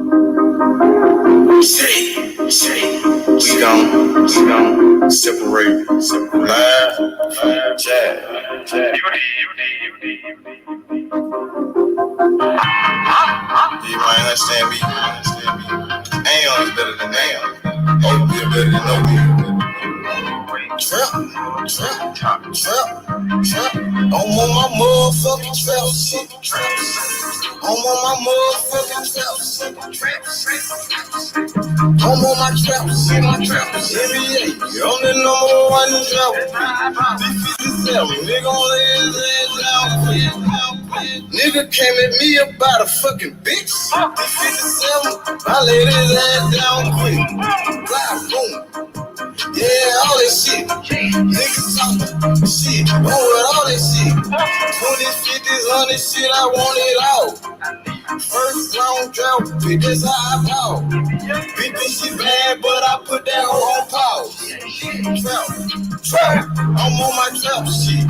We gon' separate live from jazz. You might understand me. Aeon is better than Aeon. OB is better than OB. Trap. I'm on my motherfucking trap shit. I'm on my motherfucking trap shit. I'm on my trap shit. NBA, I'm the number one trap. D57, nigga on his ass down. Nigga came at me about a fucking bitch. D57, I laid his ass down quick. Fly, boom. Yeah, all that shit. Niggas talking shit. Going with all that shit. 20s, 50s, 100s shit, I want it all. First round drought, pick this how I ball. Bitch, this shit bad, but I put that hoe on pause. Trap. I'm on my trap shit.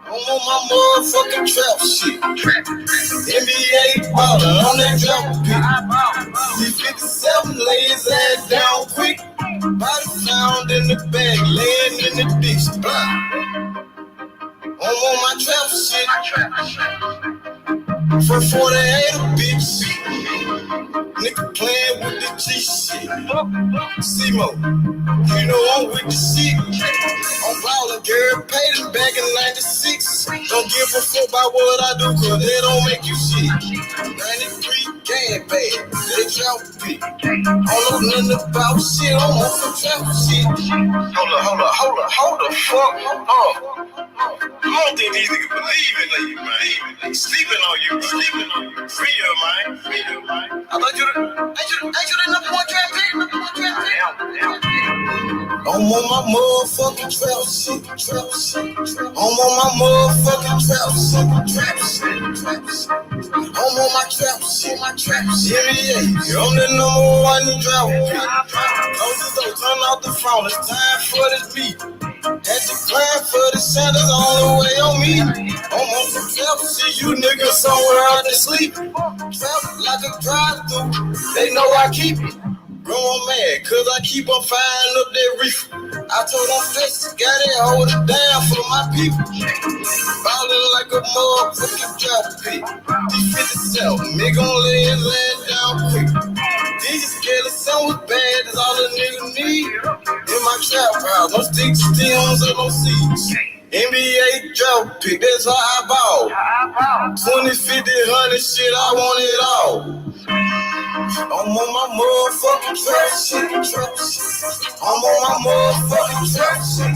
I'm on my motherfucking trap shit. NBA ballin' on that trap pick. D57 lay his ass down quick. Body found in the bag, laying in the ditch. I'm on my trap shit. For 48 a bitch. Nigga playing with the G shit. C-Mo, you know I'm with the shit. I'm ballin', girl, paid him back in 96. Don't give a fuck about what I do, cause they don't make you shit. 93 gang bad, they drop pick. I don't know nothing about shit, I'm on some trap shit. Hold the fuck up. I don't think these niggas believe in you, man. Sleeping on you. Free your mind. I thought you the number one trap pick. I'm on my motherfucking trap shit. I'm on my motherfucking trap shit. I'm on my trap shit. Yeah, I'm the number one drought pick. Don't turn off the phone. It's time for this beat. Had to climb for the sun, that's all the way on me. I'm on some trap shit, you niggas somewhere out there sleep. Trap like a drive-thru, they know I keep it. Bro, I'm mad, cause I keep on firing up that reefer. I told them flex, got it, hold it down for my people. Ballin' like a motherfucking drop pick. D57, nigga gon' lay his ass down quick. DJ scared of something was bad, that's all a nigga need. In my trap house, no sticks, stems, or no seeds. NBA drop pick, that's how I ball. 20, 50, 100 shit, I want it all. I'm on my motherfucking trap shit. I'm on my motherfucking trap shit.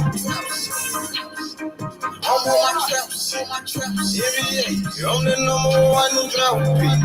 I'm on my trap shit. NBA, I'm the number one drop pick.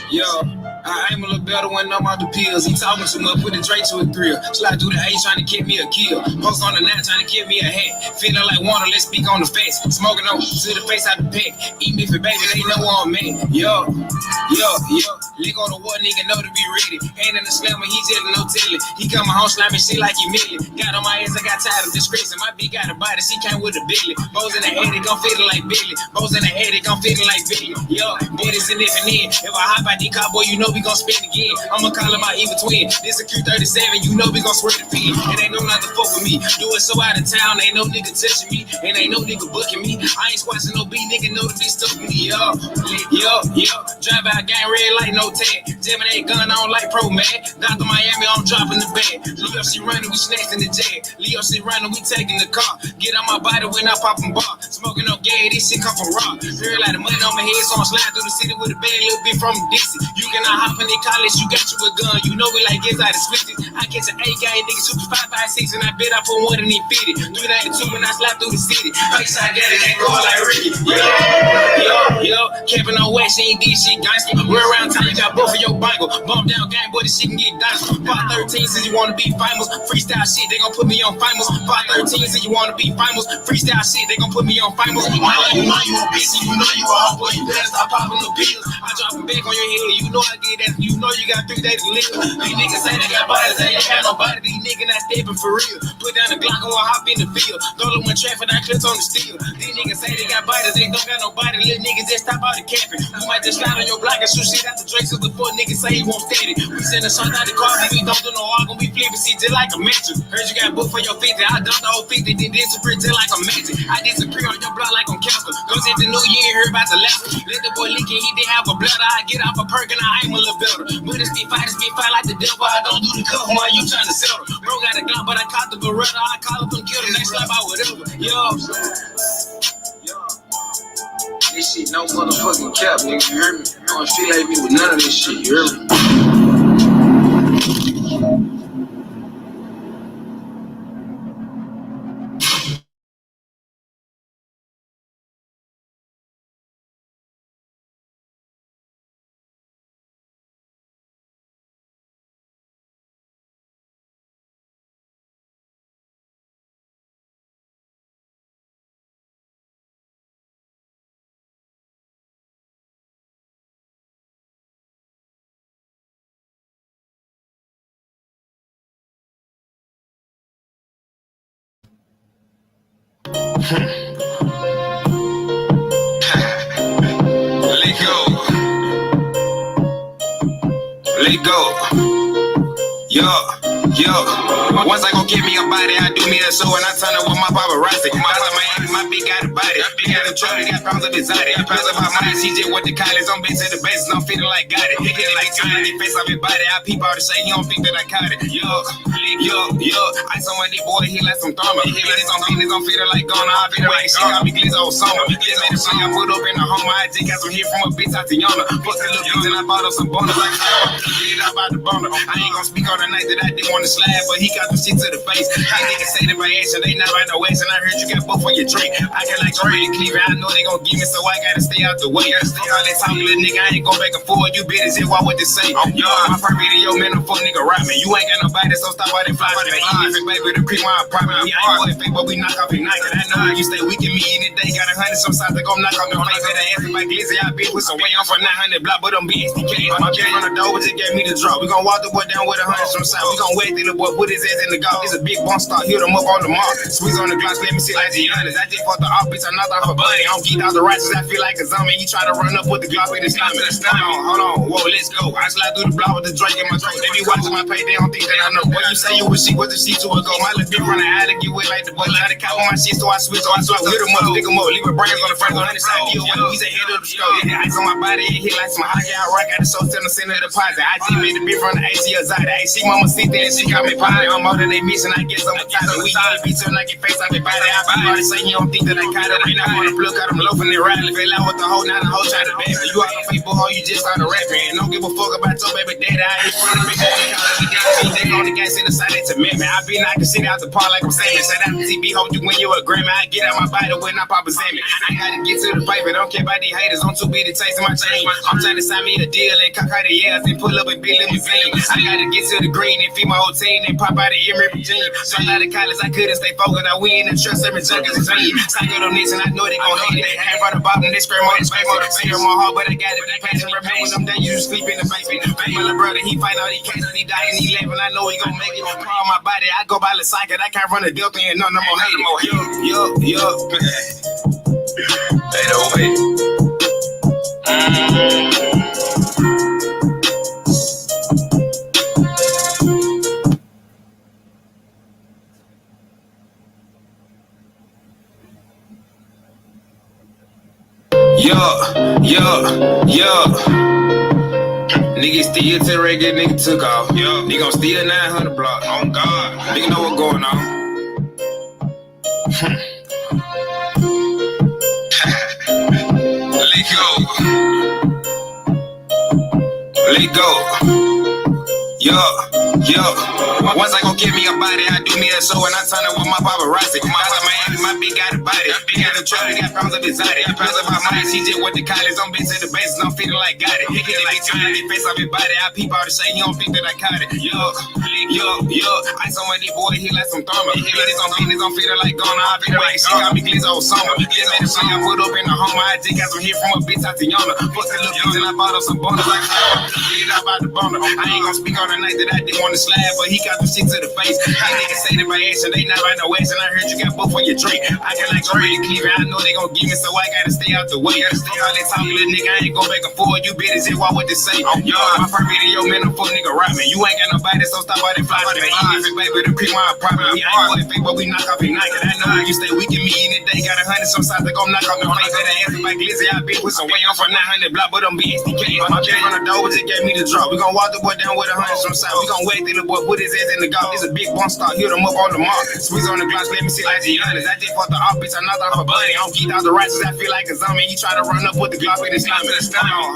Yo, I aim a little better when I'm out the pills. He talking too much, put the Drake to a grill. Slide through the A trying to get me a kill. Post on the 9 trying to get me a hat. Feeling like water, let's speak on the face. Smoking on to the face out the pack. Eat me for baby, they know I'm man. Yo. Let go the war, nigga know to be ready. Hand in the slammer, he jelly, no telly. He coming home slamming shit like he milli. Got on my ass, I got tired of disgracing. My bitch got a body, she came with a Billy. Bows in the head, it gon' fit it like Billy. Bows in the head, it gon' fit it like Billy. Yo, did it significant in. If I hop out the car, boy, you know we gon' spin again. I'ma call him my evil twin. This a Q37, you know we gon' swear the pin. It ain't no not to fuck with me. Do it so out of town, ain't no nigga touching me. And ain't no nigga booking me. I ain't squashing no beat, nigga know to be stuck with me. Yo. Drive out gang red light, no tag. Jamming that gun on like pro man. Dr. Miami, I'm dropping the bag. Leo, she running, we snatching the jag. Leo, she running, we taking the car. Get on my body when I pop and bar. Smoking no gay, this shit come from raw. Feel like the money on my head, so I'm sliding through the city with a bag, little bit from Dixie. You cannot hop in the college, you got you a gun. You know we like it's out of switches. I catch an 8 gang nigga, super 5.56, and I bet I put one in the 50. 392 when I slide through the city. Face I get it, ain't going like Ricky. Yo, camping on wax, she ain't did shit gangster. We're around town, you got both of your Bible. Bump down gang, boy, this shit can get dicey. Part 13 says you wanna be famous. Freestyle shit, they gon' put me on famous. Part 13 says you wanna be famous. Freestyle shit, they gon' put me on famous. You know you a bitch, you know you a hot boy, you better stop popping the pills. I drop them back on your head, you know I get that. You know you got 3 days to live. These niggas say they got bodies, they ain't got nobody. These niggas not stepping for real. Put down the Glock and we'll hop in the field. Don't look when traffic, I clips on the steel. These niggas say they got bodies, they don't got nobody. Little niggas just stop out the camping. You might just slide on your block and shoot shit out the Drake so the poor niggas say he won't steady. We send a shot out the car, we don't do no arguing, we flipping shit just like a mattress. Heard you got booked for your 50, I dumped the whole 50, then disappear just like a magic. I disappear on your block like I'm Casper. Goes at the new year, heard about the last one. Let the boy leak it, he didn't have a bladder. I get off a perk and I aim a little better. But it's be fight like the devil. I don't do the cuff while you trying to settle. Bro got a gun, but I caught the Beretta. I call up and kill them, they slap out whatever. Yo. This shit no motherfucking cap, nigga, you hear me? You don't feel like me with none of this shit, you hear me? Let go. Yo. Once I go get me a body, I do me a show and I turn up with my paparazzi. My bitch got a body. My bitch got a truck, got pounds of exotic. Pounds of my mind, she just went to college. I'm bitch at the base, I'm feeling like got it. Hit it like time, they face off his body. I peep out the shade, he don't think that I caught it. Yo. I saw my boy, he like some drama. He like some business, I'm feeling like gone. I feel like shit, got me glitz all summer. Glitz made the play, I put up in the home. I just got some hit from a bitch out to Yana. Fuck the little bitch and I bought up some bonus. Like I about the boner. I ain't gonna speak on the night that I didn't want to slide, but he got some shit to the face. These niggas say that my action, they not right no ways, and I heard you got both on your drink. I got like Trey and Cleveland, I know they gon' give me, so I gotta stay out the way. All that talk, little nigga, I ain't gon' back and forth. You better say what they say. Yo, my first video, man, I'm fuck nigga rap me. You ain't got nobody, so stop all that fly. Even baby, the creep my apartment. We ain't boy fake, but we knock off at night. And I know how you stay weak and me any day. Got 100 some sides, they gon' knock off the face. Better ask my glizzy, I be with some way. I'm for 900 block, but I'm BSDK. My kid from the door, just gave me the drop. We gon' walk the boy down with 100 some sides. We gon' wait till the boy put his ass in the golf. It's a big bump start, hit him up on the mark. Squeeze on the glass, let me see like Giannis. I just fought the off bitch, I knocked off a buddy. I don't get out the righteous, I feel like a zombie. He try to run up with the Glock in his stomach. Hold on, whoa, let's go. I slide through the block with the Drake in my throat. They be watching my pay, they don't think that I know. What you say you was she, what the shit to a go? My little bitch run the alley, get wet like the boy. Try to cop on my shit, so I switch, hit him up, pick him up, leave my brains on the front, on the side, he's a head of the scope. Ice on my body, it hit like some hot guy rock at the show, 7% of the deposit. I just made the bitch from the AC aside. Hey, she mama sit there and she got me potty. I'm more than they mission, I guess I'm a title. We got a beat till I get face on the body. I be about to say you don't think that I caught it. Right now, I wanna plug out them loafing and riding. Fell out with the hoe, now the hoe try to bag me. You out on Facebook, hoe, you just started rapping. And don't give a fuck about your baby daddy. I ain't front of me, they on the gas in the side, it's a man. I be knocking shit out the park like I'm saying. Shout out to TB, hope you win you a Grammy. I get out my body when I pop a Zammy. I gotta get to the paper, don't care about these haters. I'm too busy chasing my chain. I'm trying to sign me a deal and cock out the ass and pull up and be let me fling. I gotta get to the green and feed my whole team, then pop out of Emory, Virginia. Straight out of college, I couldn't stay focused. I win and trust every junkies and team. Cycle them niggas, and I know they gon' hate it. Came from the bottom, they scream on, see them on hard, but I got it. Passion remain them days, you sleep in the basement. My little brother, he fight all these cases, he died in 11. I know he gon' make it. Call my body, I go by the cycle, I can't run the Delta and none of them hate it. Yo. They don't wait. Yo. Nigga still to regular, nigga took off. Yo. Nigga gon' steal 900 block. Oh God. Nigga know what's going on. Let go. Yo. Once I gon' give me a body, I do me a show and I turn it with my paparazzi. My big got a body. Big got a truck, got pounds of exotic. Pounds of my mind, she just went to college. I'm bitch to the bases, I'm feeling like got it. Hit it like time, they face off his body. I peep out the shade, you don't think that I caught it. Yo. I saw my boy, he like some thermal. He let his own business, I'm feeling like gone. I be like, she got me glitz all summer. Just made a play, I put up in the home. I just got some hit from a bitch out to Yona. Fuck the little bitch and I bought up some bonus. I get out by the boner. I ain't gon' speak on the night that I didn't want to slab, but he got the shit to the face. These niggas say that my action, they not right no action. I heard you got both on your drink. I can like already Cleveland, I know they gon' give me, so I gotta stay out the way. All that talk, little nigga, I ain't gon' back and forth. You better say what they say. Yo, my first video, man, I'm fuck nigga robbing. You ain't got nobody, so stop all that fly. Baby, to creep my property. I ain't gonna fake, but we knock off your night. I know how you stay weak and me in the day. Got 100 some sides that gon' knock off the face. Better ask like Glizzy, I been with some way on for 900 block, but I'm BSDK. My check on the door just gave me the drop. We gon' walk the boy down with 100 some side. We gon' wait till the boy put his ass in the golf. It's a big one star, hit him up on the mark. Squeeze on the glass, let me see like Giannis. I just fought the off bitch, I knocked off a buddy. I don't keep out the righteous, I feel like a zombie. He try to run up with the Glock in his stomach.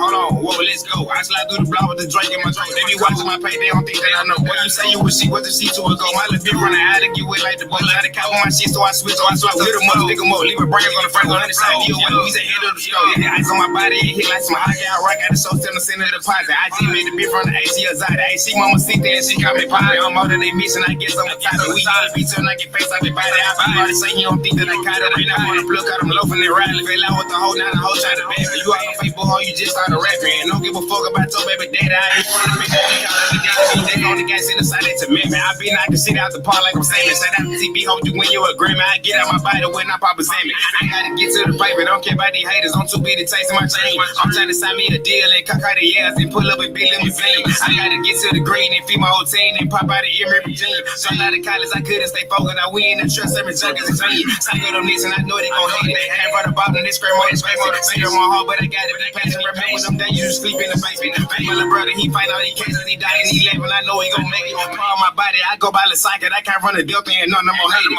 Hold on, whoa, let's go. I slide through the block with the drink in my throat. They be watching my pay, they don't think that I know. What you say you was she, what the she to a go? My little bitch running out to get wet like the boy. Try to cop on my shit, so I switch. Hit him up, pick him up, leave a brains on the front, on the side. We say head of the store. Yeah, ice on my body, it hit like some hot out right at the show, 10% of the deposit. I just made the bitch from the AC Azada. Hey, she mama sit there and she got me pie. I'm more than they missing, I guess I'm a top. We got a pizza and I get face off your body. I already say you don't think that I caught it. Right now, I wanna plug out them loafing and riding. Fell out with the whole night, the whole trying to bad. You out on Facebook, how you just started rapping. And don't give a fuck about your baby daddy. I ain't trying to make that. They on the gas in the side, it's a man. I be knocking shit out the park like I'm saying. Shout out to TV, hope you win you a Grammy. I get out my body when I pop a salmon. I gotta get to the paper, don't care about these haters. I'm too big to taste my chain. I'm trying to sign me a deal and cock out the ass and pull up a big limousine. I gotta get to the green and feed my whole team and pop out of Emory, Virginia. Straight out of college, I couldn't stay focused. I win and trust every junkies and team. Cycle them niggas and I know they gon' hate it. Came from the bottom, they scream on, see them on hard, but I got it. Passion remain them days, you sleep in the basement. My little brother, he fight all these cases, he died in 11. I know he gon' make it. Call my body, I go by the cycle, I can't run the Delta and none of them hate it.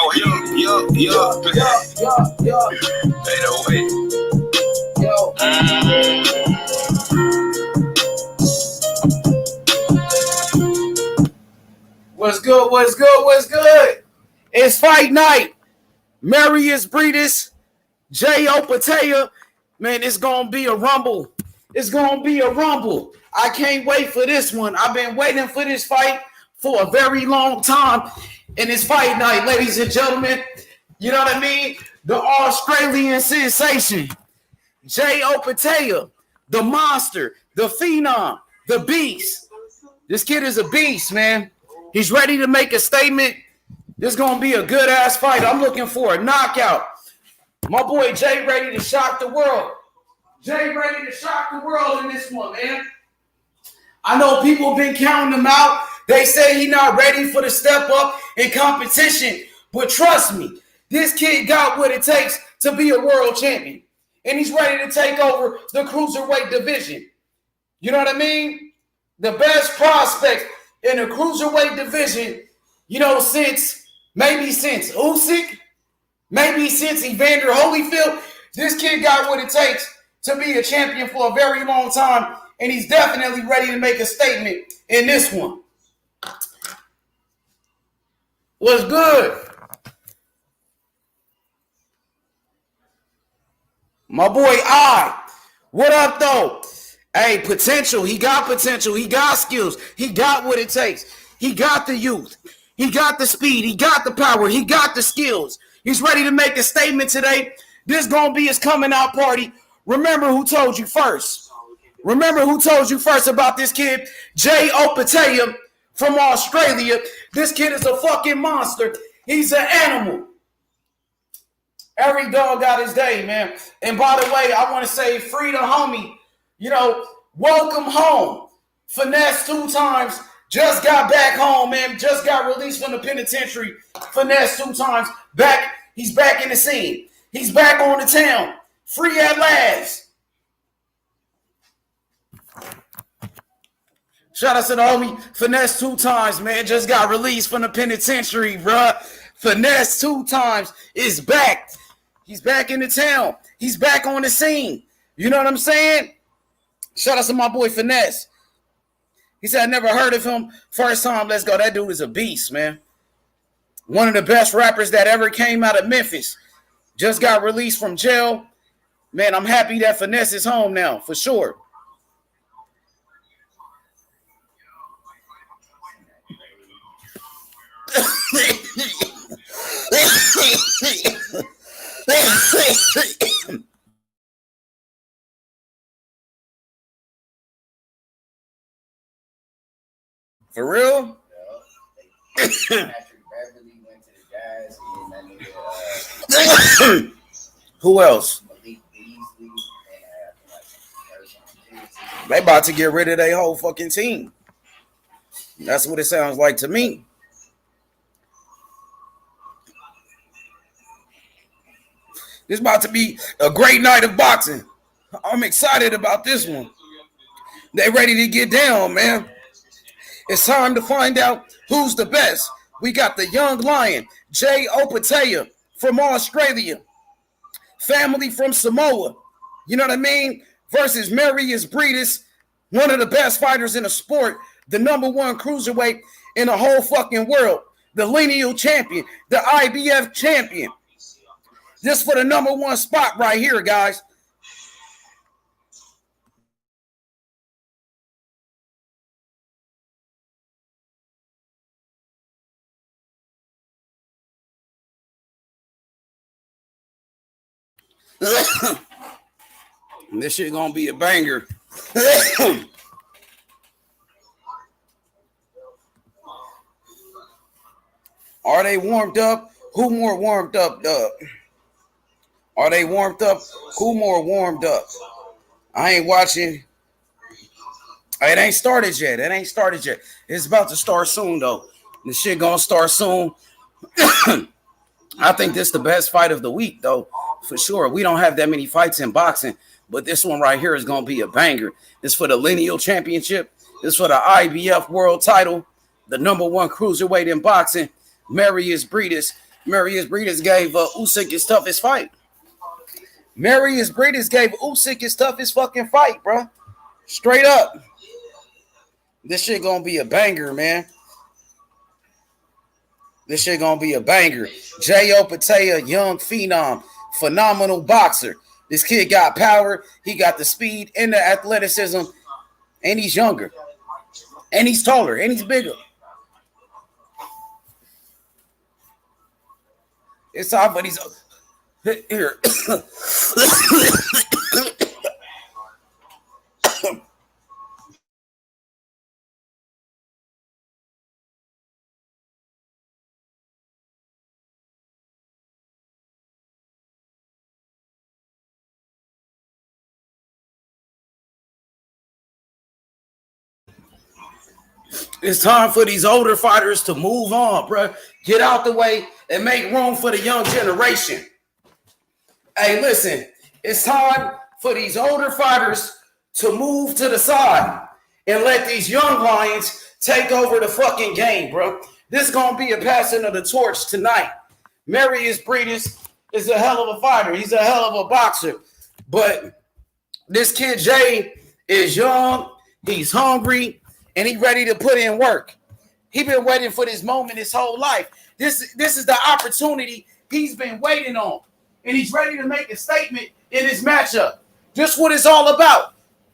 Yo. They don't wait. Yo. What's good? It's fight night. Mairis Briedis, Opetaia. Man, it's gonna be a rumble. I can't wait for this one. I've been waiting for this fight for a very long time. And it's fight night, ladies and gentlemen. You know what I mean? The Australian sensation, Opetaia, the monster, the phenom, the beast. This kid is a beast, man. He's ready to make a statement. This is going to be a good-ass fight. I'm looking for a knockout. My boy Jay ready to shock the world. In this one, man. I know people been counting him out. They say he's not ready for the step up in competition. But trust me, this kid got what it takes to be a world champion. And he's ready to take over the cruiserweight division. You know what I mean? The best prospect in the cruiserweight division, you know, since Usyk, maybe since Evander Holyfield. This kid got what it takes to be a champion for a very long time, and he's definitely ready to make a statement in this one. What's good? My boy I. What up, though? Hey, potential. He got potential. He got skills. He got what it takes. He got the youth. He got the speed. He got the power. He got the skills. He's ready to make a statement today. This gonna be his coming out party. Remember who told you first. Remember who told you first about this kid, Jay Opetaia from Australia. This kid is a fucking monster. He's an animal. Every dog got his day, man. And by the way, I want to say free the homie. Welcome home. Finesse 2 times. Just got back home, man. Just got released from the penitentiary. Finesse 2 times. Back. He's back in the scene. He's back on the town. Free at last. Shout out to the homie. Finesse 2 times, man. Just got released from the penitentiary, bruh. Finesse 2 times is back. He's back in the town. He's back on the scene. You know what I'm saying? Shout out to my boy Finesse. He said, I never heard of him. First time, let's go. That dude is a beast, man. One of the best rappers that ever came out of Memphis. Just got released from jail. Man, I'm happy that Finesse is home now, for sure. For real? Who else? They about to get rid of their whole fucking team. That's what it sounds like to me. This is about to be a great night of boxing. I'm excited about this one. They ready to get down, man. It's time to find out who's the best. We got the young lion, Jay Opetaia from Australia. Family from Samoa. You know what I mean? Versus Mairis Briedis, one of the best fighters in the sport, the #1 cruiserweight in the whole fucking world, the lineal champion, the IBF champion. This for the #1 spot right here, guys. This shit gonna be a banger. Are they warmed up? Who more warmed up? Are they warmed up? Who more warmed up? I ain't watching. It ain't started yet. It ain't started yet. It's about to start soon, though. This shit gonna start soon. I think this is the best fight of the week, though, for sure. We don't have that many fights in boxing, but this one right here is gonna be a banger. This for the lineal championship. This for the IBF world title. The #1 cruiserweight in boxing. Mairis Briedis. Mairis Briedis gave Usyk his toughest fight. Mairis Briedis gave Usyk his toughest fucking fight, bro. Straight up. This shit gonna be a banger, man. This shit gonna be a banger. Jay Opetaia, young phenom, phenomenal boxer. This kid got power. He got the speed and the athleticism, and he's younger, and he's taller, and he's bigger. It's time, but he's here. It's time for these older fighters to move on, bro. Get out the way and make room for the young generation. Hey, listen, it's time for these older fighters to move to the side and let these young lions take over the fucking game, bro. This is going to be a passing of the torch tonight. Mairis Briedis is a hell of a fighter. He's a hell of a boxer. But this kid, Jay, is young. He's hungry. And he ready to put in work. He been waiting for this moment his whole life. This is the opportunity he's been waiting on. And he's ready to make a statement in this matchup. Just what it's all about.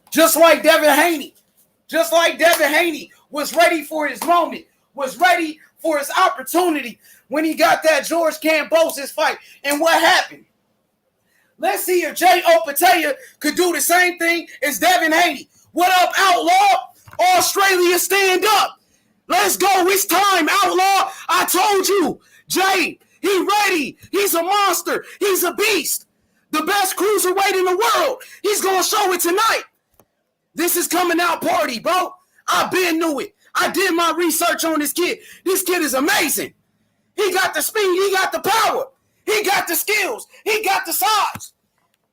Just like Devin Haney. Just like Devin Haney was ready for his moment. was ready for his opportunity when he got that George Kambosos fight. And what happened? Let's see if Jay Opetaia could do the same thing as Devin Haney. What up, Outlaw? Australia, stand up. Let's go. It's time, Outlaw. I told you. Jay, he ready. He's a monster. He's a beast. The best cruiserweight in the world. He's going to show it tonight. This is coming out party, bro. I been knew it. I did my research on this kid. This kid is amazing. He got the speed. He got the power. He got the skills. He got the size.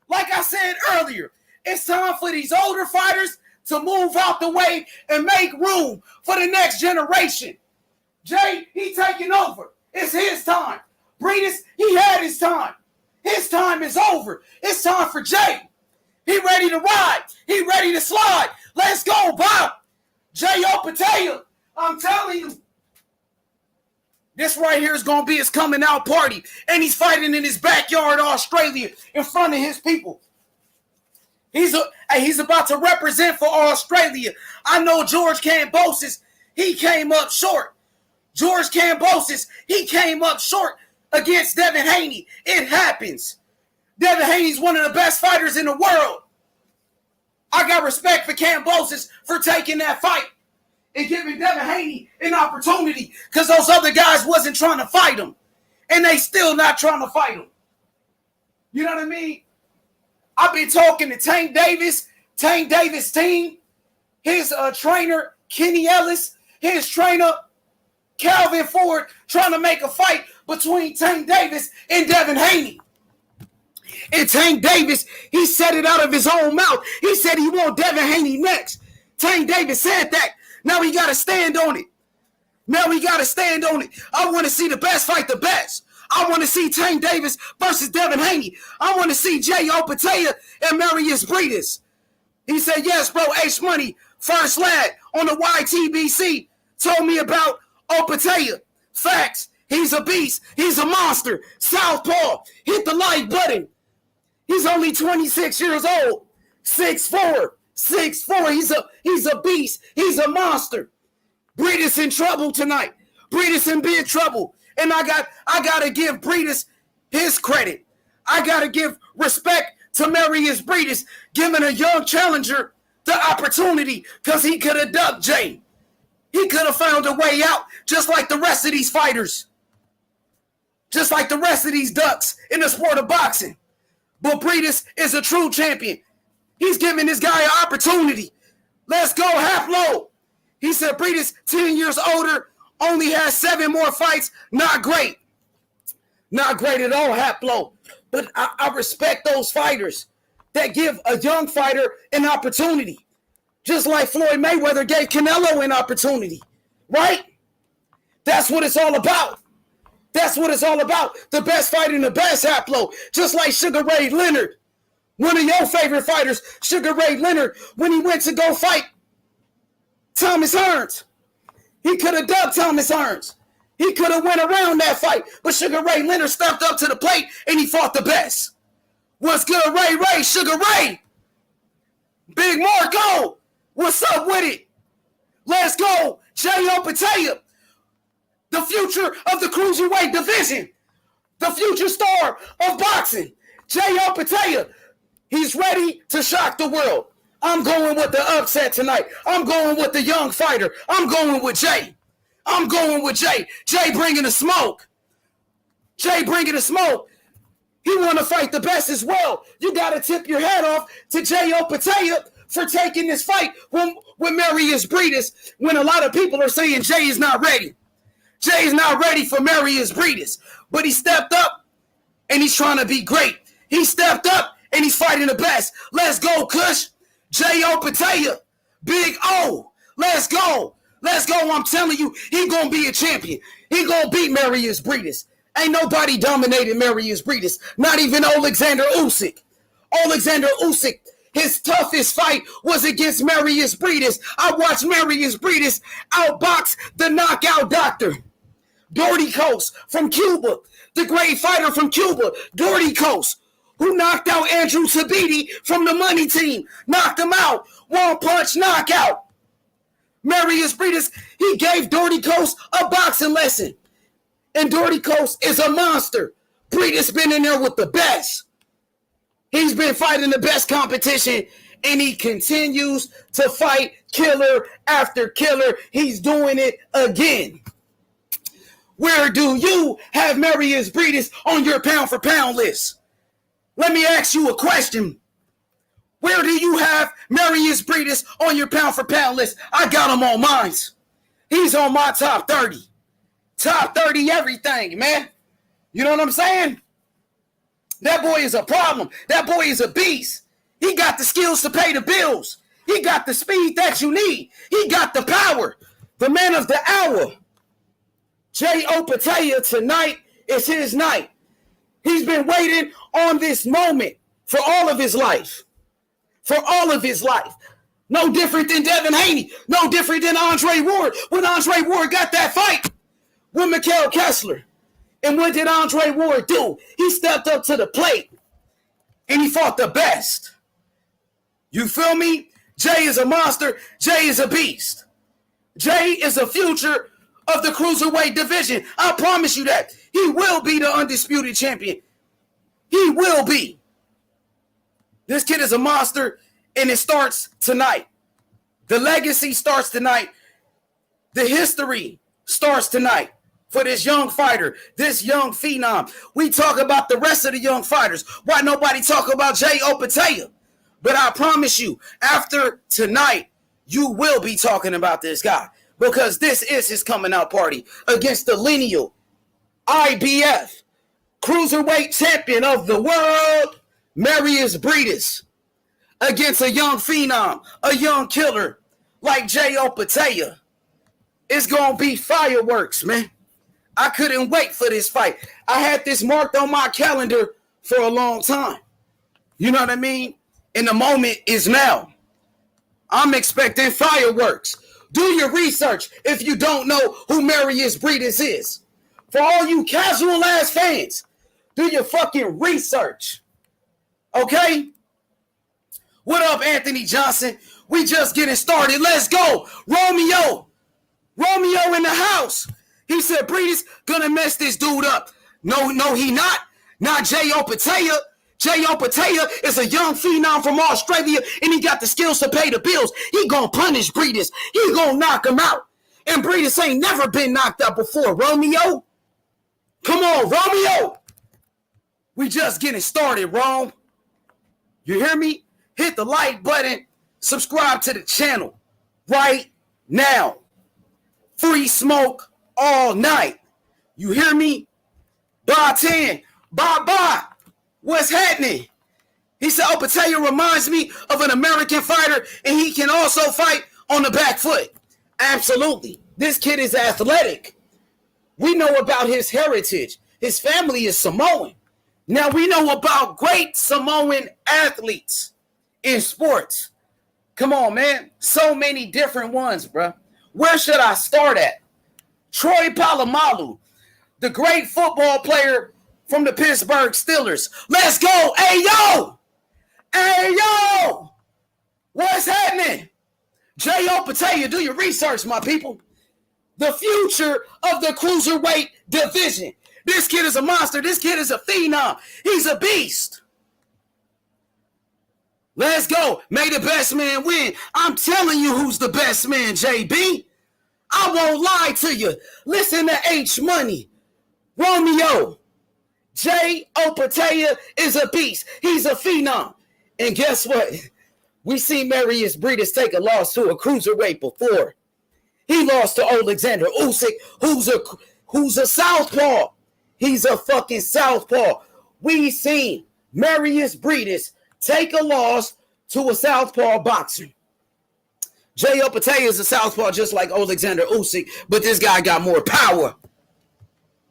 Like I said earlier, it's time for these older fighters to move out the way and make room for the next generation. Jay, he taking over. It's his time. Briedis, he had his time. His time is over. It's time for Jay. He ready to ride. He ready to slide. Let's go, Bob. Jay Opetaia, I'm telling you. This right here is going to be his coming out party. And he's fighting in his backyard, Australia, in front of his people. He's about to represent for Australia. I know George Kambosos, he came up short. George Kambosos, he came up short against Devin Haney. It happens. Devin Haney's one of the best fighters in the world. I got respect for Kambosos for taking that fight and giving Devin Haney an opportunity because those other guys wasn't trying to fight him. And they still not trying to fight him. You know what I mean? I've been talking to Tank Davis team, his trainer, Kenny Ellis, his trainer, Calvin Ford, trying to make a fight between Tank Davis and Devin Haney. And Tank Davis, he said it out of his own mouth. He said he want Devin Haney next. Tank Davis said that. Now he got to stand on it. I want to see the best fight the best. I want to see Tank Davis versus Devin Haney. I want to see Jay Opetaia and Mairis Briedis. He said, yes, bro, H Money, first lad on the YTBC, told me about Opetaia. Facts. He's a beast. He's a monster. Southpaw. Hit the like button. He's only 26 years old. 6'4". He's a beast. He's a monster. Briedis in trouble tonight. Briedis in big trouble. And I gotta give Briedis his credit. I gotta give respect to Mairis Briedis, giving a young challenger the opportunity because he could have ducked Jay. He could have found a way out, just like the rest of these fighters. Just like the rest of these ducks in the sport of boxing. But Briedis is a true champion. He's giving this guy an opportunity. Let's go, Haplo. He said Briedis, 10 years older, only has 7 more fights. Not great. Not great at all, Haplo. But I respect those fighters that give a young fighter an opportunity. Just like Floyd Mayweather gave Canelo an opportunity. Right? That's what it's all about. That's what it's all about. The best fighter and the best, Haplo. Just like Sugar Ray Leonard. One of your favorite fighters, Sugar Ray Leonard, when he went to go fight Thomas Hearns. He could have dubbed Thomas Hearns. He could have went around that fight. But Sugar Ray Leonard stepped up to the plate and he fought the best. What's good, Ray? Sugar Ray. Big Marco. What's up with it? Let's go. Jay Opetaia. The future of the cruiserweight division. The future star of boxing. Jay Opetaia. He's ready to shock the world. I'm going with the upset tonight. I'm going with the young fighter. I'm going with Jay. Jay bringing the smoke. He want to fight the best as well. You got to tip your hat off to Jay Opetaia for taking this fight with Mairis Briedis when a lot of people are saying Jay is not ready. Jay is not ready for Mairis Briedis. But he stepped up and he's trying to be great. He stepped up and he's fighting the best. Let's go, Kush. Jay Opetaia. Big O. Let's go. I'm telling you, he going to be a champion. He going to beat Mairis Briedis. Ain't nobody dominated Mairis Briedis. Not even Alexander Usyk. His toughest fight was against Mairis Briedis. I watched Mairis Briedis outbox the knockout doctor. Dorticos from Cuba. The great fighter from Cuba. Dorticos. Who knocked out Andrew Tabiti from the Money Team. Knocked him out. One punch knockout. Mairis Briedis, he gave Doherty Coast a boxing lesson. And Doherty Coast is a monster. Briedis been in there with the best. He's been fighting the best competition, and he continues to fight killer after killer. He's doing it again. Where do you have Mairis Briedis on your pound-for-pound list? Let me ask you a question. Where do you have Mairis Briedis on your pound-for-pound list? I got him on mine. He's on my top 30. Top 30 everything, man. You know what I'm saying? That boy is a problem. That boy is a beast. He got the skills to pay the bills. He got the speed that you need. He got the power. The man of the hour. Jay Opetaia, tonight is his night. He's been waiting on this moment for all of his life. For all of his life. No different than Devin Haney. No different than Andre Ward. When Andre Ward got that fight with Mikhail Kessler. And what did Andre Ward do? He stepped up to the plate. And he fought the best. You feel me? Jay is a monster. Jay is a beast. Jay is the future of the cruiserweight division. I promise you that. He will be the undisputed champion. He will be. This kid is a monster, and it starts tonight. The legacy starts tonight. The history starts tonight for this young fighter, this young phenom. We talk about the rest of the young fighters. Why nobody talk about Jay Opetaia? But I promise you, after tonight, you will be talking about this guy because this is his coming out party against the lineal IBF cruiserweight champion of the world, Mairis Briedis, against a young phenom, a young killer like Jay Opetaia. It's going to be fireworks, man. I couldn't wait for this fight. I had this marked on my calendar for a long time. You know what I mean? And the moment is now. I'm expecting fireworks. Do your research if you don't know who Mairis Briedis is. For all you casual-ass fans, do your fucking research. Okay? What up, Anthony Johnson? We just getting started. Let's go. Romeo in the house. He said Briedis gonna mess this dude up. No, he not. Not Jay Opetaia. Jay Opetaia is a young phenom from Australia, and he got the skills to pay the bills. He gonna punish Briedis. He gonna knock him out. And Briedis ain't never been knocked out before, Romeo. Come on, Romeo. We just getting started, Rome. You hear me? Hit the like button. Subscribe to the channel right now. Free smoke all night. You hear me? Bye 10. Bye. What's happening? He said Opetaia reminds me of an American fighter, and he can also fight on the back foot. Absolutely. This kid is athletic. We know about his heritage. His family is Samoan. Now we know about great Samoan athletes in sports. Come on, man. So many different ones, bro. Where should I start at? Troy Polamalu, the great football player from the Pittsburgh Steelers. Let's go. Hey, yo. What's happening? Jay Opetaia, do your research, my people. The future of the cruiserweight division. This kid is a monster. This kid is a phenom. He's a beast. Let's go. May the best man win. I'm telling you who's the best man, JB. I won't lie to you. Listen to H Money. Romeo. Jay Opetaia is a beast. He's a phenom. And guess what? We seen Mairis Briedis take a loss to a cruiserweight before. He lost to Alexander Usyk, who's a southpaw. He's a fucking southpaw. We seen Mairis Briedis take a loss to a southpaw boxer. Jay Opetaia is a southpaw just like Alexander Usyk, but this guy got more power.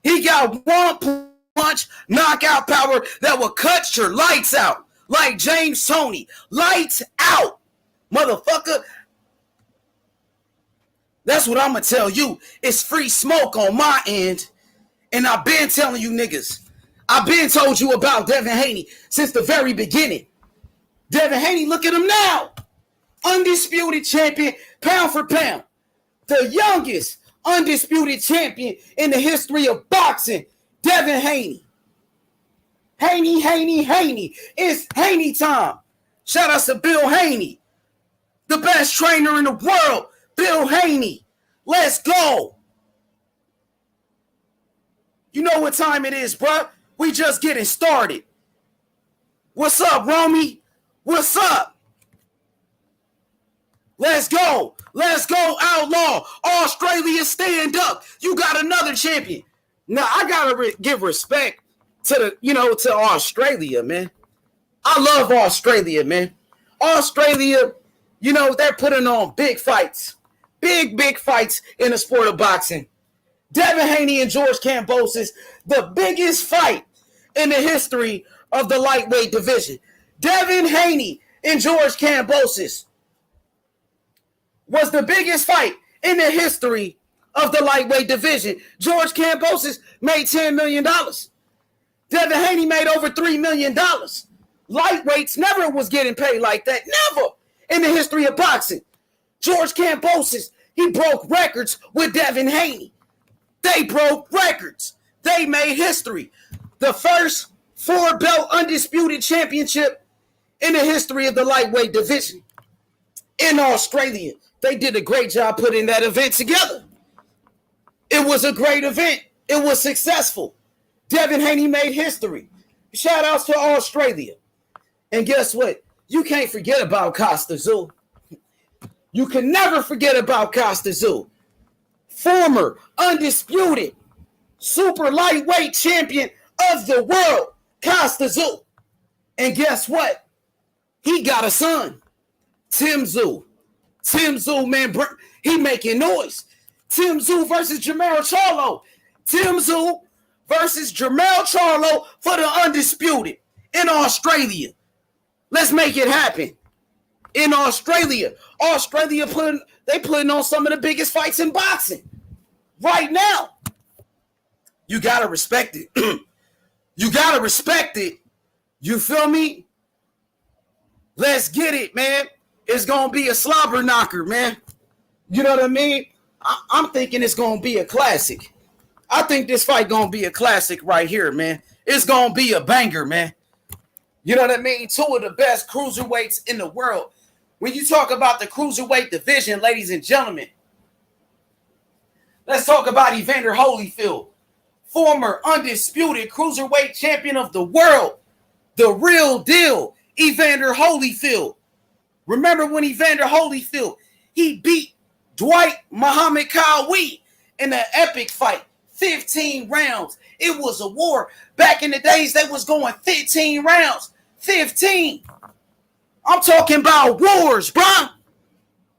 He got one punch knockout power that will cut your lights out like James Toney. Lights out, motherfucker. That's what I'm going to tell you. It's free smoke on my end. And I've been telling you niggas. I've been told you about Devin Haney since the very beginning. Devin Haney, look at him now. Undisputed champion, pound for pound. the youngest undisputed champion in the history of boxing, Devin Haney. Haney. It's Haney time. Shout out to Bill Haney, the best trainer in the world, Bill Haney. Let's go. You know what time it is, bruh. We just getting started. What's up, Romy? What's up? Let's go. Let's go, Outlaw. Australia, stand up. You got another champion. Now, I got to give respect to to Australia, man. I love Australia, man. Australia, they're putting on big fights. Big fights in the sport of boxing. Devin Haney and George Kambosos, the biggest fight in the history of the lightweight division. Devin Haney and George Kambosos was the biggest fight in the history of the lightweight division. George Kambosos made $10 million. Devin Haney made over $3 million. Lightweights never was getting paid like that. Never in the history of boxing. George Kambosos, he broke records with Devin Haney. They broke records. They made history. The first 4-belt undisputed championship in the history of the lightweight division. In Australia, they did a great job putting that event together. It was a great event. It was successful. Devin Haney made history. Shout outs to Australia. And guess what? You can't forget about Costa Zoo. You can never forget about Costa Zoo. Former undisputed super lightweight champion of the world, Costa Zoo. And guess what? He got a son, Tim Zoo. Tim Zoo, man, he making noise. Tim Zoo versus Jermell Charlo. Tim Zoo versus Jermell Charlo for the undisputed in Australia. Let's make it happen. In Australia putting on some of the biggest fights in boxing right now. You gotta respect it. You gotta respect it. You feel me? Let's get it, man. It's gonna be a slobber knocker, man. You know what I mean? I'm thinking it's gonna be a classic. I think this fight gonna be a classic right here, man. It's gonna be a banger, man. You know what I mean? Two of the best cruiserweights in the world. When you talk about the cruiserweight division, ladies and gentlemen, let's talk about Evander Holyfield, former undisputed cruiserweight champion of the world, the real deal, Evander Holyfield. Remember when Evander Holyfield, he beat Dwight Muhammad Qawi in an epic fight, 15 rounds. It was a war. Back in the days, they was going 15 rounds. 15. I'm talking about wars, bro.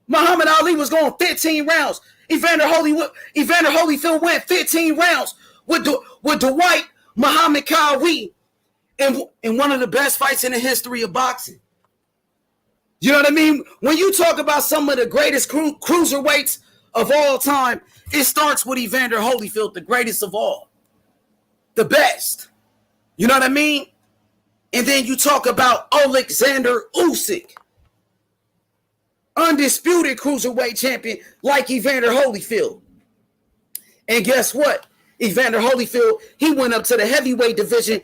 Muhammad Ali was going 15 rounds. Evander Holyfield went 15 rounds with Dwight Muhammad Qawi in one of the best fights in the history of boxing. You know what I mean? When you talk about some of the greatest cruiserweights of all time, it starts with Evander Holyfield, the greatest of all. The best. You know what I mean? And then you talk about Alexander Usyk, undisputed cruiserweight champion like Evander Holyfield. And guess what? Evander Holyfield, he went up to the heavyweight division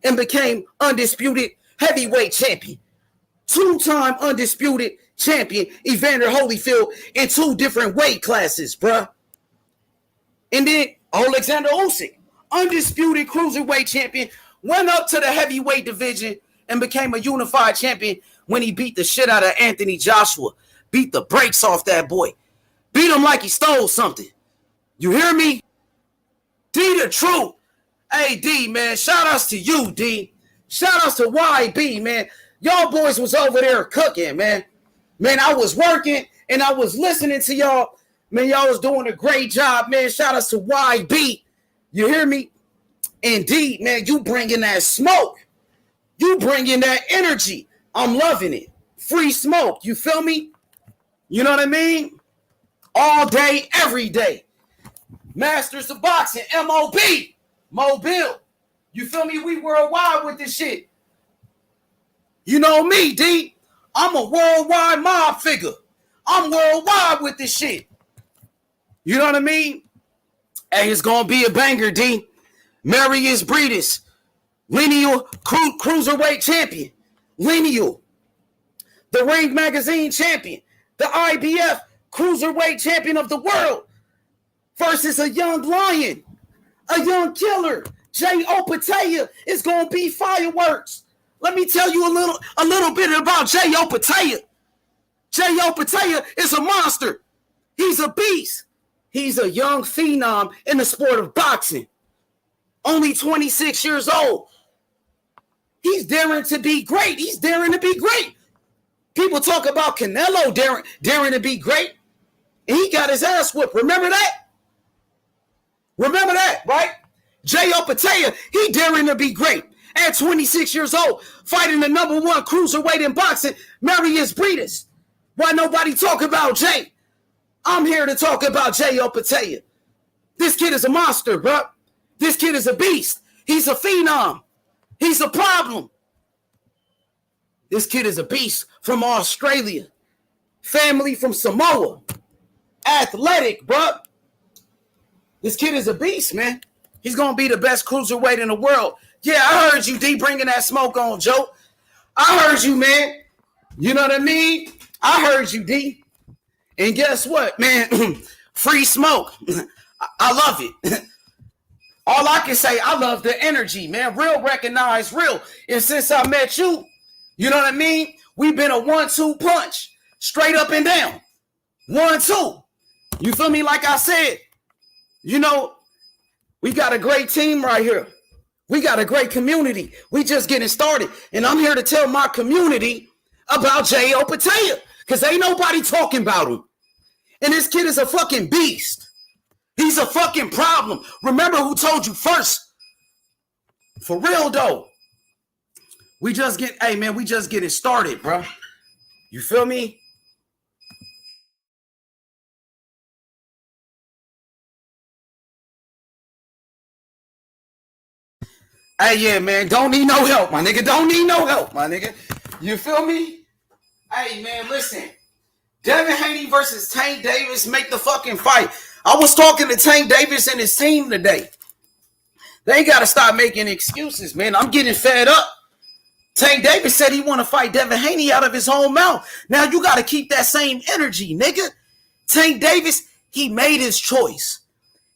and became undisputed heavyweight champion. Two-time undisputed champion, Evander Holyfield, in two different weight classes, bruh. And then Alexander Usyk, undisputed cruiserweight champion, went up to the heavyweight division and became a unified champion when he beat the shit out of Anthony Joshua. Beat the brakes off that boy. Beat him like he stole something. You hear me? D the truth. Hey, D, man, shout outs to you, D. Shout outs to YB, man. Y'all boys was over there cooking, man. Man, I was working and I was listening to y'all. Man, y'all was doing a great job, man. Shout outs to YB. You hear me? Indeed, man, you bringing that smoke. You bringing that energy. I'm loving it. Free smoke. You feel me? You know what I mean? All day, every day. Masters of Boxing, MOB. Mobile. You feel me? We worldwide with this shit. You know me, D. I'm a worldwide mob figure. I'm worldwide with this shit. You know what I mean? Hey, it's going to be a banger, D. Mairis Briedis, lineal cruiserweight champion. Lineal. The Ring Magazine champion. The IBF cruiserweight champion of the world. Versus a young lion. A young killer. Jay Opetaia. Is going to be fireworks. Let me tell you a little bit about Jay Opetaia. Jay Opetaia is a monster. He's a beast. He's a young phenom in the sport of boxing. Only 26 years old. He's daring to be great. He's daring to be great. People talk about Canelo daring to be great. And he got his ass whipped. Remember that? Remember that, right? Jay Opetaia, he daring to be great. At 26 years old, fighting the number one cruiserweight in boxing, Mairis Briedis. Why nobody talk about Jay? I'm here to talk about Jay Opetaia. This kid is a monster, bro. This kid is a beast. He's a phenom. He's a problem. This kid is a beast from Australia. Family from Samoa. Athletic, bro. This kid is a beast, man. He's going to be the best cruiserweight in the world. Yeah, I heard you, D, bringing that smoke on, Joe. I heard you, man. You know what I mean? I heard you, D. And guess what, man? Free smoke. I love it. All I can say, I love the energy, man. Real recognize real. And since I met you, you know what I mean? We've been a 1-2 punch. Straight up and down. 1-2. You feel me? Like I said, you know, we got a great team right here. We got a great community. We just getting started. And I'm here to tell my community about Jay Opetaia. Because ain't nobody talking about him. And this kid is a fucking beast. He's a fucking problem. Remember who told you first. For real, though. We just getting started, bro. You feel me? Hey, yeah, man. Don't need no help, my nigga. Don't need no help, my nigga. You feel me? Hey, man, listen. Devin Haney versus Tank Davis make the fucking fight. I was talking to Tank Davis and his team today. They got to stop making excuses, man. I'm getting fed up. Tank Davis said he want to fight Devin Haney out of his own mouth. Now you got to keep that same energy, nigga. Tank Davis, he made his choice.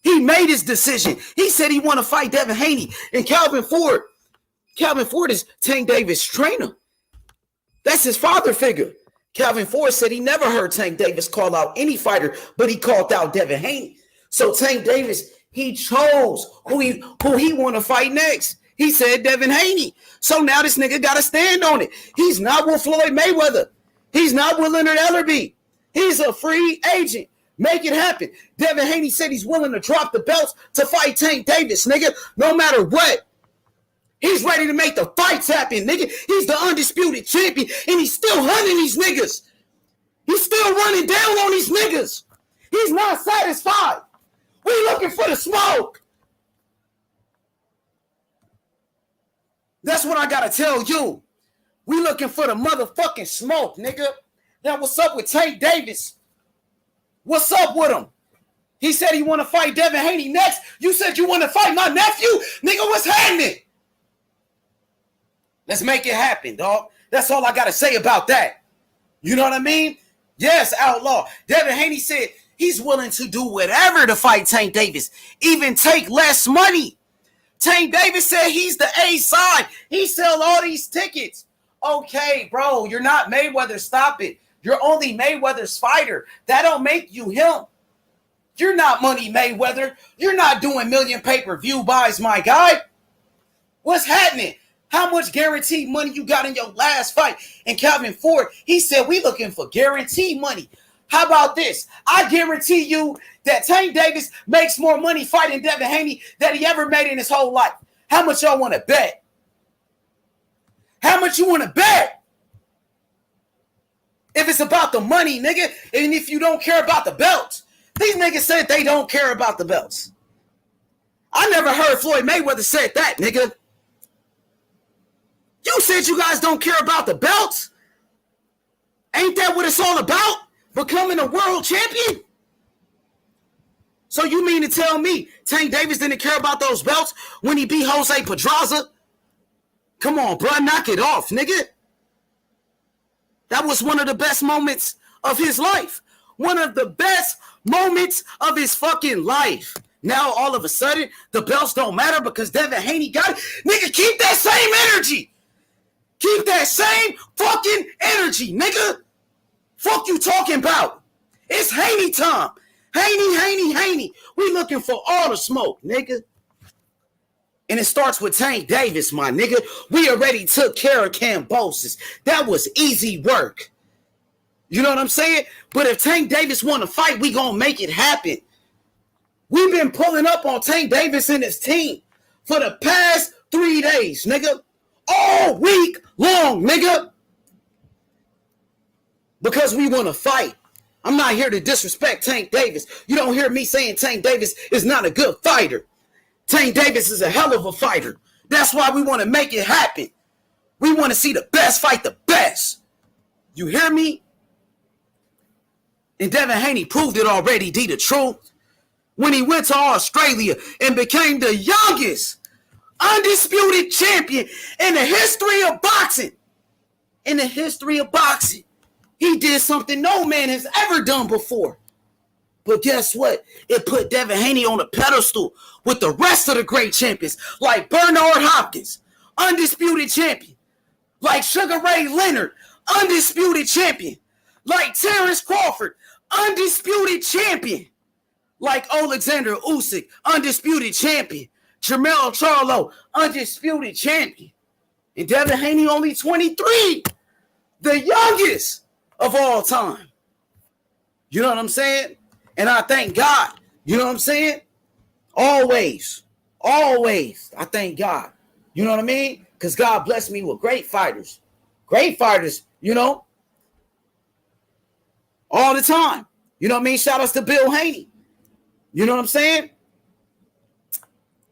He made his decision. He said he want to fight Devin Haney. And Calvin Ford is Tank Davis' trainer. That's his father figure. Calvin Ford said he never heard Tank Davis call out any fighter, but he called out Devin Haney. So Tank Davis, he chose who he want to fight next. He said Devin Haney. So now this nigga got to stand on it. He's not with Floyd Mayweather. He's not with Leonard Ellerbe. He's a free agent. Make it happen. Devin Haney said he's willing to drop the belts to fight Tank Davis, nigga, no matter what. He's ready to make the fights happen, nigga. He's the undisputed champion, and he's still hunting these niggas. He's still running down on these niggas. He's not satisfied. We looking for the smoke. That's what I gotta tell you. We looking for the motherfucking smoke, nigga. Now what's up with Tank Davis? What's up with him? He said he want to fight Devin Haney next. You said you want to fight my nephew? Nigga, what's happening? Let's make it happen, dog. That's all I got to say about that. You know what I mean? Yes, outlaw. Devin Haney said he's willing to do whatever to fight Tank Davis, even take less money. Tank Davis said he's the A side. He sell all these tickets. Okay, bro, you're not Mayweather. Stop it. You're only Mayweather's fighter. That don't make you him. You're not Money Mayweather. You're not doing million pay-per-view buys, my guy. What's happening? How much guaranteed money you got in your last fight? And Calvin Ford, he said we looking for guaranteed money. How about this? I guarantee you that Tank Davis makes more money fighting Devin Haney than he ever made in his whole life. How much y'all want to bet? How much you want to bet? If it's about the money, nigga, and if you don't care about the belts. These niggas said they don't care about the belts. I never heard Floyd Mayweather said that, nigga. You said you guys don't care about the belts? Ain't that what it's all about? Becoming a world champion? So you mean to tell me Tank Davis didn't care about those belts when he beat Jose Pedraza? Come on, bro, knock it off, nigga. That was one of the best moments of his life. One of the best moments of his fucking life. Now, all of a sudden, the belts don't matter because Devin Haney got it. Nigga, keep that same energy. Keep that same fucking energy, nigga. Fuck you talking about? It's Haney time. Haney. We looking for all the smoke, nigga. And it starts with Tank Davis, my nigga. We already took care of Kambosos. That was easy work. You know what I'm saying? But if Tank Davis want to fight, we gonna make it happen. We've been pulling up on Tank Davis and his team for the past 3 days, nigga. All week long, nigga. Because we want to fight. I'm not here to disrespect Tank Davis. You don't hear me saying Tank Davis is not a good fighter. Tank Davis is a hell of a fighter. That's why we want to make it happen. We want to see the best fight the best. You hear me? And Devin Haney proved it already, the truth. When he went to Australia and became the youngest undisputed champion in the history of boxing. In the history of boxing. He did something no man has ever done before. But guess what? It put Devin Haney on a pedestal with the rest of the great champions, like Bernard Hopkins, undisputed champion, like Sugar Ray Leonard, undisputed champion, like Terrence Crawford, undisputed champion, like Alexander Usyk, undisputed champion, Jermell Charlo, undisputed champion, and Devin Haney only 23, the youngest of all time. You know what I'm saying? And I thank God. You know what I'm saying? Always. I thank God. You know what I mean? Because God blessed me with great fighters. Great fighters, you know? All the time. You know what I mean? Shout outs to Bill Haney. You know what I'm saying?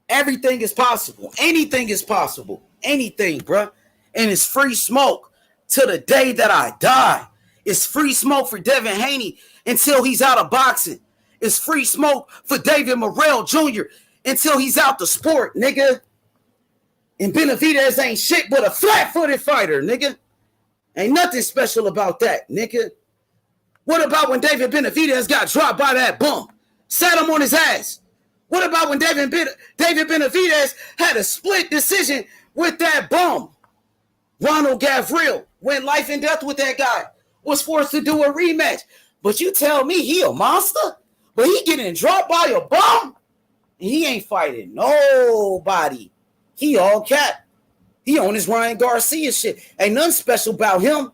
Everything is possible. Anything is possible. Anything, bruh. And it's free smoke to the day that I die. It's free smoke for Devin Haney until he's out of boxing. It's free smoke for David Morrell Jr. until he's out the sport, nigga. And Benavidez ain't shit but a flat-footed fighter, nigga. Ain't nothing special about that, nigga. What about when David Benavidez got dropped by that bum? Sat him on his ass. What about when David Benavidez had a split decision with that bum? Ronald Gavril went life and death with that guy. Was forced to do a rematch. But you tell me he a monster? But he getting dropped by a bum? And he ain't fighting nobody. He all cap. He on his Ryan Garcia shit. Ain't nothing special about him.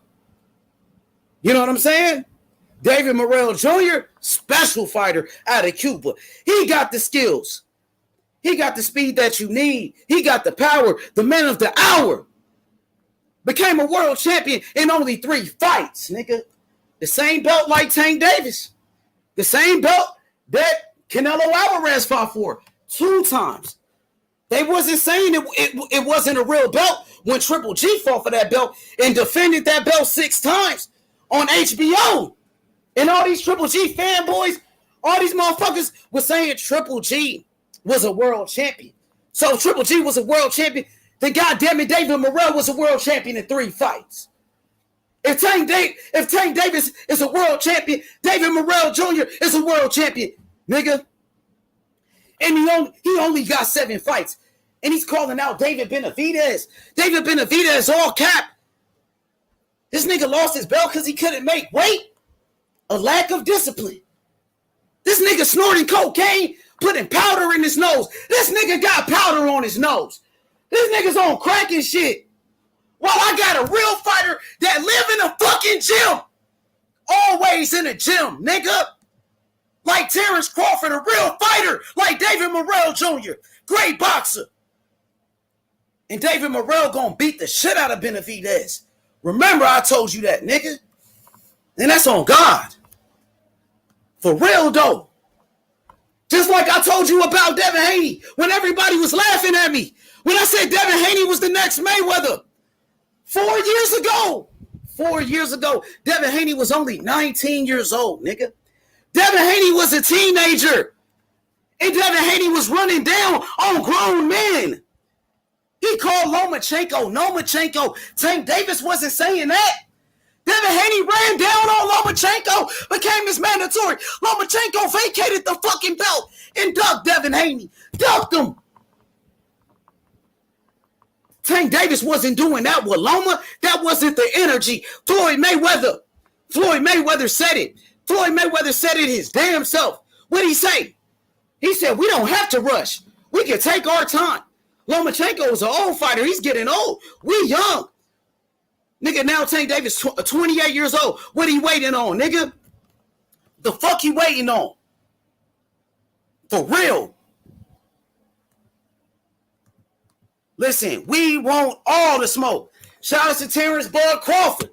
You know what I'm saying? David Morrell Jr., special fighter out of Cuba. He got the skills. He got the speed that you need. He got the power. The man of the hour. Became a world champion in only 3 fights, nigga. The same belt like Tank Davis. The same belt that Canelo Alvarez fought for 2 times. They wasn't saying it wasn't a real belt when Triple G fought for that belt and defended that belt 6 times on HBO. And all these Triple G fanboys, all these motherfuckers were saying Triple G was a world champion. So if Triple G was a world champion, then goddamn it, David Morrell was a world champion in 3 fights. If Tank Davis is a world champion, David Morrell Jr. is a world champion, nigga. And he only got 7 fights. And he's calling out David Benavidez. David Benavidez all cap. This nigga lost his belt because he couldn't make weight. A lack of discipline. This nigga snorting cocaine, putting powder in his nose. This nigga got powder on his nose. This nigga's on crack and shit. While I got a real fighter that live in a fucking gym. Always in a gym, nigga. Like Terrence Crawford, a real fighter. Like David Morrell Jr., great boxer. And David Morrell gonna beat the shit out of Benavidez. Remember I told you that, nigga. And that's on God. For real, though. Just like I told you about Devin Haney when everybody was laughing at me. When I said Devin Haney was the next Mayweather. 4 years ago. 4 years ago, Devin Haney was only 19 years old, nigga. Devin Haney was a teenager. And Devin Haney was running down on grown men. He called Lomachenko. Tank Davis wasn't saying that. Devin Haney ran down on Lomachenko, became his mandatory. Lomachenko vacated the fucking belt and ducked Devin Haney. Ducked him. Tank Davis wasn't doing that with Loma. That wasn't the energy. Floyd Mayweather said it. Floyd Mayweather said it his damn self. What'd he say? He said, we don't have to rush. We can take our time. Lomachenko is an old fighter. He's getting old. We young. Nigga, now Tank Davis 28 years old. What he waiting on, nigga? The fuck he waiting on? For real. Listen, we want all the smoke. Shout out to Terrence Bud Crawford,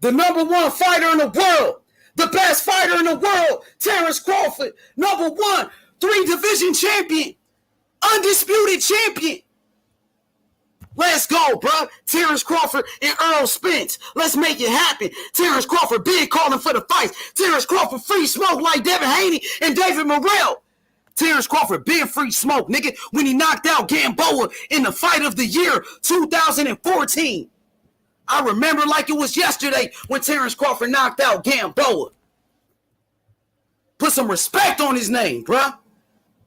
the #1 fighter in the world, the best fighter in the world, Terrence Crawford, #1, 3-division champion, undisputed champion. Let's go, bro. Terrence Crawford and Earl Spence. Let's make it happen. Terrence Crawford big calling for the fights. Terrence Crawford free smoke like Devin Haney and David Morrell. Terrence Crawford been free smoke, nigga, when he knocked out Gamboa in the fight of the year 2014. I remember like it was yesterday when Terrence Crawford knocked out Gamboa. Put some respect on his name, bruh.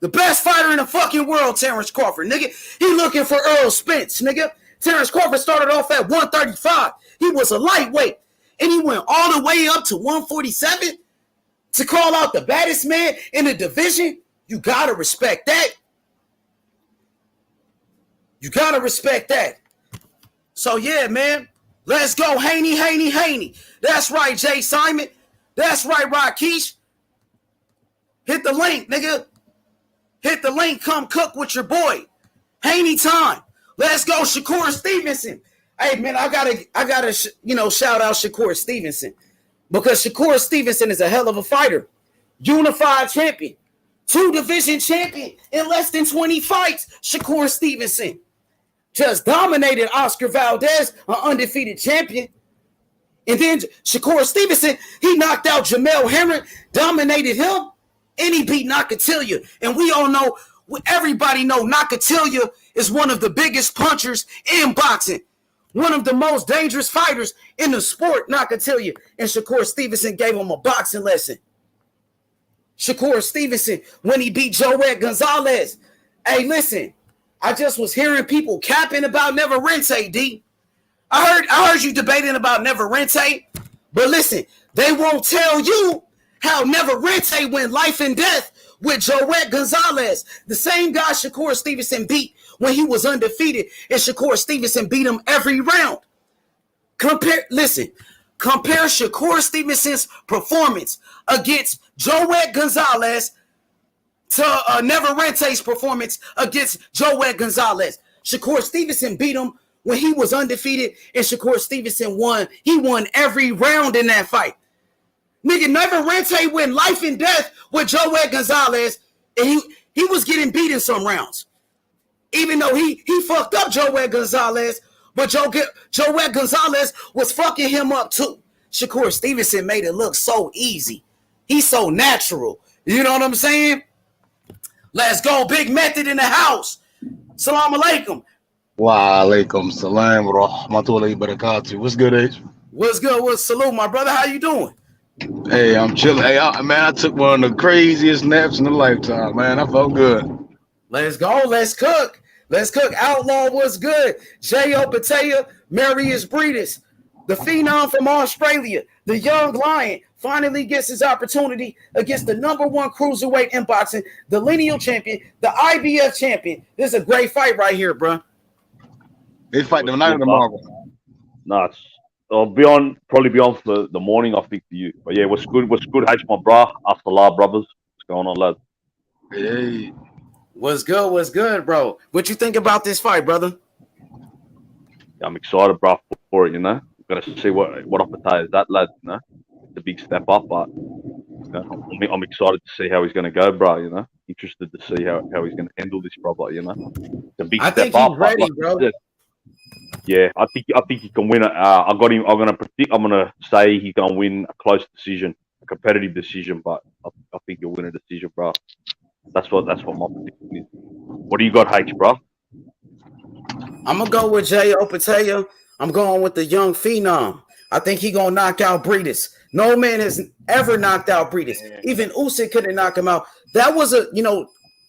The best fighter in the fucking world, Terrence Crawford, nigga. He looking for Earl Spence, nigga. Terrence Crawford started off at 135. He was a lightweight. And he went all the way up to 147 to call out the baddest man in the division. You gotta respect that. You gotta respect that. So, yeah, man. Let's go, Haney. That's right, Jay Simon. That's right, Rakesh. Hit the link, nigga. Hit the link. Come cook with your boy. Haney time. Let's go, Shakur Stevenson. Hey, man, I gotta, shout out Shakur Stevenson because Shakur Stevenson is a hell of a fighter. Unified champion. 2-division champion in less than 20 fights. Shakur Stevenson just dominated Oscar Valdez, an undefeated champion. And then Shakur Stevenson, he knocked out Jamel Herring, dominated him, and he beat Nakatilia. And we all know, everybody know Nakatilia is one of the biggest punchers in boxing. One of the most dangerous fighters in the sport, Nakatilia. And Shakur Stevenson gave him a boxing lesson. Shakur Stevenson, when he beat Joet Gonzalez. Hey, listen, I just was hearing people capping about Neverente, D. I heard you debating about Neverente, but listen, they won't tell you how Neverente went life and death with Joet Gonzalez, the same guy Shakur Stevenson beat when he was undefeated, and Shakur Stevenson beat him every round. Compare Shakur Stevenson's performance against Joet Gonzalez to Neverente's performance against Joet Gonzalez. Shakur Stevenson beat him when he was undefeated, and Shakur Stevenson won. He won every round in that fight. Nigga, Neverente went life and death with Joet Gonzalez, and he was getting beat in some rounds. Even though he fucked up Joet Gonzalez, but Joet Gonzalez was fucking him up too. Shakur Stevenson made it look so easy. He's so natural. You know what I'm saying? Let's go. Big Method in the house. Salam alaikum. Wa alaikum salam wa rahmatullahi wa barakatuh. What's good, H? What's good? What's salute, my brother? How you doing? Hey, I'm chilling. Hey, I took one of the craziest naps in a lifetime, man. I felt good. Let's go. Let's cook. Outlaw was good. Jay Opetaia, Mairis Briedis, the phenom from Australia, the young lion, finally gets his opportunity against the #1 cruiserweight in boxing, the lineal champion, the IBF champion. This is a great fight right here, bro. They fight the night of tomorrow. Nice. I'll probably be on for the morning, I think, for you. But yeah, what's good? H, my bra? After la, brothers. What's going on, lad? Hey. What's good, bro? What you think about this fight, brother? Yeah, I'm excited, bro, for it, you know. Got to see what Opetaia is that, lad, you know. It's a big step up, but you know, I'm excited to see how he's going to go, bro, you know. Interested to see how he's going to handle this problem, you know. It's a big step up. He's ready, bro. Yeah, I think he can win it. I'm gonna say he's gonna win a close decision, a competitive decision, but I think he'll win a decision, bro. That's what my prediction is. What do you got, H, bro? I'm gonna go with Jay Opetaia. I'm going with the young phenom. I think he gonna knock out Briedis. No man has ever knocked out Briedis. Even Usyk couldn't knock him out. That was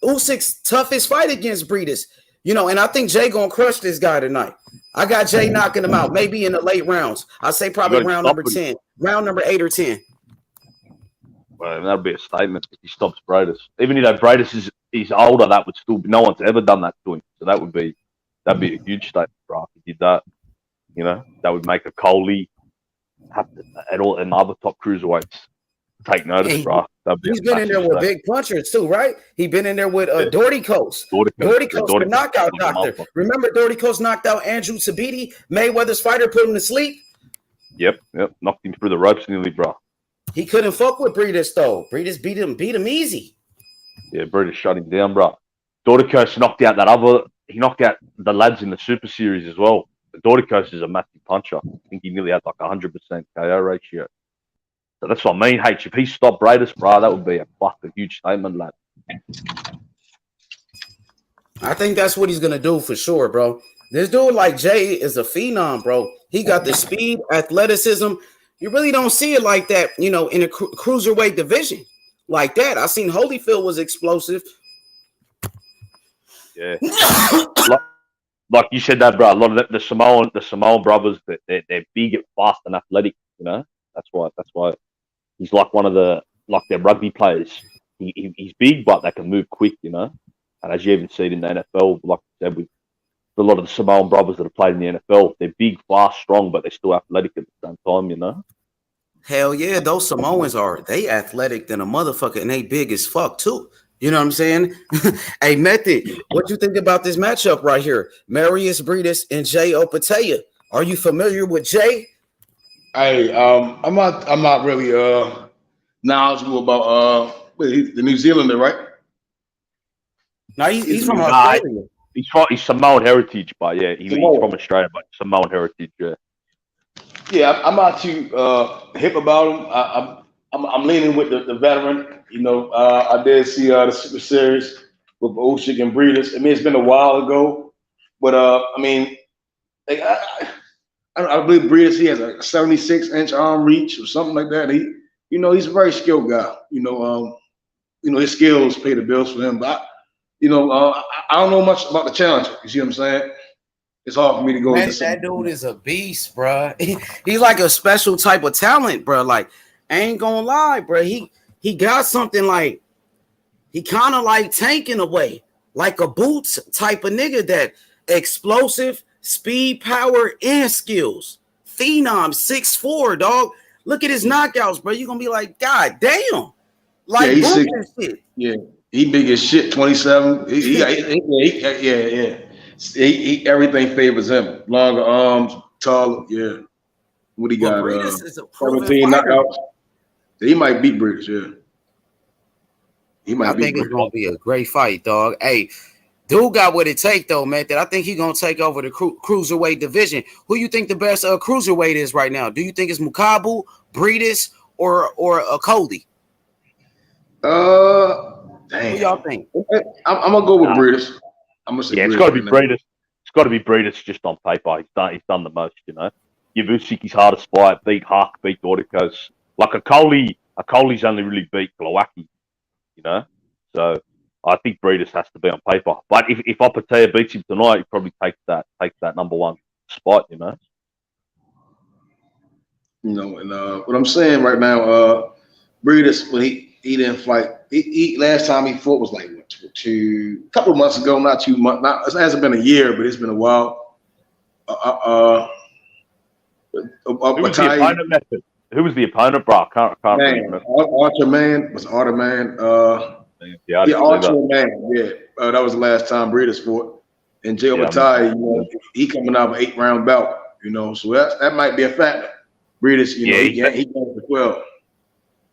Usyk's toughest fight against Briedis. And I think Jay gonna crush this guy tonight. I got Jay knocking him out, maybe in the late rounds. I say probably round number 10, round number 8 or 10. Well, that'd be a statement if he stops Briedis. Even though Briedis is older, that would still be, no one's ever done that to him. So that'd be a huge statement, bro. If he did that, that would make a Coley have to, and other top cruiserweights take notice, bro. He's been in there with big punchers too, right? He's been in there with Doherty Coast. Doherty Coast, the knockout doctor. Remember Doherty Coast knocked out Andrew Sabiti, Mayweather's fighter, put him to sleep? Yep. Knocked him through the ropes nearly, bro. He couldn't fuck with Briedis, though. Briedis beat him easy. Yeah, Briedis shut him down, bro. Doherty Coast knocked out he knocked out the lads in the Super Series as well. Doherty Coast is a massive puncher. I think he nearly had like 100% KO ratio. So that's what I mean, H. If he stopped Briedis, bro, that would be a huge statement, lad. I think that's what he's going to do for sure, bro. This dude like Jay is a phenom, bro. He got the speed, athleticism. You really don't see it like that, in a cruiserweight division like that. I seen Holyfield was explosive. Yeah. like you said that, bro. A lot of the Samoan brothers, they're big and fast and athletic, That's why he's like one of their rugby players. He's big, but they can move quick, And as you even see it in the NFL, like I said, with a lot of the Samoan brothers that have played in the NFL, they're big, fast, strong, but they're still athletic at the same time, Hell yeah, those Samoans they athletic than a motherfucker, and they big as fuck too. You know what I'm saying? Hey, Method, what you think about this matchup right here? Mairis Briedis and Jay Opetaia. Are you familiar with Jay? Hey, I'm not really knowledgeable about the New Zealander, right? No, he's from Australia. He's Samoan heritage, but yeah, he's from Australia, but Samoan heritage, yeah. Yeah, I'm not too hip about him. I'm leaning with the veteran. I did see the Super Series with Usyk and Briedis. I mean, it's been a while ago, but I believe Briedis, he has a 76-inch arm reach or something like that. He's a very skilled guy. His skills pay the bills for him. But I don't know much about the challenger. You see what I'm saying? It's hard for me to go. Man, that dude is a beast, bro. He's like a special type of talent, bro. Like, I ain't gonna lie, bro. He got something like, he kind of like Tank in a way, like a Boots type of nigga, that explosive, speed, power, and skills. Phenom, 6'4", dog. Look at his knockouts, bro. You're gonna be like, God damn. Like, he's shit. Yeah, he big as shit, 27. He everything favors him. Longer arms, taller, yeah. What he got? 17 knockouts. He might beat Briedis, yeah. I think it's gonna be a great fight, dog. Hey, dude got what it take though, man. That I think he's gonna take over the cruiserweight division. Who you think the best cruiserweight is right now? Do you think it's Mukabu, Briedis, or Cody? Damn. Who y'all think? I'm gonna go with Briedis. I'm gonna say it's got to be Briedis. It's got to be Briedis just on paper. He's done the most, Give Usyk his hardest fight. Beat Huck, beat Dorticos. Like a Coley's only really beat Glowacki, So I think Briedis has to be on paper. But if Opetaia beats him tonight, he probably takes that number one spot, and what I'm saying right now, Briedis, when he didn't fight, he last time he fought was like a couple of months ago, not 2 months. It hasn't been a year, but it's been a while. Who was the opponent, bro? I can't remember. Archer Man. Archer Man. Yeah, that was the last time Briedis fought. And Jay Opetaia, he coming out of an 8-round bout. So that might be a factor. Briedis, he goes for 12.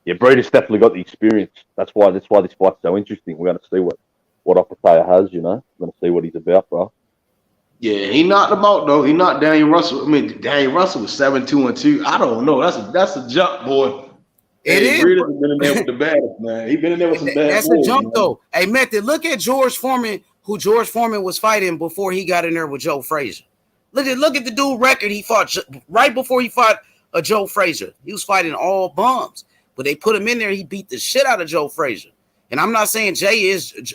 Yeah, Briedis definitely got the experience. That's why this fight's so interesting. We're going to see what Opetaia has. We're going to see what he's about, bro. Yeah, he knocked him out though. He knocked Daniel Russell. I mean, Daniel Russell was 7-2-2. I don't know. That's a jump, boy. It Hey, is. Briedis has been in there with the baddest, man. He been in there with some bad That's boys, a jump man. though. Hey, Method, look at George Foreman, who George Foreman was fighting before he got in there with Joe Frazier. Look at the dude record he fought right before he fought Joe Frazier. He was fighting all bums, but they put him in there. He beat the shit out of Joe Frazier. And I'm not saying Jay is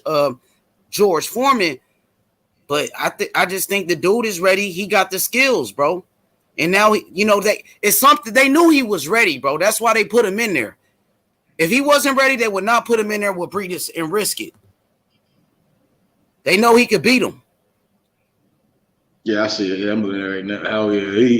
George Foreman, but I just think the dude is ready. He got the skills, bro. And now it's something they knew he was ready, bro. That's why they put him in there. If he wasn't ready, they would not put him in there with Briedis and risk it. They know he could beat him. Yeah, I see it. Yeah, I'm looking at it right now. Hell yeah,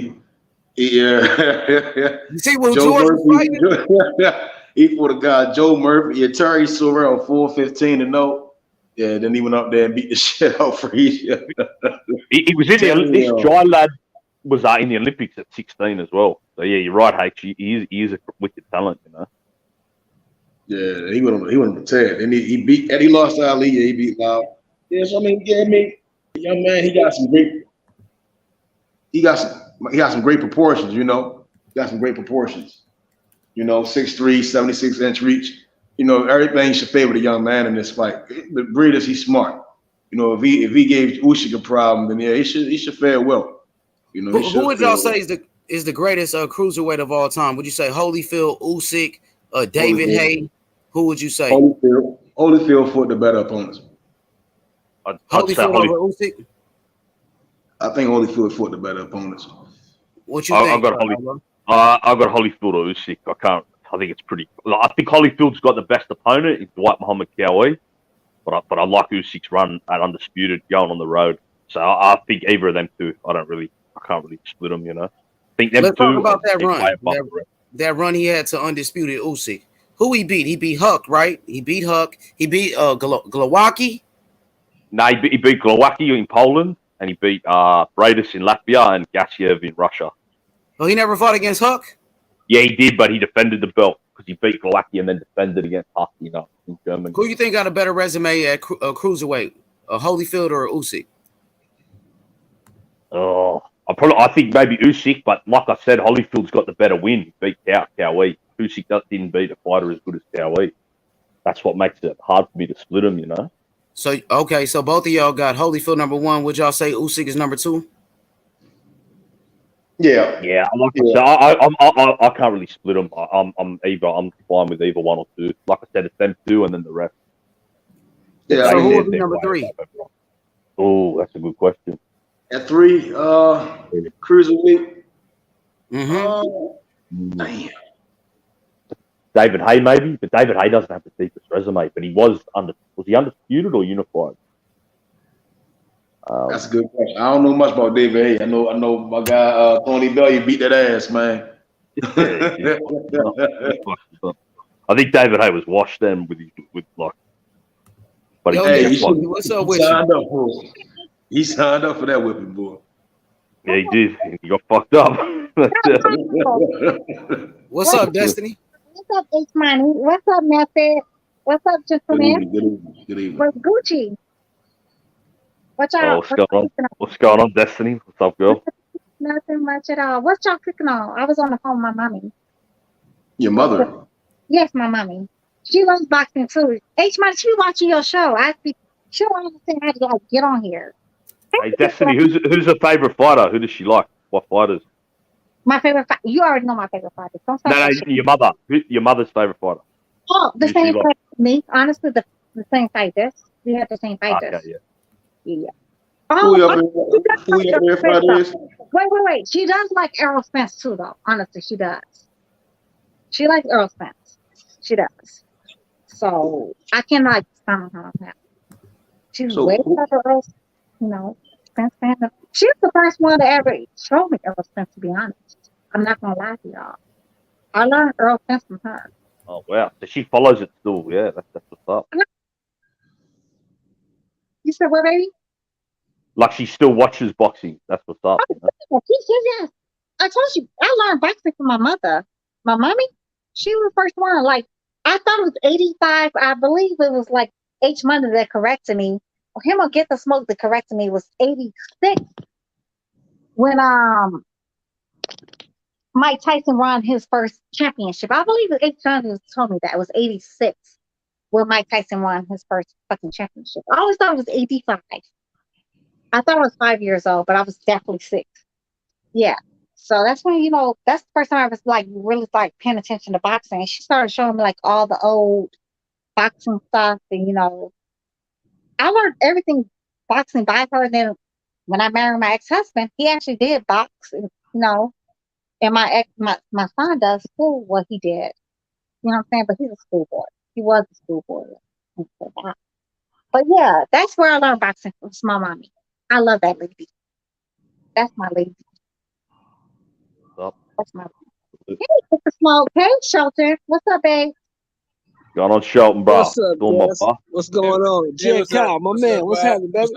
You see what Joe George was Murphy. fighting? He fought a guy, Joe Murphy. Yeah, Terry saw around 4-15-0. Yeah, then he went up there and beat the shit out for Frazier. He was in the this Jai lad was in the Olympics at 16 as well. So yeah, you're right, H. He is a wicked talent, you know. Yeah, he went on the Ted, and he lost to Ali. Yeah, he beat Lau. Yeah, so I mean, young man, he got some great proportions. You know, he got some great proportions. You know, 6'3", 76-inch reach. You know, everything should favor the young man in this fight. But Briedis, he's smart. You know, if he gave Usyk a problem, then yeah, he should fare well. You know, who would y'all say is the greatest cruiserweight of all time? Would you say Holyfield, Usyk, David Haye? Who would you say? Holyfield fought the better opponents. Holyfield over Usyk? I think Holyfield fought the better opponents. What you think? I've got Holyfield or Usyk. I think it's pretty. I think Holyfield's got the best opponent. It's Dwight Muhammad Cowie, but I like Usyk's run at undisputed going on the road. So I think either of them two. I can't really split them. You know. I think them Let's two. Talk about that run. That run he had to undisputed Usyk. Who he beat? He beat Huck, right? He beat Huck. He beat Glowacki. No, he beat Glowacki in Poland, and he beat Briedis in Latvia and Gassiev in Russia. Oh, he never fought against Huck? Yeah, he did, but he defended the belt because he beat Glowacki and then defended against Huck, you know, in Germany. Who you think got a better resume at cruiserweight, Holyfield or Usyk? Oh, I think maybe Usyk, but like I said, Holyfield's got the better win. He beat Cowie. Usyk didn't beat a fighter as good as Cowie. That's what makes it hard for me to split them, you know. So both of y'all got Holyfield number one. Would y'all say Usyk is number two? Yeah. I can't really split them. I'm fine with either one or two. Like I said, it's them two and then the rest. Yeah. So who would be number three? Oh, that's a good question. At 3, cruiserweight. Damn. David Haye maybe, but David Haye doesn't have the deepest resume. But he was he undisputed or unified? That's a good question. I don't know much about David Haye. I know my guy Tony Bellew beat that ass, man. I think David Haye was washed then with like. But what's up with you? He signed up for that whipping, boy. Yeah, he did. He got fucked up. What's up, Destiny? What's up, H Money? What's up, Method? What's up, gentlemen? Good evening. What's Gucci? What's going on? What's going on, Destiny? What's up, girl? Nothing much at all. What's y'all cooking on? I was on the phone with my mommy. Your mother? Yes, my mommy. She loves boxing too. H Money, she be watching your show. She don't understand how to get on here. Hey, Destiny, who's her favorite fighter? Who does she like? What fighters? My favorite fighter. You already know my favorite fighter. Don't say no, your mother. Your mother's favorite fighter. Oh, the same fighter as me. Honestly, the same fighters. We have the same fighters. Okay, yeah. Wait. She does like Errol Spence too, though. Honestly, she does. She likes Errol Spence. She does. So I cannot stand her on that. She's way better Errol, Spence fan. She's the first one to ever show me Errol Spence, to be honest. I'm not gonna lie to y'all. I learned Errol Spence from her. Oh wow. So she follows it still, yeah, that's what's up. You said what, baby? Like she still watches boxing. That's what's up. Yes. I told you, I learned boxing from my mother. My mommy, she was the first one. Like, I thought it was 85. I believe it was like H Money that corrected me. Or him or Get the Smoke that corrected me was 86. When Mike Tyson won his first championship. I believe it 800 told me that it was 86 where Mike Tyson won his first fucking championship. I always thought it was 85. I thought I was 5 years old, but I was definitely 6. Yeah. So that's when, that's the first time I was like really like paying attention to boxing. And she started showing me like all the old boxing stuff. And, I learned everything boxing by her. And then when I married my ex-husband, he actually did box, and my son does school what he did. You know what I'm saying? But he's a schoolboy. He was a schoolboy. But yeah, that's where I learned boxing from my mommy. I love that lady. That's my lady. Up. That's my lady. Hey, it's a small hey, Shelton. What's up, babe? Going on, Shelton, bro. What's up, Doing my boss? bro. What's going on? Hey, Jen Kyle, my man. What's happening, baby?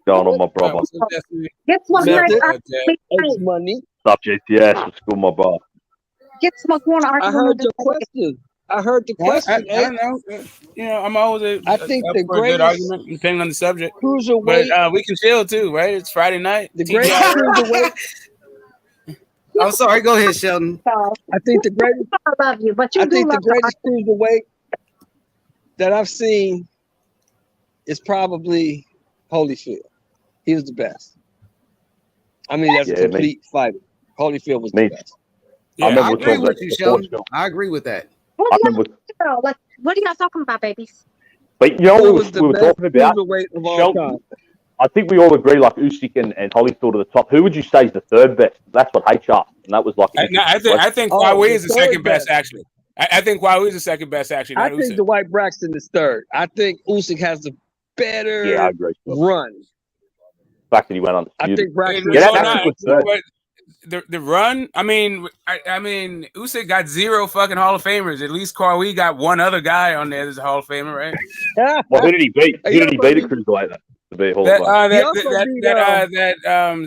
Going on, my brother. What's up, Destiny? Get some Method. Okay. It's money. What's up, JTS? What's good, my bro? Get some more I heard your question. I heard the question. I don't know. I'm always I think up the for a good greatest argument, depending on the subject. cruiserweight. But we can chill too, right? It's Friday night. The greatest cruiserweight. I'm sorry. Go ahead, Sheldon. I think the greatest. I love you, but you I do think the love greatest cruiserweight that I've seen is probably Holyfield. He was the best. I mean, that's a complete fighter. Holyfield was the best. Yeah, I agree talking with about you, the Sheldon. sports I agree with that. What I remember, are y'all talking about, babies? but you know Who what was the we were best talking about? cruiserweight of all Shelton, time? I think we all agree, like Usyk and Holyfield are the top. Who would you say is the third best? That's what H asked, and that was like. I think Huawei is the second best, actually. I think Huawei is the second best, actually. I think Dwight Braxton is third. I think Usyk has the better I agree. run. The fact that he went on. I think Braxton. The run. I mean, Usyk got 0 fucking Hall of Famers. At least Huawei got one other guy on there that's a Hall of Famer, right? Well, who did he beat? Who did he beat at cruiserweight? That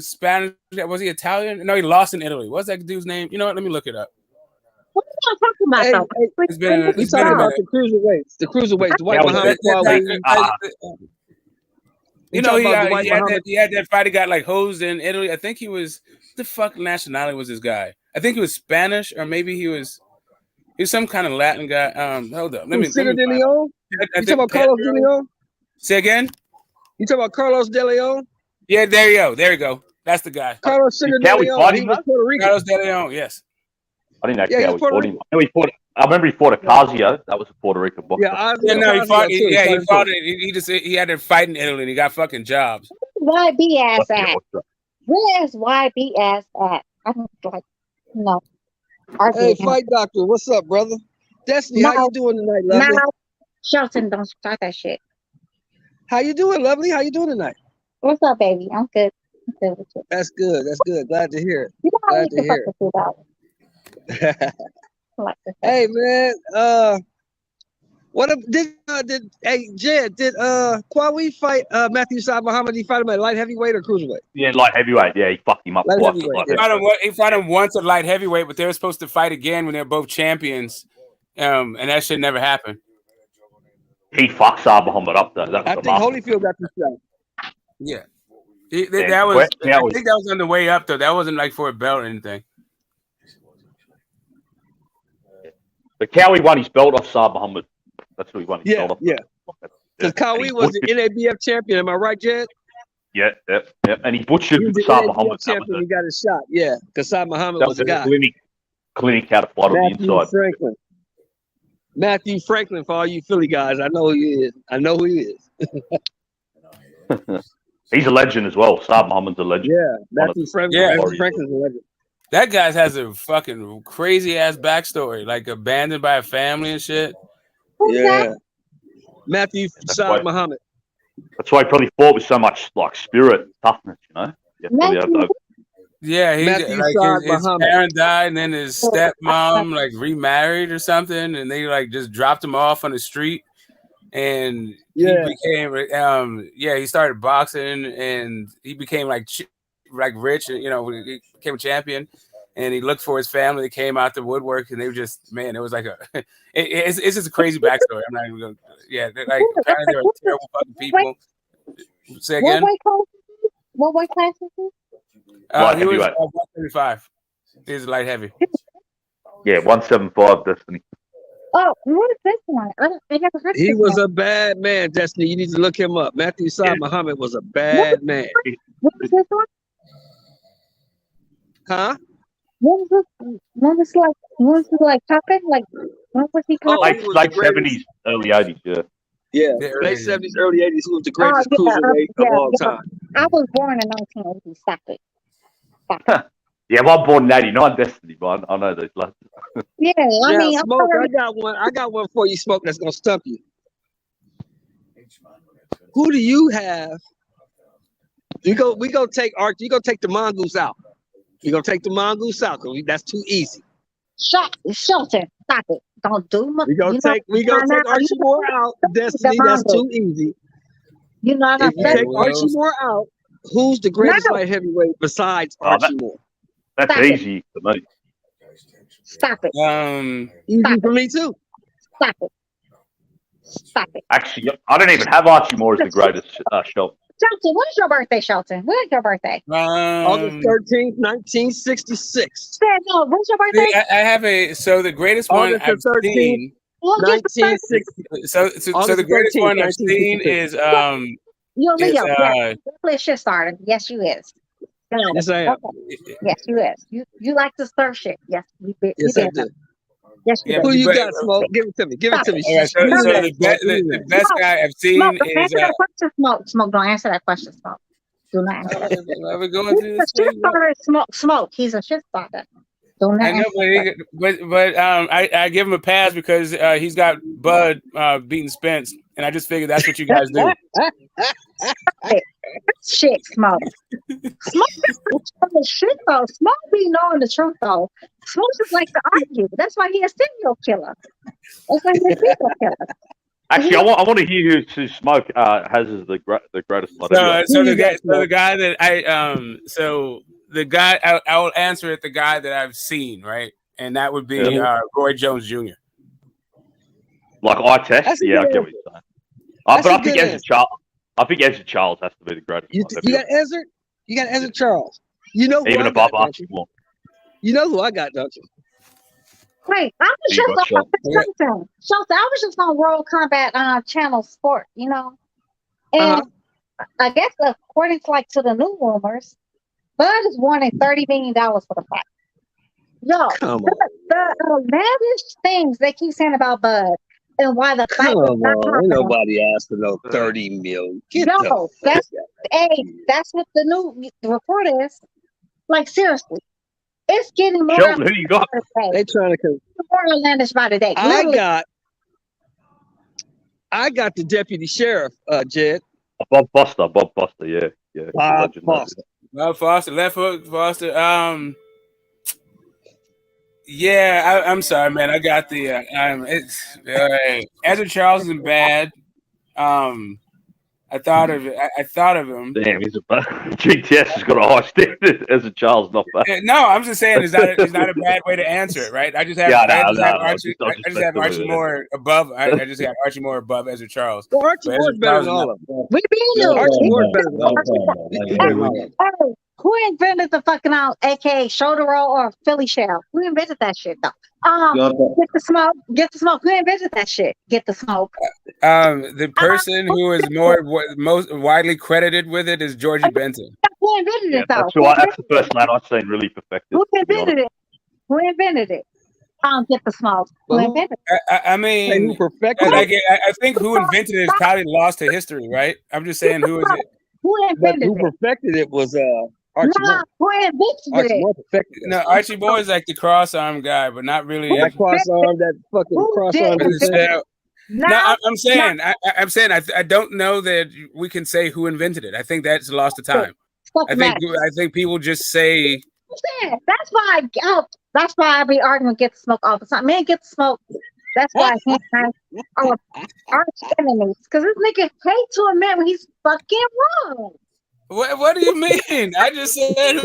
Spanish. Was he Italian? No, he lost in Italy. What's that dude's name? You know what? Let me look it up. What are y'all talking about? It's been a minute. The cruiserweights. The cruiserweights. Dwight Muhammad. He had that fight. He got like hosed in Italy. I think he was. The fuck nationality was this guy? I think he was Spanish, or maybe he was some kind of Latin guy. Hold up. Let me. De Leon? You talking about Carlos De Leon? Say again. You talking about Carlos De Leon? Yeah, there you go. There you go. That's the guy. Carlos De Leon. He was Puerto Rican. Carlos De Leon. Yes. I didn't know how he fought him. I remember he fought Ocasio. That was a Puerto Rican boxer. He fought. He had to fight in Italy. And he got fucking jobs. YB ass at? Where's YB ass at? I don't like no. Hey, Fight Doctor, what's up, brother? Destiny, how you doing tonight, lovely? No, Shelton, don't start that shit. How you doing, lovely? How you doing tonight? What's up, baby? I'm good. I'm good with you. That's good. That's good. Glad to hear it. You know Glad to hear it. Hey, man. Did Huawei fight Matthew Saad Muhammad? He fight him at light heavyweight or cruiserweight? Yeah, light heavyweight. Yeah, he fucked him up twice. He fought him once at light heavyweight, but they were supposed to fight again when they were both champions. And that shit never happened. He fucked Saad Muhammad up though. I think Holyfield got the shot. Yeah. I think that was on the way up though. That wasn't like for a belt or anything. But Cowie won his belt off Saad Muhammad. That's what he won his belt off. Yeah. Because Cowie was the NABF champion. Am I right, Jed? Yeah. And he butchered Saad Muhammad. Champion, he got his shot. Yeah, because Saad Muhammad was a guy. Clinic had a fight on the inside. Matthew Franklin, for all you Philly guys, I know who he is. He's a legend as well. Saad Muhammad's a legend. Yeah, Matthew Franklin's a legend. That guy has a fucking crazy ass backstory, like abandoned by a family and shit. Yeah, Matthew Saad Muhammad. That's why he probably fought with so much like spirit, toughness, you know. Yeah, his parent died, and then his stepmom like remarried or something, and they like just dropped him off on the street, and he became he started boxing, and he became like rich, and he became a champion, and he looked for his family. They came out the woodwork, and they were just it was like it's just a crazy backstory. I'm not even going. Like apparently they were terrible fucking people. Say again. What weight class is he? He was 135. He's light heavy. Yeah, 175 Destiny. Oh, what is this one? I never heard of He this was one. a bad man, Destiny. You need to look him up. Matthew Saad Muhammad was a bad man. What is this one? Huh? What was this? What was it like popping? Like, what was he Oh, popping? he was Late the greatest. 70s, early 80s, yeah. Yeah, Yeah, late 70s, early 80s. He was the Oh, greatest yeah, cruiserweight of yeah, all yeah. time. I was born in 1980. Stop it. Stop it. Yeah, well, I'm born in 89 Destiny, but I know those lads. Yeah, I Now, mean, I'm Smoke, sorry. I got one for you, Smoke, that's gonna stump you. Who do you have? We go take Archie. You gonna take the mongoose out. You gonna take the mongoose out because that's too easy. Shelton, stop it. Don't do much. We gonna take Archie Moore out. Destiny, that's too easy. You know, If you take Well, Archie Moore out, who's the greatest light heavyweight besides Archie Moore? That's Stop it. easy for me. Stop it. Easy Stop for me too. Stop it. Stop it. Actually, I don't even have Archie Moore as the greatest shot. Shelton, when's your birthday, Shelton? When's your birthday? August 13th, 1966. No, when's your birthday? See, I have the greatest one August I've 13th, seen. 1960. So the greatest 13th, one I've seen 1966. is You're is Leo. Yeah, definitely a shit starter. Yes, you is. Yes, I am. Okay. Yes, you is. You like to stir shit. Yes, we did. Yes, I do. Yes, you Yeah, do. Who you but- got, Smoke? Give it to me. Give it to me. all right, so Give me that, the, Smoke. be- Give me the that. best guy I've seen Smoke, is answer that question, Smoke. Smoke, don't answer that question, Smoke. Do not answer that. we're going through He's this a shit thing. starter, Smoke. He's a shit starter. Do not I know, answer but I give him a pass because he's got Bud beating Spence, and I just figured that's what you guys do. shit, Smoke. Smoke is the shit though. Smoke be knowing the truth though. Smoke just like to argue. That's why he a serial killer. That's why he's a serial killer. Actually, I want to hear who Smoke has as the greatest one. So the guy that the guy I will answer it. The guy that I've seen, right, and that would be Roy Jones Jr. Like eye test, yeah, I get what you're saying. But I think Ezra Charles has to be the greatest. You got Ezra? You got Ezra Charles. You know who even I above got, Archie Moore. You know who I got, don't you? Wait, I was just on Shelton. I was just on World Combat Channel Sport, you know, and I guess according to the new rumors, Bud is wanting $30 million for the fight. Yo, the lavish things they keep saying about Bud and why the fight was not happening. Nobody asked for no 30 million. That's what the report is. Like seriously, it's getting more. Shelton, who you got? They trying to more outlandish by the day. I got the deputy sheriff, Jed. Bob Foster, yeah. Bob Foster. Bob Foster, left hook Foster. Yeah, I'm sorry, man. I got the it's Ezra Charles isn't bad. I thought of him. Damn, he's a bad. GTS has got a high standard. Ezra Charles not bad. No, I'm just saying it's not a bad way to answer it, right? I just have Archie Moore above. I just have Archie Moore above Ezra Charles. Well, Archie Moore's better than all of them. Archie Moore's better than all of them. Who invented the fucking aka shoulder roll or Philly shell? Who invented that shit though? Get the smoke. Who invented that shit? Get the smoke. The person who is most widely credited with it is Georgie Benson. Who invented it though? That's the first lad I've seen really perfected. Who invented it? Who invented it? Get the smoke. Who invented it? I mean, I think who invented it is probably lost to history, right? I'm just saying who is it? Who invented it? Who perfected it was Archie Moore. Who invented it? No, Archie Moore is like the cross-arm guy, but not really. That cross-arm, that fucking cross-arm. No, I'm saying I don't know that we can say who invented it. I think that's lost to time. I think people just say. That's why I be arguing Get the Smoke all the time. Man, Get the Smoke. That's why I can't our arch enemies because this nigga hate to admit when he's fucking wrong. What do you mean? I just said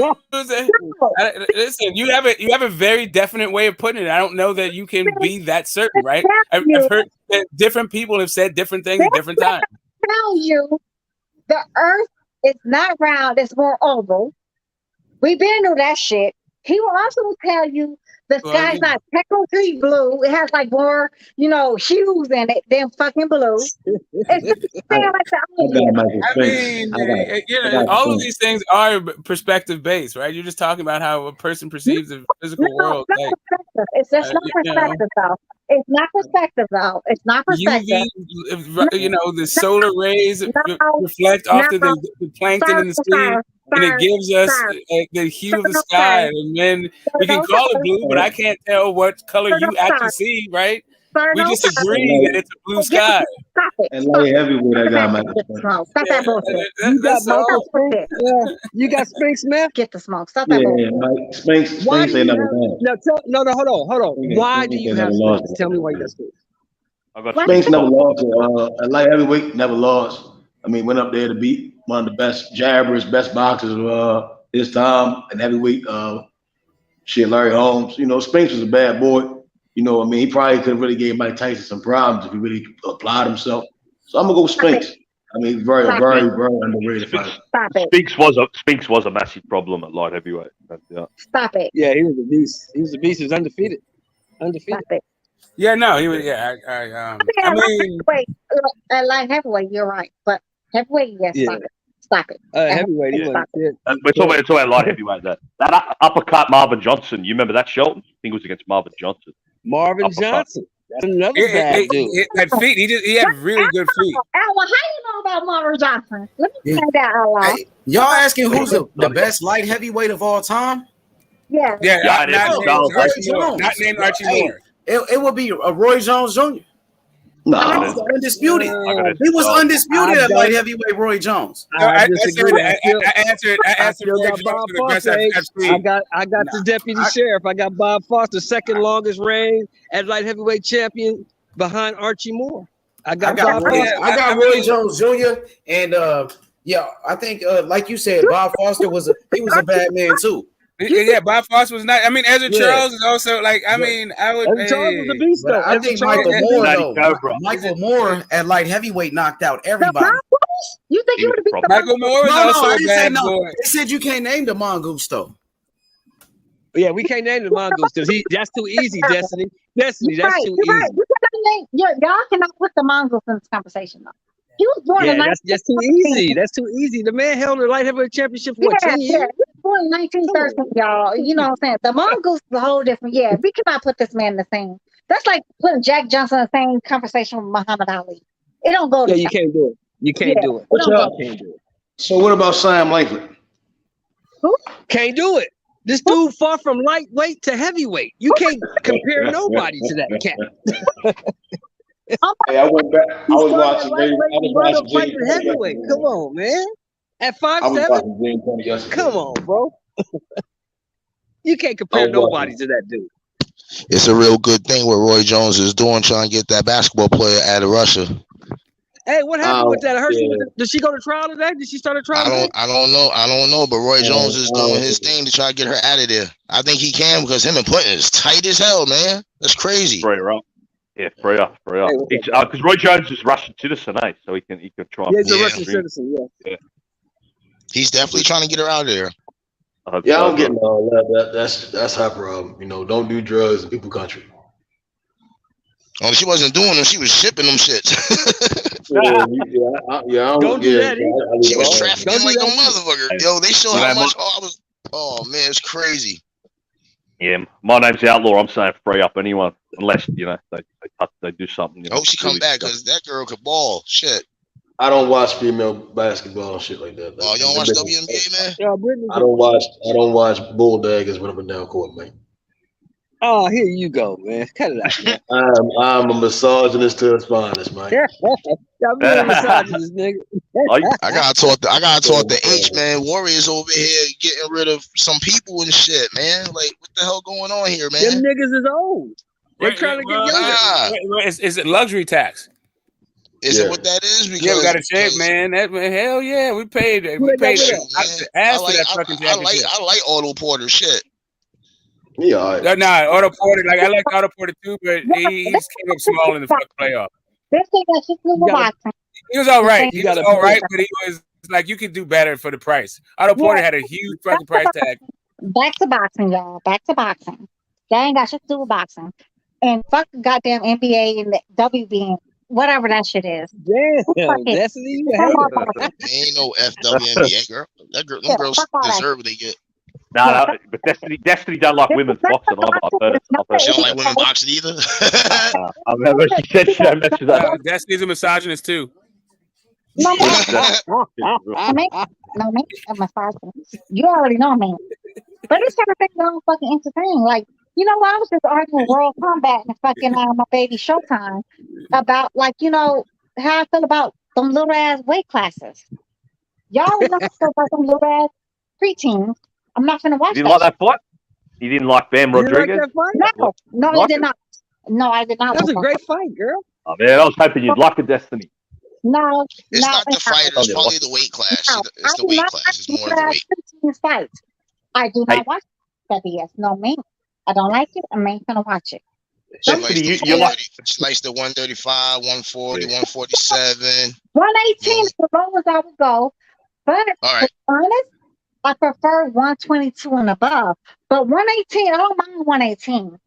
listen. You have a very definite way of putting it. I don't know that you can be that certain, right? I've heard that different people have said different things at different times. Tell you, the Earth is not round; it's more oval. We've been through that shit. He will also tell you the sky's not technically blue. It has like more, hues in it than fucking blue. It's just saying like that. All of these things are perspective based, right? You're just talking about how a person perceives the physical world. It's just not perspective, though. It's not perspective, though. It's not perspective. UV, the solar rays reflect off the plankton in the sea, and it gives us the hue of the sky. And then we can call it blue, but I can't tell what color you actually see, right? We just agree that it's a blue sky. Stop it. And light heavyweight, I got Stop that bullshit. You got Spink Smith? Get the smoke. Stop that bullshit. Spinks ain't never lost. No, hold on. Why do you have Spinks? Tell me why you got Spinks. Spinks never lost. At light heavyweight, never lost. I mean, went up there to beat one of the best jabbers, best boxers of his time, and heavyweight. Larry Holmes. Spinks was a bad boy. He probably could have really gave Mike Tyson some problems if he really applied himself. So I'm gonna go with Spinks. I mean, very, very, very underrated fighter. Stop it. Spinks was a massive problem at light heavyweight. Stop it. Yeah, he was a beast. He was a beast. He was undefeated. Stop it. Yeah, no, he was. Yeah, at light heavyweight, you're right, but heavyweight, yes, Yeah. Stop it. Heavyweight, he Stop wasn't shit. We're talking about light heavyweight. That uppercut Marvin Johnson. You remember that, Shelton? I think it was against Marvin Johnson. Marvin Johnson. That's another bad dude. That feet, he had really good feet. How you know about Mairis Johnson? Let me say that out loud. Hey, y'all asking who's the best light heavyweight of all time? Yeah. Not named Archie Moore. It would be Roy Jones Jr. No, He was undisputed. He was undisputed at light heavyweight. Roy Jones. I disagree. answered Roy Jones the best I've seen. I got the deputy sheriff. I got Bob Foster, second longest reign at light heavyweight champion behind Archie Moore. I got Roy Jones Jr. and I think like you said, Bob Foster was a bad man too. Yeah, Bob Foster was not. I mean, Ezra Charles is also like. I mean, I would. Charles was a beast though. I think Michael Moore at light heavyweight knocked out everybody. You think you would have beat the Michael Moore was also a bad boy. They said you can't name the mongoose though. Yeah, we can't name the mongoose because that's too easy, Destiny. That's too easy. Right. Y'all cannot put the mongoose in this conversation though. He was born in that's too easy. That's too easy. The man held the light heavyweight championship for 10 years. Yeah. He was born in 1913, y'all. You know what I'm saying? The mongoose is a whole different. Yeah, we cannot put this man in the same. That's like putting Jack Johnson in the same conversation with Muhammad Ali. It don't go. You can't do it. You can't do it. Can't do it. So what about Sam Langford? Who? Can't do it. This dude far from lightweight to heavyweight. You can't compare nobody to that cat. Hey, I went back. I was watching heavyweight. Come on, man. At 5'7". Come on, bro. You can't compare nobody to that dude. It's a real good thing what Roy Jones is doing, trying to get that basketball player out of Russia. Hey, what happened with that? Did she go to trial today? Did she start a trial? I don't know. But Roy Jones is doing his thing to try to get her out of there. I think he can because him and Clinton is tight as hell, man. That's crazy. Right. Yeah, free up. Because Roy Jones is Russian citizen, so he can try. Yeah, he's a Russian citizen. Yeah. He's definitely trying to get her out of there. I don't get all that. That's her problem. Don't do drugs in people country. Oh, she wasn't doing them. She was shipping them shits. I don't do that either. She was trafficking like a motherfucker. Yo, they showed how much. Oh man, it's crazy. Yeah, my name's Outlaw. I'm saying free up anyone, unless they do something. I hope she come back because that girl could ball. Shit. I don't watch female basketball and shit like that. Oh, you don't watch WNBA, man? Yeah, I don't watch bulldaggers when I'm in down court, man. Oh, here you go, man. Cut it out, man. I'm a misogynist to his finest, man. I'm a misogynist, nigga. I gotta talk the H, man. Warriors over here getting rid of some people and shit, man. Like, what the hell going on here, man? Them niggas is old. They're trying to get younger. Is it luxury tax? Is it what that is? Because, we got to check, man. Hell yeah, we paid. We paid ass for that fucking championship. I like Otto Porter shit. Yeah, all right. Otto Porter. Like I like Otto Porter too, but he just came up small in the fucking playoff. He was all right. He was all right, but he was like, you could do better for the price. Otto Porter had a huge fucking price tag. Back to boxing, y'all. Back to boxing. That ain't got shit to do with boxing. And fuck the goddamn NBA and the WB, whatever that shit is. Damn, Destiny, you a hater. Ain't no FWNBA girl. Them girls deserve what they get. No, but Destiny don't like women's boxing either. She don't like women boxing either. I remember she said she don't mess with that. Destiny's a misogynist too. No, me, a misogynist. You already know me. But this kind of thing don't fucking entertain. Like, you know, I was just arguing with World Combat and fucking my baby Showtime about, like, you know, how I feel about them little ass weight classes. Y'all know how I feel about them little ass preteens. I'm not gonna watch that. You didn't like that fight? You didn't like Bam Rodriguez? No, I did not. No, I did not. That was a great fight, girl. Oh man, I was hoping you'd like a Destiny. No, it's not the fight. It's probably the weight class. It's the weight class. It's more of the weight. Fights. I do not watch that BS. No, me. I don't like it. I ain't gonna watch it. She likes the 135, 140, 147. 118 is the lowest I would go. But all right. to be honest, I prefer 122 and above. But 118, I don't mind 118.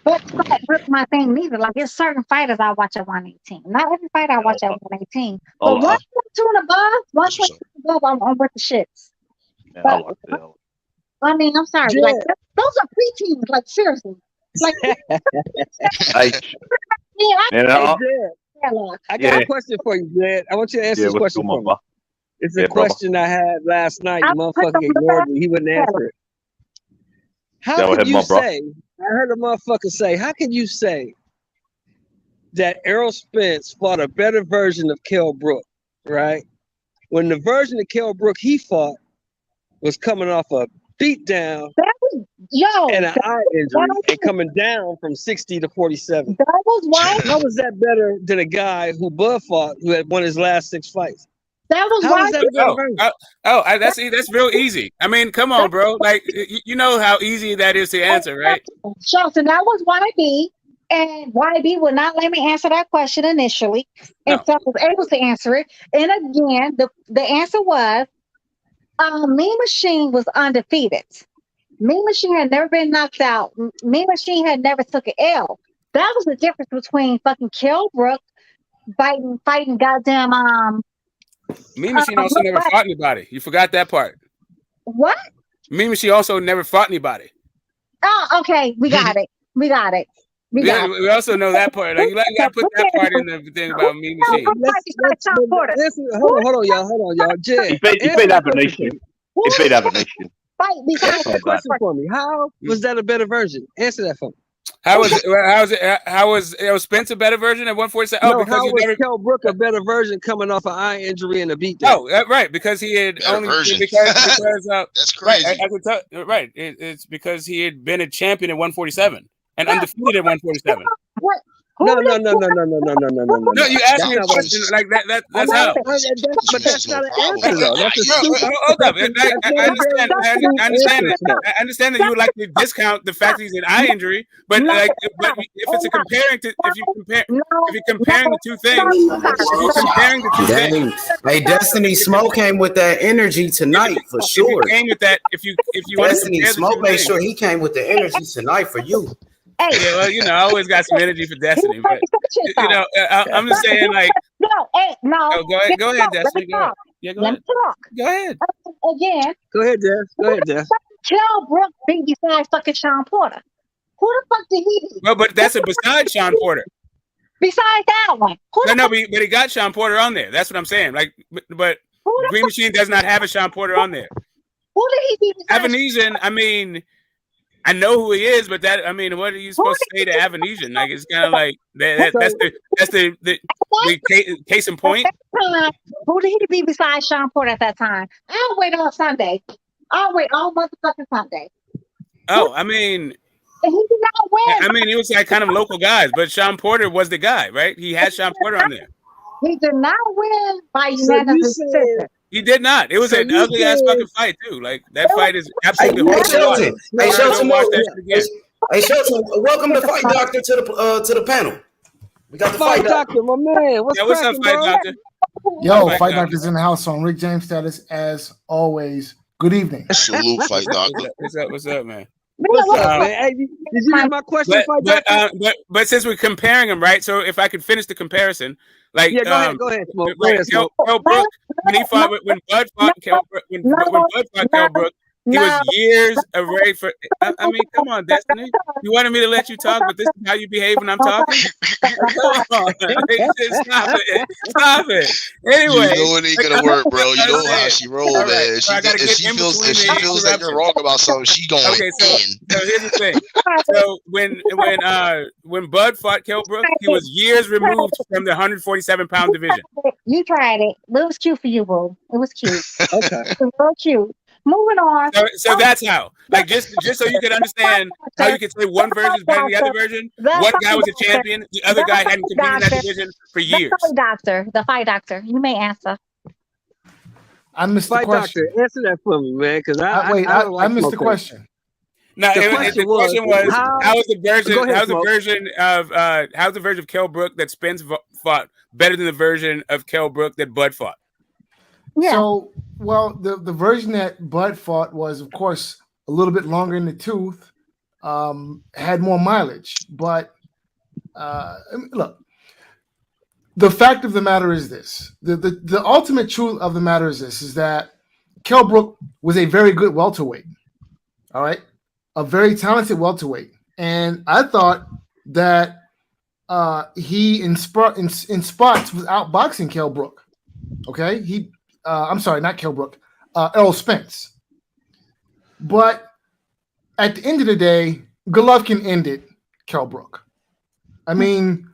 But that's my thing neither. Like, there's certain fighters I watch at 118. Not every fight I watch at 118. But 122 and above, 122 and above, I'm with the shits. Yeah, but, I mean, I'm sorry. Yeah. Like, those are preteens. Like, seriously. Like, I got a question for you, Jed. I want you to answer this question for me. It's a question I had last night. The motherfucker ignored me. He wouldn't answer it. How could you say, I heard a motherfucker say, how can you say that Errol Spence fought a better version of Kell Brook, right? When the version of Kell Brook he fought was coming off a beatdown and an eye injury and coming down from 60 to 47. That was why. How was that better than a guy who Bud fought who had won his last 6 fights? That was why. That's real easy. I mean, come on, bro. Like, you know how easy that is to answer, right? Shelton, that was YB, and YB would not let me answer that question initially, and so I was able to answer it. And again, the answer was, Mean Machine was undefeated. Mean Machine had never been knocked out. Mean Machine had never took an L. That was the difference between fucking Kell Brook fighting goddamn Mean Machine also never fought anybody. You forgot that part. What? Mean Machine also never fought anybody. Oh, okay. We got it. We also know that part. Like, you gotta put that part in the thing about Mean Machine. Hold on, y'all. Jed, he beat Abernation. He beat Abernation. Question for me. How was that a better version? Answer that for me. How was Spence a better version at 147? No, because how was Kell Brook a better version coming off an eye injury and a beatdown? Oh, right, because he had because that's crazy. Right, it's because he had been a champion at 147 and undefeated at 147. What? No. No, you asked me a question like that. That's how. But that's not an answer, though. That's a stupid. Hold up. I understand that you would like to discount the fact that he's an eye injury, but if it's if you're comparing the two things, Hey, Destiny Smoke came with that energy tonight for sure. If you came with that, if you Destiny Smoke made sure he came with the energy tonight for you. Yeah, well, you know, I always got some energy for Destiny, but you know, I'm just saying, like, no. Oh, go ahead, Destiny. Go ahead. Yeah, go ahead. Go ahead. Again. Go ahead, Des. Kell Brook beat besides fucking Sean Porter. Who the fuck did he beat? Well, but that's besides Sean Porter. Besides that one. But he got Sean Porter on there. That's what I'm saying. Like, but Green Machine does not have a Sean Porter on there. Who did he beat? Avanesian, I mean, I know who he is, but what are you supposed to say to Avanesian? Like, it's kind of like that's the case in point. Who did he beat besides Sean Porter at that time? I'll wait on Sunday. I'll wait all motherfucking Sunday. Oh, I mean, he did not win. I mean, he was like kind of local guys, but Sean Porter was the guy, right? He had Sean Porter on there. He did not win by unanimous decision. He did not. It was an ugly ass fucking fight too. Like, that fight is absolutely horrible. Hey, Shelton, welcome to Fight Doctor to the panel. We got the Fight Doctor, my man. What's up, Fight Doctor? Yo, Fight Doctor's in the house on Rick James status as always. Good evening. Salute, Fight Doctor. What's up, man? What's up, man? Hey, did you hear my question, Fight Doctor? But since we're comparing them, right? So if I could finish the comparison, like go ahead, Smoke. Go ahead, Kell Smoke. Brook, when Bud fought Kell Brook, when Bud fought Kell Brook, he was years away for. I mean, come on, Destiny. You wanted me to let you talk, but this is how you behave when I'm talking. Come on, stop it. Anyway, you know it ain't gonna work, bro. You know how she roll, man. Right. So if she feels like you're wrong about something, she going in. So here's the thing. So when Bud fought Kell Brook, he was years removed from the 147-pound division. You tried it. It was cute for you, boo. It was cute. Okay. It was real cute. Moving on. So that's how. Like just so you can understand how you can say one version is better than the other version. One guy was a champion, the other guy hadn't competed in that division for years. The fight doctor. You may answer. I missed the question. Doctor, answer that for me, man, because I missed the question. No, the question was how's the version of Kell Brook that Spence fought better than the version of Kell Brook that Bud fought? Yeah. So, well, the version that Bud fought was, of course, a little bit longer in the tooth, had more mileage. But look, the fact of the matter is this: the ultimate truth of the matter is this: is that Kell Brook was a very good welterweight. All right, a very talented welterweight, and I thought that he in spots was outboxing Kell Brook. Okay, I'm sorry, not Kell Brook, Errol Spence. But at the end of the day, Golovkin ended Kell Brook. I mean,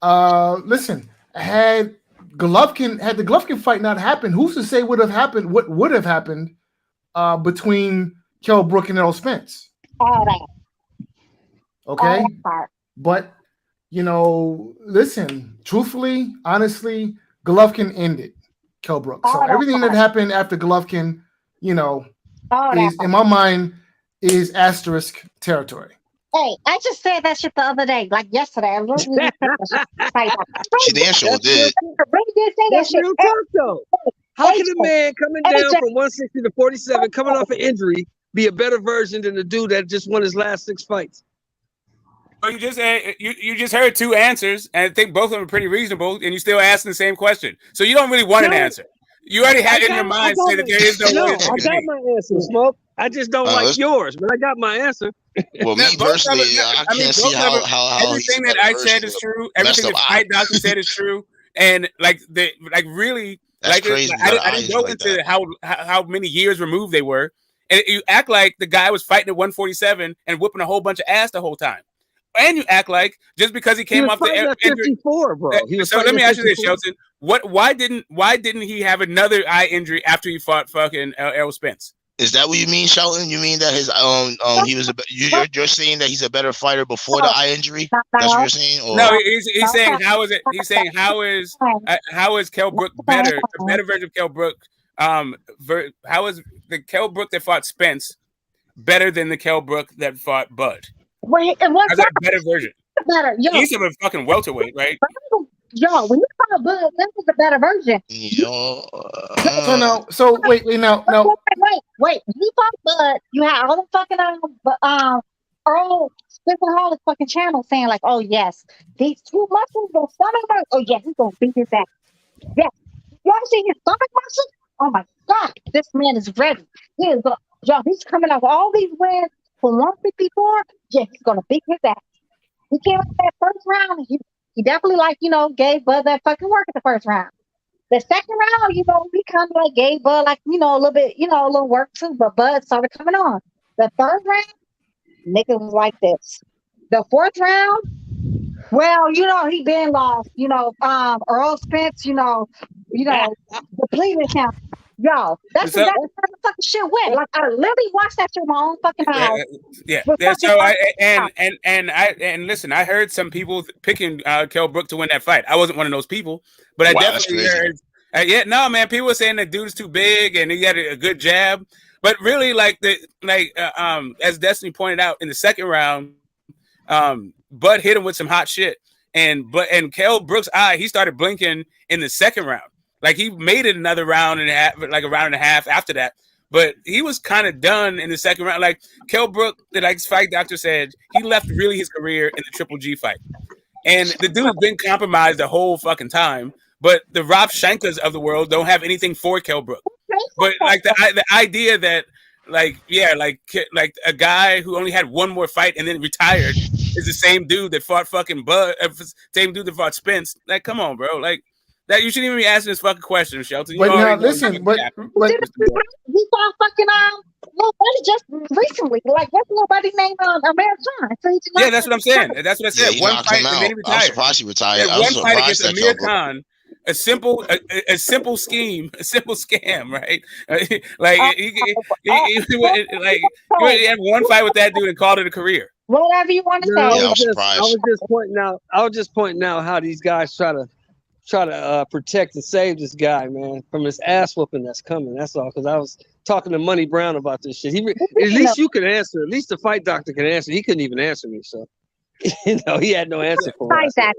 listen, had the Golovkin fight not happened, who's to say what would have happened between Kell Brook and Errol Spence? All that. Okay, but listen, truthfully, honestly, Golovkin ended Kell Brook. So everything that happened after Golovkin, is in my mind is asterisk territory. Hey, I just said that shit the other day, like yesterday. I really said that She damn sure did. That's real talk, though. How can a man coming down from 160 to 47, coming off an injury, be a better version than the dude that just won his last 6 fights? Oh, you just heard 2 answers, and I think both of them are pretty reasonable, and you still asking the same question. So you don't really want an answer. You already had in your mind say that there is no way. I got my answer, Smoke. I just don't like yours, but I got my answer. Well, me personally, I can't see how everything that I said is true. Everything that Fight Doctor said is true, and really, that's crazy. I didn't go into how many years removed they were, and you act like the guy was fighting at 147 and whooping a whole bunch of ass the whole time. And you act like just because he came off the 54, bro. So let me ask you this, Shelton. Why didn't he have another eye injury after he fought fucking Errol Spence? Is that what you mean, Shelton? You mean that his he was you're saying that he's a better fitter before the eye injury? That's what you're saying? Or? No, he's saying how is it? He's saying how is Kell Brook better? A better version of Kell Brook. How is the Kell Brook that fought Spence better than the Kell Brook that fought Bud? Wait, and what's that a better version? Better, yo. He's a fucking welterweight, right? Yo, when you call Bud, that was a better version. So wait, no. Wait. When you fought Bud, you had all the fucking Earl Spence and all the fucking channel saying like, oh yes, these 2 muscles gonna stomach muscle. Oh yeah, he's gonna beat his ass. Yeah, you ever seen his stomach muscle? Oh my god, this man is ready. He's coming out with all these wins. For 154, yeah, he's gonna beat his ass. He came out that first round. He definitely gave Bud that fucking work at the first round. The second round, he kind of gave Bud a little bit, a little work too. But Bud started coming on. The third round, nigga was like this. The fourth round, well, he been lost. Earl Spence, depleted him. Yo, that's how the fucking shit went. Like I literally watched that shit in my own fucking house. Yeah. So listen, I heard some people picking Kell Brook to win that fight. I wasn't one of those people, but I definitely heard. People were saying the dude's too big and he had a good jab, but really, as Destiny pointed out in the second round, Bud hit him with some hot shit, and Kell Brook's eye, he started blinking in the second round. Like he made it another round and a half, like a round and a half after that. but he was kind of done in the second round. Like Kell Brook, the fight doctor said, he left really his career in the Triple G fight. And the dude's been compromised the whole fucking time. But the Rob Shankers of the world don't have anything for Kell Brook. But like the idea that like a guy who only had one more fight and then retired is the same dude that fought fucking Bud, same dude that fought Spence. Like, come on, bro. Like that, you shouldn't even be asking this fucking question, Shelton. You but now listen, but we saw fucking nobody just recently. Like, what's nobody named American? So yeah, that's what I'm saying. That's what I said. Yeah, one fight and then he retired. I'm surprised he retired. Yeah, one fight against Amir Khan. A simple scheme, a simple scam, right? He had one fight with that dude and called it a career. Whatever you want to say. I was just pointing out how these guys try to protect and save this guy, man, from this ass whooping that's coming. That's all. Because I was talking to Money Brown about this shit. At least you can answer. At least the fight doctor can answer. He couldn't even answer me, so. He had no answer for us. Like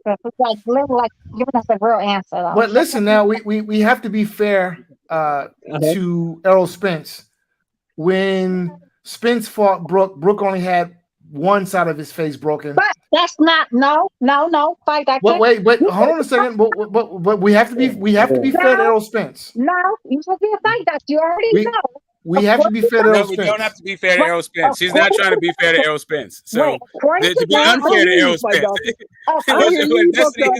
giving us a real answer. Though. But listen, now we have to be fair to Errol Spence. When Spence fought Brook only had one side of his face broken. But that's not no fight that. Wait, hold on a second. But we have to be fair to Errol Spence. No, you supposed to be a fight that you already know. We have to be fair to Errol Spence. We don't have to be fair to Errol Spence. She's not trying to be fair to Errol Spence. So to be unfair to Errol Spence, he's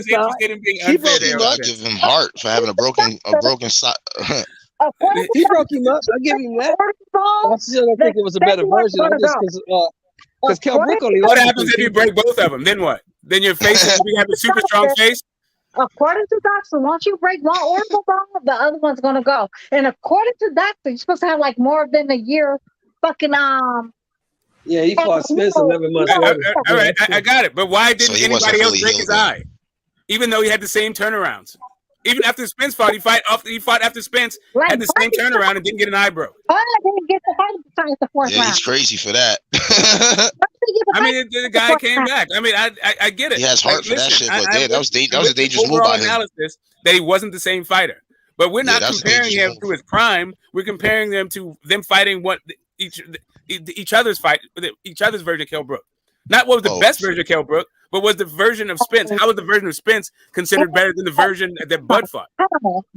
interested in being unfair to Errol Spence. Give him heart for having a broken side. He broke him up. I give him that. I still don't think it was a better version. Because Kell Brook only. What happens if you break both of them? Then what? Then your face is you have a super strong face. According to doctor, once you break one orbital bone, the other one's gonna go. And according to doctor, you're supposed to have like more than a year. Fucking Yeah, he fought Spence 11 months later. All right, I got it. But why didn't anybody else break his eye? Even though he had the same turnarounds. Even after Spence fought, he fought after Spence, had the same turnaround and didn't get an eye broke. I didn't get the fight the fourth round. He's crazy for that. I mean, the guy came back. I mean, I get it. He has heart for that shit, but that was a dangerous move by him. Analysis that he wasn't the same fighter, but we're not comparing him to his prime. We're comparing them to them fighting what each other's version of Kell Brook. Not what was the best version of Kell Brook, but was the version of Spence. How was the version of Spence considered better than the version that Bud fought?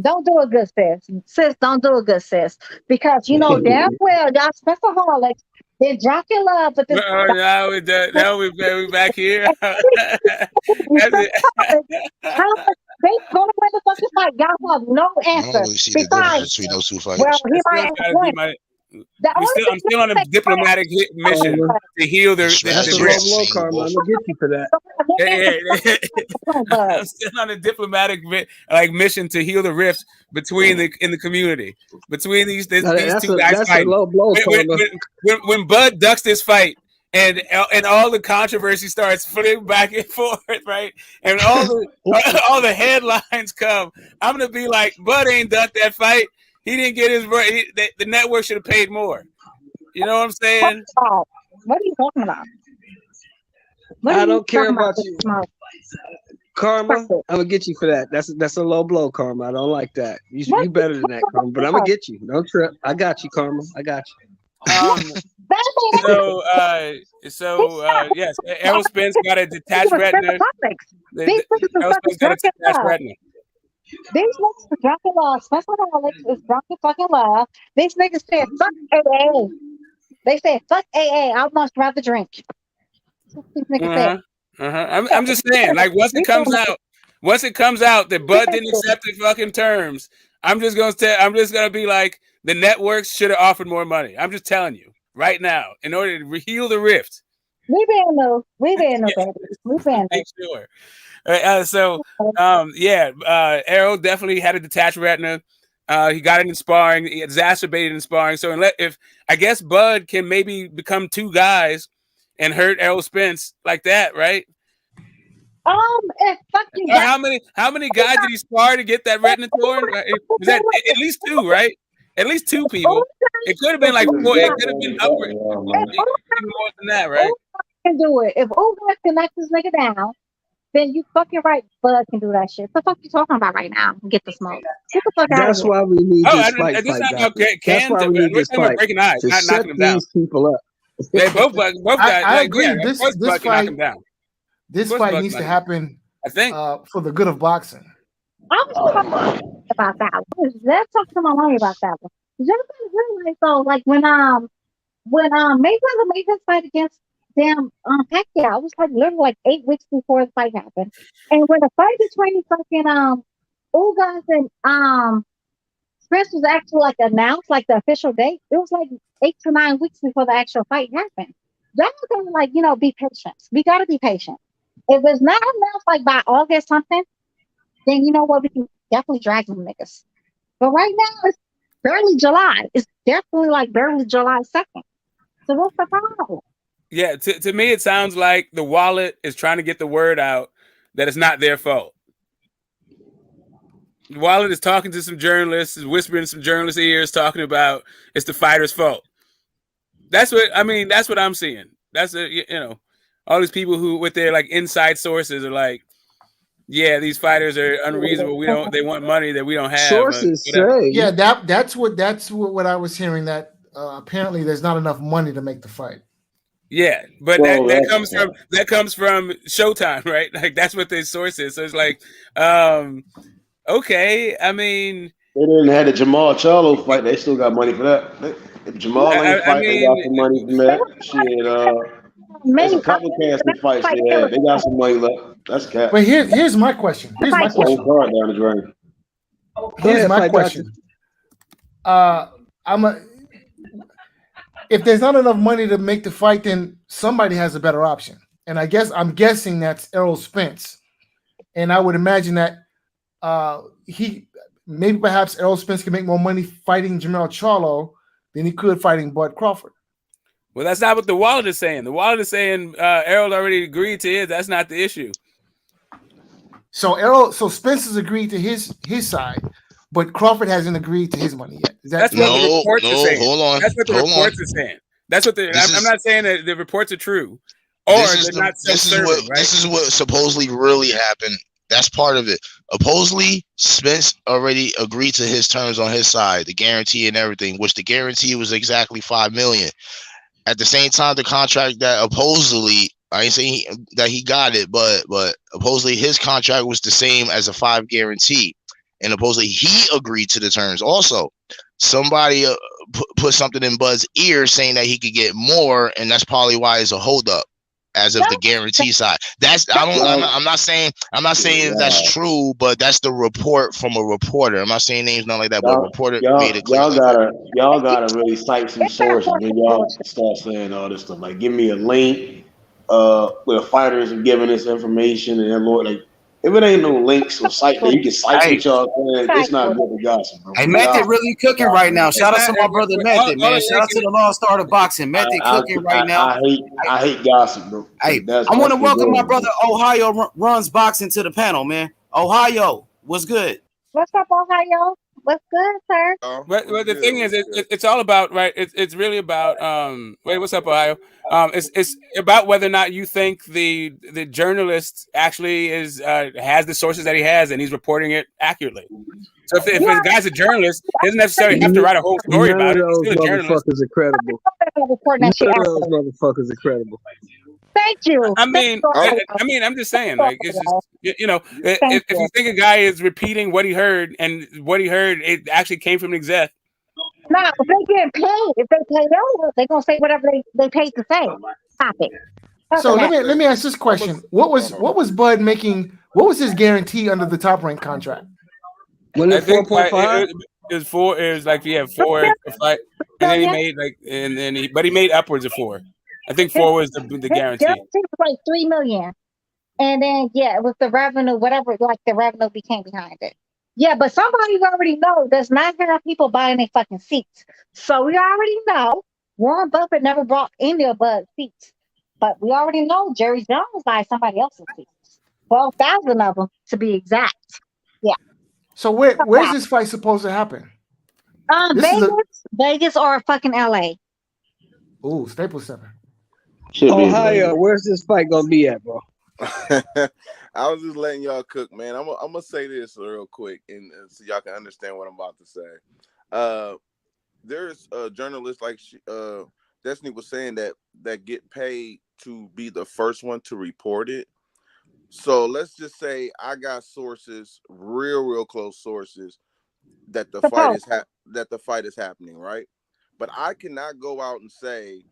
Don't do a good sis. Sis, don't do a good sis. Because you know damn well y'all Spencerholics, they're drunk in love, but now we're back here. They go to win the fucking fight. Y'all have no answer. I don't really see the difference between those two fighters. Well, he might have won. I'm still on a diplomatic mission to heal the rift. I'm gonna get you for that. I'm still on a diplomatic mission to heal the rift between in the community between these two guys fighting. When Bud ducks this fight and all the controversy starts flipping back and forth, right? And all the headlines come. I'm gonna be like, Bud ain't ducked that fight. He didn't get his the network should have paid more. You know what I'm saying? What are you talking about? I don't care about you. Karma, I'm gonna get you for that. That's a low blow, Karma. I don't like that. You better than that, Karma. But I'm gonna get you. Don't trip. I got you, Karma. I got you. Yes, Errol Spence got a detached retina. Errol Spence got a detached retina. These niggas are drunk in love. Spencerholics is drunk in fucking love. These niggas said fuck AA. They said fuck AA. I must rather drink. These niggas said. I'm just saying, like once it comes out that Bud didn't accept the fucking terms, I'm just gonna be like, the networks should have offered more money. I'm just telling you right now, in order to heal the rift. We been no, baby. We been sure. Errol definitely had a detached retina. He got it in sparring. He exacerbated in sparring. So if I guess Bud can maybe become two guys and hurt Errol Spence like that, right? How many guys did he spar to get that retina torn? Was that at least two, right? At least two people. It could have been like four. It could have been upward. More than that, right? Can do it. If Uber can knock this nigga down, then you fucking right. Bud can do that shit. What the fuck you talking about right now? Get the smoke. Get the fuck out of That's here. why we need Oh, this fight, this not doctor. no That's why we need we're this talking about fight breaking eyes, to not shut knocking them down. these people up. They both guys, I like, agree. yeah, of course This Bud can knock fight, him down. this course fight Bud needs can to knock him happen I think. for the good of boxing. I was talking about that one. Let's talk to my mommy about that one. Did you ever realize though, like when Mayweather made his fight against damn Pacquiao, it was like literally like 8 weeks before the fight happened. And when the fight between fucking Ugas and Spence was actually like announced, like the official date, it was like 8 to 9 weeks before the actual fight happened. Y'all gotta like, be patient. We gotta be patient. If it's not announced like by August something, then you know what, we can definitely drag them niggas. But right now it's barely July. It's definitely like barely July 2nd. So what's the problem? Yeah, to me, it sounds like the wallet is trying to get the word out that it's not their fault. The wallet is talking to some journalists, is whispering in some journalists' ears, talking about it's the fighter's fault. That's what I'm seeing. That's all these people who with their like inside sources are like, yeah, these fighters are unreasonable. They want money that we don't have. Sources say, yeah, that's what I was hearing. That apparently there's not enough money to make the fight. Yeah, but that comes from Showtime, right? Like that's what their source is. So it's like, okay, I mean, they didn't have the Jamal Charlo fight. They still got money for that. If Jamal ain't fight, they got some money from that. Shit, there's a couple cancer fights there. They got some money left. That's cap. But here's my question. Here's my question. Down the drain. Here's my question. If there's not enough money to make the fight, then somebody has a better option. And I'm guessing that's Errol Spence. And I would imagine that perhaps Errol Spence can make more money fighting Jamal Charlo than he could fighting Bud Crawford. Well, that's not what the wallet is saying. The wallet is saying Errol already agreed to it. That's not the issue. So Spence has agreed to his side, but Crawford hasn't agreed to his money yet. That's what the reports are saying. Hold on. That's what the reports are saying. That's what I'm not saying that the reports are true, or they're not self-serving. This is what supposedly really happened. That's part of it. Supposedly, Spence already agreed to his terms on his side, the guarantee and everything, which the guarantee was exactly $5 million. At the same time, the contract that supposedly, I ain't saying that he got it, but supposedly his contract was the same as a 5 guarantee, and supposedly he agreed to the terms. Also, somebody put something in Bud's ear saying that he could get more, and that's probably why it's a holdup as of the guarantee side. I'm not saying that's true, but that's the report from a reporter. I'm not saying names, not like that, but a reporter made it clear. Y'all gotta really cite some sources when y'all start saying all this stuff. Like, give me a link where fighters are giving this information, and then Lord, like, if it ain't no links or site that you can cite what y'all saying, it's not good to gossip, bro. Hey, Method really cooking right now. Shout out to my brother Method, man. Shout out to the Lost Art of Boxing. Method cooking right now. I hate gossip, bro. Hey, I want to welcome my brother Ohio Runs Boxing to the panel, man. Ohio, what's good? What's up, Ohio? What's good, sir? But the thing is, it's all about, right? It's really about wait, what's up, Ohio? It's about whether or not you think the journalist actually has the sources that he has and he's reporting it accurately. So if the guy's a journalist, he doesn't necessarily have to write a whole story about it. He's still a journalist. Motherfuckers are credible. None of those motherfuckers are credible. Thank you. I mean, I'm just saying, like, it's just, if you think a guy is repeating what he heard and what he heard, it actually came from an exec. No, if they get paid, if they pay over, they're gonna say whatever they paid to say. Stop it. So let me ask this question: What was Bud making? What was his guarantee under the Top Rank contract? I think 4.5. It was 4. It was like 4 or 5, and then he made but he made upwards of 4. I think 4 was the guarantee. Guarantee was like $3 million, and then it was the revenue, whatever, like the revenue became behind it. Yeah, but somebody already know there's not enough people buying their fucking seats, so we already know Warren Buffett never brought any of Bud's seats, but we already know Jerry Jones buys somebody else's seats, 12,000 of them to be exact. Yeah. So where's this fight supposed to happen? Vegas or fucking LA. Ooh, Staples Center. Ohio, where's this fight gonna be at, bro? I was just letting y'all cook, man. I'm gonna say this real quick, and so y'all can understand what I'm about to say. There's a journalist like Destiny was saying that get paid to be the first one to report it. So let's just say I got sources, real close sources, that the fight is happening, right? But I cannot go out and say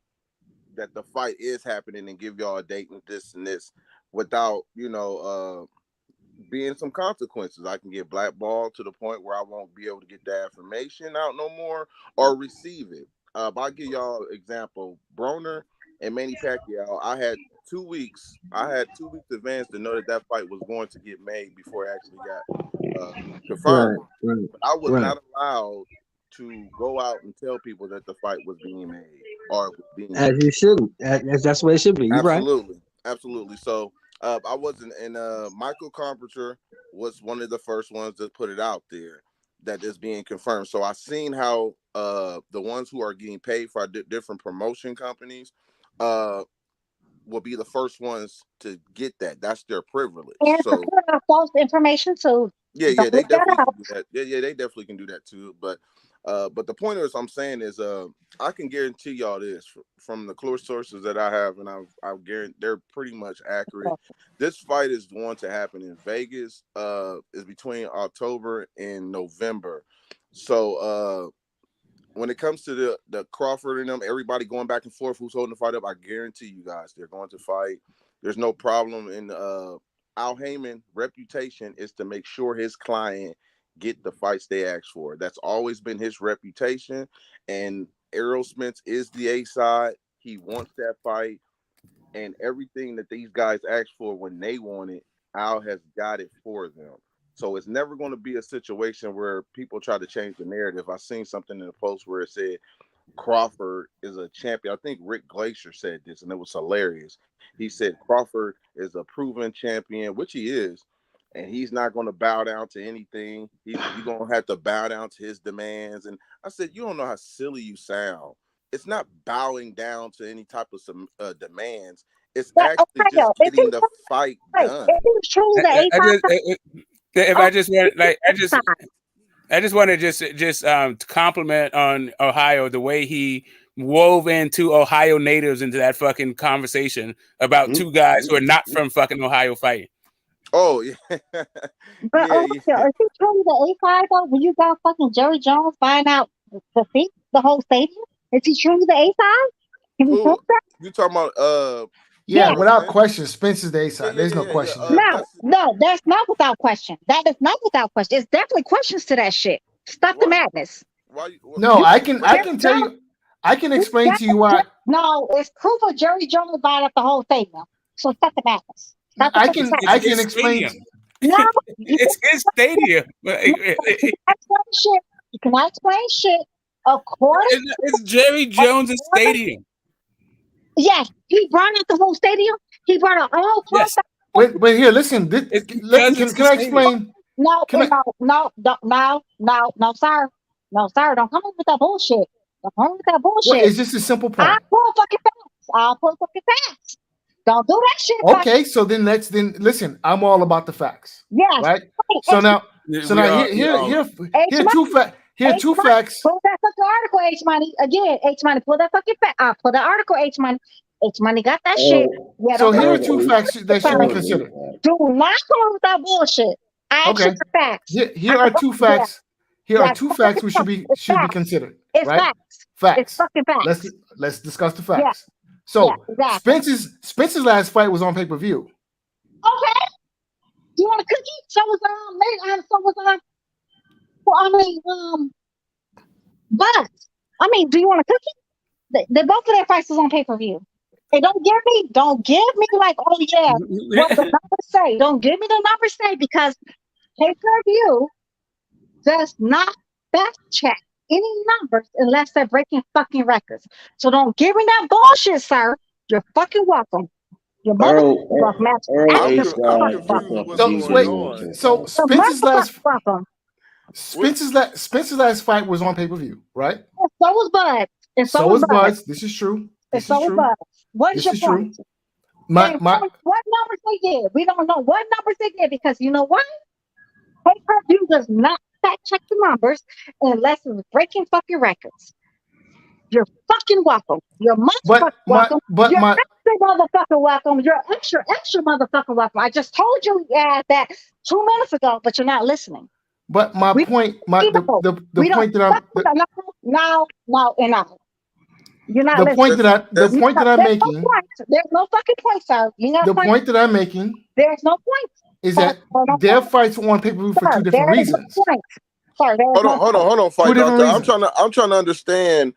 that the fight is happening and give y'all a date and this without being some consequences. I can get blackballed to the point where I won't be able to get that information out no more or receive it. I'll give y'all an example. Broner and Manny Pacquiao, I had 2 weeks. I had 2 weeks advance to know that fight was going to get made before it actually got confirmed. Right. But I was not allowed to go out and tell people that the fight was being made or was being as you shouldn't. That's the way it should be. You're absolutely, right. absolutely. So I wasn't, and Michael Carpenter was one of the first ones to put it out there that is being confirmed. So I've seen how the ones who are getting paid for different promotion companies will be the first ones to get that. That's their privilege. And so false information too. Yeah, they definitely can do that. Yeah, they definitely can do that too. But the point is, I'm saying is, I can guarantee y'all this from the close sources that I have, and I've guarantee they're pretty much accurate. This fight is going to happen in Vegas. Is between October and November. So when it comes to the Crawford and them, everybody going back and forth, who's holding the fight up, I guarantee you guys they're going to fight. There's no problem in Al Heyman reputation is to make sure his client get the fights they ask for. That's always been his reputation. And Errol Spence is the A side. He wants that fight. And everything that these guys ask for when they want it, Al has got it for them. So it's never going to be a situation where people try to change the narrative. I seen something in the post where it said Crawford is a champion. I think Rick Glacier said this, and it was hilarious. He said Crawford is a proven champion, which he is, and he's not going to bow down to anything. You're going to have to bow down to his demands. And I said, you don't know how silly you sound. It's not bowing down to any type of some demands. It's actually just getting the fight done. I just want to just compliment on Ohio, the way he wove into Ohio natives into that fucking conversation about two guys who are not from fucking Ohio fighting. Oh yeah. But is he truly the A5 though? When you got fucking Jerry Jones buying out the whole stadium, is he truly the A5? Can we prove that? You talking about Yeah, without question, Spence is the A side. There's no question. No, that's not without question. That is not without question. It's definitely questions to that shit. Stop the madness. No, I can tell you. I can explain to you why. No, it's proof of Jerry Jones buying up the whole stadium. So stop the madness. I can explain. No, it's his stadium. You cannot explain shit according. It's Jerry Jones' stadium. Yes, he brought out the whole stadium. He brought out all. Yes. Wait, here, listen. Can I explain? No, sir. No, sir. Don't come in with that bullshit. Don't come in with that bullshit. Well, it's just a simple point. I'll pull fucking facts. Don't do that shit. Okay, so then listen. I'm all about the facts. Yes. Right. So now here are two facts. Pull that fucking article, H Money. Again, H Money. Pull that fucking fact. Pull the article, H Money. H Money got that shit. Yeah, so here are two facts that should be considered. Do not come with that bullshit. Okay. Facts. Here are two facts. Here are two facts which should be considered. It's right? Facts. Facts. It's fucking facts. Let's discuss the facts. Yeah. So Spence's last fight was on pay-per-view. Okay. Do you want a cookie? So was but do you want a cookie? They both of their fights was on pay-per-view. Hey, don't give me like, oh yeah, what the numbers say. Don't give me the numbers say, because pay-per-view does not fact check any numbers unless they're breaking fucking records. So don't give me that bullshit, sir. You're fucking welcome. Your mother match. So Spence's last fight was on pay-per-view, right? So was Bud. And so was Bud. This is true. What is your point? My what numbers they did? We don't know what numbers they did because you know what? Pay-per-view does not fact check the numbers unless it's breaking fucking records. You're fucking welcome. You're motherfucking welcome. You're extra motherfucking welcome. You're extra motherfucking welcome. I just told you that 2 minutes ago, but you're not listening. But my point, the point that I'm now. You're not the listening. point that I'm making. There's no fucking point, sir. The point that I'm making. There's no point. Is that their fights on pay-per-view for two different reasons. Hold on, fight doctor. I'm trying to understand.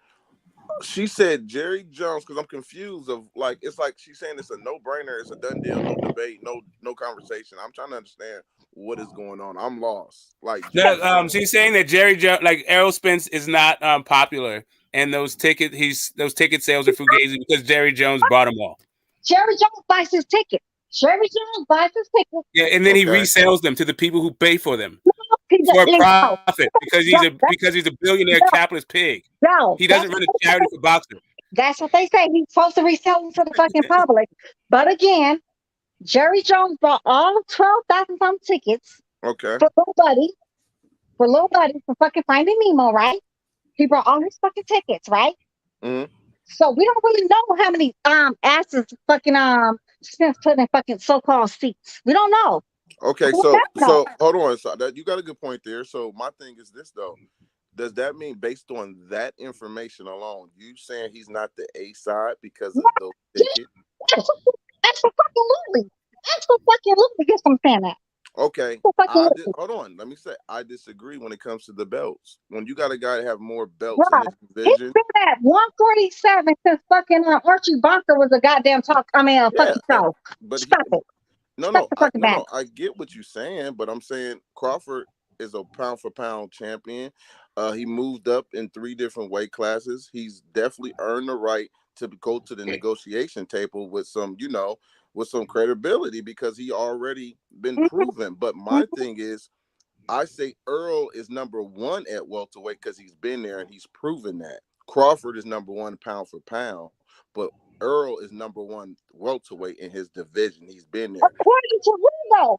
She said Jerry Jones because I'm confused of like it's like she's saying it's a no-brainer, it's a done deal, no debate, no conversation. I'm trying to understand what is going on. I'm lost. Like she's saying that Jerry Jones, like Errol Spence, is not popular, and those ticket sales are fugazi because Jerry Jones bought them all. Jerry Jones buys his ticket. Jerry Jones buys his ticket. Yeah, and then he resells them to the people who pay for them for profit because he's a billionaire capitalist pig. No, he doesn't run a charity for boxers. That's what they say. He's supposed to resell them to the fucking public. But again, Jerry Jones bought all 12,000 some tickets. Okay. For little buddy for fucking Finding Nemo, right? He brought all his fucking tickets, right? Mm-hmm. So we don't really know how many asses fucking Spence put in fucking so-called seats. We don't know. Okay, so hold on. So that you got a good point there. So my thing is this though. Does that mean based on that information alone, you saying he's not the A side because of those tickets? Absolutely. Guess I'm saying that. Okay. Hold on. Let me say I disagree when it comes to the belts. When you got a guy to have more belts in this division. He's been at 147 since fucking Archie Bunker was a goddamn fucking show. But Stop it. No, I get what you're saying, but I'm saying Crawford is a pound for pound champion. He moved up in 3 different weight classes. He's definitely earned the right to go to the negotiation table with some, with some credibility because he already been proven. But my thing is, I say Earl is number 1 at welterweight because he's been there and he's proven that. Crawford is number 1 pound for pound, but Earl is number 1 welterweight in his division. He's been there. According to who though?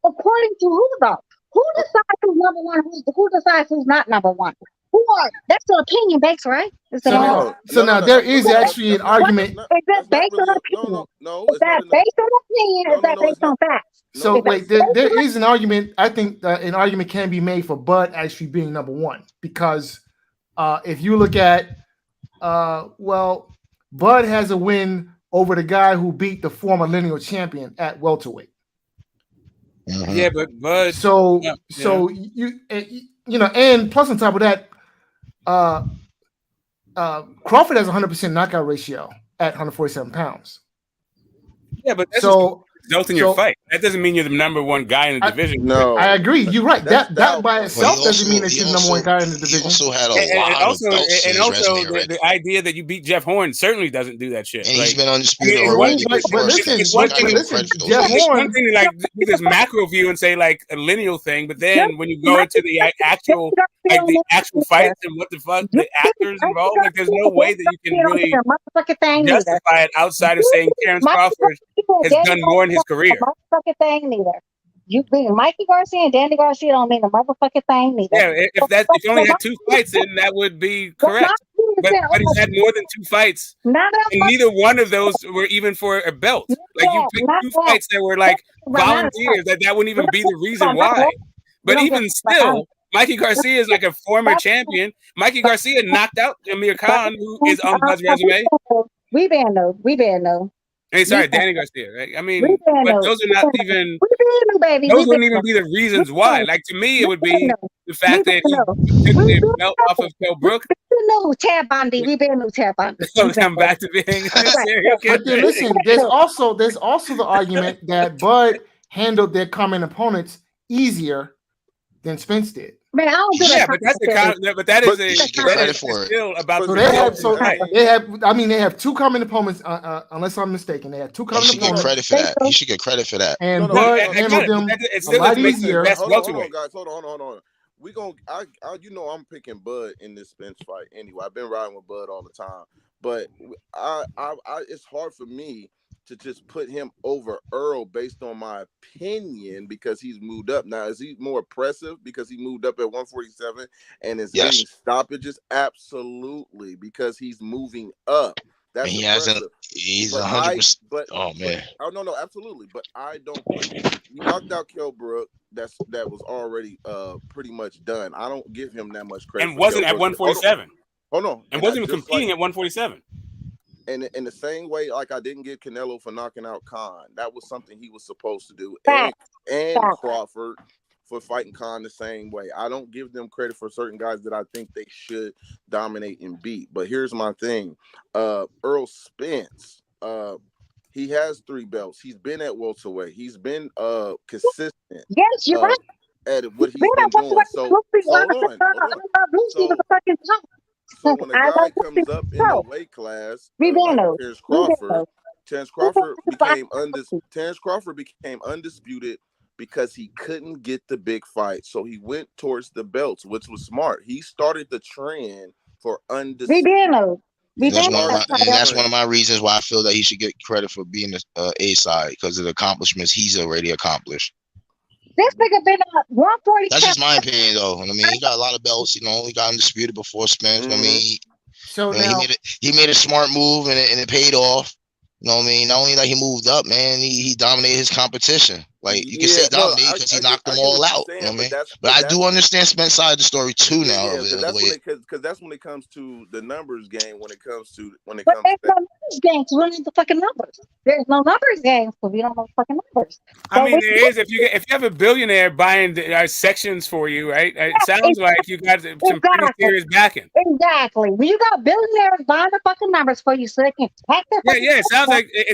Who decides who's number 1? Who decides who's not number 1? That's an opinion based, right? Now there is actually an argument. Is that based on opinion? No. Is that based on opinion? Is that based on facts? So wait, there is an argument. I think an argument can be made for Bud actually being number 1 because if you look at, Bud has a win over the guy who beat the former lineal champion at welterweight. Yeah, but Bud. So and plus on top of that, Crawford has 100% knockout ratio at 147 pounds. Yeah, but that's results in your fight. That doesn't mean you're the number 1 guy in the division. No, I agree. You're right. That by itself doesn't mean that you're the number 1 guy in the division. He also had a lot of belts in his resume already. The idea that you beat Jeff Horn certainly doesn't do that shit. And he's been undisputed already. Listen, Jeff it's Horn. one thing to do this macro view and say like a lineal thing, but then when you go into the actual fights and what the fuck the actors involved, like there's no way that you can really justify it outside of saying Terrence Crawford has done more in his career. Motherfucking thing neither. You being Mikey Garcia and Danny Garcia don't mean the motherfucking thing neither. Yeah, if you only had 2 fights, then that would be correct. But he's had more than 2 fights, and neither one of those were even for a belt. Like you picked 2 fights that were like volunteers. That wouldn't even be the reason why. But even still, Mikey Garcia is like a former champion. Mikey Garcia knocked out Amir Khan, who is on Bud's resume. We banned no. Hey, sorry, Danny Garcia, right? I mean, but those are not even. Those wouldn't even be the reasons why. Like to me, it would be the fact that he took the belt off of Kell Brook. Ted Bundy. We been Ted Bundy. So come back to being a serial killer. But then listen, there's also the argument that Bud handled their common opponents easier than Spence did. Man, I don't do that. But that is still about. So they have 2 common opponents. Unless I'm mistaken, they have 2 common opponents. He should get credit for that. And Bud handled them a lot easier. Hold on, guys. Hold on. We I'm picking Bud in this Spence fight anyway. I've been riding with Bud all the time, but I it's hard for me to just put him over Earl based on my opinion because he's moved up. Now, is he more impressive because he moved up at 147 and is getting stoppages? Absolutely, because he's moving up. That's he impressive. hasn't. He's 100%. No, absolutely. But I don't put. He knocked out Kell Brook. That was already pretty much done. I don't give him that much credit. And wasn't at 147. Hold on. And wasn't even competing at 147. And in the same way, like I didn't give Canelo for knocking out Khan. That was something he was supposed to do. And Crawford for fighting Khan the same way. I don't give them credit for certain guys that I think they should dominate and beat. But here's my thing. Earl Spence, he has 3 belts. He's been at welterweight. He's been consistent. Yes, you're right. At what he's been doing. So hold on. So when a guy comes up in the weight class, Terrence Crawford became undisputed because he couldn't get the big fight. So he went towards the belts, which was smart. He started the trend for undisputed. That's one of my reasons why I feel that he should get credit for being the A side because of the accomplishments he's already accomplished. This nigga been at 147. That's just my opinion, though. I mean, he got a lot of belts. You know, he got undisputed before Spence. I mean, he made a smart move and it paid off. You know what I mean? Not only that he moved up, man, he dominated his competition. Like you can say dominated because he knocked them all out. You know what I mean? But I do understand Spence's side of the story too now. Because that's when it comes to the numbers game. When it comes to no numbers games. We don't need the fucking numbers. There's no numbers games because we don't know fucking numbers. I mean, there is if you have a billionaire buying sections for you, right? It sounds like you got some pretty serious backing. Exactly. When you got billionaires buying the fucking numbers for you, so they can pack their It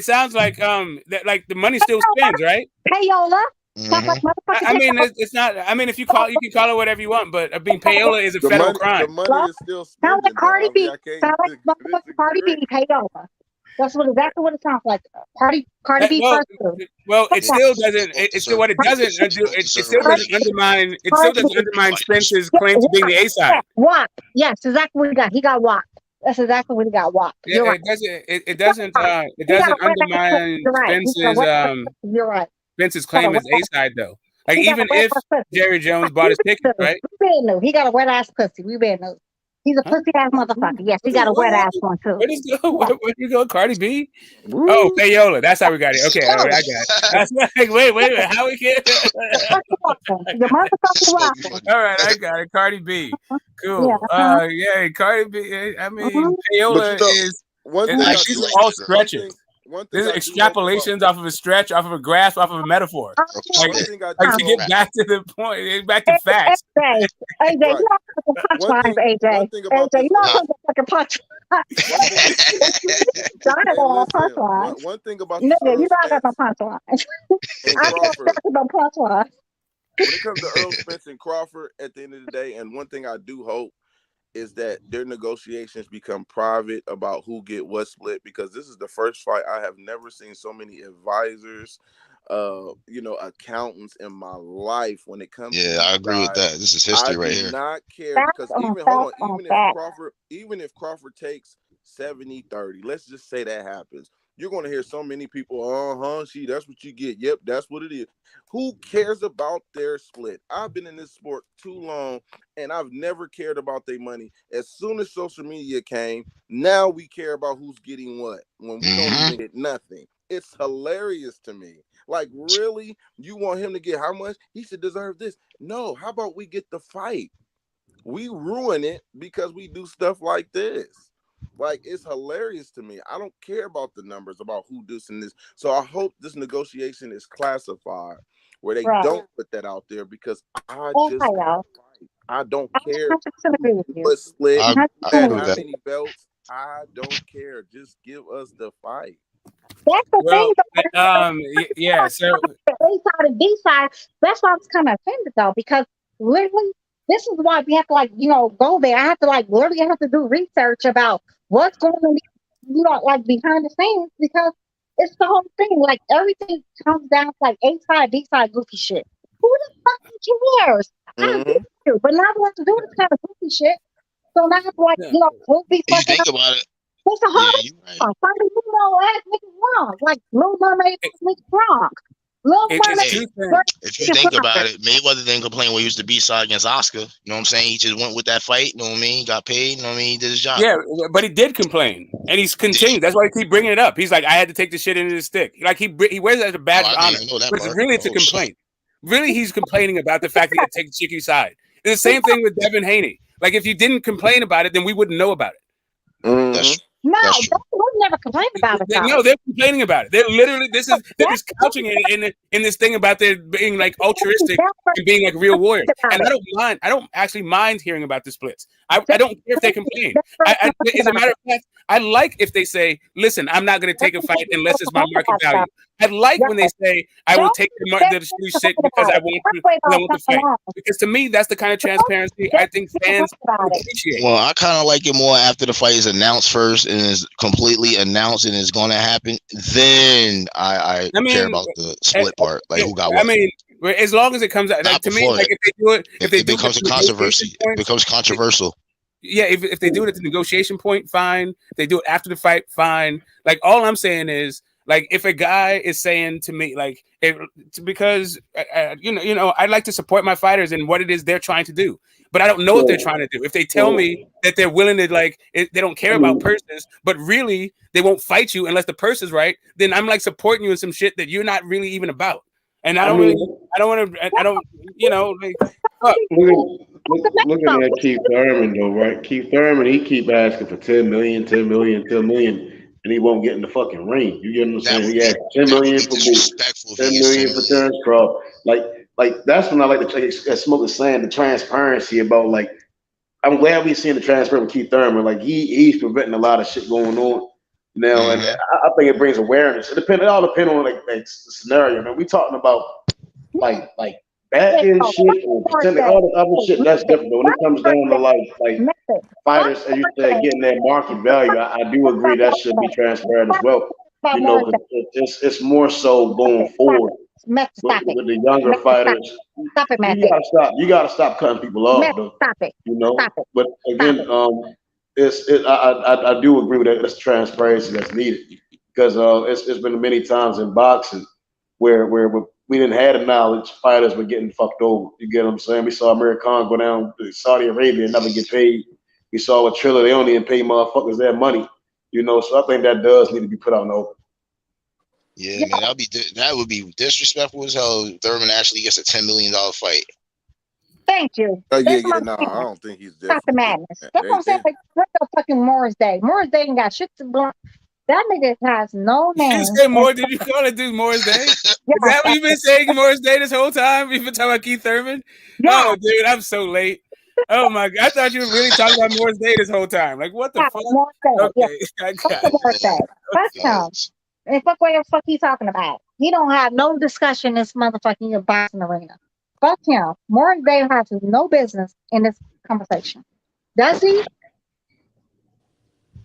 sounds like that like the money still spends, right? Payola. I mean, it's not. I mean, you can call it whatever you want, but being payola is a federal crime. The money is still spending. Sounds like Cardi B. Cardi B payola. That's exactly what it sounds like. Cardi B. Well, it still doesn't. It still what it doesn't do. It still doesn't undermine. It still doesn't undermine Spence's claim to being the A side. WAP. Yes, exactly what he got. He got WAP. That's exactly what he got. WAP. Yeah, it doesn't undermine Spence's. You're right. Spence's claim as A side though. Like even if Jerry Jones bought his ticket, right? We been new. He got a wet ass pussy. We been new. He's a pussy ass motherfucker. Yes, he got a wet ass one too. Where you go? Cardi B? Oh, payola. That's how we got it. Okay, all right, I got it. That's like wait. How we get the motherfucker walking. All right, I got it. Cardi B. Cool. Yeah, Cardi B. I mean, payola is she's all stretches. This is extrapolations off of a stretch, off of a grasp, off of a metaphor. Like to get back to the point, back to facts. AJ, you know punchlines, AJ. AJ, you know fucking punchlines. One thing about you know I got some punchlines. I got punchlines. When it comes to Earl Spence and Crawford, at the end of the day, and one thing I do hope is that their negotiations become private about who get what split, because this is the first fight I have never seen so many advisors, accountants in my life when it comes to I agree with that. This is history right here. I do not care because even if Crawford takes 70-30, let's just say that happens. You're going to hear so many people, that's what you get. Yep, that's what it is. Who cares about their split? I've been in this sport too long, and I've never cared about their money. As soon as social media came, now we care about who's getting what when we don't even get nothing. It's hilarious to me. Like, really? You want him to get how much? He should deserve this. No, how about we get the fight? We ruin it because we do stuff like this. Like, it's hilarious to me. I don't care about the numbers, about who this and this. So I hope this negotiation is classified where they don't put that out there, because I don't care what split, how many belts. I don't care. Just give us the fight. That's the thing. So A side and B side. That's why I was kind of offended though, because literally, this is why we have to go there. I have to literally have to do research about what's going on, behind the scenes, because it's the whole thing. Like, everything comes down to A side, B side, goofy shit. Who the fuck cares? I get you, but now I have to do this kind of goofy shit. So now I have to you think about it. It's a hard Yeah, you're right. Finding ass niggas wrong. Like Little Mermaid niggas wrong. Little Mermaid. Hey, if you think about it, Mayweather didn't complain when he was the B-side against Oscar. You know what I'm saying? He just went with that fight. You know what I mean? He got paid. You know what I mean? He did his job. Yeah, but he did complain, and he's continued. That's why I keep bringing it up. He's like, I had to take the shit into the stick. Like he wears it as a badge of honor. But really, it's a complaint. Really, he's complaining about the fact that he had to take the chicky side. It's the same thing with Devin Haney. Like if you didn't complain about it, then we wouldn't know about it. That's No, we never complained about it. No, they're complaining about it. They're literally they're just couching it in this thing about there being like altruistic and being like real warriors. And I don't actually mind hearing about the splits. I don't care if they complain. As a matter of fact, I like if they say, listen, I'm not going to take a fight unless it's my market value. I like when they say, I will take the shit because I want to fight. Because to me, that's the kind of transparency I think fans appreciate. Well, I kind of like it more after the fight is announced first and is completely announced and is going to happen. Then I care about the split part, like who got what. I mean, as long as it comes out, like, to me, like if they do it, if it becomes a controversy, it becomes controversial. Yeah, if they do it at the negotiation point, fine. If they do it after the fight, fine. Like all I'm saying is, like if a guy is saying to me, like, because you know, I'd like to support my fighters in what it is they're trying to do, but I don't know what they're trying to do. If they tell me that they're willing to, like, they don't care about purses, but really they won't fight you unless the purse is right, then I'm like supporting you in some shit that you're not really even about. And I don't you know, like. Looking at Keith Thurman though, right? Keith Thurman, he keep asking for 10 million, 10 million, 10 million, and he won't get in the fucking ring. You get what I'm saying? He asked 10 million for Boots, 10 million for Terrence Crawford. Like that's when I like to take Smoke is saying, the transparency about, like, I'm glad we seen the transparency with Keith Thurman. Like he's preventing a lot of shit going on now, and I think it brings awareness. It all depends on like the scenario. Man, we talking about like backing shit or pretending all the other shit. That's different. But when it comes down to like fighters, as you said, getting that market value, I do agree that should be transparent as well. You know, but it's more so going forward with the younger fighters. Stop it, Matt. You gotta stop cutting people off, though. Stop it. You know, but again, I do agree with that. That's transparency that's needed, because it's been many times in boxing where we didn't have the knowledge, fighters were getting fucked over. You get what I'm saying? We saw Amir Khan go down to Saudi Arabia and never get paid. We saw with Triller, they don't even pay motherfuckers their money. You know, so I think that does need to be put out in the open. Yeah, man, that would be disrespectful as hell. Thurman actually gets a $10 million fight. Thank you. I don't think he's Stop the madness. That's what I'm saying. Like, what the fucking Morris Day? Morris Day ain't got shit to do. That nigga has no name. Did you say more? Did you call it dude Morris Day? Is that what you've been saying, Morris Day, this whole time? You've been talking about Keith Thurman? Yeah. Oh, dude, I'm so late. Oh my God, I thought you were really talking about Morris Day this whole time. Like, what the fuck? Morris Day. Okay, yeah. Fuck Morris Day. Fuck him. And fuck what the fuck he talking about. He don't have no discussion in this motherfucking boxing arena. Fuck him. Morris Day has no business in this conversation. Does he?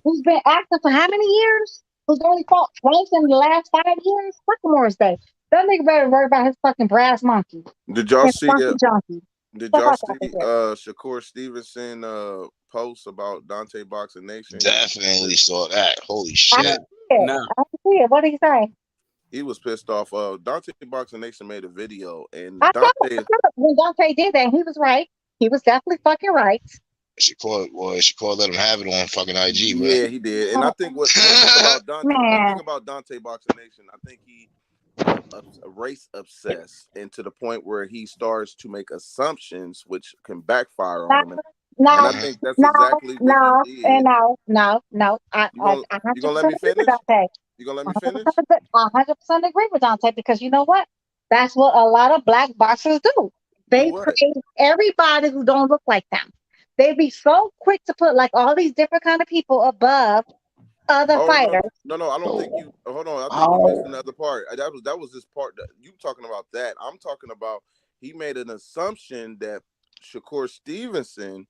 Who's been active for how many years? Who's only fought twice in the last 5 years? Fuck Morris Day. That nigga better worry about his fucking brass monkey. Did y'all see Shakur Stevenson post about Dante Boxing Nation? Definitely saw that. Holy shit. No. I see it. What did he say? He was pissed off. Dante Boxing Nation made a video, and when Dante did that, he was right. He was definitely fucking right. Shakur let him have it on fucking IG, bro. Yeah, he did. And I think one thing about Dante Boxing Nation, I think he race obsessed, and to the point where he starts to make assumptions which can backfire on him. And I think that's exactly what he did. No. You gonna let me finish? You gonna let me finish? 100% agree with Dante, because you know what? That's what a lot of black boxers do. They praise everybody who don't look like them. They be so quick to put like all these different kind of people above other fighters. No, I don't think you. Hold on, I think you missed another part. That was this part that you talking about. That I'm talking about. He made an assumption that Shakur Stevenson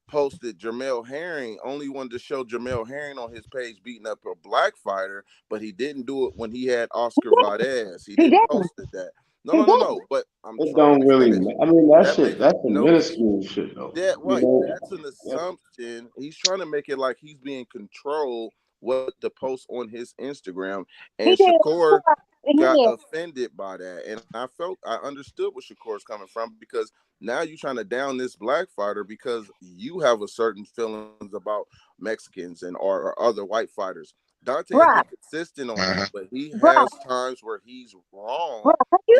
posted Jamel Herring, only wanted to show Jamel Herring on his page beating up a black fighter, but he didn't do it when he had Oscar Valdez. He didn't post that. No. But it don't really. I mean, that's a no, minuscule shit though. Yeah, right. You know? That's an assumption. He's trying to make it like he's being controlled what to post on his Instagram, and Shakur got offended by that. And I understood where Shakur's coming from, because now you're trying to down this black fighter because you have a certain feelings about Mexicans and or other white fighters. Dante has been consistent on that, but he has times where he's wrong. Have you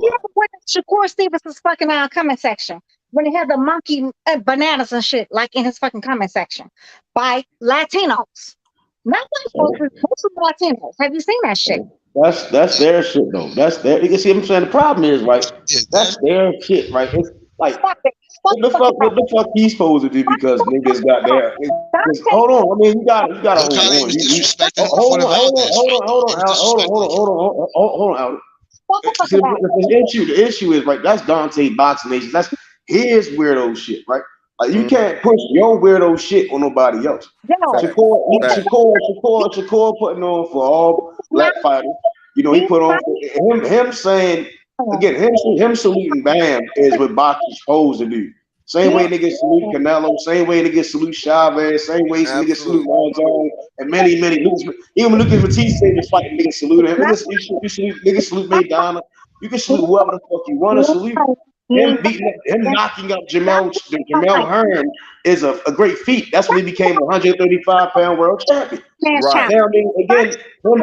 ever went to Shakur Stevenson's fucking comment section when he had the monkey bananas and shit like in his fucking comment section by Latinos? Not white folks, most of the Latinos. Have you seen that shit? That's their shit though. That's their. You see what I'm saying? The problem is, right? That's their shit, right? It's like what the fuck he's supposed to do because niggas got there. Hold on, I mean you got to hold on. The issue is right. That's Dante Boxing Nation. That's his weirdo shit, right? Like you can't push your weirdo shit on nobody else. Shakur putting on for all black fighters. You know, he put on for him saying again, him saluting Bam is what boxers supposed to do. Same way niggas salute Canelo, same way niggas salute Chavez, same way niggas salute Monzon, and many niggas. Even when Lucas Batista was fighting, niggas salute him. Niggas salute Maidana. You can salute whoever the fuck you want to salute. Him knocking up Jamel Hearn is a great feat. That's when he became a 135-pound world champion. Right. Now, I mean, again,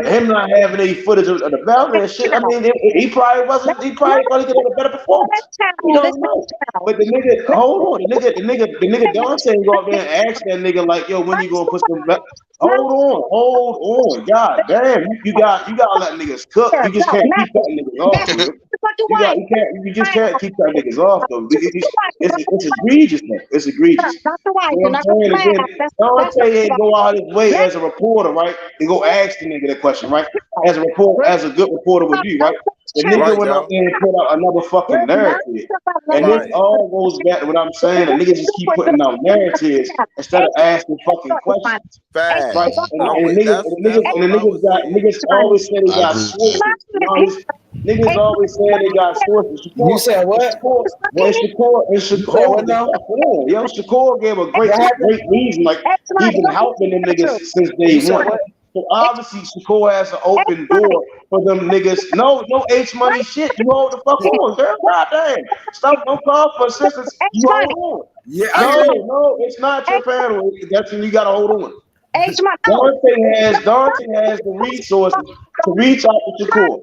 him not having any footage of the Belgian and shit. I mean, he probably wasn't. He probably could have a better performance. You don't know. But the nigga, hold on, the nigga Dante go up there and ask that nigga like, yo, when you gonna put some? Hold on, god damn, you got to let niggas cook. You just can't keep cutting niggas off. You just can't keep cutting niggas off though. It's egregious though. It's egregious. You know what I'm saying? Again, Dante ain't go out his way as a reporter, right? And go ask the nigga that question, right? As a good reporter would do, right? The nigga went out there and put out another fucking narrative. And this all goes back to what I'm saying. The niggas just keep putting out narratives instead of asking fucking questions. Right? And niggas always say they got sources. Niggas always say they got sources. You said what? Shakur gave a great reason. Like he's been helping them niggas since day one. So obviously Shakur has an open door for them niggas. No H money shit. You hold the fuck on, girl. Goddamn. Stop, don't call for assistance. You hold on. Yeah. No, it's not your panel. That's when you gotta hold on. Dante has the resources to reach out to Shakur.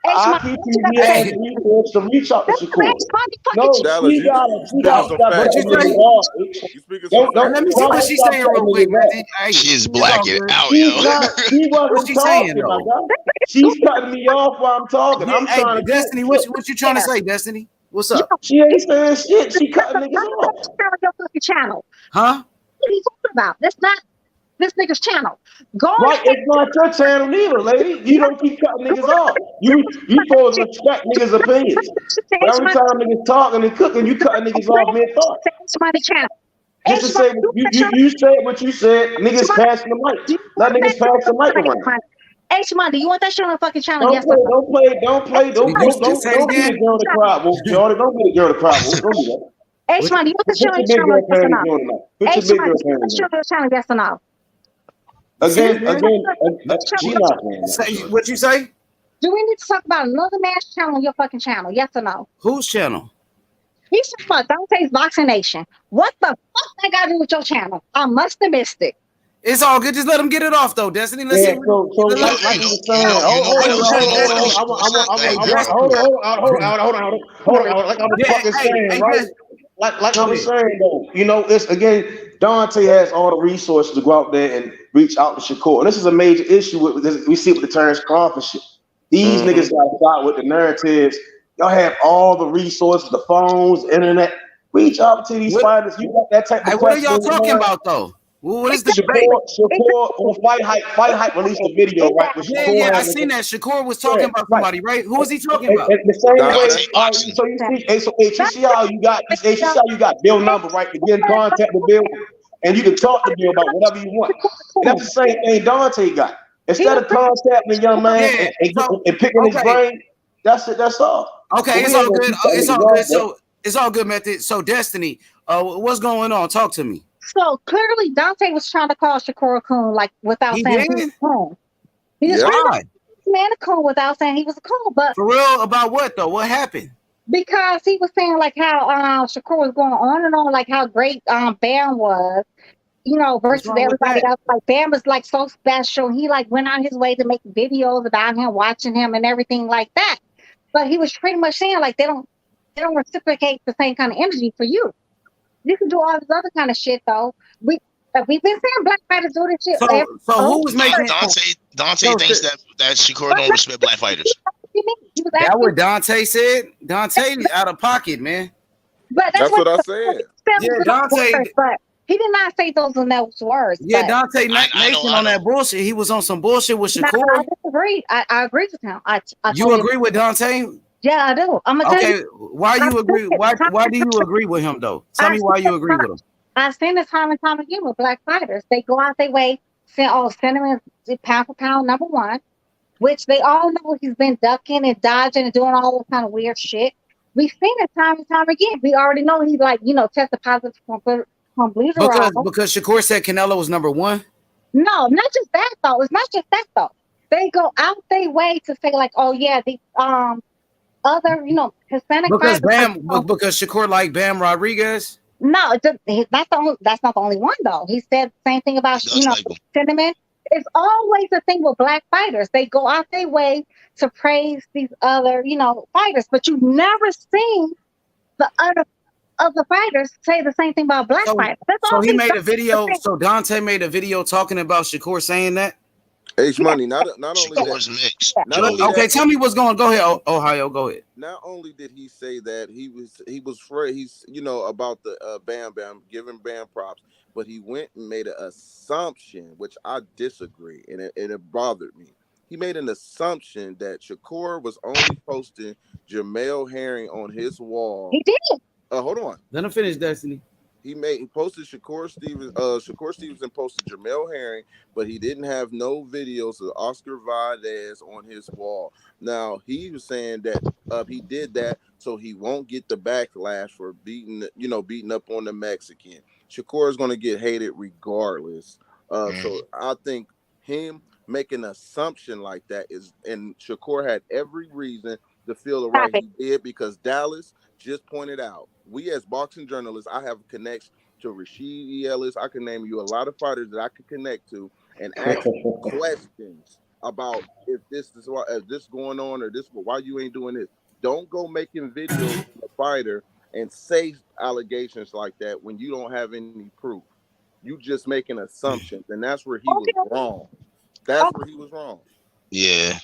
TV has the resources to reach out to Shakur. No, she got let me see what she's saying real quick, man. She is blacking out, yo. She wasn't talking, my guy. She's cutting me off while I'm talking. I'm trying to Destiny, what you trying to say, Destiny? What's up? She ain't saying shit. She cutting niggas off. Channel. Huh? What are you talking about? That's not this nigga's channel. Right, it's not your channel neither, lady. You don't keep cutting niggas off. You supposed to respect niggas' opinions. But every time niggas talking and cooking, you cutting niggas off mid-thought. Just to say, you said what you said. Niggas passing the mic. Let niggas pass the mic around. H Money, you want that shit on the fucking channel? Don't play. Don't be the girl to cry. Jordan, don't be the girl to cry. Don't do that. H Money, you want the channel? Yes or no? H Money, you want the channel? Yes or no? Again, what you say? Do we need to talk about another man's channel on your fucking channel? Yes or no? Whose channel? He's talking about Dante's Boxing Nation. What the fuck that got to do with your channel? I must have missed it. It's all good. Just let him get it off, though, Destiny. Let's see. Like you were saying, hold on. Like I was fucking saying, right? Like I was saying, though, you know, it's again, Dante has all the resources to go out there and reach out to Shakur. And this is a major issue with this. We see it with the Terrence Crawford shit. These niggas got to start with the narratives. Y'all have all the resources, the phones, internet. Reach out to these fighters. You got that type of what are y'all talking about, though? What is the debate? Shakur on Fight Hype released a video, right? Yeah, I seen that. Shakur was talking about somebody, right? Who is he talking about? The same way. So you see how you got Bill number, right? To get in contact with Bill, and you can talk to Bill about whatever you want. And that's the same thing Dante got. Instead of contacting the young man and picking his brain, That's it. That's all. Okay, it's all good. It's all good. So it's all good, Method. So Destiny, what's going on? Talk to me. So clearly Dante was trying to call Shakur coon, like without saying he was a coon. He was trying to call man a coon without saying he was a coon, but for real, about what though? What happened? Because he was saying like how Shakur was going on and on, like how great Bam was, you know, versus everybody else. Like Bam was like so special. He like went on his way to make videos about him, watching him and everything like that. But he was pretty much saying like they don't reciprocate the same kind of energy for you. You can do all this other kind of shit though. We've been saying black fighters do this shit. So who was making Dante thinks that Shakur don't respect black fighters. That what Dante said? Dante out of pocket, man. But that's what I said. Yeah, Dante. But he did not say those in those words. Yeah, Dante Nation on that bullshit. He was on some bullshit with Shakur. No, I disagree. I agree with him. You agree with Dante? Yeah, I do. I'm gonna tell you. Why you agree? Why do you agree with him though? Tell me why you agree with him. I've seen this time and time again with black fighters. They go out their way, say, Cinnamon is pound for pound number one, which they all know he's been ducking and dodging and doing all this kind of weird shit. We've seen it time and time again. We already know he's like, tested positive from bleeder. Because Shakur said Canelo was number one? No, not just that though. It's not just that though. They go out their way to say like, oh yeah, the other, Hispanic because fighters. Because Shakur like Bam Rodriguez? No, that's not the only one though. He said the same thing about Cinnamon. It's always a thing with black fighters. They go out their way to praise these other, fighters, but you've never seen the other fighters say the same thing about black fighters. So he made a video. So Dante made a video talking about Shakur saying that. H Money, not only that. Mixed. Okay, tell me what's going on. Go ahead, Ohio. Go ahead. Not only did he say that he was afraid, he's about the Bam giving Bam props, but he went and made an assumption, which I disagree, and it bothered me. He made an assumption that Shakur was only posting Jamel Herring on his wall. He did. Hold on. Let him finish, Destiny. He posted Shakur Stevens. Shakur Stevenson posted Jamel Herring, but he didn't have no videos of Oscar Valdez on his wall. Now he was saying that he did that so he won't get the backlash for beating up on the Mexican. Shakur is going to get hated regardless. So I think him making an assumption like that and Shakur had every reason to feel the right he did, because Dallas just pointed out, we as boxing journalists, I have a connection to Rashid E. Ellis. I can name you a lot of fighters that I could connect to and ask questions about if this going on or this, why you ain't doing this. Don't go making videos of a fighter and say allegations like that when you don't have any proof. You just making assumptions, and that's where he was wrong. That's where he was wrong. Yeah.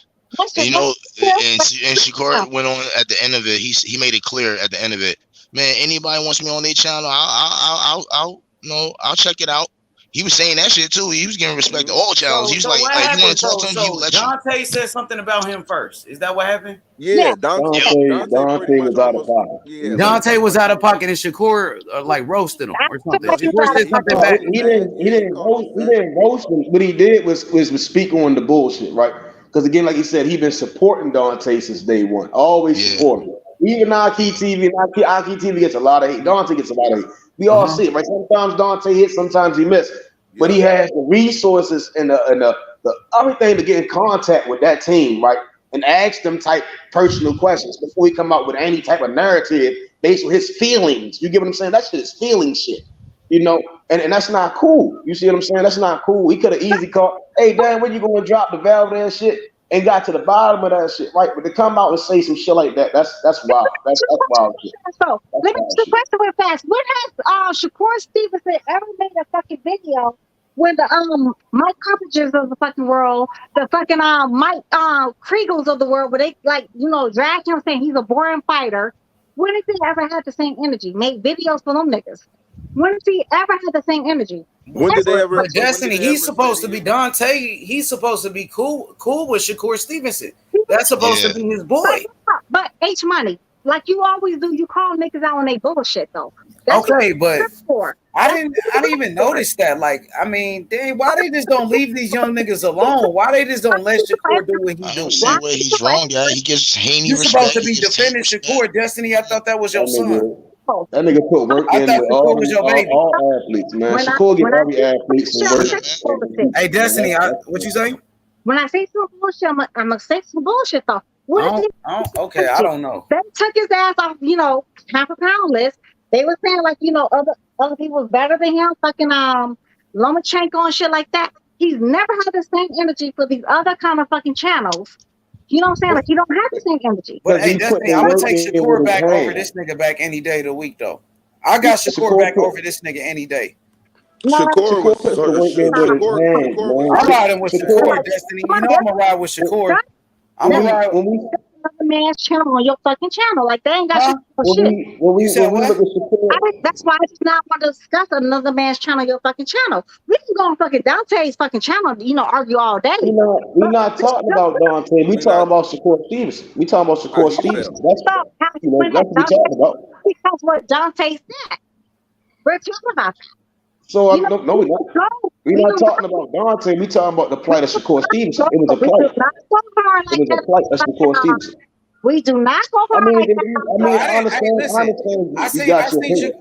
And, and Shakur went on at the end of it. He made it clear at the end of it. Man, anybody wants me on their channel, I'll check it out. He was saying that shit too. He was giving respect to all channels. He was like, you want to talk to him? He would let Dante said something about him first. Is that what happened? Yeah, Dante was out of pocket. Yeah, Dante was out of pocket, and Shakur roasted him or something. Shakur said something back. He didn't roast him. What he did was speak on the bullshit, right? Because again, like he said, he's been supporting Dante since day one. Always supporting. Even Aki TV gets a lot of hate. Dante gets a lot of hate. We all see it, right? Sometimes Dante hits, sometimes he misses. But he has the resources and the everything to get in contact with that team, right? And ask them type personal questions before he come out with any type of narrative based on his feelings. You get what I'm saying? That shit is feeling shit. And that's not cool. You see what I'm saying? That's not cool. He could have easily called, hey, Dan, when you going to drop the Valverde shit? And got to the bottom of that shit, right? But to come out and say some shit like that, that's wild. That's wild shit. So let me ask the question real fast. When has Shakur Stevenson ever made a fucking video when the Mike Coppagers of the fucking world, the fucking Mike Kriegels of the world, where they drag him saying he's a boring fighter? When has he ever had the same energy? Make videos for them niggas. When has he ever had the same energy? When did they ever? Destiny, he's supposed to be Dante. He's supposed to be cool with Shakur Stevenson. That's supposed to be his boy. But H Money, like you always do, you call niggas out on they bullshit though. Okay, but all I didn't even notice that. Like, I mean, why they just don't leave these young niggas alone? Why they just don't let Shakur do what he I do? don't see where he's wrong, yeah. He gets Haney You respect. supposed to be defending Shakur, Destiny. I thought that was your son. That nigga put work I in thought with Shakur was your baby. all athletes, man. Shakur get every athlete some work. Hey, Destiny, what you say? When I say some bullshit, I'm gonna say some bullshit though. Okay, I don't know. They took his ass off, half a pound list. They were saying like, other people was better than him, fucking Lomachenko and shit like that. He's never had the same energy for these other kind of fucking channels. You know what I'm saying? Like, he don't have the same energy. But hey, Destiny, I'm gonna take Shakur back over this nigga back any day of the week though. I got Shakur back over this nigga any day. Shakur was. I'm riding with Shakur, Destiny. You know I'm gonna ride with Shakur. I'm gonna ride with another man's channel on your fucking channel. Like, they ain't got shit. You said what? That's why I did not want to discuss another man's channel on your fucking channel. We can go on fucking Dante's fucking channel, argue all day. We're not talking about Dante. We talking about Shakur Stevenson. We talking about Shakur Stevenson. That's what we talking about. Because what Dante said. We're talking about that. So no, we're not. We're not talking about Dante. We're talking about the plight of Shakur Stevenson. It was a plight. It was a plight of Shakur Stevenson. We do not go hard like that. I understand. I see.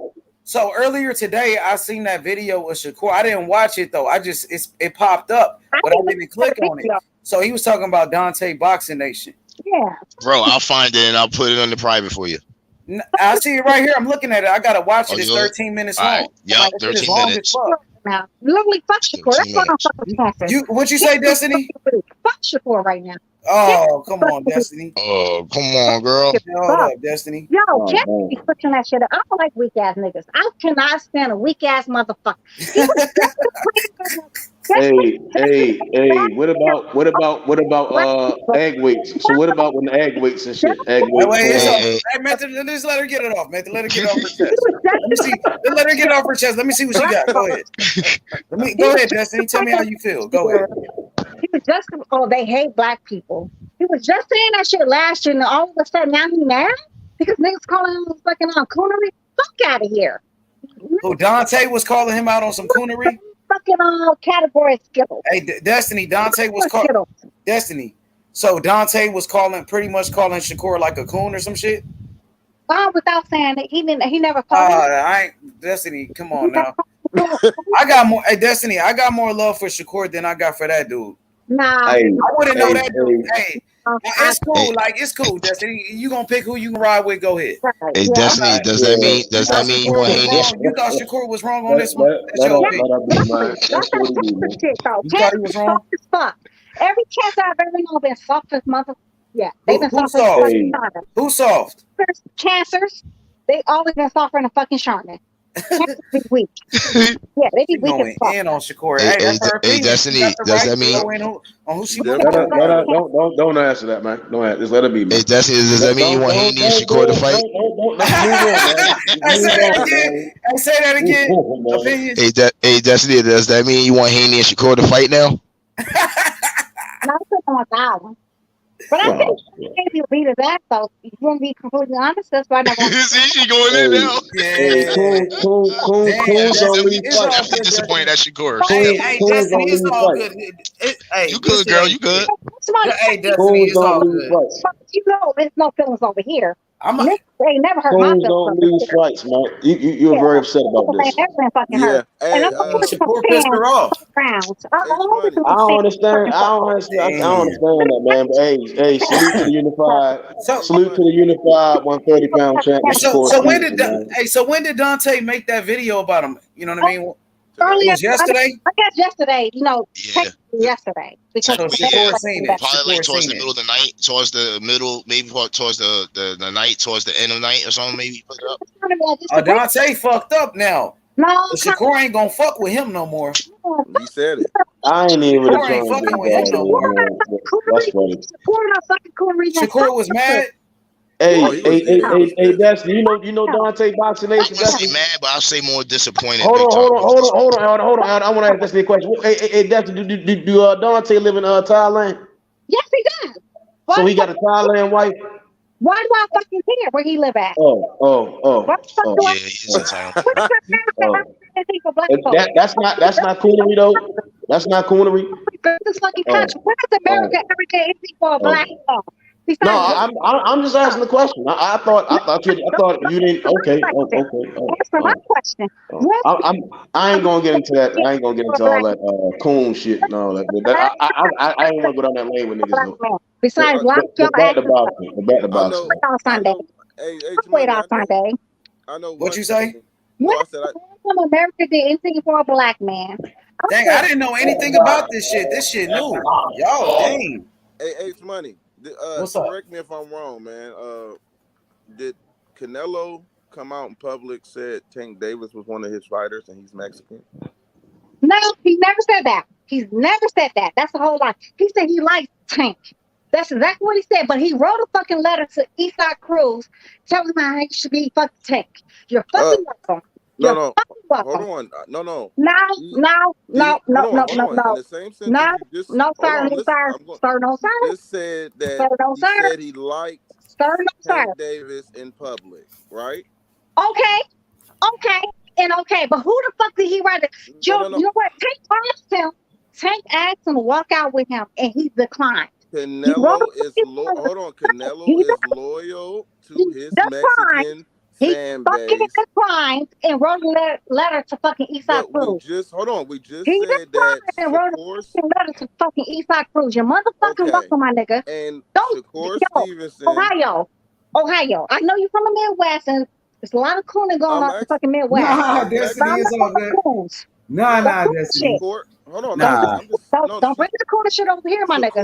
So earlier today, I seen that video of Shakur. I didn't watch it though. It popped up, but I didn't click on it. So he was talking about Dante Boxing Nation. Yeah. Bro, I'll find it and I'll put it on the private for you. I see it right here. I'm looking at it. I gotta watch it. It's 13 minutes long. Right. Yep, 13 minutes. Now, literally, fuck Shakur. That's what I'm fucking What you say, Destiny? Fuck Shakur right now. Oh, come on, Destiny. Oh, come on, girl. Hold up, Destiny. Yo, Jeff be pushing that shit up. I don't like weak ass niggas. I cannot stand a weak ass motherfucker. Hey, what about egg weights? So what about when the egg weights and shit? Egg weights. Hey, just let her get it off, man. Let her get off her chest. Let me see. Let her get off her chest. Let me see what she got. Go ahead. Go ahead, Destiny. Tell me how you feel. Go ahead. He was just, they hate black people. He was just saying that shit last year, and all of a sudden now he mad because niggas calling him fucking coonery. Fuck out of here. Who, Dante was calling him out on some coonery? Fucking category Skittles. Hey, Destiny, Dante was calling Destiny. So Dante was pretty much calling Shakur like a coon or some shit. Without saying it, he never called him. Destiny, come on now. I got more. Hey, Destiny, I got more love for Shakur than I got for that dude. Nah, I wouldn't know that dude. Hey, it's cool. Like, it's cool, Destiny. You gonna pick who you can ride with? Go ahead. Hey, Destiny, does that mean you want Haney? You thought Shakur was wrong on this one? That's your pick. You thought he was wrong? Every chance I've ever known been soft as mother. Yeah, they've been soft. Who's soft? Chancers. They always been softer than a fucking Charmin. Be weak. Yeah, they be weak. Going in on Shakur. Hey, Destiny, does that mean? Who she don't answer that, man. Don't answer. Just let it be, man. Hey, Destiny, does that mean you want Haney and Shakur to fight? Say that again. Hey, Destiny, does that mean you want Haney and Shakur to fight now? Not on that one. But I think maybe beat his ass, though. If you want to be completely honest, that's why I don't want to. She going in now. Cool. Definitely disappointed at Shakur. Hey, Destiny, it's all good. Hey, you good, girl? You good? Hey, Destiny, it's all good. You know, there's no feelings over here. They ain't never hurt my feelings. Don't lose fights, man. You're very upset about this. They never fucking hurt. And I'm Shakur pissed her off. I don't understand that, man. But hey, salute to the unified. Salute to the unified 130-pound champion. So when did Dante make that video about him? You know what I mean? It was yesterday? I guess yesterday, yesterday. Because Shakur seen it. Probably like towards the middle of the night, towards the middle, maybe towards the night, towards the end of the night or something, maybe put it up. Dante fucked up now. No, Shakur ain't gonna fuck with him no more. He said it. I ain't even Shakur ain't fucking with him no more. That's funny. Shakur was mad. Hey, Destiny, you know Dante Boxing Nation. I wouldn't say mad, but I'll say more disappointed. Hold on. I want to ask Destiny a question. Hey, Destiny, do Dante live in Thailand? Yes, he does. So he got a Thailand wife? Why do I fucking care where he live at? What the fuck do Yeah, I? he's entitled. What is American for black folks? That's not coonery though. That's not coonery. This fucking country. What is America ever did anything for a black folk? No, Besides, I'm just asking the question. I thought you didn't. Okay. answer my question. I ain't gonna get into that. I ain't gonna get into all that coon shit and all that. But I ain't wanna go down that lane with niggas though. Besides, lock your Back ass to boxing. Back to boxing. Wait on Sunday. Wait on Sunday. I know what you say? No, I said America did anything for a black man. Dang, I didn't know anything about this shit. This shit new. Y'all, dang. Hey, H Money. What's up? Correct me if I'm wrong, man. Did Canelo come out in public said Tank Davis was one of his fighters and he's Mexican? No, he never said that. He's never said that. That's the whole lie. He said he likes Tank. That's exactly what he said. But he wrote a fucking letter to Eastside Cruz telling him how he should be fucking Tank. You're fucking welcome. No. Hold on. No. No. In the same sentence, Sir. Just said that he said he liked Tank Davis in public, right? Okay. But who the fuck did he write it? You know what? Tank asked him to walk out with him, and he declined. Canelo is loyal to his Mexican fan base. He declined and wrote a letter to fucking Eastside Cruz. We just said that and wrote a letter to fucking Eastside Cruz. Your motherfucking welcome, my nigga. And Stevenson. Ohio. I know you're from the Midwest, and there's a lot of cooning going on in the fucking Midwest. Nah, Destiny is all good. Nah, Destiny. Hold on. Don't bring the corner shit over here, my nigga.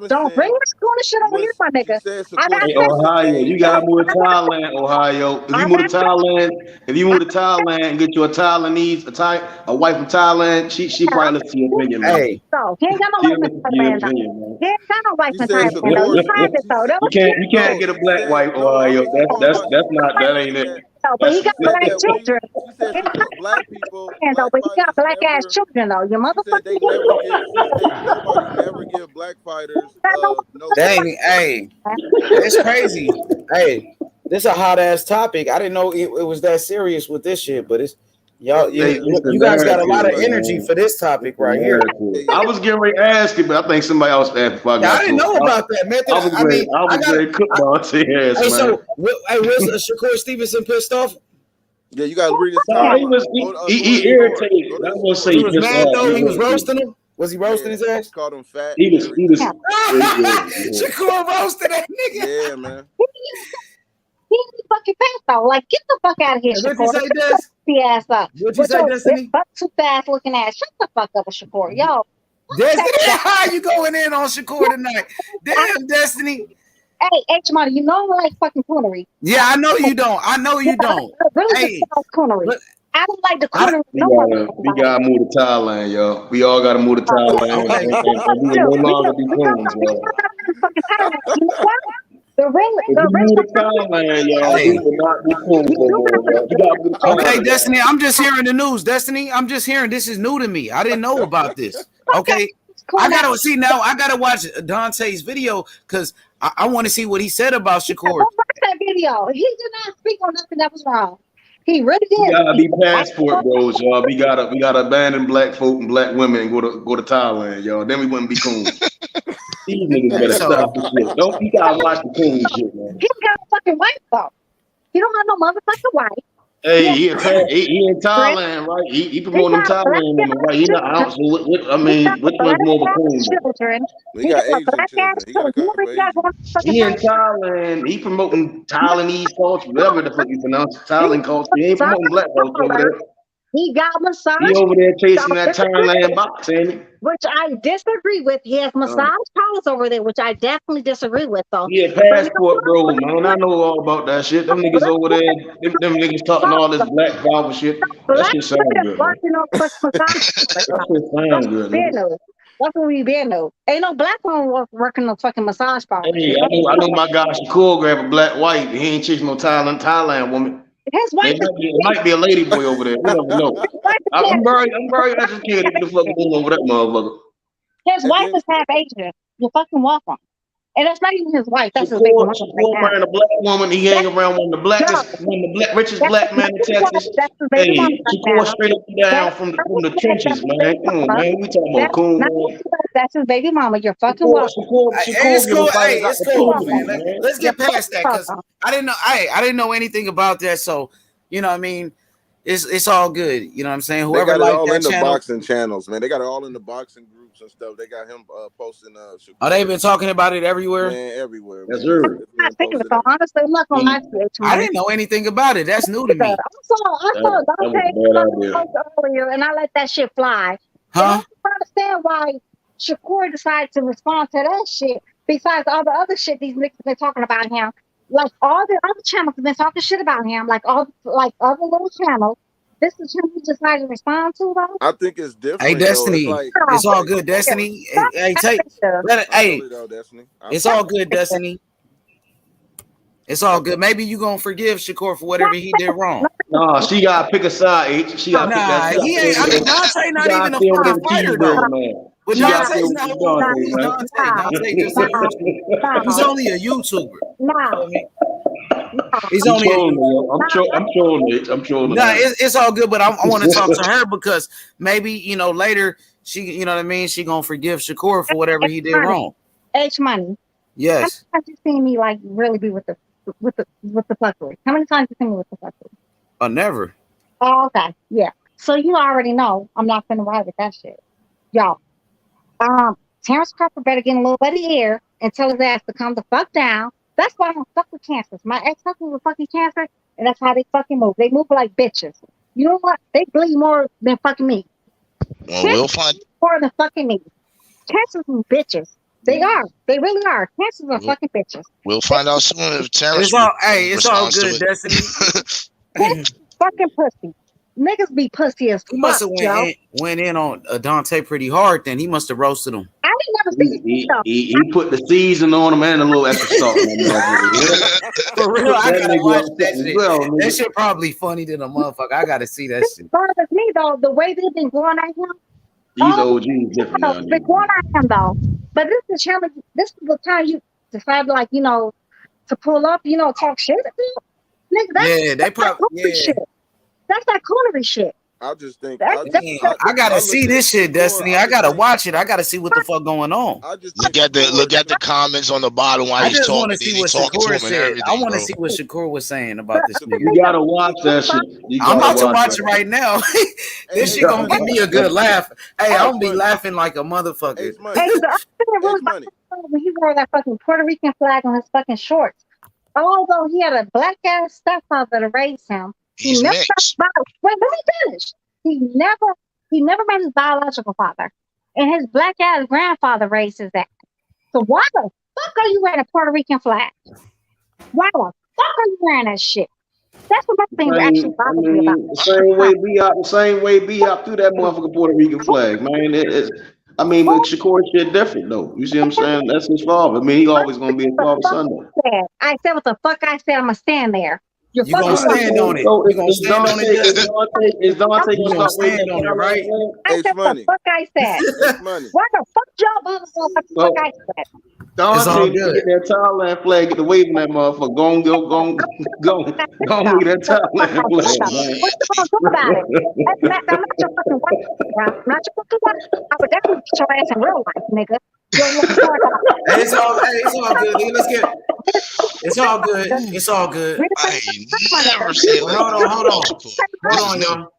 Don't bring this corner shit over here, my nigga. Hey, Ohio, you gotta move to Thailand, Ohio. If you move to Thailand and get you a wife from Thailand, she probably listen to your opinion, man. Hey. So he ain't got no wife in Thailand. He ain't got no wife in Thailand. You can't get a black wife, Ohio. That ain't it. No, but he got black children. She said black people. But he got black ass children though. Your motherfucker. Nobody never give black fighters no. Dang, hey, it's crazy. Hey, this is a hot ass topic. I didn't know it was that serious with this shit, but it's y'all. You guys got a lot of energy for this topic right here. I was getting ready to ask you, but I think somebody else asked. I didn't know about that, man. I was ready to cook my ass, man. So, was Shakur Stevenson pissed off? Yeah, you gotta read his he irritated. I was gonna say he was mad though. He was roasting him. Was he roasting his ass? Called him fat. He was. Shakur roasted that nigga. Yeah, man. He ain't fucking fast though. Like, get the fuck out of here, Shakur. What you say, Des? The ass up. What you say, Destiny? Butt too fast looking ass. Shut the fuck up, Shakur. Yo. Destiny, how you going in on Shakur tonight? Damn, Destiny. Hey, H Money, you know I like fucking coonery. Yeah, I know you don't. Really, coonery. I don't like the coonery. We gotta move to Thailand, yo. We all gotta move to Thailand, and we will no longer be coons, yo. Okay, Destiny, I'm just hearing the news. Destiny, I'm just hearing. This is new to me. I didn't know about this. Okay, I gotta watch Dante's video because I want to see what he said about Shakur. Watch that video. He did not speak on nothing that was wrong. He really did. We gotta be passport bros, y'all. We gotta abandon black folk and black women and go to Thailand, y'all. Then we wouldn't be coons. These niggas better stop this shit. You gotta watch the coon shit, man. He got a fucking wife though. He don't have no motherfucking wife. Hey, he in Thailand, right? He promoting Thailand women, right? He not out. So which one's more of a coon? We got Asian children. He in Thailand. He promoting Thailandese culture, whatever the fuck you pronounce Thailand culture. He ain't promoting black culture over there. He got massage. He over there chasing that Thailand box, ain't he? Which I disagree with. He has massage powers over there, which I definitely disagree with, though. Yeah, passport, bro, man. I know all about that shit. Them niggas over there, them niggas talking all this black power shit. That shit sound good. That shit sound good, man. That's what we been though. Ain't no black one working on fucking massage parlor. Hey, I know my guy Shakur grab a black wife. He ain't chasing no Thailand woman. His wife it might be a lady boy over there. We don't know. I'm very educated. What the fuck is over that motherfucker? His wife is half Asian. You're fucking welcome. And that's not even his wife. That's his baby mama. Shakur marrying a black woman. He hang around one of the richest black man in Texas. Hey, Shakur straight up and down from the trenches, man. Come on, man. We talking about cool, man. That's his baby mama. You're fucking welcome. It's cool. Hey, it's cool, man. Let's get past that because I didn't know. I didn't know anything about that. So you know what I mean. It's all good. You know what I'm saying? Whoever they got it all that in the channel, boxing channels, man. They got it all in the boxing groups and stuff. They got him posting. Oh, they've been talking about it everywhere. Man, everywhere. Yes, man. sir. Honestly, I'm not gonna lie to you. I didn't know anything about it. That's new to me. I saw Dante earlier, and I let that shit fly. Huh? I don't understand why Shakur decided to respond to that shit. Besides all the other shit these niggas been talking about him, like all the other channels have been talking shit about him, like other little channels. This is him he decided to respond to, though. I think it's different. Hey, Destiny, it's all good, Destiny. Hey, Destiny. It's all good, Destiny. It's all good. Maybe you gonna forgive Shakur for whatever he did wrong. No, she gotta pick a side. H. She gotta pick that side. He ain't. I mean, Dante not even a fighter though. But Dante's not. Dante just he's only a YouTuber. He's only. I'm trolling. I'm trolling. Nah, it's all good. But I want to talk to her because maybe later she, you know what I mean. She gonna forgive Shakur for whatever he did wrong. H Money. Yes. How many times you seen me like really be with the fuckery? How many times you seen me with the fuckery? Never. Oh, okay. Yeah. So you already know I'm not gonna ride with that shit. Y'all. Terrence Crawford better get a little bit of air and tell his ass to calm the fuck down. That's why I don't fuck with cancers. My ex-husband was fucking cancer, and that's how they fucking move. They move like bitches. You know what? They bleed more than fucking me. Well, we'll find more than fucking me. Cancers are bitches. They are. They really are. Cancers are fucking bitches. We'll find out soon if Terrence. It's all good, Destiny. Fucking pussy. Niggas be pussy as fuck. He must have went in on Dante pretty hard. Then he must have roasted him. I didn't never see he put the season on him and a little extra salt. For real, I gotta watch that shit. That shit probably funny than a motherfucker. I gotta see that shit. Bothers me though the way they've been going at him. These OGs different. They're going at him though. But this is the challenge. This is the time you decide, like to pull up, talk shit. Nigga, they probably shit. That's that coonery shit. I just think I gotta see this shit, Destiny. I gotta watch it. I gotta see what the fuck going on. Look at the comments on the bottom while he's talking. I just want to see what Shakur said. I want to see what Shakur was saying about this nigga. You gotta watch that shit. I'm about to watch it right now. This shit gonna give me a good laugh. Hey, I'm gonna be laughing like a motherfucker. Hey, when he wore that fucking Puerto Rican flag on his fucking shorts, although he had a black ass stepfather to raise him. He never let me finish. He never met his biological father, and his black ass grandfather raised his ass. So why the fuck are you wearing a Puerto Rican flag? Why the fuck are you wearing that shit? That's what my thing actually bothers me about. The same way B hop through that motherfucking Puerto Rican flag, man. But Shakur shit different though. You see what I'm saying? That's his father. He always gonna be his father's son though. I said what the fuck I said. I'm gonna stand there. You're gonna stand on it. You're gonna stand on it. Is Dante gonna stand on it, right? I said what the fuck I said. Why the fuck y'all bother what the fuck I said? Dante get that Thailand flag, get the waving that motherfucker. Go with that Thailand flag. What you gonna do about it? I'm not your fucking wife, bro. I'm not your fucking wife. I would definitely get your ass in real life, nigga. It's all good. It's all good. It's all good. I never said Hold on, y'all.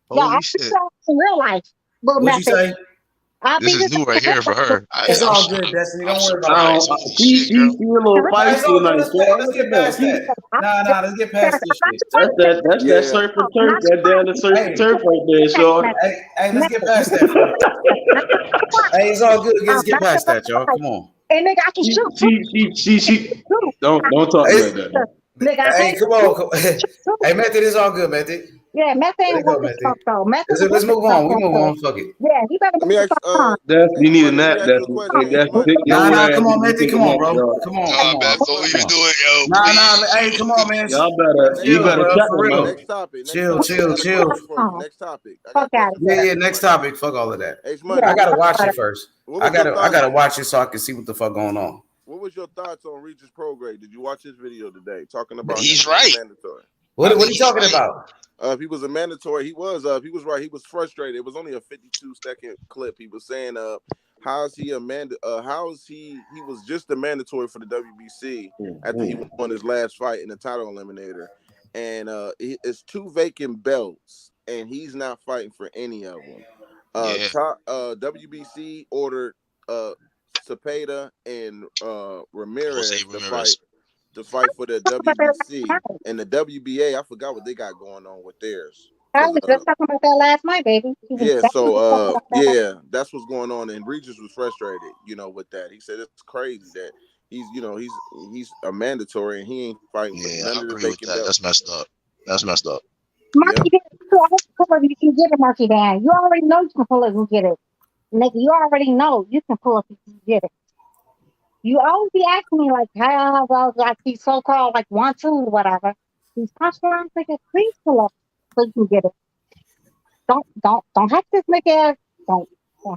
Holy shit. In real life. What'd you say? This is new right here for her. It's all good, Destiny. Don't worry about it. She's a little feisty tonight. Let's get past that. Nah, let's get past this shit. That's that surf and turf. That down the surf and turf right there, Sean. Hey, let's get past that. Hey, it's all good. Let's get past that, y'all. Come on. Hey, nigga, I can shoot. She. Don't talk like that. Nigga, hey, come on. Hey, Method, it's all good, Method. Yeah, Method ain't what the fuck though. Let's move on. We move on. Fuck it. Yeah, he better move on. You need a nap. Nah, come on, Method. Come on, bro. Come on. That's what we been doing, yo. Nah. Hey, come on, man. You better check for real. Next topic. Chill. Next topic. Fuck out of here. Yeah, next topic. Fuck all of that. I gotta watch it first. I gotta watch it so I can see what the fuck going on. What was your thoughts on Regis Prograde? Did you watch his video today talking about he's right. Mandatory? What are you talking about? If he was a mandatory, he was right. He was frustrated. It was only a 52-second clip. He was saying, how is he he was just a mandatory for the WBC after he won his last fight in the title eliminator. And it's 2 vacant belts, and he's not fighting for any of them. WBC ordered Cepeda and Ramirez to fight for the WBC, and the WBA. I forgot what they got going on with theirs. I was just talking about that last night, baby. That's what's going on, and Regis was frustrated, with that. He said it's crazy that he's a mandatory and he ain't fighting for none of the vacant belts. That's messed up. Marky Dan, you can get it, Marky Dan. You already know you can pull it and get it. Nigga, you already know you can pull it and get it. You always be asking me like how like these so-called like 1-2 whatever. These punchline niggas, please pull up so you can get it. Don't hack this nigga. Don't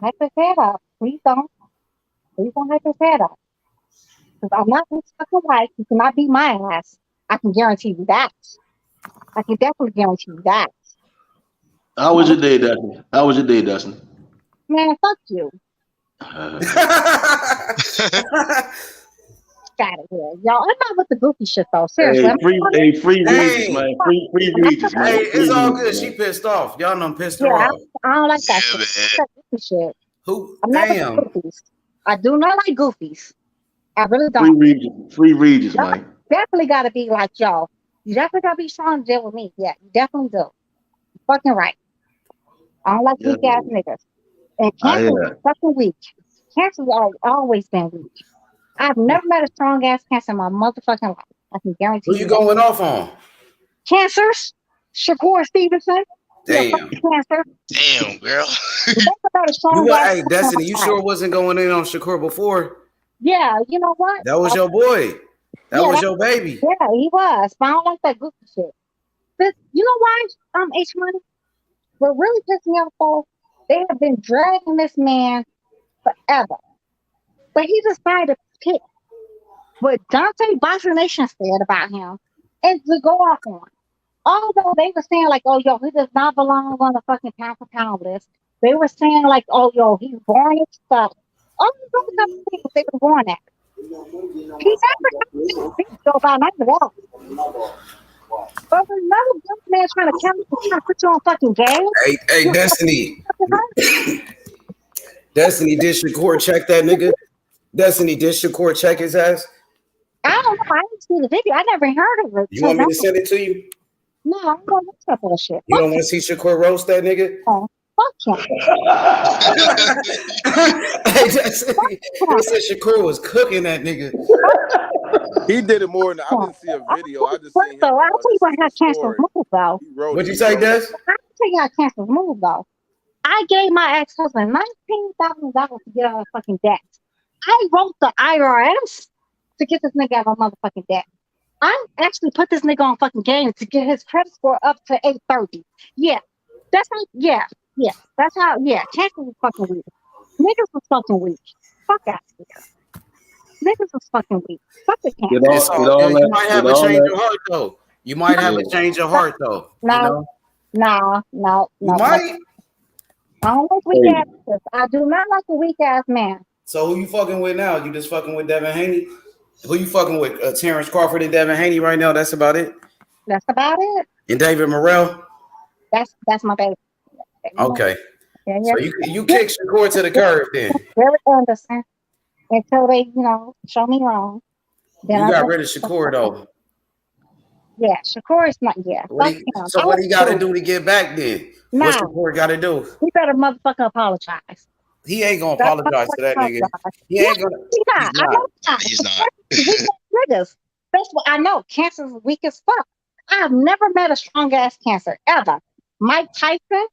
hack his head up. Please don't hack his head up. Because I'm not this fucking wife. You cannot beat my ass. I can guarantee you that. I can definitely guarantee you that. How was your day, Dustin? Man, fuck you. Got it here. Y'all, I'm not with the goofy shit though. Seriously. Free Regis, man. Free Regis, man. Hey, it's all good. She pissed off. Y'all done pissed her off. I don't like that shit. That goofy shit. Who? I'm not with goofies. I do not like goofies. I really don't. Free Regis, man. Definitely gotta be like y'all. You definitely gotta be strong to deal with me. Yeah, you definitely do. You're fucking right. I don't like weak ass niggas. And cancer is fucking weak. Cancer's always been weak. I've never met a strong ass cancer in my motherfucking life. I can guarantee you. Who you going off on? Cancers. Shakur Stevenson. Damn. Cancer. Damn, girl. Hey, Destiny, you sure wasn't going in on Shakur before? Yeah, you know what? That was your boy. That was your baby. Yeah, he was. But I don't like that goofy shit. But you know why? H Money. What really pissed me off though, they have been dragging this man forever. But he decided to pick what Dante Boxer Nation said about him and to go off on. Although they were saying like, oh yo, he does not belong on the fucking pound for pound list. They were saying like, oh yo, he's born and stuff. All these other things they were born at. He's never go about none of that. But another good man trying to put you on fucking game. Hey, Destiny. Destiny, did Shakur check that nigga? Destiny, did Shakur check his ass? I don't know. I didn't see the video. I never heard of it. You want me to send it to you? No, I don't want that bullshit. You don't want to see Shakur roast that nigga? Oh, fuck him. Hey, Destiny, he said Shakur was cooking that nigga. He did it more than I didn't see a video. I just seen him. I'll tell you what how Cancer's move though. What'd you say, Des? I'll tell you how Cancer's move though. I gave my ex-husband $19,000 to get out of fucking debt. I wrote the IRS to get this nigga out of motherfucking debt. I actually put this nigga on fucking game to get his credit score up to 830. Yeah. That's how, yeah. That's how, Cancer was fucking weak. Niggas was fucking weak. Fuck out here. Niggas was fucking weak. Fuck the Cancer. You might have a change of heart though. You might have a change of heart though. No. You might. I don't like weak asses. I do not like a weak ass man. So who you fucking with now? You just fucking with Devin Haney? Who you fucking with? Terrence Crawford and Devin Haney right now? That's about it? That's about it. And David Morrell? That's my baby. Okay. Yeah. So you kick Shakur to the curb then? Very Anderson. Until they, show me wrong. Then you got rid of Shakur though. Yeah, Shakur is not. Yeah. What he got to do to get back then? What Shakur got to do? He better motherfucking apologize. He ain't gonna apologize to that nigga. He ain't gonna. He's not. Niggas. That's what I know. Cancer's weak as fuck. I've never met a strong ass Cancer ever. Mike Tyson,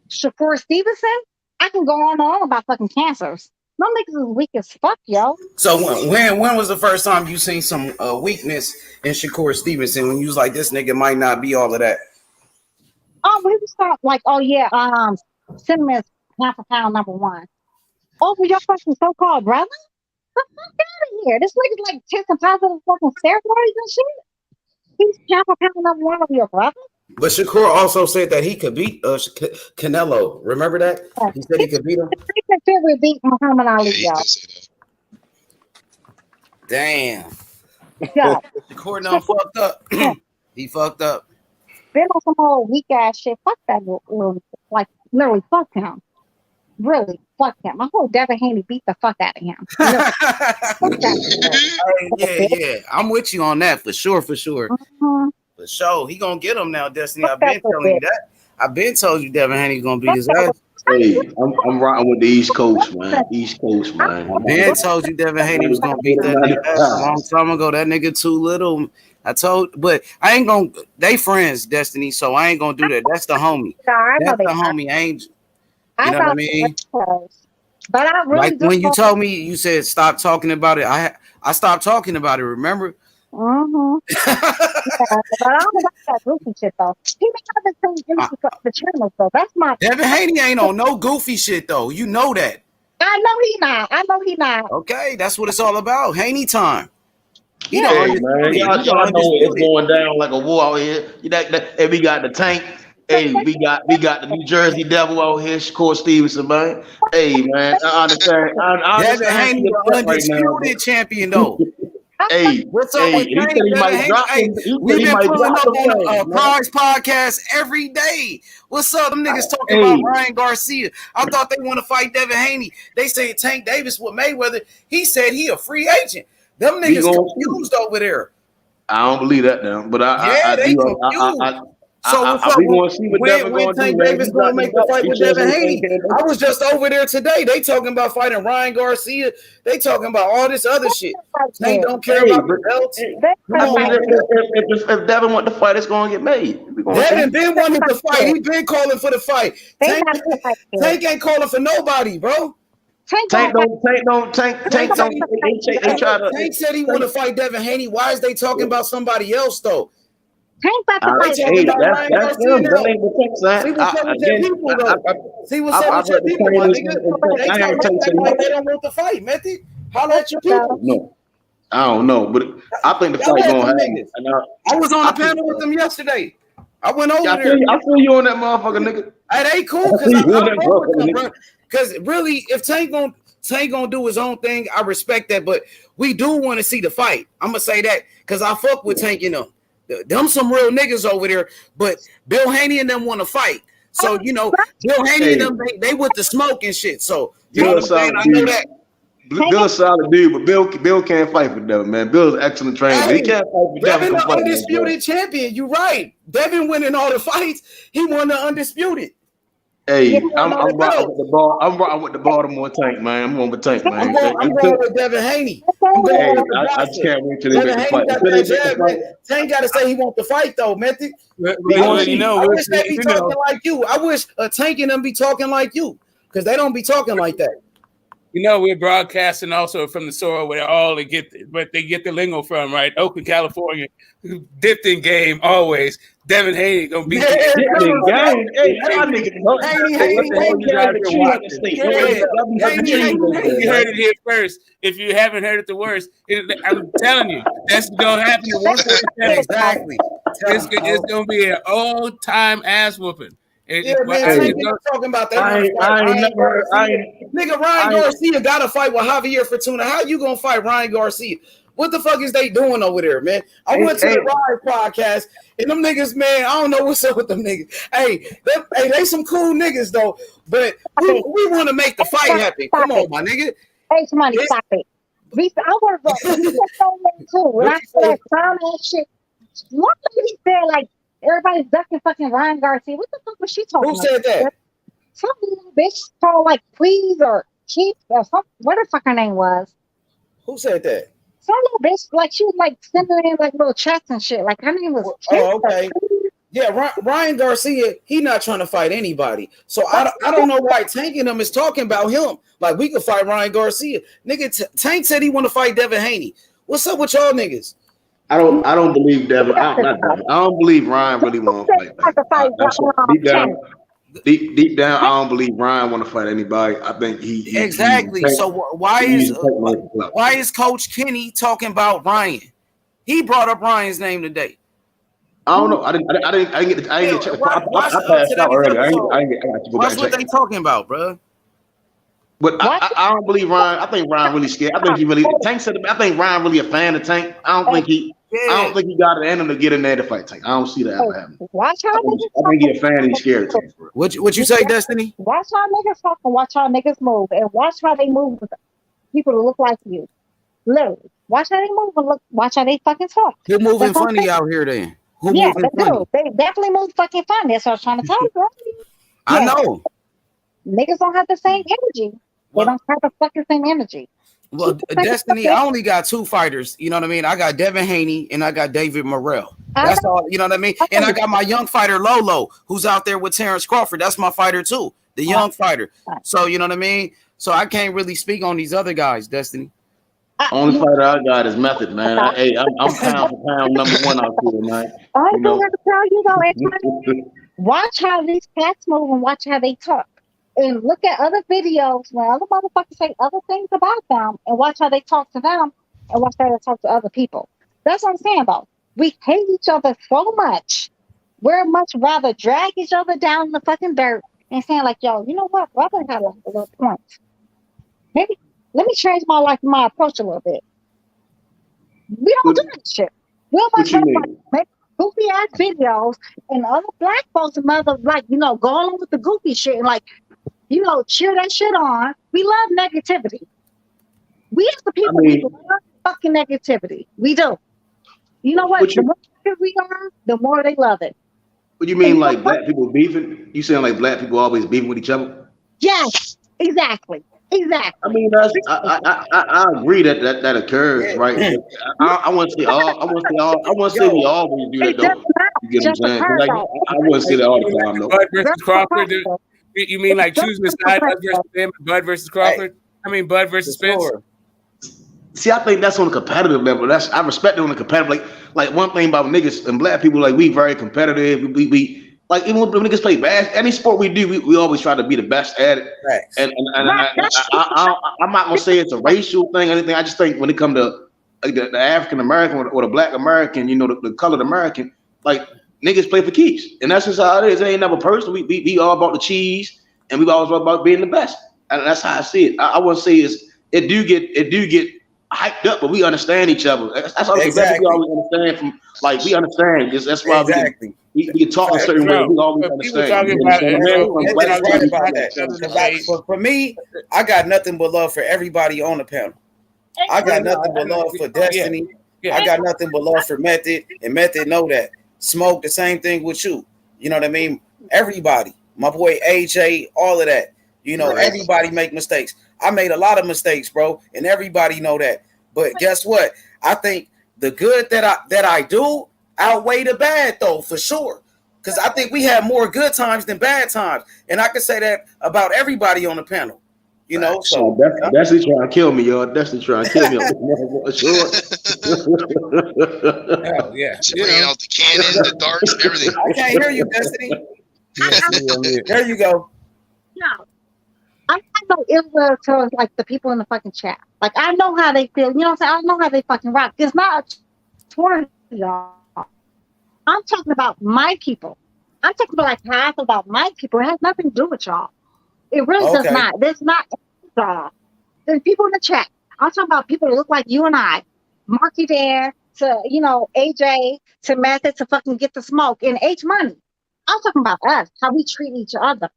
Shakur Stevenson. I can go on and on about fucking Cancers. No niggas is weak as fuck, yo. So when was the first time you seen some weakness in Shakur Stevenson when you was like, this nigga might not be all of that? We was like, Cinnamon is pound for pound number one. Over your fucking so-called brother? here. This nigga's like testing positive fucking steroids and shit. He's pounding up one of your brother. But Shakur also said that he could beat Canelo. Remember that? He said he could beat him. He could beat Muhammad Ali, y'all. Damn. Yeah. Shakur done fucked up. He fucked up. Been on some old weak ass shit. Fuck that little, like literally fuck him. Really, fuck him. I hope Devin Haney beat the fuck out of him. Yeah. I'm with you on that for sure. For sure. He gonna get him now, Destiny. I've been telling you that. I've been told you Devin Haney's gonna beat his ass. Hey, I'm rocking with the East Coast, man. East Coast, man. I've been told you Devin Haney was gonna beat that nigga ass a long time ago. That nigga too little. But I ain't gonna. They friends, Destiny. So I ain't gonna do that. That's the homie. That's the homie. I ain't. You know what I mean? But I really like when you told me, you said stop talking about it. I stopped talking about it. Remember? But I don't like that goofy shit though. He may have the channels though. That's my. Devin Haney ain't on no goofy shit though. You know that. I know he not. Okay, that's what it's all about. Haney time. Hey, man, y'all know it's going down like a war out here. Hey, we got the Tank. Hey, we got the New Jersey Devil out here, Shakur Stevenson, man. Hey, man, I understand. Devin Haney, the undisputed champion, though. Hey, what's up with Haney? We've been pulling up on Prize Podcast every day. What's up? Them niggas talking about Ryan Garcia. I thought they want to fight Devin Haney. They say Tank Davis with Mayweather. He said he a free agent. Them niggas confused over there. I don't believe that now, but they confused. So we going to see what Devin when Tank Davis going to make the fight with Devin Haney? I was just over there today. They talking about fighting Ryan Garcia. They talking about all this other shit. Tank don't care about the belts. If Devin want to fight, it's going to get made. Devin been wanting to fight. He been calling for the fight. Tank ain't calling for nobody, bro. Tank said he want to fight Devin Haney. Why is they talking about somebody else though? Tank about to fight. See what's up with your people, my nigga. They don't want to fight, Method. Holla at your people. No, I don't know, but I think the fight gonna happen. I was on the panel with them yesterday. I went over there. I feel you on that motherfucker, nigga. Hey, they cool because because really, if Tank gonna do his own thing, I respect that. But we do want to see the fight. I'm gonna say that because I fuck with Tank, you know. Them some real niggas over there, but Bill Haney and them want to fight. So, you know, Bill Haney and them, they with the smoke and shit. So, you know what I'm saying? I know that. Bill's a solid dude, but Bill can't fight with Devin, man. Bill's an excellent trainer. He can't fight with Devin. Devin, the undisputed champion. You right. Devin winning all the fights. He won the undisputed. Hey, I'm rocking with the Baltimore Tank, man. I'm going with Tank, man. I'm going with Devin Haney. I just can't wait till they make the fight. Tank got to say he wants to fight, though, Method. I wish they be talking like you. I wish Tank and them be talking like you because they don't be talking like that. You know, we're broadcasting also from the soil where they get the lingo from, right? Oakland, California, dipped in game always. Devin Haney gonna be dipped in game. You heard it here first. If you haven't heard it the worst, I'm telling you, that's gonna happen. Exactly. It's gonna be an all-time ass whooping. Talking about that. Nigga, Ryan Garcia got to fight with Javier Fortuna. How you gonna fight Ryan Garcia? What the fuck is they doing over there, man? I went to the Rise podcast, and them niggas, man, I don't know what's up with them niggas. They some cool niggas though, but we want to make the fight happen. Come on, my nigga. Hey, somebody stop it. I want to go too. When I said clown ass shit, one lady said like. Everybody's ducking fucking Ryan Garcia. What the fuck was she talking about? Who said that? Some little bitch called like please or cheap or something. What the fuck her name was? Who said that? Some little bitch, like she was like sending in like little chats and shit. Like her name was. Oh, okay. Yeah, Ryan Garcia, he not trying to fight anybody. So I don't know why Tank and them is talking about him. Like we could fight Ryan Garcia. Nigga, Tank said he want to fight Devin Haney. What's up with y'all niggas? I don't believe Devin. I don't believe Ryan really want to fight. Deep down, I don't believe Ryan want to fight anybody. I think he exactly. So why is Coach Kenny talking about Ryan? He brought up Ryan's name today. I don't know. I didn't get. I didn't get. I passed out already. I got to go back and check. What they talking about, bro? But I don't believe Ryan. I think Ryan really scared. I think he really. Tank said. I think Ryan really a fan of Tank. I don't think he got it in him to get in there to fight Tank. I don't see that happening. Watch how I think he's a fan and he's scared of Tank. What you say, Destiny? Watch how niggas talk and watch how niggas move and watch how they move with people who look like you. Literally, watch how they move and watch how they fucking talk. Who moving funny out here then? Yeah, they do. They definitely move fucking funny. That's what I was trying to tell you. Bro. I know. Niggas don't have the same energy. They don't have the fucking same energy. Well, Destiny, I only got 2 fighters. You know what I mean? I got Devin Haney and I got David Morrell. That's all. You know what I mean? And I got my young fighter Lolo, who's out there with Terrence Crawford. That's my fighter too, the young fighter. So you know what I mean? So I can't really speak on these other guys, Destiny. Only fighter I got is Method, man. I'm pound for pound #1 out here, man. I don't have to tell you though. Watch how these cats move and watch how they talk. And look at other videos where other motherfuckers say other things about them and watch how they talk to them and watch how they talk to other people. That's what I'm saying though. We hate each other so much. We're much rather drag each other down in the fucking dirt and saying like, yo, you know what? Brother had a little point. Maybe let me change my approach a little bit. We don't do that shit. We'll much rather make goofy ass videos and other black folks and mother go along with the goofy shit and cheer that shit on. We love negativity. We as the people, we love fucking negativity. We do. You know what? The more we are, the more they love it. What do you mean, like black people beefing? You saying like black people always beefing with each other? Yes, exactly. I mean, I agree that occurs, right? I want to say we always do that, though. You get what I'm saying? Like, I wouldn't say that all the time, though. Bud versus Crawford. You mean like choosing a side, Bud versus him, Bud versus Crawford? I mean, Bud versus Spence. See, I think that's on a competitive level. I respect it on a competitive. Like one thing about niggas and black people, like we very competitive. We like even when niggas play basketball, any sport we do, we always try to be the best at it. Right. And I'm not gonna say it's a racial thing or anything. I just think when it comes to like the African American or the Black American, the colored American, like niggas play for keeps, and that's just how it is. It ain't never personal. We all about the cheese, and we always about being the best, and that's how I see it. I wouldn't say it do get hyped up, but we understand each other. That's all we always understand from. Like we understand. That's why we talk a certain way. We always understand. For me, I got nothing but love for everybody on the panel. I got nothing but love for Destiny. I got nothing but love for Method, and Method know that. Smoke the same thing with you. You know what I mean? Everybody, my boy AJ, all of that. Everybody make mistakes. I made a lot of mistakes, bro, and everybody know that. But guess what? I think the good that I do outweigh the bad, though, for sure. Because I think we have more good times than bad times, and I can say that about everybody on the panel. So that's trying to kill me, y'all. That's trying to kill me. Hell yeah. Bringing out the cannons, the darts, everything. I can't hear you, Destiny. There you go. No. I know ill will to like the people in the fucking chat. Like I know how they feel. You know what I'm saying? I know how they fucking rock. It's not a tournament, y'all. I'm talking about my people. I'm talking about like half about my people. It has nothing to do with y'all. It really does not. There's not y'all. There's people in the chat. I'm talking about people that look like you and I. Marky Dare to AJ to Method to fucking get the smoke and H Money. I'm talking about us, how we treat each other.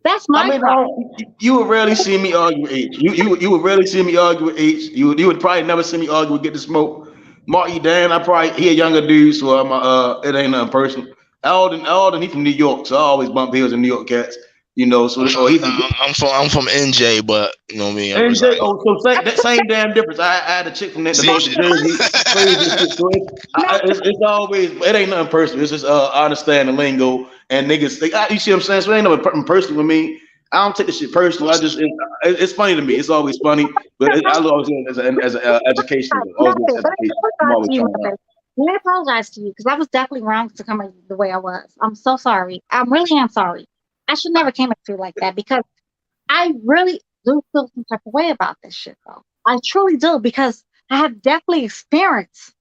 That's my problem. You would rarely see me argue with H. You would rarely see me argue with H. You would probably never see me argue with Get the Smoke. Marky Dan, he a younger dude, so it ain't nothing personal. Alden, he from New York, so I always bump heels in New York cats. I'm from NJ, but you know what I mean. NJ, that same damn difference. I had a chick from that. It's always it ain't nothing personal. It's just I understand the lingo and niggas. You see what I'm saying? So it ain't nothing personal with me. I don't take this shit personal. It's funny to me. It's always funny, but I always do it as an education. Let me apologize to you because I was definitely wrong to come the way I was. I'm so sorry. I really am sorry. I should never came at you like that because I really do feel some type of way about this shit though. I truly do because I have definitely experienced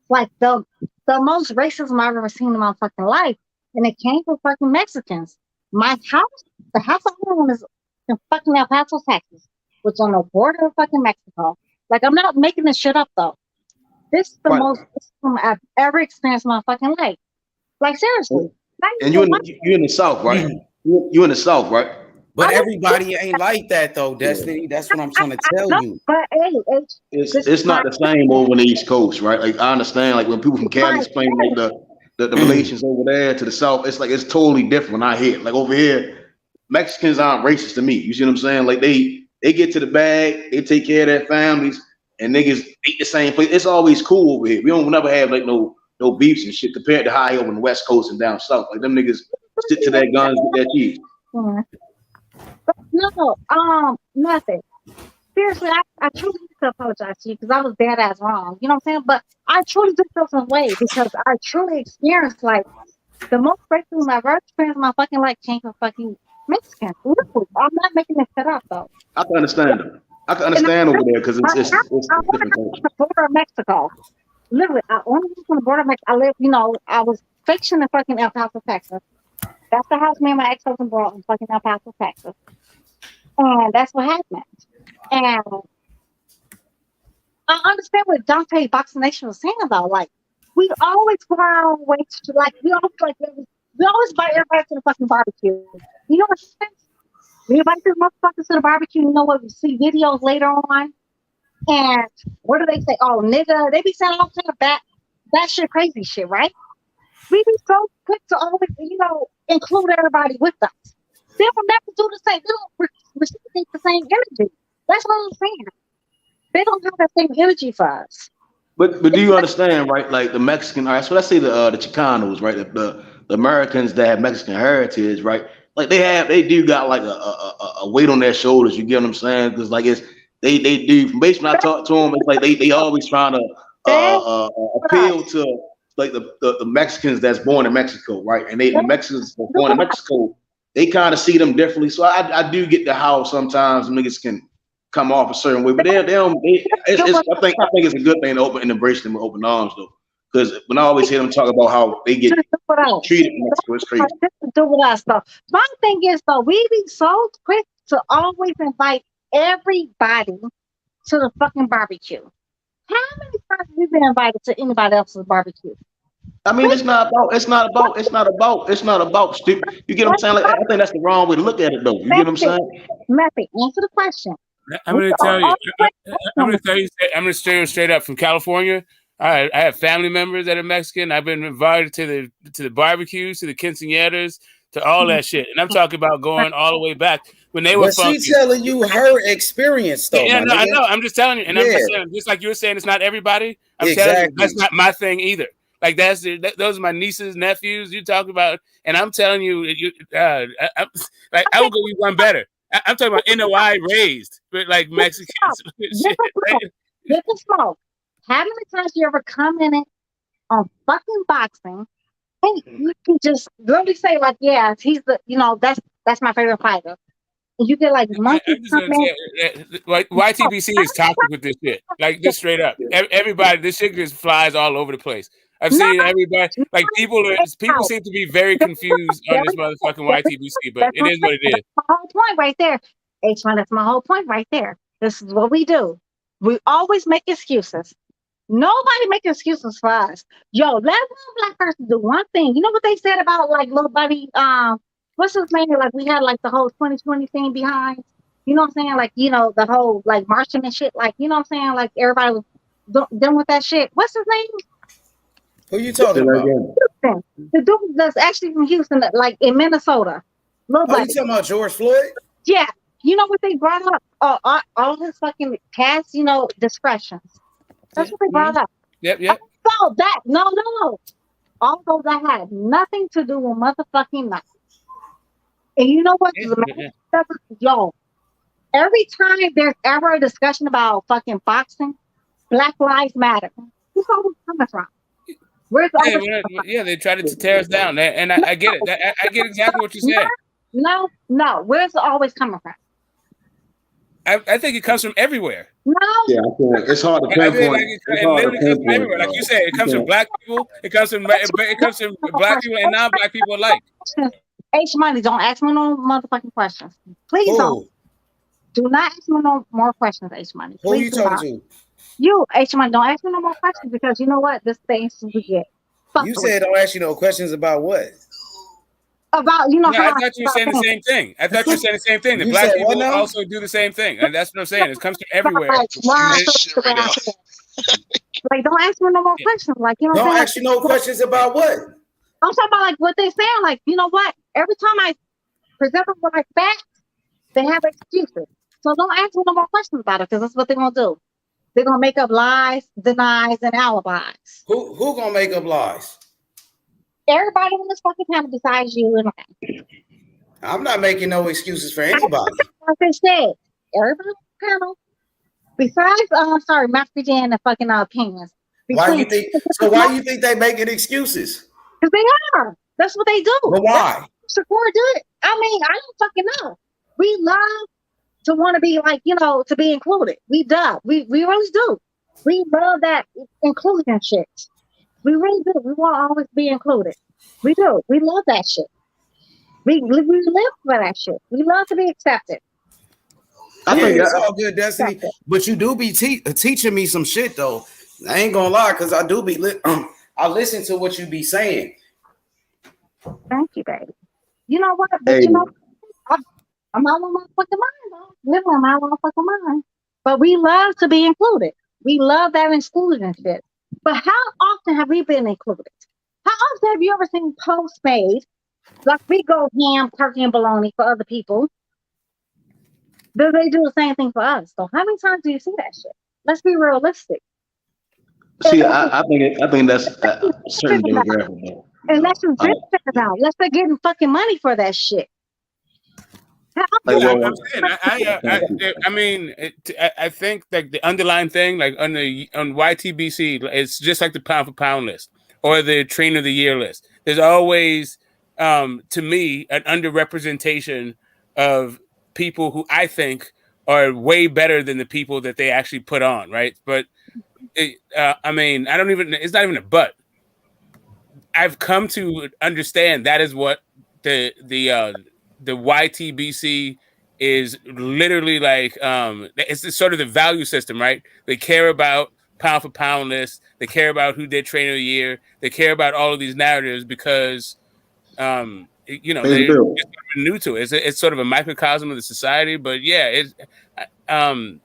like the most racism I've ever seen in my fucking life, and it came from fucking Mexicans. My house, the house I own is in fucking El Paso, Texas, which is on the border of fucking Mexico. Like I'm not making this shit up though. This is the most racism I've ever experienced in my fucking life. Like seriously. And you in the South, right? You in the South, right? But everybody ain't like that though, Destiny. That's what I'm trying to tell you. But hey, it's not the same over on the East Coast, right? Like I understand, like when people from Cali explain like the relations over there to the South, it's like it's totally different when I hear it. Like over here, Mexicans aren't racist to me. You see what I'm saying? Like they get to the bag, they take care of their families, and niggas eat the same place. It's always cool over here. We don't never have like no beefs and shit compared to high over on the West Coast and down South. Like them niggas stick to their guns with their cheese. No, nothing. Seriously, I truly need to apologize to you because I was dead ass wrong. You know what I'm saying? But I truly do feel some way because I truly experienced like the most racism I've ever experienced in my fucking life came from fucking Mexicans. Literally. I'm not making this shit up though. I can understand them. I can understand over there because it's different culture. The border of Mexico. Literally, I only live on the border of Mexico. I live, I was fiction in fucking El Paso, Texas. That's the house me and my ex-husband bought in fucking El Paso, Texas. And that's what happened. And I understand what Dante Boxing Nation was saying though. Like, we always go our way to we always buy everybody to the fucking barbecue. You know what I'm saying? We invite these motherfuckers to the barbecue. You know what? We see videos later on. And what do they say? Oh, nigga. They be saying all kind of that shit, crazy shit, right? We be so quick to always, include everybody with us. They will never do the same. They don't reciprocate the same energy. That's what I'm saying. They don't have that same energy for us. But do you understand, right? Like the Mexican, all right, so let's say the Chicanos, right? The Americans that have Mexican heritage, right? Like they do got like a weight on their shoulders. You get what I'm saying? Because like they do. Basically, when I talk to them, it's like they always trying to appeal to like the Mexicans that's born in Mexico, right? And the Mexicans that's born in Mexico, they kind of see them differently. So I do get the how sometimes niggas can come off a certain way, but I think it's a good thing to embrace them with open arms though. Because when I always hear them talk about how they get treated in Mexico, it's crazy. Do with us though. My thing is though, we be so quick to always invite everybody to the fucking barbecue. How many times have we been invited to anybody else's barbecue? I mean, it's not about stupid. You get what I'm saying? Like, I think that's the wrong way to look at it though. You get what I'm saying? Murphy, answer the question. I'm going to tell you. I'm going to tell you straight up from California. I have family members that are Mexican. I've been invited to the barbecues, to the quinceañeras, to all that shit. And I'm talking about going all the way back when they were funky. She's telling you her experience, though. Yeah, no, I know. I'm just telling you. And I'm just saying, just like you were saying, it's not everybody. I'm telling you, that's not my thing either. Like those are my nieces, nephews. You talk about, and I'm telling you, I will go you one better. I'm talking about NOI raised, but like Mexicans. Different smoke. How many times you ever commented on fucking boxing? And you can just literally say like, yeah, he's that's my favorite fighter. And you get like monkey comments. Like YTBC is toxic with this shit. Like just straight up, everybody, this shit just flies all over the place. I've seen everybody, like people seem to be very confused on this motherfucking YTBC, but it is what it is. That's my whole point right there. H1, that's my whole point right there. This is what we do. We always make excuses. Nobody make excuses for us. Yo, let one black person do one thing. You know what they said about like little buddy, what's his name? Like we had like the whole 2020 thing behind. You know what I'm saying? Like, the whole like marching and shit. Like, you know what I'm saying? Like everybody was done with that shit. What's his name? Who you talking about? Houston. The dude that's actually from Houston, like in Minnesota. You talking about George Floyd? Yeah. You know what they brought up? All his fucking past, discretions. That's what they brought up. Yep. So that, no. All those that had nothing to do with motherfucking nothing. And you know what? Yo, every time there's ever a discussion about fucking boxing, Black Lives Matter. Who's always coming from? They try to tear us down, and I get it. I get exactly what you're saying. No. Where's it always coming from? I think it comes from everywhere. No. Yeah, it's hard to I think pinpoint. it literally comes from everywhere. Like you said, it comes from black people. It comes from black people and non-black people alike. H Money, don't ask me no motherfucking questions. Please don't. Do not ask me no more questions, H Money. Who are you talking to? You, H Money, don't ask me no more questions because you know what? This thing we get. You said don't ask you no questions about what? About I thought you were saying the same thing. I thought you were saying the same thing. The black people also do the same thing, and that's what I'm saying. It comes from everywhere. Like, don't ask me no more questions. Like, you know, don't ask you no questions about what? I'm talking about like what they saying. Like, you know what? Every time I present them with like facts, they have excuses. So don't ask me no more questions about it because that's what they're gonna do. They're gonna make up lies, denies, and alibis. Who gonna make up lies? Everybody on this fucking panel besides you and I. I'm not making no excuses for anybody. Like I said, everybody on the panel besides Master J and the fucking opinions. Why you think they making excuses? Because they are. That's what they do. But why? Shakur did. I mean, I don't fucking know. We love to want to be like, you know, to be included. We do. We really do. We love that inclusion shit. We really do. We want to always be included. We do. We love that shit. We live for that shit. We love to be accepted. I think it's all good, Destiny. But you do be teaching me some shit though. I ain't gonna lie, because I do be I listen to what you be saying. Thank you, baby. You know what? But you know, I'm all on my fucking mind though. Living on my fucking mind. But we love to be included. We love that inclusion shit. But how often have we been included? How often have you ever seen posts made like we go ham, turkey, and bologna for other people? Do they do the same thing for us? So how many times do you see that shit? Let's be realistic. See, I think that's a certain demographic. And let's just about. Let's start getting fucking money for that shit. I mean, I think like the underlying thing, like on YTBC, it's just like the pound for pound list or the train of the year list. There's always, to me, an underrepresentation of people who I think are way better than the people that they actually put on, right? But I mean, it's not even a but. I've come to understand that is what the YTBC is literally like. It's sort of the value system, right? They care about pound for pound lists. They care about who did trainer of the year. They care about all of these narratives because, they're new to it. It's sort of a microcosm of the society. But yeah, I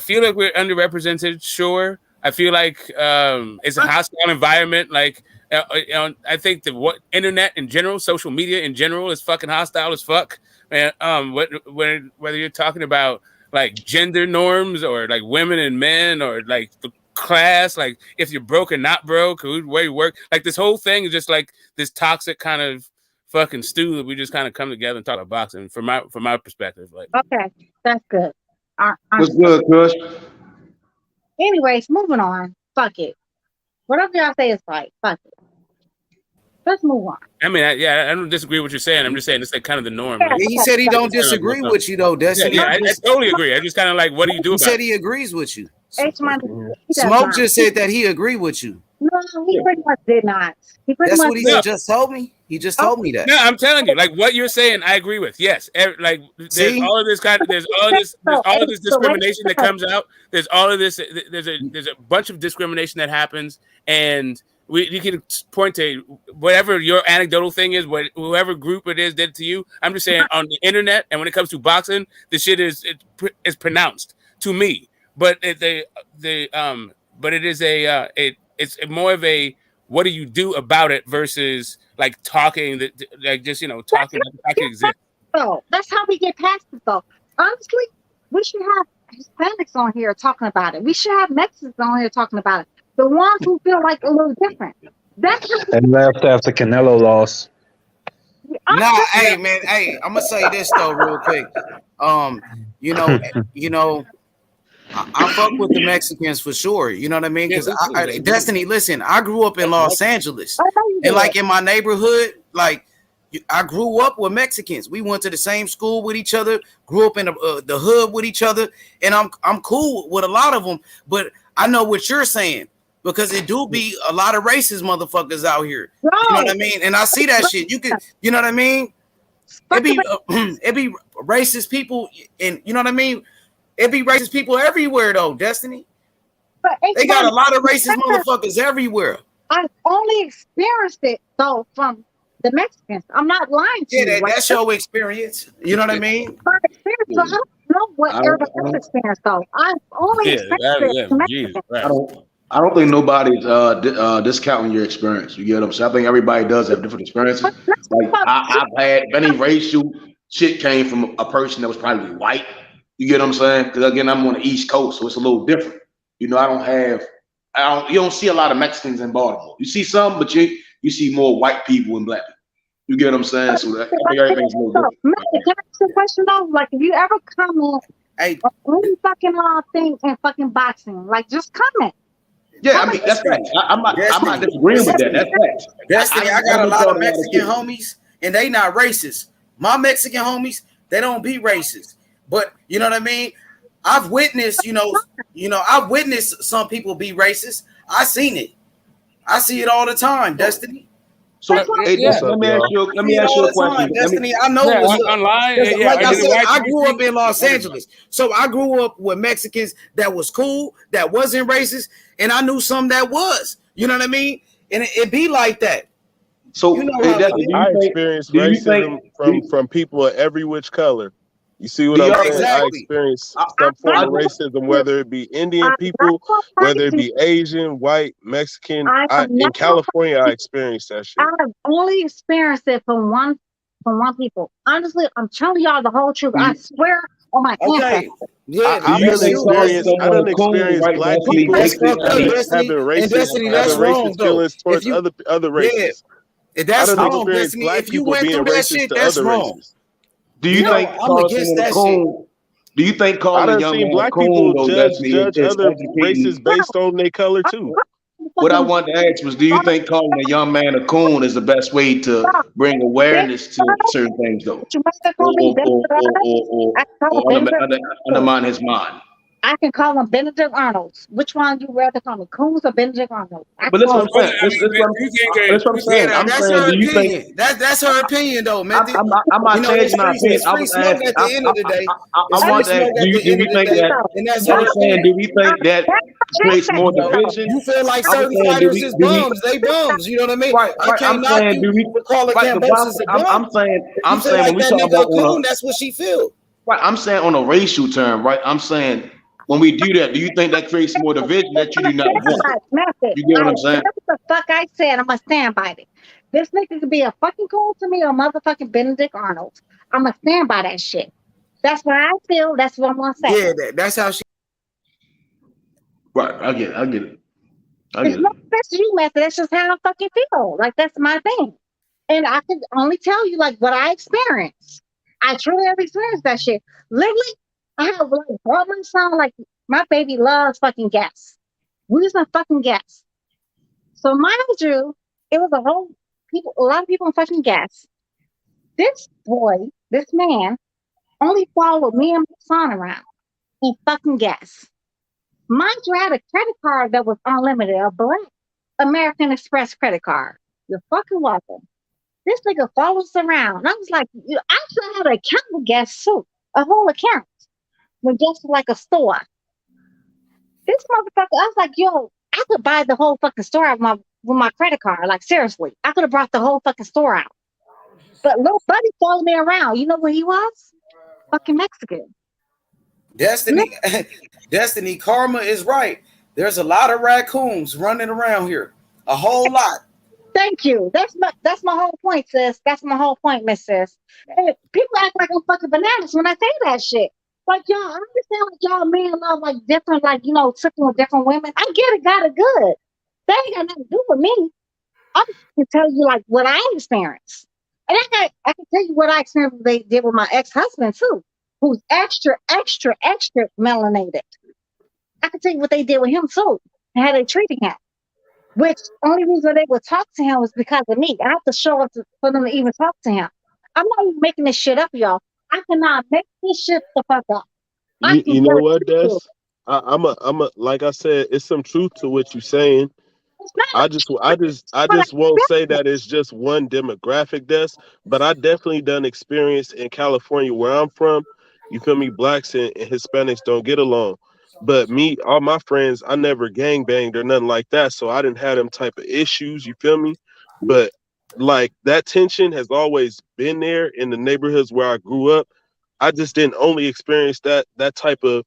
feel like we're underrepresented. Sure, I feel like it's a hostile environment. Like. I think the internet in general, social media in general, is fucking hostile as fuck. And whether you're talking about like gender norms or like women and men or like the class, like if you're broke or not broke, where you work, like this whole thing is just like this toxic kind of fucking stew that we just kind of come together and talk about boxing. From my perspective, like okay, that's good. What's good, Kush? Anyways, moving on. Fuck it. Whatever y'all say is right. Fuck it. Let's move on. I mean, I don't disagree with what you're saying. I'm just saying it's like kind of the norm. Right? He said he don't disagree with you though, Destiny. Yeah, I totally agree. I just kind of like, what do you do about it? He said he agrees with you. Smoke just said that he agreed with you. No, he pretty much did not. That's what he just told me. He just told me that. No, I'm telling you, like what you're saying, I agree with. Yes, like there's all of this discrimination that comes out. There's all of this. There's a bunch of discrimination that happens, and you can point to whatever your anecdotal thing is, whoever group it is did to you. I'm just saying on the internet, and when it comes to boxing, the shit is pronounced to me. But it's more of a what do you do about it versus like talking that like just talking like I can exist. So that's how we get past it though. Honestly, we should have Hispanics on here talking about it. We should have Mexicans on here talking about it. The ones who feel like a little different. That's and left after Canelo loss. Hey man, I'm gonna say this though real quick. I fuck with the Mexicans for sure. You know what I mean? Because Destiny, listen, I grew up in Los Angeles, and like in my neighborhood, like I grew up with Mexicans. We went to the same school with each other, grew up in the hood with each other, and I'm cool with a lot of them. But I know what you're saying because it do be a lot of racist motherfuckers out here. You know what I mean? And I see that shit. You know what I mean? It be racist people, and you know what I mean. It be racist people everywhere though, Destiny. They got a lot of racist motherfuckers everywhere. I've only experienced it though from the Mexicans. I'm not lying to you. That's your experience. You know what I mean? My experience, so I don't know what everybody else experienced though. I've only experienced it from Mexicans. I don't think nobody's discounting your experience. You get what I'm saying? I think everybody does have different experiences. Like I've had any racial shit came from a person that was probably white. You get what I'm saying? Because again, I'm on the East Coast, so it's a little different. You know, you don't see a lot of Mexicans in Baltimore. You see some, but you see more white people and black people. You get what I'm saying? So I think everything's a little different. Can I ask you a question though? Like, if you ever comment on any fucking thing in fucking boxing, like just comment. Yeah, I mean that's right. I'm not disagreeing with that. That's right. Destiny, I got a lot of Mexican homies, and they not racist. My Mexican homies, they don't be racist. But you know what I mean? I've witnessed, I've witnessed some people be racist. I seen it. I see it all the time, Destiny. So let me ask you a question. Destiny, I know online. Like I said, I grew up in Los Angeles. So I grew up with Mexicans that was cool, that wasn't racist, and I knew some that was. You know what I mean? And it be like that. So I experienced racism from people of every which color. You see what I'm saying? Exactly. I experienced some form of racism, whether it be Indian people, whether it be Asian, white, Mexican. In California, I experienced that shit. I've only experienced it from one people. Honestly, I'm telling y'all the whole truth. I swear on my ancestors. Yeah, I don't experience black people having racist feelings towards other races. Yeah, that's I don't wrong, experience Destiny. black If you people went being through that racist shit, to that's other wrong. races. Do you think calling someone a coon? Do you think calling a young man black a coon people judge other races based on their color too? What I wanted to ask was, do you think calling a young man a coon is the best way to bring awareness to certain things, though, or undermine his mind? I can call them Benedict Arnolds. Which one you rather call me, Coons or Benedict Arnold? But that's what I'm saying. That's what I'm saying. I'm that's saying, her do you opinion. think That's her opinion, though, man. I'm not changing my opinion? It's free smoke at the end of the day. I want to ask, do you think that? I'm saying, do we think that creates more division? You feel like certain fighters is bums. They bums. You know what I mean? I can't knock you for calling Cambosis a bum. I'm saying when we talk about coon, that's what she feel. Right. I'm saying on a racial term, right? I'm saying when we do that, do you think that creates more division that you do not want? You get what I'm saying? What the fuck I said, I'm gonna stand by it. This nigga could be a fucking coon to me or motherfucking Benedict Arnold. I'm gonna stand by that shit. That's what I feel. That's what I'm gonna say. Yeah, that's how she. Right. I get it. It's not that's you, method. That's just how I fucking feel. Like that's my thing. And I can only tell you like what I experienced. I truly have experienced that shit. Literally, I have like brought my son, like my baby loves fucking gas. We just not fucking gas. So mind you, it was a lot of people in fucking gas. This man, only followed me and my son around in fucking gas. Mind you, I had a credit card that was unlimited, a black American Express credit card. You're fucking welcome. This nigga follows around. I was like, I actually had an account with gas too, a whole account. With just like a store. This motherfucker, I was like, yo, I could buy the whole fucking store out with my credit card. Like seriously, I could have brought the whole fucking store out. But little buddy followed me around. You know where he was? Fucking Mexican. Destiny, karma is right. There's a lot of raccoons running around here. A whole lot. Thank you. That's my whole point, sis. That's my whole point, miss sis. Hey, people act like I'm fucking bananas when I say that shit. Like y'all, I understand like y'all men love like different, like sleeping with different women. I get it, got it good. That ain't got nothing to do with me. I can tell you like what I experienced. And I can tell you what I experienced they did with my ex-husband too, who's extra melanated. I can tell you what they did with him too, and how they treated him. Which only reason they would talk to him was because of me. I have to show up for them to even talk to him. I'm not even making this shit up, y'all. I cannot make this shit the fuck up. I can You know what, guarantee Des? you. Like I said, it's some truth to what you're saying. It's not I just won't say that it's just one demographic, Des, but I definitely done experience in California where I'm from. You feel me? Blacks and Hispanics don't get along. But me, all my friends, I never gang banged or nothing like that. So I didn't have them type of issues, you feel me? But like that tension has always been there in the neighborhoods where I grew up. I just didn't only experience that type of,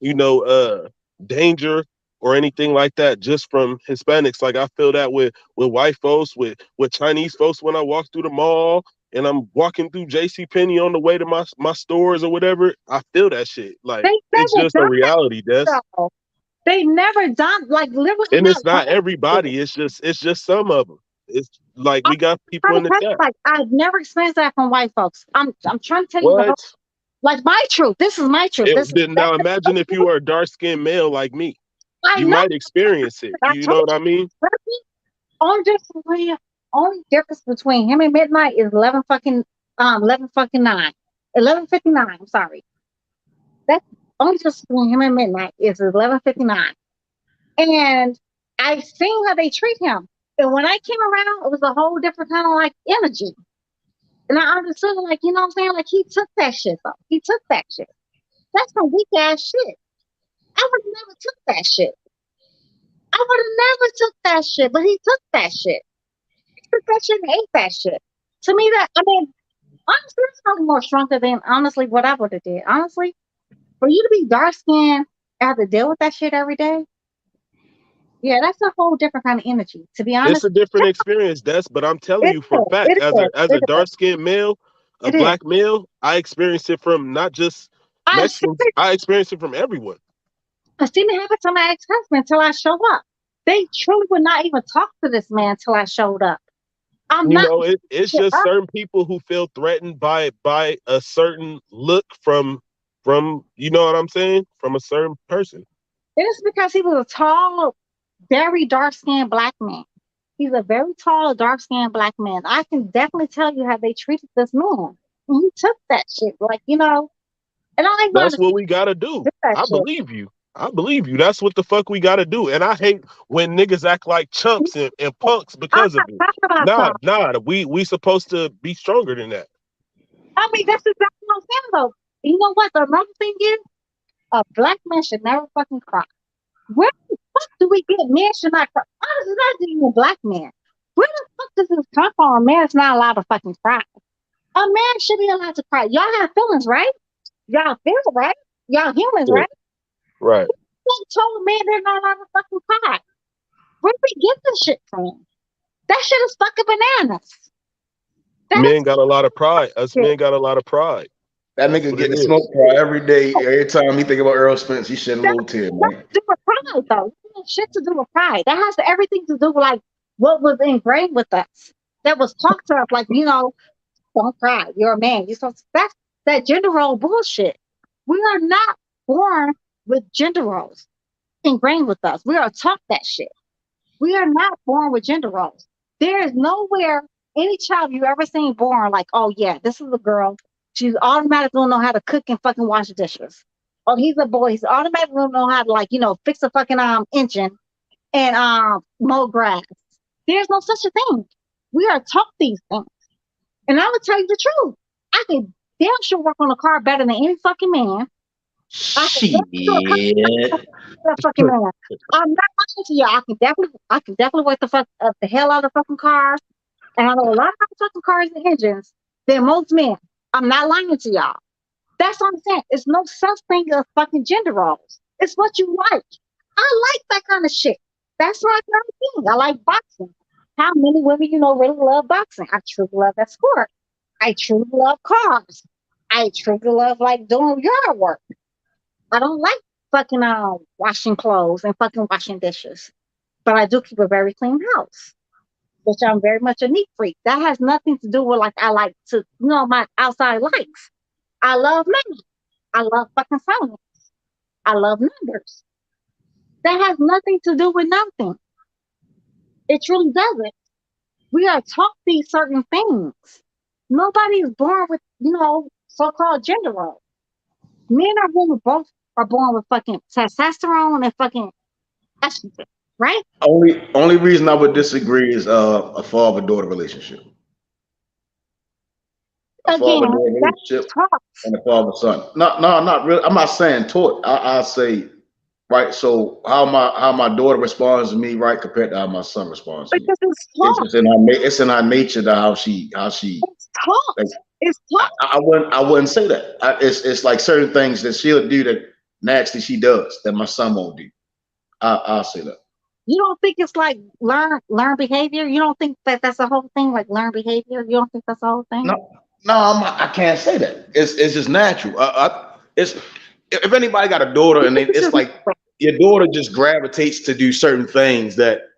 you know, danger or anything like that just from Hispanics. Like I feel that with white folks, with Chinese folks when I walk through the mall and I'm walking through JC Penney on the way to my stores or whatever. I feel that shit. Like they it's never just a done reality, Des. that though. They never done like literally And not it's not one. everybody. It's just some of them. It's like I'm we got people trying in to the tell you, chat. like I've never experienced that from white folks. I'm trying to tell you the whole What? like my truth. This is my truth. This is Now imagine if you were a dark skinned male like me. I You know. might experience it. I You know told what I mean? you. Only difference between him and Midnight is 11 fucking 9. 11:59. I'm sorry. That's only just between him and Midnight is 11:59. And I've seen how they treat him. And when I came around, it was a whole different kind of like energy. And I understood, like, you know what I'm saying? Like, he took that shit, though. He took that shit. That's some weak ass shit. I would have never took that shit. I would have never took that shit, but he took that shit. He took that shit and ate that shit. To me, I mean, honestly, it's probably more stronger than honestly what I would have did. Honestly, for you to be dark skinned and have to deal with that shit every day, yeah, that's a whole different kind of energy. To be It's honest, a different experience, Des, but I'm telling it you for a is. fact, It is. as a It is. dark skinned male, a It is. black male, I experienced it from not just I've seen Mexicans, it. I experienced it from everyone. I've seen it happen to my ex-husband until I show up. They truly would not even talk to this man until I showed up. I'm You not know, it's shit just up. certain people who feel threatened by a certain look from you know what I'm saying? From a certain person. It is because he was a tall, very dark-skinned black man. He's a very tall, dark-skinned black man. I can definitely tell you how they treated this man. And he took that shit, like, and I ain't going That's to what we gotta do. do that I shit. believe you. I believe you. That's what the fuck we gotta do. And I hate when niggas act like chumps and punks I'm because of not it. talking about Nah, y'all. nah. We supposed to be stronger than that. I mean, that's exactly what I'm saying, though. You know what? The another thing is, a black man should never fucking cry. Where the fuck do we get men should not cry? Honestly, not even a black man. Where the fuck does this come from? A man's not allowed to fucking cry. A man should be allowed to cry. Y'all have feelings, right? Y'all feel right? Y'all humans, Yeah. right? Right. Who told a man they're not allowed to fucking cry? Where do we get this shit from? That shit is fucking bananas. That Men is got a lot of pride. Us shit. men got a lot of pride. That That's nigga what it get the is. smoke cry every day. Every time he think about Earl Spence, he shed a That little tear, has man. to do with pride, though. That has shit to do with pride. That has everything to do with like what was ingrained with us. That was taught to us, like, don't cry. You're a man. You're supposed to, that's that gender role bullshit. We are not born with gender roles ingrained with us. We are taught that shit. We are not born with gender roles. There is nowhere any child you ever seen born like, oh yeah, this is a girl. She's automatically gonna know how to cook and fucking wash dishes. Oh, he's a boy. He's automatically gonna know how to like, fix a fucking engine and mow grass. There's no such a thing. We are taught these things. And I would tell you the truth. I can damn sure work on a car better than any fucking man. I can damn sure cut Shit. that fucking man. I'm not lying to you. I can definitely work the hell out of fucking cars. And I know a lot of fucking cars and engines than most men. I'm not lying to y'all. That's what I'm saying. It's no such thing as fucking gender roles. It's what you like. I like that kind of shit. That's my kind of thing. I like boxing. How many women really love boxing? I truly love that sport. I truly love cars. I truly love like doing yard work. I don't like fucking washing clothes and fucking washing dishes. But I do keep a very clean house, which I'm very much a neat freak. That has nothing to do with like I like to, my outside likes. I love money. I love fucking science. I love numbers. That has nothing to do with nothing. It truly doesn't. We are taught these certain things. Nobody is born with, so-called gender roles. Men or women both are born with fucking testosterone and fucking estrogen, right? Only reason I would disagree is a father-daughter relationship. A Again, father-daughter that's relationship taught. and a father-son. No, not really. I'm not saying taught. I say right. So how my daughter responds to me, right, compared to how my son responds to me. Because it's It's taught. just it's in our nature to how she. It's taught. Like, It's taught. I wouldn't say that. It's like certain things that she'll do that naturally she does that my son won't do. I'll say that. You don't think it's like learn behavior? You don't think that that's the whole thing, like learn behavior? You don't think that's the whole thing? No, I can't say that. It's just natural. It's if anybody got a daughter and it's like your daughter just gravitates to do certain things that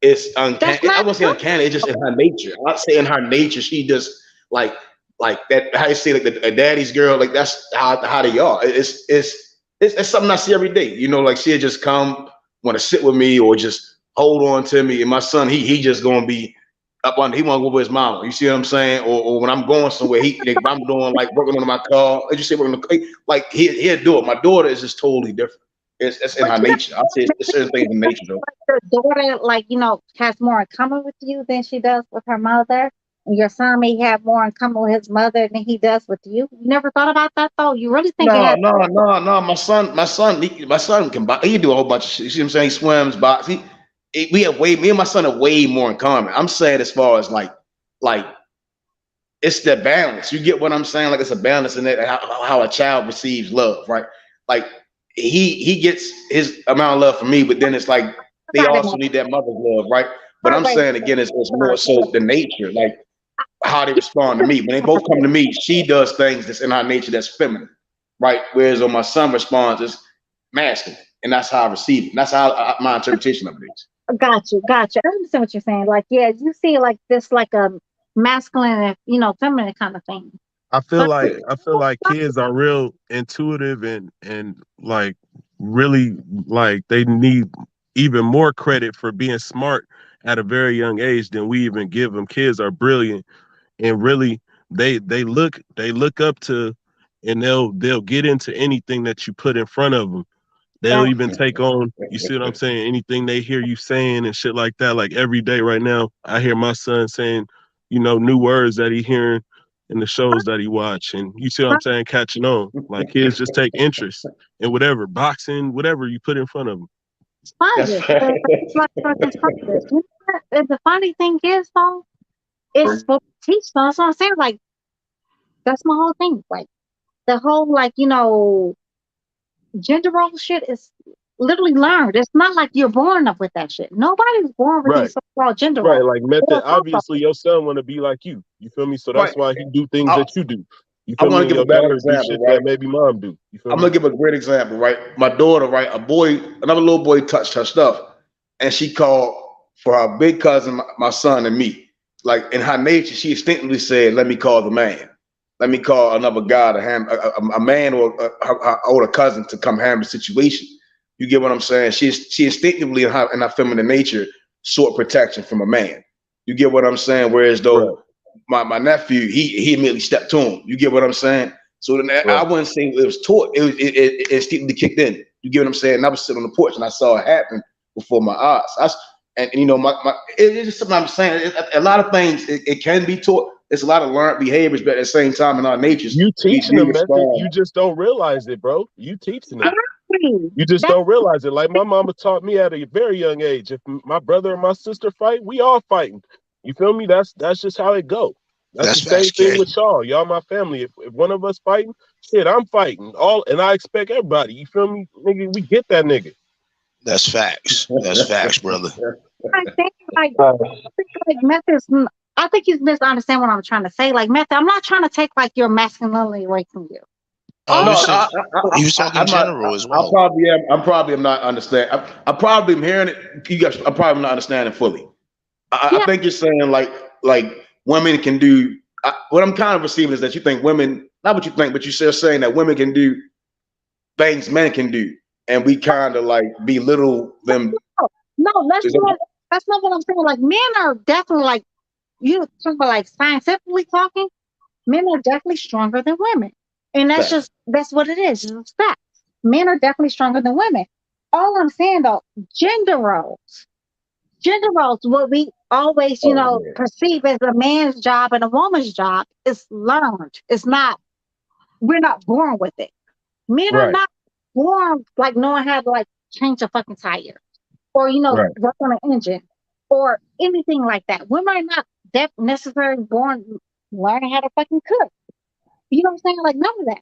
it's uncanny. I wouldn't say uncanny. It's just in her nature. I'd say in her nature, she just like that. How you say like a daddy's girl? Like that's how they are. It's something I see every day. Like she'll just come, want to sit with me or just hold on to me. And my son, he just gonna be up on. He want to go with his mama. You see what I'm saying? Or when I'm going somewhere, if I'm doing like working on my car, as you say, working on the, like he'll do it. My daughter is just totally different. It's in her nature. I say it's certain things in nature though. Your daughter, has more in common with you than she does with her mother. And your son may have more in common with his mother than he does with you. You never thought about that though? You really think it No, has? no. My son can box. He do a whole bunch of shit. You see what I'm saying? He swims, box. Me and my son are way more in common. I'm saying as far as like it's the balance. You get what I'm saying? Like it's a balance in that how a child receives love, right? Like he gets his amount of love from me, but then it's like they also need that mother's love, right? But I'm saying again, it's more so the nature, like how they respond to me. When they both come to me, she does things that's in her nature that's feminine, right? Whereas when my son responds, it's masculine, and that's how I receive it. And that's how my interpretation of it is. Gotcha. I understand what you're saying. Like, yeah, you see like this like a masculine and feminine kind of thing. I feel like kids are real intuitive and like really like they need even more credit for being smart at a very young age than we even give them. Kids are brilliant and really they look up to and they'll get into anything that you put in front of them. They'll even take on, you see what I'm saying, anything they hear you saying and shit like that. Like every day right now, I hear my son saying, new words that he hearing in the shows that he watch. And you see what I'm saying, catching on. Like kids just take interest in whatever, boxing, whatever you put in front of them. It's fun. It's like fucking practice. You know what? And the funny thing is though, it's supposed to teach them. That's what I'm saying. Like, that's my whole thing. Like the whole gender role shit is literally learned. It's not like you're born up with that shit. Nobody's born with these so-called gender roles. Right, like method. Obviously, your son want to be like you. You feel me? So that's why he do things that you do. You feel I want me? to give Your a better daughter do example, shit right? that maybe mom do. You feel I'm me? gonna give a great example, right? My daughter, right? Another little boy touched her stuff, and she called for her big cousin, my son, and me. Like in her nature, she instinctively said, "Let me call the man. Let me call another guy to handle a man or her older cousin to come handle the situation." You get what I'm saying? She instinctively in her feminine nature sought protection from a man. You get what I'm saying? Whereas though my nephew, he immediately stepped to him. You get what I'm saying? So then I wouldn't say it was taught. It instinctively kicked in. You get what I'm saying? And I was sitting on the porch and I saw it happen before my eyes. It's just something I'm saying. A lot of things it can be taught. It's a lot of learned behaviors, but at the same time, in our natures, you teaching them method. You just don't realize it, bro. You teaching them. You just don't realize it. Like my mama taught me at a very young age. If my brother and my sister fight, we all fighting. You feel me? That's just how it go. That's the same thing with y'all. Y'all my family. If one of us fighting, shit, I'm fighting. And I expect everybody. You feel me? Nigga, we get that nigga. That's facts. That's facts, brother. I think Method's. I think you misunderstand what I'm trying to say. Like Method, I'm not trying to take like your masculinity away from you. He was talking general as well. I'm probably not understanding. I probably am hearing it. I'm probably not understanding fully. I think you're saying like women can do. What I'm kind of receiving is that you think women, not what you think, but you're saying that women can do things men can do, and we kind of like belittle them. No, let's do it That's not what I'm saying. Like men are definitely like you talk about like scientifically talking, men are definitely stronger than women. And that's what it is. It's fact. Men are definitely stronger than women. All I'm saying though, gender roles. Gender roles, what we always, perceive as a man's job and a woman's job is learned. It's not, we're not born with it. Men are Right. not born like knowing how to like change a fucking tire or Right. work on an engine or anything like that. Women are not necessarily born learning how to fucking cook. You know what I'm saying? Like none of that.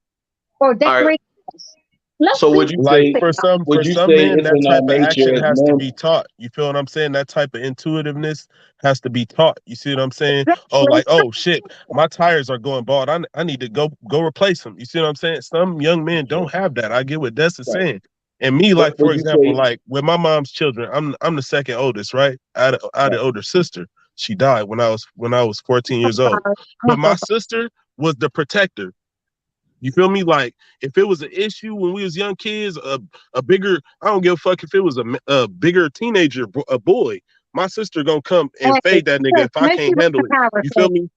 Or All right. decorate. So would you Like say? for some Would you say men, it's that in our type of nature action as has to men? be taught. You feel what I'm saying? That type of intuitiveness has to be taught. You see what I'm saying? Oh, Exactly. like, oh shit, my tires are going bald. I need to go replace them. You see what I'm saying? Some young men don't have that. I get what Des is saying. And me, like for Would you example, say? like with my mom's children, I'm the second oldest, right? I had an older sister. She died when I was 14 years old. I'm But so my sorry. sister was the protector. You feel me? Like if it was an issue when we was young kids, a bigger, I don't give a fuck if it was a bigger teenager, a boy. My sister gonna come and Hey, fade that nigga if I make sure can't handle it. power. You feel me?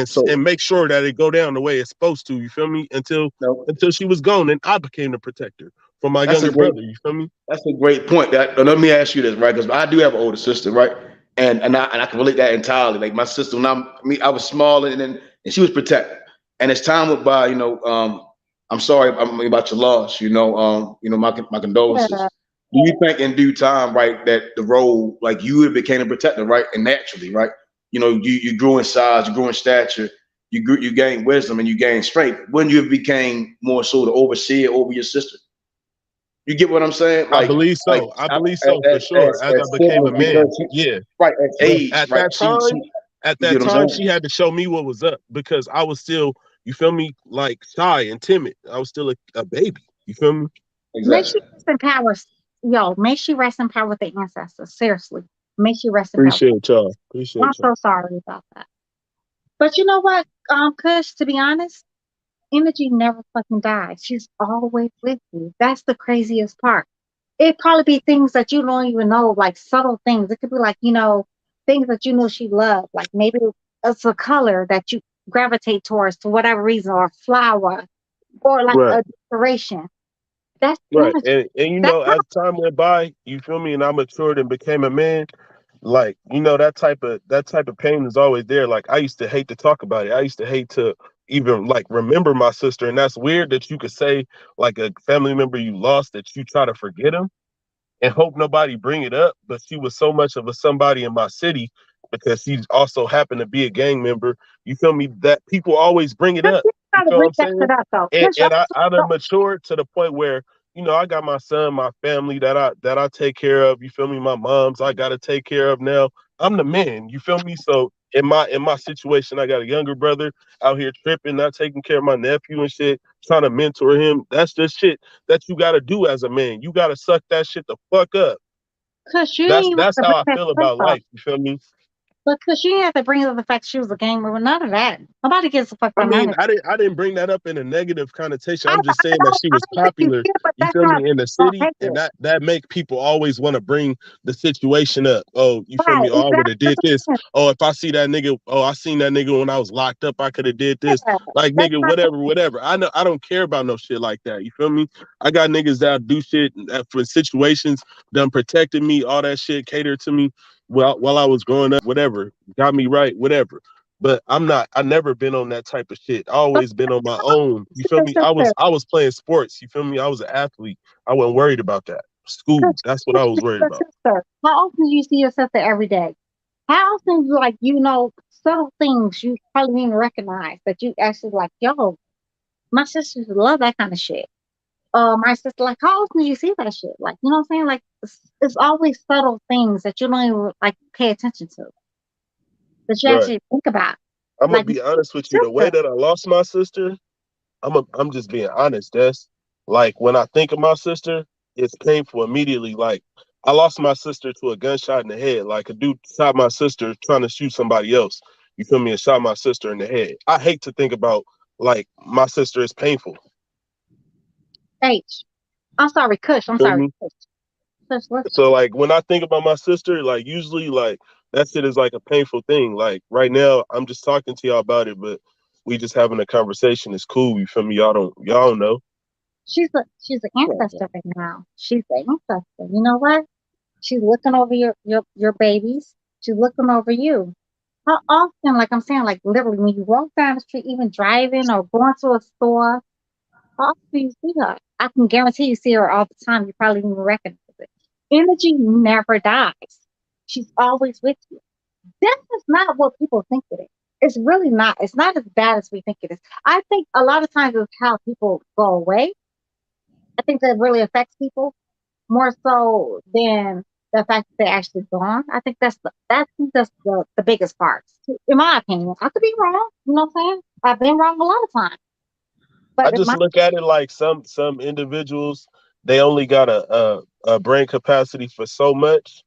So And make sure that it go down the way it's supposed to. You feel me? Until no, she was gone, and I became the protector for my that's a younger great. brother. You feel me? That's a great point. Let me ask you this, right? Because I do have an older sister, right? And I can relate that entirely. Like my sister, when I was smaller, and she was protected. And as time went by, I'm sorry about your loss. My condolences. Yeah. Do you think in due time, right, that the role, like you became a protector, right, and naturally, right, you grew in size, you grew in stature, you gained wisdom, and you gained strength. When you became more so the overseer over your sister. You get what I'm saying? I believe so. I believe so for sure. As I As became a siblings, man, because she, yeah. right at But age, at right? that She, time, you get what I'm saying? she had to show me what was up because I was still, you feel me, like shy and timid. I was still a baby. You feel me? Make Exactly. sure rest in power. Yo, make sure rest in power with the ancestors. Seriously. Make sure rest in power. Appreciate y'all. I'm Appreciate y'all. so sorry about that. But you know what, Kush, to be honest, energy never fucking dies. She's always with you. That's the craziest part. It probably be things that you don't even know, like subtle things. It could be like, things that you know she loved. Like maybe it's a color that you gravitate towards for whatever reason, or a flower, or like Right. a decoration. That's Right. energy. And That's as time went by, you feel me, and I matured and became a man, like, that type of pain is always there. Like I used to hate to talk about it. I used to hate to even like remember my sister. And that's weird that you could say like a family member you lost that you try to forget him and hope nobody bring it up. But she was so much of a somebody in my city because she also happened to be a gang member. You feel me? That people always bring it up. you You gotta feel what bring I'm that to saying? that though. And I done matured to the point where, I got my son, my family that I take care of. You feel me? My mom's I gotta take care of now. I'm the man. You feel me? So in my situation, I got a younger brother out here tripping, not taking care of my nephew and shit, trying to mentor him. That's just shit that you gotta do as a man. You gotta suck that shit the fuck up. Cause you That's didn't even have that's to how bring I that feel stuff about up. life. You feel me? Because you didn't have to bring up the fact she was a gang member. None of that. Nobody gives a fuck I about none mean, of I it. didn't bring that up in a negative connotation. I, I'm I just saying that don't she I was don't think you popular, did, but you that's feel how me, in the people city, take and it. that make people always want to bring the situation up. Oh, you feel Right, me? Oh, I would have did this. exactly. Oh, if I see that nigga, oh, I seen that nigga when I was locked up, I could have did this. Yeah, Like that's nigga, not whatever. I know I don't care about no shit like that. You feel me? I got niggas that do shit for situations, done protected me, all that shit catered to me while I was growing up, whatever. Got me right, whatever. But I never been on that type of shit. I always been on my own. You feel me? sister. I was playing sports. You feel me? I was an athlete. I wasn't worried about that. School. That's what I was worried about. Sister. How often do you see your sister every day? How often, like, subtle things you probably didn't even recognize that you actually like, yo, my sisters love that kind of shit. My sister, like, how often do you see that shit? Like, you know what I'm saying? Like, it's always subtle things that you don't even, like, pay attention to, that you Right. actually think about. I'm gonna Like, be honest with you. The way sister. that I lost my sister, I'm just being honest, Des. Like when I think of my sister, it's painful immediately. Like I lost my sister to a gunshot in the head. Like a dude shot my sister trying to shoot somebody else. You feel me? And shot my sister in the head. I hate to think about like my sister is painful. H. I'm sorry, Kush. I'm Feel sorry, me? Kush. So like when I think about my sister, like usually like that shit is like a painful thing. Like right now, I'm just talking to y'all about it, but we just having a conversation. It's cool. You feel me? Y'all don't know. She's an ancestor right now. She's an ancestor. You know what? She's looking over your babies. She's looking over you. How often, like I'm saying, like literally when you walk down the street, even driving or going to a store, how often do you see her? I can guarantee you see her all the time. You probably even recognize it. Energy never dies. She's always with you. Death is not what people think it is. It's really not. It's not as bad as we think it is. I think a lot of times it's how people go away. I think that really affects people more so than the fact that they're actually gone. I think that's the biggest part, in my opinion. I could be wrong. You know what I'm saying? I've been wrong a lot of times, I but in just my look at it like some individuals, they only got a brain capacity for so much,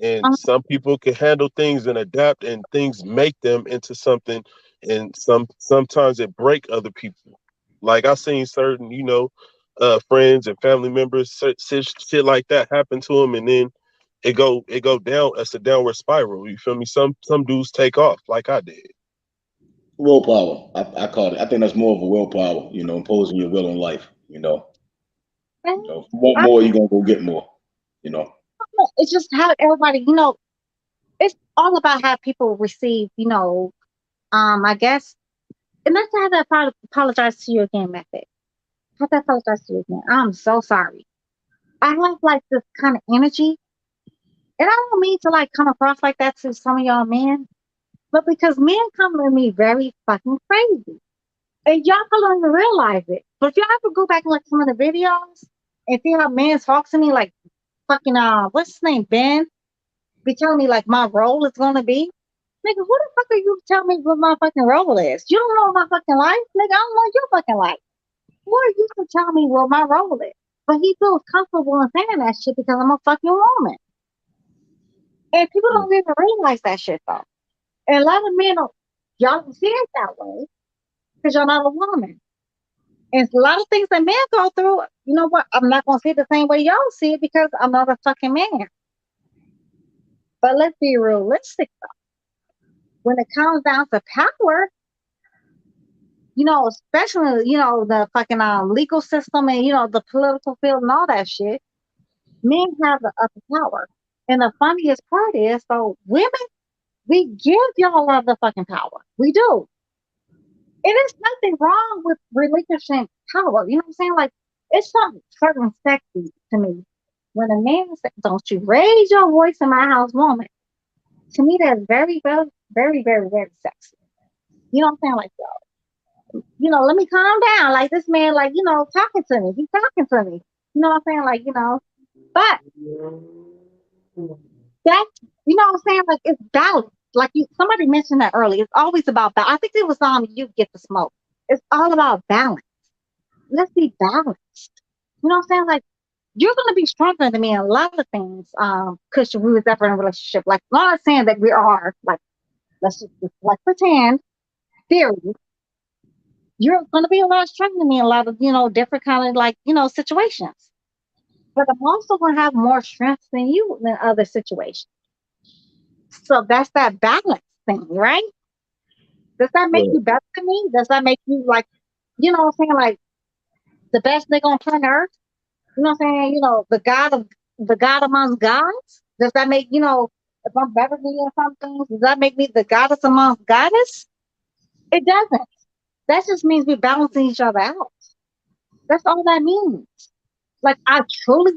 and some people can handle things and adapt, and things make them into something, and sometimes it break other people. Like I seen certain, friends and family members, shit like that happen to them, and then it go down. It's a downward spiral. You feel me? Some dudes take off like I did. Willpower. I call it. I think that's more of a willpower. Imposing your will in life. If you want I, more, you're gonna go get more. it's just how everybody, it's all about how people receive, I guess, and that's how I apologize to you again, Method. I have to apologize to you again. I'm so sorry. I have like this kind of energy, and I don't mean to like come across like that to some of y'all men, but because men come to me very fucking crazy, and y'all don't even realize it. But if y'all ever go back and look at some of the videos and see how men talk to me like fucking what's his name, Ben, be telling me like my role is gonna be. Nigga, who the fuck are you telling me what my fucking role is? You don't know my fucking life? Nigga, I don't know your fucking life. Who are you to tell me what my role is? But he feels comfortable in saying that shit because I'm a fucking woman. And people don't even realize that shit though. And a lot of men y'all don't see it that way because you're not a woman. And a lot of things that men go through, you know what? I'm not gonna see it the same way y'all see it because I'm not a fucking man. But let's be realistic though. When it comes down to power, especially, the fucking legal system and, the political field and all that shit, men have the upper power. And the funniest part is, so women, we give y'all of the fucking power. We do. And there's nothing wrong with relinquishing power. You know what I'm saying? Like, it's something certain sexy to me. When a man says, don't you raise your voice in my house, woman. To me, that's very, very, very, very, very sexy. You know what I'm saying? Like, let me calm down. Like this man, like, talking to me. He's talking to me. You know what I'm saying? Like, but that, you know what I'm saying? Like it's balance. Like somebody mentioned that earlier. It's always about balance. I think it was you get the smoke. It's all about balance. Let's be balanced. You know what I'm saying? Like you're gonna be stronger than me in a lot of things. Because we was ever in a relationship. Like I'm not saying that we are like let's just like pretend theory. You're going to be a lot stronger than me in a lot of, different kind of like, situations. But I'm also going to have more strength than you in other situations. So that's that balance thing, right? Does that make you better than me? Does that make you like, what I'm saying? Like the best nigga on planet Earth? You know what I'm saying? The God amongst gods? Does that make, if I'm better than you in some things, does that make me the goddess amongst goddess? It doesn't. That just means we're balancing each other out. That's all that means. Like I truly,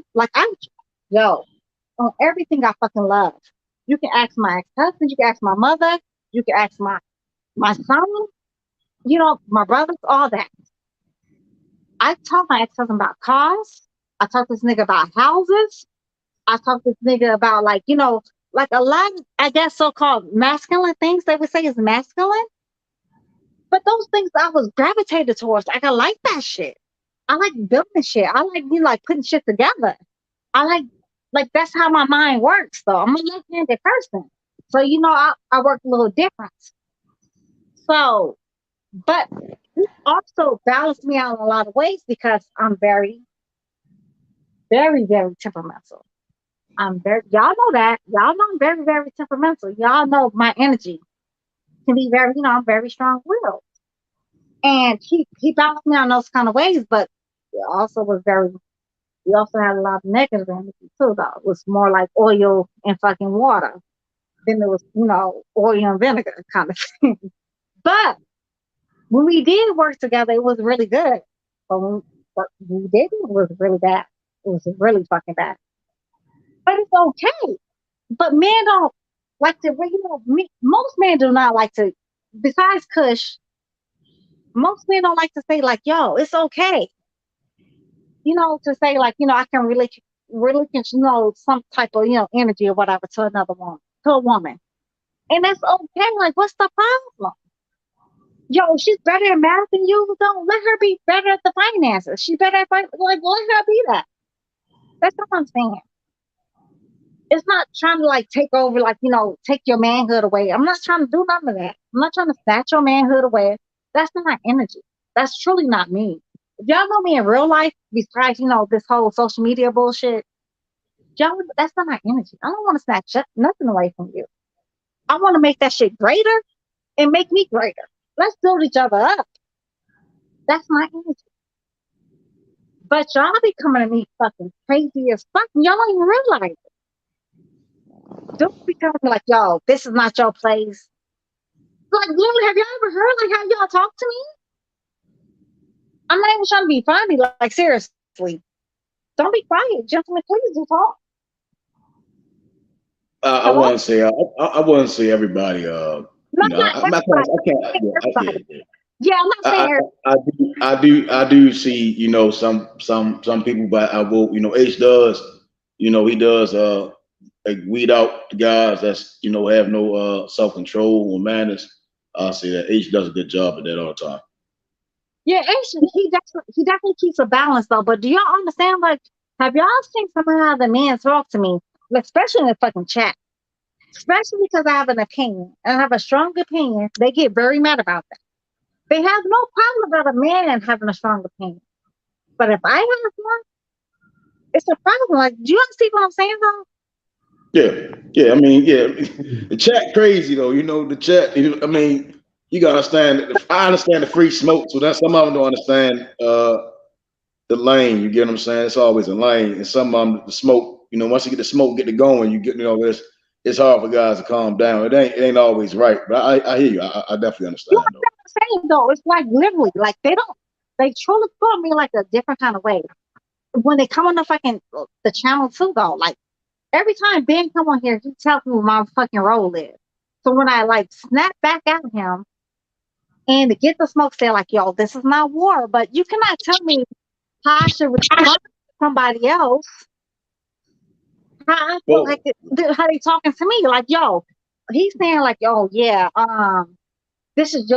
on everything I fucking love. You can ask my ex-husband, you can ask my mother, you can ask my son, my brothers, all that. I talk my ex-husband about cars. I talk to this nigga about houses. I talk to this nigga about like a lot of, I guess, so-called masculine things they would say is masculine. But those things I was gravitated towards. Like I like that shit. I like building shit. I like putting shit together. I like that's how my mind works though. I'm a left-handed person. So I work a little different. So, but it also balanced me out in a lot of ways because I'm very, very, very temperamental. I'm very, y'all know that. Y'all know I'm very, very temperamental. Y'all know my energy can be very, I'm very strong willed. And he balanced me on those kind of ways, but it also was very, we also had a lot of negative energy too, though. It was more like oil and fucking water. Then there was, oil and vinegar kind of thing. But when we did work together, it was really good. But we didn't, it was really bad. It was really fucking bad. But it's okay. But men don't like to, most men do not like to, besides Kush, most men don't like to say, like, yo, it's okay. To say, like, I can relinquish, some type of, energy or whatever to another woman, to a woman. And that's okay. Like, what's the problem? Yo, she's better at math than you. Don't let her be better at the finances. She better at, like, let her be that. That's what I'm saying. It's not trying to, like, take over, like, take your manhood away. I'm not trying to do none of that. I'm not trying to snatch your manhood away. That's not my energy. That's truly not me. If y'all know me in real life, besides, this whole social media bullshit, y'all, that's not my energy. I don't want to snatch nothing away from you. I want to make that shit greater and make me greater. Let's build each other up. That's my energy. But y'all be coming at me fucking crazy as fuck. Y'all don't even realize it. Don't be coming like, yo, this is not your place. Like, literally, have y'all ever heard, like, how y'all talk to me? I'm not even trying to be funny. Like, seriously. Don't be quiet. Gentlemen, please do talk. I wouldn't say I wouldn't say everybody. No, not everybody. I can't. Yeah, I'm not saying I do see, some people, but I will, H does, he does like weed out the guys that's, have no self control or manners. I'll say that H does a good job at that all the time. Yeah, H, he definitely keeps a balance though. But do y'all understand? Like, have y'all seen some of how the men talk to me, especially in the fucking chat? Especially because I have an opinion and I have a strong opinion, they get very mad about that. They have no problem about a man having a strong opinion. But if I have one, it's a problem. Like, do you understand what I'm saying though? Yeah. I mean, yeah, the chat crazy though. The chat. I mean, you gotta understand. I understand the free smoke, so that's some of them don't understand the lane. You get what I'm saying? It's always a lane, and some of them the smoke. Once you get the smoke, get it going, you get. It's hard for guys to calm down. It ain't always right, but I hear you. I definitely understand though. What I'm saying though, it's like literally, like they truly put me like a different kind of way. When they come on the channel too though, like every time Ben come on here, he tells me what my fucking role is. So when I like snap back at him and to get the smoke, say like, yo, this is not war, but you cannot tell me how I should respond to somebody else. How I feel like how they talking to me, like, yo, he's saying like, yo, yeah, this is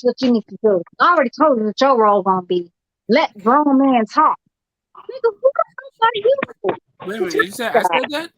what you need to do. I already told you what your role gonna be. Let grown men talk. Nigga, who the fuck are you? Wait a minute, you said I said that?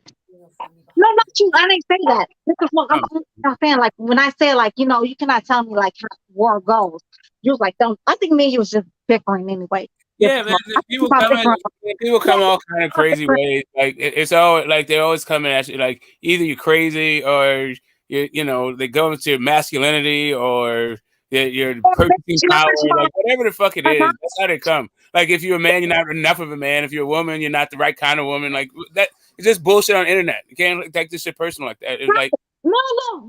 No, not you. I didn't say that. This is what I'm saying. Like when I say like, you cannot tell me like how war goes. You was like, don't. I think me and you was just bickering anyway. Yeah, man. People come all kind of crazy ways. Like it's all like they're always coming at you. Like either you're crazy or they go into masculinity or you're purchasing power. Like whatever the fuck it is, that's how they come. Like if you're a man, you're not enough of a man. If you're a woman, you're not the right kind of woman. Like that. It's just bullshit on the internet. You can't take this shit personal like that. It's like no.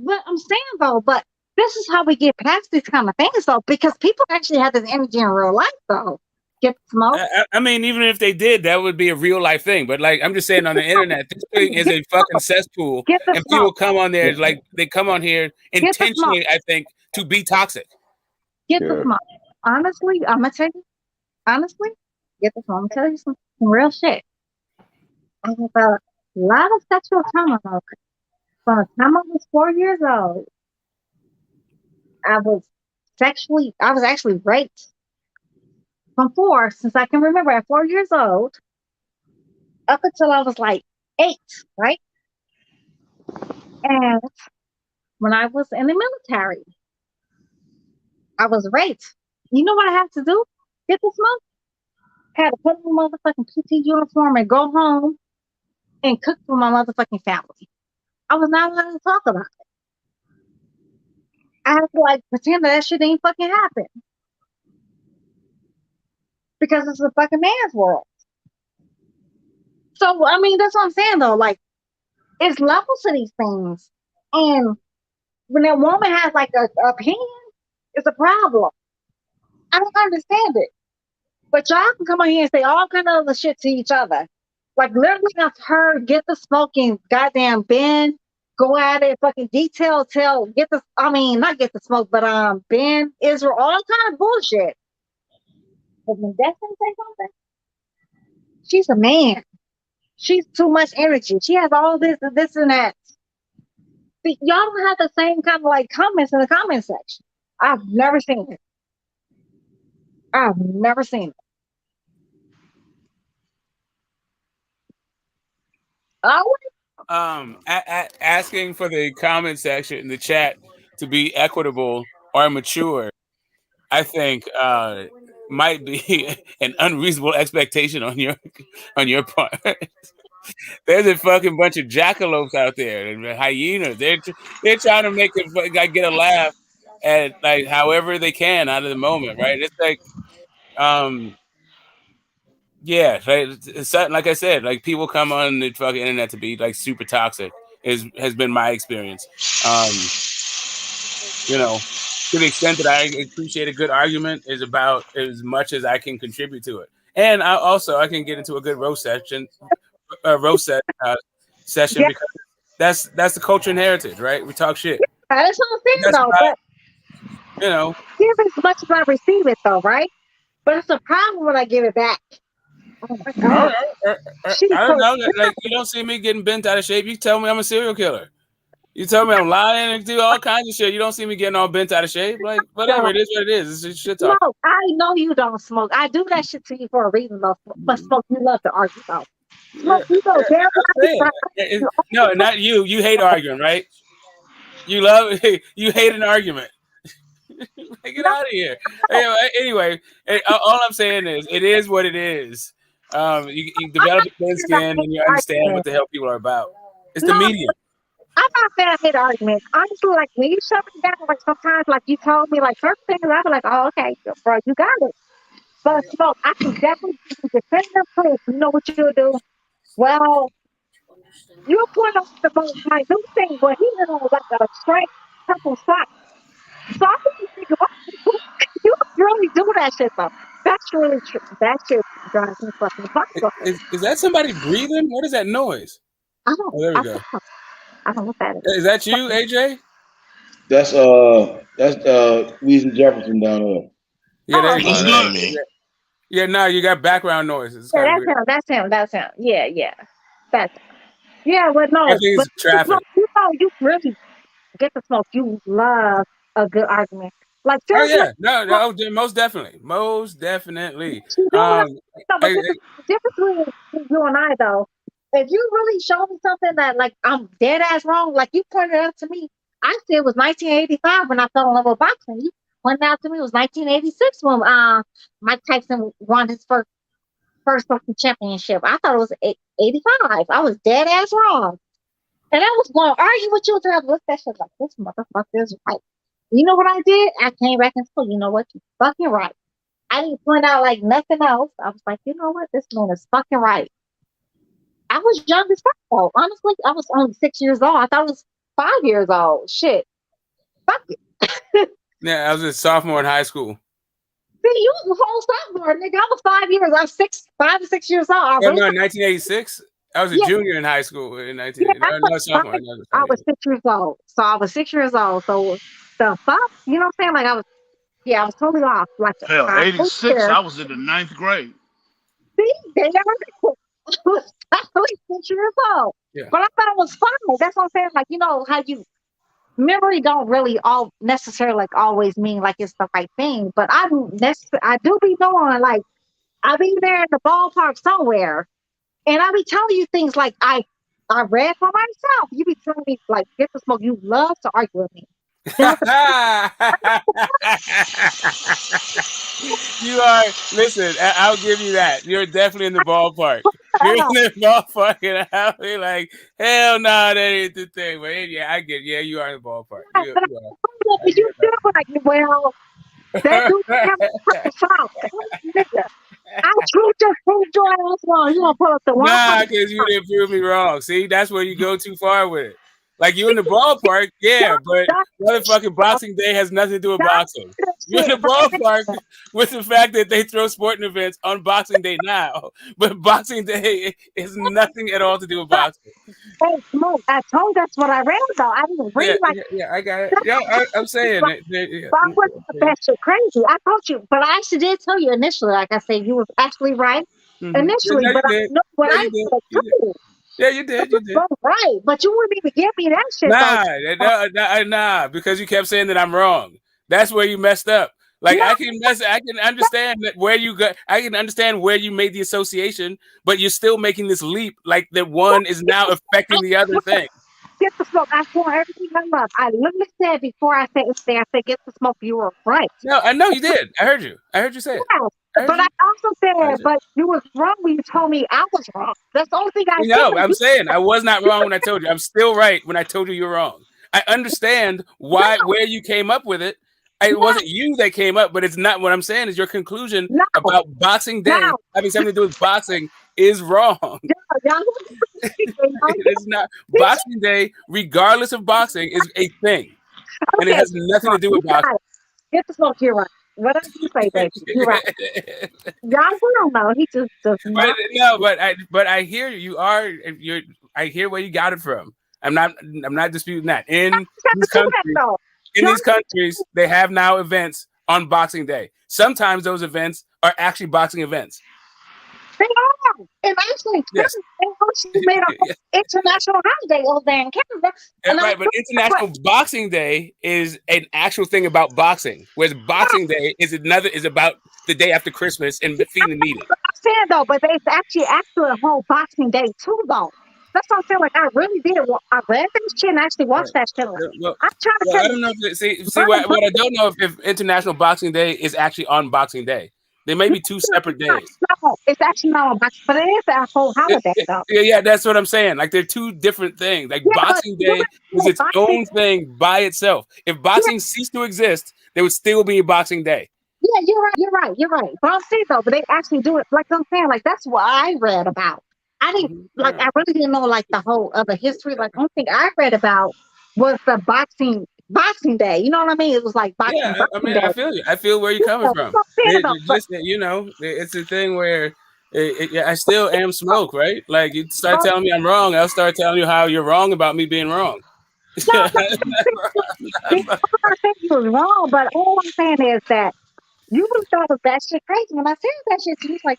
But I'm saying though, but this is how we get past these kind of things though, because people actually have this energy in real life though. Get smoke. I mean, even if they did, that would be a real life thing. But like, I'm just saying, on the internet, this thing is a fucking cesspool, and people come on there like they come on here intentionally. I think to be toxic. Get the smoke. Honestly, I'm gonna tell you. Honestly, get the smoke. I'm gonna tell you some real shit. I have a lot of sexual trauma. From the time I was 4 years old, I was actually raped from 4, since I can remember, at 4 years old, up until I was like 8, right? And when I was in the military, I was raped. You know what I had to do? Get the smoke? I had to put on a motherfucking PT uniform and go home and cook for my motherfucking family. I was not allowed to talk about it. I had to like pretend that shit ain't fucking happen because it's a fucking man's world. So I mean, that's what I'm saying though. Like, it's levels to these things, and when a woman has like a opinion, it's a problem. I don't understand it. But y'all can come on here and say all kind of other shit to each other. Like literally I've heard get the smoking goddamn Ben, go at it, fucking detail, get the not get the smoke, but Ben, Israel, all kind of bullshit. But when Destiny say something, she's a man. She's too much energy. She has all this and this and that. But y'all don't have the same kind of like comments in the comment section. I've never seen it. I've never seen it. Asking for the comment section in the chat to be equitable or mature, I think might be an unreasonable expectation on your part. There's a fucking bunch of jackalopes out there and hyenas. They're trying to make it get a laugh at like however they can out of the moment, right? It's like yeah, right. It's like I said, like people come on the fucking internet to be like super toxic. Has been my experience. You know, to the extent that I appreciate a good argument is about as much as I can contribute to it, and I can get into a good roast session, session Yeah. because that's the culture and heritage, right? We talk shit. That's what I'm saying though, but you know, give as much as I receive it though, right? But it's a problem when I give it back. Oh my God. I don't know. Like you don't see me getting bent out of shape. You tell me I'm a serial killer. You tell me I'm lying and do all kinds of shit. You don't see me getting all bent out of shape. Like whatever, it is what it is. It's just shit talk. No, I know you don't smoke. I do that shit to you for a reason though. But Smoke, you love to argue though. Smoke, you know damn. No, not you. You hate arguing, right? You hate an argument. Get out of here. Anyway, all I'm saying is it is what it is. You develop a thin skin and you understand what the hell people are about. It's the medium. I'm not saying I hate arguments. Honestly, like when you shut me down, like sometimes like you told me like certain things, I'll be like, oh, okay, bro, you got it. But Smoke, I can definitely defend them proof. You know what you'll do? Well, you point out the most minute thing, but he did on like a straight purple sock. So I think you think about you really do that shit though. That's really true. That shit drives me fucking fucking. Is that somebody breathing? What is that noise? I don't. Oh, there we go. I don't know what that is. Is that you, AJ? That's Weezy Jefferson down there. Yeah, there you go. Yeah, no, you got background noises. Yeah, that's him. That's him. Yeah. That's him. Yeah, but no. I think it's traffic. You know, you really get the Smoke. You love a good argument. Like, oh yeah, no, most definitely. The difference between you and I, though, if you really show me something that like I'm dead ass wrong, like you pointed out to me, I said it was 1985 when I fell in love with boxing. You pointed out to me it was 1986 when Mike Tyson won his first fucking championship. I thought it was 85. I was dead ass wrong, and I was going to argue with you until I looked at shit like this motherfucker is right. You know what I did? I came back and said, you know what? You're fucking right. I didn't point out like nothing else. I was like, you know what? This man is fucking right. I was young as fuck though. Honestly, I was only 6 years old. I thought I was 5 years old. Shit. Fuck it. Yeah, I was a sophomore in high school. See, you was a whole sophomore, nigga. I was 5 years. I was 5 to 6 years old. No, in 1986. I was a junior in high school in 1986. Sophomore. I was 6 years old. So I was 6 years old. So the fuck, you know what I'm saying? Like I was totally off. Like hell, 86. I was in the 9th grade. See, they never. I was 6 years old. Yeah. But I thought it was fun. That's what I'm saying. Like, you know how you memory don't really all necessarily like always mean like it's the right thing. But I do be knowing like I be there in the ballpark somewhere, and I be telling you things like I read for myself. You be telling me like, get the Smoke. You love to argue with me. You are. Listen, I'll give you that. You're definitely in the ballpark. You're in the ballpark, and I'll be like, hell no, that ain't the thing. But yeah, I get. Yeah, you are in the ballpark. But You I are. you feel like, well, that dude have a shot. Nigga, I just proved your ass wrong. You gonna pull up the wrong Nah, because you didn't prove me wrong. See, that's where you go too far with it. Like you in the ballpark, yeah, but motherfucking Boxing Day has nothing to do with boxing. You're in the ballpark with the fact that they throw sporting events on Boxing Day now, but Boxing Day is nothing at all to do with boxing. Hey, Smoke, I told that's what I read though. I didn't read Yeah, I got it. Yeah, I'm saying that. But I wasn't that shit crazy. I told you, but I actually did tell you initially. Like I said, you was actually right initially, No, but you I did. know what Yeah, I you did. said too. Yeah, you did. You did. Right, but you wouldn't even give me that shit though. Nah, because you kept saying that I'm wrong. That's where you messed up. Like I can understand that where you got. I can understand where you made the association, but you're still making this leap. Like that one is now affecting the other thing. Get the smoke. I swear everything I love. I literally said before I said anything, I said get the smoke. You were right. No, I know you did. I heard you. I heard you say it. But I also said, but you was wrong when you told me I was wrong. That's the only thing I said. No, I'm saying I was not wrong when I told you. I'm still right when I told you you're wrong. I understand where you came up with it. It wasn't you that came up, but it's not what I'm saying is your conclusion about Boxing Day having something to do with boxing is wrong. It's not. Boxing Day, regardless of boxing, is a thing. And it has nothing to do with boxing. Get the smoke, you're right. Whatever you say, baby, you're right. Y'all don't know. He just does not. But I hear you are. I hear where you got it from. I'm not disputing that. In these countries, they have now events on Boxing Day. Sometimes those events are actually boxing events. They are. And actually, yes. They made an international holiday over there in Canada. Right, but International Boxing Day is an actual thing about boxing, whereas Boxing Day is about the day after Christmas and feeding the needy. I'm saying though, but it's actually a whole Boxing Day too, though. That's what I'm saying. Like I really did. I read this shit and actually watched that shit. Well, I'm trying to. I don't know. What I don't know if International Boxing Day is actually on Boxing Day. They may be two separate days. No, it's actually not on Boxing, but it is a whole holiday, though. Yeah, that's what I'm saying. Like they're two different things. Like Boxing Day is its own thing by itself. If boxing ceased to exist, there would still be a Boxing Day. Yeah, you're right. But I'm saying though, but they actually do it. Like I'm saying, like that's what I read about. I didn't I really didn't know like the whole other history. Like the only thing I read about was the Boxing Day. You know what I mean? It was like boxing. Yeah, I mean, I feel you. I feel where you're coming from. It's a thing where I still am Smoke, right? Like you start telling me I'm wrong, I'll start telling you how you're wrong about me being wrong. I'm not saying you was wrong, but all I'm saying is that you would have thought of that shit crazy when I said that shit. You was like,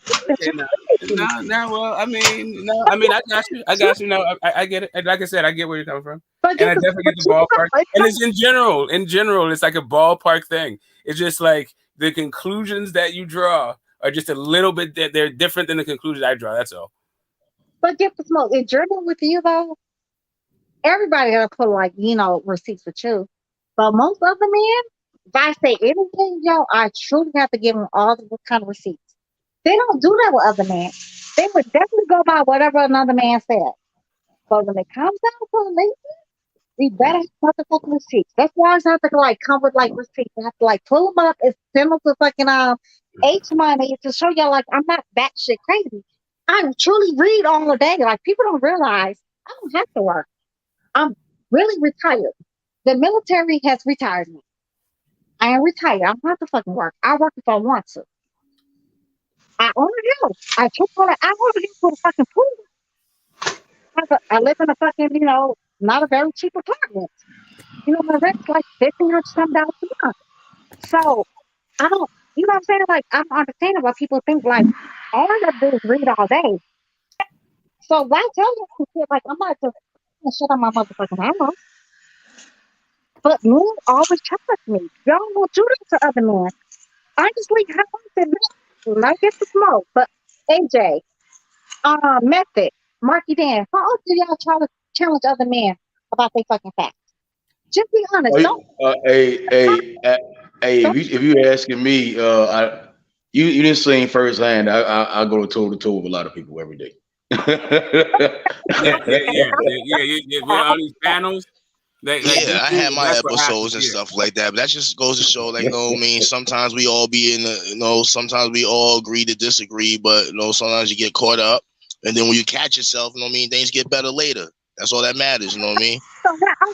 I got you. No, I get it. Like I said, I get where you're coming from, and I definitely get the ballpark. And it's in general, it's like a ballpark thing. It's just like the conclusions that you draw are just a little bit. They're different than the conclusions I draw. That's all. But get the smoke. In German with you though, everybody gotta put like receipts with you, but most other men. If I say anything, I truly have to give them all the kind of receipts. They don't do that with other men. They would definitely go by whatever another man said. But when it comes down to it, we better have motherfucking receipts. That's why I have to come with receipts. I have to pull them up and send them to fucking H Money to show y'all I'm not that shit crazy. I truly read all the day. People don't realize I don't have to work. I'm really retired. The military has retired me. I am retired. I don't have to fucking work. I work if I want to. I own a house. I want to get to a fucking pool. I live in a fucking, not a very cheap apartment. My rent's like $1,500 something a month. So I don't, you know what I'm saying? I don't understand why people think all I gotta do is read all day. So why tell you I'm not just shit on my motherfucking house. But men always trust me. Y'all will do this to other men. Honestly, how I said, not get the smoke, but AJ, Method, Marky Dan, how often do y'all try to challenge other men about their fucking facts? Just be honest. If you asking me, you didn't sing firsthand. I go toe to toe with a lot of people every day. All these panels. I had my that's what episodes happens and here. stuff like that, but that just goes to show, like, I mean, sometimes we all be in the, sometimes we all agree to disagree, but sometimes you get caught up, and then when you catch yourself, I mean, things get better later. That's all that matters, you know what I mean?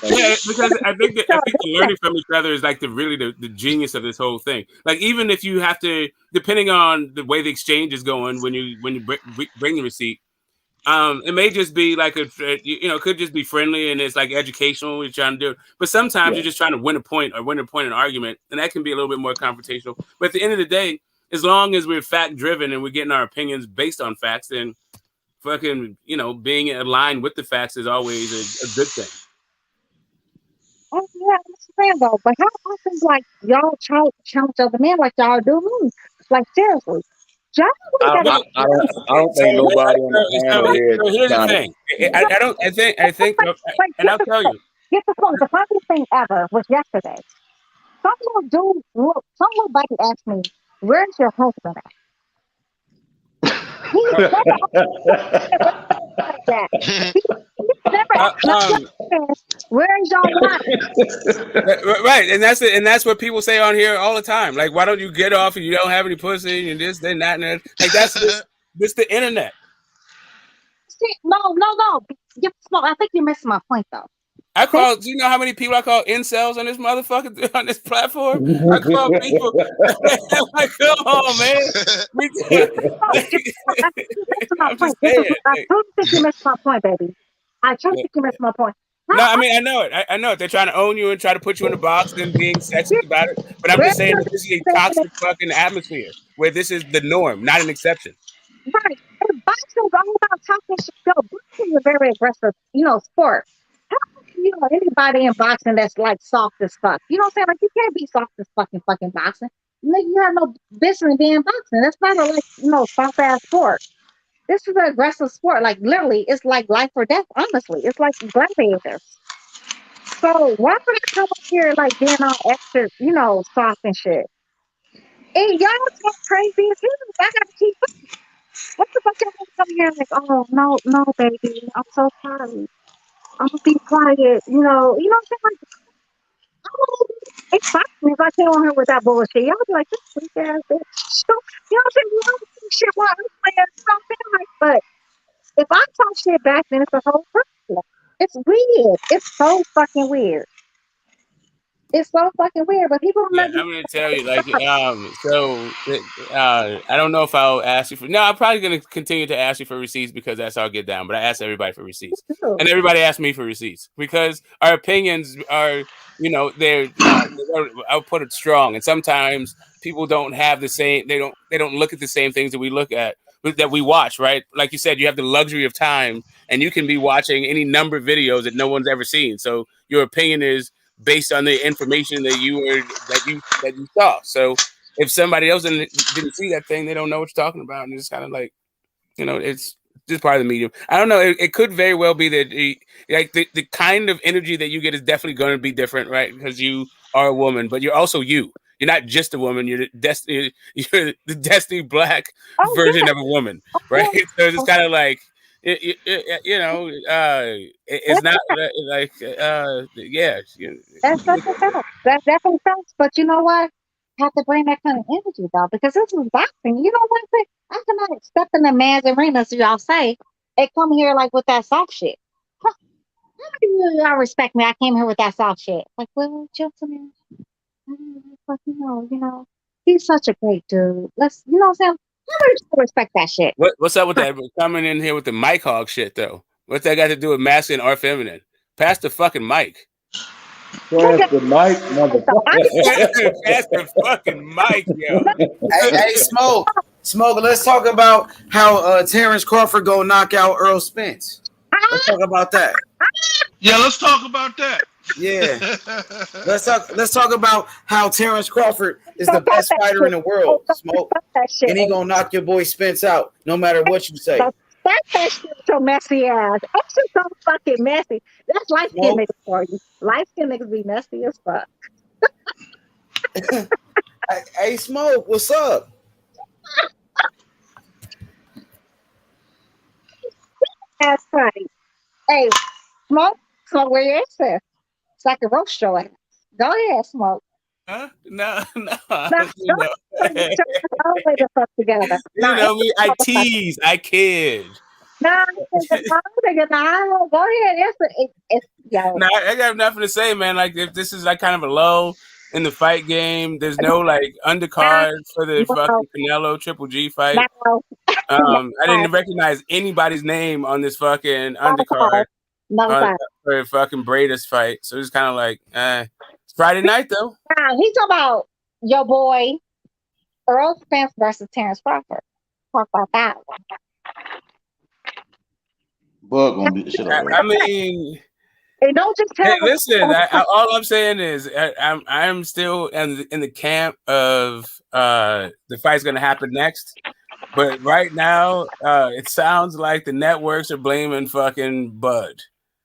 Yeah, because I think the learning from each other is like the genius of this whole thing. Like, even if you have to, depending on the way the exchange is going when you bring the receipt, it may just be like it could just be friendly and it's like educational. What you're trying to do, but sometimes you're just trying to win a point in an argument, and that can be a little bit more confrontational. But at the end of the day, as long as we're fact driven and we're getting our opinions based on facts, then fucking being aligned with the facts is always a good thing. Oh yeah, I'm saying though, but how often like y'all challenge other men like y'all do me? Like seriously, y'all I don't think nobody on the panel here. So here's the thing. I think, and I'll tell you. Get the point. The funniest thing ever was yesterday. Some little buddy asked me, "Where's your husband at?" He never where's your wife? Right, and that's what people say on here all the time. Like, why don't you get off and you don't have any pussy and this, then that, and that. Like, that's this the internet. See, no. I think you missed my point though. Do you know how many people I call incels on this motherfucker on this platform? I call people like, come on, man. I totally think you missed my point, baby. I totally think you missed my point. No, I mean, I know it. I know it. They're trying to own you and try to put you in a box and being sexist about it. But I'm just saying that this is a toxic fucking atmosphere where this is the norm, not an exception. Right. And boxing is all about talking shit. Boxing is a very aggressive, sport. How anybody in boxing that's like soft as fuck? You know what I'm saying? Like, you can't be soft as fucking boxing. You have no business being boxing. That's not a soft ass sport. This is an aggressive sport. Like, literally, it's like life or death. Honestly, it's like gladiators. So why would I come up here like being all extra, soft and shit? And y'all talk crazy as hell. I gotta keep up. What the fuck y'all come here like, oh no, baby, I'm so sorry. I'm gonna be quiet. You know what I'm saying? Like, it's fine if I came on here with that bullshit. Y'all be like, this weak ass bitch. So, you know what I'm saying? You don't do shit while I'm playing something like, but if I talk shit back, then it's a whole problem. It's weird. It's so fucking weird. It's so fucking weird, but people I'm gonna tell you, like, I don't know if I'll ask you for. No, I'm probably gonna continue to ask you for receipts because that's how I get down. But I ask everybody for receipts, and everybody asks me for receipts because our opinions are, they're. I'll put it strong, and sometimes people don't have the same. They don't look at the same things that we look at, that we watch. Right, like you said, you have the luxury of time, and you can be watching any number of videos that no one's ever seen. So your opinion is based on the information that you saw. So if somebody else didn't see that thing, they don't know what you're talking about, and it's kind of like, it's just part of the medium. I don't know. It could very well be that the kind of energy that you get is definitely going to be different, right? Because you are a woman, but you're also you. You're not just a woman. You're the Destiny Black version of a woman, right? So it's kind of like. It's not like yeah. That's definitely facts. But you know what? Have to bring that kind of energy though, because this is boxing. You know what? I cannot step in the man's arena, as y'all say, and come here like with that soft shit. Huh. How many of y'all respect me? I came here with that soft shit. Like, well, gentlemen, he's such a great dude. Let's, what I'm saying? How many people respect that shit? What's up with that coming in here with the mic hog shit though? What's that got to do with masculine or feminine? Pass the fucking mic. Pass the mic, motherfucker. Pass the fucking mic, yo. Hey, Smoke. Let's talk about how Terrence Crawford go knock out Earl Spence. Let's talk about that. Yeah, let's talk about that. Yeah, let's talk about how Terrence Crawford is the best fighter in the world, Smoke, and he gonna knock your boy Spence out no matter what you say. That shit so messy ass. That's just so fucking messy. That's light skin niggas for you. Light skin niggas be messy as fuck. Hey, Smoke, what's up? That's funny. Hey, smoke, where your ass at? So I can roast your ass. Go ahead, smoke. Huh? No. No, You know, don't all the way the fuck together. you No, know me. I tease. I kid. no, go ahead. It's yo. No, I got nothing to say, man. Like, if this is like kind of a lull in the fight game, there's no like undercard for the fucking Canelo Triple G fight. I didn't recognize anybody's name on this fucking undercard for a fucking Briedis fight. So it's kind of like, it's Friday night though. He's talking about your boy Earl Spence versus Terrence Crawford. Talk about that one. Bug gonna beat the shit out of I mean, hey, don't just tell. Hey, listen, all I'm saying is I'm still in the camp of the fight's gonna happen next. But right now, it sounds like the networks are blaming fucking Bud.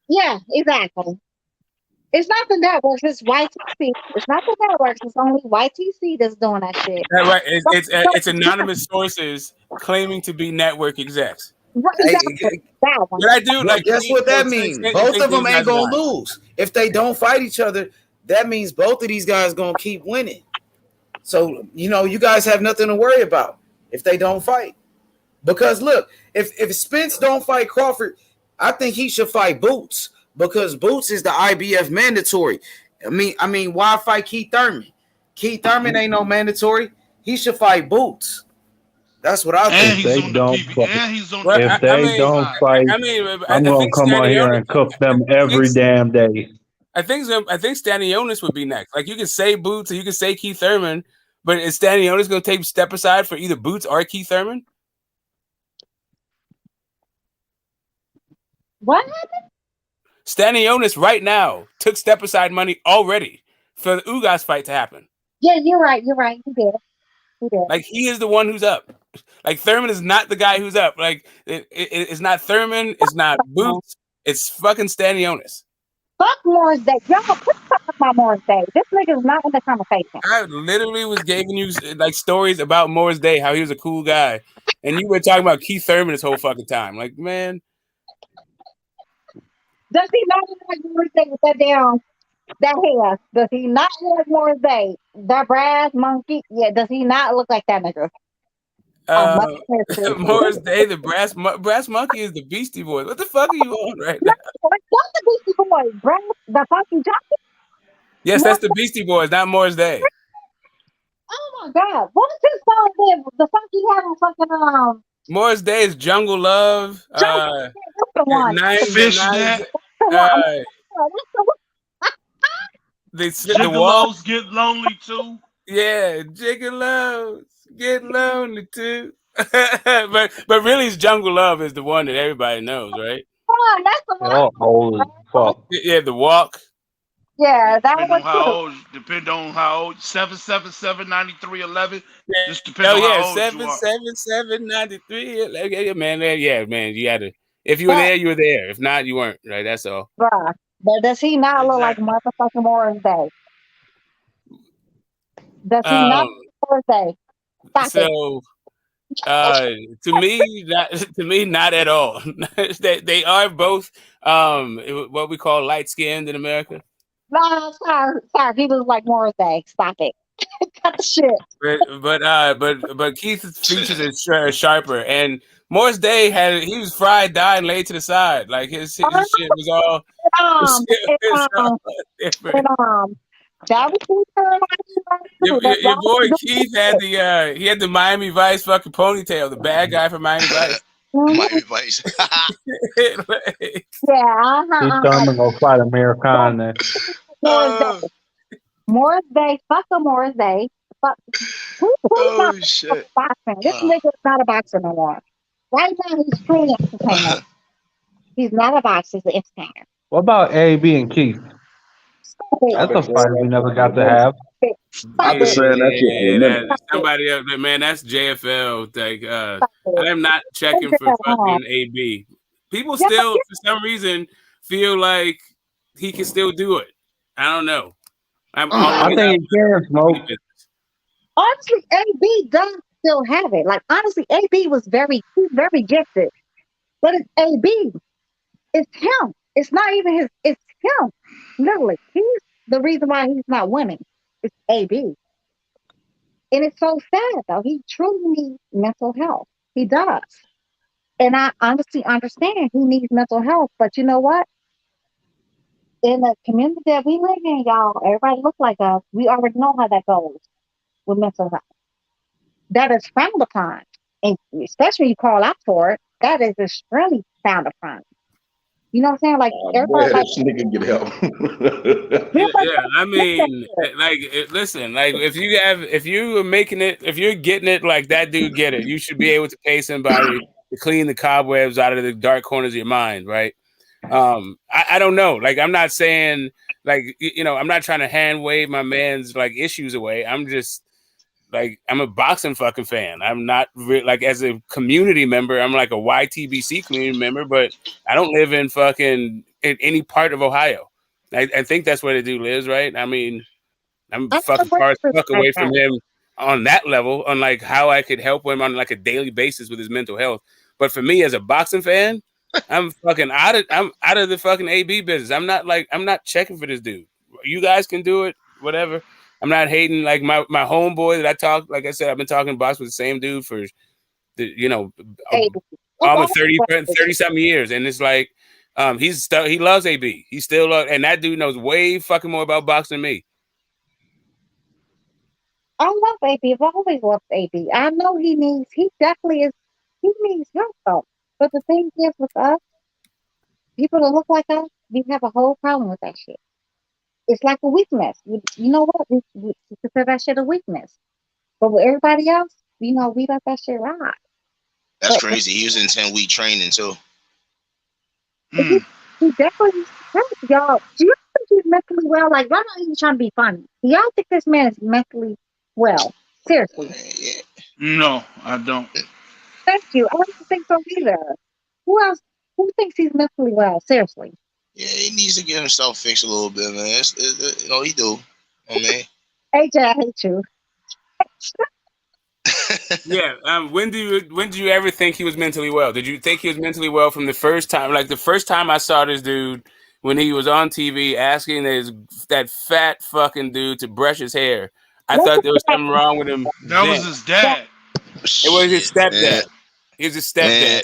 Yeah, exactly. It's not the networks, it's YTC. It's not the networks, it's only YTC that's doing that shit. Right. It's anonymous sources claiming to be network execs. Exactly. But I do like. Guess what that means? Both of them ain't gonna lose if they don't fight each other. That means both of these guys gonna keep winning. So you guys have nothing to worry about if they don't fight. Because look, if Spence don't fight Crawford, I think he should fight Boots because Boots is the IBF mandatory. I mean, why fight Keith Thurman? Keith Thurman ain't no mandatory. He should fight Boots. That's what I think. If they don't fight, I'm gonna come on here and cook them every damn day. I think Stanionis would be next. Like, you can say Boots or you can say Keith Thurman, but is Stanionis going to take step aside for either Boots or Keith Thurman? What happened? Stanionis right now took step aside money already for the Ugas fight to happen. Yeah, you're right. He did. Like, he is the one who's up. Like, Thurman is not the guy who's up. Like, it's not Thurman. It's not Boots. It's fucking Stanionis. Fuck Morris Day. Y'all quit talking about Morris Day. This nigga's not in the conversation. I literally was giving you like stories about Morris Day, how he was a cool guy. And you were talking about Keith Thurman this whole fucking time. Like, man. Does he not look like Morris Day with that hair? Does he not look like Morris Day? That brass monkey? Yeah, does he not look like that nigga? Morris Day, the brass monkey is the Beastie Boys. What the fuck are you on right now? What's the Beastie Boys? The funky jockey? Yes, that's the Beastie Boys, not Morris Day. Oh my god. What is his song there? The funky having fucking Morris Day is Jungle Love. That's the one. Fishnet. The walls get lonely too. Yeah, Jigalos get lonely too. but really, it's Jungle Love is the one that everybody knows, right? Oh, that's the one. Holy fuck. Yeah, the walk. Yeah, that one too. Depend on how old. 777-9311. Just depends on how old 777-93. Yeah, man. You got to. If you were there, you were there. If not, you weren't. Right. That's all. Bruh. But does he not look like motherfucking Morris Day? Does he not look like Morris Day? To me, not at all. they are both what we call light skinned in America. No, sorry. He looks like Morris Day. Stop it. Cut the shit. But Keith's features are sharper, and Morris Day he was fried, died, and laid to the side. Like his shit was all. That was your boy Keith had the Miami Vice fucking ponytail, the bad guy from Miami Vice. Miami Vice. Yeah. Keith Thurman gonna fight Amir Khan then. Morris Day. Fuck a Morris Day. Oh shit. Boxing. This nigga's not a boxer no more. Right now he's truly entertainer. He's not a boxer, he's an entertainer. What about AB and Keith? That's a fight we never got to have. I'm just saying that's somebody up there, man. That's JFL. Like, I'm not checking for fucking AB. People still, for some reason, feel like he can still do it. I don't know. I think he can, Smoke. Honestly, AB does still have it. Like, honestly, AB was very gifted. But it's AB. It's him. It's not even his. It's him. Literally, he's the reason why he's not winning. It's AB, and it's so sad though. He truly needs mental health. He does, and I honestly understand he needs mental health. But you know what? In the community that we live in, y'all, everybody look like us. We already know how that goes with mental health. That is frowned upon, and especially when you call out for it. That is extremely frowned upon. You know what I'm saying? Like everybody, like this nigga get help. Yeah, I mean, listen, like if you are making it, if you're getting it like that dude get it, you should be able to pay somebody to clean the cobwebs out of the dark corners of your mind, right? I don't know. Like, I'm not saying, like, I'm not trying to hand wave my man's like issues away. I'm just like, I'm a boxing fucking fan. I'm not like, as a community member, I'm like a YTBC community member, but I don't live in fucking in any part of Ohio. I think that's where the dude lives, right? I mean, I'm fucking far as fuck away from him on that level, on like how I could help him on like a daily basis with his mental health. But for me as a boxing fan, I'm out of the fucking AB business. I'm not checking for this dude. You guys can do it, whatever. I'm not hating. Like my homeboy that I talk, like I said, I've been talking box with the same dude for almost 30 something years, and it's like he loves AB. He still loves, and that dude knows way fucking more about boxing than me. I love AB. I've always loved AB. I know he definitely needs help though. But the thing is with us, people that look like us, we have a whole problem with that shit. It's like a weakness. You know what? We consider that shit a weakness. But with everybody else, we let that shit ride. That's crazy. He was in 10-week training too. He definitely, y'all. Do you think he's mentally well? Like, I'm not even trying to be funny. Do y'all think this man is mentally well? Seriously. No, I don't. Thank you. I don't think so either. Who else? Who thinks he's mentally well? Seriously. Yeah, he needs to get himself fixed a little bit, man. He do. I mean, AJ, I hate you. Yeah. When do you ever think he was mentally well? Did you think he was mentally well from the first time? Like the first time I saw this dude when he was on TV asking that fat fucking dude to brush his hair, I thought there was something wrong with him. That was his dad. It was his stepdad. He was his stepdad.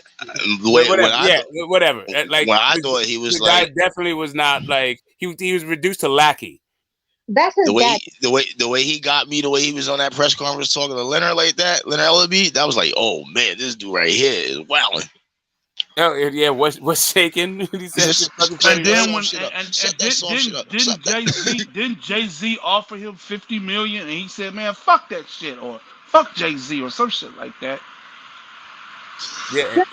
Whatever. Like, when I thought he was the like, guy definitely was not like he was reduced to lackey. That's his dad. The way he got me, the way he was on that press conference talking to Leonard like that, Leonard Ellaby, that was like, oh man, this dude right here is wowing. Oh yeah, what's shaking? He said, and then didn't Jay-Z offer him $50 million, and he said, man, fuck that shit, or fuck Jay-Z, or some shit like that. Yeah,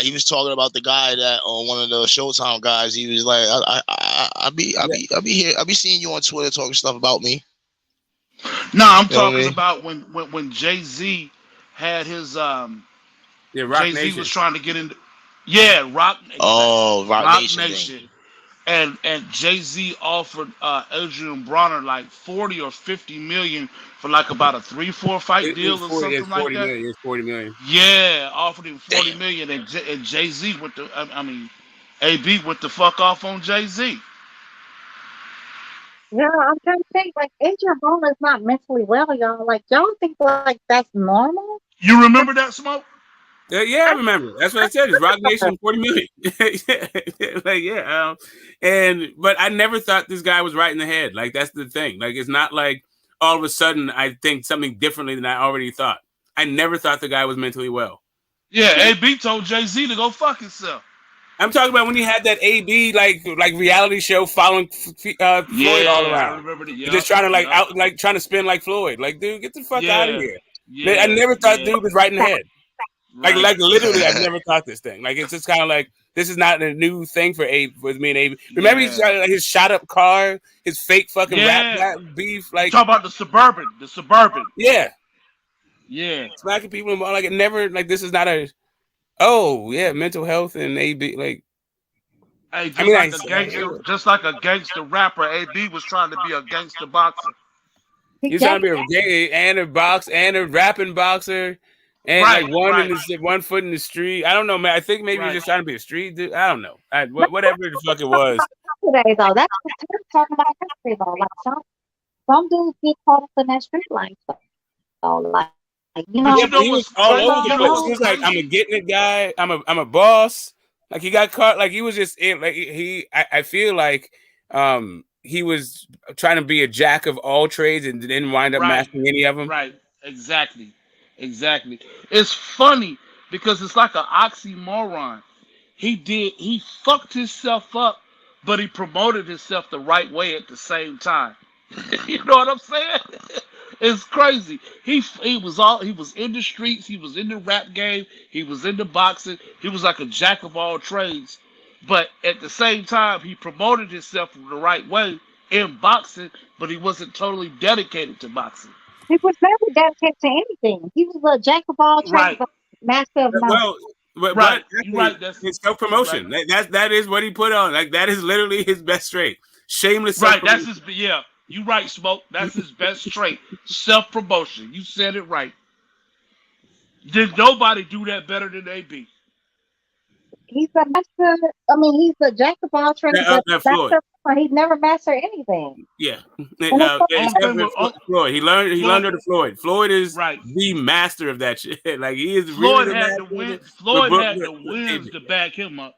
he was talking about the guy that on one of the Showtime guys. He was like, I'll be here. I'll be seeing you on Twitter talking stuff about me. No, I'm talking about when Jay-Z had his Rock Jay-Z Nation was trying to get into Rock Nation. Oh, Rock Nation. And Jay-Z offered Adrian Bronner like 40 or 50 million for like about a 3-4 fight deal or something like that. It's 40 million. Yeah, offered him 40 million, and Jay-Z went to AB went the fuck off on Jay-Z. Yeah, I'm trying to think, like, Adrian Bronner is not mentally well, y'all. Like, y'all think like that's normal? You remember that, Smoke? Yeah, I remember. That's what I said. It's Rock Nation, 40 million. But I never thought this guy was right in the head. Like, that's the thing. Like, it's not like all of a sudden I think something differently than I already thought. I never thought the guy was mentally well. Yeah, AB told Jay-Z to go fuck himself. I'm talking about when he had that AB like reality show following Floyd all around. I remember that. Just trying to trying to spin like Floyd. Like, dude, get the fuck out of here. Yeah, I never thought dude was right in the head. Right. Like literally, I've never thought this thing. Like, it's just kind of like, this is not a new thing for me and AB. Remember his shot up car, his fake fucking rap beef. Like, talk about the Suburban. Yeah. Smacking people like it never. Like, this is not a. Mental health and AB. Like, hey, just like a gangster rapper, AB was trying to be a gangster boxer. He's trying to be a gay and a box and a rapping boxer. And Right, like one right. in the 1 foot in the street. I don't know, man. I think maybe he's just trying to be a street dude. I don't know. Whatever the fuck it was. Today though, that's what we're talking about yesterday though. Like some dudes get caught up in that street life stuff. So like you know, But you know he was what's all crazy? over the You know place. what's He was like, "I'm a crazy? getting it guy. I'm a boss." Like he got caught. Like he was just like I feel like he was trying to be a jack of all trades and didn't wind up Right, mastering any of them. right. Exactly, exactly. It's funny because it's like an oxymoron. He fucked himself up, but he promoted himself the right way at the same time. You know what I'm saying? It's crazy. He was in the streets, he was in the rap game, he was in the boxing, he was like a jack of all trades. But at the same time, he promoted himself the right way in boxing, but he wasn't totally dedicated to boxing. he was never dedicated to anything. He was a jack of all trades, Right, but master of none. Well, but right. You actually, right. That's it's self you right. promotion. That is what he put on. Like that is literally his best trait. Shameless self Right. That's promotion. his. Yeah. You right, Smoke. That's his best trait. Self promotion. You said it right. Did nobody do that better than AB? He's a master. I mean, he's a jack of all trades, but That Floyd. he's never mastered anything. Yeah. And it's Only Except thing for with Floyd. He learned Floyd, under Floyd. Floyd is right. the master of that shit. Like he is really Floyd the had master the of win. it. Floyd But, had the wins to back him up.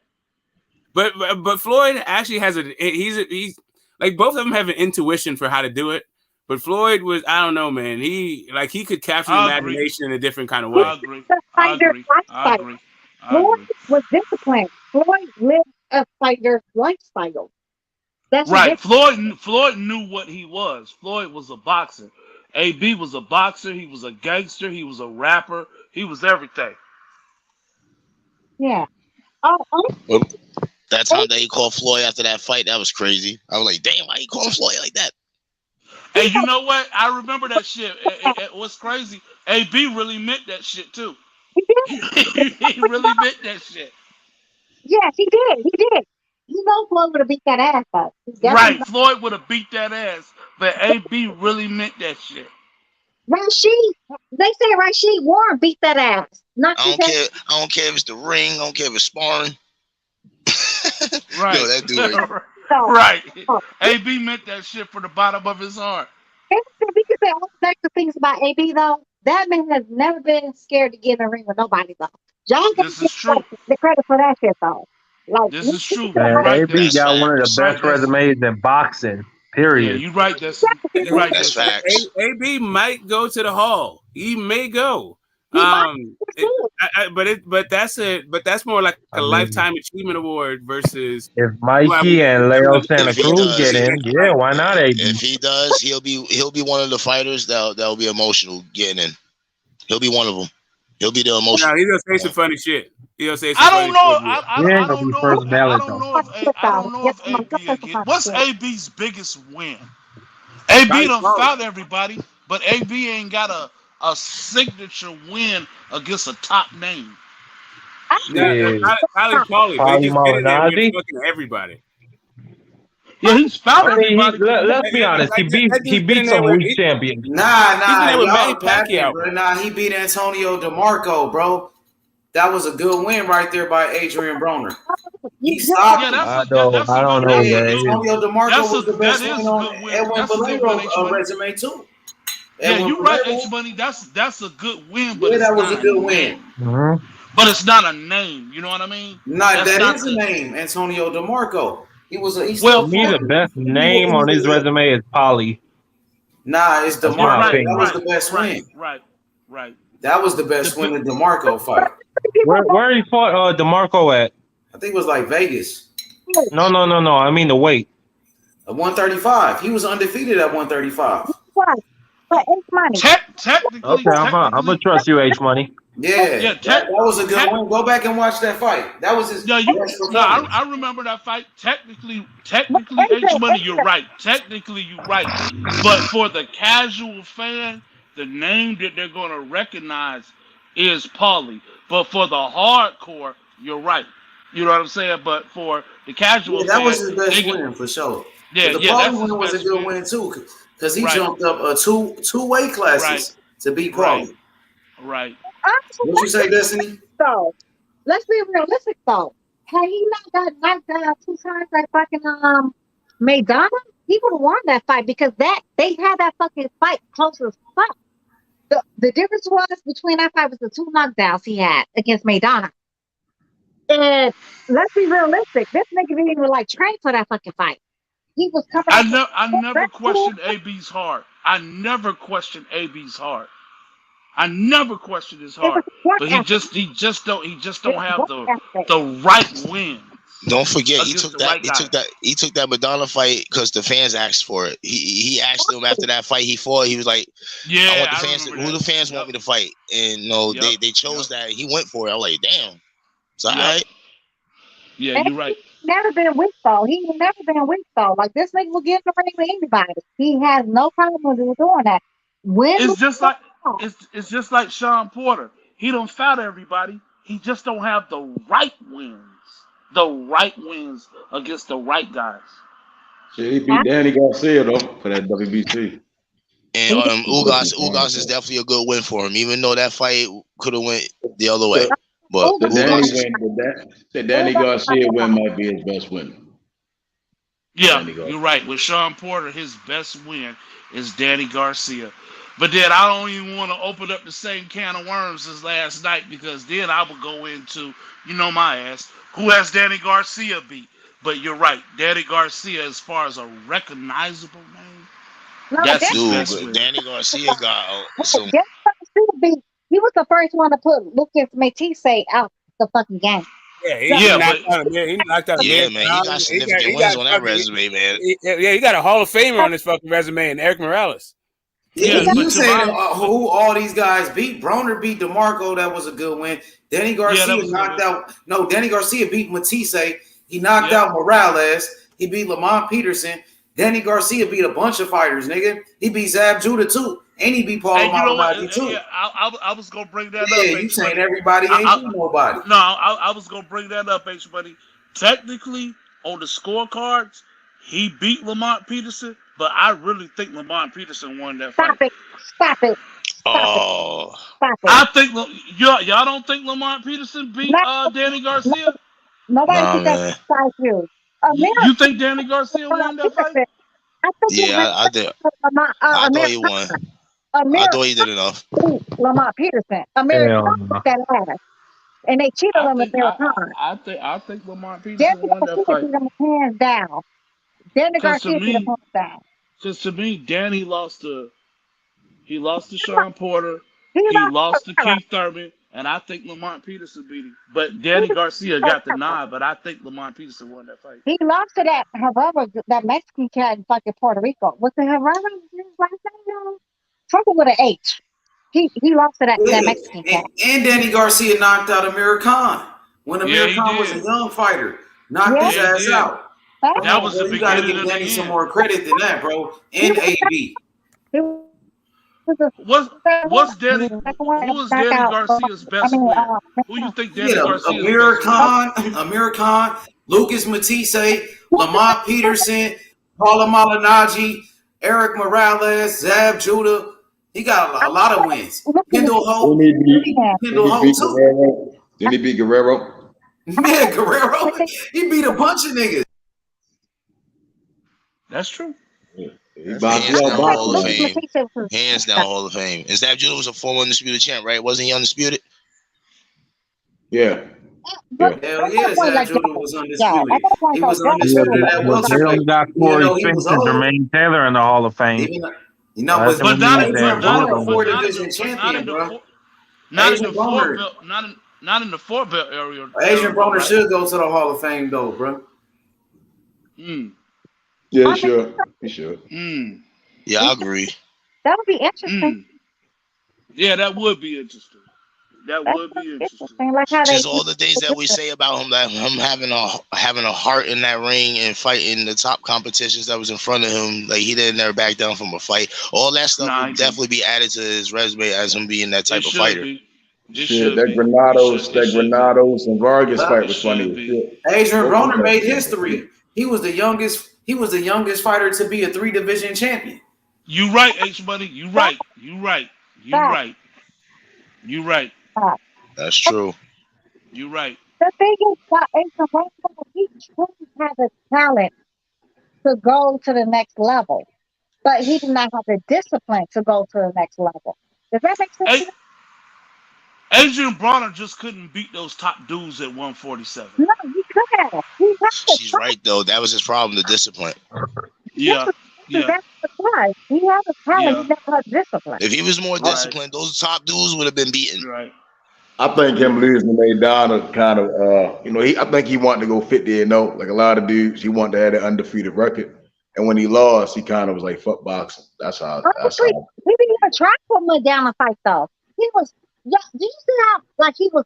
but Floyd actually has he's like both of them have an intuition for how to do it. But Floyd was, I don't know, man. He could capture the I agree. imagination in a different kind of He way. I agree. was a I fighter's agree. I lifestyle. agree. I Floyd agree. was disciplined. Floyd lived a fighter's lifestyle. That's the Right. difference. Floyd knew what he was. Floyd was a boxer. AB was a boxer. He was a gangster. He was a rapper. He was everything. Yeah. Well, that time that he called Floyd after that fight, that was crazy. I was like, damn, why you calling Floyd like that? And you know what? I remember that shit. What's crazy? AB really meant that shit too. He really meant that shit. Yes, he did. He did. You know Floyd would have beat that ass up. Right. Floyd would have beat that ass, but AB really meant that shit. Rashid, they say Rashid Warren beat that ass. Not I don't care if it's the ring. I don't care if it's sparring. Right. Yo, that dude. Right. AB meant that shit from the bottom of his heart. We can say all negative things about AB though. That man has never been scared to get in the ring with nobody though. Y'all This is true. The credit for that shit though. Like this is true. Man, Right. AB got one of the best resumes in boxing. Period. Yeah, you right. That's right. That's facts. AB might go to the hall. He may go. But that's more like a lifetime achievement award versus if Mikey and Leo Santa Cruz get in, yeah, why not AB? If he does, he'll be one of the fighters that'll be emotional getting in. He'll be one of them. He'll be the emotional. No, he's gonna say some funny shit. He'll say some I don't know. I don't know if AB again. What's AB's biggest win? AB done fought everybody, but AB ain't got a signature win against a top name. Probably Paulie, but he just get in there with fucking everybody. Yeah, he's fought everybody. Let's be honest. He beat some weak champions. Nah, with Manny y'all back Pacquiao. bro. Nah, he beat Antonio DeMarco, bro. That was a good win right there by Adrian Broner. He stopped him. I don't know. Antonio DeMarco was the best that is win on a good win. Edwin That's a good win, Vallejo's H-Money. resume too. Yeah, Edwin you're right, Vallejo. H-Money. That's a good win, but Yeah, it's that was not a good win. But it's not a name. You know what I mean? Nah, That's not that is a name, Antonio DeMarco. He was a. To me, the best name on his resume is Polly. Nah, it's That's my DeMarco. opinion. That was the best win. Right. That was the best win in the DeMarco fight. Where he fought DeMarco at? I think it was like Vegas. No. I mean the weight. At 135. He was undefeated at 135. But it's money. Technically, Okay, I'm gonna trust you, H Money. Yeah, that was a good one. Go back and watch that fight. That was his best performance. I remember that fight. Technically, H-Money, you're right. Technically, you're right. But for the casual fan, the name that they're going to recognize is Paulie. But for the hardcore, you're right. You know what I'm saying? But for the casual that fan, was his best win for sure. Yeah, the that's Paulie his win was a best good win too, because he jumped up two weight classes to beat Paulie. Right. What you say, Destiny? So let's be realistic though. Had he not got knocked out 2 times like fucking Maidana, he would have won that fight because they had that fucking fight close as fuck. The difference was between that fight was the 2 knockdowns he had against Maidana. And let's be realistic. This nigga didn't even like train for that fucking fight. He was coming. I never questioned AB's heart. I never questioned AB's heart. I never questioned his heart. But he just don't have the right win. Don't forget, he took that Madonna fight because the fans asked for it. He asked them after that fight he fought. He was like, "Yeah, I want the fans. Who the fans want me to fight?" And they chose that. He went for it. I was like, "Damn, it's all right." Yeah, you're right. He's never been weak though. He's never been weak though. Like this nigga will get in the ring with anybody. He has no problem with doing that. It's just like Sean Porter. He don't fight everybody. He just don't have the right wins. The right wins against the right guys. Shit, he beat Danny Garcia though for that WBC. And Ugas is definitely a good win for him, even though that fight could have went the other way. But the Danny Garcia win might be his best win. Yeah, you're right. With Sean Porter, his best win is Danny Garcia. But then I don't even want to open up the same can of worms as last night because then I would go into, my ass, who has Danny Garcia beat. But you're right. Danny Garcia, as far as a recognizable name, that's his best win. Danny Garcia got some. He was the first one to put Lucas Matisse out the fucking game. He knocked out. Yeah, man, he got significant wins on that resume, man. He got a Hall of Famer on his fucking resume, and Eric Morales. Yeah, you saying who all these guys beat? Broner beat DeMarco. That was a good win. Danny Garcia knocked out. No, Danny Garcia beat Matisse. He knocked out Morales. He beat Lamont Peterson. Danny Garcia beat a bunch of fighters, nigga. He beat Zab Judah too, and he beat Paul Malignaggi too. Yeah, I was gonna bring that up. Yeah, you saying everybody ain't beat nobody? No, I was gonna bring that up, H-Buddy. Technically, on the scorecards, he beat Lamont Peterson. But I really think Lamont Peterson won that fight. Stop it. I think y'all don't think Lamont Peterson beat Danny Garcia? Nobody that besides you. You think Danny Garcia won that fight? I did. I thought he won. I thought he did enough. Lamont Peterson. American that ass. And they cheated on American. I think Lamont Peterson won that fight. Hands down. Danny Garcia beat him hands down. Because to me, Danny lost to Sean Porter. He lost to Keith Thurman, and I think Lamont Peterson beat him. But Danny Garcia got the nod, but I think Lamont Peterson won that fight. He lost to that Herrera, that Mexican cat in fucking Puerto Rico. What's the Herrera? Something with an H. He lost to that Mexican cat. And Danny Garcia knocked out Amir Khan when Amir Khan was a young fighter. Knocked his ass out. That was the beginning. You gotta give Danny some more credit than that, bro. And AB. What's Danny? Who is Danny Garcia's best player? Who you think Danny Garcia's Amir Khan, Lucas Matisse, Lamont Peterson, Paula Malignaggi, Eric Morales, Zab Judah. He got a lot of wins. Kendall Holt. Did he beat Guerrero? Yeah, Guerrero. He beat a bunch of niggas. That's true. Hands down Hall of Fame. Hands down Hall of Fame. And Zab Judah was a former undisputed champ, right? Wasn't he undisputed? Yeah. Hell yeah, Zab Judah was undisputed. He was undisputed at welterweight. They got Corey Finch and Jermaine Taylor in the Hall of Fame. But not in the 4-division champion, bro. Not in the 4-belt area. Adrian Broner should go to the Hall of Fame, though, bro. Yeah, sure. He should. Yeah, I agree. That would be interesting. Yeah, that would be interesting. That would be interesting. Like how just all the things that we say about him, that him having a heart in that ring and fighting the top competitions that was in front of him, like he didn't never back down from a fight. All that stuff would definitely be added to his resume as him being that type of fighter. That Granados and Vargas fight was funny. Adrian Broner made history. He was the youngest fighter to be a 3-division champion. You right, H-Buddy. You right. That's true. You're right. The thing is, Adrian Broner, he truly has the talent to go to the next level, but he did not have the discipline to go to the next level. Does that make sense? A- Adrian Bronner just couldn't beat those top dudes at 147. No, he could have. He had the She's right though. That was his problem, the discipline. Yeah, yeah, That's the prize. He had the talent. He yeah. never had discipline. If he was more Right, disciplined, those top dudes would have been beaten. right. I think him losing to Maidana kind of, I think he wanted to go 50-0, like a lot of dudes. He wanted to have an undefeated record, and when he lost, he kind of was like, "Fuck boxing." That's how. Honestly, he didn't even try to put down a fight though. He was, yo, do you see how, like, he was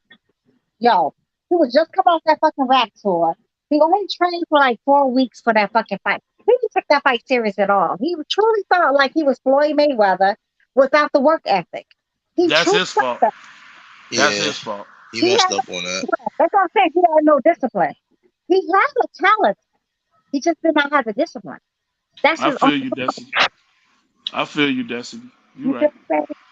just come off that fucking rap tour. He only trained for like 4 weeks for that fucking fight. He didn't take that fight serious at all. He truly felt like he was Floyd Mayweather without the work ethic. That's his fault. That's Yeah, his fault. he messed up on that. That's what I'm saying. He had no discipline. He had the talent. He just did not have the discipline. That's I his feel own. you, Destiny. I feel you, Destiny. You right.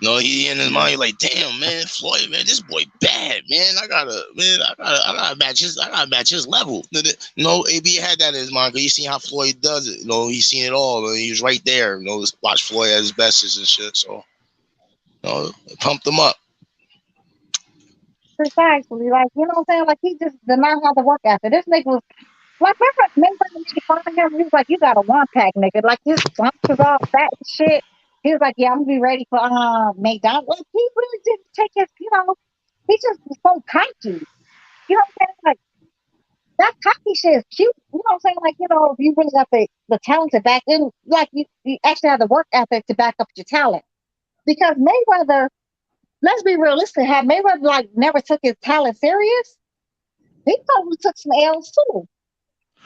No, he in his mind like, damn, man, Floyd, man, this boy bad, man. I gotta match his level. You know, AB had that in his mind because he seen how Floyd does it. You know, he seen it all. Man. He was right there. You know, watch Floyd at his best and shit. So, you know, it pumped him up. Precisely. Like, you know what I'm saying? Like, he just did not have the work ethic. This nigga was, like, remember made fun of him? He was like, you got a one pack, nigga. Like, his stomach was all fat and shit. He was like, yeah, I'm gonna be ready for McDonald's. Like, he really didn't take his, he just was so cocky. You know what I'm saying? Like, that cocky shit is cute. You know what I'm saying? Like, if you really got the talent to back in, like, you actually have the work ethic to back up your talent. Because Mayweather, let's be realistic, had Mayweather, like, never took his talent serious, he probably took some L's too.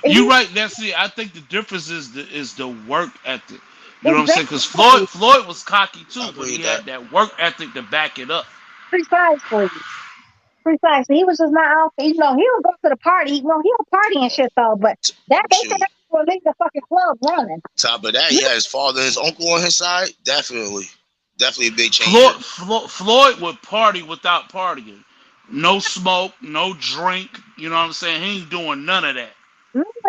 You're right, Nancy. I think the difference is the work ethic. You know what I'm saying? Because Floyd was cocky too, but he had that work ethic to back it up. Precisely. He was just not out there. He would go to the party. He would party and shit though, but that they said that would leave the fucking club running. Top of that, he had his father and his uncle on his side. Definitely a big change. Floyd would party without partying. No smoke, no drink. You know what I'm saying? He ain't doing none of that.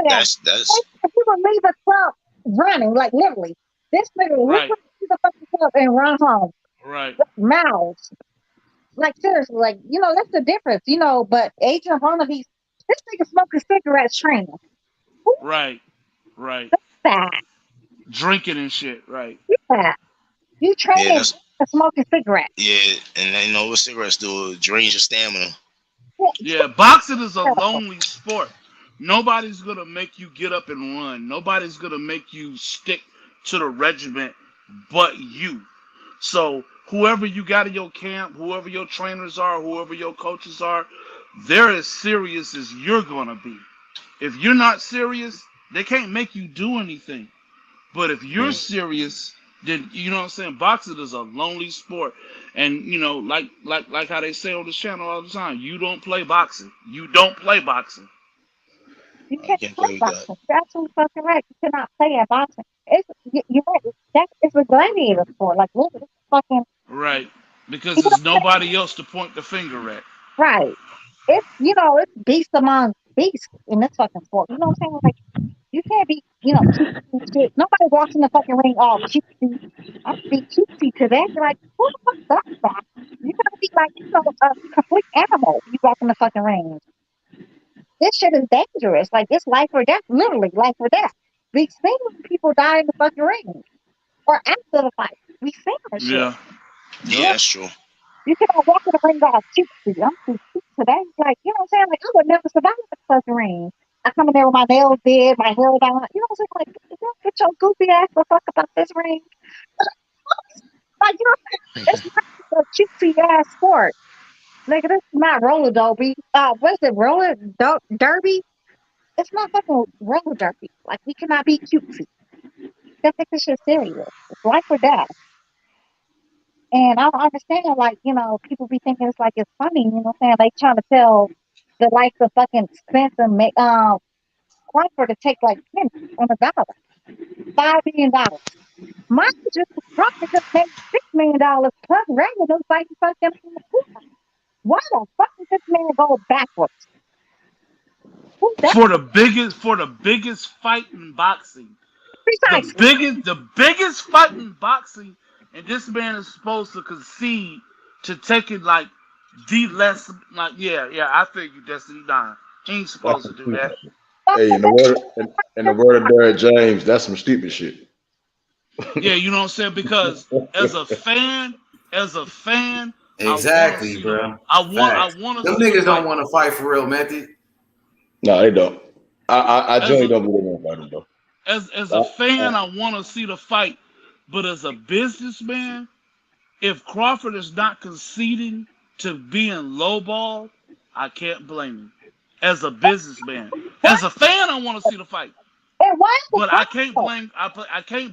That's. He would leave the club running, like literally. This nigga would leave the fucking club and run home. Right. Mouths. Like, seriously, like, that's the difference, but Adrian Broner, this nigga smoking cigarettes training. Right. That. Drinking and shit, right. Yeah. You training smoking cigarettes. Yeah, and you know what cigarettes do? Drains your stamina. Yeah, boxing is a lonely sport. Nobody's going to make you get up and run. Nobody's going to make you stick to the regiment but you. So whoever you got in your camp, whoever your trainers are, whoever your coaches are, they're as serious as you're going to be. If you're not serious, they can't make you do anything. But if you're serious, then, you know what I'm saying, boxing is a lonely sport. And, like how they say on the channel all the time, you don't play boxing. You don't play boxing. You can't play boxing. You're absolutely fucking right. You cannot play at boxing. You're right. It's a gladiator sport. Like, look, it's fucking. Right. Because there's nobody else to point the finger at. Right. It's beast among beasts in this fucking sport. You know what I'm saying? Like, you can't be, shit. Nobody walks in the fucking ring all cutesy. I'm be cutesy today. You're like, who the fuck does that? You gotta be like, a complete animal. You walk in the fucking ring. This shit is dangerous. Like, it's life or death. Literally, life or death. We've seen people die in the fucking ring or after the fight. We've seen that shit. Yeah, that's true. You cannot walk in the ring all cutesy. I'm too cute today. Like, you know what I'm saying? Like, I would never survive the fucking ring. I come in there with my nails did, my hair down. You know what I'm saying? Like, get your goofy ass the fuck about this ring. Like, you know what I'm saying? It's not a cutesy ass sport. Nigga, this is not roller derby. What is it? Roller derby? It's not fucking roller derby. Like, we cannot be cutesy. Let's take this shit serious. It's life or death. And I don't understand, like, people be thinking it's like it's funny, you know what I'm saying? They trying to tell the likes of fucking Spence and Crawford to take like $10 on a dollar. $5 million. Mine just Crawford just made $6 million plus revenue fighting fucking. Why the fuck did this man go backwards? For the biggest fight in boxing. The biggest fight in boxing, and this man is supposed to concede to taking like the less, like I figured that's nah. He ain't supposed to do that. Hey, in the word of Derek James, that's some stupid shit. Yeah, you know what I'm saying? Because as a fan, exactly, bro. I want to. Them niggas don't want to fight for real, Method. No, they don't. I generally don't believe in fighting, bro. As a fan, I want to see the fight, but as a businessman, if Crawford is not conceding to being lowball, I can't blame him. As a businessman, as a fan, I want to see the fight, but I can't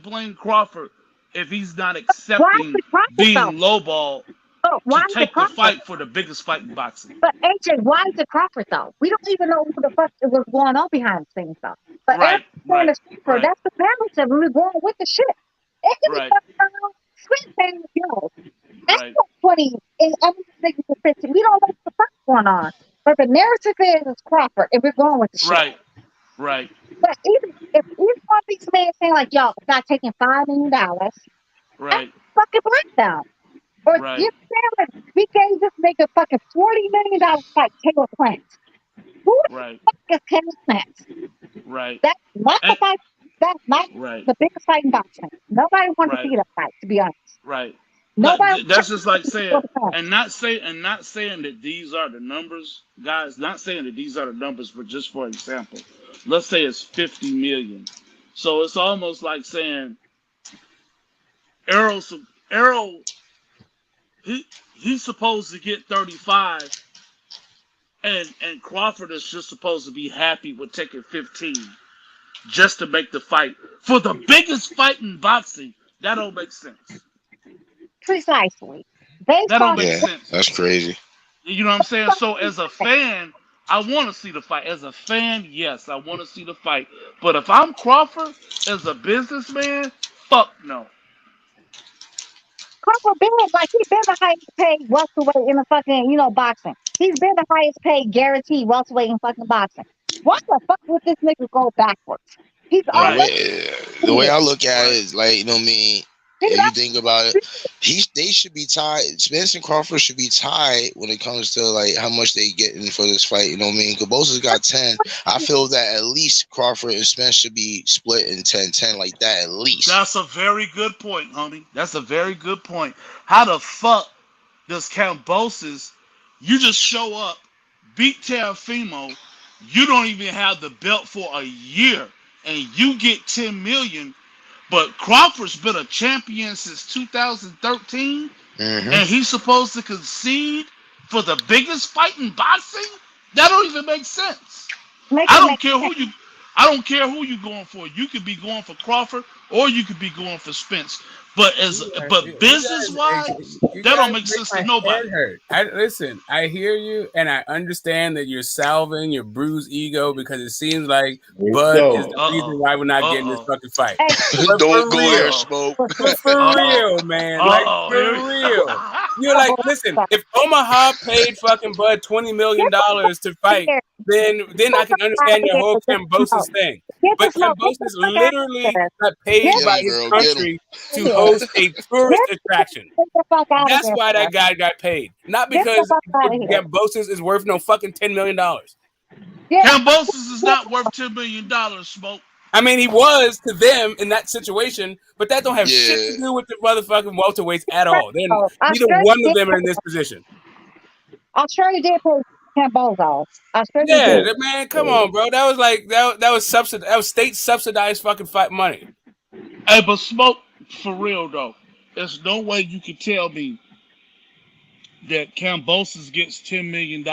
blame Crawford if he's not accepting being lowball to take the fight for the biggest fight in boxing. But AJ, why is it Crawford though? We don't even know who the fuck was going on behind the scenes though. But right. That's the narrative. We were going with the shit. It could be Squid Game girls. That's 20 and other niggas are 50. We don't know what the fuck's going on. But the narrative is Crawford, and we're going with the shit. Right. But even if each one of these men saying like, "Yo, got taking $5 million," right, fucking breakdown. Or you saying like we gave this nigga fucking $40 million fight Taylor Plant. Who the fuck is Taylor Plant? Right. That's not the fight. That's not the biggest fight in boxing. Nobody wanted to see that fight, to be honest. Right. Nobody. That's just like saying, and not saying that these are the numbers, guys. Not saying that these are the numbers, but just for example, let's say it's 50 million. So it's almost like saying Errol, he's supposed to get 35, and Crawford is just supposed to be happy with taking 15, just to make the fight for the biggest fight in boxing. That don't make sense. Precisely. That don't make sense. That's crazy. You know what I'm saying? So as a fan, I want to see the fight. As a fan, yes, I want to see the fight. But if I'm Crawford, as a businessman, fuck no. Crawford been like he's been the highest paid welterweight in the fucking boxing. He's been the highest paid guaranteed welterweight in fucking boxing. Why the fuck would this nigga go backwards? He's already. The way I look at it is like, you know what I mean? If you think about it, they should be tied. Spence and Crawford should be tied when it comes to like how much they getting for this fight. You know what I mean? Cabosa's got 10. I feel that at least Crawford and Spence should be split in 10-10 like that at least. That's a very good point, homie. That's a very good point. How the fuck does Kambosos, you just show up, beat Teofimo, you don't even have the belt for a year, and you get 10 million? But Crawford's been a champion since 2013, and he's supposed to concede for the biggest fight in boxing? That don't even make sense. I don't care who you're going for. You could be going for Crawford, or you could be going for Spence. But business-wise, that don't make sense to nobody. Listen, I hear you, and I understand that you're salving your bruised ego because it seems like Bud is the reason why we're not getting this fucking fight. Don't go there, Smoke. But for real, man. Like, for real. You're like, listen, if Omaha paid fucking Bud $20 million to fight, then I can understand your whole Kambosos thing. But Kambosos literally got paid by his country to host a tourist attraction. That's why that guy got paid. Not because Kambosos is worth no fucking $10 million. Kambosos is not worth $10 million, Smoke. I mean, he was to them in that situation, but that don't have shit to do with the motherfucking welterweights at all. Neither one of them are in this position. Australia did pay Kambosos. Man, come on, bro. That was like that was subsidized. That was state subsidized fucking fight money. Hey, but Smoke, for real though, there's no way you can tell me that Kambosos gets $10 million,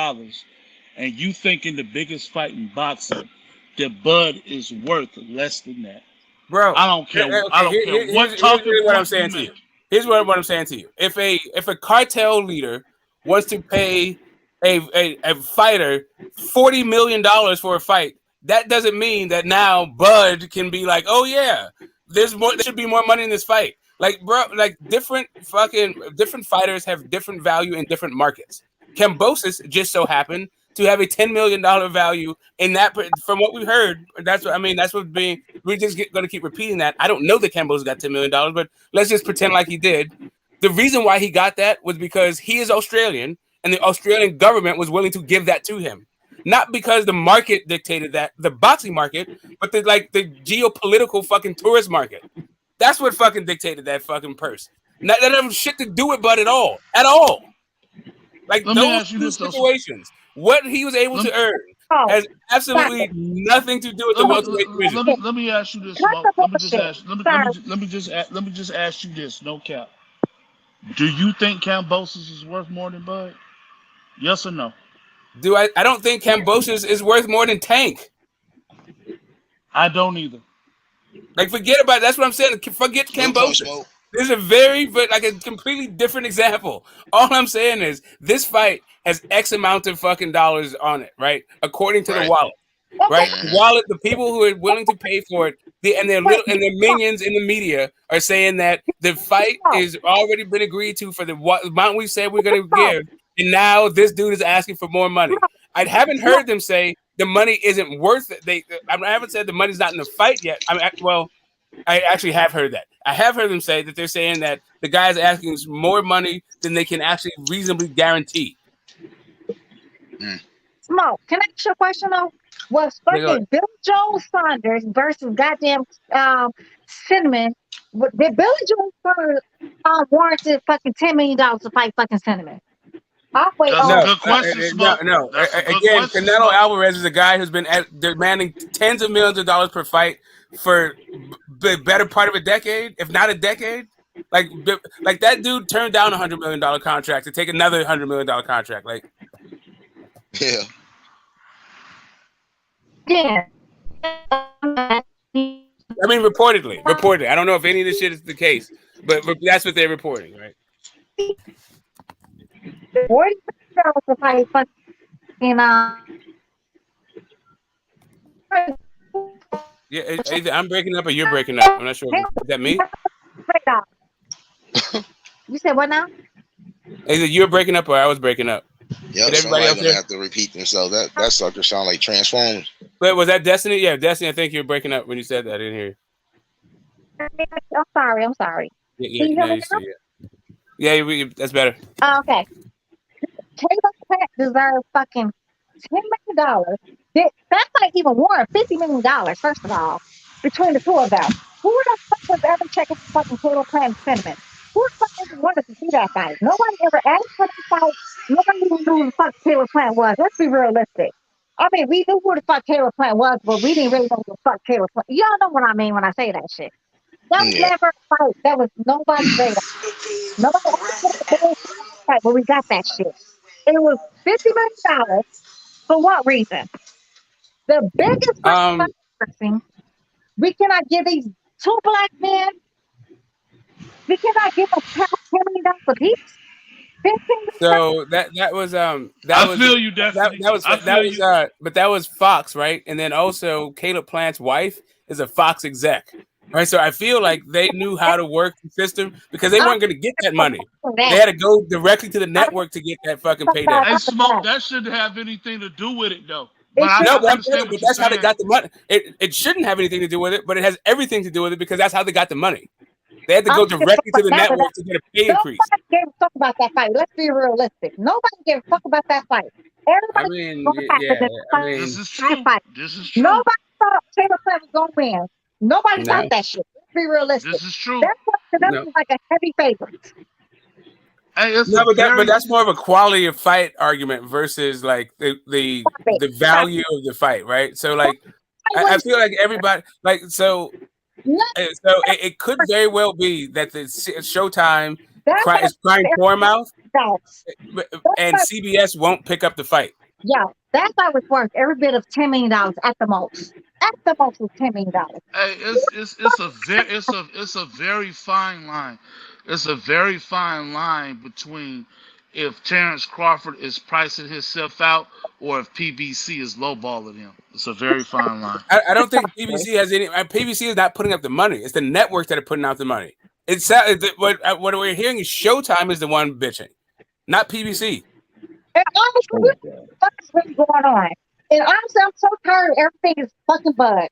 and you thinking the biggest fight in boxing, that Bud is worth less than that, bro. I don't care. Here's what I'm saying to you. Here's what I'm saying to you. If a cartel leader wants to pay a fighter $40 million for a fight, that doesn't mean that now Bud can be like, oh yeah, there should be more money in this fight. Like, bro, like different fighters have different value in different markets. Kambosos just so happened to have a $10 million value in that. From what we've heard, that's what I mean. That's what being. We're just going to keep repeating that. I don't know that Kambosos got $10 million, but let's just pretend like he did. The reason why he got that was because he is Australian, and the Australian government was willing to give that to him. Not because the market dictated that, the boxing market, but the geopolitical fucking tourist market. That's what fucking dictated that fucking purse. That doesn't have shit to do with Bud at all. At all. Like those two situations, what he was able to earn has absolutely nothing to do with the welterweight division. Let me ask you this, Smoke. Let me just ask you this, no cap. Do you think Kambosos is worth more than Bud? Yes or no? I don't think Kambosos is worth more than Tank. I don't either. Like, forget about it. That's what I'm saying. Forget Kambosos. This is a completely different example. All I'm saying is this fight has X amount of fucking dollars on it, right? According to the wallet, right? The wallet, the people who are willing to pay for it, and their minions in the media are saying that the fight is already been agreed to for the amount we said we're going to give, and now this dude is asking for more money. I haven't heard them say the money isn't worth it. I haven't said the money's not in the fight yet. I actually have heard that. I have heard them say that they're saying that the guy's asking more money than they can actually reasonably guarantee. Smoke, can I ask you a question though? Was fucking Bill Joe Saunders versus goddamn Cinnamon? Did Billy Joe Saunders warranted fucking $10 million to fight fucking Cinnamon? Good question, Smoke. No. Again, Canelo Alvarez is a guy who's been demanding tens of millions of dollars per fight for the better part of a decade, if not a decade. Like that dude turned down $100 million contract to take another $100 million contract. Like, yeah. I mean, reportedly. I don't know if any of this shit is the case, but that's what they're reporting, right? Yeah, either I'm breaking up or you're breaking up. I'm not sure. Is that me? You said what now? Either you're breaking up or I was breaking up. Yep, somebody gonna have to repeat themselves. That sucker sound like Transformers. But was that Destiny? Yeah, Destiny. I think you were breaking up when you said that. I didn't hear you. I'm sorry. Yeah, that's better. Okay. Caleb Plant deserves fucking $10 million. That's not even more $50 million, first of all, between the two of them. Who the fuck was ever checking fucking Caleb Plant Cinnamon? Who the fuck ever wanted to see that fight? Nobody ever asked for that fight. Nobody even knew who the fuck Caleb Plant was. Let's be realistic. I mean, we knew who the fuck Caleb Plant was, but we didn't really know who the fuck Caleb Plant. Y'all know what I mean when I say that shit. That was never a fight. That was nobody's radar. Nobody asked for the fight, but we got that shit. It was $50 million. For what reason? The biggest person, we cannot give these two black men, we cannot give them $10 million a piece. So that was I feel you definitely. But that was Fox, right? And then also Caleb Plant's wife is a Fox exec. Right, so I feel like they knew how to work the system because they weren't going to get that money. They had to go directly to the network to get that fucking payday. Hey, Smoke, that shouldn't have anything to do with it, though. But that's how they got the money. It shouldn't have anything to do with it, but it has everything to do with it because that's how they got the money. They had to go directly to the network to get a pay increase. Nobody gave a fuck about that fight. Let's be realistic. Nobody gave a fuck about that fight. Everybody this is true. This is true. Nobody thought Caleb Plant was going to win. Nobody thought that shit. Let's be realistic. This is true. That's like a heavy favorite. Hey, but that's more of a quality of fight argument versus like the value of the fight, right? So like I feel like everybody like so it could very well be that the Showtime is crying poor mouth, and CBS won't pick up the fight. Yeah, that fight was worth every bit of $10 million at the most. At the most was $10 million. Hey, it's a very fine line. It's a very fine line between if Terrence Crawford is pricing himself out or if PBC is lowballing him. It's a very fine line. I don't think PBC has any. PBC is not putting up the money. It's the networks that are putting out the money. What we're hearing is Showtime is the one bitching, not PBC. And honestly, what's really going on? And honestly, I'm so tired. Everything is fucking Bud.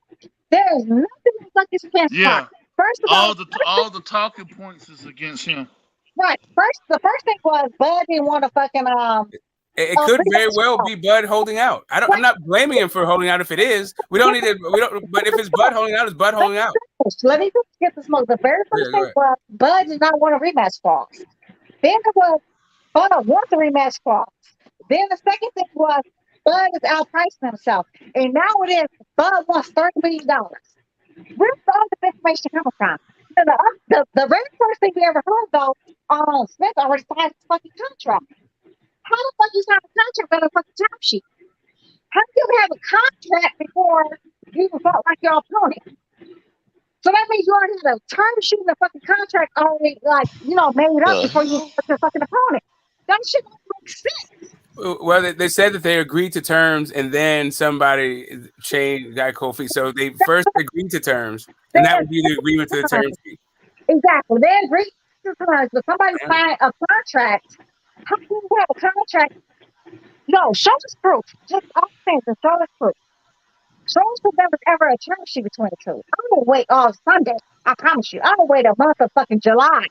There is nothing like this Spence Yeah. fight. First of all, All the talking points is against him. right. The first thing was Bud didn't want to fucking It could very well be Bud holding out. I'm not blaming him for holding out if it is. We don't need to. We don't. But if it's Bud holding out, it's Bud holding out. Let me just get the smoke. The very first thing was Bud did not want a rematch clause. Then it was Bud wants a rematch clause. Then the second thing was Bud is outpricing himself. And now it is Bud wants $30 million. Where's all this information coming from? The very first thing we ever heard though, Smith already signed his fucking contract. How the fuck you sign a contract on a fucking top sheet? How do you have a contract before you even fought like your opponent? So that means you already had a term sheet and a fucking contract already, like, made up before you fought your fucking opponent. That shit don't make sense. Well, they said that they agreed to terms, and then somebody changed that cold feet. So they first agreed to terms, and that would be the agreement to the term sheet. Exactly. They agreed to terms, but somebody signed a contract. How can you have a contract? No, show us proof. Just all things and show us proof. Show us proof there was ever a term sheet between the two. I'm gonna wait all Sunday. I promise you. I'm gonna wait a month of fucking July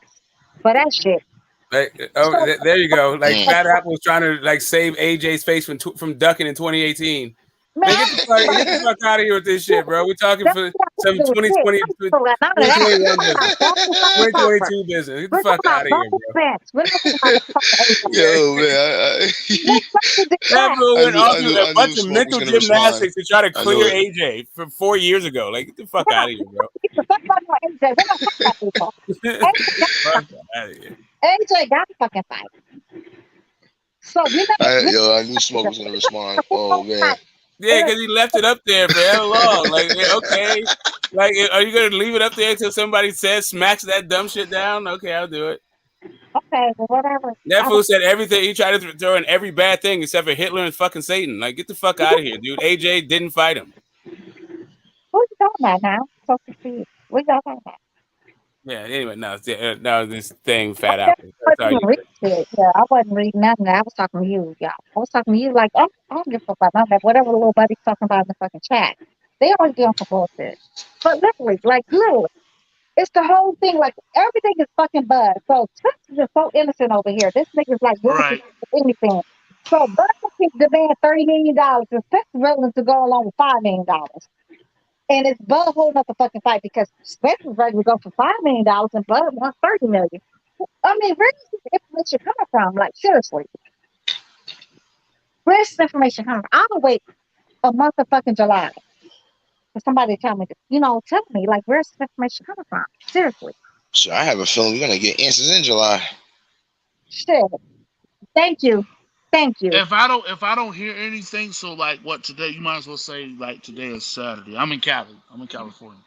for that shit. There you go. Like Fat Apple was trying to save AJ's face from ducking in 2018. Man, get the fuck out of here with this shit, bro. We're talking for some 2020, 2021 business. 2022 business. Get the fuck out of here, bro. Yo, man. That bro went off a bunch of mental gymnastics to try to clear AJ from 4 years ago. Like, get the fuck out of here, bro. AJ got the fucking fight. So I knew Smoke was gonna respond. Oh man. Yeah, because he left it up there for hell long. Like, okay, like, are you gonna leave it up there until somebody smacks that dumb shit down? Okay, I'll do it. Okay, well, whatever. That fool said everything. He tried to throw in every bad thing except for Hitler and fucking Satan. Like, get the fuck out of here, dude. AJ didn't fight him. What are you talking about now? So confused. What are you talking about? Yeah. Anyway, no, this thing, Fat Apple. Yeah, I wasn't reading nothing. I was talking to you, y'all. I was talking to you like, I don't give a fuck about none of that. Whatever little buddy's talking about in the fucking chat. They always doing some bullshit. But literally, it's the whole thing. Like, everything is fucking Bud. So Texas is so innocent over here. This nigga's like, right. Anything. So Bud can demand $30 million, and Texas is willing to go along with $5 million. And it's Bud holding up the fucking fight because Spence is ready to go for $5 million and Bud wants $30 million. I mean, where's this information coming from? Like, seriously. Where's this information coming from? I'll wait a month of fucking July for somebody to tell me, tell me, like, where's this information coming from? Seriously. So I have a feeling we're gonna get answers in July. Shit. Thank you. If I don't hear anything, so like what today, you might as well say like today is Saturday. I'm in Cali. I'm in California.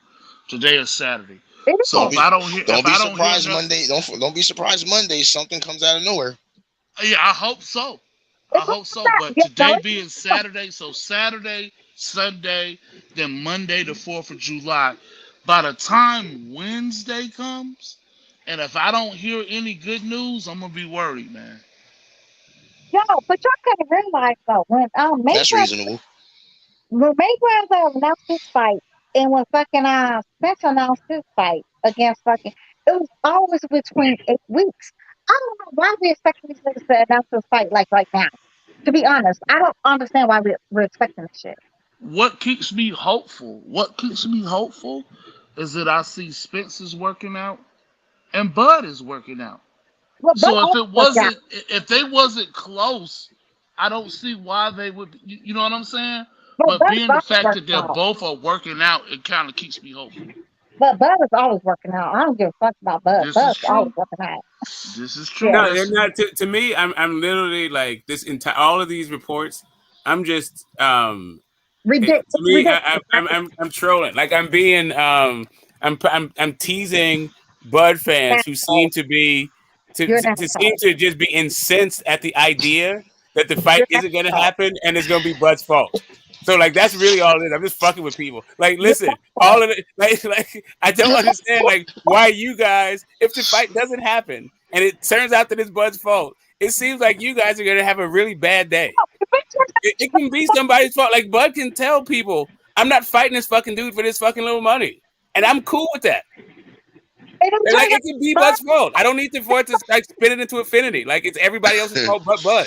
Today is Saturday. So if I don't hear, don't be surprised Monday. Don't be surprised Monday something comes out of nowhere. Yeah, I hope so. But today being Saturday, so Saturday, Sunday, then Monday the 4th of July. By the time Wednesday comes, and if I don't hear any good news, I'm gonna be worried, man. Yo, but y'all gotta realize though, when that's reasonable. When Mayweather announced his fight, and when fucking Spence announced his fight against fucking, it was always between 8 weeks. I don't know why we expecting these niggas to announce this fight like right now. To be honest, I don't understand why we're expecting this shit. What keeps me hopeful? Is that I see Spence is working out and Bud is working out. Well, so if they wasn't close, I don't see why they would. You know what I'm saying? But being the fact that they both are working out, it kind of keeps me hopeful. But Bud is always working out. I don't give a fuck about Bud. Bud's always working out. This is true. No, they're not. To me, I'm literally like this entire all of these reports. I'm just ridiculous. To me, I'm trolling. Like I'm being I'm teasing Bud fans who seem to be seem to just be incensed at the idea that the fight isn't going to happen and it's going to be Bud's fault. So like that's really all it is. I'm just fucking with people. Like, listen, all of it. Like I don't understand like why you guys, if the fight doesn't happen and it turns out that it's Bud's fault, it seems like you guys are gonna have a really bad day. It can be somebody's fault. Like Bud can tell people, I'm not fighting this fucking dude for this fucking little money, and I'm cool with that. Like it can be Bud's fault. I don't need to for it to like spin it into infinity. Like it's everybody else's fault but Bud.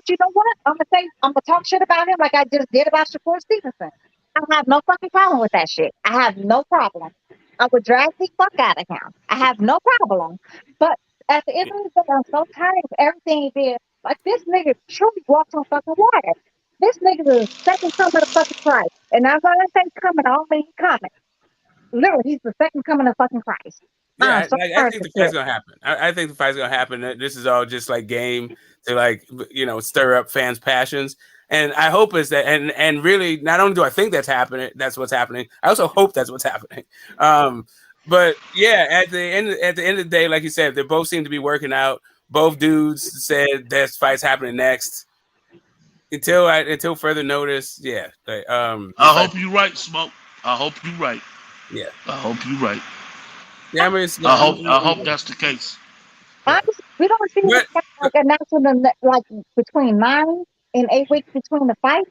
You know what? I'm gonna talk shit about him like I just did about Shakur Stevenson. I have no fucking problem with that shit. I have no problem. I would drag the fuck out of him. I have no problem. But at the end of the day, I'm so tired of everything being like this nigga truly walks on fucking water. This nigga is the second coming of fucking Christ. And I'm gonna say coming, I don't mean coming. Literally, he's the second coming of fucking Christ. Yeah, I think the fight's gonna happen. I think the fight's gonna happen. This is all just like game to like stir up fans' passions. And I hope is that and really not only do I think that's what's happening. I also hope that's what's happening. But yeah, at the end of the day, like you said, they both seem to be working out. Both dudes said this fight's happening next. Until further notice, yeah. I hope you're right, Smoke. I hope you're right. Yeah. I hope you're right. Yeah, I mean, I hope that's the case. We don't see like announcing like between 9 and 8 weeks between the fights.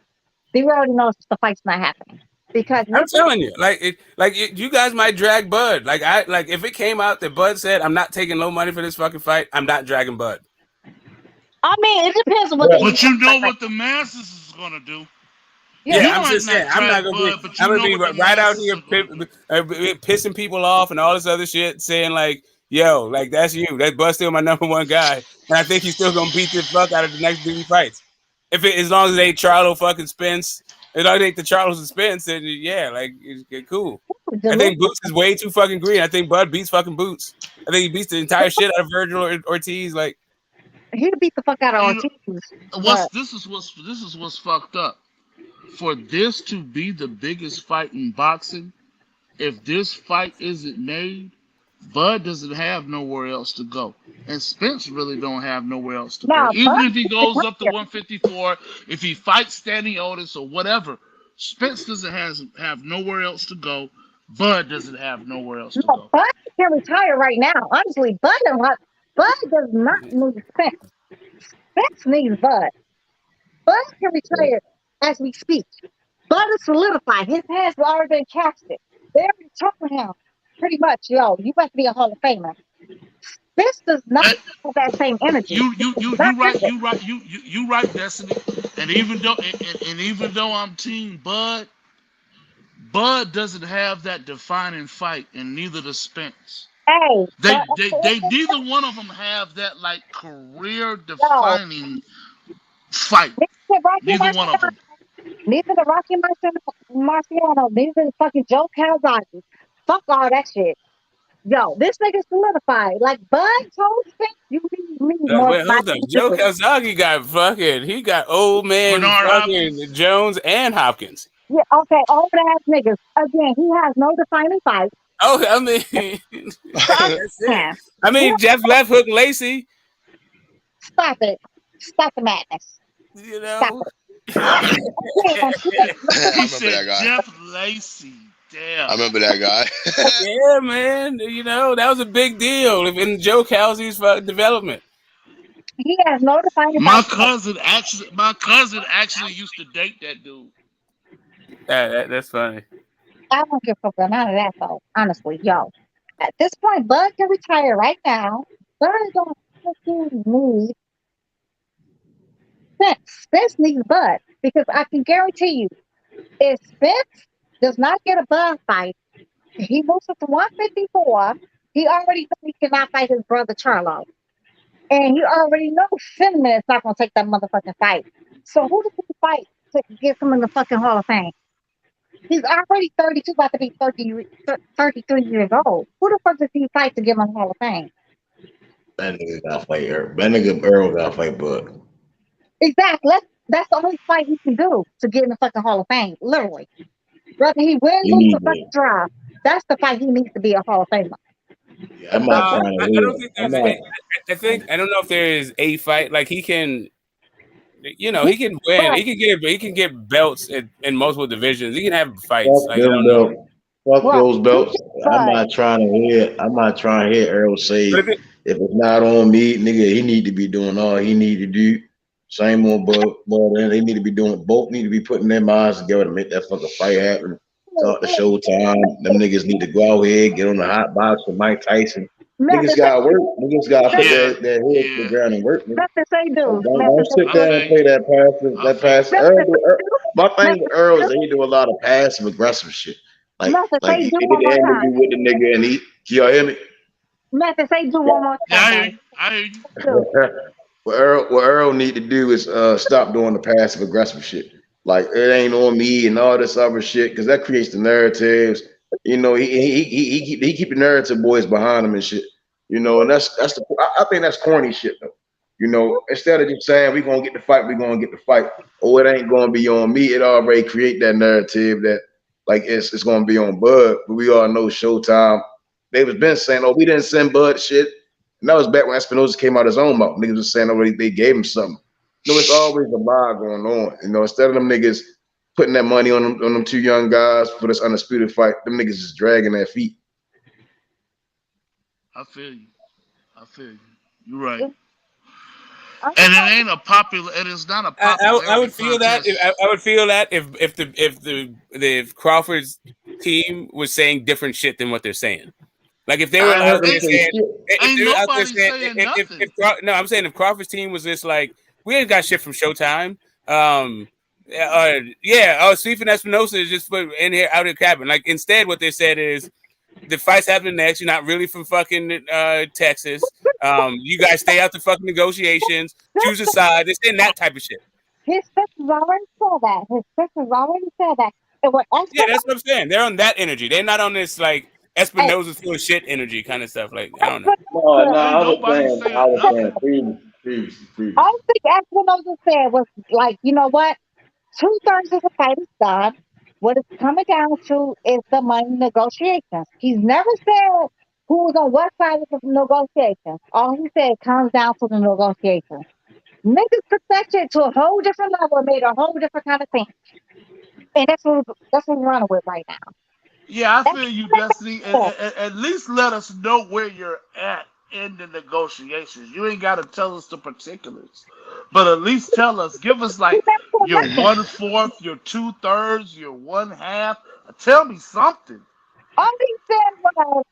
We already know the fight's not happening because I'm telling you, you guys might drag Bud. Like if it came out that Bud said, "I'm not taking no money for this fucking fight," I'm not dragging Bud. I mean, it depends on what. But you know what the masses is gonna do. Yeah, I'm just saying. I'm not gonna be. I'm gonna be right out here pissing people off and all this other shit, saying like, "Yo, like that's you. That Bud's still my number one guy, and I think he's still gonna beat the fuck out of the next dude he fights. As long as they Charlo fucking Spence, as long as they the Charlos and Spence, then yeah, like it's cool. I think Boots is way too fucking green. I think Bud beats fucking Boots. I think he beats the entire shit out of Virgil Ortiz. Like he beat the fuck out of Ortiz. This is what's fucked up. For this to be the biggest fight in boxing, if this fight isn't made, Bud doesn't have nowhere else to go, and Spence really don't have nowhere else to go. Even if he goes up to 154, if he fights Stanley Otis or whatever, Spence doesn't have nowhere else to go. Bud doesn't have nowhere else to go. Bud can retire right now. Honestly, Bud does not need Spence. Spence needs Bud. Bud can retire as we speak. Bud is solidified. His hands have already been casted. They already told him pretty much, yo, you must be a Hall of Famer. This does not have that same energy. You right, Destiny. And even though I'm Team Bud, Bud doesn't have that defining fight, and neither does Spence. Hey, they neither one of them have that like career defining fight. Neither one of them. Neither the Rocky Marciano, neither the fucking Joe Calzaghe. Fuck all that shit. Yo, this nigga's solidified. Like Bud told Spence, you need me more. Wait, hold on. Joe Calzaghe got old man fucking Jones and Hopkins. Yeah, okay, old ass niggas. Again, he has no defining fight. Oh, I mean, I mean, Jeff Left Hook Lacey. Stop it. Stop the madness. You know. He said Jeff Lacey. Damn. I remember that guy. Yeah, man. You know, that was a big deal in Joe Calzaghe's development. He has no defining my cousin actually used to date that dude. That's funny. I don't give a fuck about none of that, though. Honestly, yo. At this point, Bud can retire right now. Bud don't fucking need Spence. Spence needs Bud because I can guarantee you, if Spence does not get a Bud fight, he moves up to 154. He already knows he cannot fight his brother Charlo, and he already knows Cinnamon is not gonna take that motherfucking fight. So who does he fight to get him in the fucking Hall of Fame? He's already 32, about to be 33 years old. Who the fuck does he fight to get him in the Hall of Fame? That nigga gotta fight Earl. That nigga Earl gotta fight Bud. Exactly. That's the only fight he can do to get in the fucking Hall of Fame. Literally. Whether he wins or the fucking draft, that's the fight he needs to be a Hall of Famer. Yeah, I'm not trying to I don't know if there is a fight. Like he can, you know, he can win. He can get belts in multiple divisions. He can have fights. Fuck those belts. I'm not trying to hear Earl say If it's not on me, nigga, he need to be doing all he need to do. Same on but they need to be doing both need to be putting their minds together to make that fucking fight happen. Talk to Showtime. Them niggas need to go out here, get on the hot box with Mike Tyson. Niggas gotta work. Niggas gotta put their head to the ground and work. Nigga. Don't sit there and play that passive. My thing with Earl is that he do a lot of passive aggressive shit. Like he did the interview with the nigga and he. Y'all hear me? Say do one more time. I hear you. What Earl need to do is stop doing the passive aggressive shit. Like it ain't on me and all this other shit because that creates the narratives. You know, he keep the narrative boys behind him and shit. You know, and that's the I think that's corny shit though. You know, instead of just saying we gonna get the fight, we gonna get the fight. Oh, it ain't gonna be on me. It already create that narrative that like it's gonna be on Bud. But we all know Showtime. They was been saying, oh, we didn't send Bud shit. And that was back when Espinosa came out his own mouth. Niggas was saying, oh, they gave him something. You know, it's always a lie going on. You know, instead of them niggas putting that money on them two young guys for this undisputed fight, them niggas is dragging their feet. I feel you. You're right. And it ain't a popular. It is not a popular. I would feel that. I would feel that if Crawford's team was saying different shit than what they're saying. Like if they were out there saying, no, I'm saying if Crawford's team was just like, we ain't got shit from Showtime. Stephen Espinosa is just put in here out of the cabin. Like instead, what they said is the fight's happening next. You're not really from fucking Texas. You guys stay out the fucking negotiations. Choose a side. They're saying that type of shit. His sisters already said that. Yeah, that's what I'm saying. They're on that energy. They're not on this like Espinosa's full of shit energy kind of stuff. Like I don't know. I was saying previously. All I think Espinosa said was like, you know what? 2/3 of the fight is done. What it's coming down to is the money negotiations. He's never said who's on what side of the negotiations. All he said comes down to the negotiations. Niggas took that shit to a whole different level and made a whole different kind of thing. And that's what we're running with right now. Yeah, I feel you, Destiny. At least let us know where you're at in the negotiations. You ain't got to tell us the particulars, but at least tell us. Give us like your 1/4, your 2/3, your 1/2. Tell me something. All he said was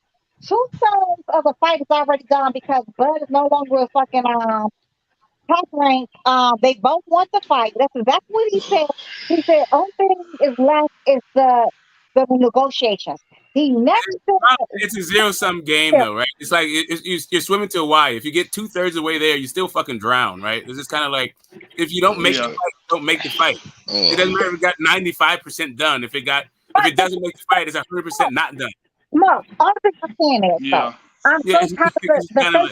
2/3 of the fight is already done because Bud is no longer a fucking top rank. They both want to fight. That's exactly what he said. He said only thing is left is the negotiations. He never said it's a zero-sum game though, right? It's like you're swimming to Hawaii. If you get 2/3 of the way there, you still fucking drown, right? It's just kind of like if you don't make the fight, you don't make the fight. It doesn't matter if it got 95% done. If it doesn't make the fight, it's 100% not done. No, all the thing I'm saying is though. I'm so tired of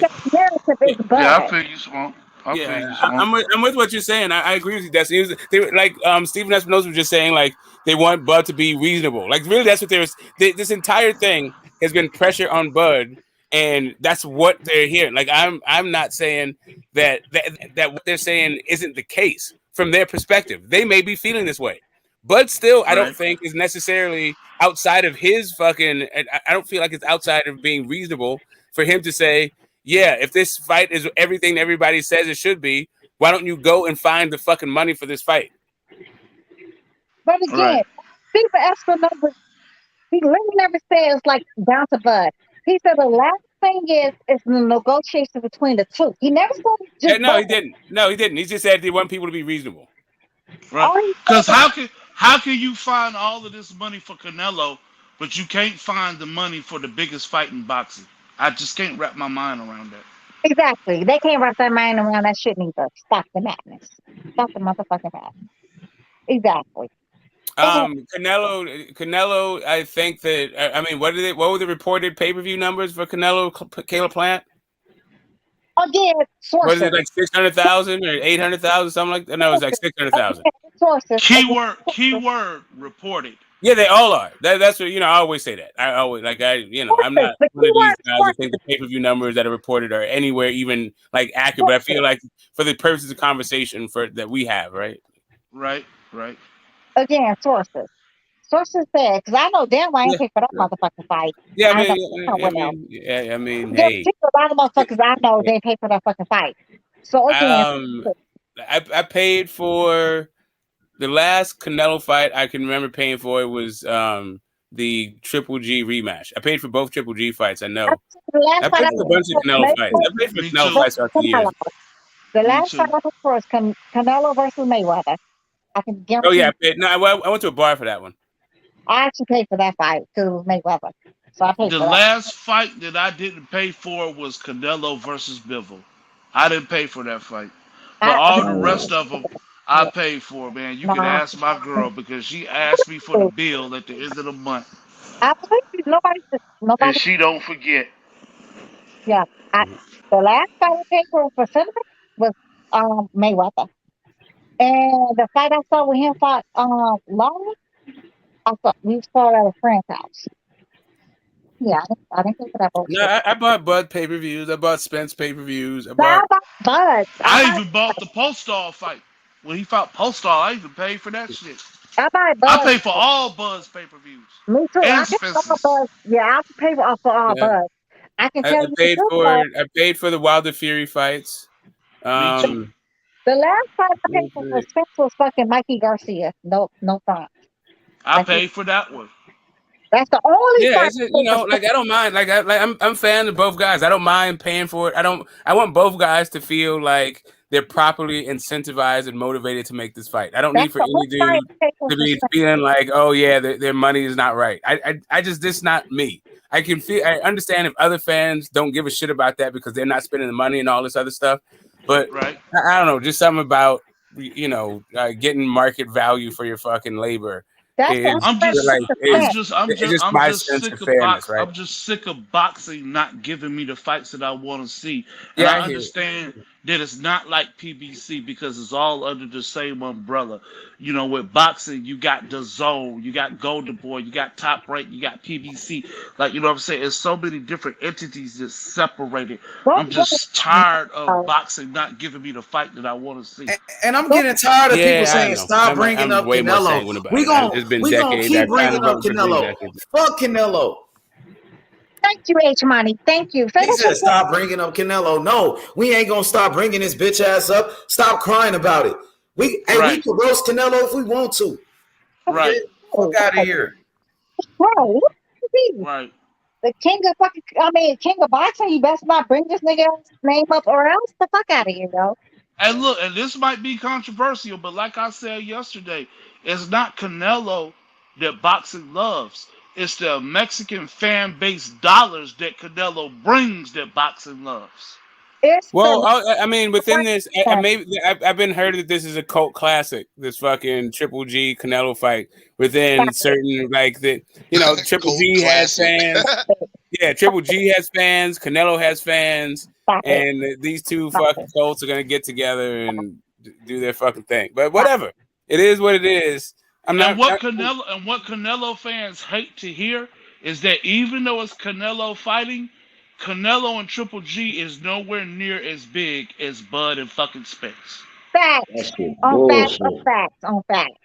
the fake narrative is Bud. Yeah, I feel you, Smoke. I'm with what you're saying. I agree with you, Destiny. They were like Stephen Espinosa was just saying, like they want Bud to be reasonable. Like really, that's what this entire thing has been pressure on Bud, and that's what they're hearing. Like I'm not saying that what they're saying isn't the case from their perspective. They may be feeling this way, but still, I don't think is necessarily outside of his fucking. I don't feel like it's outside of being reasonable for him to say, yeah, if this fight is everything everybody says it should be, why don't you go and find the fucking money for this fight? But again, Stephen Espinosa, he literally never said it's like down to Bud. He said the last thing is the negotiation between the two. He never said he didn't. No, he didn't. He just said they want people to be reasonable. Right. Because how can you find all of this money for Canelo, but you can't find the money for the biggest fight in boxing? I just can't wrap my mind around that. Exactly. They can't wrap their mind around that shit neither. Stop the madness. Stop the motherfucking madness. Exactly. Canelo, I think that I mean, what were the reported pay-per-view numbers for Canelo Caleb Plant? Again, sources. Was it like 600,000 or 800,000, something like that? No, it was like 600,000. Sources. Keyword reported. Yeah, they all are. That's what I always say that. I always I'm not one of these guys who think the pay-per-view numbers that are reported are anywhere even like accurate. But I feel like for the purposes of conversation that we have, right? Right. Again, sources. Sources said, because I know damn well I ain't pay for that motherfucking fight. Yeah, I ain't I mean, There's hey, a lot of motherfuckers I know they pay for that fucking fight. So again, I paid for the last Canelo fight. I can remember paying for it was the Triple G rematch. I paid for both Triple G fights. I know. I paid for a bunch of Canelo fights. I paid for Canelo fights throughout the years. The last fight I paid for was Canelo versus Mayweather. I can guarantee. Oh yeah, I went to a bar for that one. I actually paid for that fight because it was Mayweather. So I paid The for that. last fight that I didn't pay for was Canelo versus Bivol. I didn't pay for that fight. But all the rest of them, I paid for, man. You can ask my girl because she asked me for the bill at the end of the month. I believe you. Nobody. And she don't forget. Yeah. The last fight I paid for Cinnamon was Mayweather. And the fight I saw with him fought Long, we saw it at a friend's house. Yeah, I didn't pay for that bullshit. No, I bought Bud pay-per-views. I bought Spence pay-per-views. I bought Bud. I even bought the Postal fight. When he fought Postal, I even paid for that shit. I buy Bud. I paid for all Bud's pay-per-views. Me too. And I paid for all Bud. Yeah, I pay for all Bud. I can tell you. I paid for the Wilder Fury fights. Me too. The last fight I paid for Spence was fucking Mikey Garcia. No front. I paid for that one. That's the only fight. Like I don't mind. I'm a fan of both guys. I don't mind paying for it. I want both guys to feel like they're properly incentivized and motivated to make this fight. I don't need for any dude to be feeling like, oh yeah, their money is not right. I just this is not me. I understand if other fans don't give a shit about that because they're not spending the money and all this other stuff. But I don't know, just something about getting market value for your fucking labor. I'm just sick of boxing not giving me the fights that I want to see. And I understand that it's not like PBC because it's all under the same umbrella. With boxing, you got DAZN, you got Golden Boy, you got Top Rank, you got PBC. Like, you know what I'm saying? It's so many different entities that's separated. I'm just tired of boxing not giving me the fight that I want to see. And I'm getting tired of people saying, stop bringing up Canelo. We gonna keep bringing up Canelo. Fuck Canelo. Thank you, H Money. Thank you. He said, stop bringing up Canelo. No, we ain't gonna stop bringing his bitch ass up. Stop crying about it. We can roast Canelo if we want to. Right. Fuck out of here. Right. The king of boxing. You best not bring this nigga's name up, or else the fuck out of here, yo. And look, and this might be controversial, but like I said yesterday, it's not Canelo that boxing loves. It's the Mexican fan base dollars that Canelo brings that boxing loves. Within this, I've been heard that this is a cult classic. This fucking Triple G Canelo fight within certain Triple G has fans. Yeah, Triple G has fans. Canelo has fans, and these two fucking cults are gonna get together and do their fucking thing. But whatever, it is what it is. What Canelo fans hate to hear is that even though it's Canelo fighting, Canelo and Triple G is nowhere near as big as Bud and fucking Spence. Facts. On facts.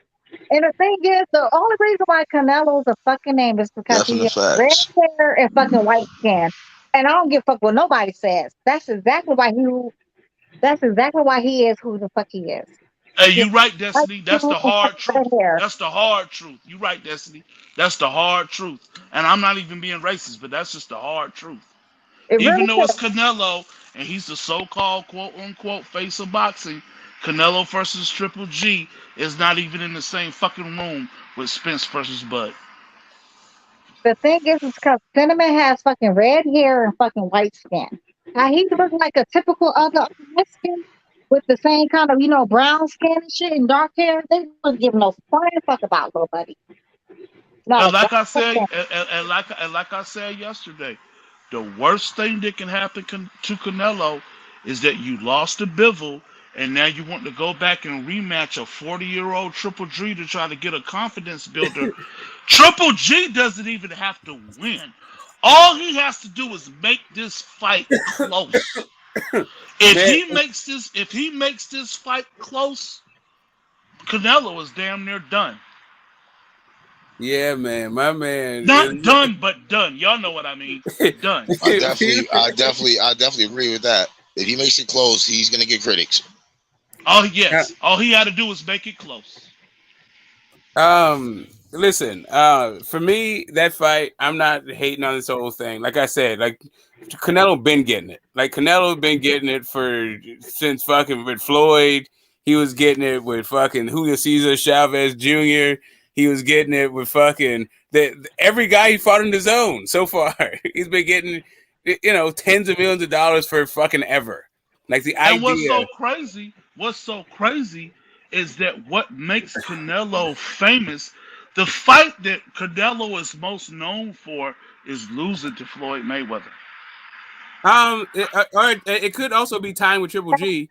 And the thing is, the only reason why Canelo's a fucking name is because he has red hair and fucking white skin. And I don't give a fuck what nobody says. That's exactly why he is who the fuck he is. Hey, you right, Destiny. That's the hard truth. That's the hard truth. You right, Destiny. That's the hard truth. And I'm not even being racist, but that's just the hard truth. Even though it's Canelo and he's the so-called quote-unquote face of boxing, Canelo versus Triple G is not even in the same fucking room with Spence versus Bud. The thing is because Cinnamon has fucking red hair and fucking white skin. Now he looks like a typical other Mexican with the same kind of, brown skin and shit and dark hair. They don't give no flying fuck about little buddy. No, and like I said yesterday, the worst thing that can happen to Canelo is that you lost to Bivol, and now you want to go back and rematch a 40-year-old Triple G to try to get a confidence builder. Triple G doesn't even have to win. All he has to do is make this fight close. If he makes this fight close, Canelo is damn near done. Yeah, man, my man. Not done, but done. Y'all know what I mean. Done. I definitely agree with that. If he makes it close, he's gonna get critics. Oh yes, all he had to do was make it close. Listen, for me, that fight, I'm not hating on this whole thing. Like I said, like Canelo been getting it. Like Canelo been getting it since fucking with Floyd. He was getting it with fucking Julio Cesar Chavez Jr. He was getting it with fucking every guy he fought in the zone so far. He's been getting, tens of millions of dollars for fucking ever. Like the idea. And what's so crazy is that what makes Canelo famous, the fight that Canelo is most known for is losing to Floyd Mayweather. It could also be time with Triple G.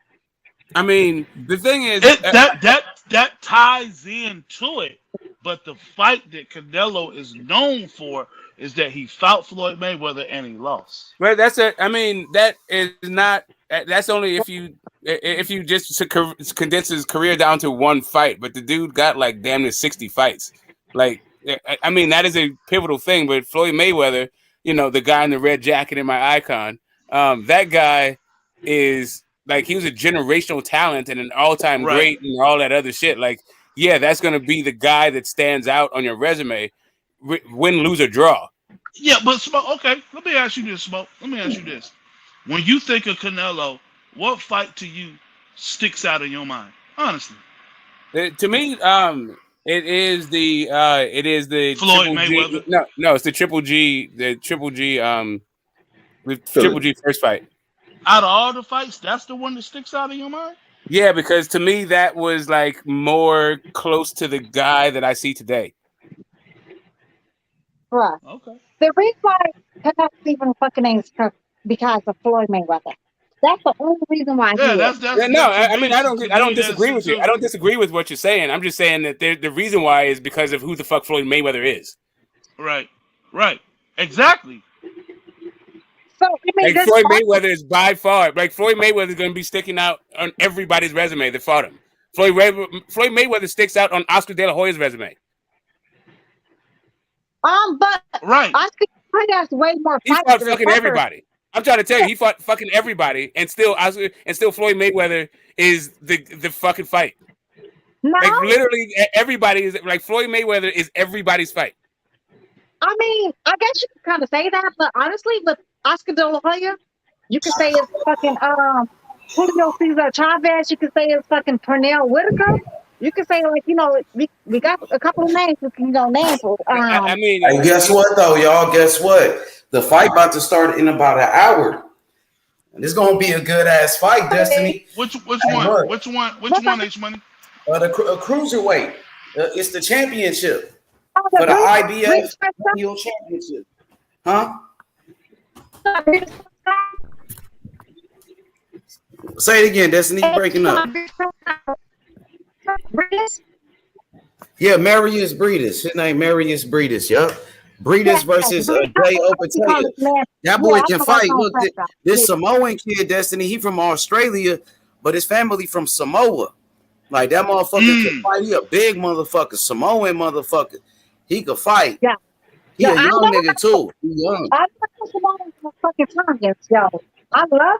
I mean, the thing is that ties into it, but the fight that Canelo is known for is that he fought Floyd Mayweather and he lost. Well, that's it. I mean, that is not. That's only if you just condense his career down to one fight. But the dude got like damn near 60 fights. Like, I mean, that is a pivotal thing. But Floyd Mayweather, the guy in the red jacket in my icon, that guy is. Like, he was a generational talent and an all-time great and all that other shit. Like, yeah, that's going to be the guy that stands out on your resume, win, lose, or draw. Yeah, but Smoke, okay, let me ask you this, Smoke. Let me ask you this. When you think of Canelo, what fight to you sticks out in your mind? Honestly. To me, it is the Floyd Triple Mayweather. G. No, it's the Triple G Triple G first fight. Out of all the fights, that's the one that sticks out in your mind? Yeah, because to me that was like more close to the guy that I see today. Right. Okay. The reason why Canelo even fucking names because of Floyd Mayweather. That's the only reason why. I don't disagree with you. I don't disagree with what you're saying. I'm just saying that the reason why is because of who the fuck Floyd Mayweather is. Right. Exactly. So, Floyd Mayweather is by far, Floyd Mayweather is going to be sticking out on everybody's resume that fought him. Floyd Mayweather sticks out on Oscar De La Hoya's resume. But Oscar De La Hoya has way more fights. He fought fucking everybody. I'm trying to tell you, he fought fucking everybody, and still Floyd Mayweather is the fucking fight. No. Like literally, everybody is like Floyd Mayweather is everybody's fight. I mean, I guess you can kind of say that, but honestly, with Oscar De La Hoya, you can say it's fucking Julio Cesar Chavez. You can say it's fucking Pernell Whitaker. You can say we got a couple of names we can name for. I mean, hey, guess what though, y'all? Guess what? The fight about to start in about an hour. And it's gonna be a good ass fight, Destiny. Which one? Which one? H Money? A cruiserweight. It's the championship for the IBF championship. Huh? Say it again, Destiny. You're breaking up. Yeah, Mairis Briedis. His name Mairis Briedis. Yup. Briedis versus Jay Opetaia. That boy can fight. Look, this Samoan kid, Destiny, he from Australia, but his family from Samoa. Like that motherfucker can fight. He a big motherfucker, Samoan motherfucker. He could fight. Yeah. He a young nigga too. He young. I love Samoan fucking targets, yo. I love.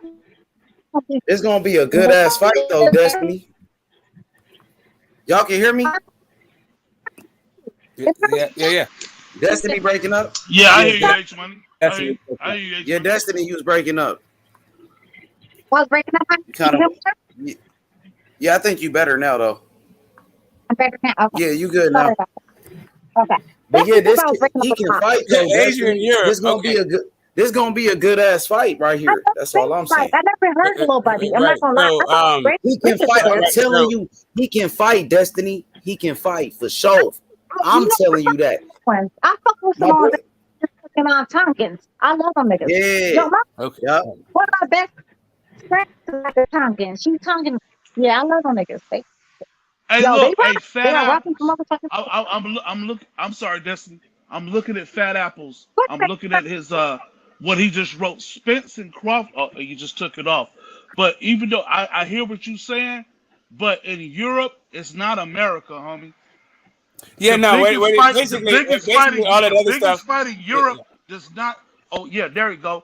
It's gonna be a good ass fight though, Destiny. Y'all can hear me? Yeah. Destiny breaking up? Yeah, I hear you, H Money. I hear you, H. Yeah, Destiny, you was breaking up. Was breaking up? Yeah, I think you better now though. I'm better now. Okay. Yeah, you good now. Okay. But yeah, he can fight though. Asia and Europe. This gonna be a good ass fight right here. That's all I'm saying. I never heard of Little Buddy. I'm not gonna lie. He can fight. I'm telling you, he can fight, Destiny. He can fight for sure. I'm telling you that. I fuck with some of the Tompkins. I love them niggas. Yeah. One of my best friends is like a Tompkins. She's Tompkins. Yeah, I love them niggas. Hey, look, Fat Apples. I'm sorry, Destiny. I'm looking at Fat Apples. I'm looking at his what he just wrote. Spence and Crawford. Oh, you just took it off. But even though I hear what you're saying, but in Europe, it's not America, homie. Yeah, The no, biggest fight, basically all that other stuff. biggest fight in Europe does not. Oh yeah, there you go.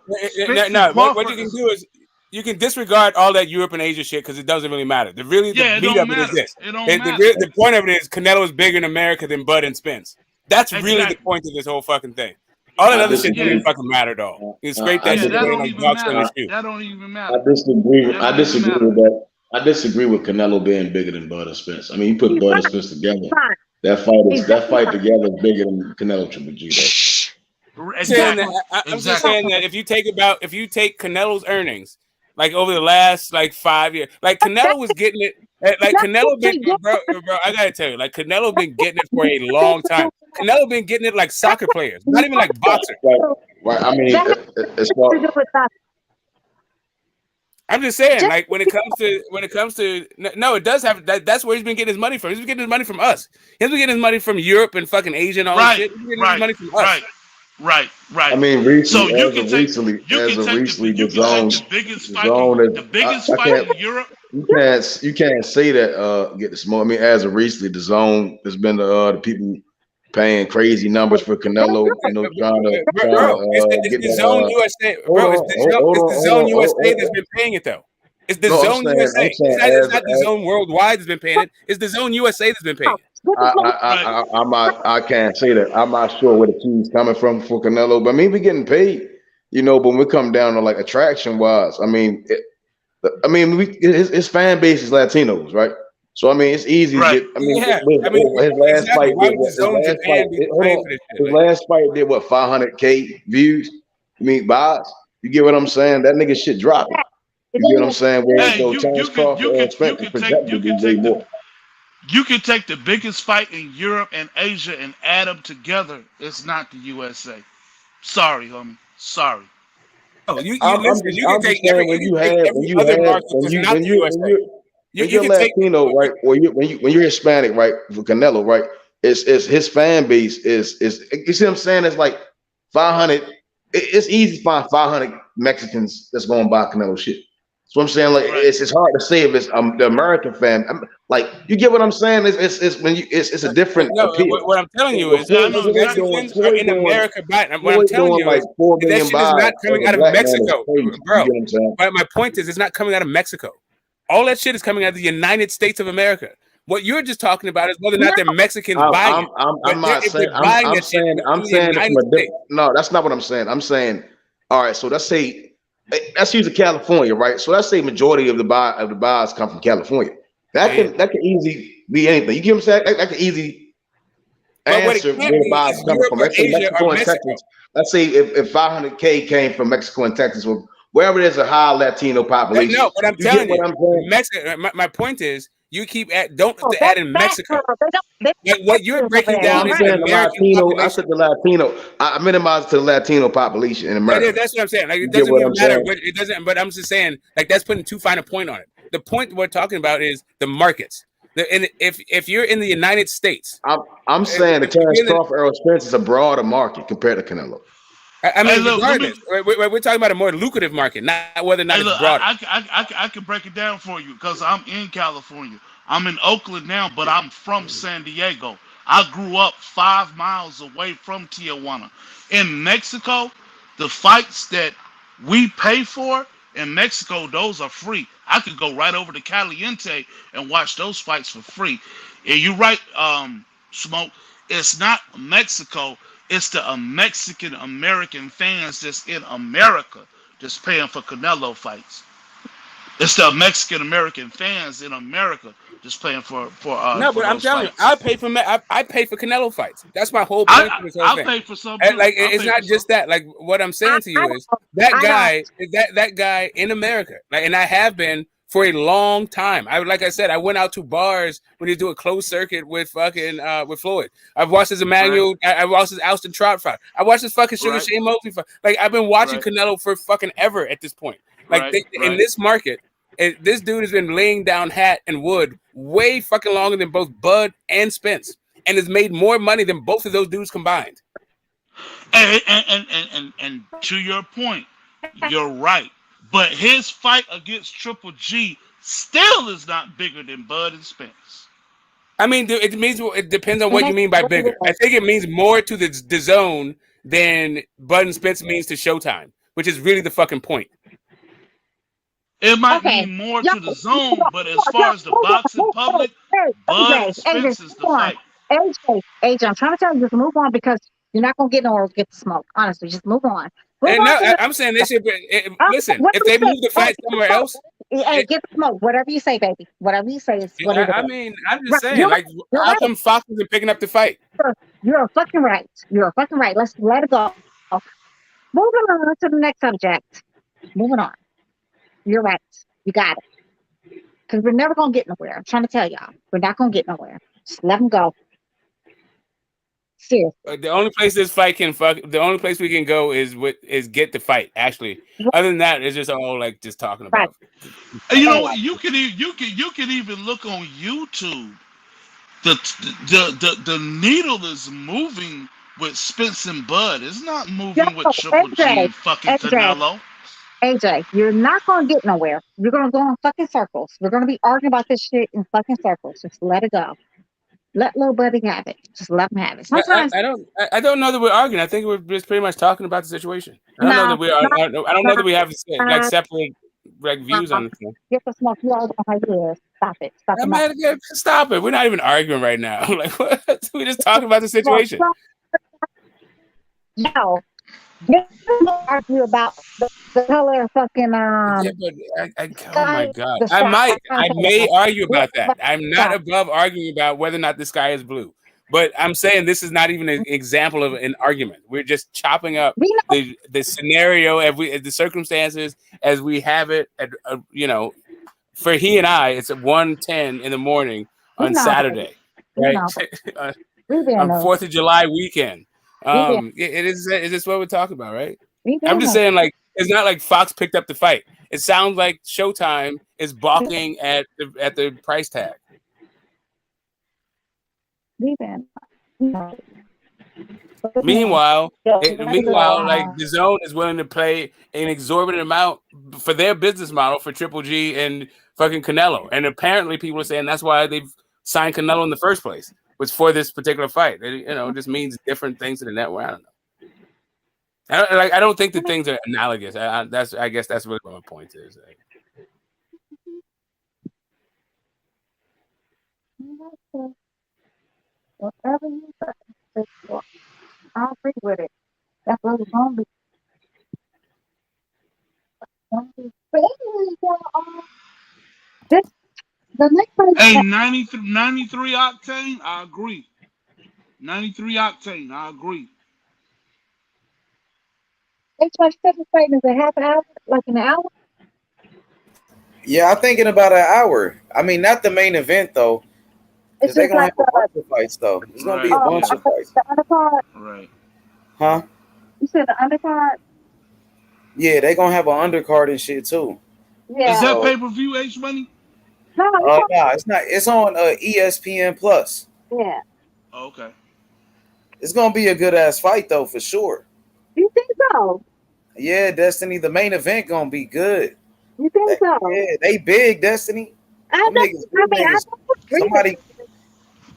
No, what you can do is you can disregard all that Europe and Asia shit because it doesn't really matter. The it meat don't of it is matter. this. It don't matter. The point of it is Canelo is bigger in America than Bud and Spence. That's really the point of this whole fucking thing. All that other shit doesn't fucking matter at all. You scrape that shit away like dogs from the shoe. That don't even matter. I disagree with that. I disagree with Canelo being bigger than Bud and Spence. I mean, you put Bud and Spence together. That fight together is bigger than Canelo Triple G. I'm just saying that if you take Canelo's earnings, like over the last 5 years, like Canelo was getting it, like Canelo been, bro, I gotta tell you, like Canelo been getting it for a long time. Canelo been getting it like soccer players, not even like boxers. Right. I mean, I'm just saying, like when it comes to no, it does have that. That's where he's been getting his money from. He's been getting his money from us. He's been getting his money from Europe and fucking Asia and all that shit. He's been getting his money from us. Right. I mean, recently, the biggest fight in Europe. You can't say that. Get the small. I mean, as of recently, the zone has been the people paying crazy numbers for Canelo. You know, trying to it's the Zone USA, bro. It's the Zone USA that's been paying it though. It's the Zone USA. It's not the Zone Worldwide that's been paying it. It's the Zone USA that's been paying it. I can't say that. I'm not sure where the key's coming from for Canelo, but I mean, we're getting paid, you know. But when we come down to like attraction wise, I mean, his fan base is Latinos, right? So I mean, it's easy to get. I mean, his last fight did what 500K views. I mean, buys. You get what I'm saying? That nigga shit dropping. You get what I'm saying? Whereas though Terrence Crawford expected projected to do more. You can take the biggest fight in Europe and Asia and add them together. It's not the USA. Sorry, homie. Sorry. Oh, you can take every other market that's not the USA. You're Latino, right? When you're Hispanic, right? For Canelo, right? It's his fan base is you see what I'm saying? It's like 500. It's easy to find 500 Mexicans that's going to buy Canelo shit. So I'm saying, like, it's hard to say if it's the American fan. Like, you get what I'm saying? It's a different appeal. What I'm telling you is Mexicans are in America. What I'm telling you is that shit is not coming out of Mexico, bro. But my point is, it's not coming out of Mexico. All that shit is coming out of the United States of America. What you're just talking about is whether or not they're Mexicans buying it. I'm not saying. I'm saying no. That's not what I'm saying. I'm saying, all right. So let's say. Let's use California, right? So let's say majority of the buys come from California. That can easily be anything. You get what I'm saying? That can easily answer where the buys come from. Let's say Mexico and Texas. Let's say if 500K came from Mexico and Texas, or wherever there's a high Latino population. No, but I'm telling you, Mexico. My point is, you keep don't add in Mexico. Like what you're breaking down is the Latino. I said the Latino. I minimized to the Latino population in America. That's what I'm saying. Like it doesn't even matter. It doesn't. But I'm just saying, like that's putting too fine a point on it. The point we're talking about is the markets. And if you're in the United States, I'm saying the Terrence Crawford, Errol Spence is a broader market compared to Canelo. I mean, regardless, we're talking about a more lucrative market, not whether or not it's broader. I can break it down for you because I'm in California. I'm in Oakland now, but I'm from San Diego. I grew up 5 miles away from Tijuana. In Mexico, the fights that we pay for in Mexico, those are free. I could go right over to Caliente and watch those fights for free. And you're right, Smoke. It's not Mexico. It's the Mexican American fans that's in America that's paying for Canelo fights. It's the Mexican American fans in America just playing for no, but I'm telling fights. you, I pay for Canelo fights. That's my whole point. I pay for some. Like it's not just that. Like what I'm saying to you is that guy in America, like, and I have been for a long time. Like I said, I went out to bars when he do a closed circuit with fucking with Floyd. I've watched his Emmanuel. Right. I watched his Austin Trot fight. I watched his fucking Sugar Shane Mosley fight. Like I've been watching Canelo for fucking ever at this point. Like in this market. This dude has been laying down hat and wood way fucking longer than both Bud and Spence, and has made more money than both of those dudes combined. And to your point, you're right. But his fight against Triple G still is not bigger than Bud and Spence. I mean, it depends on what you mean by bigger. I think it means more to the zone than Bud and Spence means to Showtime, which is really the fucking point. It might mean more to the zone, but as far as the boxing public, Bud and Spence is the fight. AJ, I'm trying to tell you, just move on because you're not gonna get nowhere with Get the Smoke. Honestly, just move on. And no, I'm saying they should. Listen, if they move the fight somewhere else, hey, Get the Smoke. Whatever you say, baby. Whatever you say is what it is. I mean, I'm just saying, like, how come Fox isn't picking up the fight? You're fucking right. You're fucking right. Let's let it go. Moving on to the next subject. Moving on. You're right. You got it. Because we're never gonna get nowhere. I'm trying to tell y'all, we're not gonna get nowhere. Just let them go. Seriously. The only place this fight can the only place we can go is get the fight. Actually, other than that, it's just all like just talking about. And you know what? You can even look on YouTube. The needle is moving with Spence and Bud. It's not moving with Triple G and fucking Canelo. AJ, you're not gonna get nowhere. You're gonna go in fucking circles. We're gonna be arguing about this shit in fucking circles. Just let it go. Let little buddy have it. Just let him have it. Sometimes I don't know that we're arguing. I think we're just pretty much talking about the situation. I don't know that we are. I don't know that we have like separate like views on the thing. Get the Smoke. You all know how you is. Stop it. Stop it. We're not even arguing right now. Like what? We're just talking about the situation. No. You argue about the color of fucking Yeah, but oh my god! I may argue about that. I'm not above arguing about whether or not the sky is blue. But I'm saying this is not even an example of an argument. We're just chopping up the scenario, the circumstances as we have it. For he and I, it's at 1:10 in the morning on Saturday, right? On 4th of July weekend. Is this what we're talking about, right? I'm just saying, like, it's not like Fox picked up the fight. It sounds like Showtime is balking at the price tag. Meanwhile, like the Zone is willing to pay an exorbitant amount for their business model for Triple G and fucking Canelo, and apparently people are saying that's why they've signed Canelo in the first place. Was for this particular fight. It just means different things to the network. I don't know. I don't think the things are analogous. I guess that's really what my point is. Whatever you say, I'll agree with it. That's what it's gonna be. The next one. Hey, 93 octane, I agree. 93 octane, I agree. Second fight is a half hour, like an hour. Yeah, I'm thinking about an hour. I mean, not the main event though. Because they're gonna have a bunch of fights though. There's gonna be a bunch of fights. The undercard. Right. Huh? You said the undercard. Yeah, they're gonna have an undercard and shit too. Yeah. Is that pay-per-view, H Money? No, it's not. It's on ESPN Plus. Yeah. Oh, okay. It's gonna be a good ass fight though, for sure. You think so? Yeah, Destiny. The main event gonna be good. You think so? Yeah, they big, Destiny. Somebody.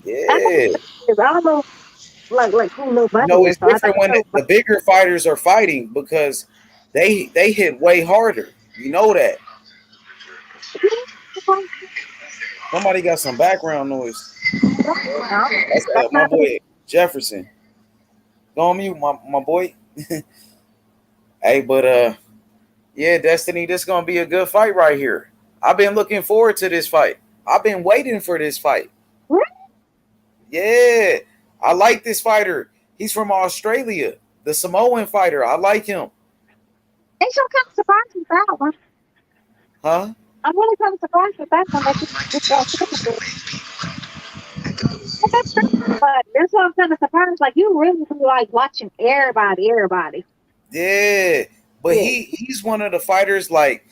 Yeah. I don't know. Like who knows? No, it's different when the bigger fighters are fighting because they hit way harder. You know that. Somebody got some background noise. That's my boy Jefferson. Go on mute, my boy. Hey, but yeah, Destiny, this is gonna be a good fight right here. I've been looking forward to this fight. I've been waiting for this fight. Yeah, I like this fighter. He's from Australia, the Samoan fighter. I like him. Ain't so kind of surprised with that one. Huh? I'm really kind of surprised with that one. But that's why I'm kind of surprised. Like you really like watching everybody. Yeah, but he's one of the fighters. Like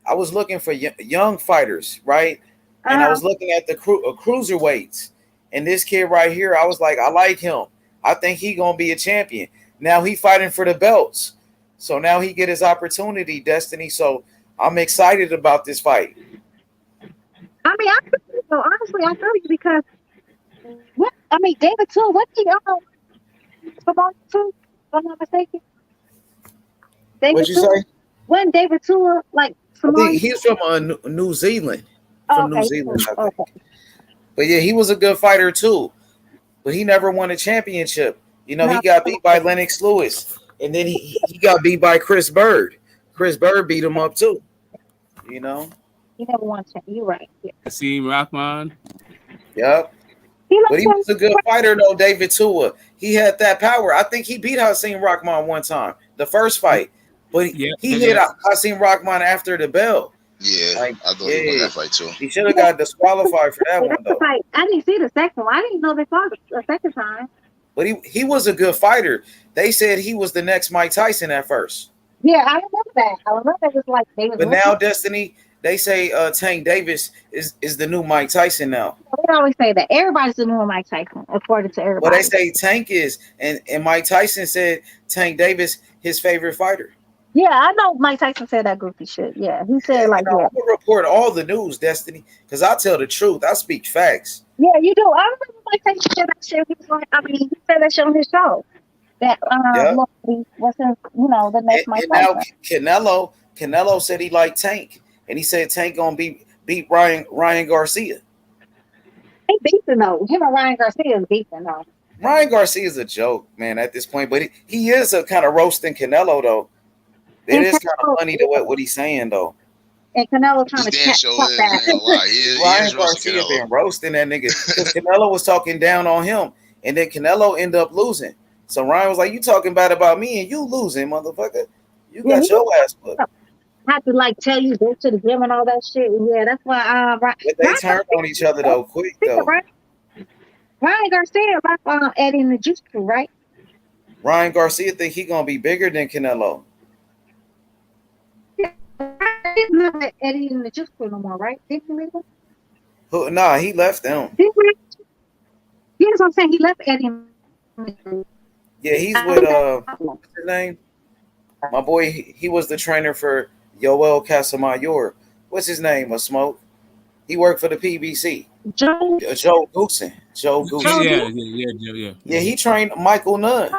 I was looking for young fighters, right? And I was looking at the cruiserweights, and this kid right here, I was like, I like him. I think he gonna be a champion. Now he fighting for the belts, so now he get his opportunity, Destiny. So I'm excited about this fight. I mean, honestly, I feel you because What? I mean, David too. What he Samoan too? If I'm not mistaken. David What'd you too. say? When David too, like I think Samoan. he's from New Zealand. Oh, From New okay. Zealand, I think. Okay. But yeah, he was a good fighter too. But he never won a championship. You know, he No, got beat by Lennox Lewis, and then he got beat by Chris Bird. Chris Bird beat him up too. You know. he never won. You're right. Yeah. Kasim Rahman. Yep. He But he was a good fighter though, David Tua. He had that power. I think he beat Hasim Rahman one time, the first fight. But he hit Hasim Rahman after the bell. Yeah, Like, I thought he won that fight too. He should have got disqualified for that one That's the though. fight. I didn't see the second one. I didn't know they fought the second time. But he was a good fighter. They said he was the next Mike Tyson at first. Yeah, I remember that. I remember it was like they was. But now Destiny, they say Tank Davis is the new Mike Tyson now. They always say that everybody's the new Mike Tyson, according to everybody. Well, they say Tank is, and Mike Tyson said Tank Davis his favorite fighter. Yeah, I know Mike Tyson said that goofy shit. Yeah, he said like, I'm gonna report all the news, Destiny, because I tell the truth. I speak facts. Yeah, you do. I remember Mike Tyson said that shit. He was like, I mean, he said that shit on his show. That was his, the next Mike Tyson. And now Canelo said he liked Tank, and he said Tank gonna beat Ryan Garcia. He beefing though. Him and Ryan Garcia is beefing though. Ryan Garcia is a joke, man, at this point, but he is a kind of roasting Canelo though. It is kind of funny to what he's saying though. And Canelo trying to catch that. Ryan Garcia been roasting that nigga because Canelo was talking down on him, and then Canelo ended up losing. So Ryan was like, "You talking bad about me, and you losing, motherfucker. You got your ass put." I have to like tell you go to the gym and all that shit. Yeah, that's why. But they turned on each other though, quick though. Ryan Garcia like Eddie in the Juice Crew, right? Ryan Garcia think he gonna be bigger than Canelo. I didn't know that Eddie in the Juice Crew no more, right? Didn't he leave him? Nah, he left them. Yeah, that's what I'm saying. He left Eddie in the Juice. Yeah, he's with what's his name? My boy, he was the trainer for Yoel Casamayor. What's his name? A Smoke. He worked for the PBC. Joe Goosen. Joe Goosen. Yeah, he trained Michael Nunn.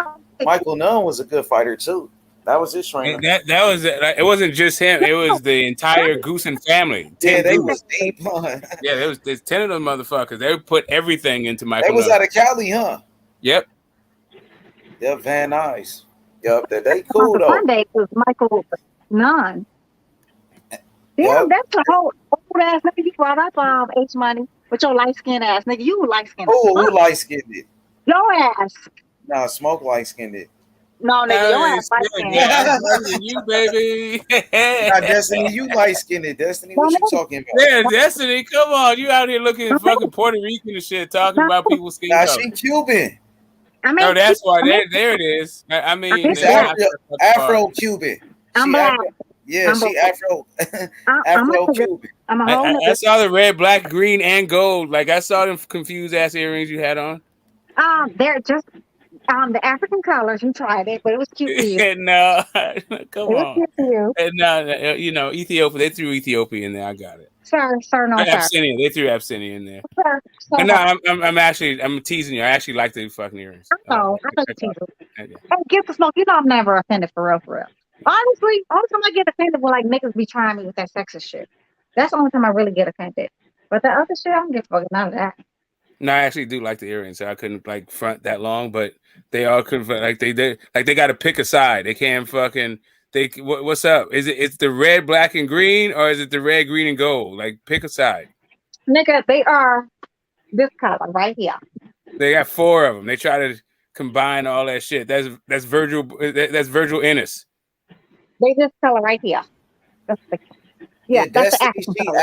Michael Nunn was a good fighter too. That was his trainer. And that was it. Wasn't just him. It was the entire Goosen family. Yeah, they was deep on. Yeah, there's 10 of them motherfuckers. They put everything into Michael. They was Nunn. out of Cali, huh? Yep. Yep, Van Nuys. Yep, they cool though. Sunday was Michael Nunn. Yeah, that's a whole old ass nigga you brought up H Money with your light skinned ass nigga. You light skinned. Oh, who light skinned it? Your ass. Nah, Smoke light skinned it. No, nigga, your ass light skinned. Yeah, you baby. Nah, Destiny, you light skinned it. Destiny, what you talking about? Yeah, Destiny, come on. You out here looking fucking Puerto Rican and shit, talking about people's skin color. Nah, she Cuban. I mean, no, that's why. There it is. I mean, Afro-Cuban. I'm black. Yeah, she Afro-Cuban. I'm a whole nigga. I saw the red, black, green, and gold. Like, I saw them confused ass earrings you had on. They're just the African colors. You tried it, but it was cute for you. No, come on. Cute for you. No, Ethiopia. They threw Ethiopia in there. I got it. Sir, no, sir. Abyssinia. They threw Abyssinia in there. Sir, But no, I'm teasing you. I actually like the fucking earrings. I like teasing. And get the smoke. You know I'm never offended for real. Honestly, only time I get offended when like niggas be trying me with that sexist shit. That's the only time I really get offended. But the other shit, I don't give a fuck none of that. No, I actually do like the earrings. So I couldn't like front that long, but they all couldn't like they got to pick a side. They can't fucking. What's up? It's the red, black, and green, or is it the red, green, and gold? Like pick a side. Nigga, they are this color right here. They got 4 of them. They try to combine all that shit. That's Virgil. That's Virgil Ennis. They this color right here. That's the African color.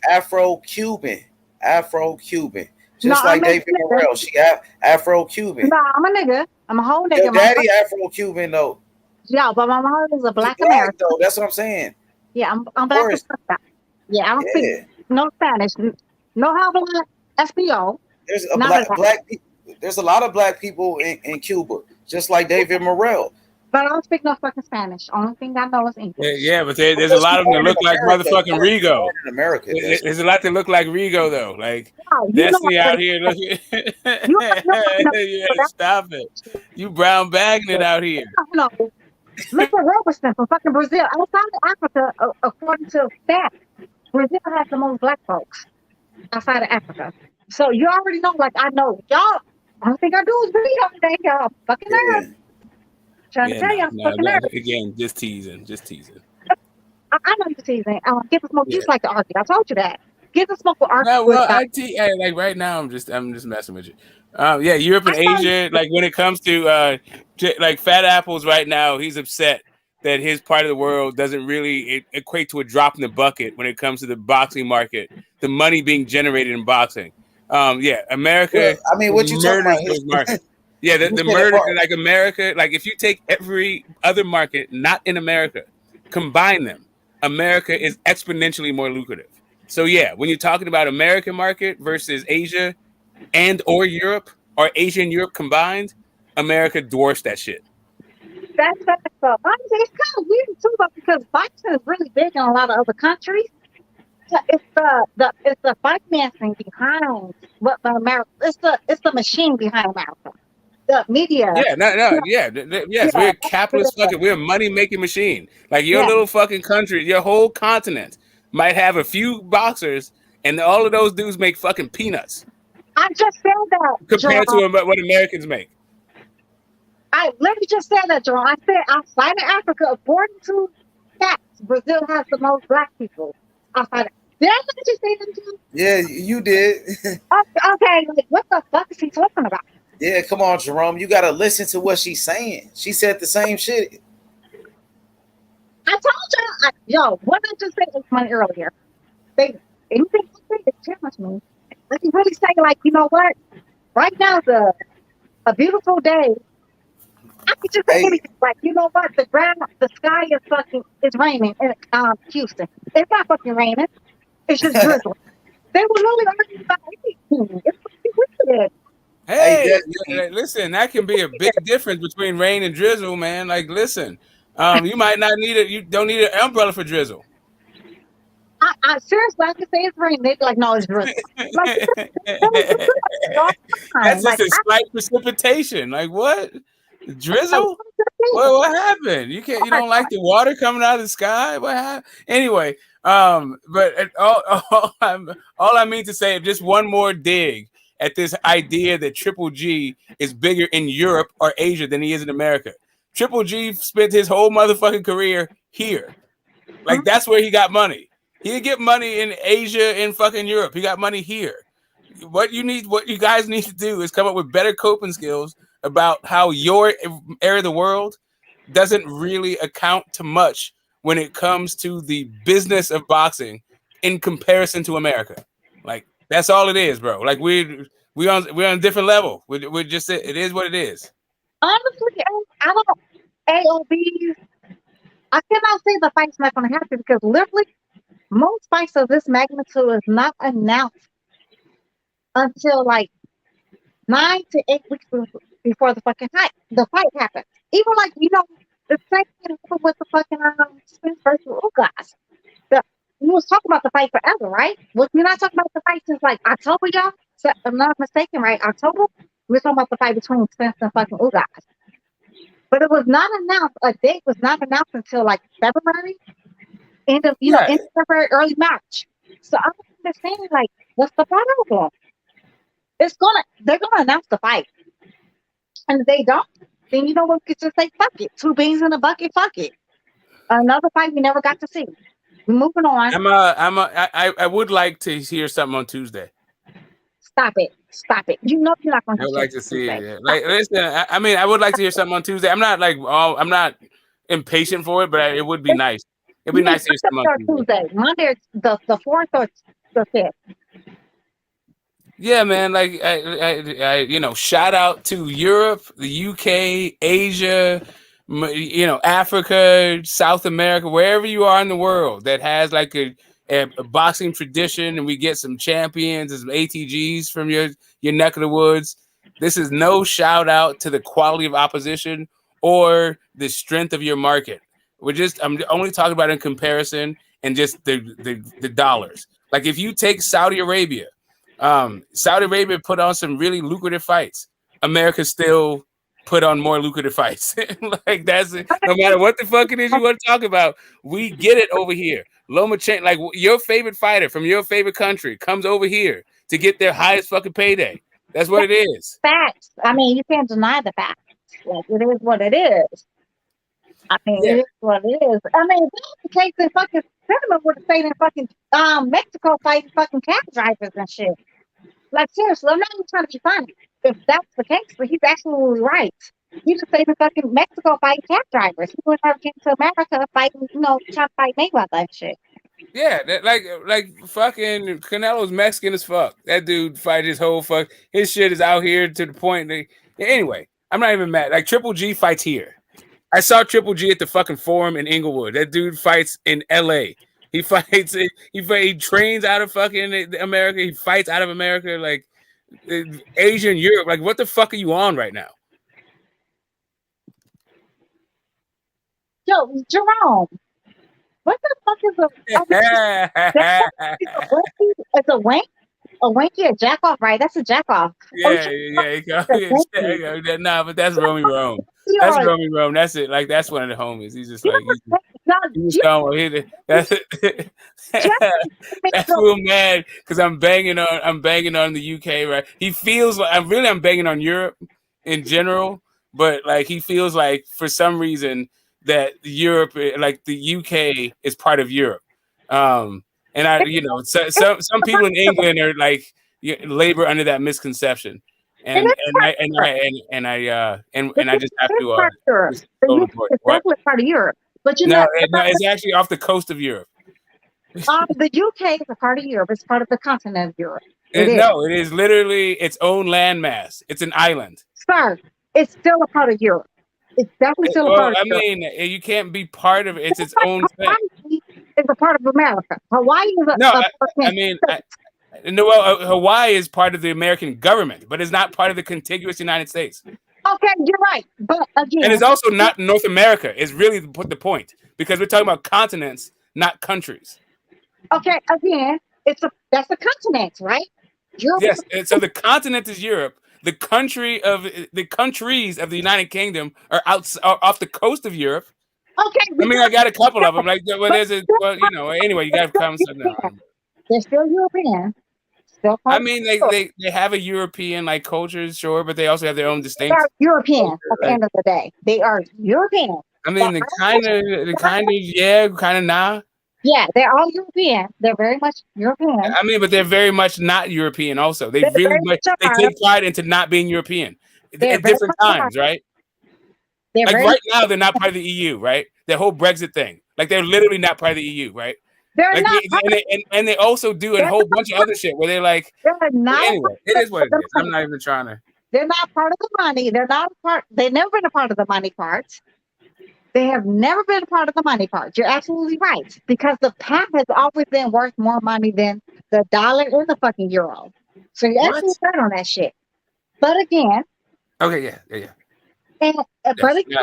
Afro-Cuban. Afro-Cuban. Just like David Morrell. She Afro-Cuban. No, I'm a nigga. I'm a whole nigga. Your daddy Afro-Cuban though. Yeah, but my mom is a black American. Though. That's what I'm saying. Yeah, I'm black. Yeah, I don't speak no Spanish. No habla español. There's a black people. There's a lot of black people in Cuba, just like David Morrell. But I don't speak no fucking Spanish. Only thing I know is English. Yeah, but there's a lot of them that look like motherfucking Rigo. In America, There's a lot that look like Rigo though. Like Wow, Destiny out here looking. Yeah, stop it. You brown bagging it out here. No, Mr. Robertson from fucking Brazil. Outside of Africa, according to stats, Brazil has the most black folks outside of Africa. So you already know, like I know y'all. I don't think I do is read all day, y'all. Fucking nerds. Trying to tell you, I'm fucking nerds. Again, just teasing. I know you're teasing. Get the smoke. You just like to argue. I told you that. Get the smoke with argue. No, well, like right now, I'm just messing with you. Yeah, Europe and Asia. Like when it comes to like Fat Apples, right now, he's upset that his part of the world doesn't really equate to a drop in the bucket when it comes to the boxing market, the money being generated in boxing. Yeah, America. Well, I mean, what you talking about? Those markets. Yeah, the murder, like America, like if you take every other market not in America, combine them, America is exponentially more lucrative. So yeah, when you're talking about American market versus Asia and or Europe, or Asia and Europe combined, America dwarfs that shit. That's it's kind of weird too, though, because boxing is really big in a lot of other countries. It's the financing behind what the America. It's the machine behind America. The media. Yes, we're a capitalist we're a money-making machine. Like your little fucking country, your whole continent might have a few boxers, and all of those dudes make fucking peanuts. I just said that compared to what Americans make. I literally just said that, Jerome. I said outside of Africa, according to facts, Brazil has the most black people outside of. Did I not just say that to you? Yeah, you did. Okay, like what the fuck is he talking about? Yeah, come on, Jerome. You gotta listen to what she's saying. She said the same shit. I told y'all, what I just said money earlier. They challenge me. I can really say, like, you know what? Right now is a beautiful day. I could just say anything, like, you know what? The sky is raining in Houston. It's not fucking raining. It's just drizzling. They were really arguing about anything. It's fucking weird. Hey, listen, that can be a big difference between rain and drizzle, man. Like, listen, you might not need it. You don't need an umbrella for drizzle. I seriously, I could say it's raining. They'd be like, no, it's drizzle. That's just a slight precipitation. Like, what? Drizzle? What happened? You don't like the water coming out of the sky? What happened? Anyway, but all I mean to say, just one more dig at this idea that Triple G is bigger in Europe or Asia than he is in America. Triple G spent his whole motherfucking career here. Like, that's where he got money. He didn't get money in Asia and fucking Europe. He got money here. What you guys need to do is come up with better coping skills about how your area of the world doesn't really account to much when it comes to the business of boxing in comparison to America. Like, that's all it is, bro. Like, we're on a different level. We're just, it is what it is. Honestly, I don't AOBs. I cannot say the fight's not going to happen because literally most fights of this magnitude is not announced until like 9 to 8 weeks before the fucking fight. The fight happens. Even like, you know, the same thing with the fucking Spence versus Ugas. We was talking about the fight forever, right? We're not talking about the fight since like October, y'all. So I'm not mistaken, right? October. We're talking about the fight between Spence and fucking Ugas. But it was not announced. A date was not announced until like February, end of February, early March. So I don't understand, like, what's the problem? They're gonna announce the fight, and if they don't, then you know what? We could just say fuck it. 2 beans in a bucket, fuck it. Another fight we never got to see. We're moving on. I would like to hear something on Tuesday. Stop it. You know you're not going to. I would like to see it. Yeah. Like, listen, I mean, I would like to hear something on Tuesday. I'm not impatient for it, but it would be nice. It'd be nice to hear something on Tuesday. Monday, the 4th or the 5th. Yeah, man. Like, I shout out to Europe, the UK, Asia, Africa, South America, wherever you are in the world that has like a boxing tradition, and we get some champions and some ATGs from your neck of the woods. This is no shout out to the quality of opposition or the strength of your market. I'm only talking about in comparison and just the dollars. Like if you take Saudi Arabia, Saudi Arabia put on some really lucrative fights. America still put on more lucrative fights. Like that's it. No matter what the fuck it is you want to talk about, we get it over here. Lomachenko, like your favorite fighter from your favorite country, comes over here to get their highest fucking payday. That's what it is. Facts. I mean, you can't deny the facts. Like it is what it is. I mean, it is what it is. I mean, if that's the case, then fucking Cinnamon would have stayed in fucking Mexico fighting fucking cab drivers and shit. Like seriously, I'm not even trying to be funny. If that's the case, but he's absolutely right. He just stayed in fucking Mexico fighting cab drivers. He would never get to America fighting, trying to fight Mayweather and shit. Yeah, like fucking Canelo's Mexican as fuck. That dude fight his whole fuck. His shit is out here to the point that anyway. I'm not even mad. Like Triple G fights here. I saw Triple G at the fucking Forum in Inglewood. That dude fights in L.A. He fights. He trains out of fucking America. He fights out of America. Like Asia and Europe. Like what the fuck are you on right now? Yo, Jerome. What the fuck is it's a wank? A wanky, a jack off, right? That's a jack off. Yeah. Nah, but that's Romy Rome. That's Romy Rome. That's it. Like that's one of the homies. He's just like that's real mad because I'm banging on the UK, right? He feels like I'm banging on Europe in general, but like he feels like for some reason that Europe, like the UK, is part of Europe. And some people in England are like labor under that misconception, and I just have to. It's definitely part of Europe, but it's actually off the coast of Europe. The UK is a part of Europe. It's part of the continent of Europe. It is literally its own landmass. It's an island. Sir, it's still a part of Europe. It's definitely still a part of Europe. I mean, you can't be part of it. It's its own thing. Is a part of America. Hawaii is Hawaii is part of the American government, but it's not part of the contiguous United States. Okay, you're right. But again, and it's also not North America. Is really the point because we're talking about continents, not countries. Okay, again, that's a continent, right? Europe. Yes, and so the continent is Europe. The countries of the United Kingdom are off the coast of Europe. Okay. I mean, I got a couple of them. Like, anyway, you got to come. They're still European. I mean, they have a European like culture, sure, but they also have their own distinct. They are European at the end of the day. They are European. I mean, kind of nah. Yeah, they're all European. They're very much European. I mean, but they're very much not European. Also, they take pride into not being European at different times, right? Like right now, they're not part of the EU, right? The whole Brexit thing, like they're literally not part of the EU, right? They're like not. And they also do a whole bunch of other shit where they're like, anyway, it is what it is. I'm not even trying to. They're not part of the money. They're not a part. They've never been a part of the money part. They have never been a part of the money part. You're absolutely right. Because the pound has always been worth more money than the dollar or the fucking euro. So you're absolutely right on that shit. But again. Okay, yeah. And, but again.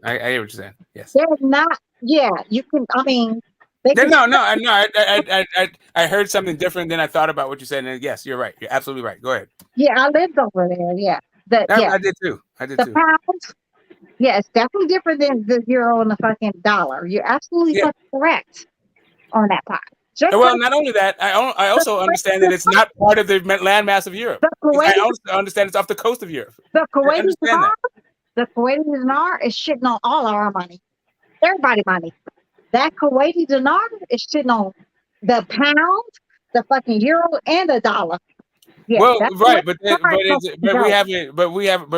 I hear what you're saying. Yes. They're not, you can, I mean. I heard something different than I thought about what you said. And yes, you're right. You're absolutely right. Go ahead. Yeah, I lived over there. Yeah. I did too. The pound. Yeah, it's definitely different than the euro and the fucking dollar. You're absolutely fucking correct on that part. Not only that, I also understand that it's not part of the landmass of Europe. I also understand it's off the coast of Europe. The Kuwaiti dinar is shitting on all our money. Everybody's money. That Kuwaiti dinar is shitting on the pound, the fucking euro, and the dollar. Yeah, well, right, but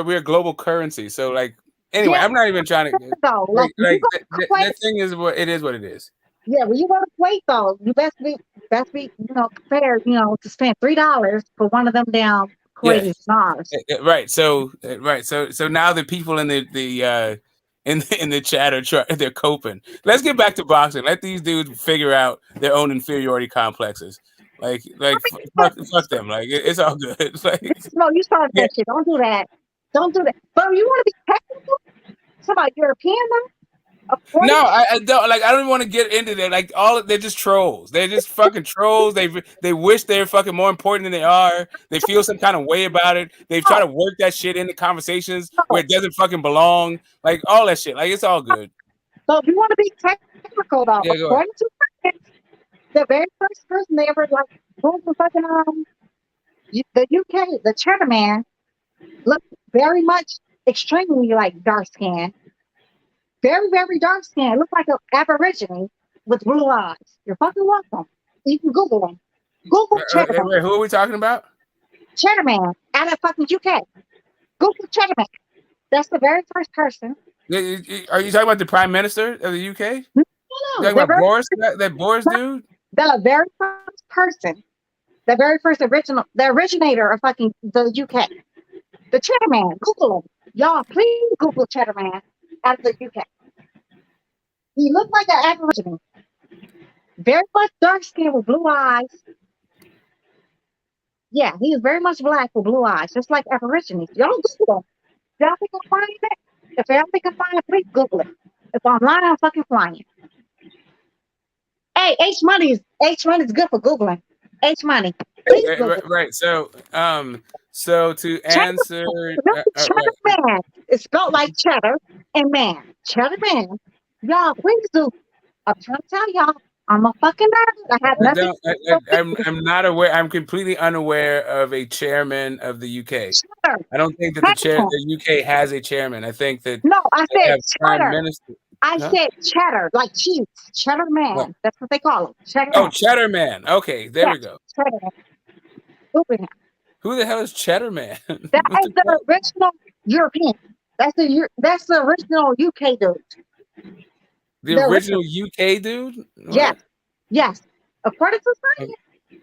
we're a global currency, so like. Anyway, I'm not even trying to. That thing is what it is. What it is. Yeah, when you go to Kuwait, though, you best be prepared, to spend $3 for one of them down Kuwaiti dinars. Right. So now the people in the in the chat they're coping. Let's get back to boxing. Let these dudes figure out their own inferiority complexes. Like fuck them. Like it's all good. Like no, you start that shit. Don't do that. Don't do that. But you want to be technical? Somebody European though? No, I don't like. I don't want to get into that. Like they're just trolls. They're just fucking trolls. They wish they're fucking more important than they are. They feel some kind of way about it. They try to work that shit into conversations where it doesn't fucking belong. Like all that shit. Like it's all good. So if you want to be technical though, Yeah, go according to science, the very first person they ever like pulled the fucking the UK, the Cheddar Man, looked very much extremely like dark skin. Very, very dark skin. Looked like an Aborigine with blue eyes. You're fucking welcome. You can Google him. Google Cheddar Man. Wait, who are we talking about? Cheddar Man out of fucking UK. Google Cheddar Man. That's the very first person. Are you talking about the Prime Minister of the UK? No, you talking about Boris? That Boris dude? The very first person. The very first the originator of fucking the UK. The Cheddar Man. Google him. Y'all, please Google Cheddar Man out of the UK. He looked like an Aborigine. Very much dark skin with blue eyes. Yeah, he is very much black with blue eyes, just like Aborigines. Y'all Google him. Y'all think I'm flying it? If y'all think I'm flying, please Google it. If I'm lying, I'm fucking flying. Hey, H Money is good for Googling. H Money. Right. So to answer, Cheddar Man. It's spelled like cheddar and man. Cheddar Man. Y'all, please do. I'm trying to tell y'all, I'm a fucking nerd. I have nothing. I'm not aware. I'm completely unaware of a chairman of the UK. Cheddar. I don't think that the UK has a chairman. I think that no. I said Prime cheddar. Minister. I said cheddar, like cheese. Cheddar Man. What? That's what they call him. Cheddar Oh, Man. Cheddar Man. Okay, there we go. Cheddar Man. Google him. Who the hell is Cheddar Man? That is the original European. That's the original UK dude. The original UK dude? Yes. Yes. According to science,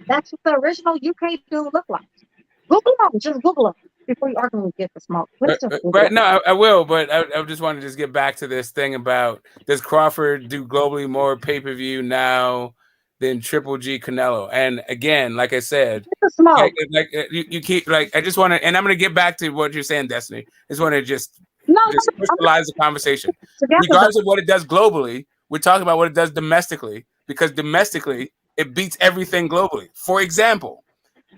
that's what the original UK dude looked like. Google him. Just Google him before you argue and get the smoke. Right, no, I will, but I just want to just get back to this thing about, does Crawford do globally more pay-per-view now than Triple G Canelo? And again, like I said, you keep like, I just want to, and I'm going to get back to what you're saying, Destiny. I just want to just crystallize the conversation. Regardless of what it does globally, we're talking about what it does domestically, because domestically it beats everything globally. For example,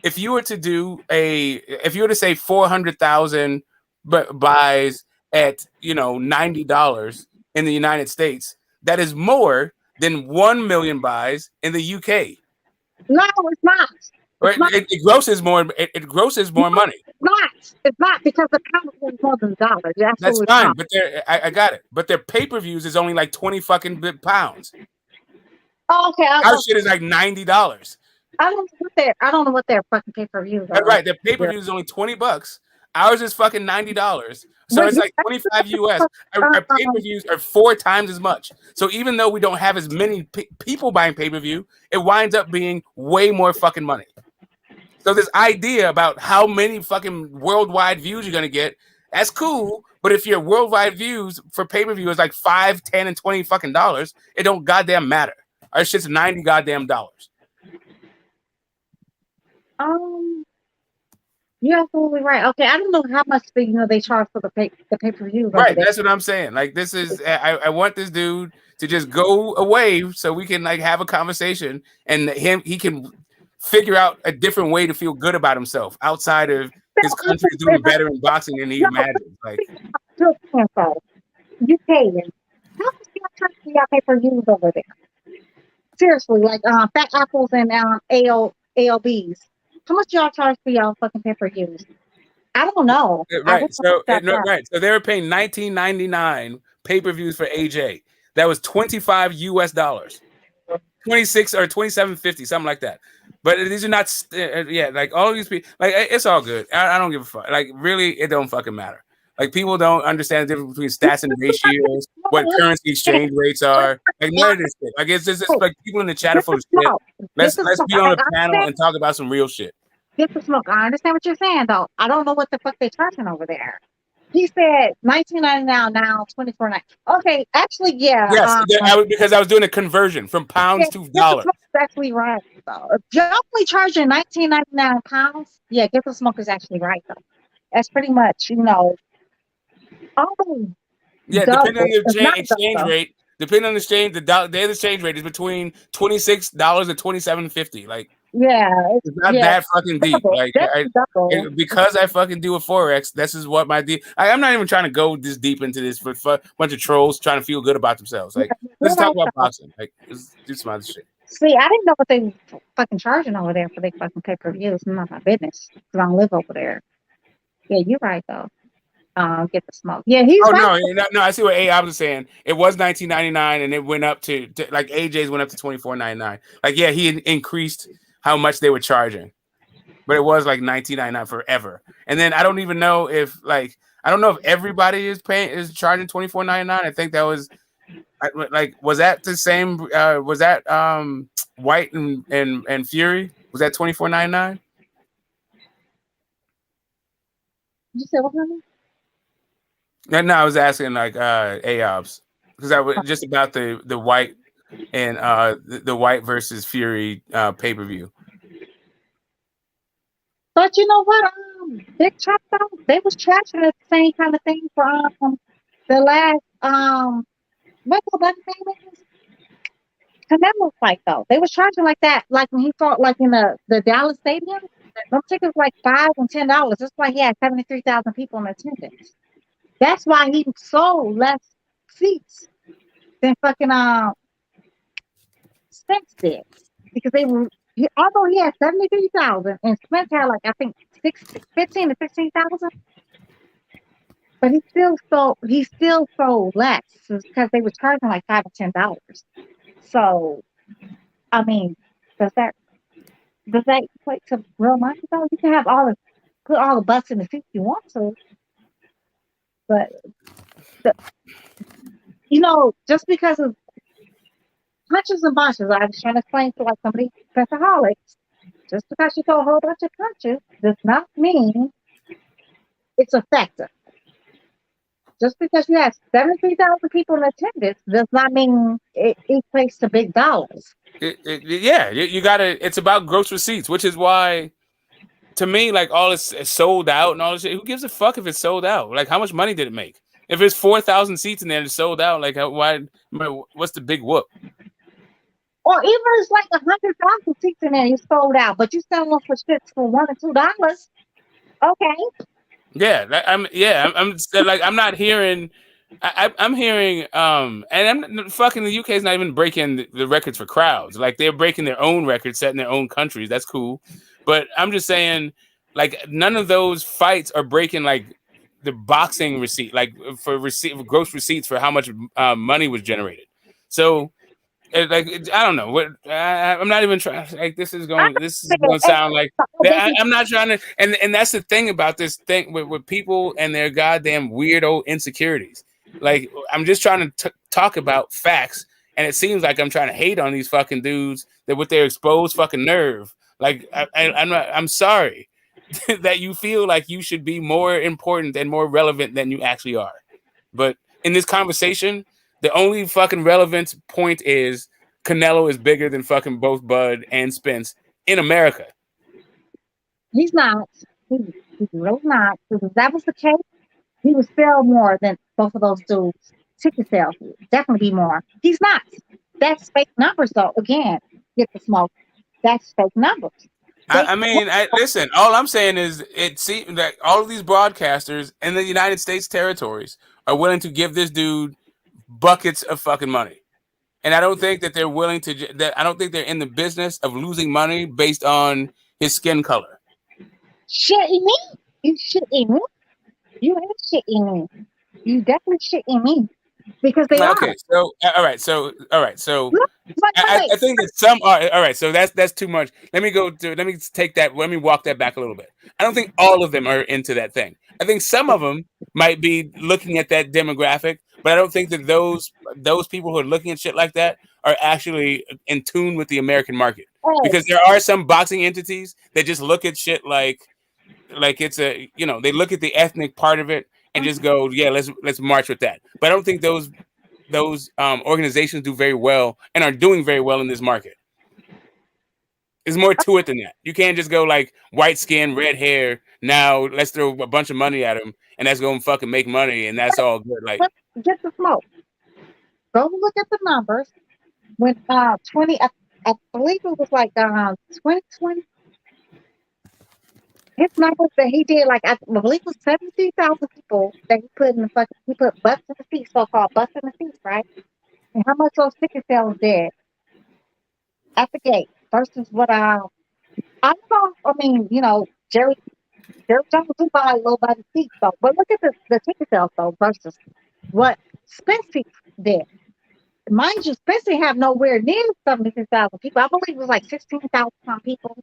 if you were to say 400,000 buys at $90 in the United States, that is more than 1 million buys in the UK. No, it's not. It grosses more. It grosses more money. It's not because the pound is more than dollars. That's fine, but I got it. But their pay-per-views is only like 20 fucking pounds. Oh, okay. Our shit is like $90. I don't know what their fucking pay-per-views are. Right, their pay-per-view is only $20. Ours is fucking $90. So it's like 25 US. Our pay-per-views are 4 times as much. So even though we don't have as many people buying pay-per-view, it winds up being way more fucking money. So this idea about how many fucking worldwide views you're gonna get, that's cool. But if your worldwide views for pay-per-view is like $5, $10, and $20 fucking dollars, it don't goddamn matter. Our shit's $90 goddamn dollars. You're absolutely right. Okay, I don't know how much they charge for the pay-per-view. Right, that's what I'm saying. Like, this is I want this dude to just go away so we can like have a conversation, and he can figure out a different way to feel good about himself outside of his country doing better in boxing than he imagines. Like, UK, how much y'all pay-per-views over there? Seriously, like Fat Apples and ALBs. How much y'all charge for y'all fucking pay-per-views? I don't know. Right. So they were paying $19.99 pay-per-views for AJ. That was $25 US, 26 or $27.50, something like that. But these are not, like all these people, like it's all good. I don't give a fuck. Like really, it don't fucking matter. Like people don't understand the difference between stats and ratios, what currency exchange rates are. Like none of this shit. Like it's just like people in the chat are full of shit. Let's be on the panel and talk about some real shit. Get the smoke. I understand what you're saying though. I don't know what the fuck they're charging over there. He said $19.99 now, $24.99. Okay, actually, yeah. Yes, because I was doing a conversion from pounds to dollars. That's actually right though. If you're only charging $19.99 pounds, yeah, Get the Smoke is actually right though. That's pretty much, Yeah, double. depending on It's the not exchange double. rate. Depending on the exchange, the daily exchange rate is between $26 and $27.50. Like, Yeah, it's not yeah, that fucking deep. double. Like, Definitely double. because I fucking do a forex, this is what my deal. I'm not even trying to go this deep into this for a bunch of trolls trying to feel good about themselves. Like, let's talk about boxing. Like, let's do some other shit. See, I didn't know what they fucking charging over there for their fucking pay-per-views. Not my business. 'Cause I don't live over there. Yeah, you're right though. Get the smoke. Yeah, he's right. No, I see what AI was saying. It was $19.99 and it went up to like AJ's went up to $24.99. Like, yeah, he increased how much they were charging, but it was like $19.99 forever. And then I don't even know if everybody is charging $24.99. I think that was was that the same? Was that White and Fury? Was that $24.99? Did you say what? No, I was asking like AOBs because I was just about the White and the White versus Fury pay-per-view. But you know what? Big Chop though, they was trashing the same kind of thing for the last what the black name is? Canelo fight though. They was charging like that, like when he fought like in the Dallas Stadium. Them tickets like $5 and $10. That's why he had 73,000 people in attendance. That's why he sold less seats than fucking Spence did, because although he had 73,000 and Spence had like I think 15 to 16,000, but he still sold less because they were charging like $5 or $10. So I mean, does that equate to real money though? You can have put all the butts in the seats you want to, but just because of punches and bunches, I was trying to explain to like somebody alcoholics. Just because you throw a whole bunch of punches does not mean it's effective. Just because you have 73,000 people in attendance does not mean it equates to big dollars. Yeah, you gotta. It's about gross receipts, which is why, to me, like all it's sold out and all this shit. Who gives a fuck if it's sold out? Like, how much money did it make? If it's 4,000 seats in there and it's sold out, like why? What's the big whoop? Or even it's like 100,000 seats in there, you sold out, but you sell them for shits for $1 or $2. Okay. Yeah, I'm not hearing. I'm hearing, and I'm fucking the UK is not even breaking the records for crowds. Like they're breaking their own records, set in their own countries. That's cool, but I'm just saying, like none of those fights are breaking like the boxing receipt, like for gross receipts for how much money was generated. So. I don't know what I'm not even trying. Like this is going to sound like I'm not trying to. And that's the thing about this thing with people and their goddamn weirdo insecurities. Like I'm just trying to talk about facts, and it seems like I'm trying to hate on these fucking dudes that with their exposed fucking nerve. Like I'm sorry that you feel like you should be more important and more relevant than you actually are. But in this conversation, the only fucking relevant point is Canelo is bigger than fucking both Bud and Spence in America. He's not. He's really not. Because if that was the case, he would sell more than both of those dudes. Ticket sales would definitely be more. He's not. That's fake numbers, though. Again, get the smoke. That's fake numbers. Listen, all I'm saying is it seems that all of these broadcasters in the United States territories are willing to give this dude buckets of fucking money. And I don't think that they're willing to, I don't think they're in the business of losing money based on his skin color. Shitting me? You shitting me? You ain't shitting me. You definitely shitting me. Because they are. Okay, so all right. I think that some are all right. So that's too much. Let me walk that back a little bit. I don't think all of them are into that thing. I think some of them might be looking at that demographic, but I don't think that those people who are looking at shit like that are actually in tune with the American market. Because there are some boxing entities that just look at shit like it's they look at the ethnic part of it and just go, yeah, let's march with that. But I don't think those organizations do very well and are doing very well in this market. There's more to it than that. You can't just go like white skin, red hair. Now let's throw a bunch of money at them and that's going to fucking make money, and that's all good. Like, get the smoke. Go look at the numbers. When 20, I believe it was like 2020. His numbers that he did, like I believe it was 72,000 people that he put in the fucking, he put butts in the seats, so-called butts in the seats, right? And how much those ticket sales did at the gate versus what I don't know. I mean, Jerry Jones do buy low by the seats though, but look at the ticket sales though versus what Spencer did. Mind you, Spencer have nowhere near 72,000 people. I believe it was like 16,000 some people,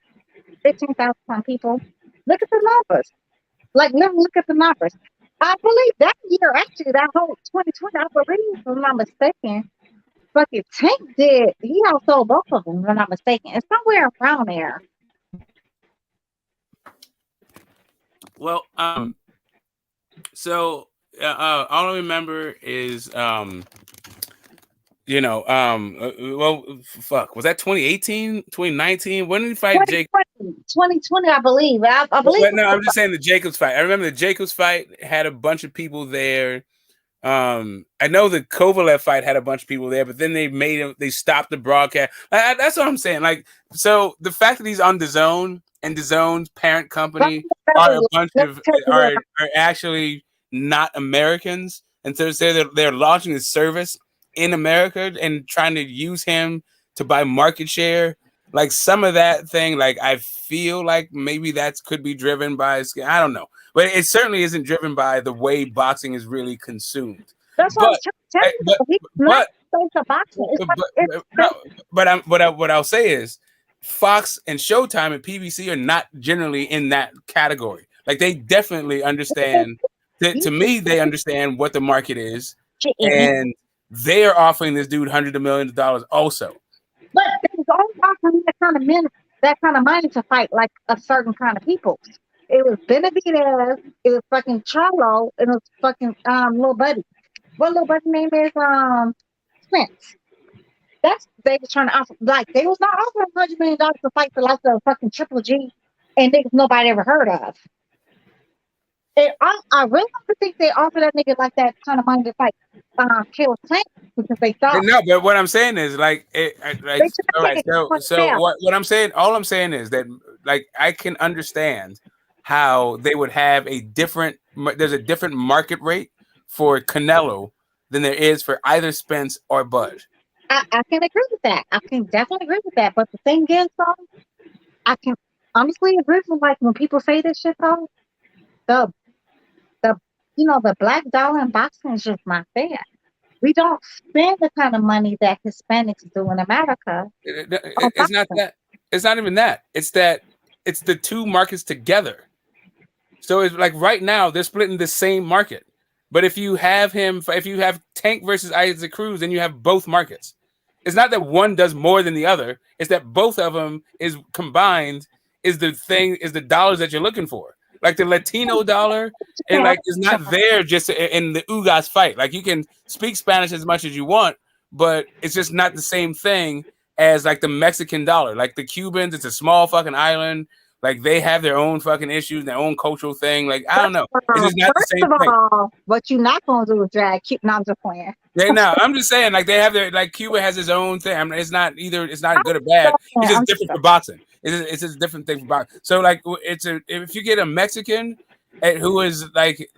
15,000 some people. Look at the numbers. Like, look at the numbers. I believe that year, actually, that whole 2020, I believe, if I'm not mistaken, fucking Tank did. He outsold both of them, if I'm not mistaken. It's somewhere around there. Well, so all I remember is fuck, was that 2018, 2019? When did he fight Jake? 2020, I believe. I believe. But no, I'm just saying the Jacobs fight. I remember the Jacobs fight had a bunch of people there. I know the Kovalev fight had a bunch of people there, but then they stopped the broadcast. That's what I'm saying. Like, so the fact that he's on DAZN and DAZN's parent company are actually not Americans, and so they're launching this service in America and trying to use him to buy market share. Like some of that thing, like I feel like maybe that could be driven by, I don't know, but it certainly isn't driven by the way boxing is really consumed. That's what what I'll say is Fox and Showtime and PBC are not generally in that category. Like they definitely understand. To me, they understand what the market is, and they are offering this dude hundreds of millions of dollars also. But they was only offering that kind of money to fight like a certain kind of people. It was Benavidez, it was fucking Charlo, and it was fucking Lil Buddy. What Lil Buddy name is Spence. That's they was trying to offer. Like they was not offering $100 million to fight the likes of fucking Triple G and niggas nobody ever heard of. And I really don't think they offer that nigga like that kind of money to fight Kill Tank because they thought. No, but what I'm saying is like all right. So what I'm saying, all I'm saying is that like I can understand how they would have there's a different market rate for Canelo than there is for either Spence or Bud. I can agree with that. I can definitely agree with that. But the thing is, though, I can honestly agree with like when people say this shit, though, the black dollar in boxing is just not there. We don't spend the kind of money that Hispanics do in America. It's not that. It's not even that. It's that it's the two markets together. So it's like right now they're splitting the same market. But if you have Tank versus Isaac Cruz, then you have both markets. It's not that one does more than the other. It's that both of them is combined is the dollars that you're looking for. Like the Latino dollar, and like it's not there just in the Ugas fight. Like you can speak Spanish as much as you want, but it's just not the same thing as like the Mexican dollar. Like the Cubans, it's a small fucking island. Like they have their own fucking issues, their own cultural thing. Like I don't know, it's just not the same thing. What you're not gonna do is drag Cuba. No, I'm just playing. Yeah, no, I'm just saying, like they have their Cuba has its own thing. I mean, it's not good or bad. It's just different for boxing. It's a different thing for boxing. So like if you get a Mexican who is like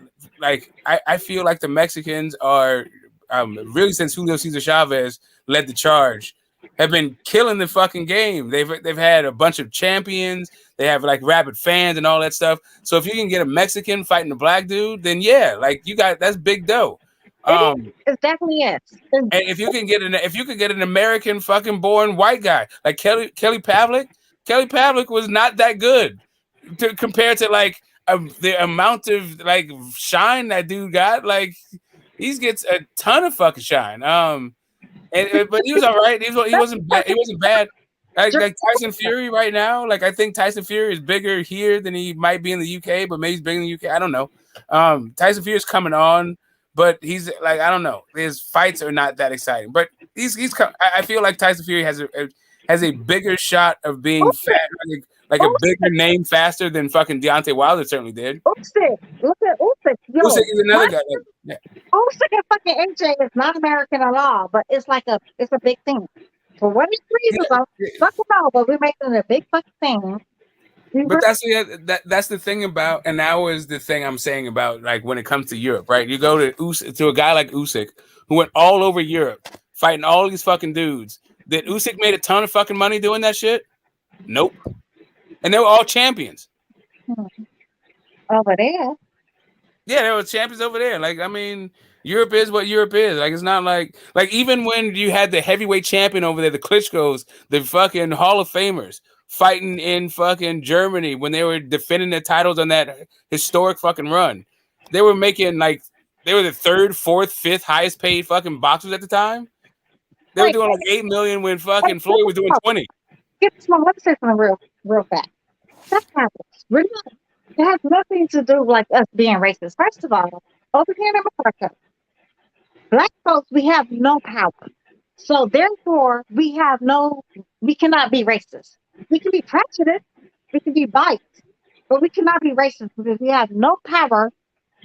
I feel like the Mexicans are really since Julio Cesar Chavez led the charge have been killing the fucking game. They've had a bunch of champions. They have like rabid fans and all that stuff. So if you can get a Mexican fighting a black dude, then yeah, like that's big dough. It definitely is. And if you can get an American fucking born white guy like Kelly Pavlik was not that good compared to like the amount of like shine that dude got. Like he gets a ton of fucking shine. But he was all right. He wasn't bad. He wasn't bad. Like Tyson Fury right now. Like I think Tyson Fury is bigger here than he might be in the UK, but maybe he's bigger in the UK. I don't know. Tyson Fury is coming on. But he's like, I don't know. His fights are not that exciting. But I feel like Tyson Fury has a bigger shot of being fat, like like a bigger name faster than fucking Deontay Wilder certainly did. Usyk, look at Usyk. Yo, Usyk is another guy. Yeah. Usyk and fucking AJ is not American at all, but it's like it's a big thing. For what reason, fuck all, but we're making it a big fucking thing. But that's the thing about, and that was the thing I'm saying about, like, when it comes to Europe, right? You go to a guy like Usyk who went all over Europe fighting all these fucking dudes. Did Usyk made a ton of fucking money doing that shit? Nope. And they were all champions. Over there. Yeah, they were champions over there. Like, I mean, Europe is what Europe is. Like, it's not like even when you had the heavyweight champion over there, the Klitschko's, the fucking Hall of Famers, fighting in fucking Germany when they were defending their titles on that historic fucking run. They were making like they were the third, fourth, fifth highest paid fucking boxers at the time. They were doing like 8 million when fucking Floyd was doing 20. Let me say something real fast. That happens. It has nothing to do with like us being racist. First of all, over here in America, black folks, we have no power. So therefore, we cannot be racist. We can be prejudiced, we can be biased, but we cannot be racist because we have no power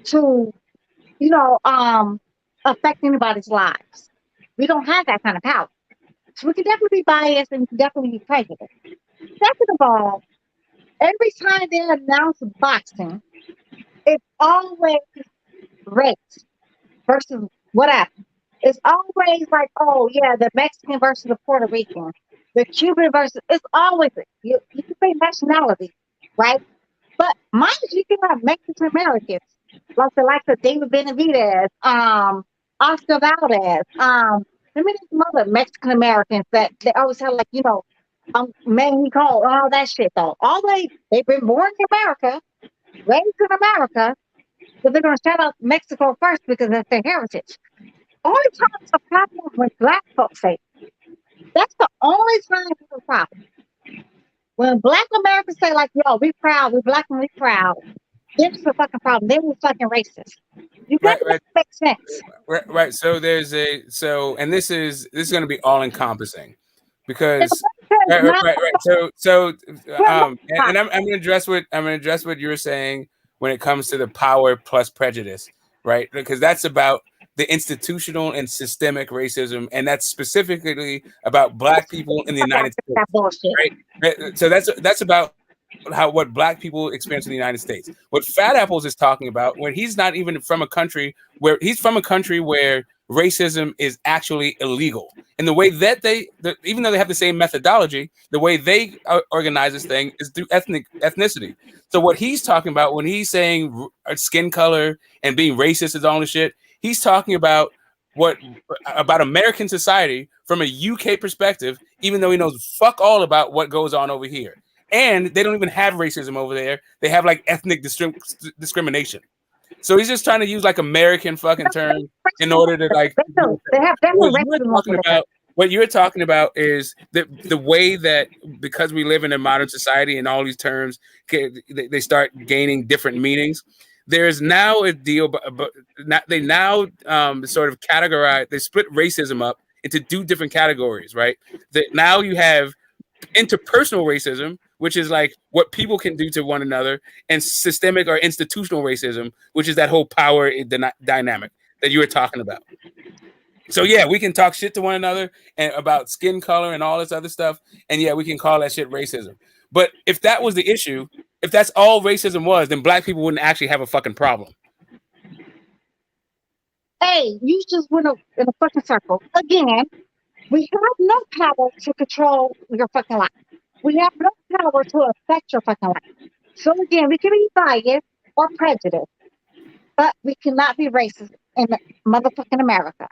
to, affect anybody's lives. We don't have that kind of power. So we can definitely be biased and we can definitely be prejudiced. Second of all, every time they announce boxing, it's always race versus whatever. It's always like, oh yeah, the Mexican versus the Puerto Rican, the Cuban versus. It's always you can say nationality, right? But mind you can have Mexican Americans, like the David Benavidez, Oscar Valdez, many other Mexican Americans that they always have like Mexico, all that shit though. They've been born in America, raised in America, but they're gonna shout out Mexico first because that's their heritage. Only time it's a problem when black folks say it. That's the only time it's a problem. When black Americans say like, yo, we proud, we black and we proud, then it's a fucking problem. Then we're fucking racist. You got to make sense. Right. So and this is going to be all encompassing because right. So and I'm going to address what you're saying when it comes to the power plus prejudice, right? Because that's about the institutional and systemic racism, and that's specifically about black people in the United States, right? So that's about what black people experience in the United States. What Fat Apples is talking about, when he's not even from a country where racism is actually illegal, and the way that even though they have the same methodology, the way they organize this thing is through ethnicity. So what he's talking about when he's saying skin color and being racist is all this shit, he's talking about about American society from a UK perspective, even though he knows fuck all about what goes on over here. And they don't even have racism over there. They have like ethnic discrimination. So he's just trying to use like American fucking terms in order to like. They have What you're talking about is the way that, because we live in a modern society and all these terms they start gaining different meanings. There's now a deal, but they now sort of categorize. They split racism up into two different categories, right? That now you have interpersonal racism, which is like what people can do to one another, and systemic or institutional racism, which is that whole power dynamic that you were talking about. So yeah, we can talk shit to one another and about skin color and all this other stuff, and yeah, we can call that shit racism. But if that was the issue, if that's all racism was, then black people wouldn't actually have a fucking problem. Hey, you just went in a fucking circle again. We have no power to control your fucking life. We have no power to affect your fucking life. So again, we can be biased or prejudiced, but we cannot be racist in motherfucking America.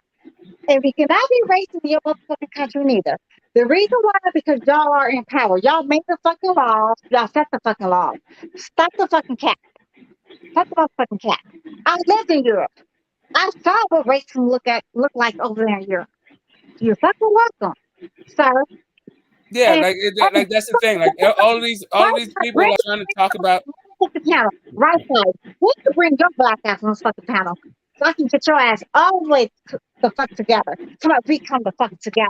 And we cannot be racist in your motherfucking country neither. The reason why, because y'all are in power. Y'all make the fucking laws. Y'all set the fucking laws. Stop the fucking cap. Stop the fucking cap. I lived in Europe. I saw what racism look like over there in Europe. You're fucking welcome, sir. Yeah, like that's the thing. Like all these people are trying to talk about. Right side. We can bring your black ass on this fucking panel, so I can get your ass all the way the fuck together. Come on, we come the fuck together.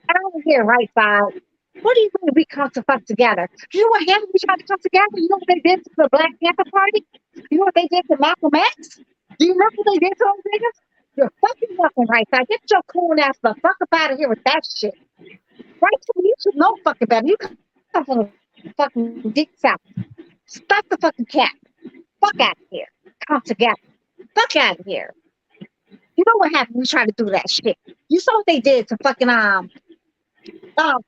Out of here, right side. What do you mean we come to fuck together? You know what happened? We tried to come together. You know what they did to the Black Panther Party? You know what they did to Malcolm X? Do you remember what they did to those niggas? You're fucking fucking right side. Get your cool ass the fuck up out of here with that shit. Right? You should know fucking better. You come from the fucking deep south. Stop the fucking cap. Fuck out of here. Come together. Fuck out of here. You know what happened? We tried to do that shit. You saw what they did to fucking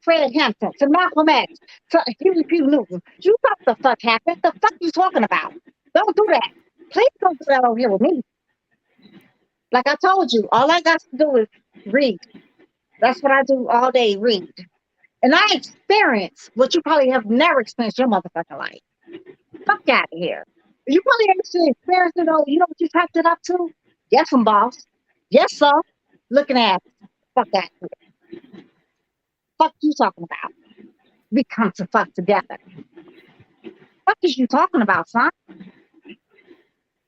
Fred Hampton, to Malcolm X, to Huey P. Newton. You know what the fuck happened? The fuck you talking about? Don't do that. Please don't do that over here with me. Like I told you, all I got to do is read. That's what I do all day, read. And I experience what you probably have never experienced in your motherfucking life. Fuck out of here. You probably actually experienced it all. You know what you typed it up to? Yes, I'm boss. Yes, sir. Looking at it. Fuck out of here. Fuck you talking about? We come to fuck together. What is you talking about, son?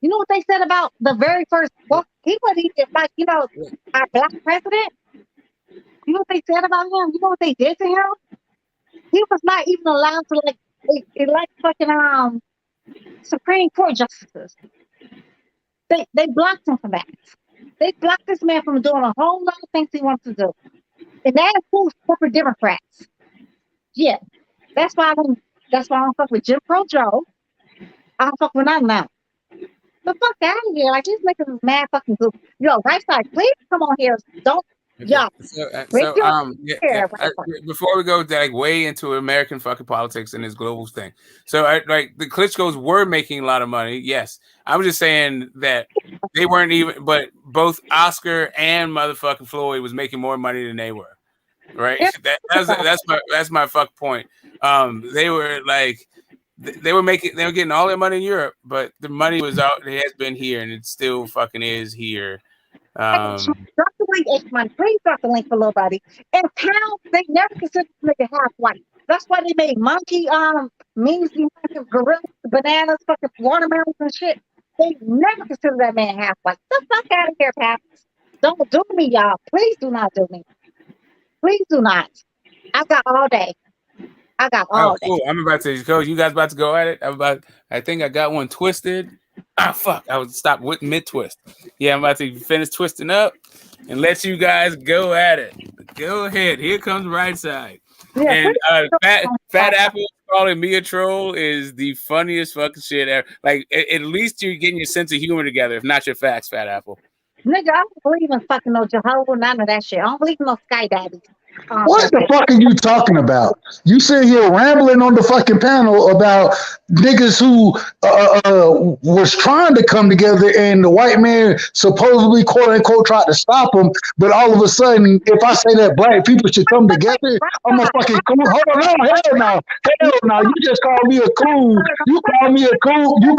You know what they said about the very first, well, he wasn't even like, you know, our black president? You know what they said about him? You know what they did to him? He was not even allowed to like elect fucking Supreme Court justices. They blocked him from that. They blocked this man from doing a whole lot of things he wants to do. And that includes corporate Democrats. Yeah. That's why I don't fuck with Jim Crow Joe. I don't fuck with none of them. But fuck out of here. Like these niggas is mad fucking good. Yo, right side, please come on here. Don't y'all. Before we go like way into American fucking politics and this global thing, so like the Klitschko's were making a lot of money. Yes, I'm just saying that they weren't even, but both Oscar and motherfucking Floyd was making more money than they were. Right? That's my fuck point. They were like. They were getting all their money in Europe, but the money was out. It has been here, and it still fucking is here. Drop the link, H-Man. Please drop the link for little buddy. In town, they never considered this nigga half white. That's why they made monkey memes, gorillas, bananas, fucking watermelons and shit. They never considered that man half white. Get the fuck out of here, Paps. Don't do me, y'all. Please do not do me. Please do not. I got all day. Cool. I'm about to go. You guys about to go at it? I think I got one twisted. Fuck. I would stop with mid twist. Yeah, I'm about to finish twisting up and let you guys go at it. Go ahead. Here comes right side. Yeah, and Fat Apple calling me a troll is the funniest fucking shit ever. Like at least you're getting your sense of humor together, if not your facts, Fat Apple. Nigga, I don't believe in fucking no Jehovah, none of that shit. I don't believe in no sky daddies. What the fuck are you talking about? You sit here rambling on the fucking panel about niggas who was trying to come together and the white man supposedly quote unquote tried to stop them, but all of a sudden, if I say that black people should come together, I'm a fucking coon. Hold on, hell no. You just called me a coon. You call me a coon. You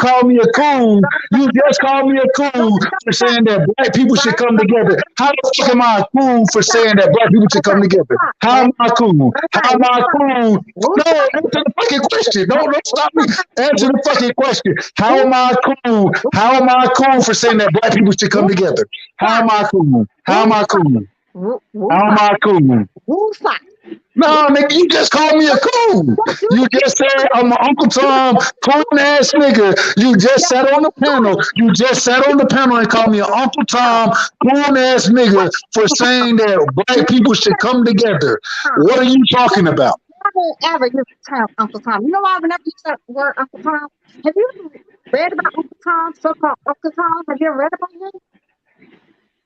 just called me a coon for saying that black people should come together. How the fuck am I a coon for saying that black people should come together? How am I cool? No, answer the fucking question. Don't stop me. Answer the fucking question. How am I cool? How am I cool for saying that black people should come together? How am I cool? How am I cool? How am I cool? No, nigga, you just called me a coon. You just said I'm an Uncle Tom coon ass nigga. You just sat on the panel. You just sat on the panel and called me an Uncle Tom coon ass nigga for saying that black people should come together. What are you talking about? Ever use the term Uncle Tom. You know why I would never use that word Uncle Tom? Have you read about Uncle Tom, so-called Uncle Tom? Have you ever read about him?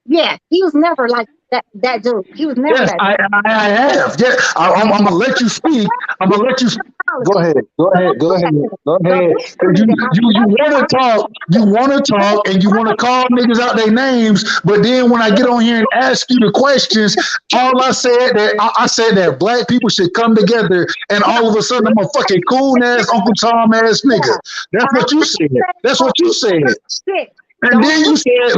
Yeah, he was never like that dude. He was never that dude. I have. Yeah, I'm gonna let you speak. Go ahead. Because you want to talk, and you want to call niggas out their names, but then when I get on here and ask you the questions, I said that black people should come together, and all of a sudden I'm a fucking cool ass Uncle Tom ass nigga. That's what you said. Shit. And then you said,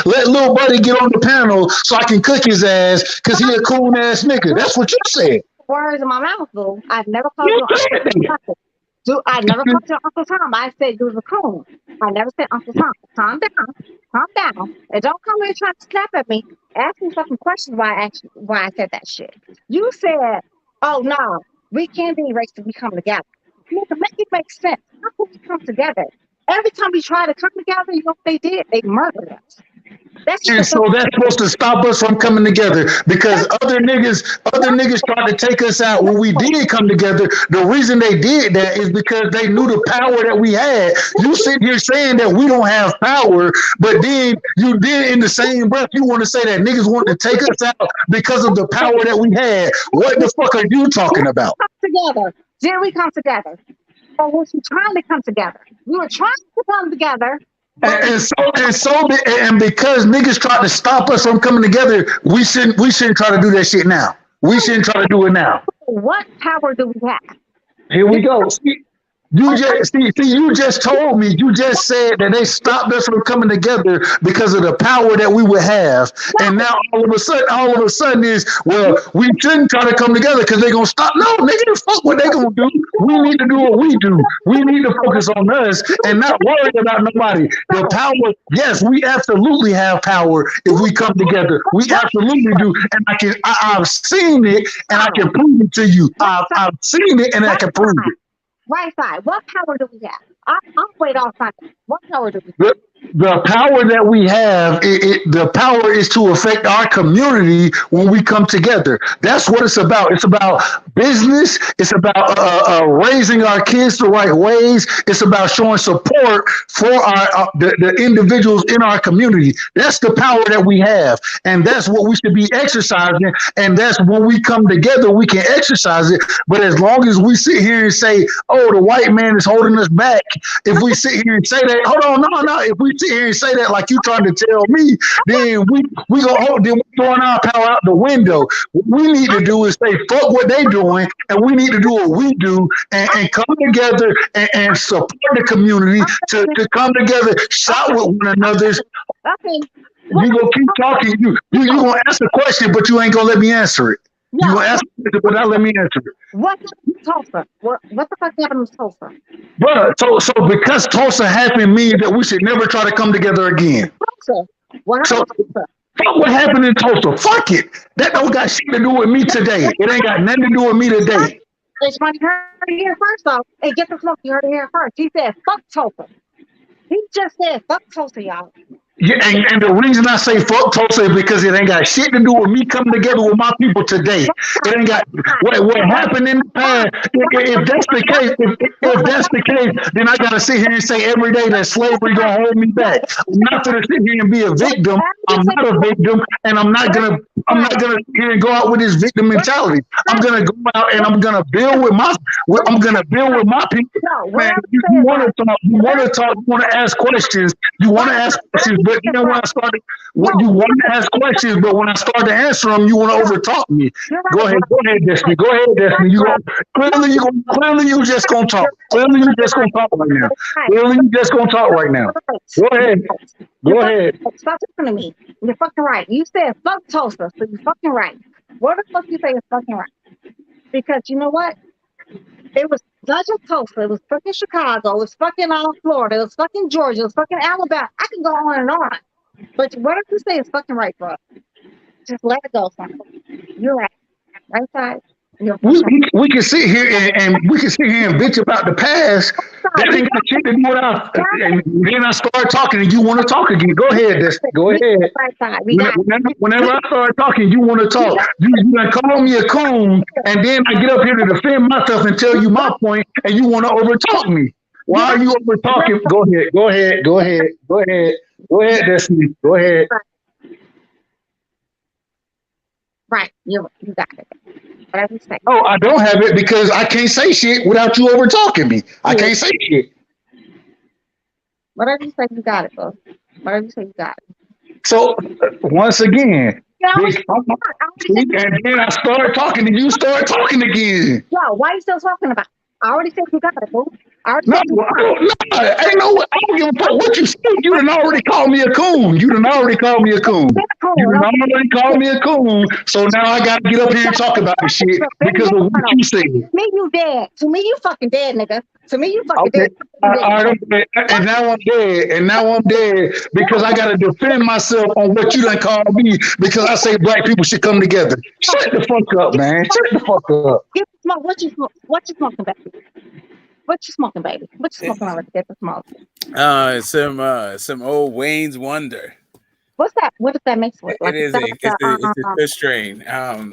let little buddy get on the panel so I can cook his ass because he a cool ass nigga. That's what you said. Words in my mouth, boo. I've never called you Uncle Tom. Dude, I never called you Uncle Tom. I said you was a coon. I never said Uncle Tom. Calm down. And don't come here trying to snap at me. Ask me fucking questions why I said that shit. You said Oh no, we can't be racist. We come together. Make it make sense. How can we come together? Every time we try to come together, you know what they did? They murdered us. That's And just so that's supposed to stop us from coming together because other niggas tried to take us out when we did come together. The reason they did that is because they knew the power that we had. You sit here saying that we don't have power, but then you did in the same breath you want to say that niggas want to take us out because of the power that we had. What the fuck are you talking about? together. Did we come together? Or was we trying to come together? We were trying to come together. And because niggas tried to stop us from coming together, we shouldn't try to do that shit now. We shouldn't try to do it now. What power do we have? Here we go. You just told me, you just said that they stopped us from coming together because of the power that we would have. And now all of a sudden is, well, we shouldn't try to come together because they're gonna stop. No, nigga, fuck what they gonna do. We need to do what we do. We need to focus on us and not worry about nobody. The power, yes, we absolutely have power if we come together. We absolutely do. And I've seen it and I can prove it to you. I've seen it and I can prove it. Right side. What power do we have? I'll wait all Sunday. What power do we have? The power that we have, the power is to affect our community when we come together. That's what it's about. It's about business. It's about raising our kids the right ways. It's about showing support for the individuals in our community. That's the power that we have, and that's what we should be exercising. And that's when we come together, we can exercise it. But as long as we sit here and say, "Oh, the white man is holding us back," if we sit here and say that, hold on, no, if we sit here and say that like you trying to tell me, then we throwing our power out the window. What we need to do is say fuck what they doing, and we need to do what we do and come together and support the community to come together, shout with one another. Okay. You gonna keep talking. You gonna ask a question, but you ain't gonna let me answer it. You gonna ask it, but not let me answer it. What happened to Tulsa? What the fuck happened to Tulsa? Brother, so because Tulsa happened means that we should never try to come together again. Tulsa. What happened to Tulsa? Fuck what happened in Tulsa. Fuck it. That don't got shit to do with me today. It ain't got nothing to do with me today. It's funny, you heard it here first, though. Hey, get the smoke. You heard it here first. He said, fuck Tulsa. He just said, fuck Tulsa, y'all. Yeah, and the reason I say fuck Tulsa is because it ain't got shit to do with me coming together with my people today. It ain't got what happened in the past. If that's the case, if that's the case, then I gotta sit here and say every day that slavery gonna hold me back. I'm not gonna sit here and be a victim. I'm not a victim, and I'm not gonna sit here and go out with this victim mentality. I'm gonna go out and I'm gonna build with my people. Man, you wanna talk, you wanna ask questions, but you know when I started, you want to ask questions, but when I start to answer them, you want to overtalk me. Go ahead, Destiny. Clearly you just gonna talk. Clearly you just gonna talk right now. Go ahead. Stop talking to me. You're fucking right. You said fuck Tulsa, so you're fucking right. What the fuck you say is fucking right? Because you know what? It was not just Tulsa. It was fucking Chicago. It was fucking all Florida. It was fucking Georgia. It was fucking Alabama. I can go on and on. But whatever you say is fucking right, bro. Just let it go, son. You're right. Right side. We can sit here and bitch about the past. That ain't got shit to do with us. And then I start talking and you want to talk again. Go ahead, Destiny. Go ahead. Whenever I start talking, you want to talk. You done call me a coon, and then I get up here to defend myself and tell you my point, and you want to overtalk me. Why are you over talking? Go ahead, Destiny. Go ahead. Right, you got it. Whatever you say. Oh, I don't have it because I can't say shit without you over talking me. I can't say shit. Whatever you say, you got it, bro. Whatever you say, you got it. So once again, and then I start talking and you start talking again. Yo, why are you still talking about? I already said you got it, bro. No, ain't no. I don't give a fuck what you say. You done already called me a coon. You done already called me a coon. You done already called me a coon. So now I got to get up here and talk about this shit because of what you said. To me, you dead. To me, you fucking dead, nigga. To me, you fucking Okay. dead. And now I'm dead. And now I'm dead because I got to defend myself on what you done called me because I say black people should come together. Shut the fuck up, man. Shut the fuck up. Get the smoke. What you smoking, baby? What you smoking, baby? What you smoking already? Get the smoke. Some old Wayne's Wonder. What's that? What does that mix with? Like It's a Kush strain.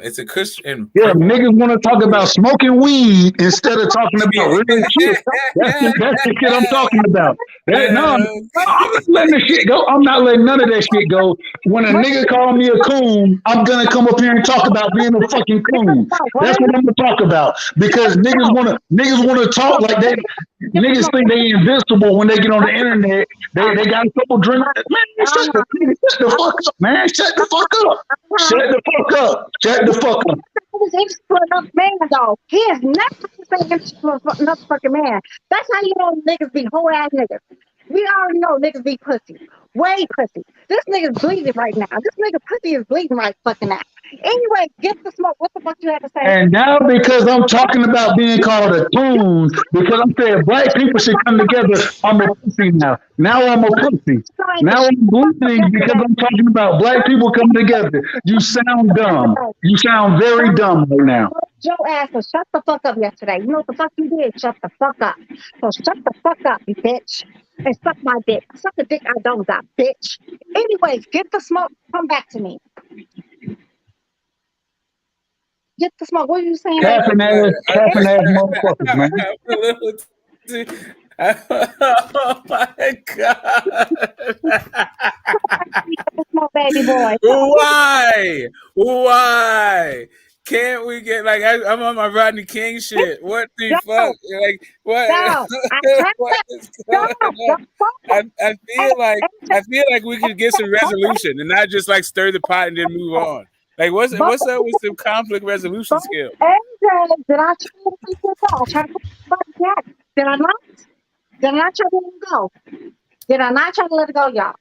It's a Kush and yeah, niggas want to talk about smoking weed instead of talking about real shit. That's the shit I'm talking about. No, I'm not letting the shit go. I'm not letting none of that shit go. When a nigga call me a coon, I'm gonna come up here and talk about being a fucking coon. That's what I'm gonna talk about because niggas wanna talk like they niggas think they invincible when they get on the internet. They got a couple drinks. Man, shut the fuck up, man. Shut the fuck up. Shut the fuck up. Shut the fuck up. He's interested in another man, though. He is not interested in another fucking man. That's how you know niggas be whole ass niggas. We already know niggas be pussy. Way pussy. This nigga's bleeding right now. This nigga pussy is bleeding right fucking now. Anyway, get the smoke. What the fuck you had to say? And now because I'm talking about being called a coon, because I'm saying black people should come together, I'm a pussy now. Now I'm a pussy. Now I'm bleeding because I'm talking about black people coming together. You sound dumb. You sound very dumb right now. Joe asked us, shut the fuck up yesterday. You know what the fuck you did? Shut the fuck up. So shut the fuck up, you bitch. And suck my dick. Suck the dick I don't got, bitch. Anyways, get the smoke. Come back to me. Get the smoke. What are you saying? Capping ass motherfuckers, man. Oh my god! Baby boy. Why? Can't we get like I'm on my Rodney King shit? What the fuck? Like what? What is going on? I feel like we could get some resolution and not just like stir the pot and then move on. Like what's up with some conflict resolution skill? Did I try to let it go? Did I not? Did I not try to let it go? Did I not try to let it go, y'all?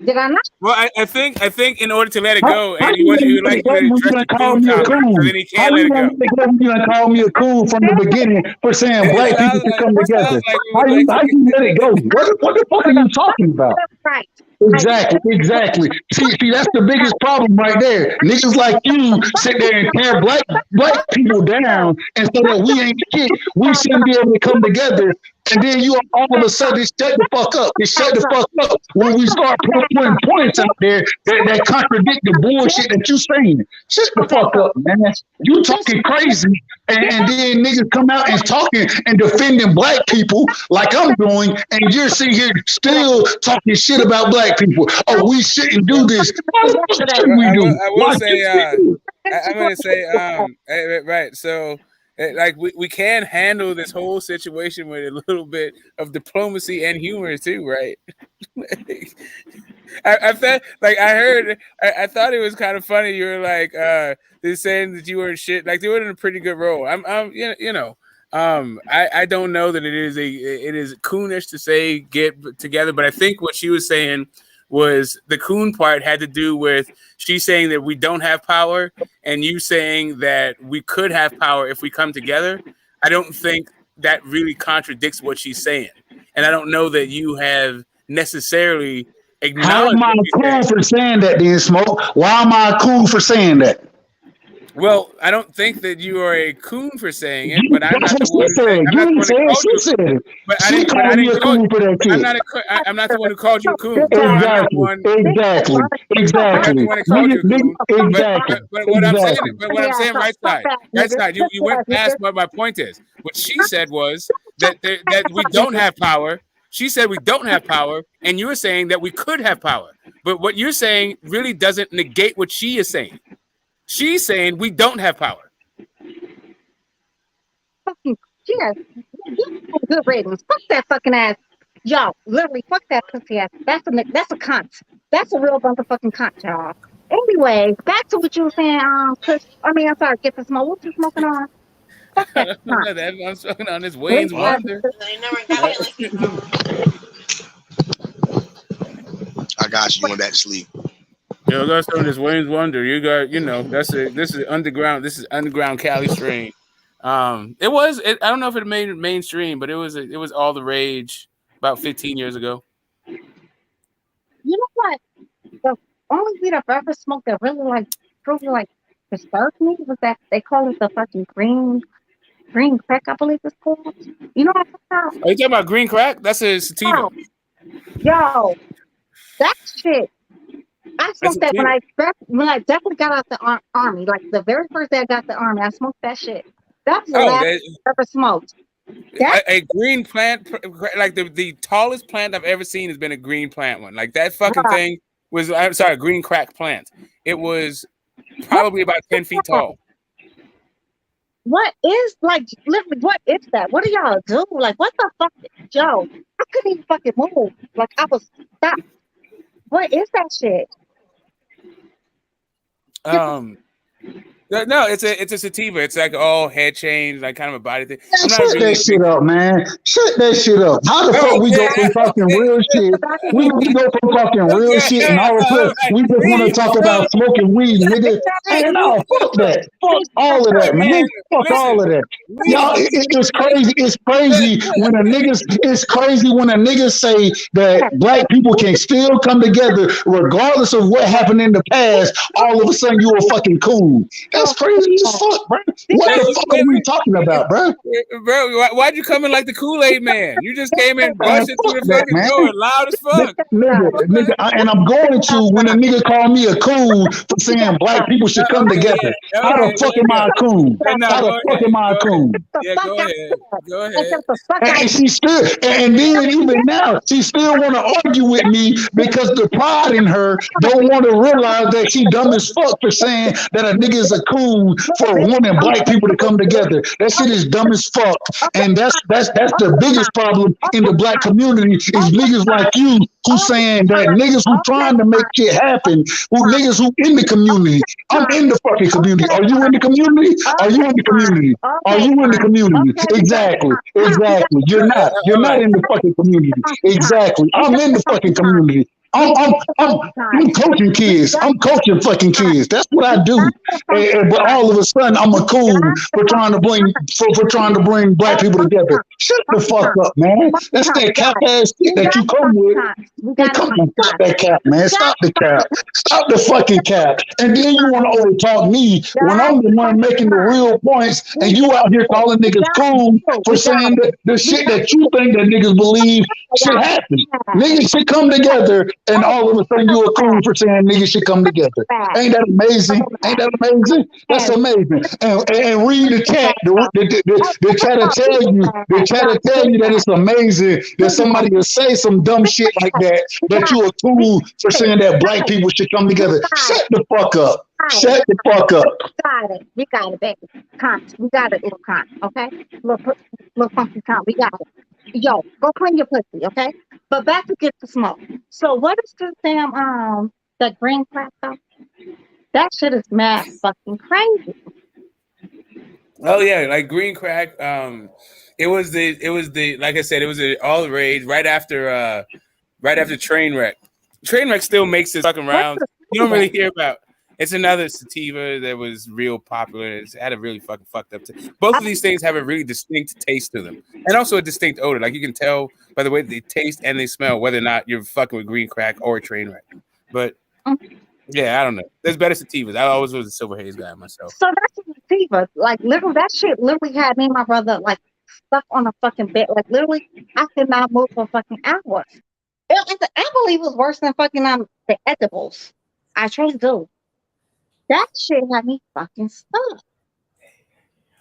Did I not? Well, I think in order to let it go, and you would like to address the coon topic, so then he can't let it go. You done called me a coon from the beginning for saying black people should come together. How you let it go? What the fuck are you talking about? Right. Exactly. See, that's the biggest problem right there. Niggas like you sit there and tear black people down and say that we ain't shit. We shouldn't be able to come together. And then you all of a sudden shut the fuck up. Shut the fuck up when we start putting points out there that contradict the bullshit that you saying. Shut the fuck up, man. You talking crazy, and then niggas come out and talking and defending black people like I'm doing, and you're sitting here still talking shit about black people. Oh, we shouldn't do this. What should we do? I'm gonna say, right. So. Like we can handle this whole situation with a little bit of diplomacy and humor too, right? I felt like I thought it was kind of funny. You were like they're saying that you were in shit. Like they were in a pretty good role. I don't know that it is coonish to say get together, but I think what she was saying was the coon part had to do with she saying that we don't have power and you saying that we could have power if we come together. I don't think that really contradicts what she's saying. And I don't know that you have necessarily acknowledged. How am I cool for saying that, then, Smoke? Why am I cool for saying that? Well, I don't think that you are a coon for saying it, but I'm not the one who called you a coon. Exactly. But what I'm saying, right side, you went past what my point is. What she said was that we don't have power. She said we don't have power, and you're saying that we could have power. But what you're saying really doesn't negate what she is saying. She's saying we don't have power. Fucking yes. Good ratings. Fuck that fucking ass. Y'all, literally, fuck that pussy ass. That's a cunt. That's a real motherfucking cunt, y'all. Anyway, back to what you were saying, I'm sorry, get the smoke. What you smoking on? I'm smoking on this Wayne's Wonder. I got you on that sleep. Yo, I got some of this Wayne's Wonder. You got, this is underground Cali strain. I don't know if it made it mainstream, but it was all the rage about 15 years ago. You know what? The only weed I've ever smoked that really disturbed me was that they call it the fucking green crack, I believe it's called. You know what I'm talking about? Are you talking about green crack? That's a sativa. Yo, that shit. I smoked that when I definitely got out the army. Like the very first day I got the army, I smoked that shit. That's the last I ever smoked. A green plant, like the tallest plant I've ever seen has been a green plant one. Like that fucking thing was, I'm sorry, a green crack plant. It was probably about 10 feet tall. What is literally? What is that? What do y'all do? Like, what the fuck, Joe? I couldn't even fucking move. Like, I was stopped. What is that shit? No, it's a sativa. It's like all head change, like kind of a body thing. Shut that shit up, man. Shut that shit up. How the fuck we go from talking real shit? We go from talking real shit, and all of a sudden we just want to talk about smoking weed, nigga. Hey, no, fuck that. Fuck all of that, man. Fuck all of that. Y'all, it's crazy. It's crazy when a nigga say that black people can still come together regardless of what happened in the past. All of a sudden you are fucking cool. That's crazy as fuck, bro. What the fuck are we talking about, bro? Bro, why'd you come in like the Kool-Aid man? You just came in busting through the fucking door loud as fuck. Nigga, and I'm going to when a nigga call me a coon for saying black people should come together. How the fuck am I a coon? How the fuck am I a coon? Yeah, go ahead. Go ahead. And she still, and then even now, she still want to argue with me because the pride in her don't want to realize that she dumb as fuck for saying that a nigga is a coon for wanting black people to come together. That shit is dumb as fuck, and that's the biggest problem in the black community is niggas like you who saying that niggas who trying to make shit happen, niggas who in the community. I'm in the fucking community. Are you in the community? Are you in the community? Are you in the community? Exactly. You're not. You're not in the fucking community. Exactly. I'm in the fucking community. I'm coaching kids. I'm coaching fucking kids. That's what I do. But all of a sudden, I'm a coon for trying to bring black people together. Shut the fuck up, man. That's that cap ass shit that you come with. Come on, stop that cap, man. Stop the cap. Stop the fucking cap. And then you want to overtalk me when I'm the one making the real points, and you out here calling niggas coon for saying that the shit that you think that niggas believe should happen. Niggas should come together. And all of a sudden you a coon for saying niggas should come together. Ain't that amazing? Ain't that amazing? That's amazing. And read the chat. The chat will tell you. The chat will tell you that it's amazing that somebody will say some dumb shit like that. That you a coon for saying that black people should come together. Shut the fuck up. Shut the fuck up. We got it, baby. We got it, little cunt. Okay, little funky cunt. We got it. Yo, go clean your pussy, okay? But back to get the smoke. So what is this damn that green crack though? That shit is mad fucking crazy. Oh yeah, like green crack. It was the like I said, it was all the rage right after Trainwreck. Trainwreck still makes its fucking rounds. You don't really hear about. It's another sativa that was real popular. It's had a really fucking fucked up taste. Both of these things have a really distinct taste to them, and also a distinct odor. Like you can tell by the way they taste and they smell whether or not you're fucking with green crack or Trainwreck. But yeah, I don't know. There's better sativas. I always was a silver haze guy myself. So that's a sativa. Like literally, that shit literally had me and my brother like stuck on a fucking bed. Like literally, I could not move for fucking hours. I believe it was worse than fucking the edibles. I truly do. That shit had me fucking stuck.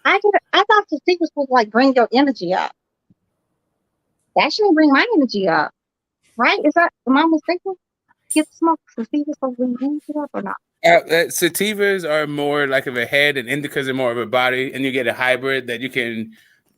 I thought the secrets was like bring your energy up. That shouldn't bring my energy up, right? Am I mistaken? Get smoke sativas so bring energy up or not? Sativas are more like of a head, and indicas are more of a body, and you get a hybrid that you can,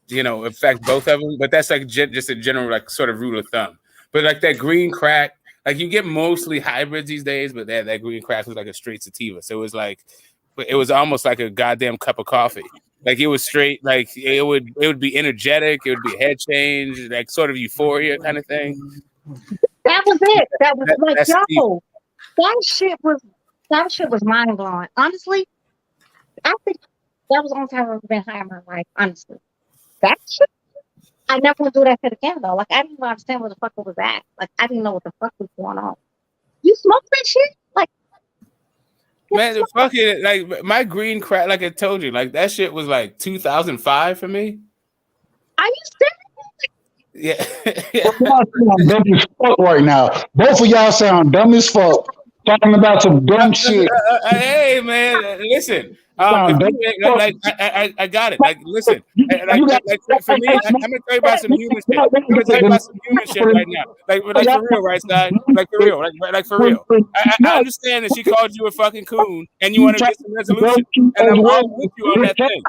affect both of them. But that's like just a general like sort of rule of thumb. But like that green crack. Like you get mostly hybrids these days, but that green crack was like a straight sativa. So it was almost like a goddamn cup of coffee. Like it was straight, like it would be energetic, it would be head change, like sort of euphoria kind of thing. That was it. That was like, that's yo, that shit was mind blowing. Honestly, I think that was the only time I've ever been high in my life. Honestly, that shit. I never would do that shit again though. Like I didn't even understand where the fuck it was at. Like I didn't know what the fuck was going on. You smoke that shit? Like man, the fucking like my green crack, like I told you, like that shit was like 2005 for me. Are you serious? Yeah. Y'all sound dumb as fuck right now. Both of y'all sound dumb as fuck. Talking about some dumb shit. Hey man, listen. Sound dumb as fuck. Like I got it. Like listen, like for me, I'm gonna tell you about some human shit. I'm gonna tell you about some human shit right now. Like for real, right, side? Like for real, like for real. I understand that she called you a fucking coon and you want to get some resolution, and I'm all with you on that thing.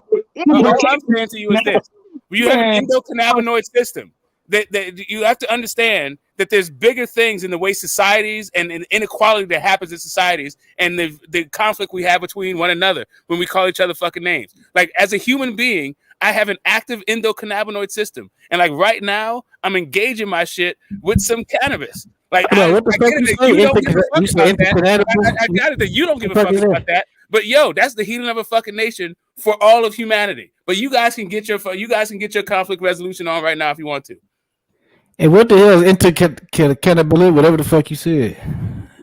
All I'm saying to you is this: you have an endocannabinoid system. That you have to understand that there's bigger things in the way societies and the inequality that happens in societies and the conflict we have between one another when we call each other fucking names. Like as a human being, I have an active endocannabinoid system. And like right now, I'm engaging my shit with some cannabis. Like I get it that you don't give a fuck about that. I got it that you don't give a fuck about that. But yo, that's the healing of a fucking nation for all of humanity. But you guys can get your conflict resolution on right now if you want to. And what the hell is endocannabinoid, whatever the fuck you said?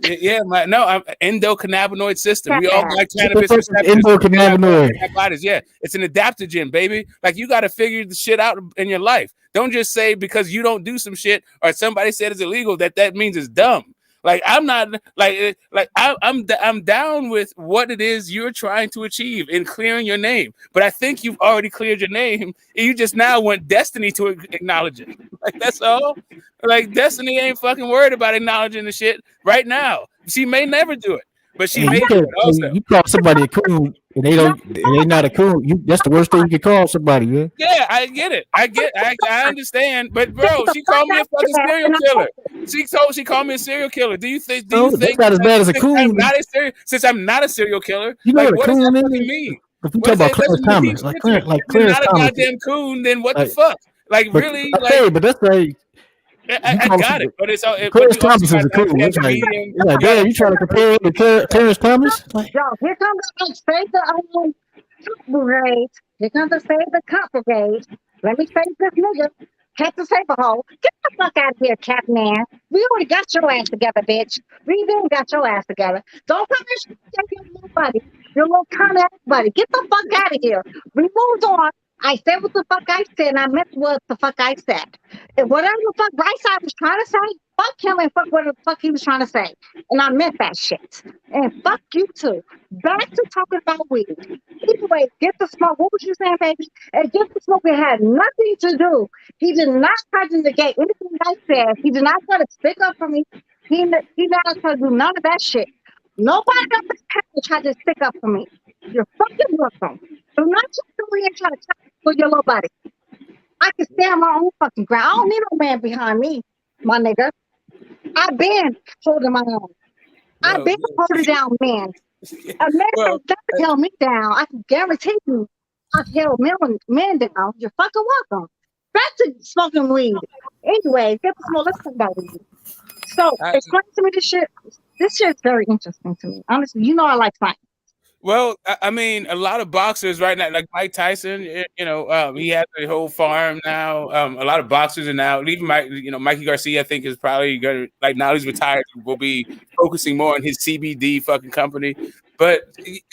Yeah, I'm endocannabinoid system. We all got cannabis endocannabinoid bodies. Yeah, it's an adaptogen, baby. Like you got to figure the shit out in your life. Don't just say because you don't do some shit or somebody said it's illegal that means it's dumb. Like I'm not I'm down with what it is you're trying to achieve in clearing your name. But I think you've already cleared your name and you just now want Destiny to acknowledge it. Like that's all. Like Destiny ain't fucking worried about acknowledging the shit right now. She may never do it, but she may do it also. You call somebody a coon and they not a coon. That's the worst thing you can call somebody, man. Yeah, I get it. I understand. But bro, she called me a fucking serial killer. She called me a serial killer. Do you think that's not as bad as a coon? Since I'm not a serial killer, you know like what does that coon fucking mean? If you talk about Clarence Thomas, like Clarence not Thomas, a goddamn coon, then what the fuck? Like really? Okay, but that's like I got it, but it's all. Clarence Thomas is a coon. It's like damn, you trying to compare it to Clarence Thomas? Like, yo, here comes the save the brigade. Here comes the save the cop brigade. Let me save this nigga. Catch the saber hole. Get the fuck out of here, Catman. We already got your ass together, bitch. We didn't got your ass together. Don't come and shit your little buddy. Your little con ass buddy. Get the fuck out of here. We moved on. I said what the fuck I said, and I meant what the fuck I said. And whatever the fuck Brightside was trying to say, fuck him and fuck whatever the fuck he was trying to say. And I meant that shit. And fuck you too. Back to talking about weed. Anyway, get the smoke. What was you saying, baby? And get the smoke. It had nothing to do. He did not try to negate anything I said. He did not try to stick up for me. He did not try to do none of that shit. Nobody on this panel tried to stick up for me. You're fucking welcome. Do not just go here and try to talk for your little buddy. I can stand my own fucking ground. I don't need no man behind me, my nigga. I've been holding my own. I've been holding down men. A man doesn't held me down. I can guarantee you I've held men down. You're fucking welcome. Back to smoking weed. Anyway, get the smoke. Let's talk about weed. So explain to me this shit. This shit's very interesting to me. Honestly, you know I like science. Well, I mean, a lot of boxers right now, like Mike Tyson, you know, he has a whole farm now. A lot of boxers are now, even Mikey Garcia, I think, is probably going to, like, now he's retired, will be focusing more on his CBD fucking company. But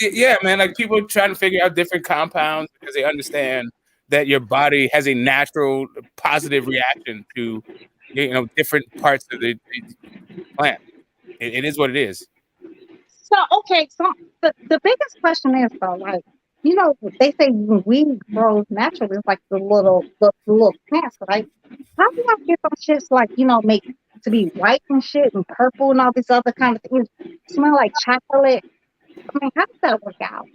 yeah, man, like people trying to figure out different compounds because they understand that your body has a natural positive reaction to, different parts of the plant. It is what it is. So, okay, so the biggest question is, though, like, they say weed grows naturally, it's like the little plants, right? How do I get those shits, like, make to be white and shit and purple and all these other kind of things? Smell like chocolate. I mean, how does that work out?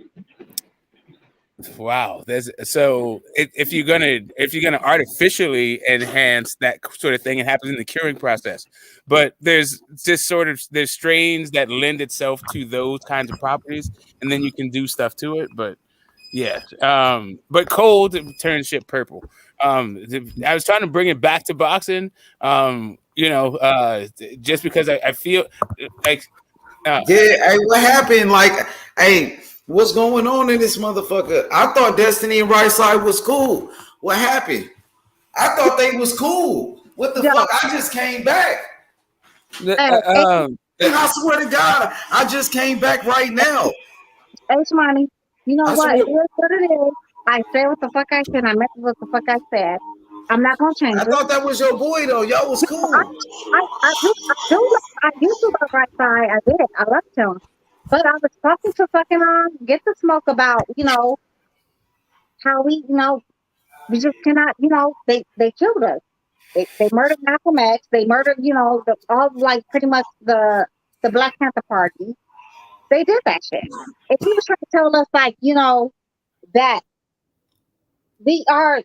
Wow, if you're gonna artificially enhance that sort of thing, it happens in the curing process. But there's strains that lend itself to those kinds of properties, and then you can do stuff to it. But Yeah. But cold turns shit purple. I was trying to bring it back to boxing. Just because I feel like Yeah, hey, what happened? Like, hey, what's going on in this motherfucker? I thought Destiny and Right Side was cool. What happened? I thought they was cool. What the fuck? I just came back. I swear to God, I just came back right now. Money. You know I what? It swear. is what it is. I said what the fuck I said. I meant what the fuck I said. I'm not gonna change I it. thought that was your boy though. Y'all was cool. I used to love Right Side. I did. I loved him. But I was talking to fucking Get the Smoke about, how we just cannot, they killed us. They murdered Malcolm X. They murdered, all like pretty much the Black Panther Party. They did that shit. If he was trying to tell us like, that we can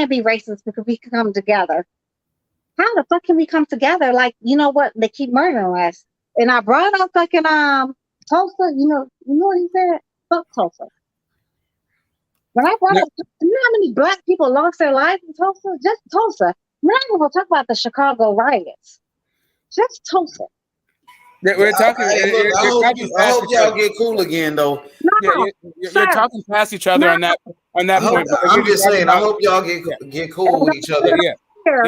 be racist because we can come together. How the fuck can we come together? Like, you know what? They keep murdering us. And I brought up fucking Tulsa, you know what he said? Fuck Tulsa. When I brought up, you know how many black people lost their lives in Tulsa? Just Tulsa. We're not even gonna talk about the Chicago riots. Just Tulsa. We're talking. I hope y'all get cool again though. You're talking past each other on that point. I'm just saying. I hope y'all get cool with each other. Yeah,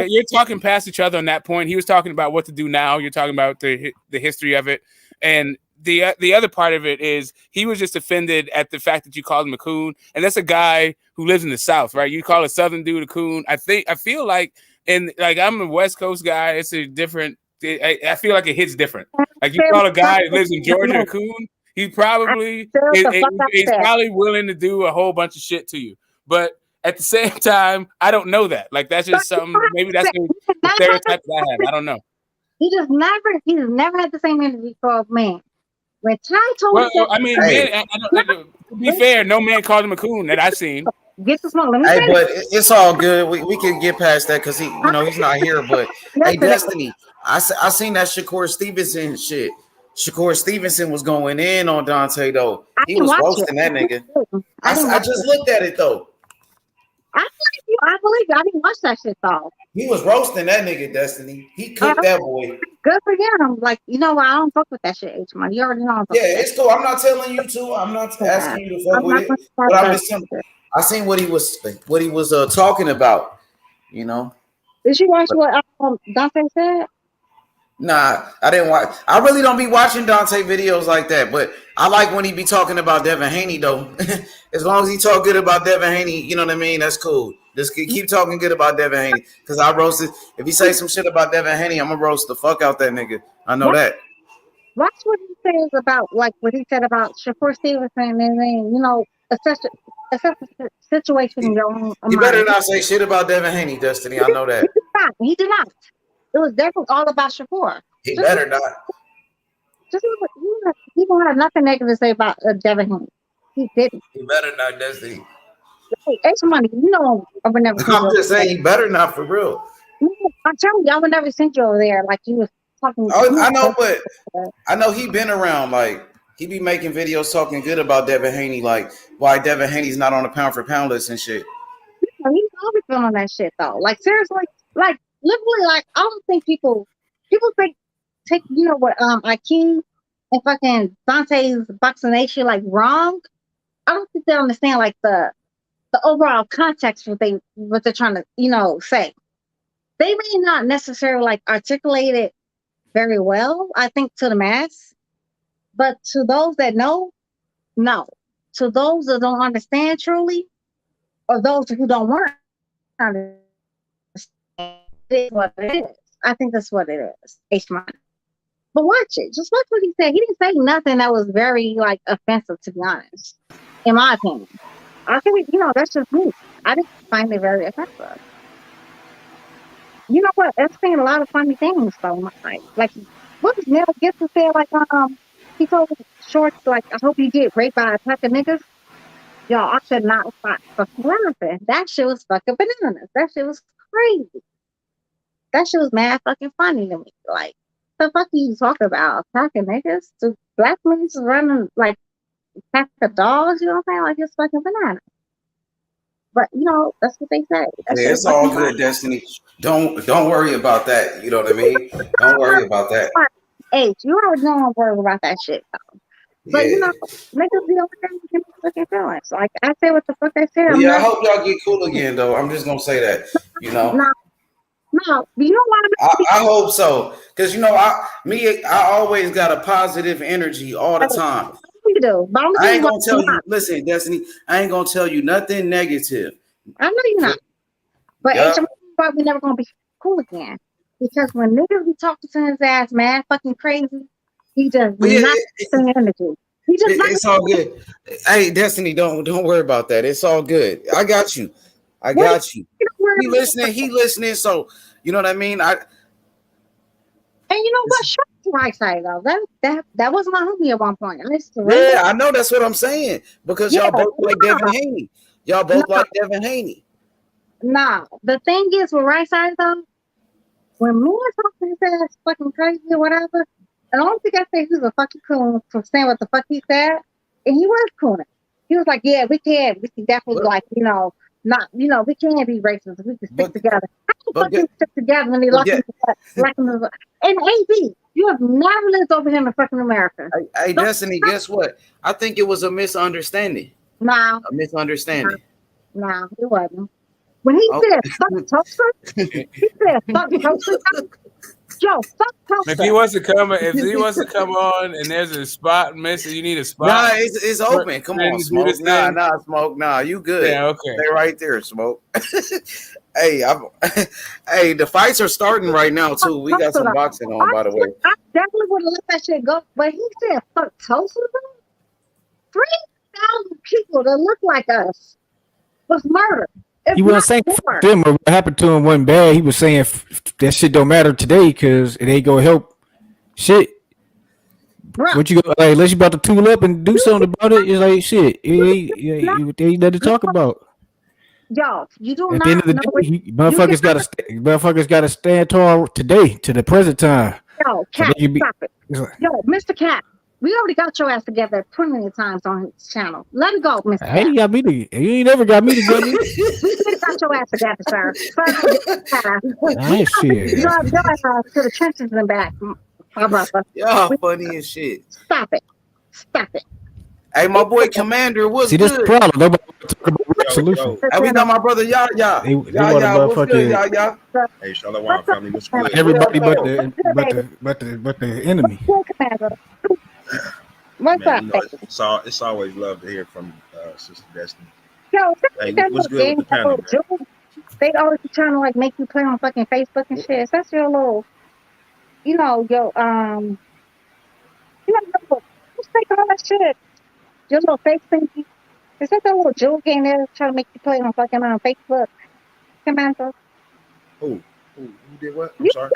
you're talking past each other on that point. He was talking about what to do now. You're talking about the history of it, and the other part of it is he was just offended at the fact that you called him a coon, and that's a guy who lives in the South, right? You call a Southern dude a coon. I feel like, and like I'm a West Coast guy. It's a different. I feel like it hits different. Like you call a guy who lives in Georgia a coon, he probably he's probably willing to do a whole bunch of shit to you, but at the same time, I don't know that. Like that's just something. Maybe that's the stereotype that I have. I don't know. He's never had the same energy for a man. When Ty told me that, I mean, to be fair, no man called him a coon that I've seen. Get the smoke. Let me Hey, but it's all good. We can get past that because he's not here. But hey, Destiny, I seen that Shakur Stevenson shit. Shakur Stevenson was going in on Dante though. He was roasting that nigga. I just looked at it though. I believe you. I didn't watch that shit though. He was roasting that nigga, Destiny. He cooked that boy. Good for him. Like, I don't fuck with that shit, H-Man. You already know. It's cool. I'm not telling you to. I'm not asking you to fuck with it. But I'm just saying, I seen what he was talking about. Did you watch what Dante said? Nah, I didn't watch. I really don't be watching Dante videos like that, but I like when he be talking about Devin Haney though. As long as he talk good about Devin Haney, you know what I mean? That's cool. Just keep talking good about Devin Haney. Because I roasted. If he say some shit about Devin Haney, I'm gonna roast the fuck out that nigga. I know that. Watch what he says about like what he said about Shakur Stevenson and then, assess the situation in your own mind. You better not say shit about Devin Haney, Destiny. I know that. He did not. It was definitely all about Shakur. He better not. He don't have nothing negative to say about Devin Haney. He didn't. He better not, Destiny. Hey, extra money. I would never. I'm just saying, he better not for real. I'm telling you, I would never send you over there like you was talking. I know, but I know he been around. Like he be making videos talking good about Devin Haney, like why Devin Haney's not on the pound for pound list and shit. He's always been on that shit though. Like seriously, like literally, like I don't think people take what Akeem and fucking Dante's Boxing Nation like wrong. I don't think they understand like the overall context what they're trying to say. They may not necessarily like articulate it very well, I think, to the mass, but to those that know, no. To those that don't understand truly, or those who don't want to understand, it is what it is. I think that's what it is. H-Man. But watch it. Just watch what he said. He didn't say nothing that was very like offensive, to be honest, in my opinion. I think that's just me. I didn't find it very offensive. You know what? I've seen a lot of funny things though. Like what was Mel Gibson said? Like he told Short like, I hope you get raped by a pack of niggas. Y'all, I could not stop fucking laughing. That shit was fucking bananas. That shit was crazy. That shit was mad fucking funny to me. Like the fuck are you talking about? A pack of niggas? So black men just running like pack of dogs, you know what I'm saying? Like it's fucking banana. But you know, that's what they say. That Yeah, shit it's all fucking good, Destiny. Don't worry about that. You know what I mean? Don't worry about that. Hey, you already know I'm worried about that shit. But you Yeah. know, niggas be over there making fucking feelings. Like I say what the fuck I say. Well, I'm yeah, I not. hope y'all get cool again, though. I'm just gonna say that. You know, No, no. You know why? I hope so, because you know, I always got a positive energy all the time. You do, but I'm gonna I tell you ain't why gonna you're tell you. not. Listen, Destiny, I ain't gonna tell you nothing negative. I know you're not. But H, I'm why we never gonna be cool again. Because when niggas be talking to his ass, man, fucking crazy, he does But yeah, not send energy. He just not. it's all good. Hey, Destiny, don't worry about that. It's all good. I got you. I What got you. He listening. He listening. So you know what I mean. And you know what? Shut the right side though. That was my homie at one point. I used to Yeah, I know that's what I'm saying because Yeah, y'all both like Devin nah, Haney. Y'all both like Devin Haney. nah. The thing is with right side though, when me and talking his ass fucking crazy or whatever, and I don't think I said he was a fucking coon for saying what the fuck he said, and he was cooning. He was like, "Yeah, we can definitely like, you know, not, you know, we can be racist. We can stick together. How the fuck you stick together when they lock him in and AB, you have never lived over here in fucking America. Hey, Destiny, guess what? I think it was a misunderstanding. No. A misunderstanding. No, it wasn't. When he Oh. said fuck toaster, he said fuck toaster. Yo, fuck toaster. If he wants to come on, and there's a spot missing, you need a spot. Nah, it's open. Come on, Smoke. Nah, Smoke. Nah, you good. Yeah, okay. Stay right there, Smoke. Hey, hey, the fights are starting right now too. We got some boxing on, by the way. I definitely would have let that shit go, but he said fuck toaster. 3,000 people that look like us was murdered. He wasn't saying fuck them or what happened to him wasn't bad. He was saying that shit don't matter today because it ain't gonna help shit. Bruh. What you go like? Unless you about to tool up and do something about it, it's like shit. It ain't nothing to talk about. Yo, you do At not the end of the day, motherfuckers got to stand tall today to the present time. Yo, Cat, stop it. Yo, Mr. Cat, we already got your ass together plenty of times on his channel. Let it go, Mr. Cat. Hey, you ain't never got me together. We got your ass together, sir. Nice shit. Your ass to the trenches and back, my brother. Y'all funny as shit. Stop it. Stop it. Hey, my boy Commander, what's See, good? this the problem. Nobody talk about solution. Hey, we got my brother Yaya. They want a Yaya, what's good, motherfucking Yaya? Hey, Shalom family, what's good? everybody but the enemy. What's Man, up, you know, baby? it's always love to hear from Sister Destiny. Yo, Hey, that what's little good game, with the panel, man? they always be trying to like make you play on fucking Facebook and shit. That's your little, you know, who's taking all that shit? Your little face thingy. Is that little jewel game there trying to make you play on fucking Facebook? Commander. Who did what? I'm sorry.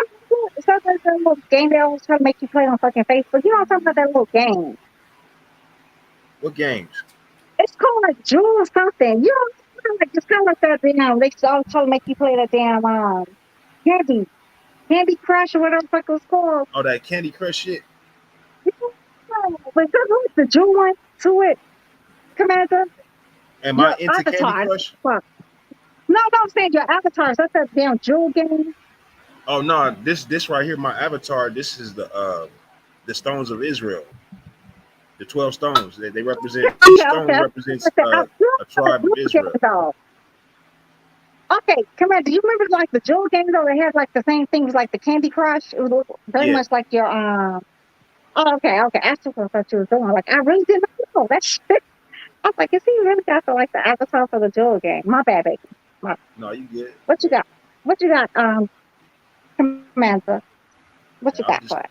Is that little game they always try to make you play on fucking Facebook? You know what I'm talking about, that little game? What games? It's called like Jewel or something. You know, like it's kind of like that damn. They always try to make you play that damn Candy Crush or whatever the fuck it was called. Oh, that Candy Crush shit. But there's the Jewel one to it, Commander. Am I into Candy Crush? No, I'm saying your avatars. That's that damn Jewel game. Oh no, this right here, my avatar. This is the stones of Israel. The 12 stones. They represent. Each stone represents a tribe of Israel. Okay, Commander, do you remember like the Jewel game though? They had like the same things like the Candy Crush. It was very much like your Oh, okay. That's what I thought you were doing. Like I really didn't know that shit. I was like, is he really got the like the avatar for the Jewel game? My bad, baby. No, you good. What you got? Commander? What you got for us?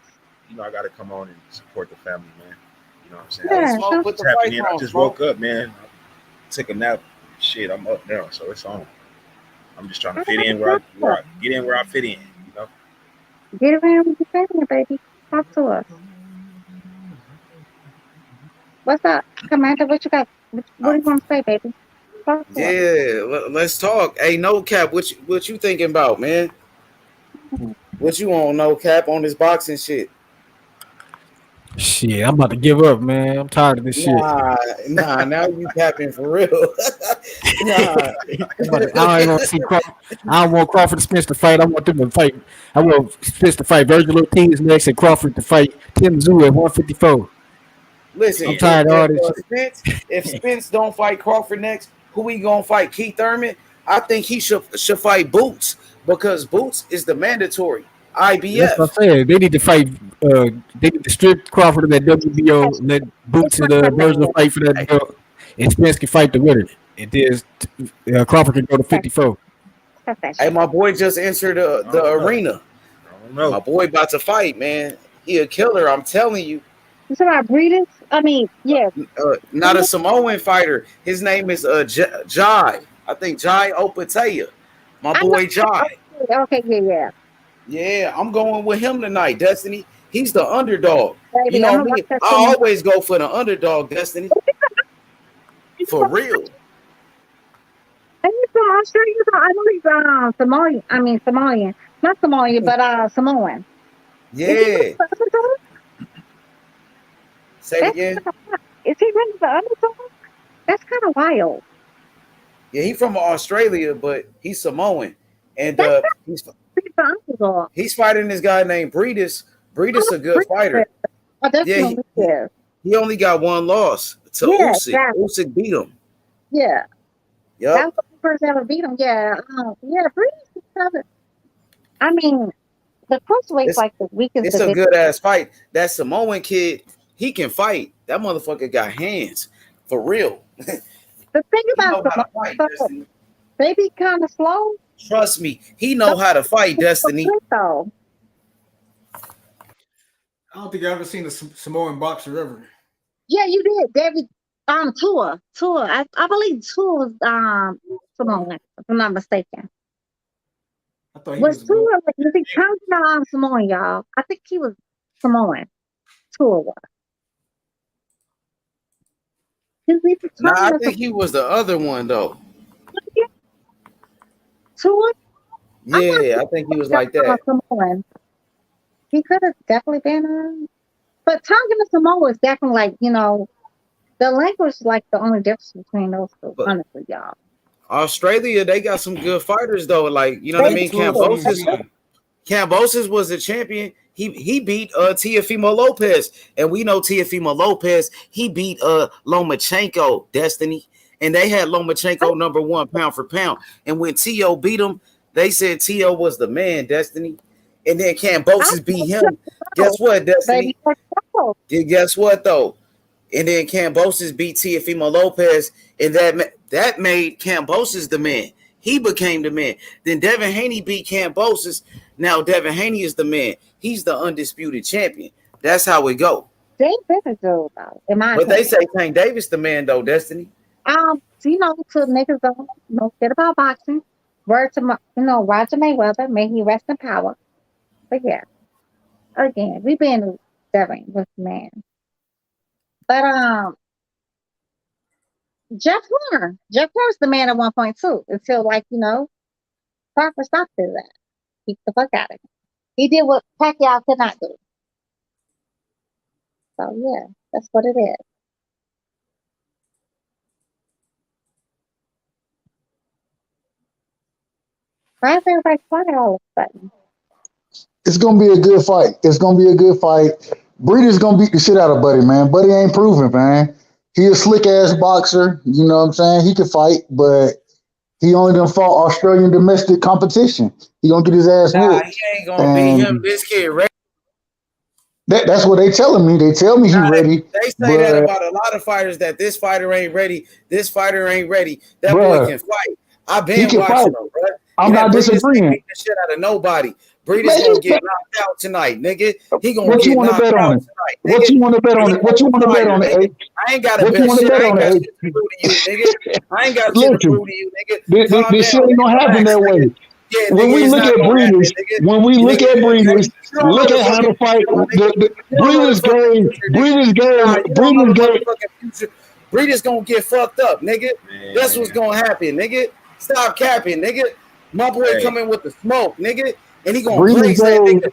You know, I gotta come on and support the family, man. You know what I'm saying? Yeah, I just woke up, man. I took a nap. Shit, I'm up now, so it's on. I'm just trying to fit in where I get in where I fit in, you know? Get around with your family, baby. Talk to us. What's up, Commander? What you got? What do you want to say, baby? Talk to us. Let's talk. Hey, No Cap, what you thinking about, man? What you on, No Cap, on this boxing shit? Shit, I'm about to give up, man. I'm tired of this shit. Nah, now you capping for real. Nah. I don't want to see Crawford. I don't want Crawford to Spence to fight. I want them to fight. I want Spence to fight Virgil Ortiz next and Crawford to fight Tim Tszyu at 154. Listen, I'm tired of all this shit. if Spence don't fight Crawford next, who we gonna fight? Keith Thurman? I think he should fight Boots because Boots is the mandatory IBF. That's what I'm saying. They need to fight. They need to strip Crawford of that WBO. Let Boots and Virgil fight for that belt, and Spence can fight the winner. And then Crawford can go to 54. Hey, my boy just entered the arena. I don't know. My boy about to fight, man. He a killer. I'm telling you. You talking about Briedis? I mean, yeah. Not a Samoan fighter. His name is Jai. I think Jai Opetaia. My boy Jai. Okay, yeah. Yeah, I'm going with him tonight, Destiny. He's the underdog. Baby, You know I'm me. gonna watch that I too. always go for the underdog, Destiny. For real. And he's from Australia. I know he's Samoan. I mean Samoan. Not Samoan, but Samoan. Yeah. Say it again. Is he really the underdog? That's kind of wild. Yeah, he's from Australia, but he's Samoan. And He's the underdog. he's fighting this guy named Briedis. Briedis a good fighter. Oh, definitely is. He only got one loss to Yeah, Usyk. exactly. Usyk beat him. Yeah. Yep. That was the first ever beat him. Yeah. Briedis is another. I mean, the cruiserweight's like the weakest. It's a good ass fight. That Samoan kid, he can fight. That motherfucker got hands. For real. The thing about Samoan, they be kind of slow. Trust me, he know how to fight, Destiny. Though. I don't think I've ever seen a Samoan boxer ever. Yeah, you did. David Tua. I believe Tua was Samoan, if I'm not mistaken. I thought he Was Tua Samoan, y'all? I think he was Samoan. Tua was. Nah, I think he was the other one though. Tua? Yeah, I think he was like that. Samoan. He could have definitely been but Tongan and Samoa is definitely like, the language is like the only difference between those two, honestly, y'all. Australia, they got some good fighters though. Like, you know what I mean? Kambosos was a champion. He beat Teofimo Lopez. And we know Teofimo Lopez, he beat Lomachenko, Destiny. And they had Lomachenko number one pound for pound. And when Teo beat him, they said Teo was the man, Destiny. And then Kambosos beat him. Guess what, Destiny? Guess what, though? And then Kambosos beat Teofimo Lopez. And that made Kambosos the man. He became the man. Then Devin Haney beat Kambosos. Now Devin Haney is the man. He's the undisputed champion. That's how it go. They better do though. But they say Tank Davis the man though, Destiny. To niggas don't know shit about boxing. Word to Roger Mayweather, may he rest in power. But yeah, again, we been Devin with the man. But Jeff Horner's the man at 1.2 until Crawford stopped doing that. Keep the fuck out of him. He did what Pacquiao could not do. So yeah, that's what it is. Why is everybody quiet all of a sudden? It's gonna be a good fight. Breeders gonna beat the shit out of Buddy, man. Buddy ain't proven, man. He a slick ass boxer. You know what I'm saying? He can fight, but he only done fought Australian domestic competition. He gonna get his ass whooped. He ain't gonna beat him. This kid ready. That's what they telling me. They tell me he ready. They say that about a lot of fighters, that this fighter ain't ready. This fighter ain't ready. That boy can fight. I've been watching him, bro. I'm not disagreeing. Beat the shit out of nobody. Breedis gonna get knocked out tonight, nigga. He gonna what get you want to knocked bet on out it? tonight. What Nigga. you want to bet on it? What you want to bet on it? Nigga. I ain't got to bet shit. I ain't got shit to prove to you, nigga. I ain't got shit to prove to you, nigga. This shit ain't gonna happen that way. Yeah, when we look at Breeders, look at how to fight. Breeders gonna get fucked up, nigga. That's what's gonna happen, nigga. Stop capping, nigga. My boy coming with the smoke, nigga, and he gonna blaze that nigga.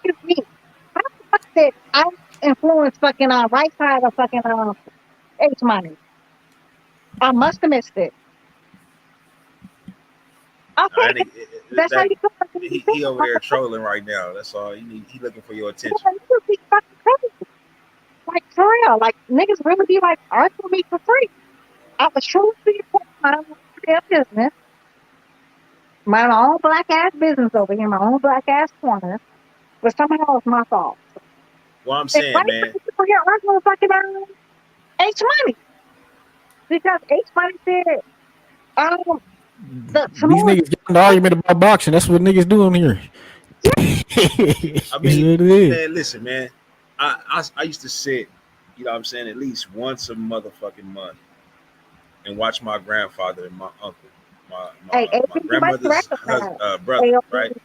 is me? How the fuck did I influence fucking right side of fucking H money? I must have missed it. Okay, that's how you feel. He over there trolling right now. That's all. He looking for your attention. Like for real, like niggas really be like arguing with me for free. I was truly my own damn business, my own black ass business over here, my own black ass corner, but somehow it's my fault. Well, I'm saying, man. H Money. Because H Money said, the These niggas get in the argument about boxing. That's what niggas doing here. I mean, man, listen, man. I used to sit, you know what I'm saying, at least once a motherfucking month and watch my grandfather and my uncle, my grandmother's brother, right?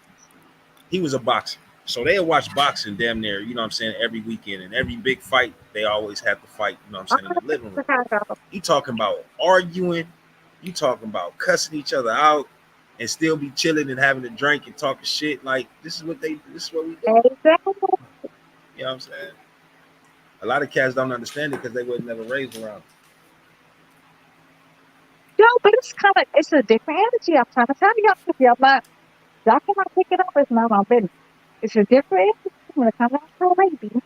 He was a boxer. So they would watch boxing damn near, you know what I'm saying, every weekend. And every big fight, they always had to fight, you know what I'm saying, in the living room. You talking about arguing, you talking about cussing each other out and still be chilling and having a drink and talking shit. Like, this is what we do. You know what I'm saying? A lot of cats don't understand it because they were never raised around. Yo, but it's a different energy. I'm trying to tell y'all, but y'all cannot pick it up. It's not my business. It's a different energy when it comes out to a lady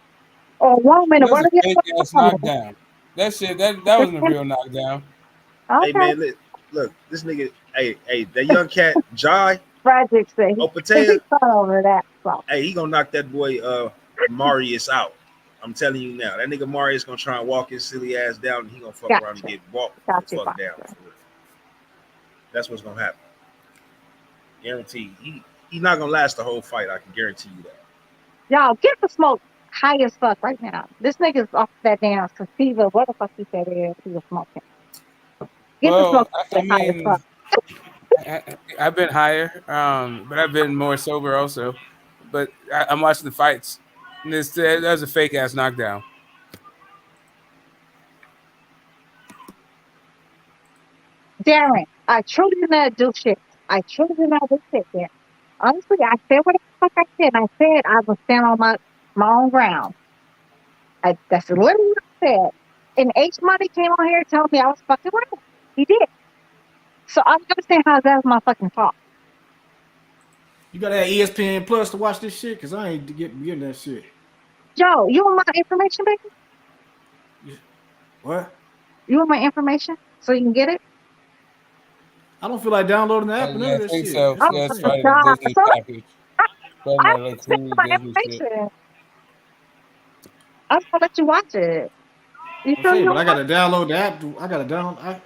or a woman or That's a whatever. fake ass knockdown. That shit, that wasn't a real knockdown. Hey man, look, this nigga, hey, that young cat, Jai, Opetaia, over that. So. Hey, he gonna knock that boy Mairis out. I'm telling you now. That nigga Mairis gonna try and walk his silly ass down and he gonna fuck around and get walked the fuck down. That's what's gonna happen. Guaranteed. He's not gonna last the whole fight. I can guarantee you that. Y'all get the smoke high as fuck right now. This nigga's off that damn sativa. What the fuck he said he was smoking? Get the smoke high as fuck. I've been higher, but I've been more sober also. But I'm watching the fights. And that was a fake ass knockdown. Darren, I truly did not do shit. I truly did not do shit, Darren. Honestly, I said what the fuck I said. I said I would stand on my own ground. That's literally what I said. And H Money came on here telling me I was fucking right. He did. So I don't understand how that's my fucking fault. You got that ESPN Plus to watch this shit? Because I ain't getting that shit. Joe, you want my information, baby? What? You want my information so you can get it? I don't feel like downloading the app and none of this shit. So. Yeah, it's part of the Disney package. I don't my information. I'm gonna let you watch it. You okay, but I gotta download the app. I gotta download.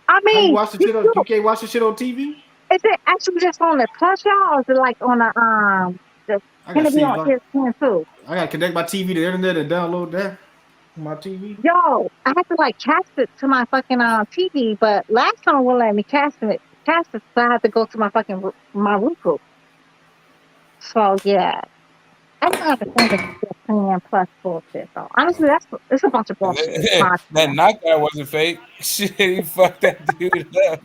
I mean, how you watch the shit on, you can't watch the shit on TV? Is it actually just on the Plus, y'all, or is it like on the can it be on ESPN too? I gotta connect my TV to the internet and download that on my TV. Yo, I have to like cast it to my fucking TV, but last time it wouldn't let me cast it, so I had to go to my fucking my Roku. So yeah, I don't understand the ESPN Plus bullshit. So honestly, it's a bunch of bullshit. That knockout wasn't fake. Shit, he fucked that dude up.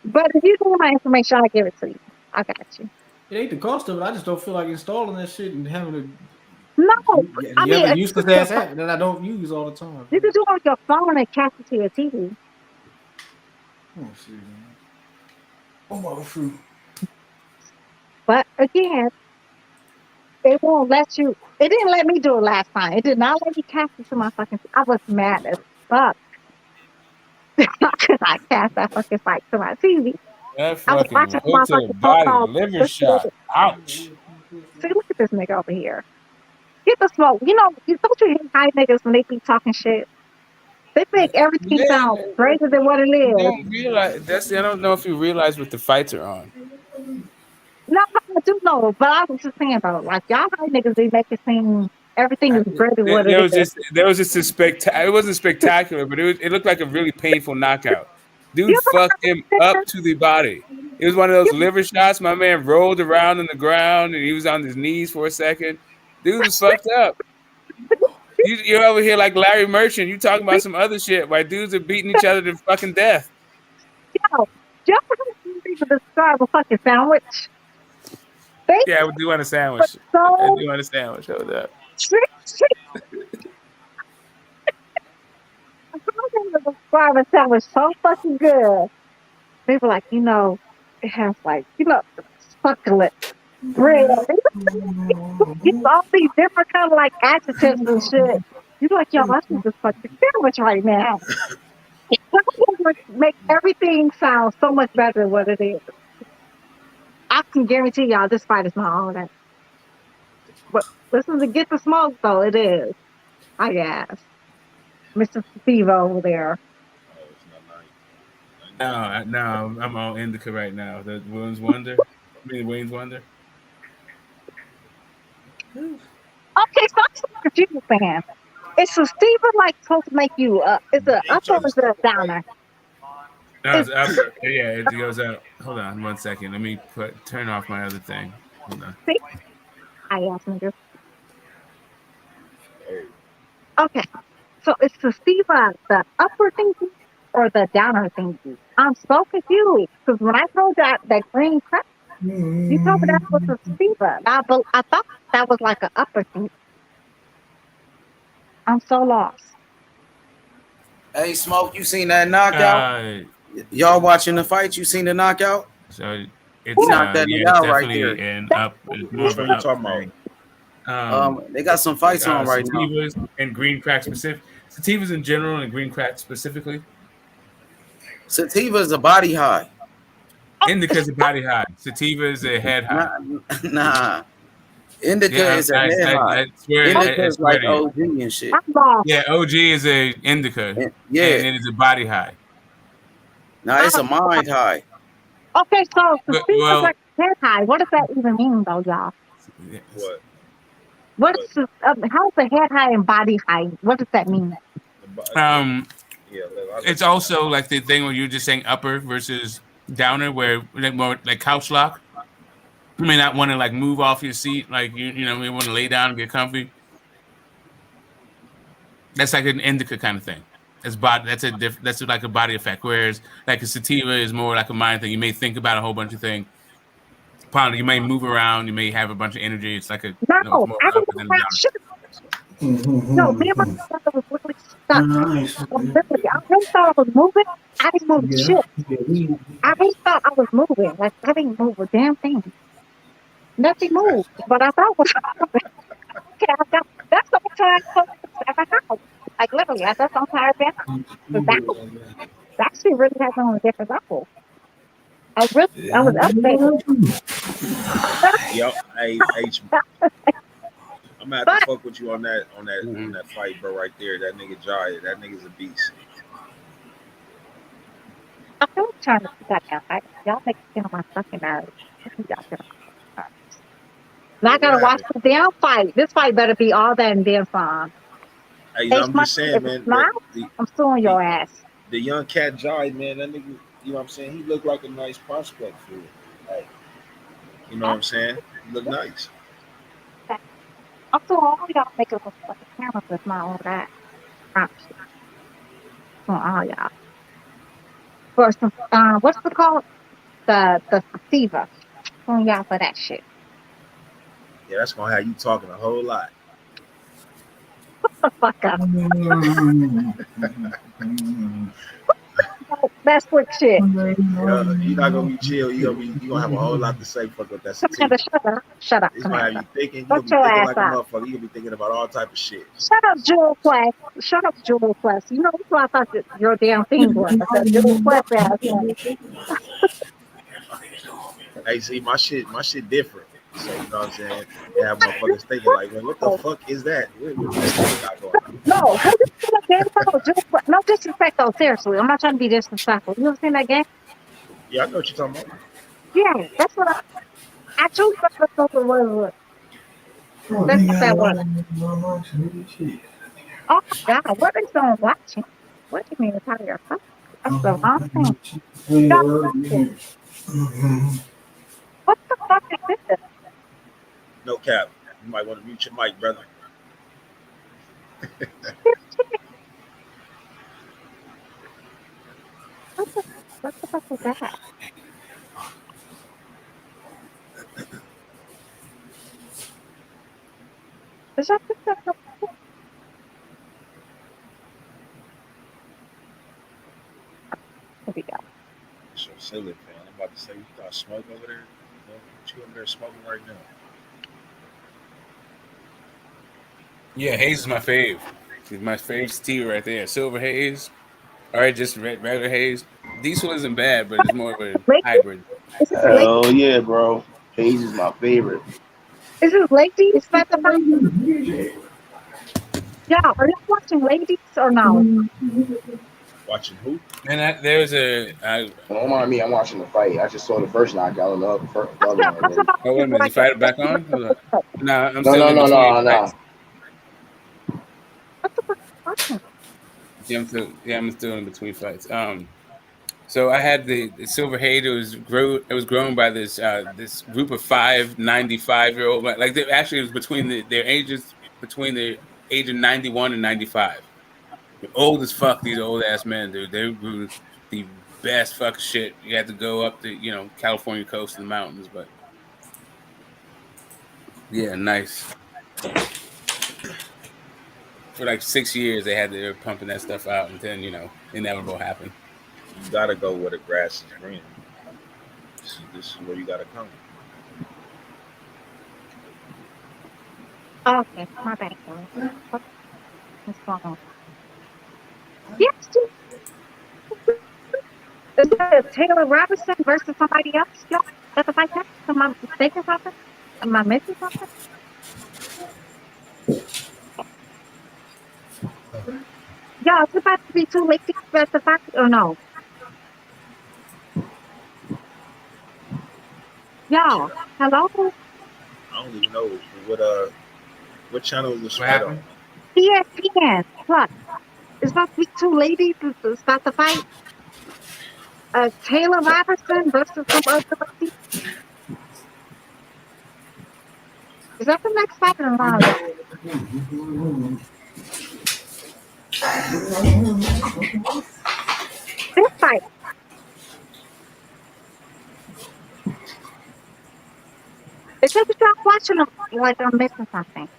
But if you need my information, I'll give it to you. I got you. It ain't the cost of it. I just don't feel like installing that shit and having to. No, I mean, a useless ass app that I don't use all the time. You can do it on your phone and cast it to your TV. Oh shit, man. Oh my fruit. But again, it won't let you. It didn't let me do it last time. It did not let me cast it to my fucking. I was mad as fuck. Because I cast that fucking fight to my TV. That fucking hook to the body, liver shot. Ouch. See, look at this nigga over here. Get the smoke. You know, don't you hate high niggas when they keep talking shit? They make everything sound greater than what it is. Don't realize, I don't know if you realize what the fights are on. No, I do know, but I was just saying though, like y'all high niggas, they make it seem everything is greater than what it is. There was just a spectacular. It wasn't spectacular, but it looked like a really painful knockout. Dude fucked him up to the body. It was one of those liver shots. My man rolled around on the ground and he was on his knees for a second. Dude was fucked up. You're over here like Larry Merchant. You talking about some other shit while dudes are beating each other to fucking death. Yo, people describe a fucking sandwich. Yeah, I do want a sandwich. I do want a sandwich. Hold up. Describe a sandwich so fucking good. They were like, you know, it has like, you know, succulent bread. It's all these different kind of like adjectives and shit. You're like, yo, I need this fucking sandwich right now. Make everything sound so much better than what it is. I can guarantee y'all this fight is not all that. But listen to Get the Smoke, though. It is. I guess. Mr. Steve over there. No, I'm on Indica right now. The Williams Wonder. Wayne's Wonder. Okay, so I'm so confused, man. Is Sativa like supposed to make you is it up or is it a downer? No, it's upper. Yeah, it goes up. Hold on 1 second. Let me turn off my other thing. Hold on. See? I asked him just. Okay. So is Sativa the upper thingy or the downer thingy? I'm so confused. Because when I told that green crap, you told me that was a Sativa. I thought that was like an upper thing. I'm so lost. Hey, Smoke, you seen that knockout? Y'all watching the fight? You seen the knockout? So He knocked that nigga it's out right definitely there. an up. It's more of an up thing. They got some fights on right now. Sativas and green crack specific. Sativas in general and green crack specifically. Sativa is a body high. Indica is a body high. Sativa is a head high. Nah. Indica is a head high. I swear, Indica is like OG and shit. Yeah, OG is a indica. Yeah. And it is a body high. Nah, it's a mind high. Okay, so Sativa's like head high. What does that even mean, though, y'all? What? What is how's the head high and body high? What does that mean? It's also like the thing where you're just saying upper versus downer, where like more like couch lock. You may not want to like move off your seat, like you want to lay down and get comfy. That's like an indica kind of thing. That's like a body effect. Whereas like a sativa is more like a mind thing. You may think about a whole bunch of things. You may move around. You may have a bunch of energy. It's like a no, I didn't know about shit. No, me and my brother was literally stuck. I really thought I was moving. I didn't move shit. I really thought I was moving. Like I didn't move a damn thing. Nothing moved, but I thought was okay. That's the time I was out. Like literally, I thought I'm tired down. That shit really has on a different level. I was upset. Yo, hey, I'm gonna have to fuck with you on that fight, bro. Right there, that nigga Jai, that nigga's a beast. I'm trying to put that down. Y'all make me feel my fucking nerves. I gotta watch the damn fight. This fight better be all that and then some. Hey, I'm just saying, man. I'm suing your ass. The young cat Jai, man, that nigga, you know what I'm saying? He looked like a nice prospect for it. Like, you know what I'm saying? He looked nice. I'm suing all y'all make us like a camera with my own that. I'm suing all y'all. For some, what's it called? The sativa. Suing y'all for that shit. Yeah, that's gonna have you talking a whole lot. Fuck up. That's what shit. You're not gonna be chill. You gonna have a whole lot to say. Fuck up that sativa. Shut up. It's gonna have you thinking. You gonna be thinking like a motherfucker. You gonna be thinking about all type of shit. Shut up, Jewel Quest. Shut up, Jewel Quest. You know what I thought your damn thing was. That Jewel Quest ass. Hey, see, my shit different. So you know what I'm saying? They have motherfuckers thinking like, well, what the fuck is that? What this thing got going on? No, have you seen that game? No disrespect though, seriously. I'm not trying to be disrespectful. You ever seen that game? Yeah, I know what you're talking about. Yeah, that's what I truly thought it was. That's what that was. Oh my God, what is on watching? What do you mean it's out of your phone? That's the wrong thing. What the fuck is this? No cap. You might want to mute your mic, brother. What the fuck was that? Is that the stuff? Here we go. So silly, man. I'm about to say you got smoke over there. What you over there smoking right now? Yeah, Haze is my fave. He's my fave sativa right there. Silver Haze. All right, just regular Haze. Diesel isn't bad, but it's more of a hybrid. Oh yeah, bro. Haze is my favorite. Is this ladies specified? Yeah, are you watching ladies or no? Watching who? And there's a. Don't mind me. I'm watching the fight. I just saw the first knockout. The other one already. Oh, wait a minute. Is the fight back on? Hold on. No, I'm No, still no, in no, between no, fights. no. Yeah, I'm still in between fights. So I had the silver hate. It was grown by this group of 95-year-old. Like actually, it was between their ages between the age of 91 and 95. They're old as fuck. These old ass men, dude. They grew the best fucking shit. You had to go up the California coast and the mountains, but yeah, nice. For like 6 years, they were pumping that stuff out, and then inevitable happened. You gotta go where the grass is green. This is where you gotta come. Okay, my bad. What's going on? Yes. Is it Taylor Robinson versus somebody else? Y'all, that's a fight next? Am I mistaken something? Am I missing something? Y'all, it's about to be too late to get the fight or no? Y'all, hello? I don't even know what channel is this What fight happened? on. ESPN Plus. It's about to be two ladies. It's about to fight. Taylor Robinson versus some other lady. Is that the next fight or no, y'all? This fight. Is that what y'all watching? Like I'm missing something.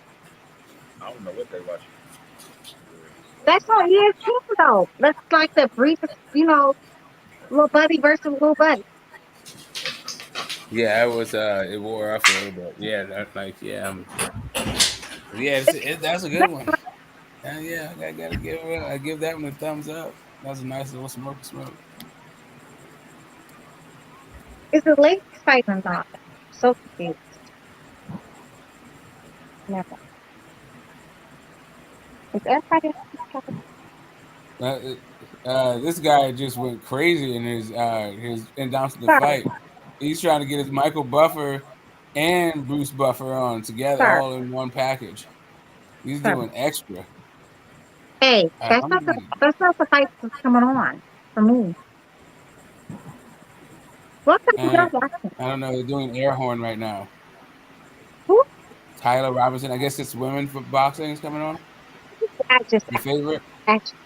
I don't know what they're watching. That's on ESPN though. That's like the briefest, little buddy versus little buddy. Yeah, it wore off a little bit. Yeah, that's a good one. Yeah, I gotta give that one a thumbs up. That was a nice little smoke. Is the ladies fight or not? So confused. Never. Is everybody? This guy just went crazy in his announcing the Sir, fight. He's trying to get his Michael Buffer and Bruce Buffer on together, sir, all in one package. He's sir. doing extra. Hey, I'm like, that's not the fight that's coming on for me. What are y'all watching? I don't know. They're doing air horn right now. Who? Tyler Robinson. I guess it's women for boxing is coming on. I just Your favorite? actually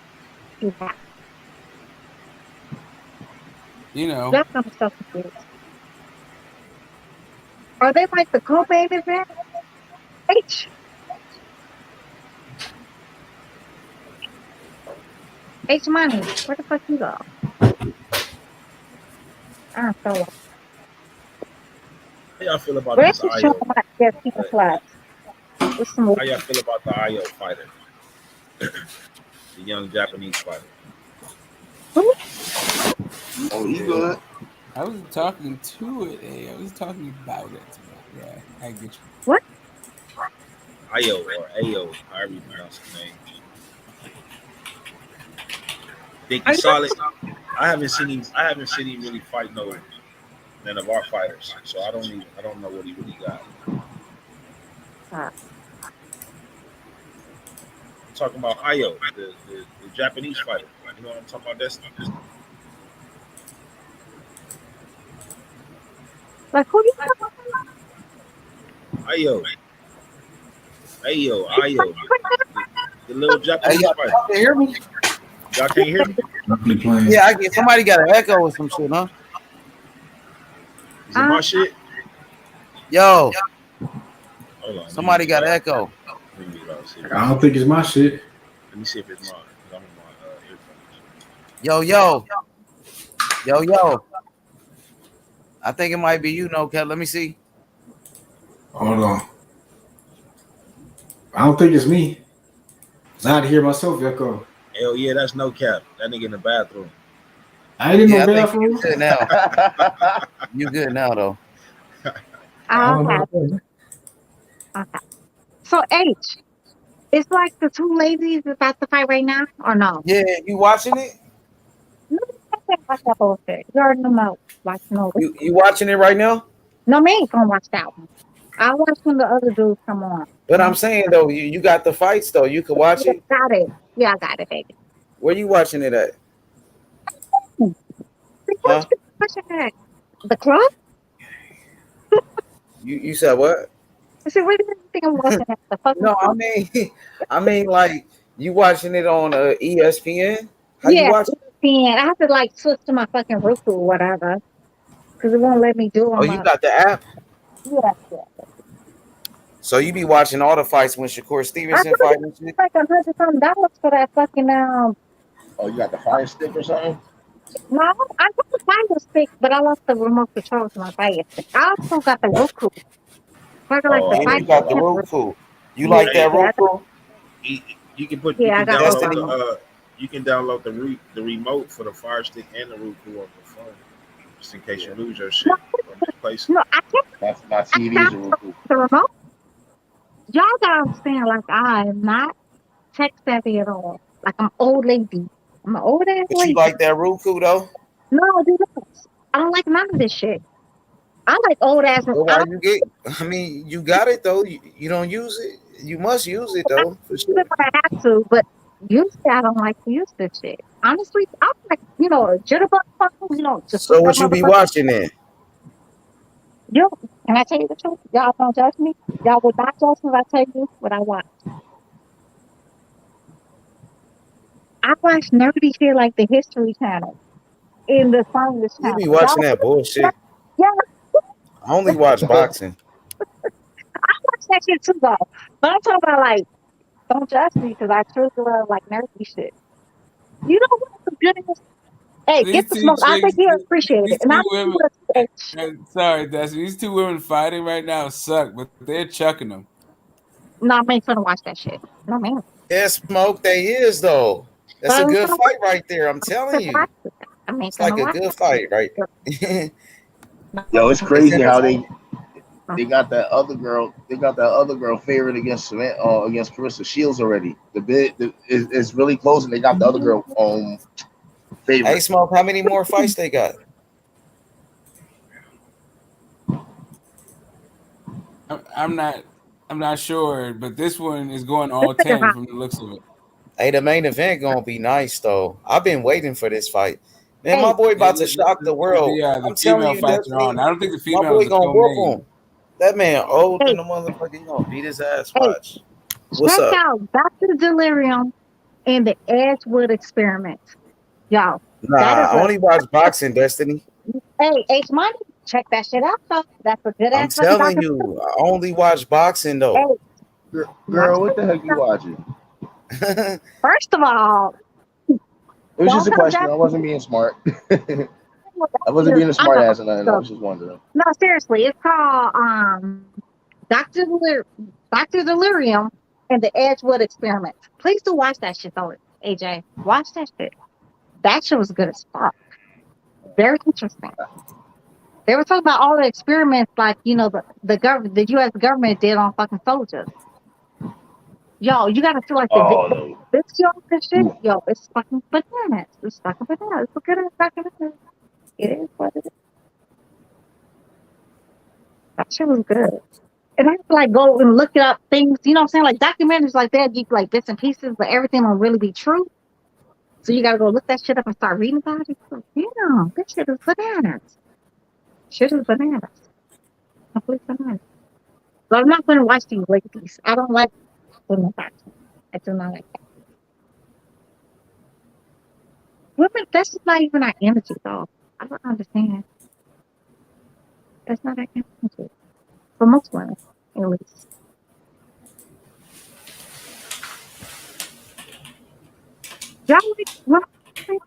That's I'm so confused. Are they like the co-main event? H Money, where the fuck you go? I'm so lost. How y'all feel about Where's this the show IO? about ESPN Plus? With some How y'all feel about the IO fighter? The young Japanese fighter. Oh, you good? I was talking to it. I was talking about it. Yeah, I get you. What? IO or AO, however you pronounce his name. Think he's solid. I haven't seen him really fight none of our fighters. So I don't know what he really got. I'm talking about IO, the Japanese fighter. You know what I'm talking about? That's like who you IO. The little Japanese fighter. Y'all can hear me? Y'all can't hear me? Yeah, I get somebody got an echo or some shit, huh? Is it my shit? Yo. Hold on. Somebody got an echo. I don't think it's my shit. Let me see if it's mine. I'm in my Yo. I think it might be you, no, Kev. Let me see. Hold on. I don't think it's me. I had to hear myself echo. Hell yeah, that's no cap. That nigga in the bathroom. I ain't in no I think bathroom. you good now. You good now, though. I don't know. Okay. So H, it's like the two ladies about to fight right now, or no? Yeah, you watching it? No, I can't watch that bullshit. You already know my watch no. You watching it right now? No, me ain't gonna watch that one. I watch when the other dudes come on. But I'm saying though, you got the fights though. You can watch Yeah, it. got it. Yeah, I got it, baby. Where you watching it at? Hmm. Huh? Watching that. The club? You said what? I said, where do you think I'm watching at? The fucking No, I club? mean, I mean like you watching it on ESPN? How you Yeah, watch it? ESPN. I have to like switch to my fucking Roku or whatever because it won't let me do it Oh, on you my. got the app. Yeah, yeah. So you be watching all the fights when Shakur I Stevenson thought it fighting and was shit? like $100 for that fucking Oh, you got the Fire Stick or something? No, I got the Fire Stick, but I lost the remote control to my Fire Stick. I also got the Roku. I got like Oh, the I Yeah, Fire you always thought got I the Stick. was. Roku. You Yeah, like Hey, that yeah, Roku? you can yeah, I got download Roku. Destiny? you can download the remote for the Fire Stick and the Roku on the phone, just in case Yeah. you lose your No, shit or misplace it. no, I can't. My I TV's can't a Roku. the remote. Y'all gotta understand, like I am not tech savvy at all. Like I'm old lady. I'm an old ass But you lady. like that Roku though? No, I do not. I don't like none of this shit. I like old ass. But I why you get? I mean, you got it though. You don't use it. You must use it I though, for use it sure. when I have to, but usually I don't like to use this shit. Honestly, I like a jitterbug phone. Just put So that what you be motherfucker. watching then? You can I tell you the truth? Y'all don't judge me. Y'all would not judge me if I tell you what I watch. I watch nerdy shit like the History Channel and the Science You Channel. be Y'all, watching that bullshit. yeah, I only watch boxing. I watch that shit too though. But I'm talking about like, don't judge me because I truly love like nerdy shit. You know what's good in this? Hey, get These the two smoke. I think chicks, you appreciate it. these And I two know you women. would. Sorry, Dusty. These two women fighting right now suck, but they're chucking them. No, I ain't finna watch that shit. No, man. Yeah, smoke they is though. But That's I a ain't good finna watch fight right there. I'm telling it. you. I ain't It's like finna a watch good that fight, shit. right? No, Yo, it's It's crazy how entertaining. they got that other girl. They got that other girl favored against against Carissa Shields already. The bid is really close, and they got the other girl Hey, favorite. smoke. How many more fights they got? I'm not. I'm not sure, but this one is going all 10 from the looks of it. Hey, the main event gonna be nice though. I've been waiting for this fight. Man, my Hey, boy Yeah, about to shock the world. the I'm telling female you, fights are on. Destiny. I don't think the My boy females are gonna whoop co-main. him. That man old hey, than the motherfucker. He gonna beat his ass. hey, Watch. What's check up? out Dr. Delirium and the Edgewood Experiment. Y'all, Nah, that is I only watch boxing, Destiny. hey, H Money, check that shit out, though. That's a good I'm ass fucking telling documentary. you, I only watch boxing Hey, though. watch Girl, what that the heck shit you out. watching? First of all, It was just don't a come question. judge I me. wasn't being smart. I wasn't I being a smart know. ass or nothing. I So, was just wondering. no, seriously, it's called Dr. Dr. Delirium and the Edgewood Experiment. Please do watch that shit, though, AJ. Watch that shit. That shit was good as fuck. Very interesting. They were talking about all the experiments, like the U.S. government did on fucking soldiers. Yo, you gotta feel like Oh no. this yo this shit. Yo, it's fucking bananas. It's fucking bananas. It's a good ass documentary. It is what it is. That shit was good. And I have to like go and look it up things. You know what I'm saying? Like documentaries like that, you like bits and pieces, but everything will really be true. So you gotta go look that shit up and start reading about it. So, yeah, this shit is bananas. Shit is bananas. Complete bananas. But I'm not gonna watch these ladies. I don't like women boxing. I do not like that. Women, that's just not even our energy, though. I don't understand. That's not our energy. For most women, at least. Y'all like women?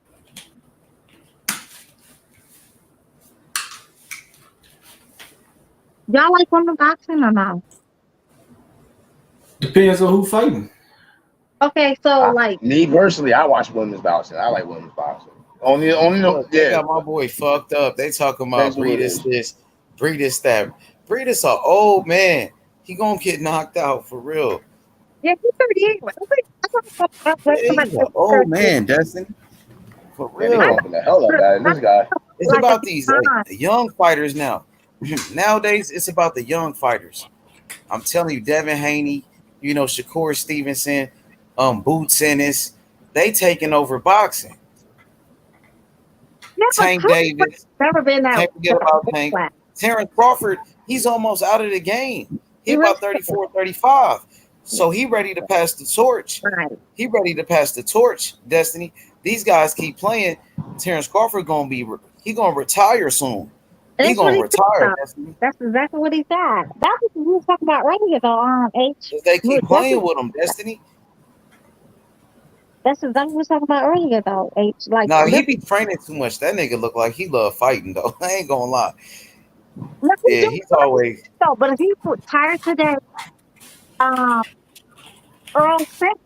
Y'all like women boxing or no? Depends on who fighting. Okay, so like Me personally, I watch women's boxing. I like women's boxing. Only no, Look, they yeah. got my boy fucked up. They talking Depends about who it Breedis is. this, Breedis that. Breedis a old man. He gonna get knocked out for real. Yeah, he's 38. Yeah, he's an old man, Destiny. For Man, they real. pumping the hell up out of this guy. It's about these young fighters now. Nowadays, it's about the young fighters. I'm telling you, Devin Haney, you know, Shakur Stevenson, Boots Ennis, they taking over boxing. Yeah, Tank Davis. Never been that. Can't forget about Tank. Terrence Crawford, he's almost out of the game. He about 34, 35. So he ready to pass the torch. Right. He ready to pass the torch, Destiny. These guys keep playing. Terrence Crawford gonna retire soon. He's gonna retire. Destiny. That's exactly what he said. That's what we were talking about earlier, though. H. They keep playing with him, Destiny. That's exactly what we were talking about earlier, though. H. Like, no, he be training too much. That nigga look like he love fighting, though. I ain't gonna lie. No, Yeah, he's always. So, but if he retired today, Earl Spence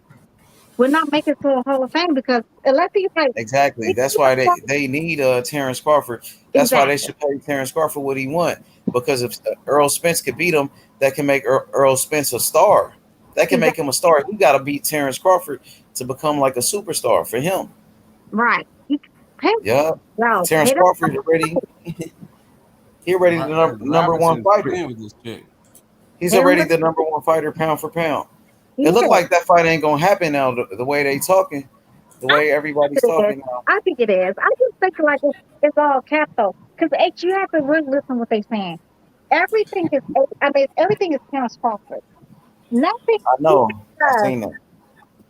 would not make it to a Hall of Fame because unless he's like exactly. That's why they need Terrence Crawford. That's why they should pay Terrence Crawford what he want. Because if Earl Spence could beat him, that can make Earl Spence a star. That can make him a star. You got to beat Terrence Crawford to become like a superstar for him. Right. Yeah. No, Terrence Crawford already. He already the number one fighter. He's already the number one fighter pound for pound. It looked like that fight ain't gonna happen now. The way they talking, the way everybody's talking now. I think it is. I just think like it's all cap though, because you have to really listen to what they're saying. Everything is. I mean, everything is Terrence Crawford. Nothing. I know. I've seen that.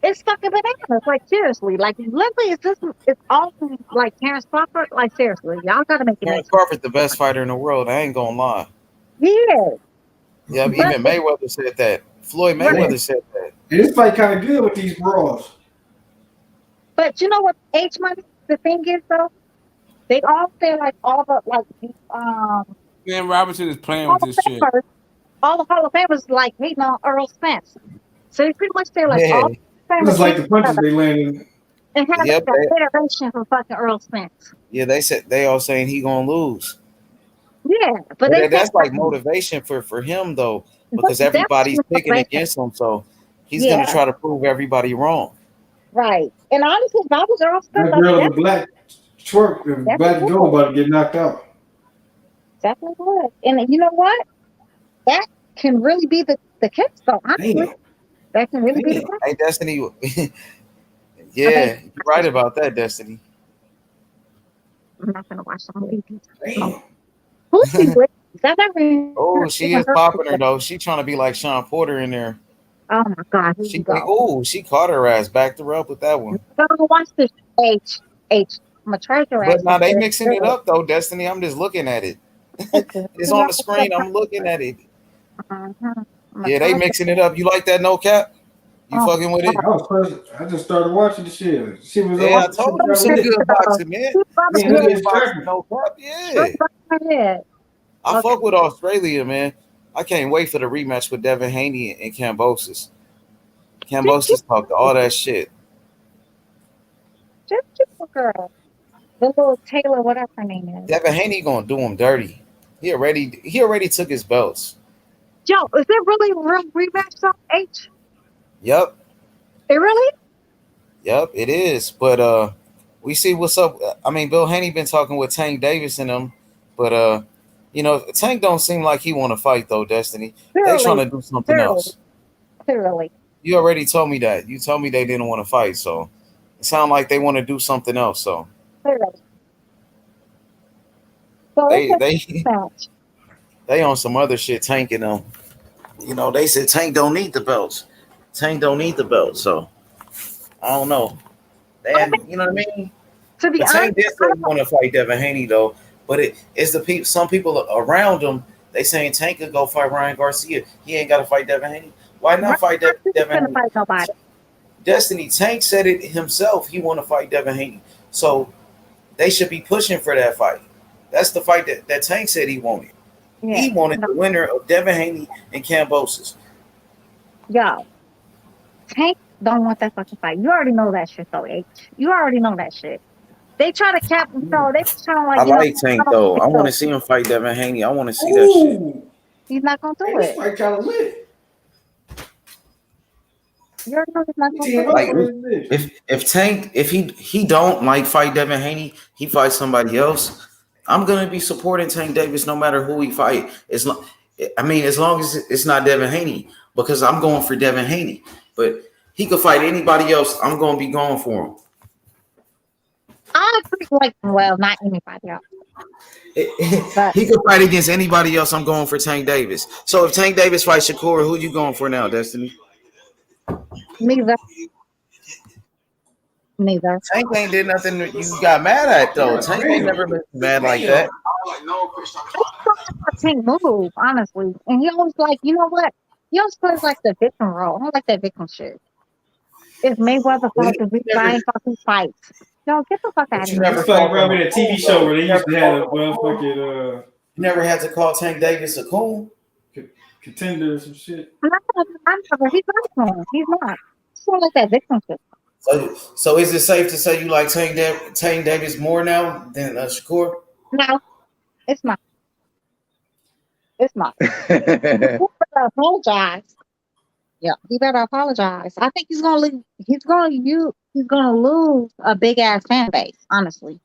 It's fucking bananas. Like seriously, like literally, it's all like Terrence Crawford. Like seriously, y'all gotta make it. Terrence Crawford's the best fighter in the world. I ain't gonna lie. He is. Yeah, even Mayweather said that. Floyd Mayweather said that. And this fight kind of good with these brawls. But you know what, H Money? The thing is though, they all say like all the Man, Robertson is playing with this shit. All the Hall of Famers like hating on Earl Spence. So they pretty much say like all the famers it's like the punches they landed. And have that federation for fucking Earl Spence. Yeah, they all saying he gonna lose. Yeah, but that's like motivation for him though, because everybody's picking against him, so he's gonna try to prove everybody wrong. Right, and honestly, if I was Earl Spence, that girl in the black twerk, the black girl about to get knocked out. Definitely would, and you know what? That can really be the case, though. Honestly, that can really be the case. Hey, Destiny. Yeah, you're right about that, Destiny. I'm not gonna watch some movies. Who's she with? Oh, she is popular though. She trying to be like Sean Porter in there. Oh my God! She caught her ass, backed her up with that one. I'm gonna watch this. H. I'm gonna try her ass. But now they mixing it up though, Destiny. I'm just looking at it. It's on the screen. I'm looking at it. Yeah, they mixing it up. You like that? No cap? You fucking with it? I just started watching the shit. She was I told you some good boxing, man. Some good boxing, no cap. Yeah. I fuck with Australia, man. I can't wait for the rematch with Devin Haney and Kambosos. Kambosos talked all that shit. Just girl. The little Taylor, whatever her name is. Devin Haney gonna do him dirty. He already took his belts. Yo, is there really a real rematch on H? Yep. It really? Yep, it is. But we see what's up. I mean, Bill Haney been talking with Tank Davis and them, but you know, Tank don't seem like he want to fight though, Destiny. They trying to do something else. Clearly. You already told me that. You told me they didn't want to fight, so it sounds like they want to do something else. So clearly. They on some other shit, tanking them. You know, they said Tank don't need the belts. Tank don't need the belts, so I don't know. You know what I mean? To be honest, Tank did say he want to fight Devin Haney though, but it's the people. Some people around him. They saying Tank could go fight Ryan Garcia. He ain't got to fight Devin Haney. Why not fight Devin Haney? Fight nobody. Destiny, Tank said it himself. He want to fight Devin Haney, so they should be pushing for that fight. That's the fight that Tank said he wanted. Yeah. He wanted the winner of Devin Haney and Kambosos. Yo, Tank don't want that fucking fight. You already know that shit, though, H. You already know that shit. They try to cap him, so they trying to like. I like Tank though. I want to see him fight Devin Haney. I want to see that shit. He's not gonna do it. Fight kind of lit. Like if Tank, if he don't like fight Devin Haney, he fights somebody else. I'm gonna be supporting Tank Davis no matter who he fight. As long as it's not Devin Haney, because I'm going for Devin Haney. But he could fight anybody else. I'm gonna be going for him. I agree. Like, well, not anybody else. He could fight against anybody else. I'm going for Tank Davis. So if Tank Davis fights Shakur, who you going for now, Destiny? Neither. Tank ain't did nothing that you got mad at though. Tank ain't never been mad like that. Tank move, honestly, and he always like, you know what? He always plays like the victim role. I don't like that victim shit. If Mayweather fought the big guy, fucking fights. Yo, get the fuck out of here. It's like probably a TV show where they used to have motherfucking You never had to call Tank Davis a coon? Contender or some shit. I'm never. He's not a coon. He's not. It's not like that victim shit. So is it safe to say you like Tank Davis more now than Shakur? No, it's not. It's not. He better apologize. Yeah, he better apologize. I think he's gonna lose. He's gonna lose a big ass fan base. Honestly,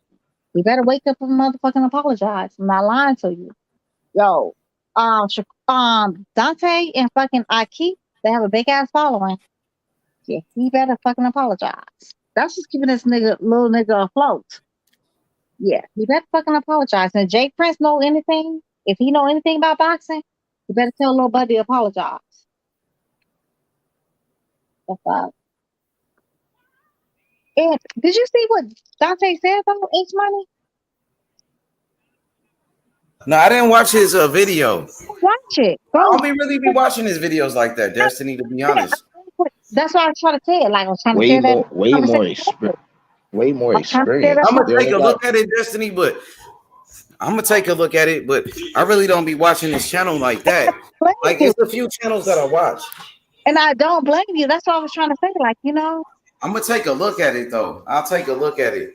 we better wake up and motherfucking apologize. I'm not lying to you. Yo, Dante and fucking Ike, they have a big ass following. Yeah, he better fucking apologize. That's just keeping this little nigga afloat. Yeah, he better fucking apologize. And Jake Prince know anything? If he know anything about boxing, you better tell little buddy to apologize. That's all. And did you see what Dante said about H Money? No, I didn't watch his video. Watch it. I don't really be watching his videos like that, Destiny, to be honest. That's what I was trying to say. Like I was trying to say that. Way more experience. I'm gonna take a look at it, Destiny, but I really don't be watching this channel like that. Like it's a few channels that I watch. And I don't blame you. That's what I was trying to say. Like, you know. I'm gonna take a look at it though. I'll take a look at it.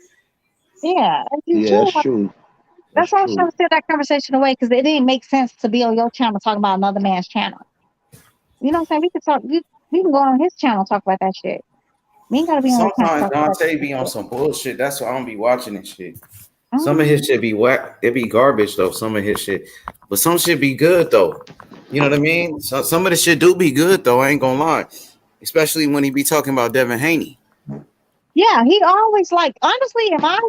Yeah. That's true. That's why I was trying to steer that conversation away, because it didn't make sense to be on your channel talking about another man's channel. You know what I'm saying? We could talk. We can go on his channel and talk about that shit. We ain't gotta be on. Sometimes Dante be on some bullshit. That's why I don't be watching this shit. Some of his shit be whack. It be garbage though. Some of his shit, but some shit be good though. You know what I mean? So some of the shit do be good though. I ain't gonna lie, especially when he be talking about Devin Haney. Yeah, he always like. Honestly, if I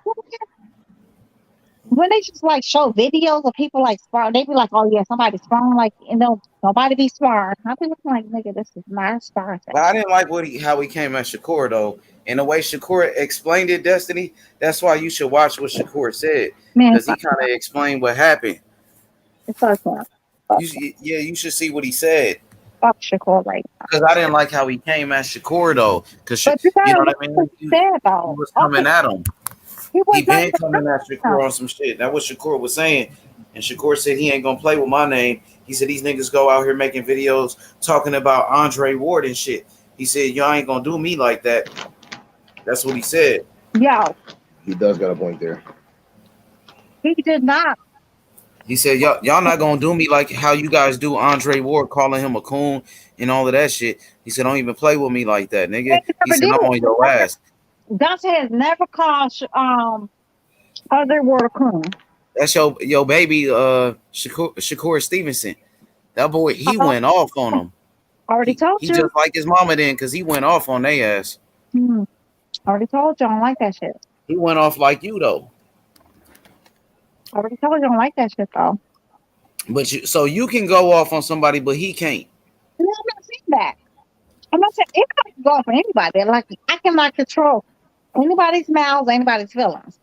when they just like show videos of people like spar, they be like, "Oh yeah, somebody's sparring," like, and nobody be sparring. I be looking like, nigga, this is not a sparring. But I didn't like how he came at Shakur though. And the way Shakur explained it, Destiny, that's why you should watch what Shakur said, because he kind of explained what happened. It's okay. You should see what he said. Fuck Shakur right now. Because I didn't like how he came at Shakur though. Because you know what I mean? He was coming at him. He been coming at Shakur on some shit. That's what Shakur was saying. And Shakur said he ain't gonna play with my name. He said these niggas go out here making videos talking about Andre Ward and shit. He said y'all ain't gonna do me like that. That's what he said. Yeah. He does got a point there. He did not. He said y'all not gonna do me like how you guys do Andre Ward, calling him a coon and all of that shit. He said don't even play with me like that, nigga. He said I'm on your ass. Dante has never called Andre Ward a coon. That's your baby, Shakur Stevenson. That boy, he went off on him. Already told you. He just like his mama then, because he went off on their ass. Already told you I don't like that shit. He went off like you though. Already told you I don't like that shit though. But so you can go off on somebody, but he can't. No, I'm not saying that. I'm not saying anybody can go off on anybody. Like I cannot control anybody's mouths, anybody's feelings.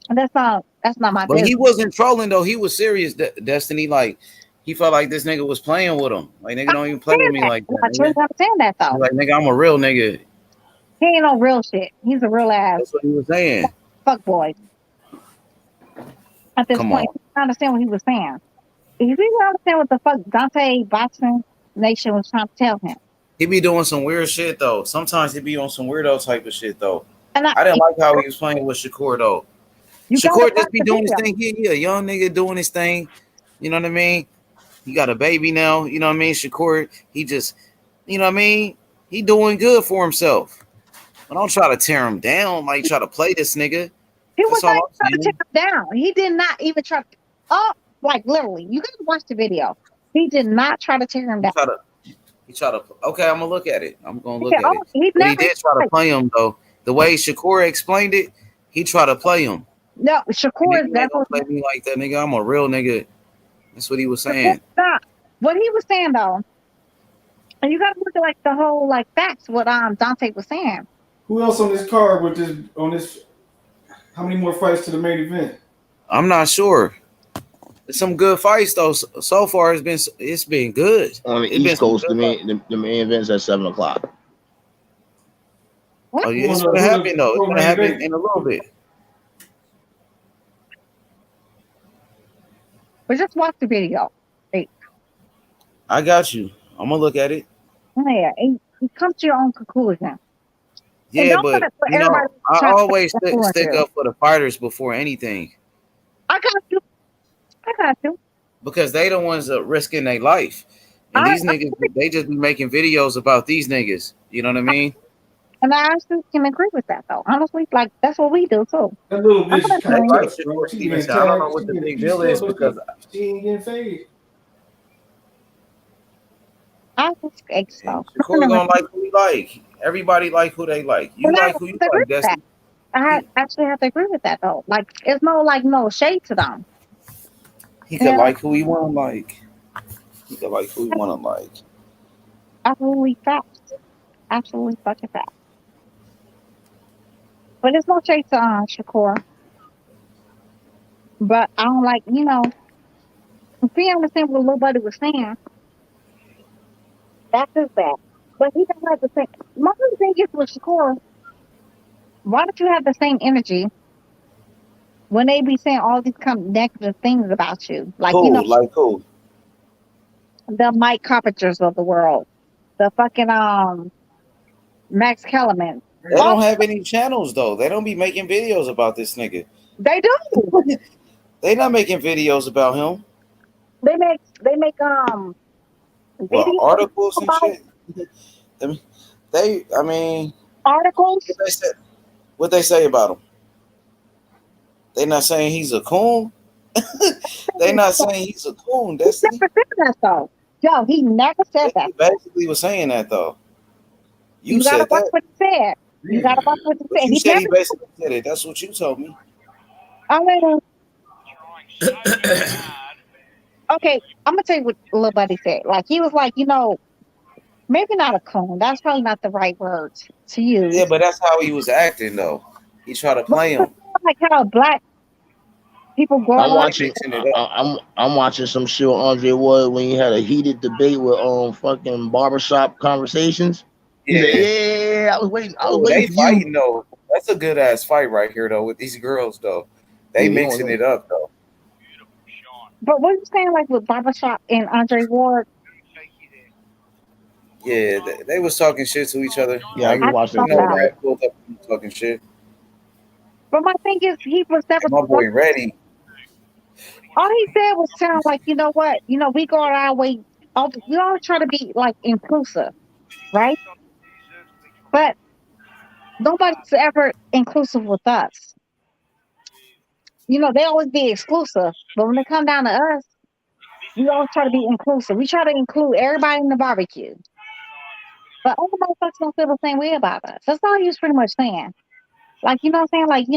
And that's not my business. But he wasn't trolling though. He was serious, Destiny. Like he felt like this nigga was playing with him. Like nigga don't even play with me like that. I'm saying that though. Like nigga, I'm a real nigga. He ain't no real shit. He's a real ass. That's what he was saying. Fuck boy. At this point, he didn't understand what he was saying. He didn't understand what the fuck Dante Boxing Nation was trying to tell him. He be doing some weird shit though. Sometimes he be on some weirdo type of shit though. And I didn't like how he was playing with Shakur though. Shakur just be doing his thing. He a young nigga doing his thing. You know what I mean? He got a baby now. You know what I mean? Shakur, he just, you know what I mean? He doing good for himself. I don't try to tear him down. Like try to play this nigga. He That's was all not I'm trying to saying. take him down. He did not even try. Oh, like literally, you gotta watch the video. He did not try to tear him down. He tried to. Okay, I'm gonna look at it. I'm gonna look Yeah, at it. he But he never did try to play him though. The way Shakur explained it, he tried to play him. No, And Shakur if is you ain't gonna definitely play me like that, nigga, I'm a real nigga. That's what he was Shakur. saying. Not what he was saying though. And you gotta look at like the whole like facts. What Dante was saying. Who else on this card with this on this? How many more fights to the main event? I'm not sure. There's some good fights though. So far, it's been good. On the It's been East some Coast, good fights. the main event's at 7:00. What? Oh yeah, it's gonna happen though. It's gonna happen in a little bit. But just watch the video. Hey, I got you. I'm gonna look at it. yeah, and you come to your own conclusion. And Yeah, don't but let you everybody know, I try to always influence stick you. up for the fighters before anything I got you. I got you. because they the ones that risking their life, and these niggas they just be making videos about these niggas. You know what I mean? And I actually can agree with that though. Honestly, like that's what we do too. That little I'm bitch gonna is kind of claim. tough, bro. She getting I don't know tagged. what She the getting big deal pieced is up, but because she ain't getting faded. I just think so. Shakur gonna like who he like. Everybody like who they like. You And I like have who you to agree like, with that. Destiny. Actually have to agree with that though. Like it's no shade to them. He could like who he want to like. He could like who he want to like. Absolutely facts. Absolutely fucking facts. But it's no shade to Shakur. But I don't like, if you understand what little buddy was saying, that's his bad. But he doesn't have the same. My only thing is with Shakur, why don't you have the same energy when they be saying all these kind of negative things about you? Like, Like who? the Mike Carpenters of the world, the fucking Max Kellerman. They don't have any channels though. They don't be making videos about this nigga. They do. They not making videos about him. They make Well, videos articles and about shit. I mean, articles. What they say about him? They not saying he's a coon. They not saying he's a coon. He never said that though. Yo, he never said that. He basically was saying that though. You gotta said watch that. what he said. You gotta watch what he But said. you He said never he basically said it. That's what you told me. I mean, okay, I'm gonna tell you what little buddy said. Like he was like, maybe not a coon. That's probably not the right words to use. Yeah, but that's how he was acting though. He tried to play him. Like how black people grow I'm up. watching. I'm watching some shit with Andre Ward when he had a heated debate with fucking barbershop conversations. He said, "Yeah, I was waiting. I was waiting They for fighting you." though. That's a good ass fight right here though with these girls though. They Yeah, mixing it up though. But what you saying, like with barbershop and Andre Ward? Yeah, they was talking shit to each other. Yeah, I just watched it. Brad pulled up talking shit. But my thing is, he was never. My boy ready. All he said was sound like, you know what? We go our way. We all try to be like inclusive, right? But nobody's ever inclusive with us. They always be exclusive. But when they come down to us, we always try to be inclusive. We try to include everybody in the barbecue. But all the motherfuckers don't feel the same way about us. That's all he was pretty much saying. Like, you know what I'm saying? Like,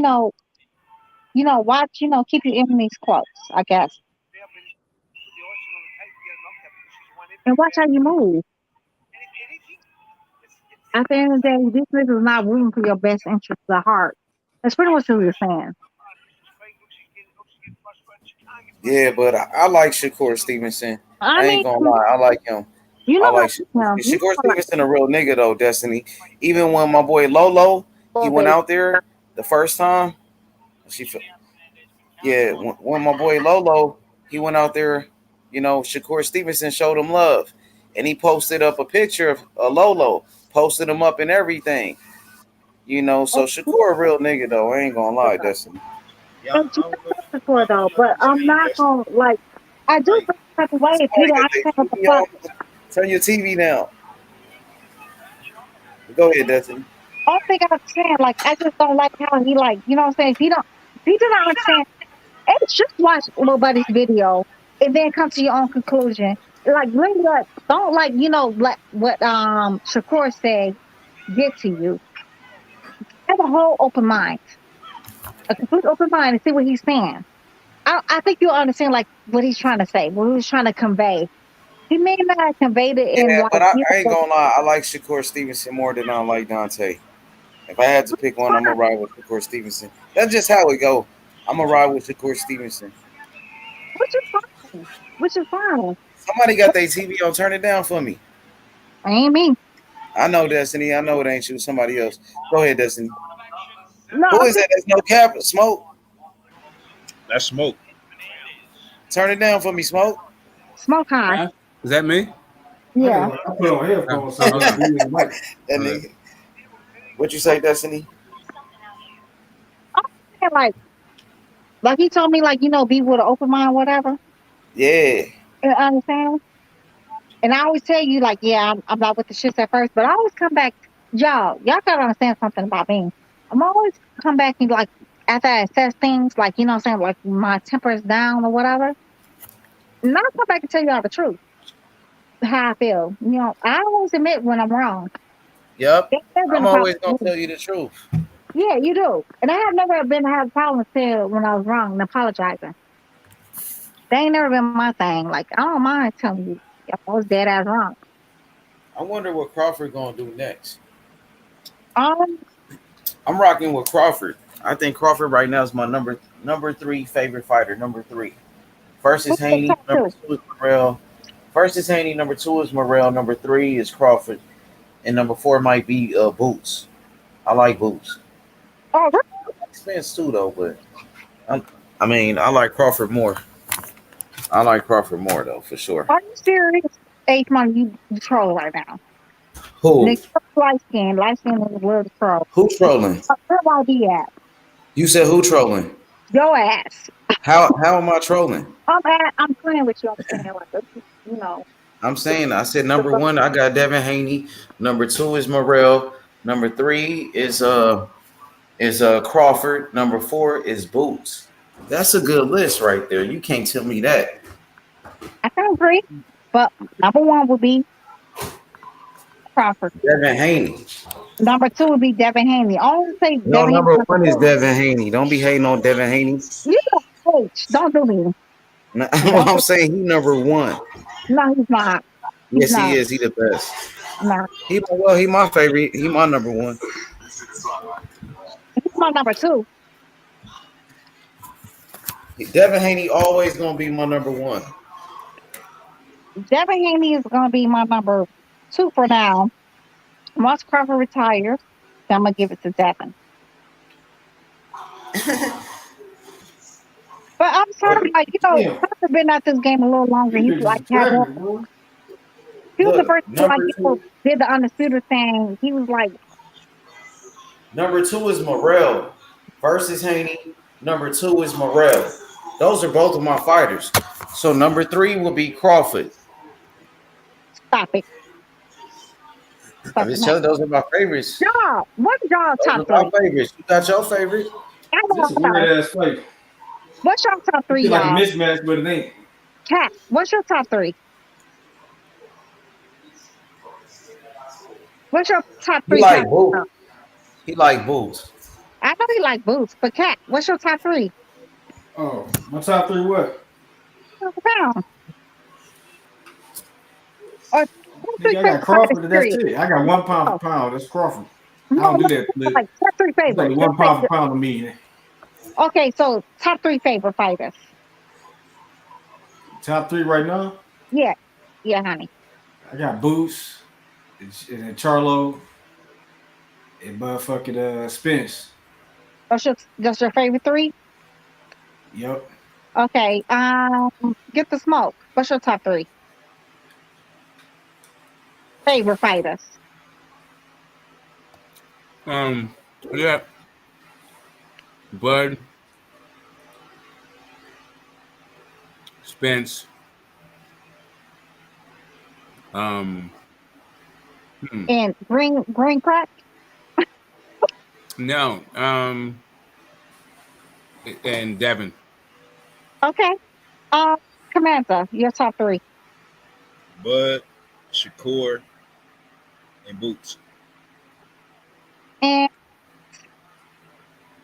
watch, keep your enemies close, I guess. And watch how you move. At the end of the day, this nigga is not rooting for your best interest of the heart. That's pretty much what he was saying. Yeah, but I like Shakur Stevenson. I ain't gonna mean, lie, I like him. You I know like Shakur Stevenson, a real nigga though, Destiny. Even when my boy Lolo, he went out there the first time. When my boy Lolo, he went out there, Shakur Stevenson showed him love. And he posted up a picture of Lolo, posted him up and everything. So Shakur a real nigga though. I ain't gonna lie, Destiny. Before though, but I'm not gonna I do feel type of way if you don't have a fuck. Turn your TV down. Go ahead, Destiny. Only thing I understand, like, I just don't like how he, like, you know what I'm saying? If you do not understand, it's just watch Lil Buddy's video and then come to your own conclusion. Like, really, like, don't, like, let what Shakur said get to you. Have a whole open mind, a complete open mind, and see what he's saying. I think you'll understand, like, what he's trying to say, what he's trying to convey. He may not have conveyed it in, Yeah, like, but I ain't gonna lie. I like Shakur Stevenson more than I like Dante. If I had to pick one, I'm gonna ride with Shakur Stevenson. That's just how it go. I'm gonna ride with Shakur Stevenson. which is fine. Which is fine. Somebody got their TV on. Turn it down for me. Ain't me. I know, Destiny. I know it ain't you. Somebody else. Go ahead, Destiny. No, Who is that? There's no cap. Smoke. That's Smoke. Turn it down for me, Smoke. Smoke high. Huh? Is that me? Yeah. I put on headphones so I can be in the mic. That nigga. What you say, Destiny? I'm saying, like he told me, like, be with an open mind, whatever. Yeah. You understand? And I always tell you, like, yeah, I'm not with the shits at first, but I always come back, y'all gotta understand something about me. I'm always come back and, like, after I assess things, like, you know what I'm saying, like my temper is down or whatever. And I'll come back and tell y'all the truth, how I feel. I always admit when I'm wrong. Yep. There's never been I'm a problem always gonna with me. tell you the truth. Yeah, you do. And I have never been had a problem with when I was wrong and apologizing. That ain't never been my thing. Like, I don't mind telling you if I was dead ass wrong. I wonder what Crawford gonna do next. Um, I'm rocking with Crawford. I think Crawford right now is my number 3 favorite fighter. Number 3. First is what's your Haney. top Number 2 is Morrell. First is Haney. Number 2 is Morrell. Number 3 is Crawford, and number 4 might be Boots. I like Boots. Oh, really? Spence too though, but I like Crawford more. I like Crawford more though, for sure. Are you serious? H man, you troll right now. Who? Nick, light skin is a little troll. Who trolling? Where ID at? You said who trolling? Your ass. How am I trolling? I'm playing with you. I'm saying like, you know. I'm saying I said number 1, I got Devin Haney. Number 2 is Morrell. Number 3 is Crawford. Number 4 is Boots. That's a good list right there. You can't tell me that. I can agree, but number 1 would be Crawford. Devin Haney. Number 2 would be Devin Haney. I always say No, Devin Haney. number 1 is Devin Haney. Don't be hating on Devin Haney. You don't coach. Don't do me. No, I'm saying he number 1. No, he's not. Yes, he is. He the best. No. He my favorite. He my number 1. He's my number 2. Devin Haney always gonna be my number 1. Devin Haney is going to be my number 2 for now. Once Crawford retires, then I'm going to give it to Devin. But I'm sorry, like, Crawford been at this game a little longer. He's like, had more. He was the first one, like, did the undisputed thing. He was like, number 2 is Morrell. First is Haney. Number 2 is Morrell. Those are both of my fighters. So number 3 will be Crawford. Stop it. I'm just telling you, those are my favorites. Y'all, what's y'all top 3? My favorites. You got your favorite? This is weird ass fight. What's your top 3, It's y'all? like a mismatch, but it ain't. Cat, what's your top 3? What's your top 3? He like Boots. He like Boots. I know he like Boots, but Cat, what's your top 3? Oh, my top 3 what? Or Nigga, I got Crawford, that's it. I got 1 pound for pound. That's Crawford. I don't do that. Like top 3 favorites. Like 1 pound for pound of me. Okay, so top 3 favorite fighters. Top 3 right now? Yeah, honey. I got Boots, and Charlo, and motherfucking Spence. That's your favorite 3? Yep. Okay. Get the smoke. What's your top 3? Favorite fighters. Yeah. Bud, Spence, And green crack? No. And Devin. Okay. Commander, your top 3. Bud, Shakur, and Boots. And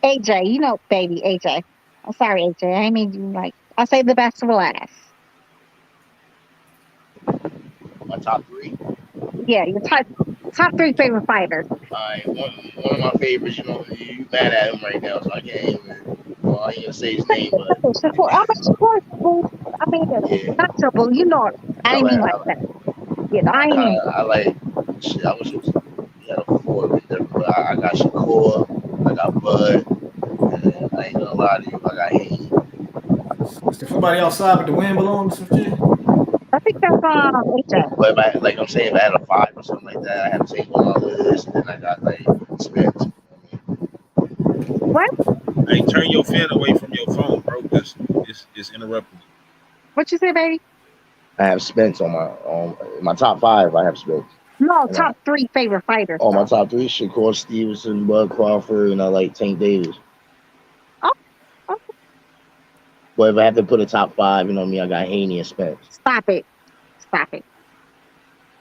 AJ, you know, baby AJ. I'm sorry, AJ. I mean you like. I'll say the best for last. My top 3. Yeah, your top 3 favorite fighters. Alright, one of my favorites. You know, you mad at him right now, so I can't even. Well, I ain't gonna say his name, but Shakur, I mean, yeah, not trouble. You know, I didn't mean like that. Yeah, I ain't mean. I like. Shit, I wish it was. Yeah, the 4 was different, but I got Shakur, I got Bud, and I ain't gonna lie to you, I got Haney. Is there somebody outside with the wind belongs or some shit? I think that's AJ. But if I, like I'm saying, if I had a 5 or something like that, I have to take one on my list, and then I got like Spence. What? Hey, turn your fan away from your phone, bro, because it's interrupting. What you say, baby? I have Spence on my top 5. I have Spence. No, top 3 favorite fighters. Oh, my top 3: Shakur Stevenson, Bud Crawford, and I like Tank Davis. Oh, okay. But if I have to put a top 5, you know me, I got Haney and Spence. Stop it. Stop it.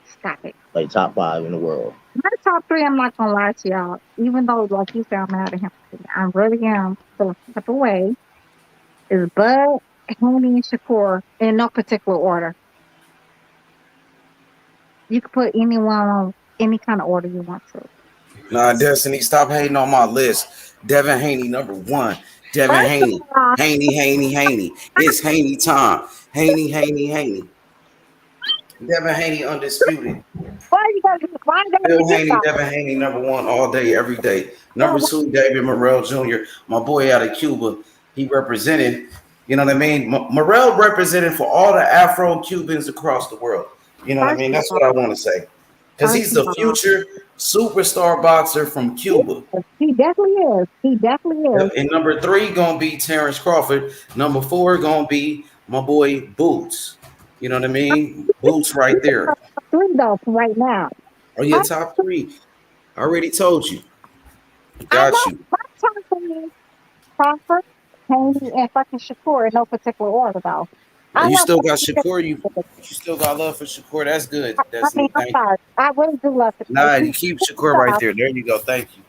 Stop it. Like top 5 in the world. My top 3, I'm not gonna lie to y'all. Even though, like you said, I'm mad at him. I really am. So step away. Is Bud, Haney, and Shakur in no particular order. You can put anyone on any kind of order you want to. Nah, Destiny, stop hating on my list. Devin Haney, number 1. Devin Haney. Haney. It's Haney time. Haney. Devin Haney undisputed. Why you gotta Bill do Haney, that? Devin Haney, number 1 all day, every day. Number 2, David Morrell Jr., my boy out of Cuba. He represented, you know what I mean? Morrell represented for all the Afro-Cubans across the world. You know what I mean? That's what I want to say. Because he's the future superstar boxer from Cuba. He definitely is. He definitely is. And number 3 gonna be Terrence Crawford. Number 4 gonna be my boy Boots. You know what I mean? Boots right there. 3 though right now. Oh, your top 3. I already told you. Got you. My top 3: Crawford, Haney, and fucking Shakur in no particular order though. You still got Shakur. You still got love for Shakur. That's good. That's I'm sorry. I really do love it. Nah, you keep Shakur right there. There you go. Thank you.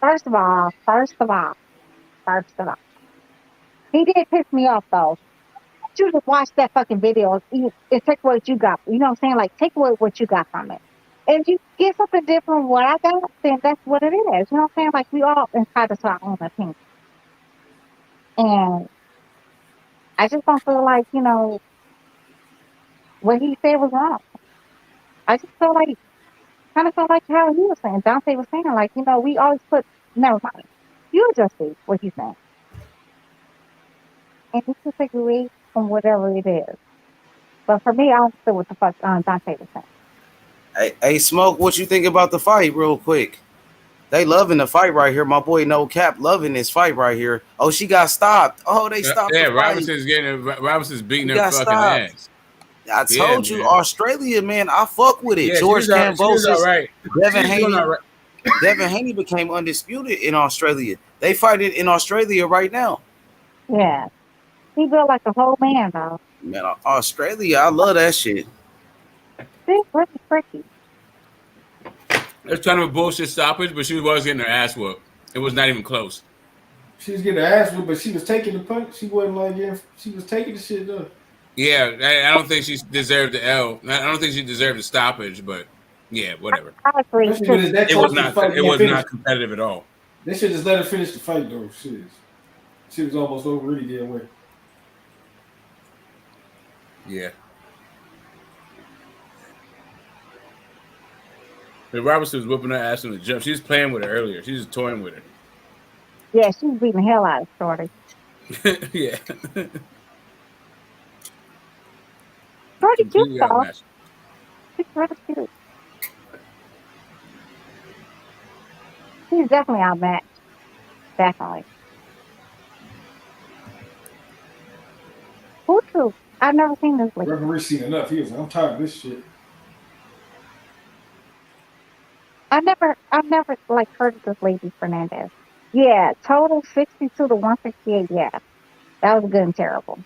First of all, he did piss me off though. You just watch that fucking video and take what you got. You know what I'm saying? Like, take away what you got from it. If you get something different from what I got, then that's what it is. You know what I'm saying? Like, we all entitled to our own opinion. And I just don't feel like, you know, what he said was wrong. I just feel like, kind of felt like how he was saying, Dante was saying, like, you know, we always put, never mind. You just see what he's saying. And you can take away from whatever it is. But for me, I understood what the fuck Dante was saying. Hey, Smoke, what you think about the fight, real quick? They loving the fight right here. My boy No Cap loving this fight right here. Oh, she got stopped. Oh, they stopped. Yeah, the fight. Robinson's beating her fucking stopped. ass. I told you, Australia, man. I fuck with it. Yeah, George Kambosos, right. Devin Haney. Right. Devin Haney became undisputed in Australia. They fight it in Australia right now. Yeah, he built like a whole man, though. Man, Australia, I love that shit. It's really tricky. It's kind of a bullshit stoppage, but she was getting her ass whooped. It was not even close. She was getting her ass whooped, but she was taking the punch. She wasn't like, she was taking the shit though. Yeah, I don't think she deserved the L. I don't think she deserved the stoppage, but yeah, whatever. I agree. It was not competitive at all. They should just let her finish the fight though. She was almost over anyway. Yeah. But Robinson was whooping her ass on the jump. She was playing with her earlier. She was toying with her. Yeah, she was beating the hell out of Shorty. Yeah. Pretty cute though. She's really cute. She's definitely outmatched. Definitely. Who true? I've never seen this lady. Referee seen enough. He was like, I'm tired of this shit. I've never like heard of this lady Fernandez. Yeah, total 62 to 168. Yeah, that was good and terrible.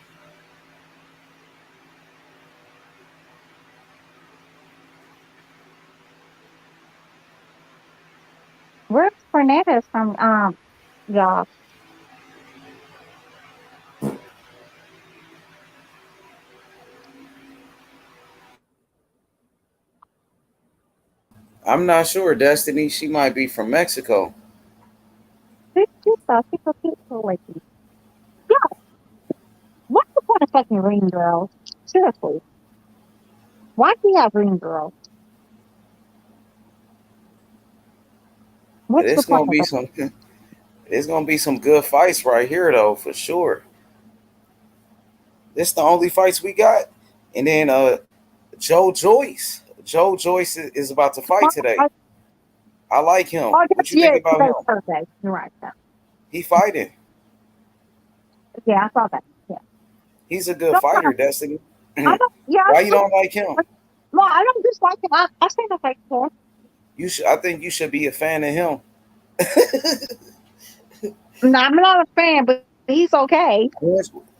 Where's Fernandez from? Y'all. I'm not sure, Destiny. She might be from Mexico. She's a lady. Yeah, what's the point of fucking ring girls? Seriously, why do you have ring girls? And What's the it's point gonna of be it? some. It's gonna be some good fights right here, though, for sure. This the only fights we got, and then Joe Joyce. Joe Joyce is about to fight today. Oh, I like him. What that's you think yeah. about Today's him? Thursday. You're right. Yeah, He fighting. yeah, I saw that. Yeah. He's a good fighter, Sometimes Destiny. I don't. Yeah, Why you don't like him? no, I don't dislike him. I seen the fight before. You should. I think you should be a fan of him. No, I'm not a fan, but he's okay.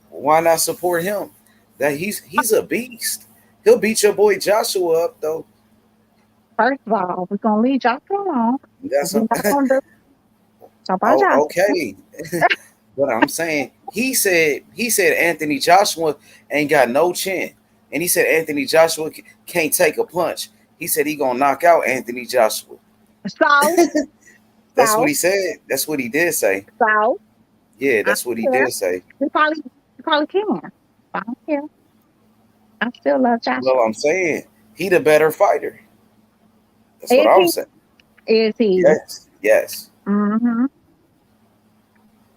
Why not support him? That he's a beast. He'll beat your boy Joshua up though. First of all, we're gonna leave Joshua alone. That's We're not gonna do so about Joshua. okay. But I'm saying he said Anthony Joshua ain't got no chin, and he said Anthony Joshua can't take a punch. He said he gonna knock out Anthony Joshua. So, That's what he said. That's what he did say. So, Yeah, I that's what don't he care. did say. He probably can. I don't care. I still love Joshua. Well, I'm saying he the better fighter. That's Is what I'm he? saying. Is he? Yes. Mm-hmm.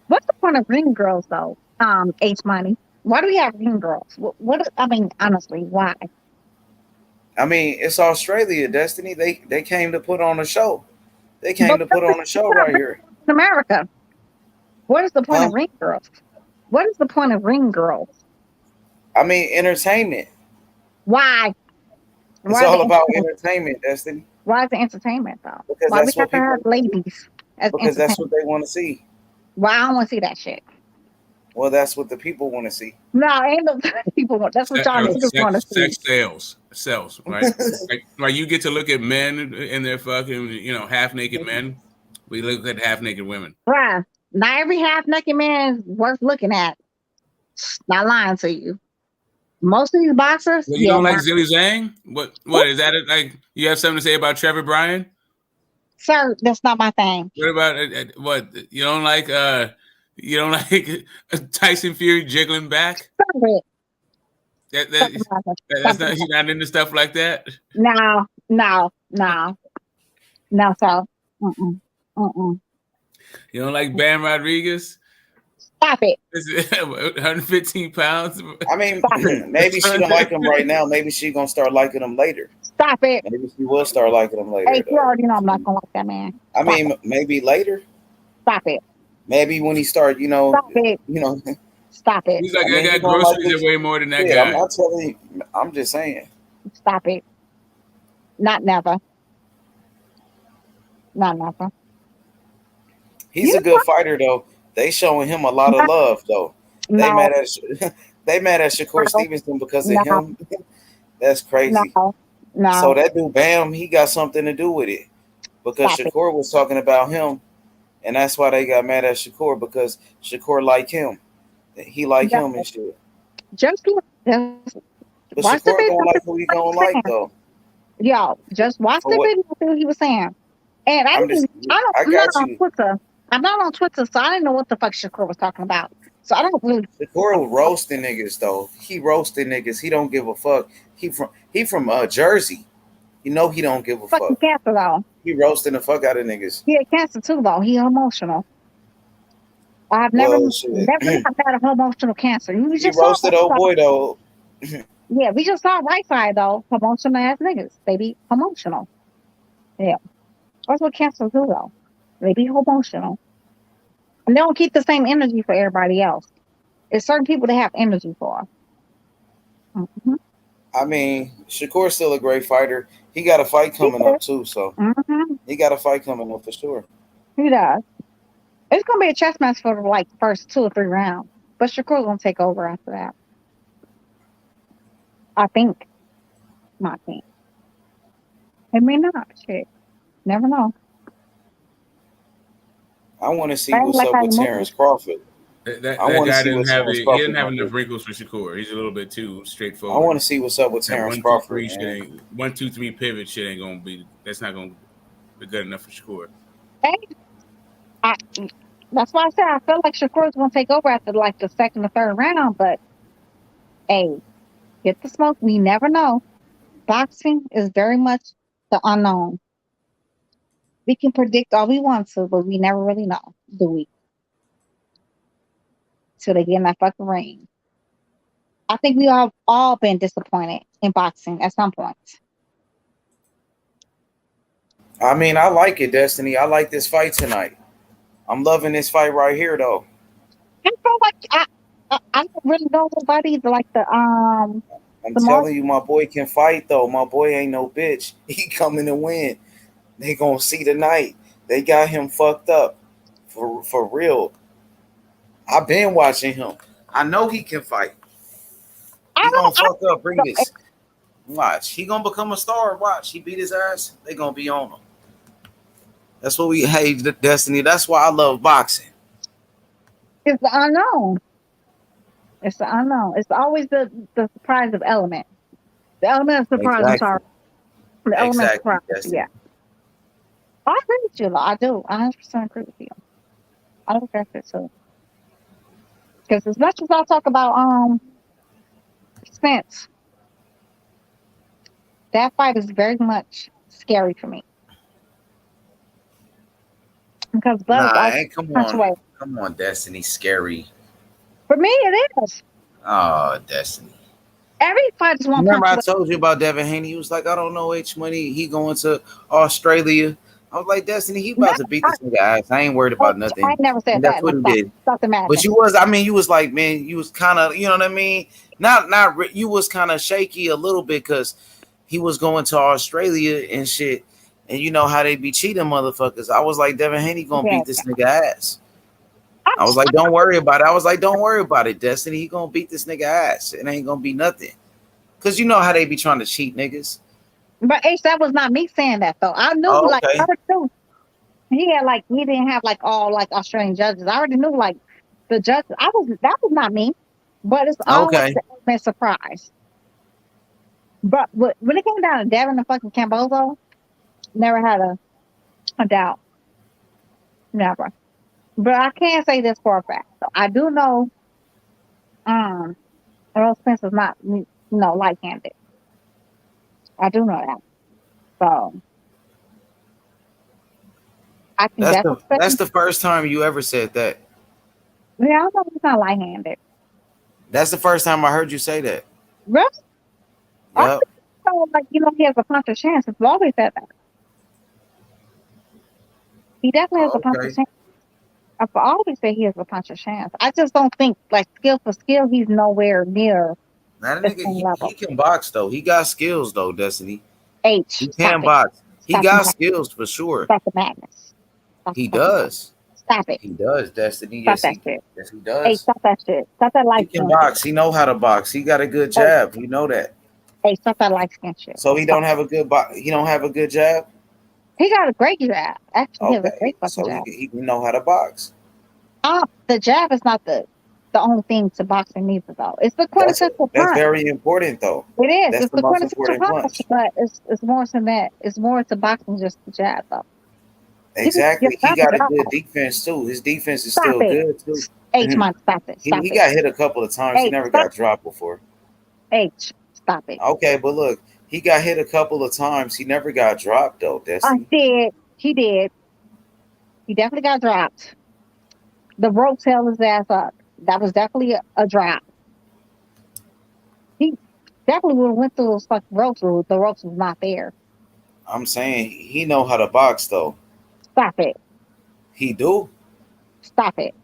What's the point of ring girls though? H Money. Why do we have ring girls? I mean, honestly, why? I mean, it's Australia, Destiny. They came to put on a show. They came to put on a show right here. In America. What is the point Huh? of ring girls? What is the point of ring girls? I mean, entertainment. Why? It's all about entertainment, Destiny. Why is it entertainment though? Because Why we that's have what to people. have ladies as Because that's what entertainment? they want to see. Why I don't want to see that shit. Well, that's what the people want to see. No, ain't no people want. That's what y'all niggas want to see. Sex sells, right? Like you get to look at men and their fucking, half naked men. We look at half naked women. Bruh, not every half naked man is worth looking at. Not lying to you. Most of these boxers, Well, you don't like Zilly Zhang? What is that? Like you have something to say about Trevor Bryan? Sir, that's not my thing. What about what you don't like? You don't like Tyson Fury jiggling back? Stop it. That's not. He's not into stuff like that. No, sir. Mm-mm. You don't like Bam Rodriguez? Stop it. 115 pounds. I mean, maybe she don't like him right now. Maybe she gonna start liking him later. Stop it. Maybe she will start liking him later. Hey, you already know I'm not gonna like that man. I mean, maybe later. Stop it. Maybe when he start, Stop it. Stop it. He's like, I got groceries that weigh more than that guy. I'm not telling you. I'm just saying. Stop it. Not never. Not never. He's a good fighter, though. They showing him a lot of love, though. They mad at Shakur Stevenson because of him. That's crazy. No. So that dude, Bam, he got something to do with it because Shakur was talking about him, and that's why they got mad at Shakur because Shakur like him. He like him and shit. Just But Shakur don't like who he don't like though. Yo, just watch the video. See what he was saying. And I'm not on Twitter. I'm not on Twitter, so I didn't know what the fuck Shakur was talking about. So I don't really. Shakur was roasting niggas though. He roasted niggas. He don't give a fuck. He from Jersey. You know he don't give a fuck. Cancer though. He roasting the fuck out of niggas. He had cancer too though. He emotional. I've never had a emotional cancer. He roasted old boy though. Yeah, we just saw right side though. Emotional ass niggas. They be emotional. Yeah. That's what cancer do though. They be emotional. And they don't keep the same energy for everybody else. There's certain people that have energy for. Mm-hmm. I mean, Shakur's still a great fighter. He got a fight coming up too, so Mm-hmm. he got a fight coming up for sure. He does. It's gonna be a chess match for like the first 2 or 3 rounds, but Shakur's gonna take over after that. I think. My thing. It may not. Shit. Never know. I want to see I ain't what's like up how with you Terrence move. Crawford. That I want to guy see didn't what have Terrence he didn't Crawford have gonna enough do. wrinkles for Shakur. He's a little bit too I straightforward. want to see what's up with That Terrence 1, 2, Crawford, 3 shit man. ain't 1, 2, 3 pivot shit ain't gonna be. That's not gonna be good enough for Shakur. Hey, I, that's why I said I feel like Shakur's gonna take over after like the second or third round, but hey, get the smoke. We never know. Boxing is very much the unknown. We can predict all we want to, but we never really know, do we? Till they get in that fucking ring. I think we all been disappointed in boxing at some point. I mean, I like it, Destiny. I like this fight tonight. I'm loving this fight right here, though. I feel like I don't really know nobody like I'm the most. telling you, my boy can fight, though. My boy ain't no bitch. He coming to win. They gonna see tonight. They got him fucked up for real. I've been watching him. I know he can fight. I He gonna fuck up. Bring don't. this. Watch. He gonna become a star. Watch. He beat his ass. They gonna be on him. That's what we hate, Destiny. That's why I love boxing. It's the unknown. It's the unknown. It's always the surprise of element. The element of surprise. I'm Exactly. sorry. The element of Exactly, surprise. Destiny. Yeah. I agree with you, though. I do. I 100% agree with you. I look at it too. Because as much as I talk about Spence, that fight is very much scary for me. Because Bud is Nah, always hey, come punch on. away. Come on, Destiny. Scary. For me, it is. Oh, Destiny. Every fight is one Remember punch I away. told you about Devin Haney? He was like, I don't know H Money. He going to Australia. I was like, Destiny, he about to beat this nigga ass. I ain't worried about I nothing. never said And that's that. what No, he stop. did. Stop the But madness. you was, I mean, you was like, man, you was kind of, you know what I mean? You was kind of shaky a little bit because he was going to Australia and shit. And you know how they be cheating motherfuckers. I was like, Devin Haney gonna Yeah. beat this nigga ass. I was like, don't worry about it. I was like, don't worry about it, Destiny. He gonna beat this nigga ass. It ain't gonna be nothing. Cause you know how they be trying to cheat niggas. But H, that was not me saying that though. I knew Oh, like I okay. already knew he didn't have like all like Australian judges. I already knew like the judges. That was not me. But it's always Okay. the element surprise. But when it came down to Devin and fucking Cambozo, never had a doubt. Never. But I can say this for a fact. So I do know Earl Spence is not light handed. I do know that. So I can definitely That's say, the first time you ever said that. yeah, I know he's not light handed. That's the first time I heard you say that. Really? I Yep. feel like he has a punch of chance. I've always said that. He definitely has a punch of Okay. chance. I've always said he has a punch of chance. I just don't think like skill for skill, he's nowhere near Now that the nigga, same he level. can box though. He got skills though, Destiny. H, He stop can it. box. He Stop the got madness. skills for sure. Stop the madness. Stop He the fucking madness. does. Stop it. He does, Destiny. Stop Yes, that he shit. yes he Hey, does. stop that shit. Stop that He light can skin shit. box. He know how to box. He got a good Hey, jab. You know that. hey, stop that light skin shit. So he Stop don't it. have a good he don't have a good jab. He got a great jab. Actually, he has a Okay, great fucking so jab. he know how to box. The jab is not the only thing to boxing neither though. It's the That's quintessential that's punch. very important though. It is. That's It's the the most quintessential important punch, punch. but it's more to that. It's more to boxing than just the jab though. You can get Exactly. He out the got a jab. good defense too. His defense is Stop still it. good too. H man, stop it. Stop He it. got hit a couple of times. He H, never stop. got dropped before. H, stop it. Okay, but look, he got hit a couple of times. He never got dropped though, I Destiny. did. He did. He definitely got dropped. The rope held his ass up. That was definitely a drop. He definitely would have went through those fucking ropes. The ropes was not there. I'm saying he know how to box though. Stop it. He do. Stop it.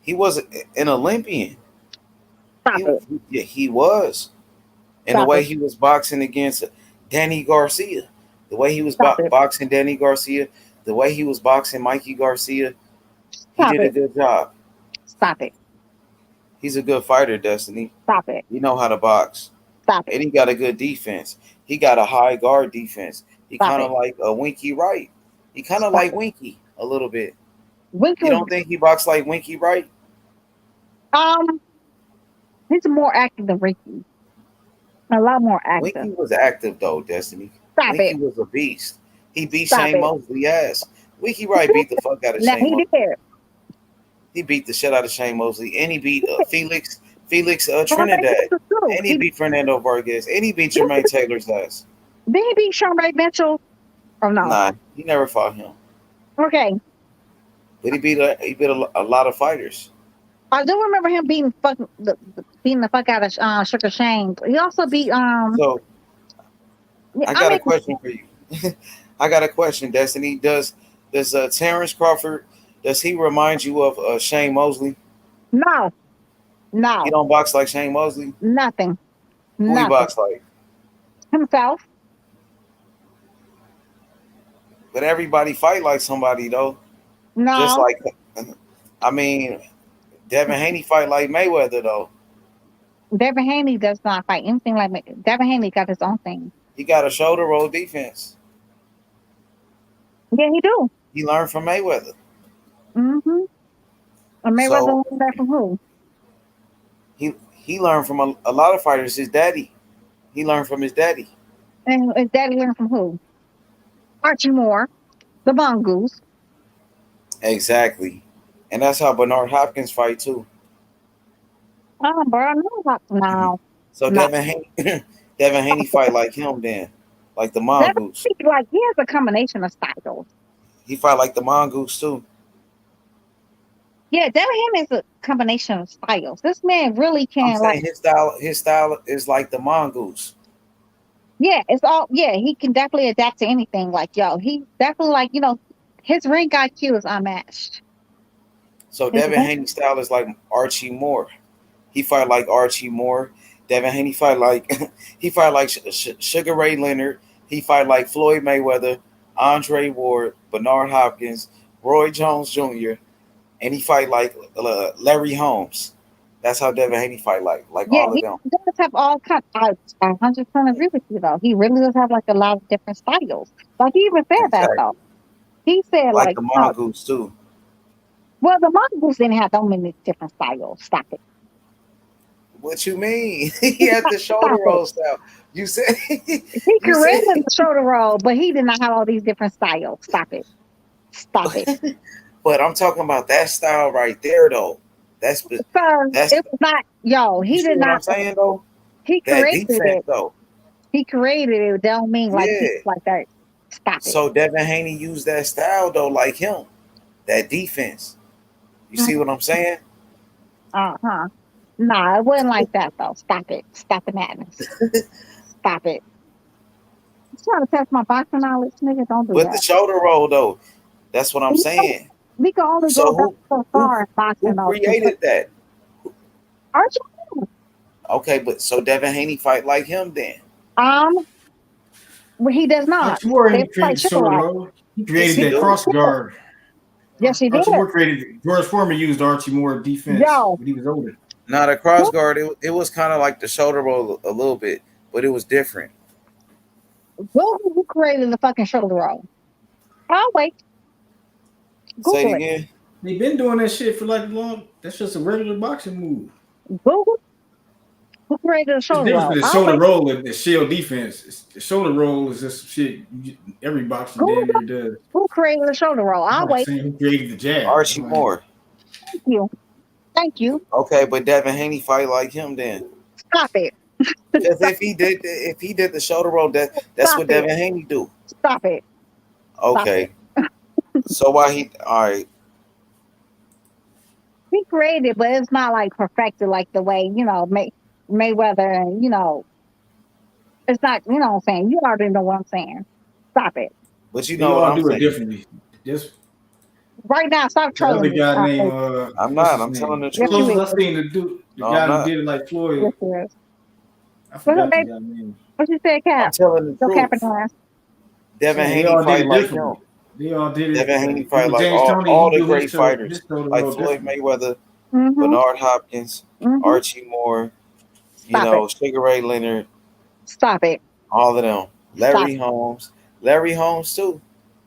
He was an Olympian. Stop it. He was. And the Stop way it. he was boxing against Danny Garcia. The way he was boxing Danny Garcia, the way he was boxing Mikey Garcia, he did a good job. Stop it. He's a good fighter, Destiny. Stop it. You know how to box. Stop it. And he got a good defense. He got a high guard defense. He kind of like a Winky Wright. He kind of like Winky a little bit. Winky, you don't think he boxed like Winky Wright? He's more active than Winky. A lot more active. Winky was active though, Destiny. Stop Winky it. was a beast. He beat Stop Shane it. Mosley ass. Winky Wright beat the fuck out of Now Shane he Mosley. did. He beat the shit out of Shane Mosley, and he beat Felix Trinidad, and he beat Fernando Vargas, and he beat Jermaine Taylor's ass. Did he beat Sean Ray Mitchell? Or no? Nah, he never fought him. Okay. But he beat a lot of fighters. I do remember him beating the fuck out of Sugar Shane. He also beat So I got a question for you. I got a question, Destiny. Does Terrence Crawford, does he remind you of Shane Mosley? No. He don't box like Shane Mosley? Nothing. Who he box like? Himself. But everybody fight like somebody though. No. Just like, I mean, Devin Haney fight like Mayweather though. Devin Haney does not fight anything like me. Devin Haney got his own thing. He got a shoulder roll defense. Yeah, he do. He learned from Mayweather. Mm-hmm. And Mayweather learned that from who? He learned from a lot of fighters. His daddy. He learned from his daddy. And his daddy learned from who? Archie Moore, the Mongoose. Exactly. And that's how Bernard Hopkins fight too. Oh, bro, no. So No. Devin Haney fight like him then. Like the Mongoose. Like he has a combination of styles. He fight like the Mongoose too. Yeah, Devin Haney is a combination of styles. This man really can I'm saying his style is like the Mongoose. Yeah, it's all. Yeah, he can definitely adapt to anything. Like, yo, he definitely like his ring IQ is unmatched. So Devin Haney's style is like Archie Moore. He fight like Archie Moore. Devin Haney fight like Sugar Ray Leonard. He fight like Floyd Mayweather, Andre Ward, Bernard Hopkins, Roy Jones Jr., and he fight like Larry Holmes. That's how Devin Haney fight like all of them. He does have all kinds. I 100% agree with you though. He really does have like a lot of different styles. Like he even said that though. He said like the Mongoose too. Well, the Mongoose didn't have so many different styles. Stop it. What you mean? He had the shoulder roll style. You said he created the shoulder roll, but he did not have all these different styles. Stop it. Stop it. But I'm talking about that style right there though. It was not, yo, he did not. What I'm saying though? He created it. Though. He created it. Don't mean like people like that. Stop it. So Devin Haney used that style though, like him. That defense. You see what I'm saying? Uh-huh. Nah, it wasn't like that though. Stop it. Stop the madness. Stop it. You trying to test my boxing knowledge, nigga? Don't do that. With the shoulder roll though. That's what I'm saying. We can only go back so far in boxing. Who created that? Archie. Okay, but so Devin Haney fight like him then? Well, he does not. Archie Moore created the shoulder roll. He created that cross guard. Yes, he did. Archie Moore created. George Foreman used Archie Moore defense when he was older. Now the cross guard, it was kind of like the shoulder roll a little bit, but it was different. Who created the fucking shoulder roll? I'll wait. Say it again. They've been doing that shit for like long. That's just a regular boxing move. Google. Who created the shoulder roll? The shoulder roll and the shield defense. The shoulder roll is just shit every boxer damn near does. Who created the shoulder roll? I'll wait. Who created the jab? Archie Moore. Thank you. Thank you. Okay, but Devin Haney fight like him then. Stop it. Because if he did the shoulder roll, that's what Devin Haney do. Stop it. Okay. So why all right. He created, but it's not like perfected like the way, Mayweather and, it's not, you know what I'm saying? You already know what I'm saying. Stop it. But you know what I'm saying. It differently. Just right now, stop trolling. The other guy named I'm not. I'm telling the truth. I seen the guy who did it like Floyd. Yes, I forgot the guy name. What you say, Cap? I'm telling the No truth. capping ass. Devin They Haney all did fight it like differently. him. They all did it. Devin Haney You fight know, like James Tony, all he the do great his fighters, shoulder like roll Floyd differently. Mayweather, Mm-hmm. Bernard Hopkins, Mm-hmm. Archie Moore, Stop it. Sugar Ray Leonard, Stop it. all of them. Larry Stop. Holmes. Larry Holmes too.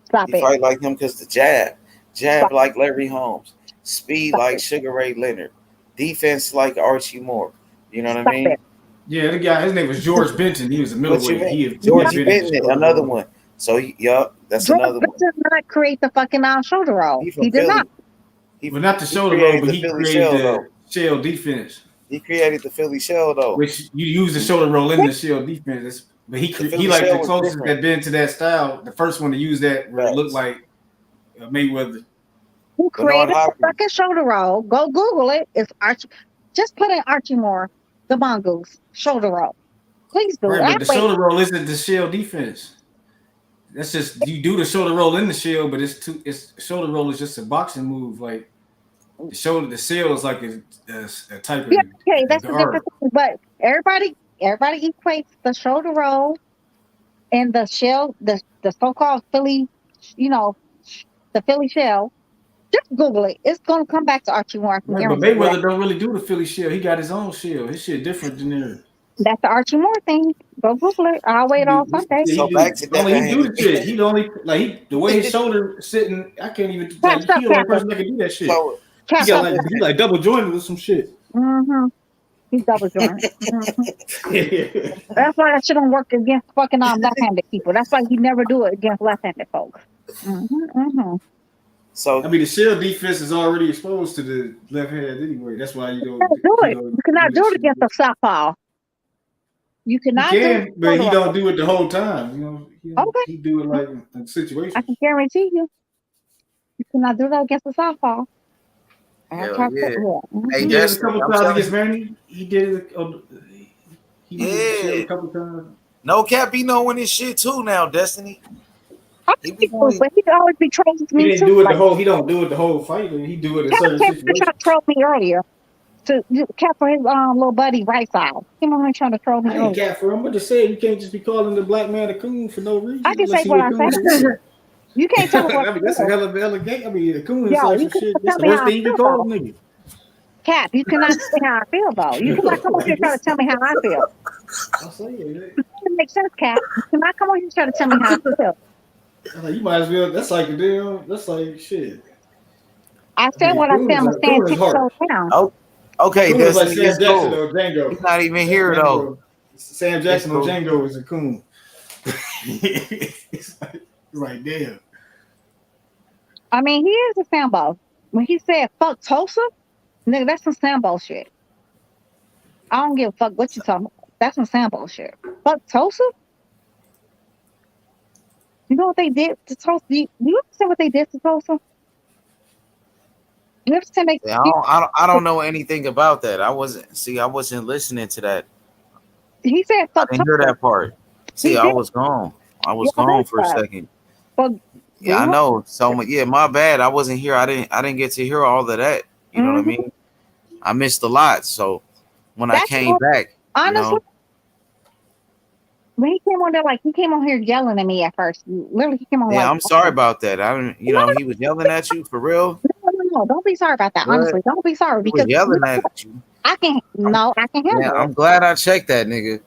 Stop He it. fight like him because the jab. Jab Stop. like Larry Holmes. Speed Stop like it. Sugar Ray Leonard. Defense like Archie Moore. You know what I Stop mean? it. Yeah, the guy, his name was George Benton. He was a What you middleweight. mean? He George invented the Benton, shoulder another roll. one. So, yup, that's George another one. did not create the fucking shoulder roll. He from He did not. Philly. Well, not the He shoulder roll, created but the he Philly created shell, the though. shell defense, He created the Philly shell, though. which you use the shoulder roll in the shell defense. But The he Philly like shell the was closest different. that been to that style. The first one to use that where it looked like Mayweather. Who created the fucking shoulder roll? Go Google it. It's Archie. Just put in Archie Moore, the mongoose shoulder roll. Please do. Right, but the Wait. shoulder roll isn't the shell defense. That's just you do the shoulder roll in the shell, but it's shoulder roll is just a boxing move. Like the shell is like a type of Yeah, okay, that's the art. difference. But everybody equates the shoulder roll and the shell, the so-called Philly, the Philly shell. Just Google it. It's gonna come back to Archie Moore. Right, but Mayweather don't really do the Philly shell. He got his own shell. His shit different than theirs. That's the Archie Moore thing. Go Google it. I'll wait all Sunday. So back to Only Devin he do Haney. the shit. He the only the way his shoulder sitting. I can't even. Like, he the only person that can do that shit. He got he like double jointed with some shit. Mm-hmm. He's double jointed. Mm-hmm. That's why that shit don't work against fucking left-handed people. That's why you never do it against left-handed folks. Mm-hmm. Mm-hmm. So I mean, the shell defense is already exposed to the left hand anyway. That's why you don't do it. You cannot do it against a southpaw. You cannot he do can, it. but he don't do it the whole time. Okay. He do it like in situations. I can guarantee you. You cannot do that against a southpaw. Hell yeah. Hey, He did it a couple times against Manny. He did it. He did it a couple times. No cap, he knowing his shit too now, Destiny. But he always be trolling me He didn't too. do it the whole. He don't do it the whole fight. He do it in certain Kevin situations. tried to troll me earlier. To cap for his little buddy right side. Him on here trying to troll me I ain't earlier. cat for him. I'm just saying you can't just be calling the black man a coon for no reason. I can say what I say. You can't tell me what I mean, that's a hell of a game. I mean, a coon is Yo, like you some shit. can That's tell the me worst how thing I you can feel, call a though. nigga. Cap, you cannot say how I feel though. You cannot come on here trying to tell me how I feel. I'll say it. It makes sense, Cap. You cannot come on here trying to tell me how I feel. Like, you might as well. That's like a damn. That's like shit. I said what I said. I'm saying Coon is 10 hard. toes down. Oh, okay, Coon is like Destiny, Sam it's Jackson cool. or Django. He's not even here though. Sam Jackson or cool. Django is a coon. It's like damn. I mean, he is a Sambo. When he said fuck Tulsa, nigga, that's some Sambo shit. I don't give a fuck what you talking about. That's some Sambo shit. Fuck Tulsa? You know what they did to Tulsa? Do you understand what they did to Tulsa? You understand they? Yeah, I don't know anything about that. I wasn't listening to that. He said I fuck didn't hear Tulsa. that part. See, I was gone. I was Yeah, gone that's for a right. second. But Yeah, I know. So yeah, my bad. I wasn't here. I didn't get to hear all of that. You know what I mean? I missed a lot. So when I came back, honestly, when he came on there, he came on here yelling at me at first. Literally, he came on yeah, I'm sorry about that. I didn't, he was yelling at you for real. No, don't be sorry about that. What? Honestly, don't be sorry He was because yelling at you. I can handle Yeah, it. I'm glad I checked that nigga.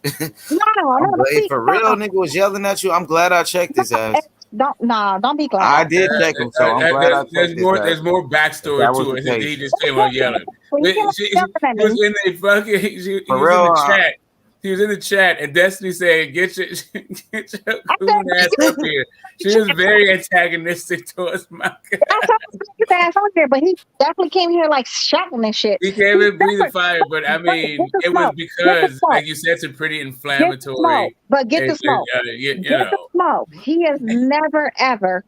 No, I'm glad, don't for be, real, nigga was yelling at you. I'm glad I checked his ass. Don't be glad. I did check him, so I'm glad I checked his ass. There's more backstory That was to the it. Than case. he just came on yelling. She was in the fucking. He For was real, in the chat. He was in the chat, and Destiny said, "Get your coon ass up here." She was very antagonistic towards my guy. I told him to get his ass on there, but he definitely came here shouting and shit. He came in breathing fire, but I mean, it was because, like you said, some pretty inflammatory. Get the smoke. You Get know. the smoke. He has never ever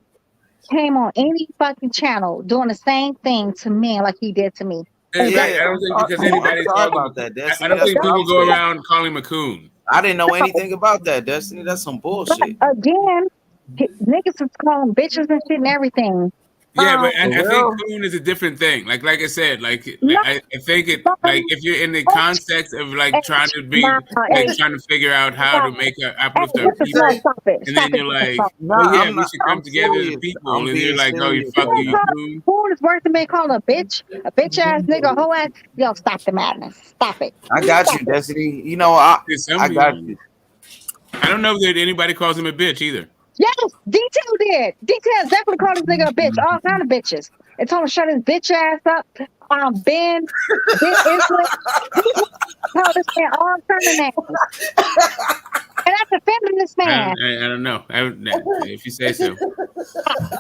came on any fucking channel doing the same thing to me like he did to me. I don't think because anybody talking about that. Destiny. I don't think That's what people I'm go saying. around calling him a coon. I didn't know anything about that, Destiny. That's some bullshit. Again, niggas was calling bitches and shit and everything. Yeah, but For I think real? coon is a different thing. Like I said, like No, I think it like if you're in the H, context of like trying to be nah, like H, trying to figure out how to make uplift our get the smoke, people, stop it, and then stop it, you're get the like, smoke. Nah, oh yeah, I'm we not. should come I'm together as a serious. people, I'm and you're being like, oh, you serious fuck though. you coon. Coon is worse than being called a bitch ass nigga, a hoe ass. Yo, stop the madness. Stop it. I got Stop you, it. Destiny. You know, I Some I got people, you. I don't know that anybody calls him a bitch either. Yes, Detail did. Detail definitely called this nigga a bitch. All kind of bitches. And told him to shut his bitch ass up. Ben Israel. He called this man all kind of names. And I defended this man. I don't know. If you say so.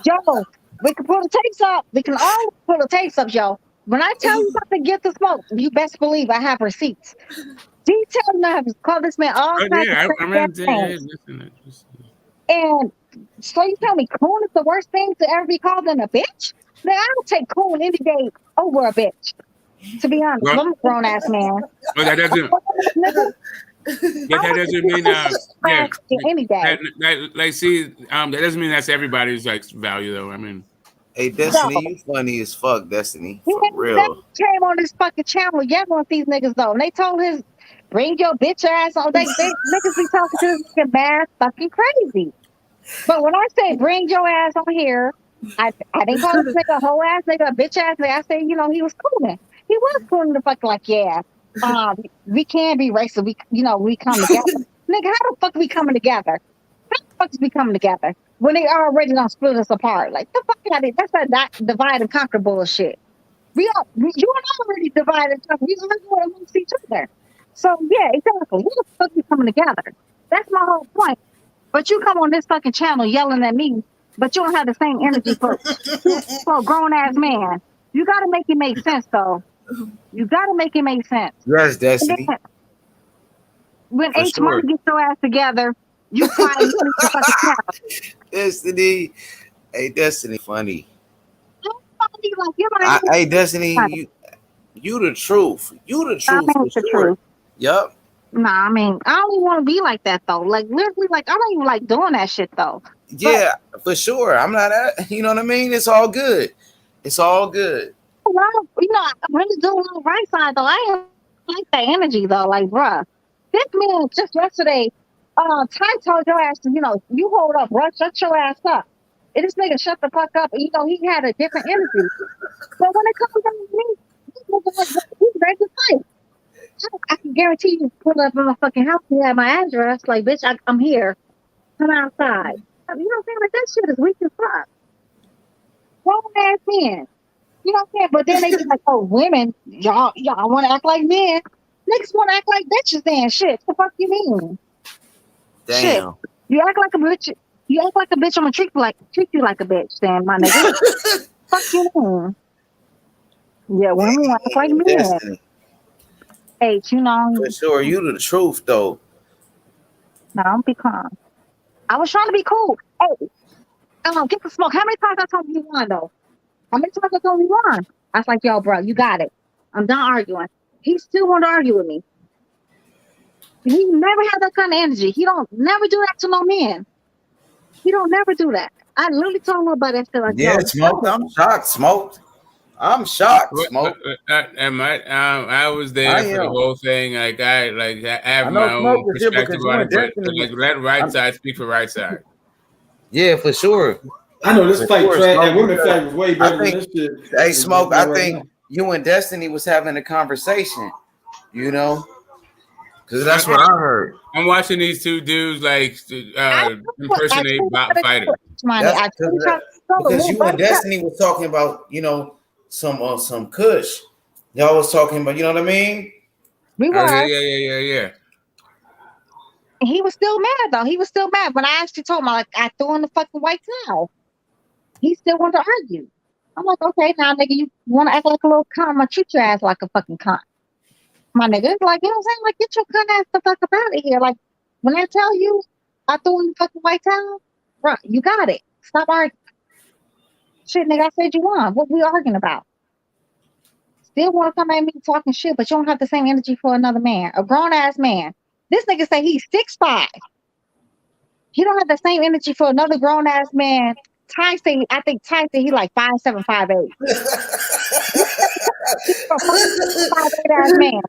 Yo, we can pull the tapes up. We can all pull the tapes up, yo. When I tell you something, get the smoke, you best believe I have receipts. Detail now called this man all Oh kinds yeah, of I crazy remember. Yeah, names. listen, And so you tell me coon is the worst thing to ever be called than a bitch? Then I would take coon any day over a bitch. To be honest, well, I'm a grown ass man. well, that doesn't. Nigga, But that doesn't mean yeah. any day. Like see, that doesn't mean that's everybody's like value though. I mean, Hey, So Destiny, you funny as fuck, Destiny. he For never real. came on this fucking channel yet with these niggas though. And they told his bring your bitch ass on. They niggas be talking to this nigga mad fucking crazy. But when I say bring your ass on here, I didn't call this nigga a whole ass nigga, a bitch ass nigga. I said, he was cooling. He was cooling the fuck like, yeah. We can be racist. We come together. Nigga, how the fuck we coming together? How the fuck is we coming together? When they already done split us apart. Like the fuck out of here. That's that divide and conquer bullshit. You and I already divided and conquer. We arguing amongst each other. So yeah, exactly. How the fuck we coming together? That's my whole point. But you come on this fucking channel yelling at me, but you don't have the same energy for a grown ass man. You gotta make it make sense though. You gotta make it make sense. Yes, And Destiny. then when For H sure. Money gets your ass together, you quiet and finish the fucking channel. Destiny. Hey, Destiny, funny. Like, you're my Hey, Destiny, you the truth. You the I truth mean, for it's the sure. truth. Yup. Nah, I mean, I don't even want to be like that though. Like literally, like I don't even like doing that shit though. Yeah, for sure. I'm not you know what I mean? It's all good. It's all good. I really do want the right side though. I ain't like that energy though. Like, bruh, this man just yesterday, Ty told your ass to, you hold up, bruh, shut your ass up. And this nigga shut the fuck up. And, he had a different energy. But when it comes down to me, this nigga he's ready to fight. I can guarantee you, pull up in my fucking house, you have my address. Like, bitch, I'm here. Come outside. You know what I'm saying? Like, that shit is weak as fuck. Grown ass men. You know what I'm saying? But then they be like, oh, women, y'all want to act like men. Niggas want to act like bitches then. Shit, the fuck you mean? Damn. Shit. You act like a bitch. You act like a bitch, I'm gonna treat you like a bitch then, my nigga. Fuck you mean? Yeah, women want to act like men. Destiny. Hey, For sure, you the truth though. No, don't be calm. I was trying to be cool. Hey, get the smoke. How many times I told you won though? How many times I told you won? I was like, yo, bro, you got it. I'm done arguing. He still want to argue with me. He never had that kind of energy. He don't never do that to no man. He don't never do that. I literally told him about that shit. Like, Yeah, yo, Smoked. I'm shocked, Smoked. I'm shocked, Smoke. I was there for the whole thing. Like I have know my Smoke own was here perspective because you on and it, but Destiny like let right side speak for right side. Yeah, for sure. I know this For fight sure, trash. Smoke, That women because fight was way I better than think- this shit. Hey, Smoke, I right think now. you and Destiny was having a conversation, because that's what I heard. I'm watching these two dudes like impersonate fighters. That's because you and Destiny was talking about, some Kush. Y'all was talking about, you know what I mean? We Oh, were. yeah. And he was still mad though. He was still mad when I actually told him I threw in the fucking white towel. He still wanted to argue. I'm like, okay, now nigga, you want to act like a little cunt? I'm gonna treat your ass like a fucking cunt. My nigga, like, you know what I'm saying? Like, get your cunt ass the fuck up out of here. Like, when I tell you I threw in the fucking white towel, bro, you got it. Stop arguing. Shit, nigga, I said you won. What we arguing about? Still want to come at me talking shit, but you don't have the same energy for another man, a grown ass man. This nigga say he's 6'5". He don't have the same energy for another grown ass man Tyson, he like 5'7", 5'8". He's a 5'8" ass man.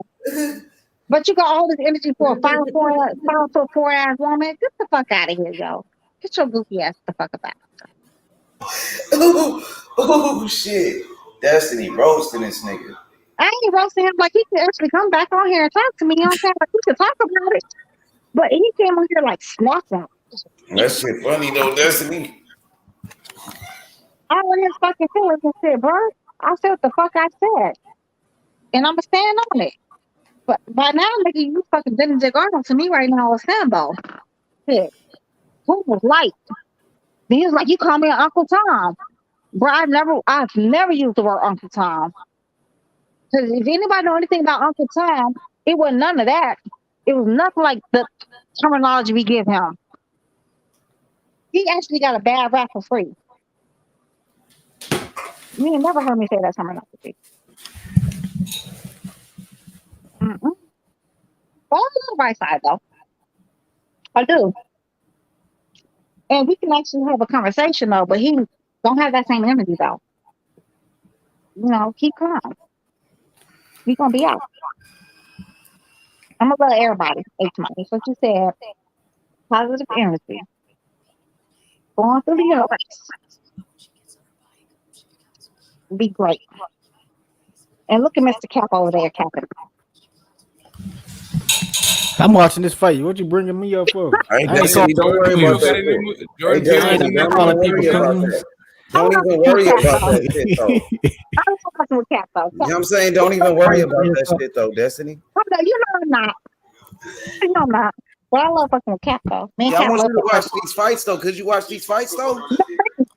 But you got all this energy for a 5'4" ass woman. Get the fuck out of here, yo. Get your goofy ass the fuck about. Oh shit. Destiny roasting this nigga. I ain't roasting him. Like, he could actually come back on here and talk to me. You know what I'm saying? Like, we could talk about it. But he came on here like snapping. That shit funny though, Destiny. I want his fucking feelings and shit, bro. I said what the fuck I said. And I'm going to stand on it. But by now, nigga, you fucking Dennis Garden to me right now with Sambo. Shit. Who was light? Then he was like, you call me Uncle Tom. Bro, I've never used the word Uncle Tom. Because if anybody know anything about Uncle Tom, it wasn't none of that. It was nothing like the terminology we give him. He actually got a bad rap for free. You ain't never heard me say that terminology. Mm-mm. But I love right side though. I do. And we can actually have a conversation though, but he don't have that same energy though. You know, keep calm. We gonna be out. I'm gonna let everybody. H-Money. That's what you said. Positive energy. Going through the universe. Be great. And look at Mr. Cap over there, Captain. I'm watching this fight. What you bringing me up for? Don't worry about that. Don't even worry about that shit, though. I was talking with Cap, though. You know what I'm saying? Don't even worry about that shit, though, Destiny. You know I'm not. You know I'm not. But I love fucking with Cap, though. Yeah, I want you to watch these fights, though. Could you watch these fights, though?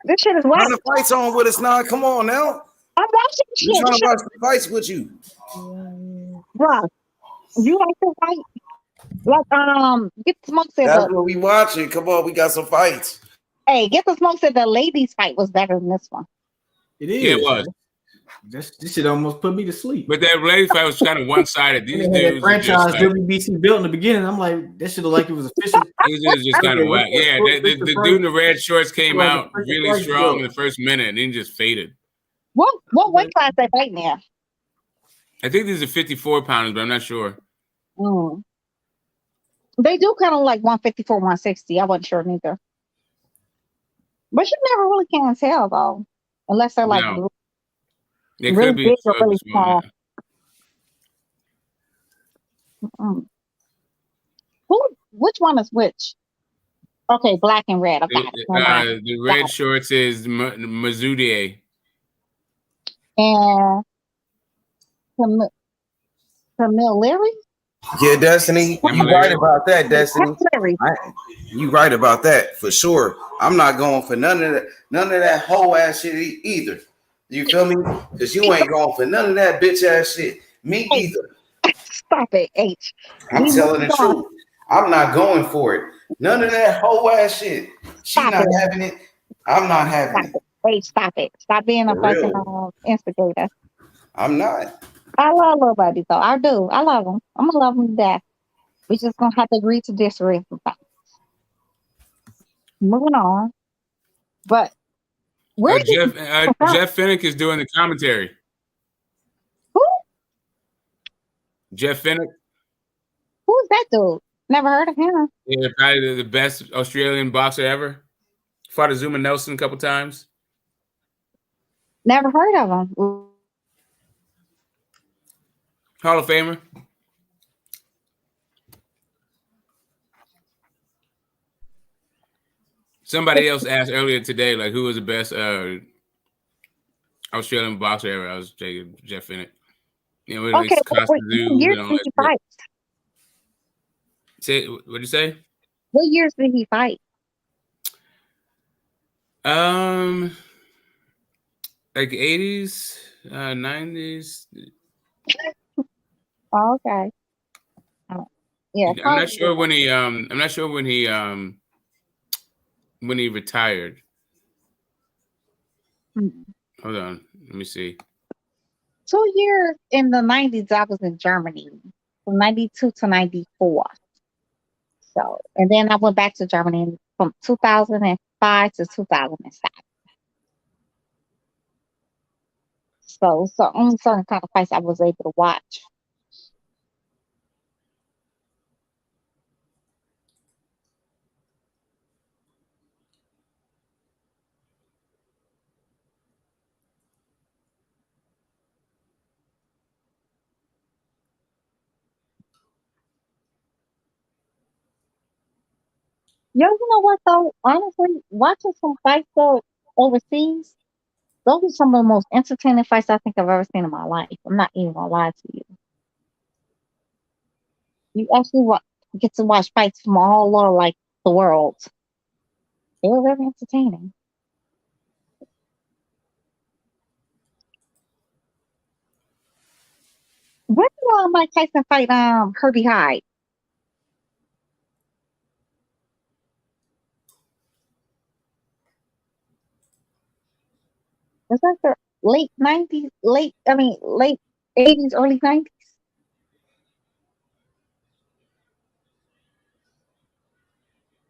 This shit is wild. Turn the fights on with us now. Come on now. I'm watching shit. I'm trying to watch the fights with you. Bruh, you like to fight? Like, get the smoke said. That's what we watching. Come on, we got some fights. Hey, get the smoke said the ladies' fight was better than this one. It is. Yeah, it was. This shit almost put me to sleep. But that lady fight was kind of one-sided. These dudes franchise WBC built in the beginning. I'm like, that should have like it was official. These dudes just kind of whack. Yeah, the dude in the red shorts came out really strong in the first minute and then just faded. What weight class they fighting there? I think these are 54 pounders, but I'm not sure. They do kind of like 154, 160. I wasn't sure neither. But you never really can tell though, unless they're like they really could be big or really small. Which one is which? Okay, black and red. Okay. The red shorts is Mazudier. And Camille Leary? Yeah, Destiny, you right about that, Destiny. You right about that for sure. I'm not going for none of that whole ass shit either. You feel me? Because you ain't going for none of that bitch ass shit. Me either. Stop it, H. I'm telling the truth. I'm not going for it. None of that whole ass shit. She's not having it. I'm not having it. H, stop it. Stop being a fucking instigator. I'm not. I love little buddies though. I do. I love them. I'm gonna love them to death. We just gonna have to agree to disagree sometimes. Moving on. But where Jeff Finnick is doing the commentary. Who? Jeff Finnick. Who's that dude? Never heard of him. Yeah, probably the best Australian boxer ever. Fought Azuma Nelson a couple times. Never heard of him. Hall of Famer. Somebody else asked earlier today, like, who was the best Australian boxer ever? I was taking Jeff Finnick. You know, okay, what years did he fight? What'd you say? What years did he fight? Like 80s, 90s. Oh, okay. Yeah. I'm not sure when he retired. Hold on, let me see. 2 years in the 90s, I was in Germany from 92 to 94. So, and then I went back to Germany from 2005 to 2007. So only certain kind of fights I was able to watch. Yo, you know what though? Honestly, watching some fights though overseas, those are some of the most entertaining fights I think I've ever seen in my life. I'm not even gonna lie to you. You actually get to watch fights from all over like the world. They were very entertaining. When did Mike Tyson fight Herbie Hyde? Was that the late 90s, late 80s, early 90s?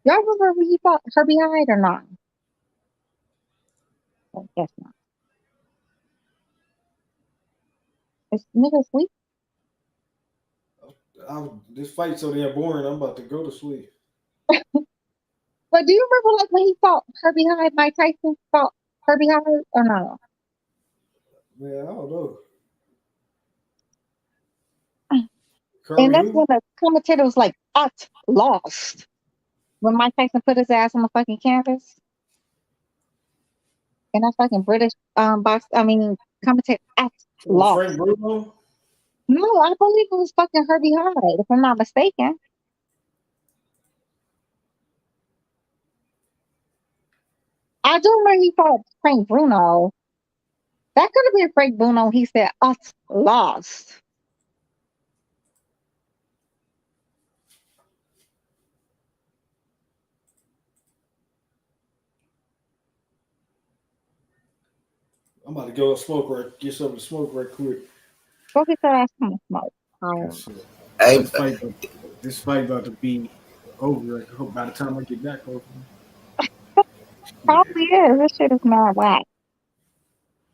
Y'all remember when he fought Herbie Hyde or not? I guess not. Is nigga asleep? This fight's so damn boring. I'm about to go to sleep. But do you remember like when he fought Herbie Hyde, Mike Tyson fought Herbie Hyde or no? Man, I don't know. And that's when the commentator was like, "Ut lost." When Mike Tyson put his ass on the fucking canvas, and that fucking British commentator lost. Frank Bruno? No, I believe it was fucking Herbie Hyde, if I'm not mistaken. I do remember he fought Frank Bruno. That could have been Frank Bruno. He said, "Us lost." I'm about to go smoke get something to smoke right quick. Go get your ass some smoke. This fight about to be over. I hope by the time I get back over. Probably is. This shit is mad whack.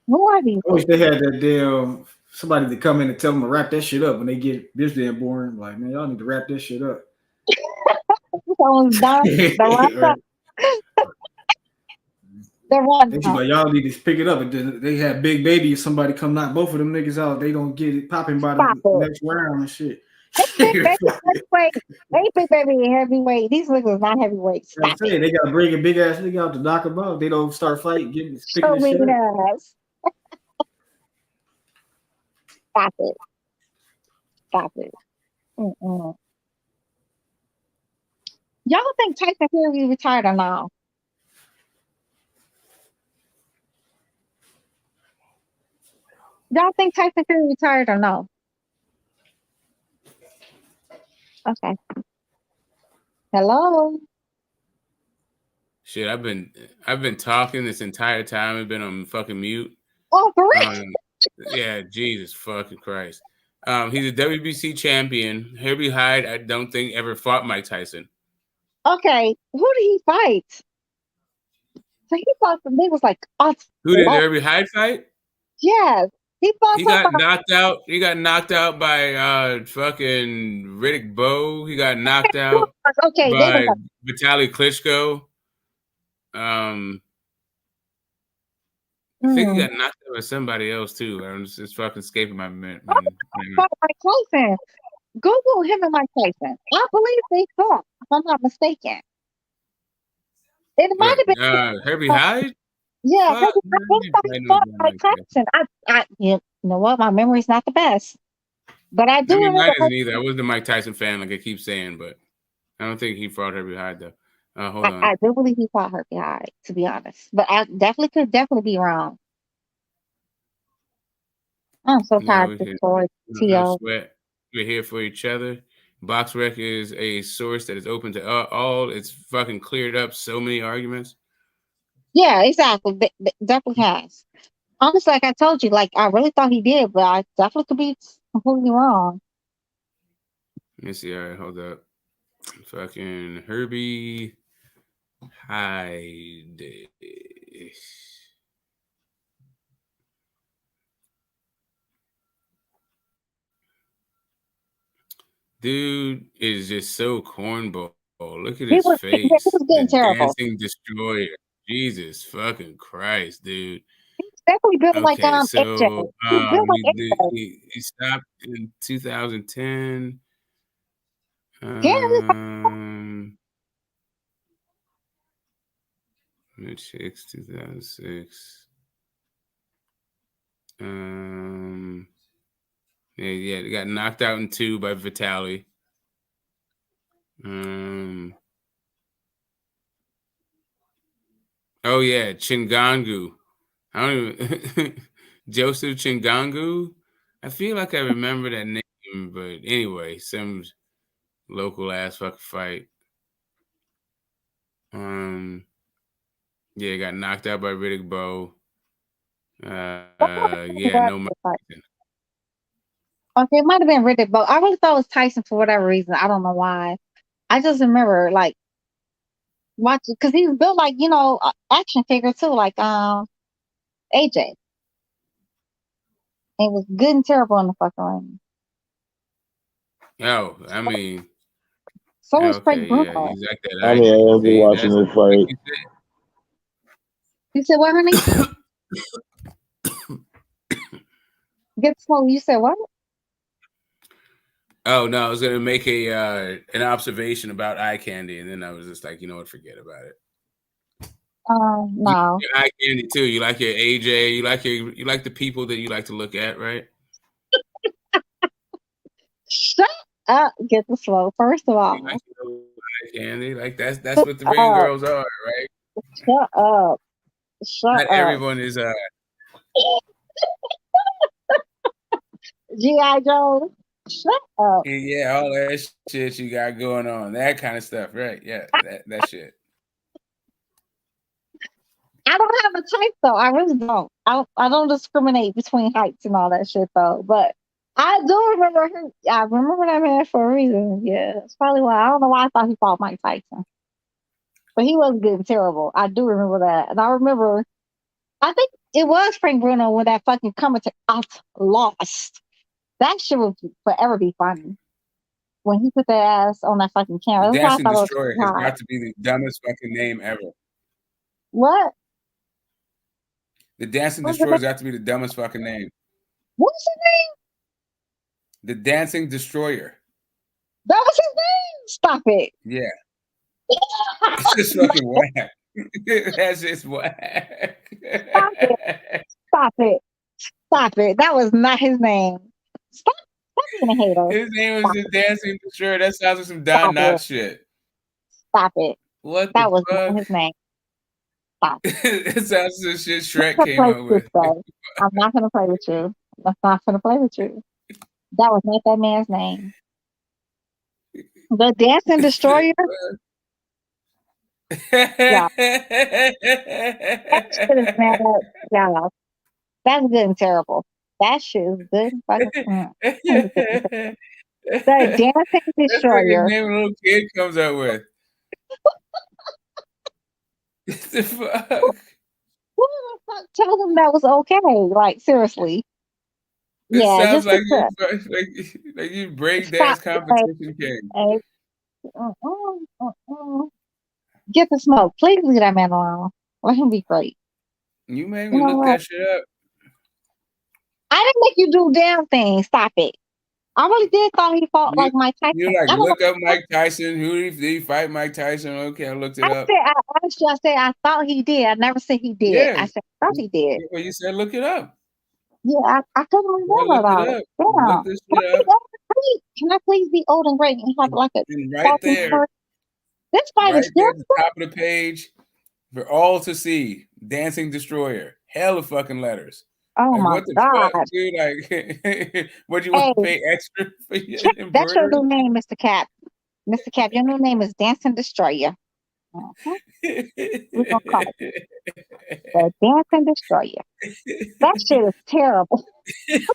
Who are these? I wish they had that damn somebody to come in and tell them to wrap that shit up when they get this damn boring. Like, man, y'all need to wrap this shit up. Someone's done. The Like, y'all need to pick it up. And they had Big Baby. Somebody come knock both of them niggas out. They don't get it popping by the next round and shit. Big baby heavyweight. These niggas not heavyweights. I'm saying they gotta bring a big ass nigga out to knock him out. They don't start fighting, picking this shit up. Stop it. Stop it. Mm-mm. Y'all think Tyson Fury retired or no? Y'all think Tyson Fury retired or no? Okay. Hello. Shit, I've been talking this entire time. I've been on fucking mute. Oh, for real? Yeah, Jesus fucking Christ. He's a WBC champion. Herbie Hyde, I don't think ever fought Mike Tyson. Okay, who did he fight? So he fought some niggas like us. Who did Herbie Hyde fight? Yes. He got knocked out. He got knocked out by fucking Riddick Bowe. He got knocked out by Vitaly Klitschko. I think he got knocked out by somebody else too. It's fucking escaping my mind. Mike Tyson. Google him and Mike Tyson. I believe they fought, if I'm not mistaken. It might have been Herbie Hyde. Yeah, Herbie fought Mike Tyson. You know what? My memory's not the best, but I do remember. Mine isn't either. I wasn't a Mike Tyson fan, like I keep saying, but I don't think he fought Herbie Hyde though. Hold on. I do believe he fought Herbie Hyde, to be honest, but I could be wrong. I'm so tired of this story. We're here for each other. BoxRec is a source that is open to all. It's fucking cleared up so many arguments. Yeah, exactly. Definitely has. Honestly, like I told you, like I really thought he did, but I definitely could be completely wrong. Let me see. All right, hold up. Fucking Herbie Hyde. Dude is just so cornball. Look at He his was face. getting The terrible. dancing destroyer. Jesus fucking Christ, dude. Definitely built like Okay, AJ. so He built like AJ. he stopped in 2010. Mitch Hicks, 2006. Yeah, they got knocked out in 2 by Vitali. Oh yeah, Chingangu. I don't even Joseph Chingangu. I feel like I remember that name, but anyway, some local ass fucking fight. Yeah, got knocked out by Riddick Bowe. Yeah, no. Okay, it might have been Riddick Bowe. I really thought it was Tyson for whatever reason. I don't know why. I just remember like watching because he was built like action figure too, like AJ. It was good and terrible in the fucking ring. Oh, I mean, so was Frank yeah, Bruno. he's like that. I mean, I'll be watching this fight. You said what, honey? Get slow. You said what? Oh no, I was gonna make an observation about eye candy, and then I was just like, you know what, forget about it. No. Your eye candy too. You like your AJ. You like the people that you like to look at, right? Shut up. Get the slow. First of all, like eye candy. Like that's what the ring girls are, right? Shut up. Shut Not up. everyone is G.I. Joe. Shut up. Yeah, all that shit you got going on. That kind of stuff, right? Yeah, that shit. I don't have a type though. I really don't. I don't discriminate between heights and all that shit though. But I do remember him. I remember that man for a reason. Yeah, that's probably why. I don't know why I thought he fought Mike Tyson, but he was good and terrible. I do remember that, and I remember. I think it was Frank Bruno when that fucking commentary lost. That shit will forever be funny. When he put their ass on that fucking camera. The Dancing Destroyer has got to be the dumbest fucking name ever. What? The Dancing Destroyer has got to be the dumbest fucking name. What's his name? The Dancing Destroyer. That was his name? Stop it. Yeah. It's just fucking whack. That's just whack. Stop it. Stop it. Stop it. That was not his name. Stop being a hater. His name was the Dancing Destroyer. That sounds like some Don Knotts shit. Stop it. What that the was fuck? Not his name. Stop. It sounds like shit Shrek came up with. I'm not gonna play with you. I'm not gonna play with you. That was not that man's name. The Dancing Destroyer. Yeah. That shit is bad. Yeah. That's good and terrible. That shit is good. The Dancing Destroyer. That's like a name a little kid comes up with. What the fuck? Who the fuck told him that was okay? Like, seriously. It Yeah, sounds like you break dance competition king. Get the smoke. Please leave that man alone. Let him be great. You made me look that shit up. I didn't make you do damn thing. Stop it. I really did thought he fought like Mike Tyson. You look up Mike Tyson. Who did he fight Mike Tyson? Okay, I looked it up. I said I thought he did. I never said he did. Yeah. I said I thought he did. Well, you said look it up. Yeah, I couldn't remember about it. Look this shit up. Can I please be old and great and have like a right there? This fight right is there at the top of the page for all to see. Dancing Destroyer. Hell of fucking letters. Oh like, my what the God. Fuck, dude? Like, what you want to pay extra for your That's your new name, Mr. Cap. Mr. Cap, your new name is Dancing Destroyer. We're gonna call it the Dancing Destroyer. That shit is terrible. He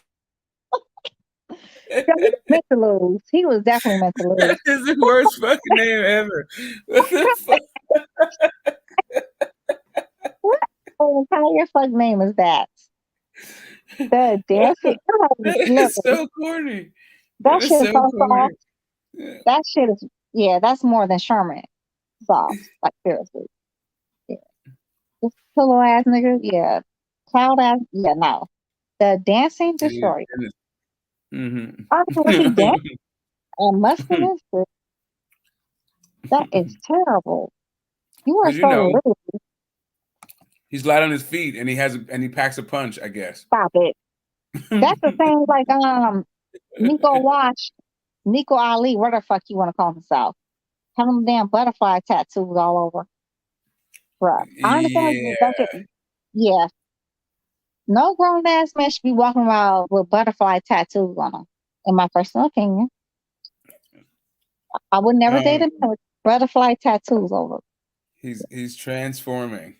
was meant to lose. He was definitely meant to lose. That is the worst fucking name ever. What the fuck? What entire fucking name is that? The Dancing. That is so corny. That shit is so corny. That shit is that's more than Sherman sauce. Like seriously. Yeah. This pillow ass nigga, cloud ass, no. The dancing destroyed. Mm-hmm. I don't know what he danced and muscular. That is terrible. You are Because so rude. he's light on his feet and he packs a punch, I guess. Stop it. That's the same like Nico Ali, where the fuck you want to call himself? Have them damn butterfly tattoos all over. Bruh. I understand that shit. Yeah. No grown ass man should be walking around with butterfly tattoos on them, in my personal opinion. I would never date a man with butterfly tattoos over. He's transforming.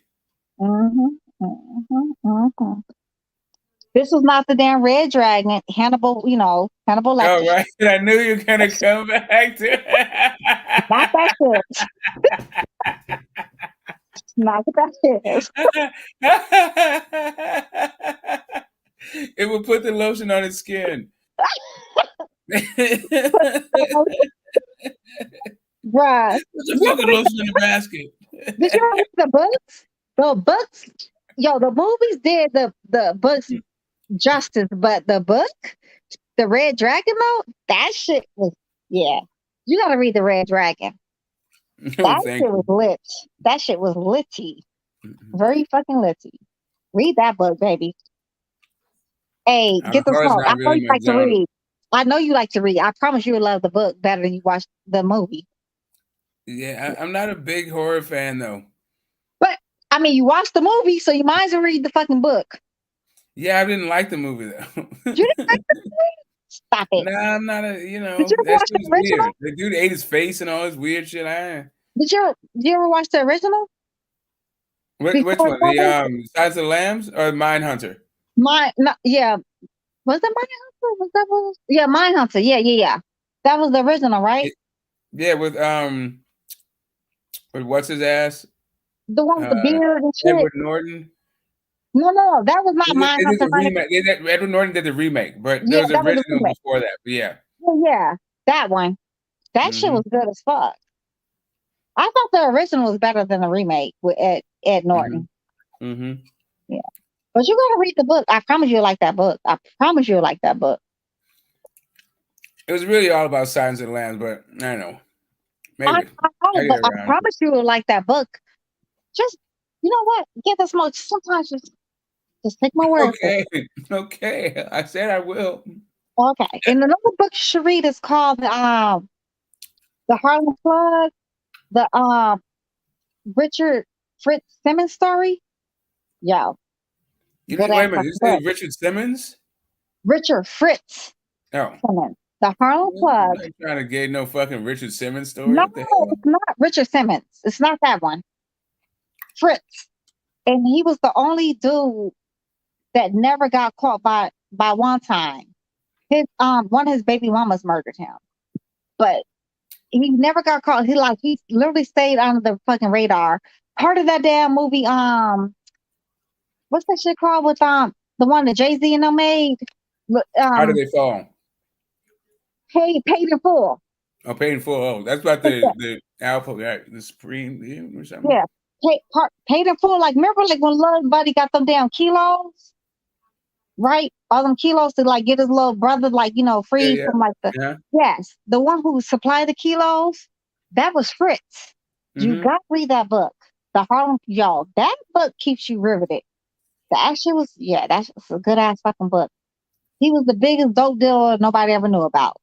This was not the damn red dragon, Hannibal Lecter. Oh, right. I knew you were gonna come back to not that shit. Not that shit. It will put the lotion on his skin. Bruh. Put the fucking lotion in the basket. Did you read the books? The books, the movies did the books justice, but the book, the Red Dragon though, that shit was you gotta read the Red Dragon. That shit was lit. That shit was litty. Very fucking litty. Read that book, baby. Hey, get the smoke. I know you like to read. I know you like to read. I promise you will love the book better than you watch the movie. Yeah, I'm not a big horror fan though. But I mean, you watched the movie, so you might as well read the fucking book. Yeah, I didn't like the movie though. You didn't like the movie? Stop it. Nah, I'm not a. Did you watch the original? Weird. The dude ate his face and all this weird shit. Did you ever watch the original? Which one? The Silence of the Lambs or Mindhunter? Was it Mindhunter? Was that one? Yeah, Mindhunter. Yeah. That was the original, right? Yeah, with what's his ass? The one with the beard and shit. Edward Norton. No, that was not Mindhunter. Edward Norton did the remake, but there was an original before that. But yeah. Yeah, that one. That shit was good as fuck. I thought the original was better than the remake with Ed Norton. Yeah. But you gotta read the book. I promise you'll like that book. I promise you'll like that book. It was really all about Silence of the Lambs, but I don't know. Maybe. I promise you will like that book. Just, you know what? Get the smoke. Sometimes just take my word. Okay. I said I will. Okay. And another book you should read is called The Harlem Flood, the Richard Fritz Simmons story. Yo. Wait a minute. You say Richard Simmons? Richard Fritz Simmons. The Harlem Flood. I'm trying to get no fucking Richard Simmons story. No, it's not Richard Simmons. It's not that one. Fritz. And he was the only dude that never got caught by one time. His one of his baby mamas murdered him. But he never got caught. He literally stayed under the fucking radar. Part of that damn movie, what's that shit called with the one that Jay-Z and them made? How Did They Fall? Paid in Full. Oh, Paid in Full. Oh, that's about the Alpha, right? The Supreme or something. Yeah. Paid in Full. Like, remember like when Lil Buddy got them damn kilos? Right? All them kilos to like get his little brother free from like yes. The one who supplied the kilos, that was Fritz. You gotta read that book. The Harlem, that book keeps you riveted. That shit was that's a good ass fucking book. He was the biggest dope dealer nobody ever knew about.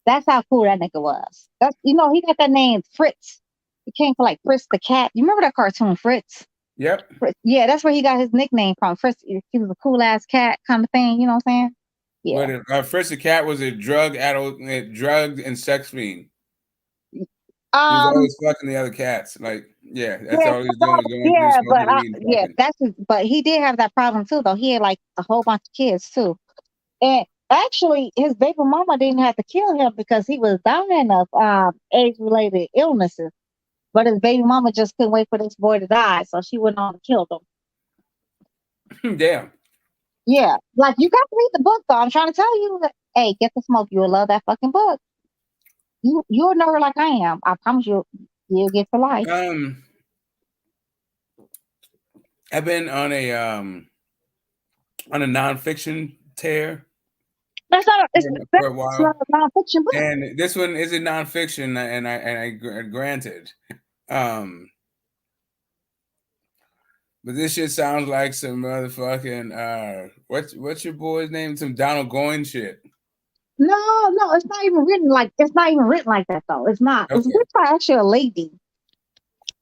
That's how cool that nigga was. That's he got that name Fritz. He came from like Fritz the Cat. You remember that cartoon Fritz? Yep. Fritz. Yeah, that's where he got his nickname from. Fritz. He was a cool ass cat kind of thing. You know what I'm saying? Yeah. But Fritz the Cat was a drug and sex fiend. He was always fucking the other cats. Like, that's all he was doing. But he did have that problem too, though. He had like a whole bunch of kids too. And actually, his baby mama didn't have to kill him because he was dying of age-related illnesses. But his baby mama just couldn't wait for this boy to die, so she went on and killed him. Damn. Yeah, like you got to read the book, though. I'm trying to tell you, hey, get the smoke. You will love that fucking book. You'll know her like I am. I promise you'll get for life. I've been on a nonfiction tear. That's not it's for a while. not a nonfiction book. And this one is a nonfiction, and I granted. But this shit sounds like some motherfucking what's your boy's name? Some Donald Goyne shit. No, it's not even written like that though. It's not. Okay. It's written by actually a lady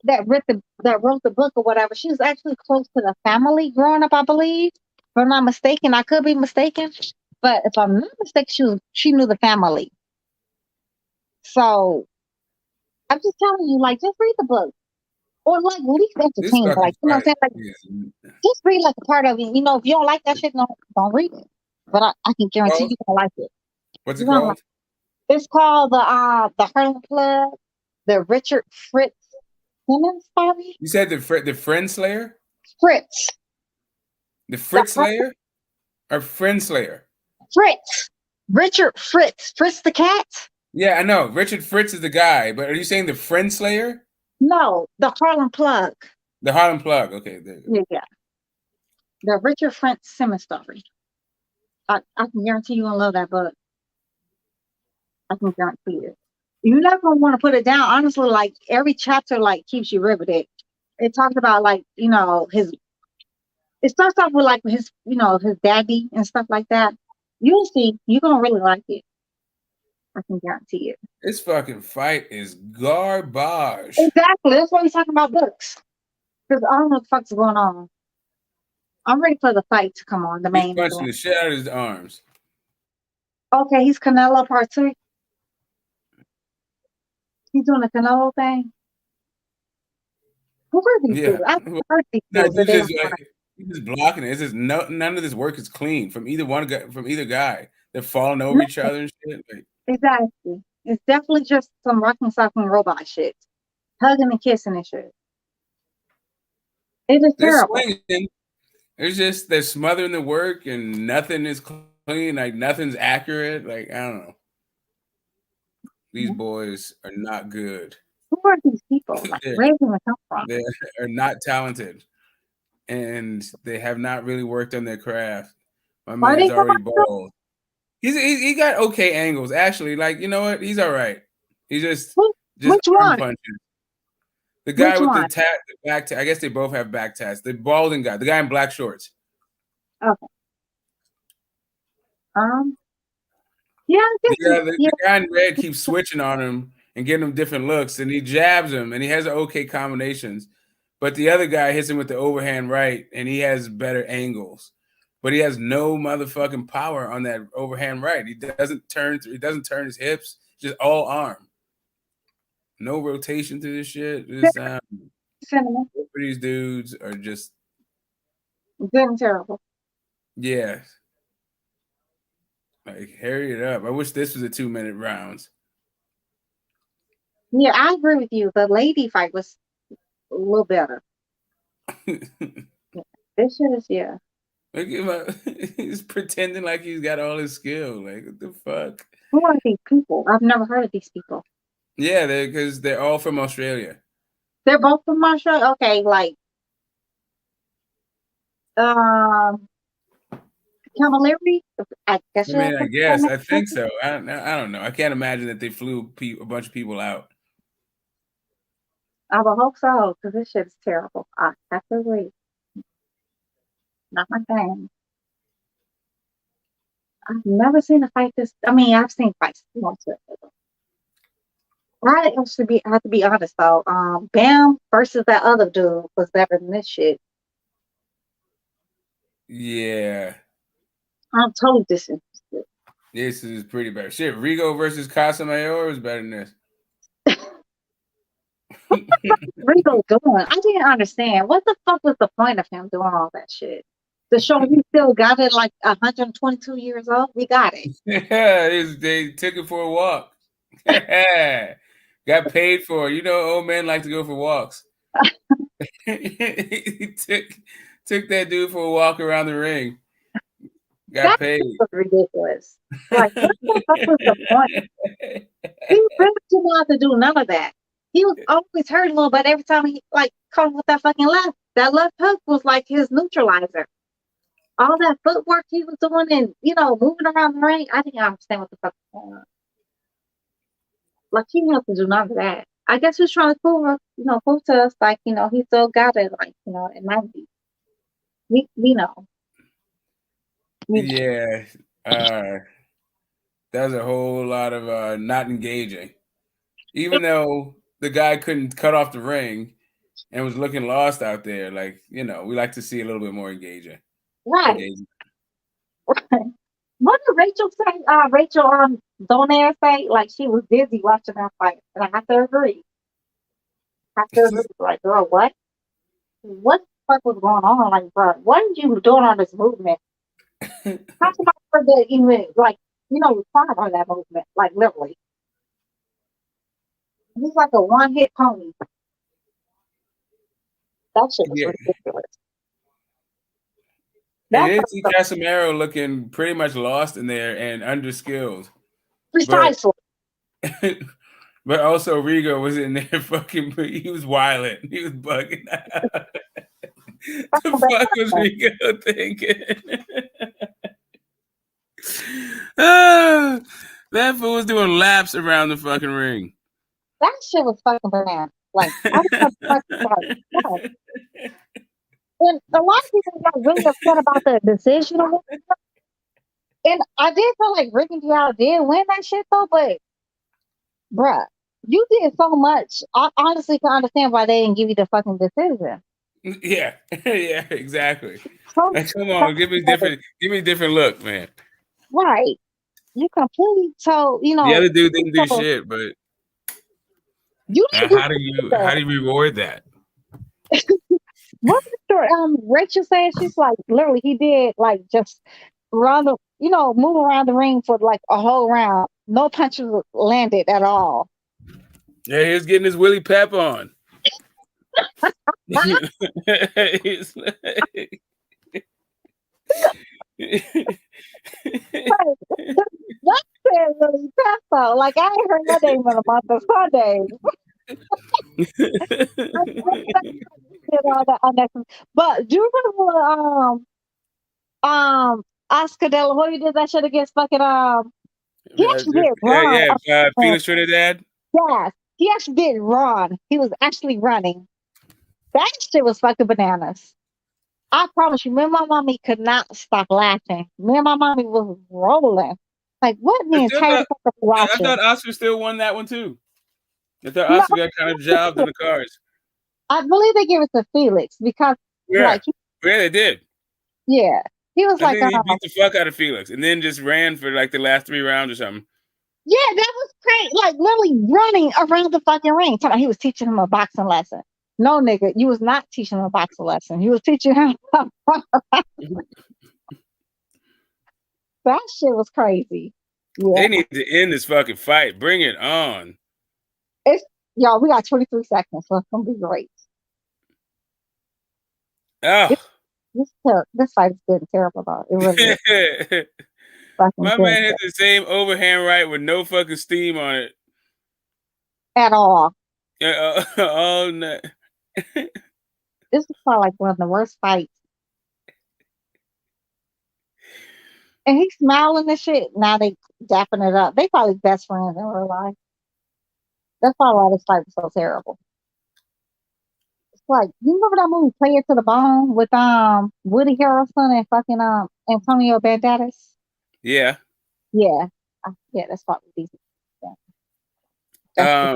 that wrote the book or whatever. She was actually close to the family growing up, I believe. If I'm not mistaken, I could be mistaken, but if I'm not mistaken, she knew the family. So I'm just telling you, like, just read the book. Or like at least entertain, like you know what I'm saying? Like just read like a part of it. You know, if you don't like that shit, don't read it. But I can guarantee you're gonna like it. What's it called? It's called the Harlem Club, the Richard Fritz Simmons story. You said the Friend Slayer? Fritz. The Fritz Slayer? Or Friend Slayer? Fritz. Richard Fritz. Fritz the cat? Yeah, I know. Richard Fritz is the guy, but are you saying the Friend Slayer? No, the Harlem Plug. The Harlem Plug. Okay. Yeah. The Richard Fritz Simmons story. I can guarantee you gonna love that book. I can guarantee it. You're not gonna want to put it down. Honestly, like every chapter like keeps you riveted. It talks about like, you know, it starts off with like his, you know, his daddy and stuff like that. You'll see, you're gonna really like it. I can guarantee it. This fucking fight is garbage. Exactly. That's why we're talking about books. Because I don't know what the fuck's going on. I'm ready for the fight to come on. The main He's punching the shit out of his arms. Okay, he's Canelo part 2. He's doing the Canelo thing. Who are these dudes? I've heard these dudes. He's just blocking it. It's just none of this work is clean from either guy. They're falling over each other and shit. Like, exactly. It's definitely just some rocking, socking robot shit. Hugging and kissing and shit. It is terrible. Swinging. It's just they're smothering the work and nothing is clean. Like nothing's accurate. Like I don't know. These boys are not good. Who are these people? Like, where do they come from? They are not talented, and they have not really worked on their craft. My man's already bald. He got okay angles. Actually, like you know what? He's all right. He's just arm punches. The guy with the back tat. I guess they both have back tats. The balding guy, the guy in black shorts. Okay. Yeah, the guy in red keeps switching on him and getting him different looks, and he jabs him, and he has okay combinations. But the other guy hits him with the overhand right, and he has better angles. But he has no motherfucking power on that overhand right. He doesn't turn his hips, just all arm. No rotation through this shit. These dudes are just good and terrible. Yeah. Like, hurry it up. I wish this was a 2-minute rounds. Yeah, I agree with you. The lady fight was a little better. This shit is, yeah. Look at he's pretending like he's got all his skill. Like, what the fuck? Who are these people? I've never heard of these people. Yeah, because they're all from Australia. They're both from Australia? Okay, like, Cavalieri? I think so. I don't know. I can't imagine that they flew a bunch of people out. I would hope so, because this shit is terrible. I have to agree. Not my thing. I've never seen a fight this. I mean, I've seen fights. I have to be honest though. Bam versus that other dude was better than this shit. Yeah. I'm totally disinterested. This is pretty bad. Shit, Rigo versus Casamayor was better than this. What the fuck is Rigo doing? I didn't understand. What the fuck was the point of him doing all that shit? To show he still got it like 122 years old? We got it. Yeah, they took it for a walk. Got paid for it. You know, old men like to go for walks. He took that dude for a walk around the ring. Got paid. Was ridiculous. Like, what the fuck was the point? He really didn't have to do none of that. He was always hurting a little bit every time he like caught with that fucking left. That left hook was like his neutralizer. All that footwork he was doing and moving around the ring, I didn't understand what the fuck was going on. Like he didn't have to do none of that. I guess he was trying to prove to us like, he still got it, like, it might be. We know. Yeah. That was a whole lot of not engaging. Even though the guy couldn't cut off the ring and was looking lost out there, like, we like to see a little bit more engaging. Right. Engaging. What did Rachel say? Rachel Donaire say, like she was busy watching that fight. And I have to agree. Like, girl, what? What the fuck was going on? Like, bro, what are you doing on this movement? How come I heard that even, like, respond on that movement? Like, literally. He's like a one-hit pony. That shit was ridiculous. And then see Casemiro looking pretty much lost in there and underskilled. Precisely. But also Rigo was in there fucking, he was wilding. He was bugging out. The fuck was Rigo thinking? That fool was doing laps around the fucking ring. That shit was fucking bananas. Like, I was fucking like, and a lot of people got really upset about the decision. And I did feel like Ricky Diallo did win that shit though, but bruh, you did so much. I honestly can understand why they didn't give you the fucking decision. Yeah, yeah, exactly. Like, come on, give me a different look, man. Right. You completely told, The other dude didn't do shit, but you how do you reward that? What Rachel said? She's like, literally, he did like just run the, move around the ring for like a whole round. No punches landed at all. Yeah, he was getting his Willie Pep on. He's like... That said Willie Pep though. Like I ain't heard that name in a month of Sundays. But do you remember Oscar De La Hoya did that shit against fucking he actually did Ron. Felix Trinidad? Yes. He actually did run. He was actually running. That shit was fucking bananas. I promise you, me and my mommy could not stop laughing. Me and my mommy was rolling. Like, what the entire fucking watching? I thought Oscar still won that one too. I thought Oscar got kind of jobbed in the cars. I believe they gave it to Felix because yeah, they did. Yeah. He was I think he beat the fuck out of Felix and then just ran for like the last 3 rounds or something. Yeah, that was crazy. Like literally running around the fucking ring. He was teaching him a boxing lesson. No, nigga, you was not teaching him a boxing lesson. You was teaching him. That shit was crazy. Yeah. They need to end this fucking fight. Bring it on. Y'all, we got 23 seconds, so it's gonna be great. Oh. This fight is getting terrible though. It really is. My man hit the same overhand right with no fucking steam on it. At all. All night. This is probably like one of the worst fights. And he's smiling and shit. Now they dapping it up. They probably best friends in real life. That's probably why this fight was so terrible. It's like, you remember that movie Play It to the Bone with Woody Harrelson and fucking Antonio Banderas? Yeah. Yeah. Yeah, that's probably decent. Yeah.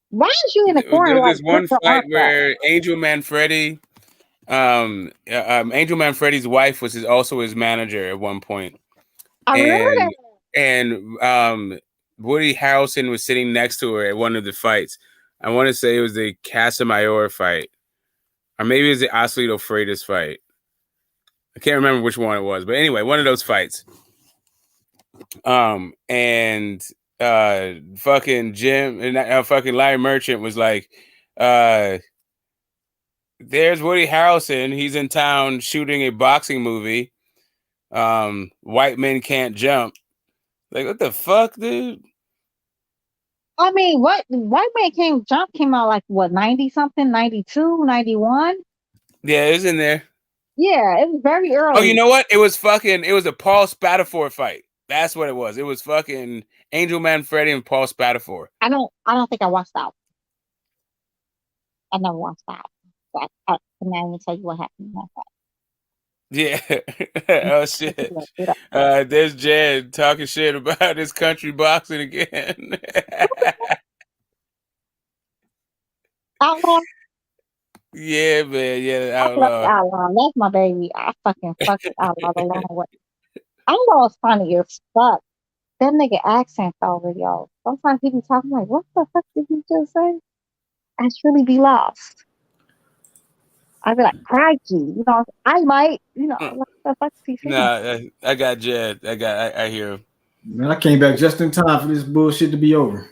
Why is you in the corner? There's one fight where Angel Manfredi, Angel Manfredi's wife was also his manager at one point. I remember that. And Woody Harrelson was sitting next to her at one of the fights. I want to say it was the Casamayor fight, or maybe it was the Oslito Freitas fight. I can't remember which one it was, but anyway, one of those fights. And fucking Jim and fucking Larry Merchant was like, There's Woody Harrelson. He's in town shooting a boxing movie. White Men Can't Jump. Like, what the fuck, dude? I mean, what White Man Can't Jump came out like what 90 something, 92, 91? Yeah, it was in there. Yeah, it was very early. Oh, you know what? It was a Paul Spatafore fight. That's what it was. It was fucking Angel Manfredi and Paul Spatafore. I don't think I watched that. I never watched that. So I can not even tell you what happened in that fight. Yeah. Oh shit. There's Jed talking shit about his country boxing again. Outlaw? Yeah, man. Yeah, the I love Outlaw. Outlaw. That's my baby. I fucking fuck with Outlaw the long way. Outlaw is funny as fuck. That nigga accent over, y'all. Sometimes he be talking like, what the fuck did he just say? I truly be lost. I'd be like, crikey, you know, I might, you know, what the fuck is he saying? Nah, I got Jed. I hear him. Man, I came back just in time for this bullshit to be over.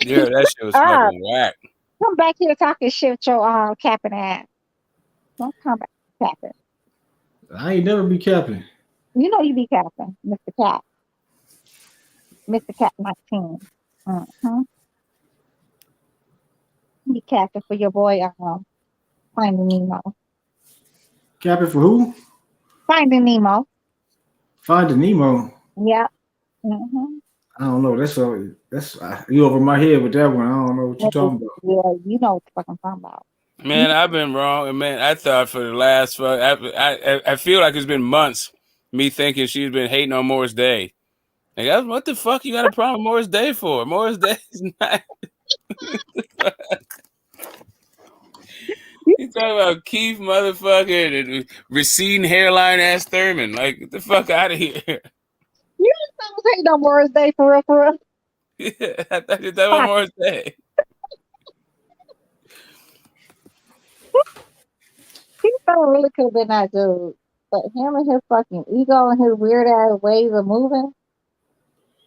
Yeah, that shit was fucking whack. Come back here talking shit with your capping ass. Don't come back capping. I ain't never be capping. You know you be capping, Mr. Cap. Mr. Cap 19. Mm-hmm. Be capping for your boy, Finding Nemo. Capping for who? Finding Nemo. Finding Nemo. Yeah. Mm-hmm. I don't know. That's you over my head with that one. I don't know what you're talking about. Yeah, you know what the fuck I'm talking about. Man, I've been wrong, and man, I thought for the last I feel like it's been months me thinking she's been hating on Morris Day. Like, what the fuck you got a problem with Morris Day for? Morris Day is not. You talking about Keith motherfucker and receding hairline ass Thurman? Like, get the fuck out of here. You don't say no Morris Day for real, for real. Yeah, I thought you talking about Morris Day. He really could have been that dude. But him and his fucking ego and his weird ass ways of moving.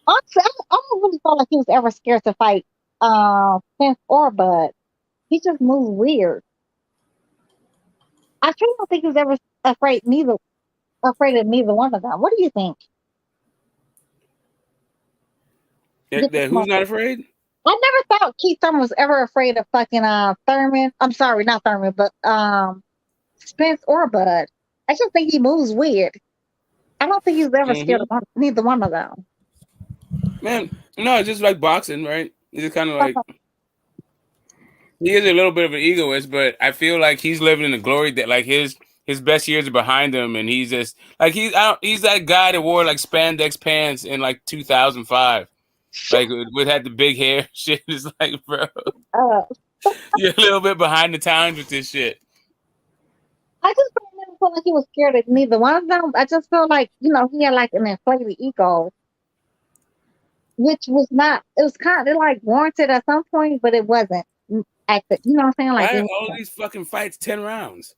Honestly, I don't really feel like he was ever scared to fight Spence or Bud. He just moved weird. I truly don't think he was ever afraid of neither one of them. What do you think? Who's not afraid? I never thought Keith Thurman was ever afraid of fucking Thurman. I'm sorry, not Thurman, but Spence or Bud. I just think he moves weird. I don't think he was ever scared of neither one of them. Man, no, it's just like boxing, right? It's just kind of like he is a little bit of an egoist, but I feel like he's living in the glory that like his best years are behind him, and he's just like he's that guy that wore like spandex pants in like 2005, like had the big hair. Shit is like, bro, you're a little bit behind the times with this shit. I just never felt like he was scared of neither one of them. I just felt like, you know, he had like an inflated ego, which was not. It was kind of like warranted at some point, but it wasn't. You know what I'm saying? Like, why are all these fucking fights 10 rounds?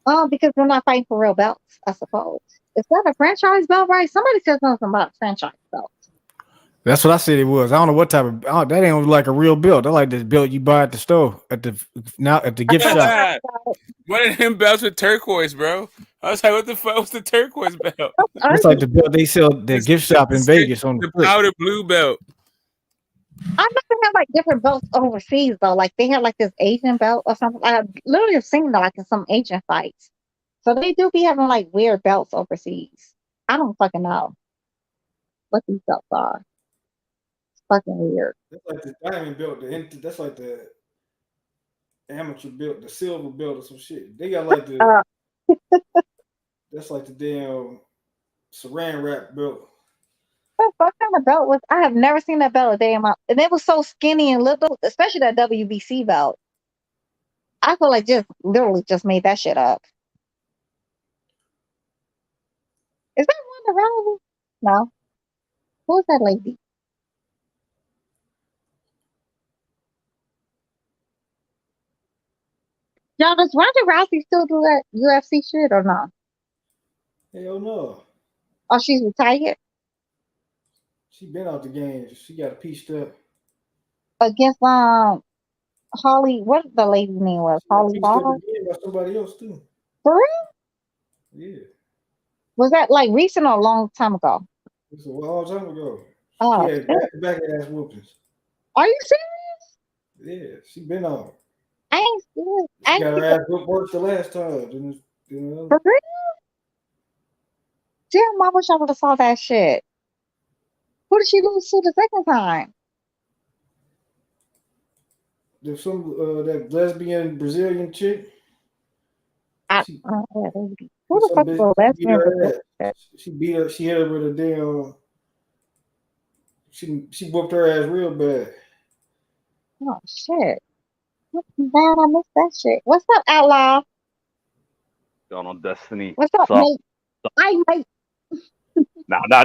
Oh, because they're not fighting for real belts, I suppose. Is that a franchise belt, right? Somebody said something about franchise belt. That's what I said it was. I don't know what type of. Oh, that ain't like a real belt. That's like this belt you buy at the store at the gift shop. One of them belts with turquoise, bro. I was like, what the fuck was the turquoise belt? It's like the belt they sell at the gift shop in Vegas on the powder blue belt. I know they have like different belts overseas though. Like they have like this Asian belt or something. I literally have seen that like in some Asian fights. So they do be having like weird belts overseas. I don't fucking know what these belts are. It's fucking weird. That's like the diamond belt. That's like the amateur belt, the silver belt or some shit. They got like the. That's like the damn saran wrap belt. What kind of belt was? I have never seen that belt a day in my. And it was so skinny and little, especially that WBC belt. I feel like just literally just made that shit up. Is that Ronda Rousey? No. Who's that lady? Y'all, does Ronda Rousey still do that UFC shit or not? Hell no. Oh, she's retired? She been out the game. She got pieced up. Against Holly, what the lady name was? She got Holly pieced up Ball? again by somebody else too. For real? Yeah, Was that like recent or a long time ago? it's a long time ago. She Oh, had shit. back ass whoopings. Are you serious? Yeah, she been on. I ain't serious. I She ain't got her see ass whooped worse the last time than the other. for real? Damn, I wish I would have saw that shit. Who did she lose to the second time? There's some that lesbian Brazilian chick. She, Who the some fuck is bitch a she beat lesbian? her ass. She beat her. She hit her with a damn. She whooped her ass real bad. Oh shit. Man, I missed that shit. What's up, Outlaw? Going on Destiny. What's up, mate? I mate.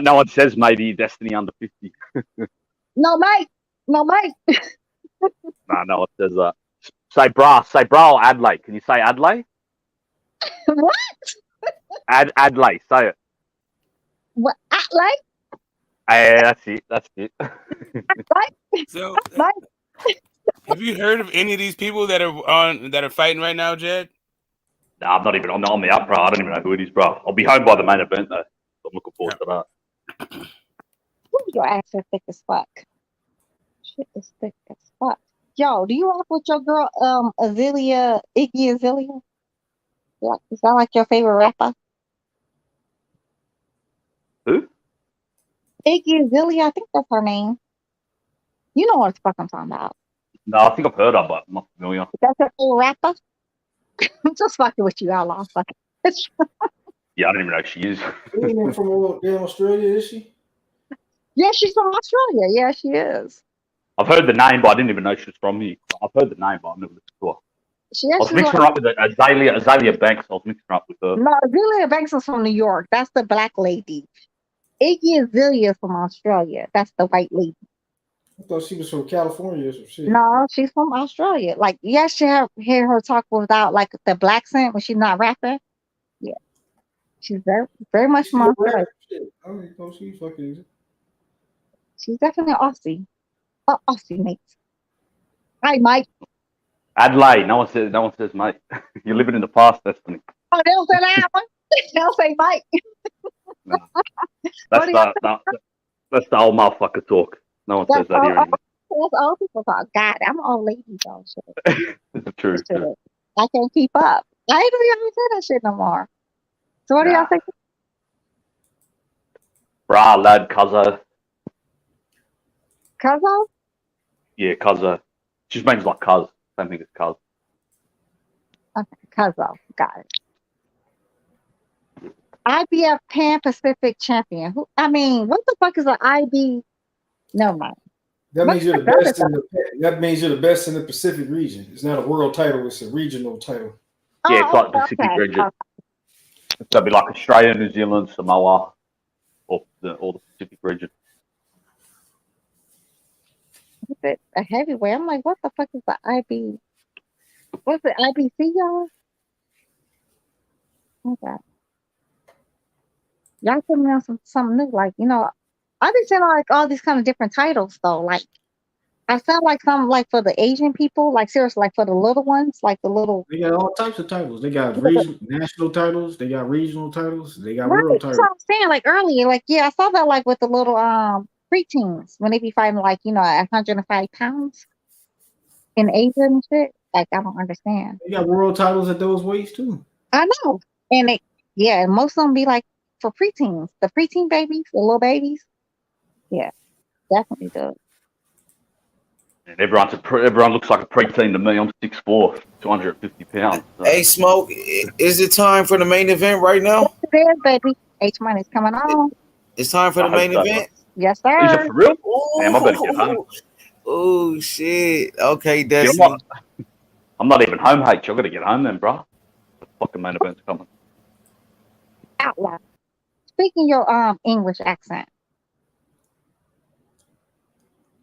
No one says maybe Destiny under 50. No, mate. No, mate. No one says that. Say bra or Adelaide. Can you say Adelaide? What? Adelaide, say it. What? Like? Yeah, that's it. So, have you heard of any of these people that are fighting right now, Jed? Nah, I'm not even on the up, bro. I don't even know who it is, bro. I'll be home by the main event though. So I'm looking forward to that. Ooh, your ass is thick as fuck. Shit is thick as fuck. Yo, do you rock with your girl Iggy Azalea? Like, is that like your favorite rapper? Who? Iggy Azalea, I think that's her name. You know what the fuck I'm talking about. No, I think I've heard of, but I'm not familiar. That's your favorite rapper? I'm just fucking with you, Outlaw. Fucking. Yeah, I don't even know who she is. She ain't from Australia, is she? Yeah, she's from Australia. Yeah, she is. I've heard the name, but I didn't even know she was from here. I've heard the name, but I've never listened to her. I was mixing her up with Azalea Banks. I was mixing her up with her. No, Azalea Banks is from New York. That's the black lady. Iggy Azalea is from Australia. That's the white lady. I thought she was from California or some shit. No, she's from Australia. Like, yes, you have hear her talk without like the black accent when she's not rapping. Yeah, she's very much from Australia. I don't know she fucking. She's definitely Aussie. Aussie, mate. Hi, Mike. Adelaide. No one says mate. You're living in the past, Destiny. Oh, they don't say that one. They'll say Mike. No. That's the old motherfucker talk. No one says that here anymore. That's old people talk. God, I'm an old lady though. Shit. It's true. I can't keep up. I ain't even say that shit no more. So what do y'all think? Brah, lad, cuzzo. Cuzzo? Yeah, cuzzo. Just means like cuz. Same thing as cuz. Okay, cuzzo. Got it. IBF Pan Pacific Champion. What the fuck is an IB? Never mind. That means you're the best that means you're the best in the Pacific region. It's not a world title, it's a regional title. Yeah, it's like Pacific region. Okay. So it'd be like Australia, New Zealand, Samoa, or the Pacific region. Is it a heavyweight? I'm like, what the fuck is the IB? What's it, IBC, y'all? Okay. Y'all put me on something new. Like, I've been saying like all these kind of different titles though. Like, I sound like something like for the Asian people, like seriously, like for the little ones, like the little. They got all types of titles. They got national titles. They got regional titles. They got Right, world that's titles. what I'm saying. Like earlier, like I saw that like with the little preteens when they be fighting like at 105 pounds in Asia and shit. Like I don't understand. They got world titles at those weights too. I know, and and most of them be like for preteens, the preteen babies, the little babies. Yeah, definitely does. And everyone looks like a preteen to me. I'm 6'4", 250 pounds. So. Hey, Smoke, is it time for the main event right now? Yes, it is, baby. H-Money's coming on. It's time for the main event? Yes, sir. Is it for real? Damn, I better get home. Oh, shit. Okay, Destiny. I'm not even home, H. I've got to get home then, bro. The fucking main event's coming. Outlaw. Speaking your English accent.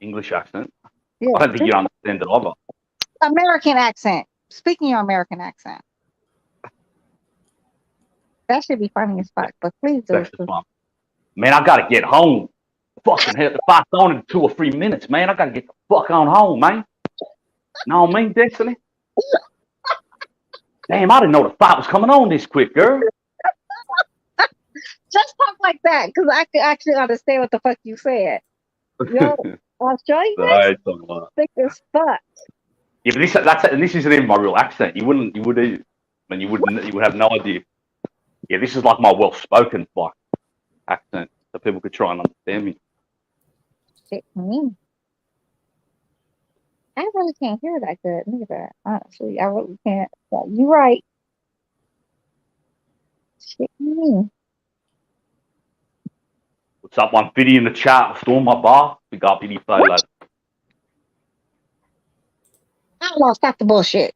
English accent? Yeah. I don't think you understand it either. American accent. Speaking your American accent. That should be funny as fuck, but please do. That's just fun. Man, I gotta get home. Fucking hell, the fight's on in 2 or 3 minutes, man. I gotta get the fuck on home, man. No, I mean, Destiny. Damn, I didn't know the fight was coming on this quick, girl. Just talk like that, because I can actually understand what the fuck you said. Yo, Australian thick as fuck. Yeah, but this isn't even my real accent. You would have no idea. Yeah, this is like my well-spoken like accent, so people could try and understand me. Shit, me. I really can't hear that good neither. Honestly, I really can't. Yeah, you're right. Shit, me. What's up, 150 in the chat? Storm my bar. We got BD play, lad. I don't know. Stop the bullshit.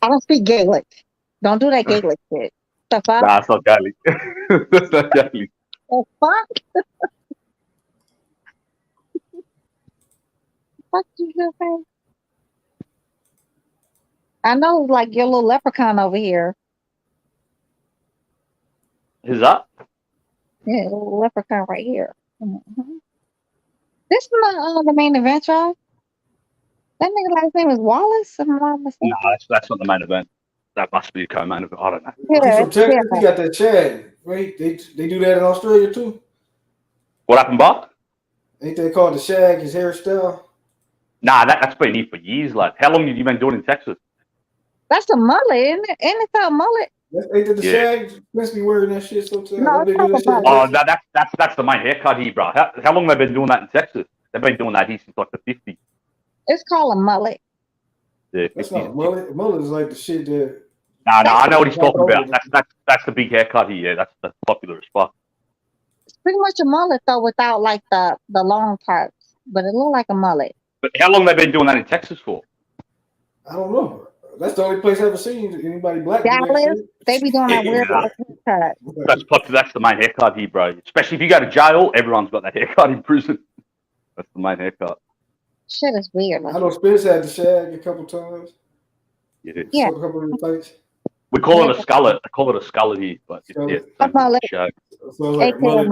I don't speak Gaelic. Don't do that Gaelic shit. The fuck? Nah, it's not Gaelic. That's not Gaelic. The fuck? What you just say? I know, like your little leprechaun over here. Who's that? Yeah, little leprechaun right here. Mm-hmm. This is not the main event, y'all. That nigga last name is Wallace. If I'm not mistaken. No, that's not the main event. That must be a co-main event. I don't know. He's from Texas. He got that shag. Right? They do that in Australia too. What happened, Bob? Ain't they called the shag his hairstyle? Nah, that's been here for years, lad. How long have you been doing in Texas? That's a mullet, isn't it? Ain't it a mullet? Ain't the shag? Must be wearing that shit sometimes. No, they do that shit. Oh, that's the main haircut here, bro. How long have they been doing that in Texas? They've been doing that here since like the 50s. It's called a mullet. Yeah, that's not mullet. Mullet is like the shit that. No, I know what he's talking about. That's the big haircut here. Yeah, that's popular as fuck. It's pretty much a mullet though, without like the long parts, but it looked like a mullet. But how long have they been doing that in Texas for? I don't know. That's the only place I've ever seen anybody black. Dallas, they be doing that weird haircut. That's popular. That's the main haircut here, bro. Especially if you go to jail, everyone's got that haircut in prison. That's the main haircut. Shit is weird. I know Spence had the shag a couple times. Yeah. A couple of places. We call it a skullet. I call it a skullet here, but A mullet. shag. So like mullet.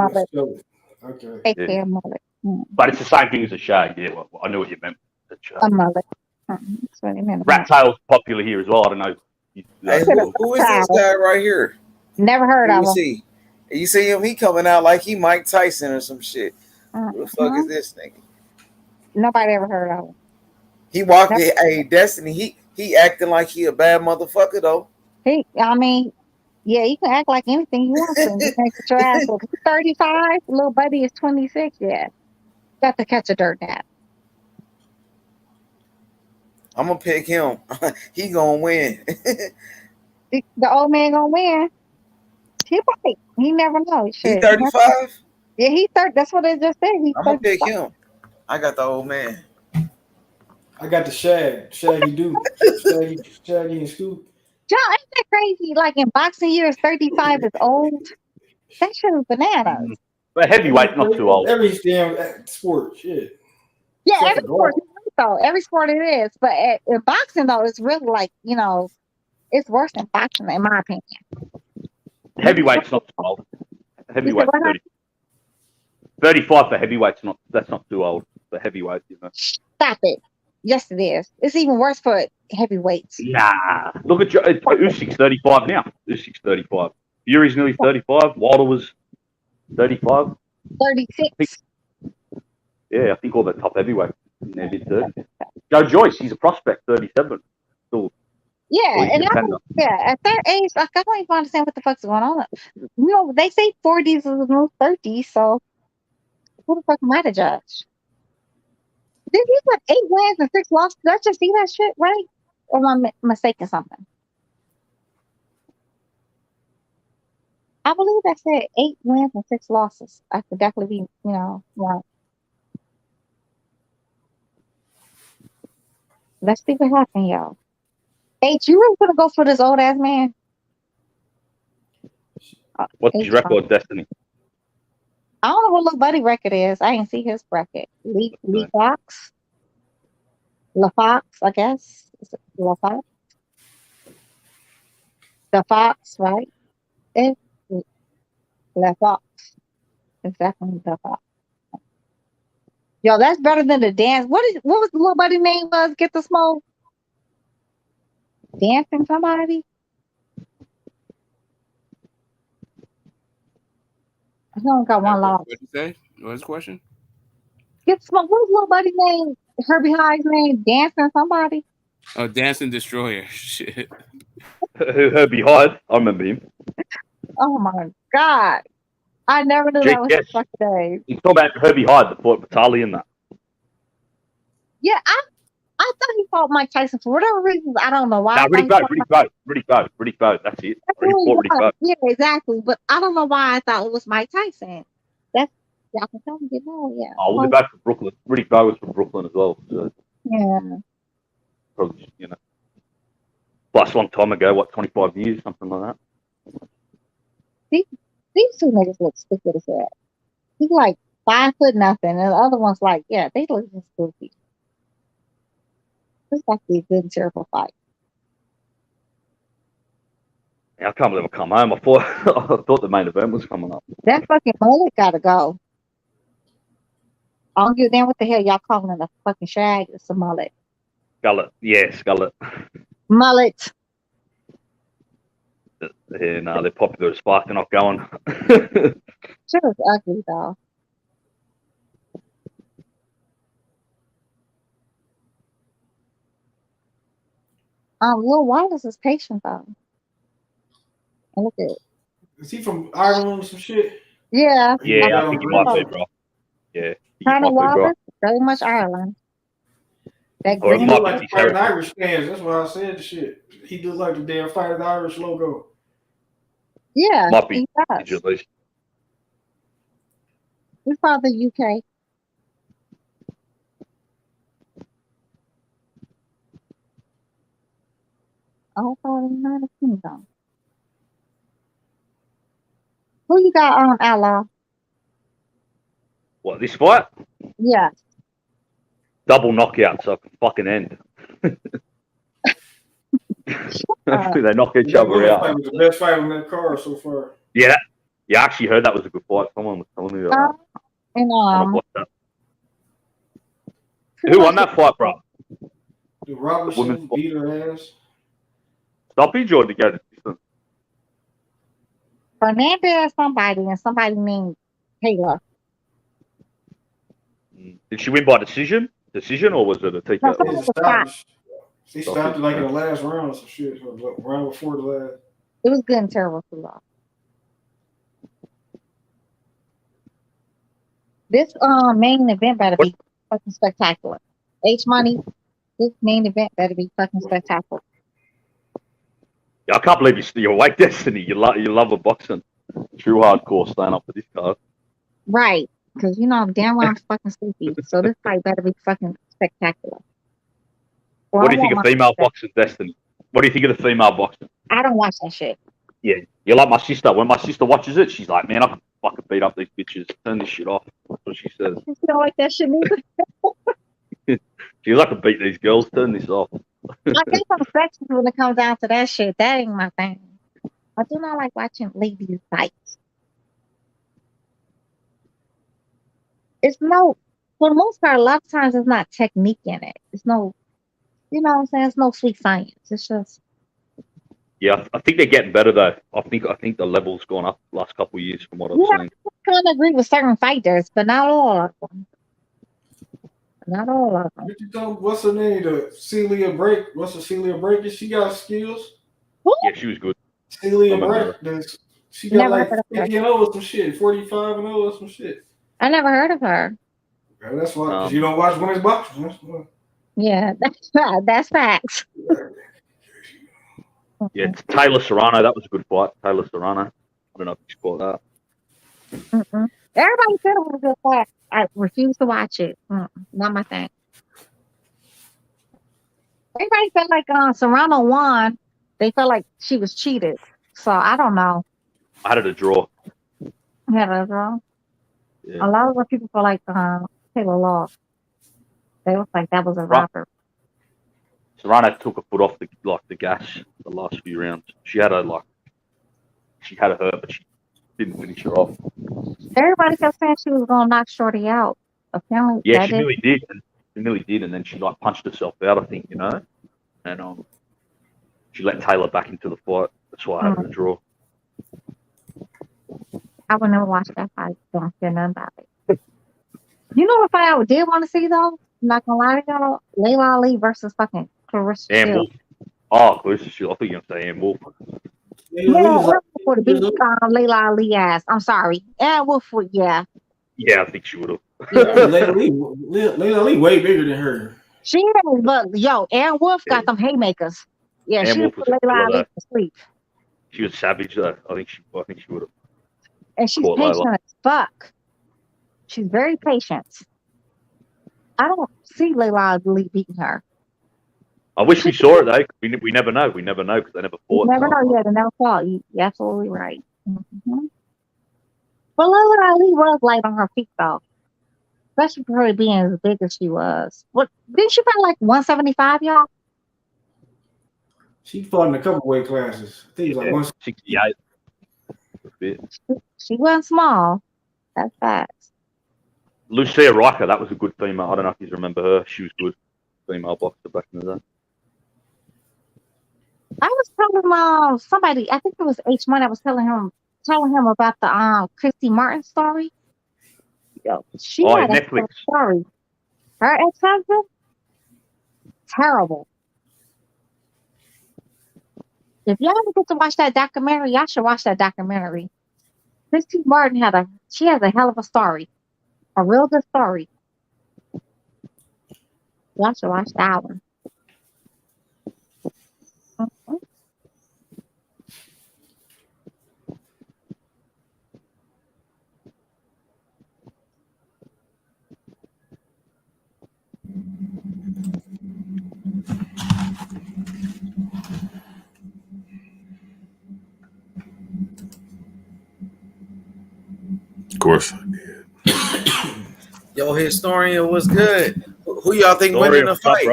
Okay. Mullet. But it's the same thing as a shag. Yeah, well, I knew what you meant. A mullet. That's what I meant. Rat tail's popular here as well. I don't know. Hey, who is this guy right here? Never heard of him. You see him? He coming out like he Mike Tyson or some shit. Who the fuck is this nigga? Nobody ever heard of him. He walked. Hey, Destiny. He acting like he a bad motherfucker though. I mean, yeah, you can act like anything you want to. You can get your ass whooped. 35. Little buddy is 26. Yeah, got to catch a dirt nap. I'm gonna pick him. He gonna win. The old man gonna win. He right. He never knows. He 35. Yeah, he's 30. That's what they just said. I'm gonna pick him. I got the old man. I got the shag. Shaggy dude. Shaggy and Scoop. John, ain't that crazy? Like in boxing years, 35 is old. That shit is bananas. But heavyweight, not too old. Every damn sport, shit. Yeah, every sport. So every sport it is, but in boxing though, it's really like it's worse than boxing in my opinion. Heavyweight's not too old. Heavyweight 35 for heavyweights. That's not too old for heavyweight. Stop it. Yes, it is. It's even worse for heavyweights. Nah, look at Usyk's 35 now. Usyk's 35. Fury's nearly 35. Wilder was 35. 36. I think all the top heavyweights in their mid-30s. Joe Joyce, he's a prospect, 37. Still, and at that age, like, I don't even understand what the fuck's going on. They say 40s is the new 30s, so who the fuck am I to judge? Did he have 8 wins and 6 losses? Did I just see that shit right? Or am I mistaken something? I believe I said 8 wins and 6 losses. I could definitely be, right. Let's see what happened, y'all. H, you really gonna go for this old ass man? What's his record, Destiny? I don't know what little buddy record is. I didn't see his bracket. Lee Fox? LaFox, I guess. Is it LaFox? The Fox, right? It's LaFox. It's definitely the Fox. Yo, that's better than the dance. What was the little buddy name was? Get the Smoke? Dancing somebody? I only got one loss. What'd you say? What's the question? What's little buddy's name? Herbie High's name? Dancing somebody? Oh, Dancing Destroyer. Shit. Herbie Hyde. I remember him. Oh my god. I never knew that was his fucking name. He's talking about Herbie Hyde, the fought Vitali and that. Yeah, I thought he fought Mike Tyson for whatever reason. I don't know why. Nah, Riddick Bowe. That's it. Riddick Bowe. Yeah, exactly. But I don't know why I thought it was Mike Tyson. That's y'all can tell me, yeah. Oh, well, they're both from Brooklyn. Riddick Bowe was from Brooklyn as well. So yeah. Probably, plus a long time ago, what, 25 years, something like that. These two niggas look stupid as hell. He's like 5 foot nothing, and the other one's like, yeah, they look just stupid. This is like a good and terrible fight. Yeah, I can't believe I come home. I thought the main event was coming up. That fucking mullet gotta go. I don't give a damn what the hell y'all calling it a fucking shag. It's a mullet. Skullet. Yeah, skullet. Mullet. Yeah, no, they're popular as fuck. They're not going. Sure, it's ugly though. Lil Wallace is patient though. And look at it. Is he from Ireland or some shit? Yeah. Yeah, I think he might be, bro. Yeah. Colonel Wallace, very much Ireland. That He green look like the Fighting Irish fans. That's why I said the shit. He look like the damn Fighting Irish logo. Yeah, Might be. he does. He's from the UK. Also in the United Kingdom. Who you got on Outlaw? What, this fight? Yeah. Double knockout, so I can fucking end. They knock each other out. That was the best fight on that card so far. Yeah, I actually heard that was a good fight. Someone was telling me that. And Who won that fight, bro? The Robertson beat her ass. Stoppage or to go to distance? Fernandez somebody and somebody named Taylor. Did she win by decision? Decision or was it a TKO? She stopped it like in the last round or some shit. Round before the last. It was good and terrible for y'all. This main event better be fucking spectacular. H Money, this main event better be fucking spectacular. Yeah, I can't believe you're awake, Destiny. You love a boxing. True hardcore staying up for this card. Right. Because you know I'm damn well I'm fucking sleepy. So this fight better be fucking spectacular. Well, What do you think of female boxing, Destiny? What do you think of the female boxing? I don't watch that shit. Yeah, you're like my sister. When my sister watches it, she's like, man, I can fucking beat up these bitches. Turn this shit off. That's what she says. You don't like that shit neither? She's like, I can beat these girls. Turn this off. I think I'm sexy when it comes down to that shit. That ain't my thing. I do not like watching ladies fight. It's no, for the most part, a lot of times it's not technique in it. It's no, you know what I'm saying? It's no sweet science. It's just. Yeah, I think they're getting better though. I think the level's gone up the last couple of years from what I've seen. I kind of agree with certain fighters, but not all of them. Not all of them. What's her name? Celia Break. What's the Celia Break? She got skills. Yeah, she was good. Celia Break. She got like 50 and over some shit, 45 and over some shit. I never heard of her. Yeah, that's why, because you don't watch women's boxing. That's why. Yeah, that's facts. Yeah, Taylor Serrano. That was a good fight. Taylor Serrano. I don't know if you caught that. Everybody said it was a good fight. I refuse to watch it. Not my thing. Everybody felt like Serrano won. They felt like she was cheated. So I don't know. I had it a draw. Yeah, a draw. Yeah. A lot of the people feel like Taylor lost. They was like that was a rapper. Serrano took a foot off the gas the last few rounds. She had her hurt, but she didn't finish her off. Everybody kept saying she was gonna knock Shorty out. Apparently, yeah, she nearly did. She nearly did, and then she like punched herself out. I think and She let Taylor back into the fight. That's why I had her to draw. I would never watch that fight. Don't care nothing about it. You know what fight I did want to see though? I'm not gonna lie to y'all. Layla Ali versus fucking Clarissa Ann Shields. Wolf. Oh, Clarissa Shields. I think you're gonna say Ann Wolf. Yeah, Wolf would beat Layla Ali ass. I'm sorry. Yeah, Wolf would. Yeah. Yeah, I think she would have. Layla Ali way bigger than her. She is, but yo, Aaron Wolf got them haymakers. Yeah, Ann she Wolf put was Layla Ali killer, to sleep. She was savage though. I think she would have. And she's Caught patient Layla. as fuck. She's very patient. I don't see Layla Ali beating her. I wish we saw it though. We never know. We never know because they never You fought. never know. Yeah, they never fought. You're absolutely right. Mm-hmm. But Layla Ali was light on her feet though. Especially for her being as big as she was. What didn't she fight like 175, y'all? She fought in a couple weight classes. I think it was like 168. She wasn't small. That's facts. Lucia Riker, that was a good female. I don't know if you remember her. She was good female boxer back in the day. I was telling somebody, I think it was H Money, I was telling him about the Christy Martin story. Yo, she had a Netflix story. Her ex-husband, terrible. If y'all don't get to watch that documentary, y'all should watch that documentary. Christy Martin has a hell of a story. A real good story. Y'all should watch that one. Mm-hmm. Of course I did. Yo, historian, what's good? Who y'all think winning the fight?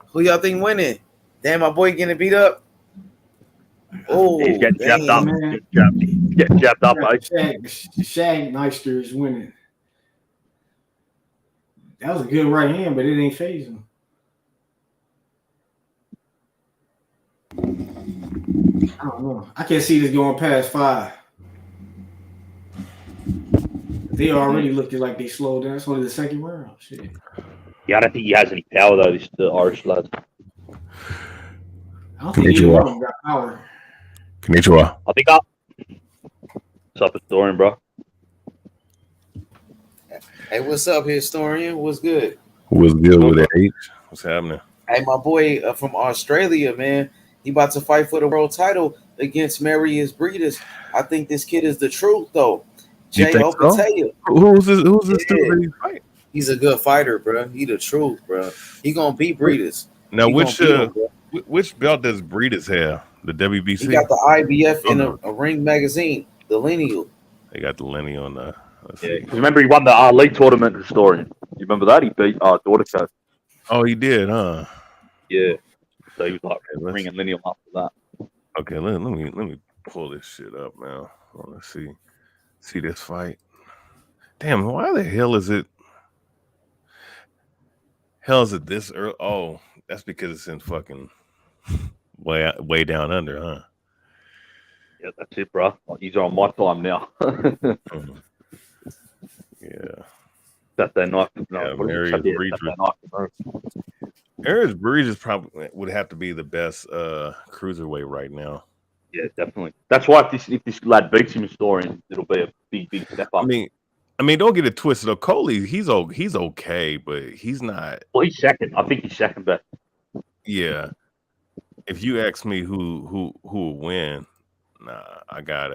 Who y'all think winning? Damn, my boy getting beat up. Oh, he's getting jabbed up. Getting jabbed up, mate. Shag Meister is winning. That was a good right hand, but it ain't phasing him. I don't know. I can't see this going past 5. They already looking like they slowed down. It's only the second round. Shit. Yeah, I don't think he has any power though. This the Irish lad. I don't think either one of them got power. Konnichiwa. I think what's up, historian, bro? Hey, what's up, historian? What's good? What's good with that H? What's happening? Hey, my boy from Australia, man. He about to fight for the world title against Mairis Briedis. I think this kid is the truth, though. Jay Opetaia. So? Who's this dude fight? He's a good fighter, bro. He the truth, bro. He gonna beat Briedis. Now, which belt does Briedis have? The WBC? He got the IBF in a ring magazine, the Lineal. They got the Lineal on the. Yeah, because remember he won the league tournament, historian. You remember that? He beat Dortico. Oh, he did, huh? Yeah. So he was like ring and Lineal after that. Okay, let me pull this shit up now. Let's see this fight. Damn, why the hell is it? This early? Oh, that's because it's in fucking way down under, huh? Yeah, that's it, bro. He's on my time now. Yeah. Saturday night. Mairis Briedis probably would have to be the best cruiserweight right now. Yeah, definitely. That's why if this lad beats him, historian, it'll be a big step up. I mean, don't get it twisted. Though Coley, he's okay, but he's not. Well, he's second. I think he's second best. Yeah. If you ask me who will win, nah, I got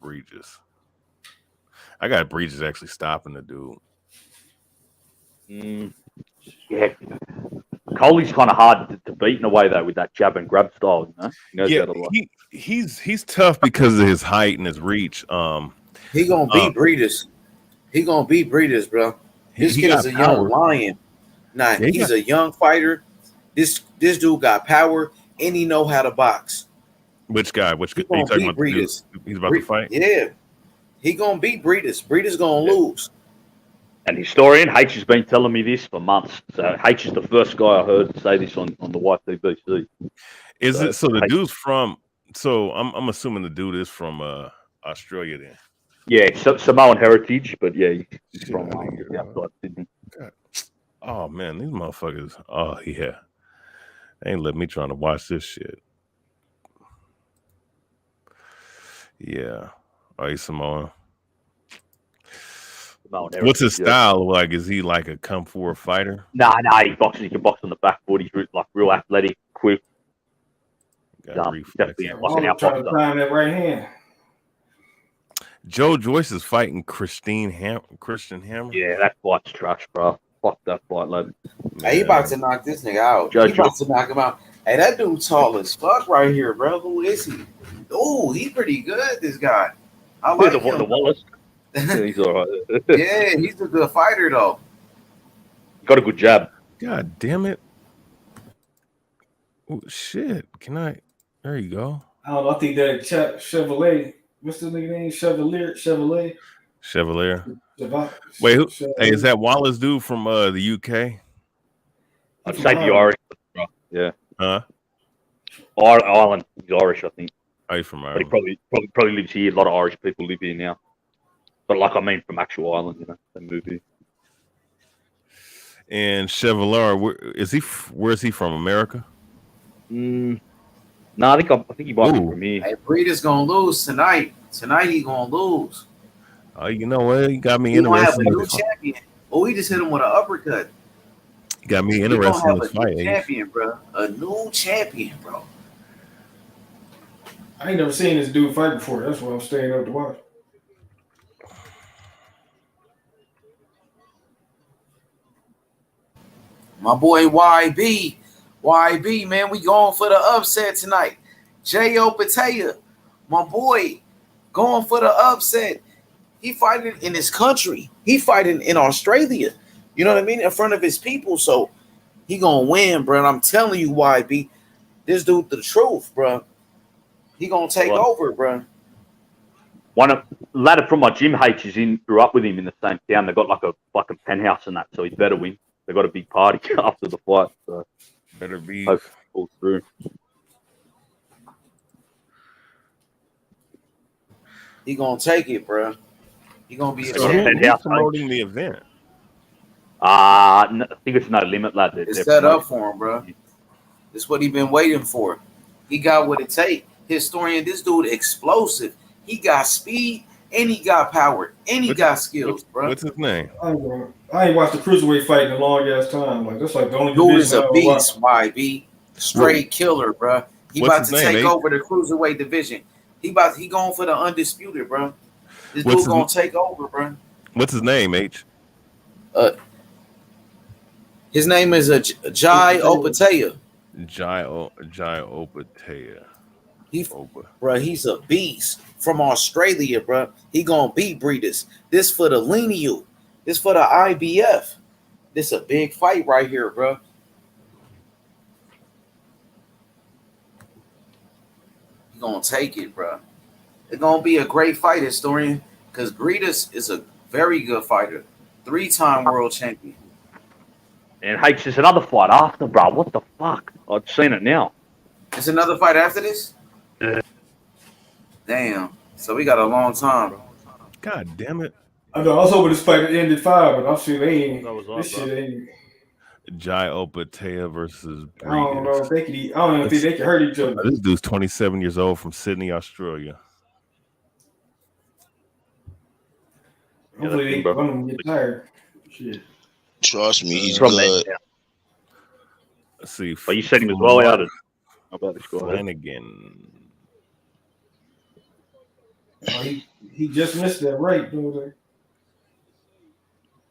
Briedis. I got Briedis actually stopping the dude. Yeah. Coley's kind of hard to beat in a way though with that jab and grab style, you know? He's tough because of his height and his reach. He gonna beat Briedis. He gonna beat Briedis, bro. This kid is a young lion. Nah, he's a young fighter. This dude got power and he know how to box. Which guy? Which guy? He's talking about Briedis? He's about to fight. Yeah, he gonna beat Briedis. Briedis gonna lose. And historian H has been telling me this for months. So H is the first guy I heard say this on the YTBC. Is it so? The dude's from. So I'm assuming the dude is from Australia then. Yeah, Samoan heritage, but yeah, he's from outside Sydney. God. Oh man, these motherfuckers. Oh yeah, they ain't let me trying to watch this shit. Yeah, oh, he's Samoan. What's his style like? Is he like a kung fu fighter? Nah, he boxes. He can box on the back foot. He's like real athletic, quick. Definitely like an trying to find that right hand. Joe Joyce is fighting Christian Hammer. Yeah, that fight's trash, bro. Fuck that fight, lad. Hey, he about to knock this nigga out. He about to knock him out. Hey, that dude tall as fuck right here, bro. Who is he? Oh, he's pretty good, this guy. I like him. The Wallace. Yeah, he's all right. Yeah, he's a good fighter, though. Got a good jab. God damn it. Oh, shit. Can I? There you go. I don't know. I think that Chevrolet. What's the nigga name? Chevrolet. Wait, who? Hey, is that Wallace dude from the UK? I'd say the Irish. Yeah. Huh? Ireland. He's Irish, I think. Oh, he's from Ireland. But he probably lives here. A lot of Irish people live here now. But like, I mean, from actual Ireland, you know, they move here. And Chevalier, where is he from? America? No, I think he might be from here. Hey, Briedis gonna lose tonight. Tonight he gonna lose. Oh, you know what? He got me He gonna have interested. a new champion. Oh, he just hit him with an uppercut. He got me He interested gonna in have this a fight. new champion, bro. A new champion, bro. I ain't never seen this dude fight before. That's why I'm staying up to watch. My boy YB, man, we going for the upset tonight. J. Opetaia, my boy, going for the upset. He fighting in his country. He fighting in Australia. You know what I mean? In front of his people. So he gonna win, bro. And I'm telling you, YB, this dude the truth, bro. He gonna take over, bro. One of ladder from my gym, H is grew up with him in the same town. They got like a fucking penthouse and that, so he better win. They got a big party after the fight, so better be. Hope it pulls through. He gonna take it, bro. He gonna be a who's promoting the event. I think it's No Limit, lad. It's set up for him, bro. This is what he been waiting for. He got what it takes. Historian, this dude explosive. He got speed and he got power and he got skills, bro. What's his name? I ain't watched the cruiserweight fight in a long ass time. Like that's like the only dude is division a beast, YB. Straight killer, bro. He about to take over the cruiserweight division. He going for the undisputed, bro. This dude gonna take over, bro. What's his name, H? His name is Jai Opetaia. Jai Opetaia. Bro, he's a beast from Australia, bro. He gonna beat Briedis. This for the Lenio. This for the IBF. This a big fight right here, bro. He gonna take it, bro. It's gonna be a great fight, historian, because Briedis is a very good fighter, 3-time world champion. And H is another fight after, bro. What the fuck? I've seen it now. It's another fight after this? Damn. So we got a long time. God damn it. I know. I was hoping this fight ended 5, but I'm sure they ain't. This shit ain't. Jai Opetaia versus Briedis. I don't know. I don't even think they can hurt each other. This dude's 27 years old from Sydney, Australia. Hopefully they don't get tired. Shit. Trust me, he's good. Let's see. But you said he was well out of. How about this guy? Flanagan. Oh, he just missed that right, dude.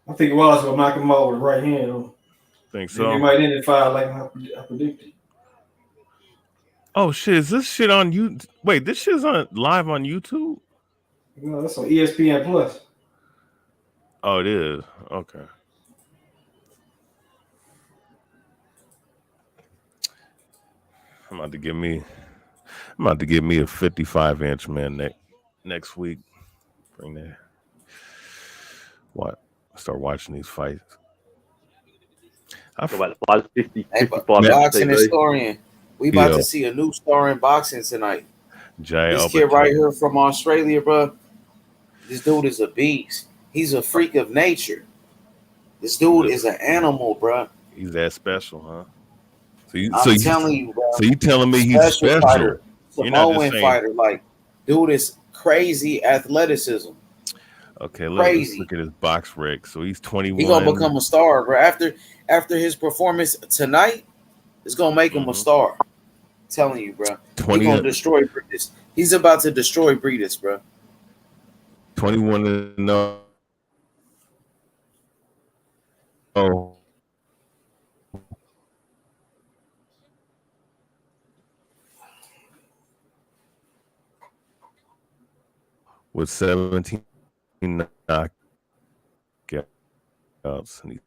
I think Wallace will knock him out with the right hand. Though. Think so? He might end in 5 like I predicted. Oh shit! Is this shit on you? Wait, this shit's on live on YouTube? No, that's on ESPN Plus. Oh, it is. Okay. I'm about to give me a 55-inch man next week. Bring that. What? Start watching these fights. About 50, Hey, 55 boxing TV. historian. We about to see a new star in boxing tonight. This kid right here from Australia, bro. This dude is a beast. He's a freak of nature. This dude is an animal, bro. He's that special, huh? I'm telling you, bro. So you telling me he's special? Fighter, You're not just Samoan saying fighter. Like, dude is crazy athleticism. Okay, Crazy. let's look at his box rec. So he's 21. He gonna become a star, bro. After his performance tonight, it's gonna make him a star. I'm telling you, bro. He's gonna destroy Briedis. He's about to destroy Briedis, bro. 21-0. Oh. With 17 knockouts, and he's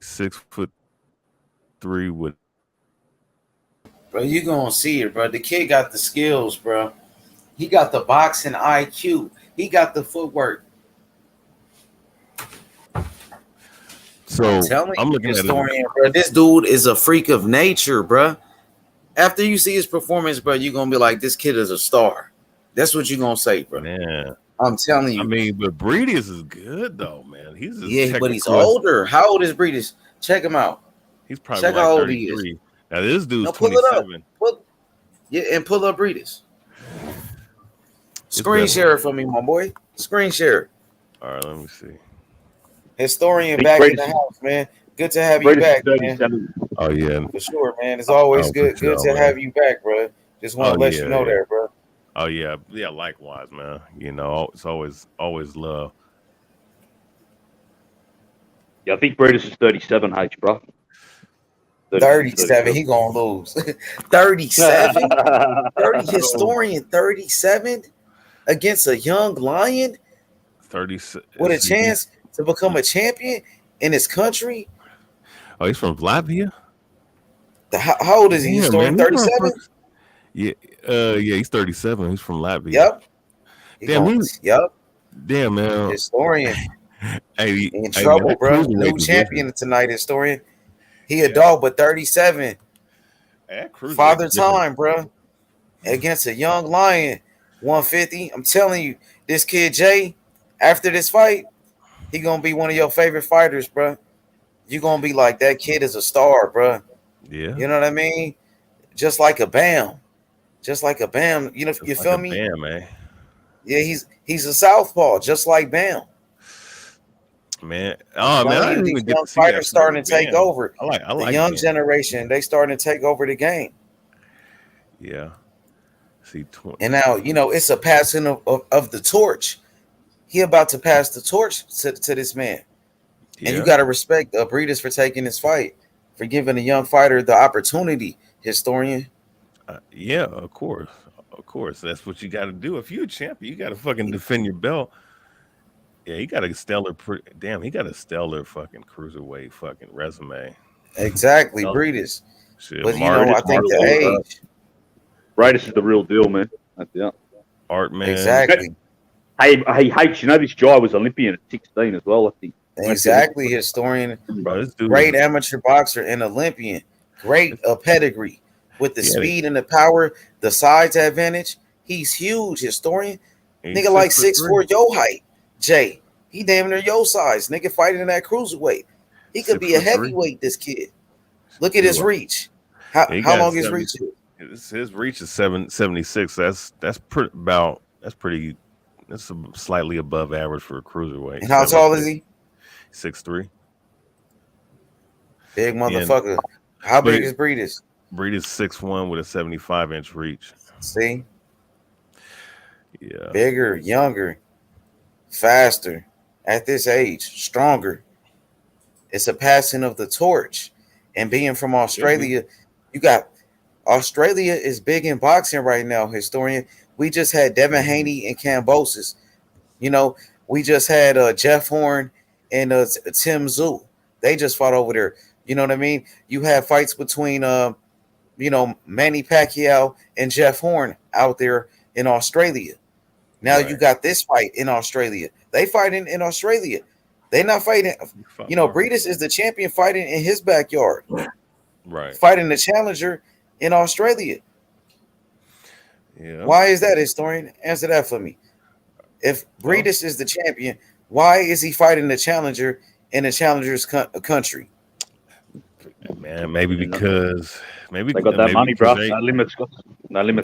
6'3" with. Bro, you gonna see it, bro. The kid got the skills, bro. He got the boxing IQ. He got the footwork. So I'm looking at historian, bro. This dude is a freak of nature, bro. After you see his performance, bro, you're gonna be like, this kid is a star. That's what you're gonna say, bro. Man, I'm telling you. I mean, but Briedis is good though, man. But he's older. How old is Briedis? Check him out. He's probably check like how old 33. he is. Now this dude's no, pull 27. It up. And pull up Briedis. Screen share it for me, my boy. Screen share. All right, let me see. Historian back in the house, man. Good to have you back, man. Oh yeah, for sure, man. It's always good to have you back, bro. Just want to let you know that, bro. Oh yeah, likewise, man. You know, it's always love. Yeah, I think Briedis is 37, H, bro. 37. He gonna lose. 37. 30 historian. 37 against a young lion. 30 with a chance to become a champion in his country. Oh, he's from Latvia. How old is he? Historian 37. Yeah, he's 37. He's from Latvia. Yep. Yep. Damn, man. Historian. Hey, in trouble, bro. New champion tonight, historian. He a dog, but 37. Father time, bro. Against a young lion, 150. I'm telling you, this kid Jay, after this fight, he gonna be one of your favorite fighters, bro. You gonna be like, that kid is a star, bro. Yeah. You know what I mean? Just like a Bam. Just like a Bam. You know, you feel me? Bam, man. Yeah, he's a southpaw, just like Bam. Man, I didn't even get to see fighters that starting to take over. I like the young Bam. generation. They starting to take over the game. Yeah. See, 20. And now it's a passing of the torch. He about to pass the torch to this man, and you got to respect Briedis for taking this fight, for giving a young fighter the opportunity. Historian. Yeah, of course. That's what you got to do. If you're a champion, you got to fucking defend your belt. Yeah, he got a stellar. He got a stellar fucking cruiserweight fucking resume. Exactly, Briedis. Shit, but I think the age. Briedis is the real deal, man. That's Art, man. Exactly. Hey, you know this guy was Olympian at 16 as well, I think. Exactly, historian. Great amateur boxer and Olympian. Great pedigree with the speed and the power, the size advantage. He's huge, historian. Nigga like 6'4" your height. Jay, he damn near your size. Nigga fighting in that cruiserweight. He could be a heavyweight, this kid. Look at his reach. How long his reach is? His reach is 776. That's slightly above average for a cruiserweight. And how tall is he? 6'3". Big motherfucker. How big is Briedis? Briedis 6'1" with a 75-inch reach. See? Yeah. Bigger, younger, faster, at this age, stronger. It's a passing of the torch. And being from Australia, you got Australia is big in boxing right now, historian. We just had Devin Haney and Cambosis. We just had Jeff Horn and Tim Tszyu. They just fought over there. You know what I mean? You have fights between Manny Pacquiao and Jeff Horn out there in Australia. Now you got this fight in Australia. They fighting in Australia. They not fighting. You know, Briedis is the champion fighting in his backyard. Right. Fighting the challenger in Australia. Yeah. Why is that, historian? Answer that for me. If Briedis is the champion, why is he fighting the challenger in the challenger's country? Man, maybe because they got that money, bro. No limits.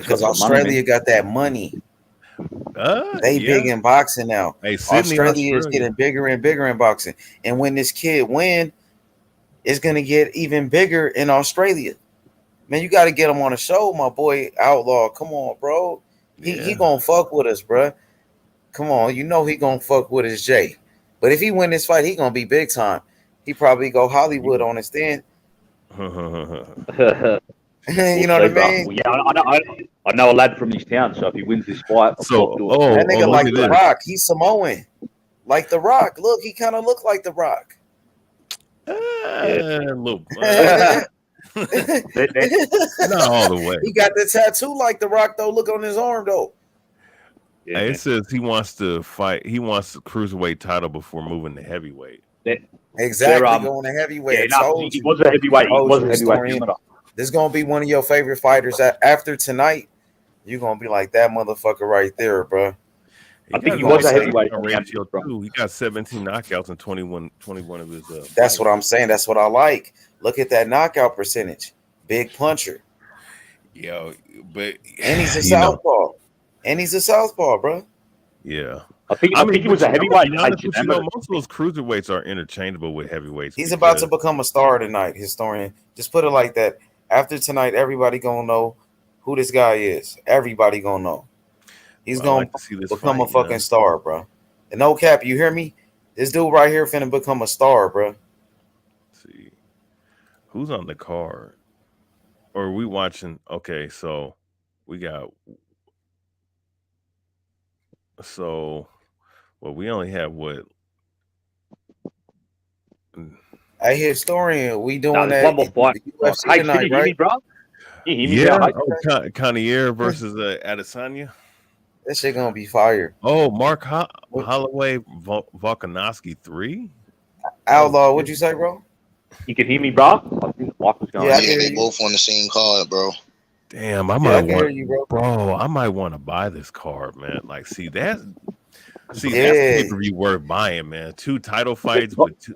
Because Australia got that money. They big in boxing now. Hey, Sydney, Australia is getting bigger and bigger in boxing. And when this kid win, it's gonna get even bigger in Australia. Man, you got to get him on a show, my boy Outlaw. Come on, bro. He gonna fuck with us, bro. Come on, you know he gonna fuck with us, Jay. But if he win this fight, he gonna be big time. He probably go Hollywood on his stand. You know what I mean? Yeah, I know a lad from his town, so if he wins this fight, that nigga like The Rock. He's Samoan, like The Rock. Look, he kind of look like The Rock. Look, not all the way. He got the tattoo like The Rock, though. Look on his arm, though. Yeah. It says he wants to fight. He wants the cruiserweight title before moving to heavyweight. Exactly, going to heavyweight. He was a heavyweight. He was a heavyweight. This is gonna be one of your favorite fighters. After tonight, you're gonna be like that motherfucker right there, bro. I think he was a heavyweight. He got 17 knockouts and 21 of his. That's what I'm saying. That's what I like. Look at that knockout percentage. Big puncher. Yo, but and he's a southpaw. And he's a southpaw, bro. Yeah. I think he was a heavyweight. Most of those cruiserweights are interchangeable with heavyweights. He's about to become a star tonight, historian. Just put it like that. After tonight, everybody gonna know who this guy is. Everybody gonna know. He's gonna become a fucking star, bro. And no cap, you hear me? This dude right here finna become a star, bro. Let's see. Who's on the card? Or are we watching? Okay, so we got. So, well, we only have what? Hey, historian, we doing that. One more fight. UFC tonight, you hear me, bro? You hear me, Yeah. Connier versus Adesanya. That shit gonna be fire. Oh, Mark Holloway Volkanovski 3. Outlaw, what'd you say, bro? You can hear me, bro? I think the mic was going. Yeah, they both on the same card, bro. Damn, I might I might want to buy this card, man. Like, that's pay-per-view worth buying, man. 2 title fights with 2.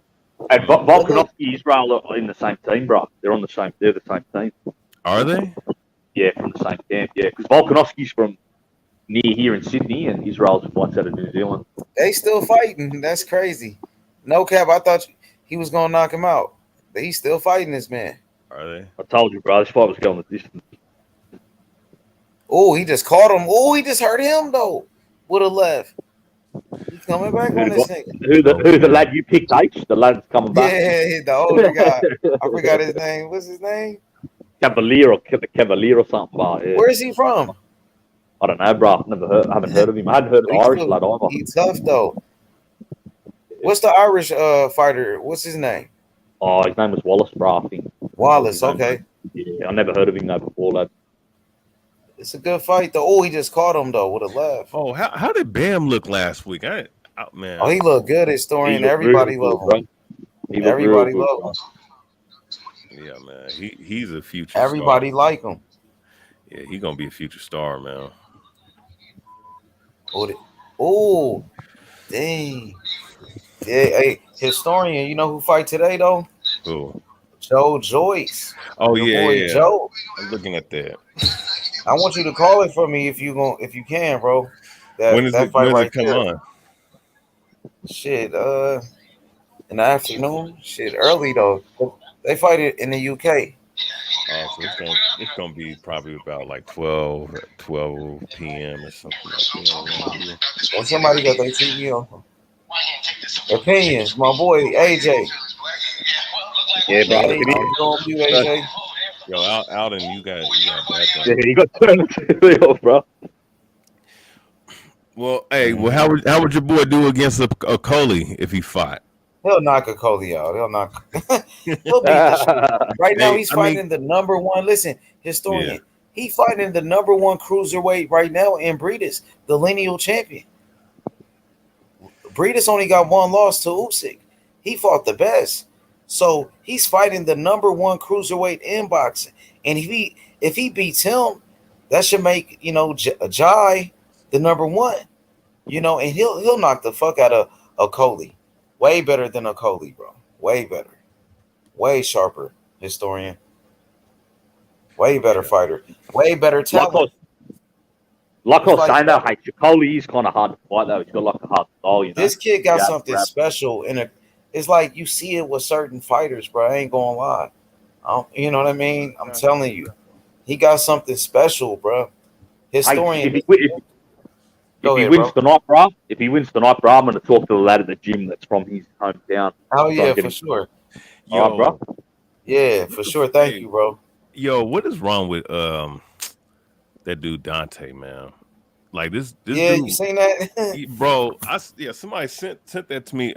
Hey, Volkanovski, Israel are in the same team, bro. They're the same team. Are they? Yeah, from the same camp. Yeah, because Volkanovski's from near here in Sydney, and Israel's fights out of New Zealand. They still fighting. That's crazy. No cap. I thought he was gonna knock him out, but he's still fighting this man. Are they? I told you, bro. This fight was going the distance. Oh, he just caught him. Oh, he just hurt him though. Would have left. He's coming back on this nigga. Who the lad you picked, H? The lad's coming back. Yeah, the older guy. I forgot his name. What's his name? Cavalier or something. Bro. Yeah. Where is he from? I don't know, bro. I haven't heard of him. I hadn't heard of the Irish lad either. He's tough though. What's the Irish fighter? What's his name? Oh, his name was Wallace, bro. I think. Wallace. Okay. Yeah, I never heard of him though before, lad. It's a good fight though. Oh, he just caught him though with a left. Oh, how did Bam look last week? Man. Oh, he looked good, historian. Everybody love him. Everybody love him. Yeah, man. He's a future. Everybody star. like him. Yeah, he's gonna be a future star, man. Oh, dang. Yeah, hey, historian. You know who fight today though? Who? Joe Joyce. Oh your boy, Joe. I'm looking at that. I want you to call it for me if you can, bro. When does it come on? Shit, in the afternoon. Shit, early though. They fight it in the UK. Oh, so it's gonna be probably about like 12 p.m. or something like that. Well, somebody got their TV on. Opinions, my boy AJ. Yeah, bro. AJ. Yo, Alden, you got that. Yeah, you got turn the TV off, bro. Well, hey, how would your boy do against a Coley if he fought? He'll knock a Coley out. He'll knock. He'll beat the shit. Right now, he's fighting the number one. Listen, historian. Yeah. He fighting the number one cruiserweight right now in Briedis, the lineal champion. Briedis only got one loss to Usyk. He fought the best. So he's fighting the number one cruiserweight in boxing. And if he beats him, that should make, Jai the number one. And he'll knock the fuck out of Okolie. Way better than Okolie, bro. Way better. Way sharper historian. Way better fighter. Way better talent. Like I was saying though, hey, Chikoli is kind of hard to fight though. He's got like a hard style, This kid got something special it's like you see it with certain fighters, bro. I ain't gonna lie. You know what I mean? I'm telling you. He got something special, bro. Historian. Hey, if he wins tonight, bro, I'm going to talk to the lad at the gym that's from his hometown. Oh, yeah, for sure. Yo, bro. Yeah, for sure. Thank you, bro. Yo, what is wrong with that dude Dante, man? Like this yeah, dude, you seen that? Bro, somebody sent that to me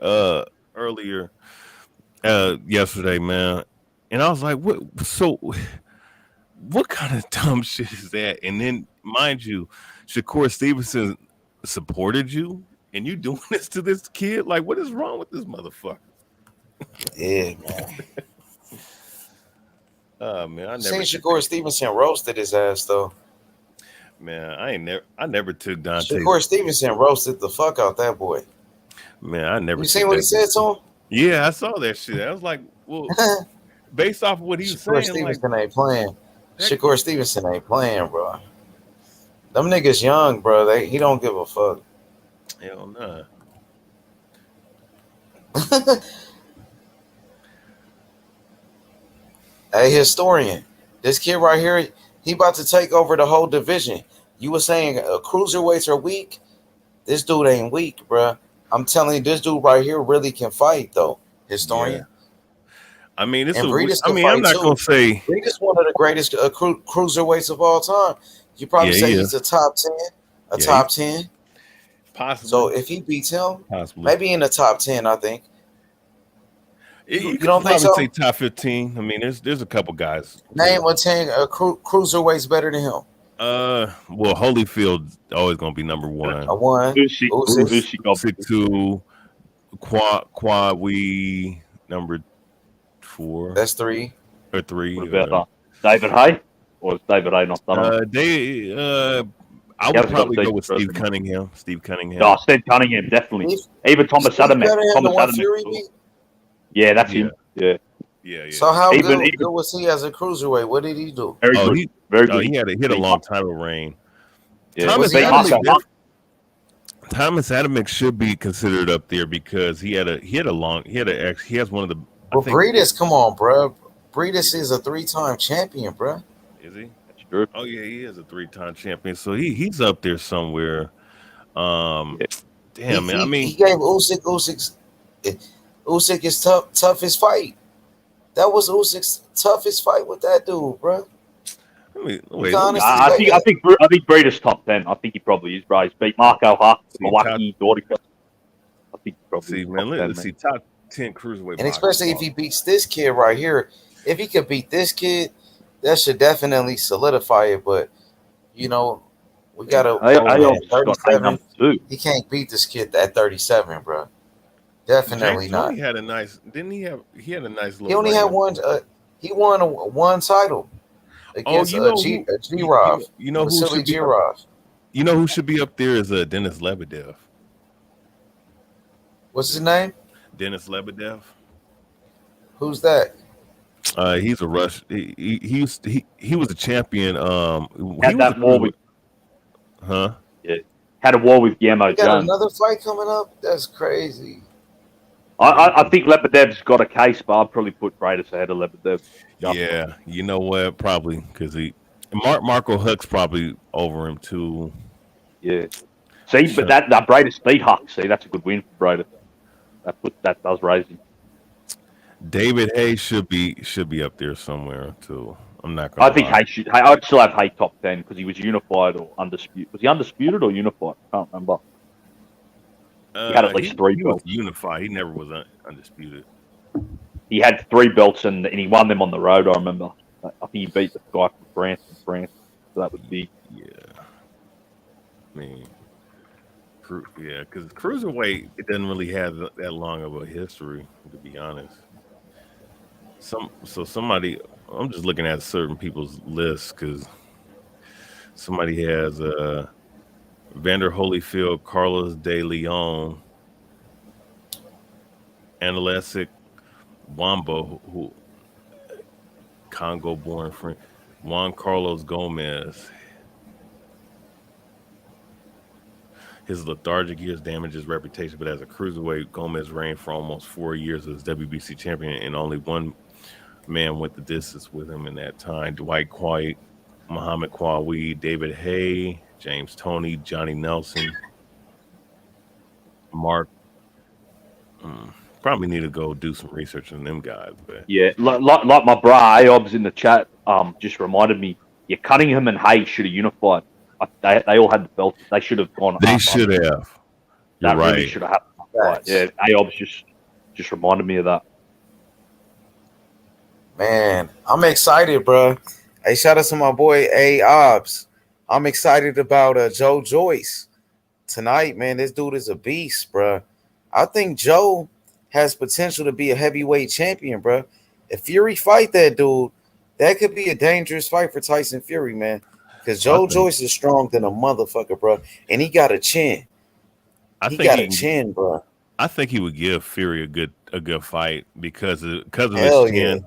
earlier yesterday, man. And I was like, what kind of dumb shit is that? And then, mind you, Shakur Stevenson supported you, and you doing this to this kid? Like, what is wrong with this motherfucker? Yeah, man. Man, I never seen Shakur Stevenson roasted his ass though. Man, I never took Dante. Shakur Stevenson roasted the fuck out that boy. Man, I never. You seen what he said to him? Yeah, I saw that shit. I was like, well, based off of what he was saying, Stevenson ain't playing. Shakur Stevenson ain't playing, bro. Them niggas young, bro. He don't give a fuck. Hell nah. Hey, historian, this kid right here, he about to take over the whole division. You were saying cruiserweights are weak. This dude ain't weak, bro. I'm telling you, this dude right here really can fight, though. Historian. Yeah. I mean, I'm not gonna say Briedis one of the greatest cruiserweights of all time. You probably say he's a top 10, top 10. Possibly. So if he beats him, maybe in the top 10, I think. You don't think so? Say top 15. I mean, there's a couple guys. Name a 10 cruiserweights better than him. Well, Holyfield's always gonna be number one. A one. Usyk 2. Quadwi number 4. That's 3. Or 3. What about David Hay? Or is David Hay not done? I would probably go with Steve Cunningham. Oh, Steve Cunningham, definitely. Even Thomas Adamek. Yeah, that's him. Yeah. So how good was he as a cruiserweight? What did he do? Very good. He had a long title reign. Yeah, Thomas Adamek should be considered up there because he has one of the. Well, Briedis, come on, bro. Briedis is a 3-time champion, bro. Is he? That's true. Oh yeah, he is a 3-time champion, so he's up there somewhere. Damn, man. I mean, he gave Usyk is toughest fight. That was Usyk's toughest fight with that dude, bro. I think Briedis top 10. I think he probably is, bro. He's beat Marco Huck, Milwaukee, Dortica. I think he probably. See, man, let's see top 10 cruiserweight. And especially if he beats this kid right here, if he could beat this kid, that should definitely solidify it. But we gotta. 37. He can't beat this kid at 37, bro. Definitely not. He had a nice. Didn't he have? He had a nice little. He only had one. He won one title against G-Rov. You know who should be? You know who should be up there is Denis Lebedev. What's his name? Denis Lebedev. Who's that? He's a Russian. He was a champion. Had that war with. Huh? Yeah. Had a war with Guillermo Got Jones. Another fight coming up? That's crazy. I think Lebedev's got a case, but I'd probably put Briedis ahead of Lebedev. Yeah, you know what? Probably because Marco Huck's probably over him too. Yeah. See, but that Briedis beat Huck. See, that's a good win for Briedis. That does raise him. David Hay should be up there somewhere too. I'm not gonna. I think Hay should. I'd still have Hay top 10 because he was unified or undisputed. Was he undisputed or unified? I can't remember. He had at least 3 belts. He was unified. He never was undisputed. He had 3 belts and he won them on the road. I remember. I think he beat the guy from France in France. So that was big. Yeah. I mean, Yeah, because cruiserweight it doesn't really have that long of a history, to be honest. Somebody, I'm just looking at certain people's lists because somebody has Vander Holyfield, Carlos De Leon, Analesic Wamba, who Congo-born friend, Juan Carlos Gomez. His lethargic years damaged his reputation, but as a cruiserweight, Gomez reigned for almost 4 years as WBC champion, and only one man went the distance with him in that time. Dwight White, Muhammad Qawi, David Hay, James Toney, Johnny Nelson, Mark. Probably need to go do some research on them guys. But yeah, like my bro Aobs in the chat just reminded me. Yeah, Cunningham and Hay should have unified. They all had the belts. They should have gone. They should have. That You're really right. should have happened. Right. Yeah, Aobs just reminded me of that. Man, I'm excited, bro. Hey, shout out to my boy Aobs. I'm excited about Joe Joyce tonight, man. This dude is a beast, bro. I think Joe has potential to be a heavyweight champion, bro. If Fury fight that dude, that could be a dangerous fight for Tyson Fury, man. Because Joe Joyce is strong than a motherfucker, bro. And he got a chin. He got a chin, bro. I think he would give Fury a good fight because of Hell his chin. Yeah.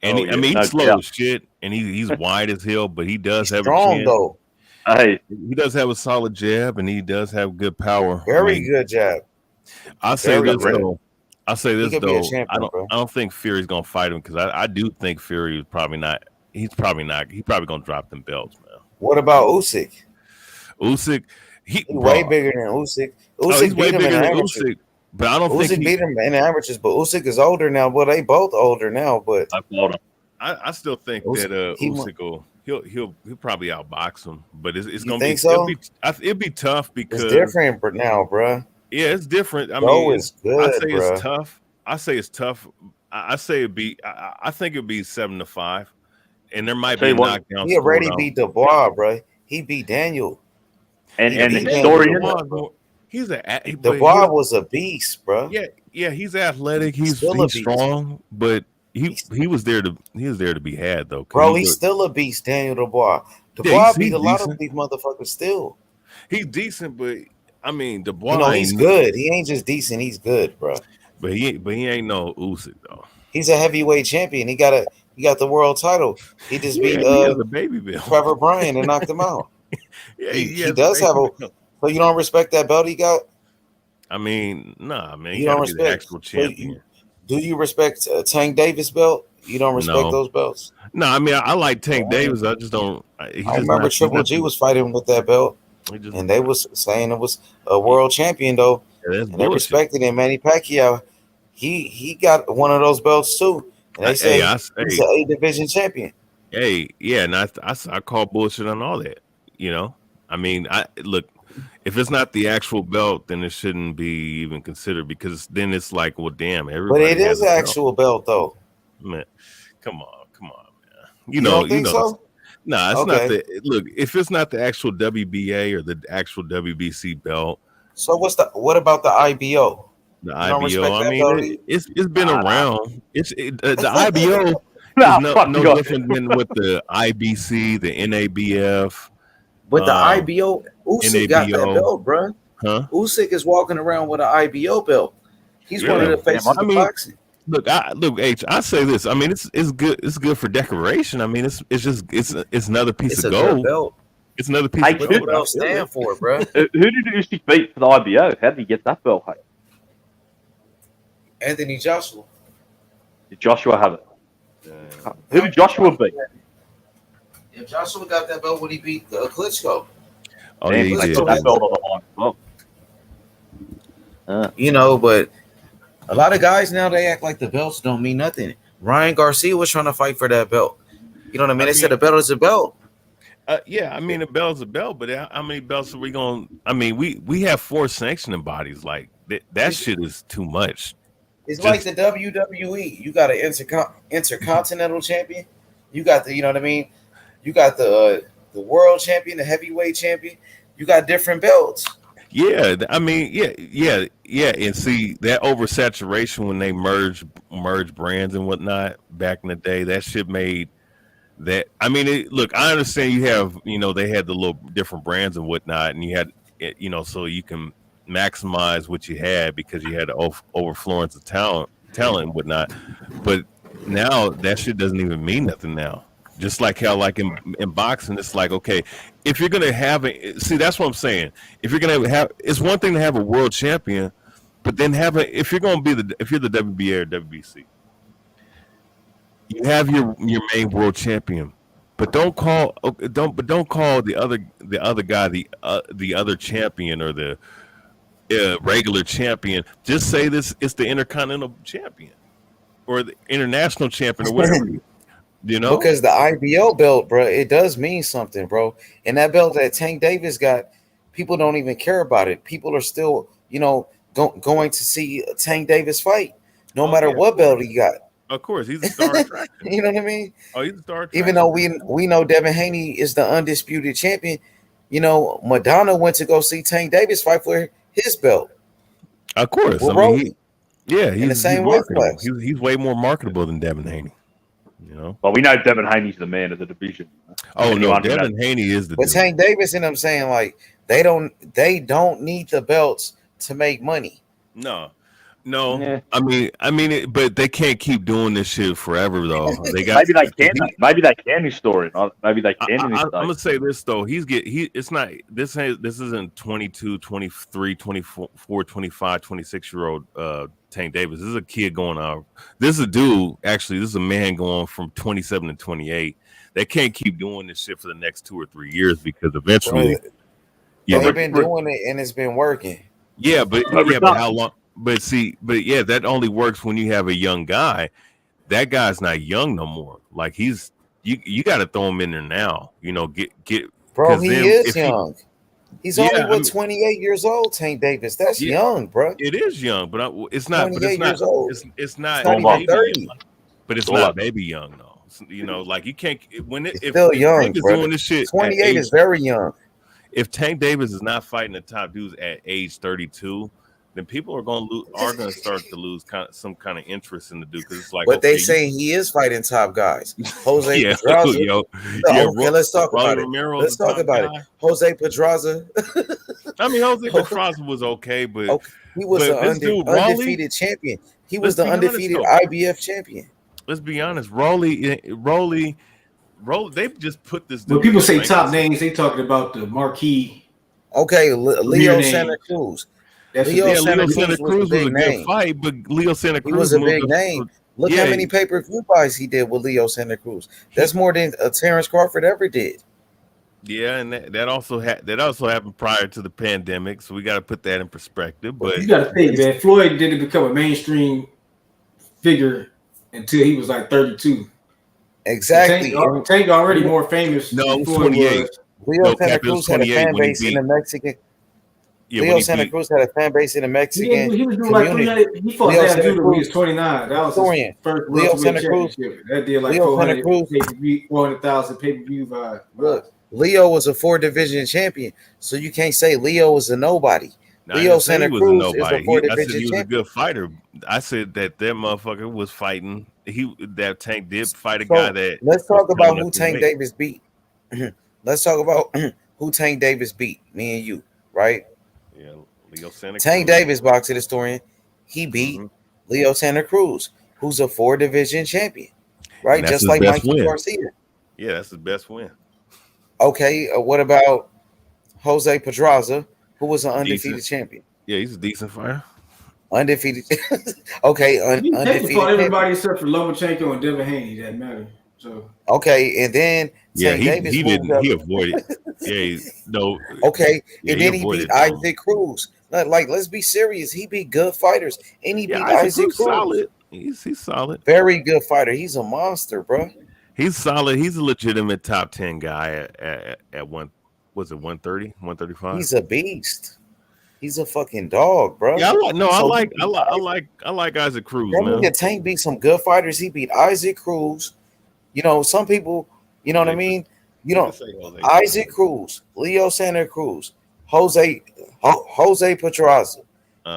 And Oh, yeah. I mean, No he's slow doubt. as shit, and he's wide as hell, but he does He's have strong, a chin. though. Hey, he does have a solid jab, and he does have good power. Very good jab. I'll say Very this good. though. I'll say He this could be a though. champion, bro. I don't think Fury's gonna fight him because I do think Fury is probably not. He's probably gonna drop them belts, man. What about Usyk? Usyk, He's way bigger than Usyk. Usyk he's way beat him in bigger the than amateurs. Usyk, but I don't Usyk think beat him in the amateurs, but Usyk is older now. Well, they both older now, but I still think Usyk- that he Usyk will he'll probably outbox him, but it's You gonna think be so? it'll be tough because It's different but now, bro. yeah, it's different. I Joe mean, is good, I say bruh. it's tough. I say it's tough. I say it'd be. I think it'd be 7-5, and there might be a knockdown. He already beat Dubois, bro. He beat Daniel. And He the beat historian. Daniel. He's Dubois was a beast, bro. Yeah, he's athletic. He's still a beast. strong, but he was there to be had though. Bro, he's still a beast, Daniel Dubois. Dubois beat a lot of these motherfuckers still. He's decent, but I mean Dubois. You know, he's good. He ain't just decent, he's good, bro. But he ain't no Usyk though. He's a heavyweight champion. He got the world title. He just beat he has a baby belt. Trevor Bryan and knocked him out. Yeah, he does have a. So you don't respect that belt he got? I mean, nah, man. He You don't gotta be the respect. actual champion. Do you respect Tank Davis belt? You don't respect those belts? No, I mean I like Tank Davis. I just don't. I remember Triple G was fighting with that belt, and they was saying it was a world champion though, and they respected him. Manny Pacquiao, he got one of those belts too, and they say he's an A division champion. Hey, yeah, and I call bullshit on all that. You know, I mean, look. If it's not the actual belt, then it shouldn't be even considered because then it's like, well, damn, everybody. But it is an actual belt, though. Man, come on, man. You don't think so? Nah, it's not the look. If it's not the actual WBA or the actual WBC belt, so what about the IBO? The IBO, I mean, it's been around. The IBO is no different than with the IBC, the NABF. But the IBO, Usyk got that belt, bro. Huh? Usyk is walking around with an IBO belt. He's one of the faces of boxing. Look, H. I say this. I mean, it's good. It's good for decoration. I mean, it's another piece of gold. Belt. It's another piece of gold. What the belt stand for, bro? Who did Usyk beat for the IBO? How did he get that belt? Anthony Joshua. Did Joshua have it? Who did Joshua beat? If Joshua got that belt, would he beat Klitschko? Oh, yeah, he did. That belt on the line. You know, but a lot of guys now, they act like the belts don't mean nothing. Ryan Garcia was trying to fight for that belt. You know what I mean? They said a belt is a belt. Yeah, I mean, a belt's a belt, but how many belts are we going to? I mean, we have 4 sanctioning bodies. Like, that shit is too much. It's like the WWE. You got an intercontinental champion. You got the, you know what I mean? You got the world champion, the heavyweight champion. You got different belts. Yeah, I mean, yeah, and see that oversaturation when they merge brands and whatnot back in the day, that shit made that. I mean, look, I understand you have, they had the little different brands and whatnot, and you had, so you can maximize what you had because you had the overfluence of talent and whatnot. But now that shit doesn't even mean nothing now. Just like how, like in boxing, it's like, okay, if you're gonna have see, that's what I'm saying. If you're gonna have, it's one thing to have a world champion, but then if you're gonna be if you're the WBA or WBC, you have your main world champion, but don't call the other guy the other champion or the regular champion. Just say this it's the intercontinental champion or the international champion or whatever. Because the IBO belt, bro, it does mean something, bro. And that belt that Tank Davis got, people don't even care about it. People are still, going to see Tank Davis fight, no matter what belt he got. Of course, he's a star attraction. You know what I mean? Oh, he's a star attraction. Even though we know Devin Haney is the undisputed champion, Madonna went to go see Tank Davis fight for his belt. Of course, he's in the same weight class. He's way more marketable than Devin Haney. Well, we know Devin Haney's the man of the division. Oh no, Devin Haney is the. But Tank Davis, and I'm saying, like, they don't need the belts to make money. No. I mean, but they can't keep doing this shit forever, though. They got maybe they can restore it. Maybe they can. I'm gonna say this though. It's not. This isn't 22, 23, 24, 25, 26-year-old Tank Davis. This is a kid going out. This is a dude. Actually, this is a man going from 27 to 28. They can't keep doing this shit for the next 2 or 3 years because eventually, they've been doing it and it's been working. Yeah, but how long? But that only works when you have a young guy. That guy's not young no more. Like you got to throw him in there now. Get. Bro, he is young. He's only 28 years old. Tank Davis. That's young, bro. It is young, but it's not. But it's not. It's not even 30. But it's not baby young though. Like you can't if still young. Tank is doing this shit. 28 is very young. If Tank Davis is not fighting the top dudes at age 32. Then people are going to start to lose some kind of interest in the dude because it's like. But they saying he is fighting top guys. Jose Pedraza. Okay, let's talk about it. Let's talk about it. Jose Pedraza. I mean, Jose Pedraza was okay, but he was an undefeated champion. He was the undefeated IBF champion. Let's be honest, Rolly. They just put this. When people say top names, they talking about the marquee. Okay, Leo Santa Cruz. Leo Santa Cruz was a good fight, but Leo Santa Cruz was a big name. Look how many pay-per-view fights he did with Leo Santa Cruz. That's more than Terrence Crawford ever did. Yeah, and that also happened prior to the pandemic, so we got to put that in perspective. But you got to think, man, Floyd didn't become a mainstream figure until he was like 32. Exactly. Tank already more famous. No, 28. Leo Santa Cruz had a fan base in the Mexican. Leo Santa Cruz had a fan base in the Mexican he was doing community. Like he fought Dan Judah when he was 29. That was his first Leo Santa Cruz. That did like 400,000 pay-per-view vibe. Look, Leo was a 4-division champion, so you can't say Leo was a nobody. Leo Santa Cruz is a 4-division champion. I said he was a good fighter. I said that motherfucker was fighting. That Tank did fight a guy that. Let's talk about who Tank Davis beat. Let's talk about who Tank Davis beat. Me and you, right? Yeah, Leo Santa Cruz. Tank Davis, boxing historian, he beat Leo Santa Cruz, who's a 4-division champion, right? Just like Mikey Garcia. Yeah, that's his best win. Okay, what about Jose Pedraza, who was an undefeated champion? Yeah, he's a decent fighter. Undefeated. Okay, undefeated. Fought everybody except for Lomachenko and Devin Haney that matter. So okay, and then Tank Davis he avoided. Okay, and then he beat Isaac Cruz. Like, let's be serious. He beat good fighters, and he beat Isaac Cruz. Solid. He's solid. Very good fighter. He's a monster, bro. He's solid. He's a legitimate top 10 guy at one. Was it 130, 135? He's a beast. He's a fucking dog, bro. Yeah, I like Isaac Cruz. Man. The Tank beat some good fighters. He beat Isaac Cruz. Some people, you know what I mean? Isaac Cruz, Leo Santa Cruz, Jose Pedraza.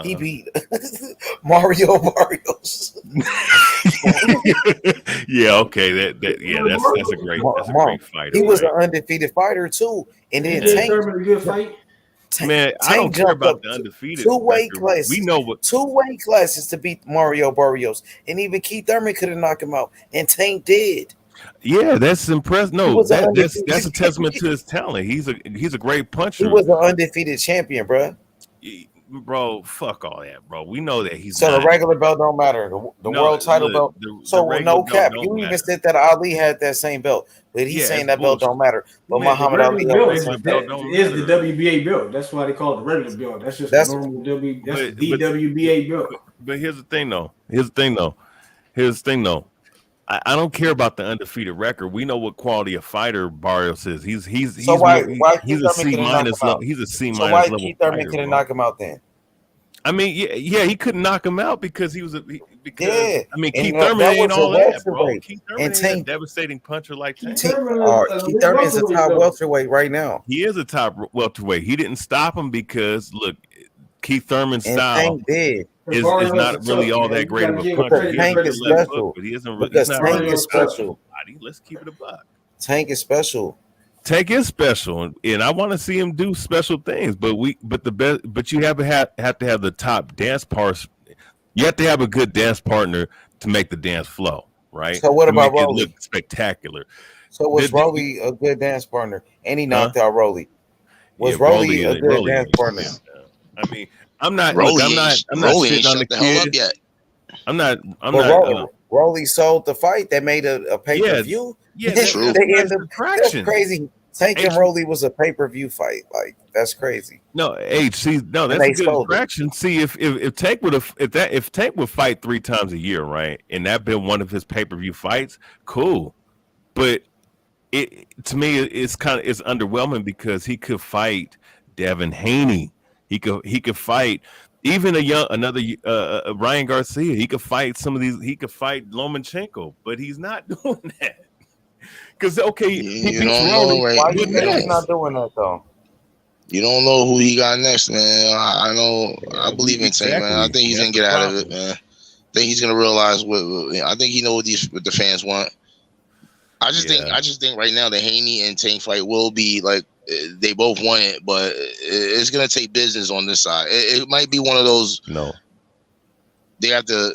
He beat Mario Barrios. Yeah, okay. That's a great fighter. He was right? an undefeated fighter too, and then Did Tank. Thurman a good fight? Man, I Tank don't care jumped about up the undefeated two weight record. We classes. know what. 2 weight classes to beat Mario Barrios, and even Keith Thurman couldn't knock him out, and Tank did. Yeah, that's impressive. He No, was an that's undefeated. a testament to his talent. He's a great He puncher. was an undefeated champion, bro. Bro, fuck all that, bro. We know that he's So not. the regular belt don't matter. The No, world title look, belt. the So regular no belt cap. don't You even matter. said that Ali had that same belt, but he's Yeah, saying that's that belt don't bullshit. matter. But Man, The Muhammad Ali regular had belt that is regular same belt belt. don't the matter. WBA belt. That's why they call it the regular belt. That's just the That's normal W. That's But the WBA belt. but here's the thing though. I don't care about the undefeated record. We know what quality of fighter Barrios is. so why He's Keith a Thurman C couldn't knock him minus level. out? He's a C So minus why level Keith Thurman fighter, couldn't bro. knock him out then? I mean, yeah, he couldn't knock him out because he was because Yeah, I mean and Keith Thurman that ain't was a all that, bro. welterweight. Keith And Thurman ain't a Tank, devastating puncher like Tank. Keith Thurman is a top welterweight right now. He is a top welterweight. He didn't stop him because look, Keith Thurman's And style Tank did. is not really all that great of a puncher. He has a Tank good is left hook, special. but he isn't. He's Because not Tank really a is top special. body. Let's keep it a buck. Tank is special. Tank is special, and I want to see him do special things. But you have to have the top dance parts. You have to have a good dance partner to make the dance flow, right? So what to about make it Rolly? look spectacular. So was Rolly a good dance partner? And he knocked out Rolly. Was Rolly a good dance partner? I mean, I'm not Rolly shitting ain't on shut the the hell up kid. yet. I'm not. Rolly sold the fight that made a pay-per-view. Yeah, That's that's crazy. Tank and Rolly was a pay-per-view fight. Like that's crazy. No, that's a good attraction. See, if Tank would fight 3 times a year, right, and that been one of his pay-per-view fights, cool. But to me, it's underwhelming because he could fight Devin Haney. He could fight even another Ryan Garcia. He could fight some of these. He could fight Lomachenko, but he's not doing that. Because he beats Rolly. Why do you think he's not doing that though? You don't know who he got next, man. I know. I believe in Tank, man. I think he's gonna get out of it, man. I think he's gonna realize what I think he knows what the fans want. I just think right now the Haney and Tank fight will be like they both want it, but it's gonna take business on this side. It might be one of those. No. They have to,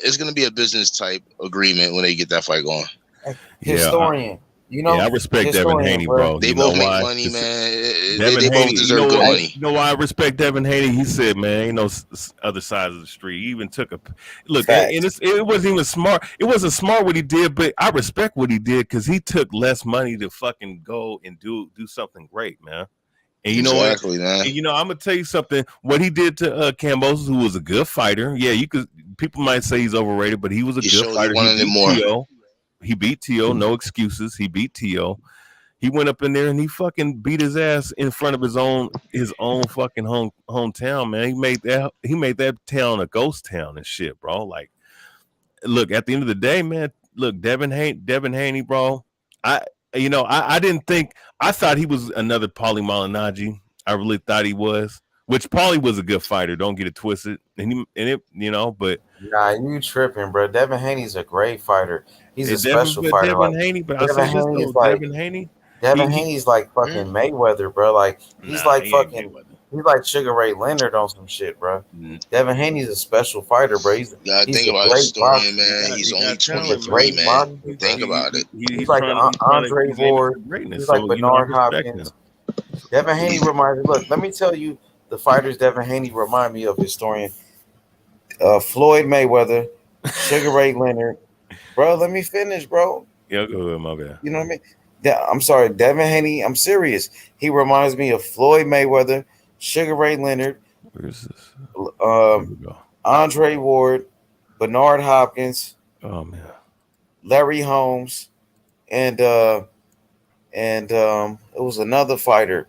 it's gonna be a business type agreement when they get that fight going. Historian. I respect Devin Haney, bro. They both make money, man. They both deserve good money. You know why I respect Devin Haney? He said, man, other sides of the street. He even took a look, and it wasn't even smart. It wasn't smart what he did, but I respect what he did because he took less money to fucking go and do something great, man. And you know what? Man. And I'm gonna tell you something. What he did to Kambosos, who was a good fighter. Yeah, people might say he's overrated, but he was a good fighter. He beat T.O. No excuses. He beat T.O. He went up in there and he fucking beat his ass in front of his own fucking hometown, man. He made that town a ghost town and shit, bro. Like, look, at the end of the day, man, look, Devin Haney, bro. I thought he was another Paulie Malignaggi. I really thought he was. Which Paulie was a good fighter. Don't get it twisted. But nah, you tripping, bro. Devin Haney's a great fighter. He's a special fighter. Devin Haney, but Devin Haney. Devin Haney's like fucking Mayweather, bro. Like he's like Sugar Ray Leonard on some shit, bro. Devin Haney's a special fighter, bro. He's think about his story, man. He's only 23, man. Think about it. He's like Andre Ward. He's like Bernard Hopkins. Devin Haney reminds me. Look, let me tell you the fighters Devin Haney remind me of, historian. Floyd Mayweather, Sugar Ray Leonard. Bro, let me finish, bro. Yeah, go ahead, my bad. You know what I mean? I'm sorry, Devin Haney. I'm serious. He reminds me of Floyd Mayweather, Sugar Ray Leonard, where's this? Andre Ward, Bernard Hopkins. Oh man, Larry Holmes, and it was another fighter.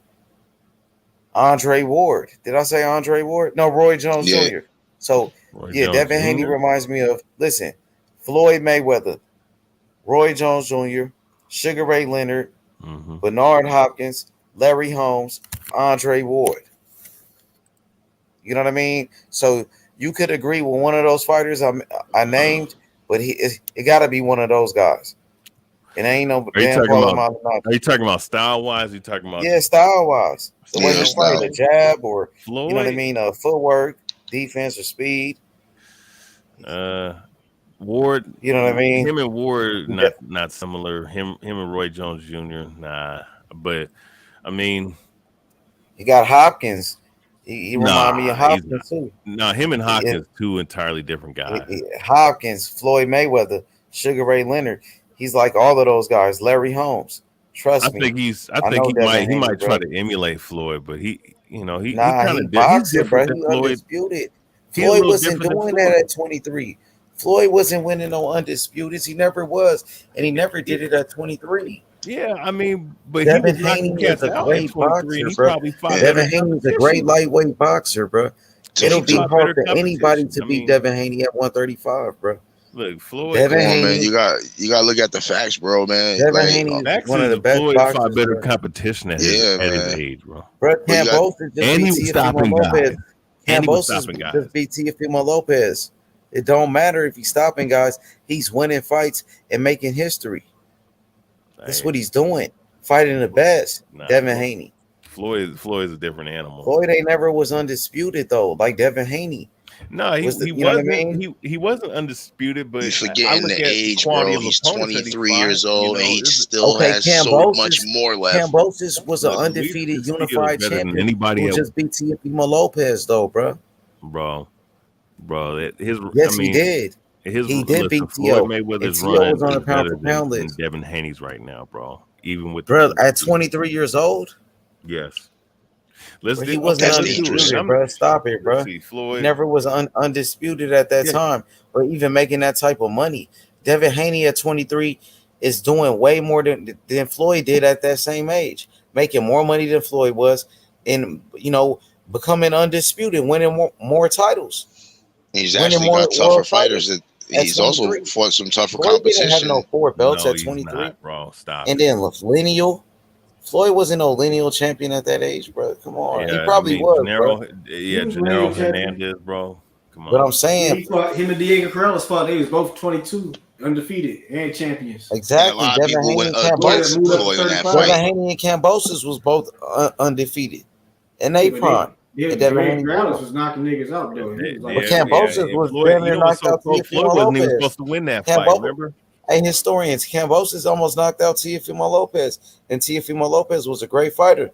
Andre Ward. Did I say Andre Ward? No, Roy Jones Jr. So Devin Haney reminds me of Floyd Mayweather, Roy Jones Jr., Sugar Ray Leonard, Bernard Hopkins, Larry Holmes, Andre Ward. You know what I mean? So you could agree with one of those fighters I named, but it got to be one of those guys. It ain't no Are you damn talking Paulo about? Maldonado. Are you talking about style wise? Are you talking about? Yeah, style wise, the way he played, style. a jab or Floyd? you know what I mean, footwork, defense, or speed. Ward. You know what I mean? Him and Ward not similar. Him and Roy Jones Jr. Nah, but I mean, you got Hopkins. He remind me of Hopkins too. No, him and Hopkins, two entirely different guys. Hopkins, Floyd Mayweather, Sugar Ray Leonard. He's like all of those guys. Larry Holmes. Trust me. I think he might try to emulate Floyd, but he kind of he boxing, bro. He undisputed. Floyd wasn't doing that at 23. Floyd wasn't winning no undisputeds. He never was, and he never did it at 23. Yeah, I mean, but Devin he was knocking Haney is cats a out great at 23. boxer, He bro. probably fought Devin Haney is a great lightweight boxer, bro. It'll be hard for anybody to beat Devin Haney at 135, bro. Look, Floyd. Devin Come on, Haney, man. You got to look at the facts, bro, man. Devin Haney is one of the best Floyd boxers. fought better bro. competition at his age, bro. Bro, Cambosis just and he beat was stopping Teofimo Lopez. guys. And he was Cambosis stopping guys. just beat Teofimo Lopez. It don't matter if he's stopping guys. He's winning fights and making history. That's what he's doing. Fighting the best. Devin Haney. Floyd is a different animal. Floyd ain't never was undisputed though, like Devin Haney. No, he wasn't. You know what I mean? He wasn't undisputed, but you're forgetting the age, bro. He's 23 years old, and he still has so Cambosis, much more left. Cambosis was an undefeated unified champion. Anybody who just beat Teofimo Lopez, though, bro. Bro, he did. He did beat Floyd T.O. Mayweather's T.O. running was on a is pound better for pound than list. Devin Haney's right now, bro. Even with at 23 years old. Yes. He wasn't undisputed, bro. Stop it, bro. Floyd He never was undisputed at that time, or even making that type of money. Devin Haney at 23 is doing way more than Floyd did at that same age, making more money than Floyd was, and becoming undisputed, winning more titles. He's actually got tougher fighters. He's also fought some tougher competition. Didn't have no 4 belts at 23, bro. Stop. And then lineal. Floyd wasn't no lineal champion at that age, bro. Come on, he probably was, bro. Gennaro Hernandez, bro. Come on. But I'm saying, him and Diego Corrales fought. They was both 22, undefeated and champions. Exactly. Devin Haney and Cambosis was both undefeated, and they prime. Yeah, Devin Haney was knocking niggas out though. But Cambosis was damn near knocked out Teofimo Lopez. He was supposed to win that fight, remember? Hey, historians, Cambosis almost knocked out Teofimo Lopez, and Teofimo Lopez was a great fighter.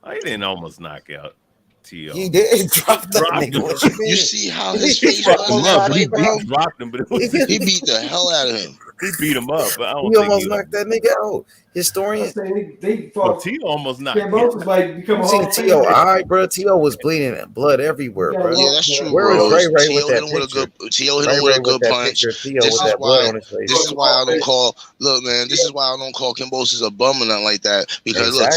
He didn't almost knock out T.O. He did drop that nigga. What you mean? You see how his face was? He dropped him, but he beat the hell out of him. He beat him up, but I don't he think almost knocked that nigga out. Historian, they fought. T.O. almost knocked him. You seen T.O. Bro. T.O. was bleeding blood everywhere, bro. Yeah, that's true, Where bro. was Ray with that picture? T.O. hit him with a good punch. This is why I don't call. Look, man, this is why I don't call Cambosis a bum or nothing like that. Because look,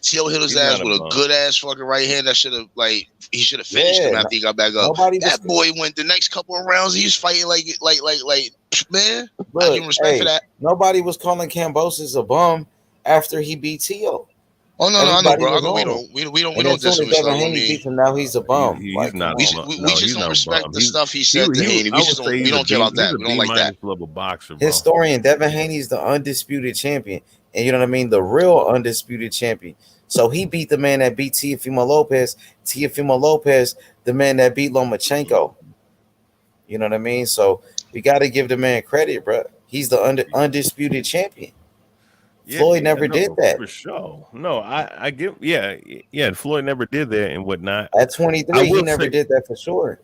T.O. hit his ass with a good ass fucking right hand that should have he should have finished him after he got back up. That boy went the next couple of rounds. He was fighting like man. Look, I give him respect for that. Nobody was calling Cambosis a bum after he beat T.O. Oh no, I know, bro. I know we don't disrespect him. Now he's a bum. We just don't respect the stuff he said to Haney. We don't care about that. We don't like that. Level boxer, bro. Historian Devin Haney's the undisputed champion, and you know what I mean, the real undisputed champion. So he beat the man that beat Teofimo Lopez. Teofimo Lopez, the man that beat Lomachenko. You know what I mean? So we got to give the man credit, bro. He's the undisputed champion. Floyd never did that. For sure. No, I give. Yeah. Floyd never did that and whatnot. At 23, he never did that for sure.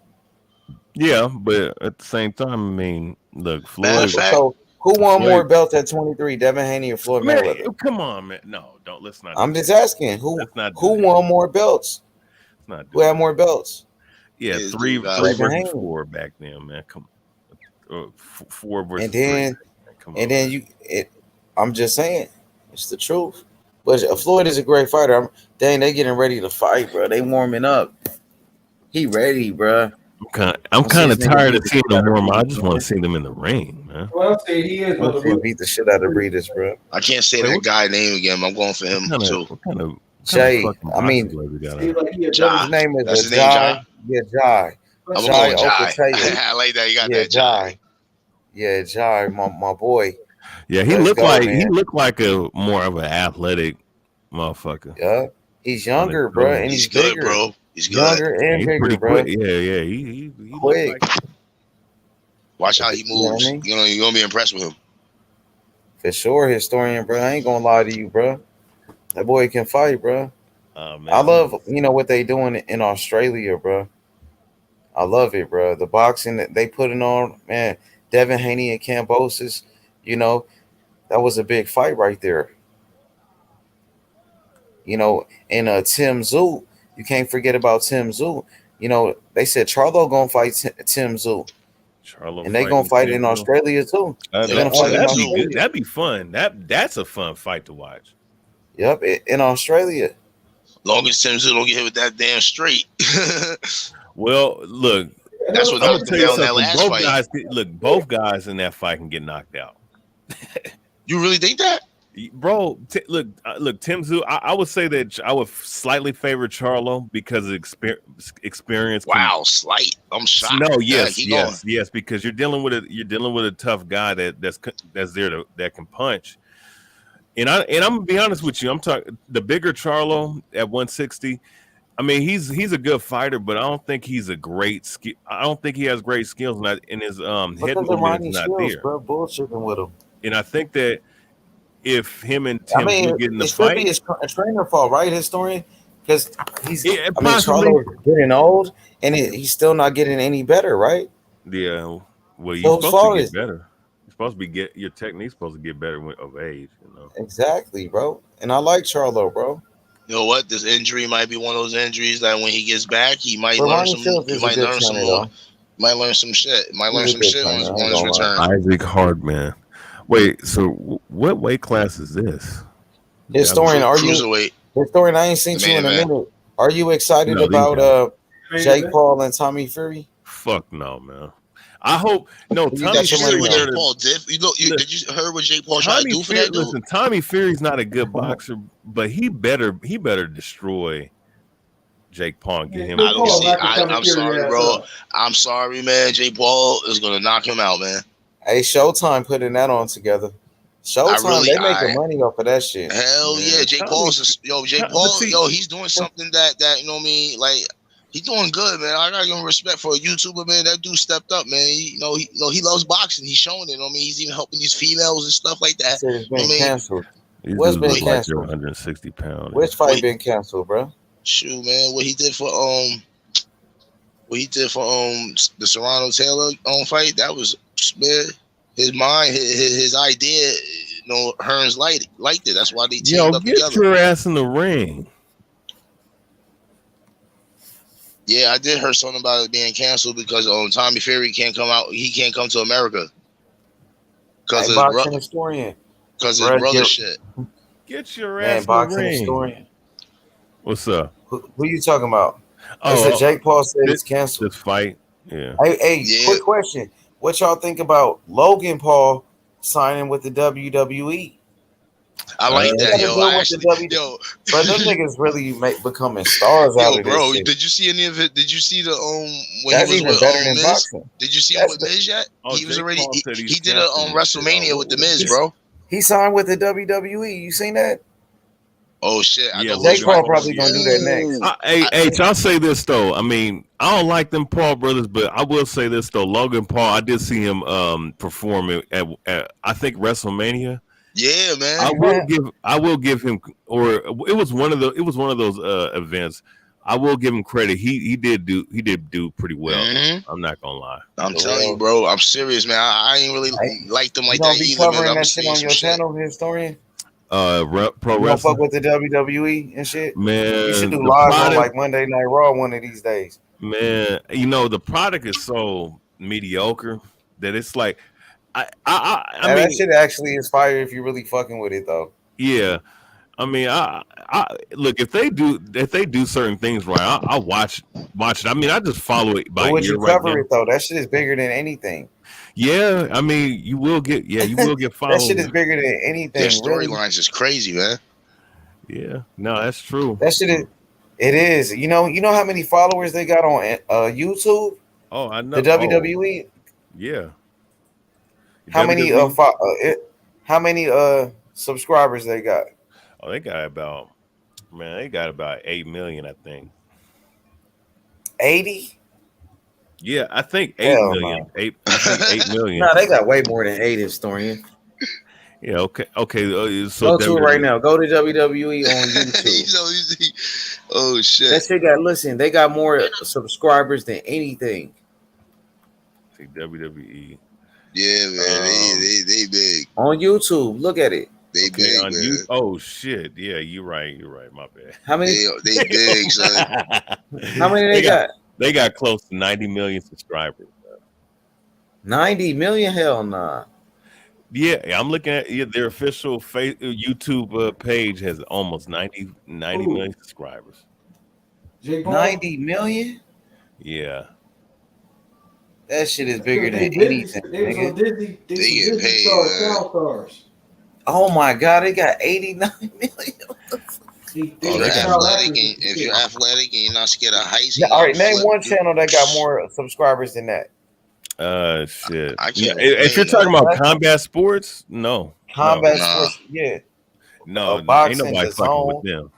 Yeah, but at the same time, I mean, look, Floyd. So who won more belts at 23, Devin Haney or Floyd Mayweather? Come on, man. No, let's not. I'm just asking who won more belts? Who had more belts? Yeah, three versus 4 back then, man. Come, 4 versus 3. I'm just saying, it's the truth. But Floyd is a great fighter. They getting ready to fight, bro. They warming up. He ready, bro. I'm kind of tired of seeing them warm up. I just want to see them in the ring, man. Well, I'll say he is. Beat the shit out of Briedis, bro. I can't say that guy name again. I'm going for him too. Jay. I mean, his name is That's his name, Jai. Jai. Yeah, Jai. I'm gonna go Jai with Jai. Opetaia. I like that. You got Yeah, that, Jai. Jai. Yeah, Jai, my boy. Yeah, he Let's looked go, like man. a more of an athletic motherfucker. Yeah, he's On his younger, bro, and toes. he's good, bigger. bro. He's good. Younger Yeah, and he's bigger, pretty bro. quick. Yeah. He Quick. looked like Watch how he You know what I moves. mean? You're gonna be impressed with him. For sure, historian, bro. I ain't gonna lie to you, bro. That boy can fight, bro. man. I love, what they doing in Australia, bro. I love it, bro. The boxing that they putting on, man. Devin Haney and Cambosis, that was a big fight right there. And Tim Tszyu, you can't forget about Tim Tszyu. They said Charlo gonna fight Tim Tszyu, Charlo and they gonna fight in Australia too. They're gonna fight in that'd be Australia. good. That'd be fun. That's a fun fight to watch. Yep, in Australia. Long as Tim Tszyu don't get hit with that damn straight. Well, look, That's what I'm knocked gonna him tell you down that something. last fight. Both guys in that fight can get knocked out. You really think that? Bro, look, Tim Tszyu. I would say that I would slightly favor Charlo because of experience. Wow, slight. I'm shocked. No, Yeah, yes, keep going. yes, because you're dealing with a tough guy that's there that can punch. And I'm gonna be honest with you. I'm talking the bigger Charlo at 160. I mean, he's a good fighter, but I don't think he's a great skill. I don't think he has great skills, and his head movement is not there. Bro, bullshitting with him. And I think that if him and Tim Tszyu get in the it should fight, be a trainer fault, right, historian? Because possibly. Charlo's getting old, and he's still not getting any better, right? Yeah, well, So you're whose supposed fault to is get better. You're supposed to be your technique's supposed to get better of age. Exactly, bro. And I like Charlo, bro. You know what? This injury might be one of those injuries that when he gets back, he might But learn Ronnie some. Shields He is a might good learn some trainer, more. though. Might learn some shit. Might learn He's a some good shit trainer, I on ain't his gonna lie. return. Isaac Hardman. Wait, so what weight class is this? Historian, Cruiserweight. Historian, I ain't seen The you main in a event. minute. Are you excited No, these about Jake Paul and Tommy Fury? Fuck no, man. I hope no. You Tommy got your Fury money there on. to- Paul did. Did you heard what Jake Paul tried to Tommy do for Fury, that dude? listen, Tommy Fury's not a good boxer, but he better destroy Jake Paul and get him. I don't see. I'm sorry, bro. I'm sorry, man. Jake Paul is gonna knock him out, man. Hey, Showtime putting that on together. Showtime, they making money off of that shit. Hell yeah, Jake Paul is Jake Paul, he's doing something that you know what I mean, like he's doing good, man. I gotta give him respect for a YouTuber, man. That dude stepped up, man. He loves boxing. He's showing it. You know what I mean, he's even helping these females and stuff like that. It's been canceled. These What's dudes been look like they're canceled? 160 pounds. Which fight been canceled, bro? Shoot, man, what he did for the Serrano Taylor fight, that was, man, his mind, his idea. Hearns liked it. That's why they teamed up get together. your ass in the ring. Yeah, I did hear something about it being canceled because Tommy Fury can't come out. He can't come to America because his boxing historian. Because his brother shit. Get your Man, ass in the boxing ring. historian. What's up? Who you talking about? They said Jake Paul said it's canceled. This fight, yeah. Hey, quick question. What y'all think about Logan Paul signing with the WWE? I like that, yo. But them niggas really becoming stars out of bro, this shit. did you see any of it? Did you see the when That's he was even with better than Miz? boxing. Did you see him with Miz yet? He was Jake already. Paul said He did a WrestleMania with the Miz, bro. He signed with the WWE. You seen that? Oh shit! Jake Paul probably gonna do that next. Hey, I'll say this though. I mean, I don't like them Paul brothers, but I will say this though. Logan Paul, I did see him perform at I think WrestleMania. Yeah, man. I will give him, or it was one of those events. I will give him credit. He did do pretty well. Mm-hmm. I'm not gonna lie. I'm telling you, bro. I'm serious, man. I ain't really liked them like that either. You gonna be covering man. that shit on your channel, historian? Pro you wrestling. Don't fuck with the WWE and shit. Man, you should do the live on product- like Monday Night Raw one of these days. Man, the product is so mediocre that it's like I mean, that shit actually is fire if you really fucking with it though. Yeah, I mean, I look if they do certain things right, I watch it. I mean, I just follow it by But would ear you right cover now. it though? That shit is bigger than anything. Yeah, I mean, you will get followed. That shit is bigger than anything. Their really. storylines is crazy, man. Yeah, no, that's true. That shit is. It is. You know how many followers they got on YouTube? Oh, I know. The WWE. Yeah. How many WWE. how many subscribers they got? Oh, they got about 8 million, I think. 80? Yeah, I think 8 Hell million. no. I think 8 million. No, they got way more than 8 historian. Yeah, okay. So Go to it right now. Go to WWE on YouTube. Oh shit. That shit got they got more subscribers than anything. See WWE. Yeah, man, they big on YouTube. Look at it. They big, on man. Oh shit! Yeah, you're right. My bad. How many? They big, son. How many they got? They got close to 90 million subscribers. 90 million? Hell nah. Yeah, I'm looking at their official YouTube page has almost 90 million subscribers. 90 million? Yeah. That shit is bigger than anything. They was on Disney. They get paid. Stars. Oh my god, they got 89 million. If you're athletic and you're not scared of heights. Yeah, all right, name one channel that got more subscribers than that. Shit. I can't if you're talking about combat sports, no. Combat sports, yeah. No, boxing, ain't nobody fucking zone. with them.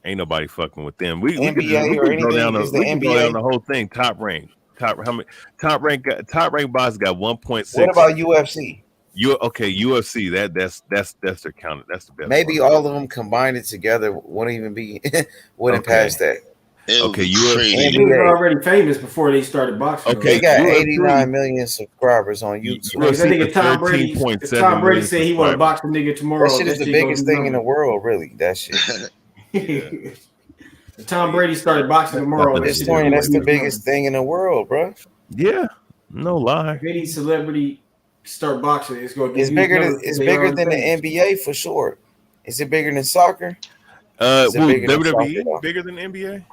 Ain't nobody fucking with them. We NBA could go down NBA? the whole thing. Top rank. Top rank boss got 1.6. What about UFC? UFC. That's their count. That's the best. Maybe all of them combined together wouldn't even be pass that. Okay, UFC. They were already famous before they started boxing. Okay, they got 89 million subscribers on YouTube. I think if Tom Brady said he want to box a nigga tomorrow, that shit is the biggest thing in the world, really. That shit. If Tom Brady started boxing tomorrow, that's the biggest thing in the world, bro. Yeah, no lie. If any celebrity start boxing, it's going to It's bigger than the NBA for sure. Is it bigger than soccer? WWE bigger than the NBA?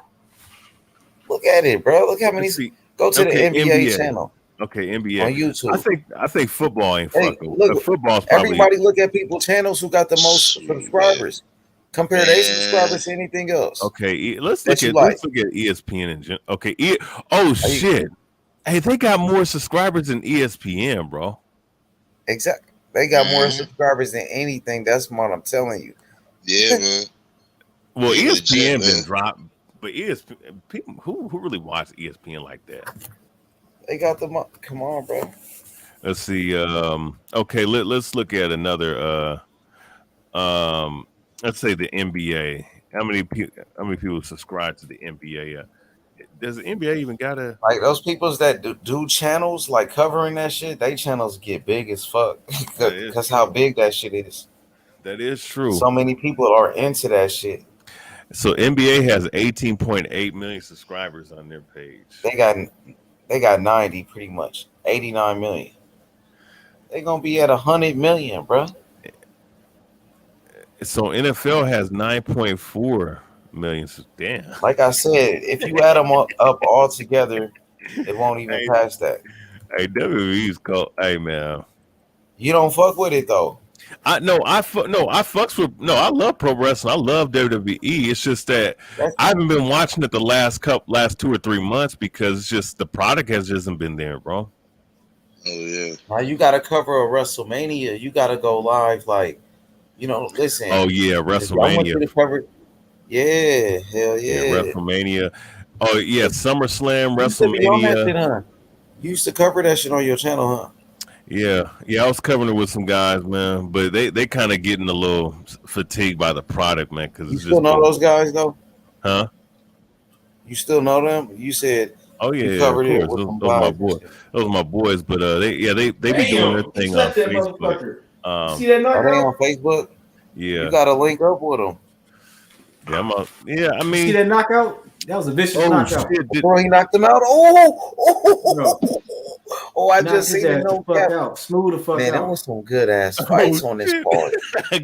Look at it, bro. Look how many. Go to the NBA channel. Okay, NBA on YouTube. I think football ain't fucking. Look, football's probably. Everybody look at people's channels who got the most subscribers. Compare their subscribers to anything else. Okay, let's look at ESPN and okay. Shit! Hey, they got more subscribers than ESPN, bro. Exactly. They got more subscribers than anything. That's what I'm telling you. Yeah, man. Well, ESPN been dropped, but ESPN people who really watch ESPN like that? They got them up. Come on, bro. Let's see. Okay, let's look at another. Let's say the NBA. How many people subscribe to the NBA? Does the NBA even got a like those people that do channels like covering that shit? They channels get big as fuck because how big that shit is. That is true. So many people are into that shit. So NBA has 18.8 million subscribers on their page. They got 90 pretty much. 89 million. They're gonna be at 100 million, bro. So NFL has 9.4 million. Damn. Like I said, if you add them up all together, it won't even pass that. Hey, WWE's cold. Hey, man. You don't fuck with it though. I love pro wrestling. I love WWE. It's just that I haven't been watching it the last 2 or 3 months because it's just the product has just been there, bro. Oh yeah. Now you gotta cover a WrestleMania. You gotta go live, like, listen. Oh yeah, WrestleMania. I want you to cover. Yeah, hell yeah. WrestleMania. Oh yeah, SummerSlam, WrestleMania. You used to cover that shit on your channel, huh? Yeah, I was covering it with some guys, man, but they kind of getting a little fatigued by the product, man. Because you still know those guys though, huh? You still know them? You said, oh yeah, you covered of course. Those are my boys. Those are my boys, but they be doing their thing on Facebook. See that are they on Facebook? Yeah, you got to link up with them. Yeah, I mean, see that knockout? That was a vicious knockout. Shit, before he knocked him out. I just seen it. No cap. Out. Smooth the fuck man, out. There was some good ass fights on this card.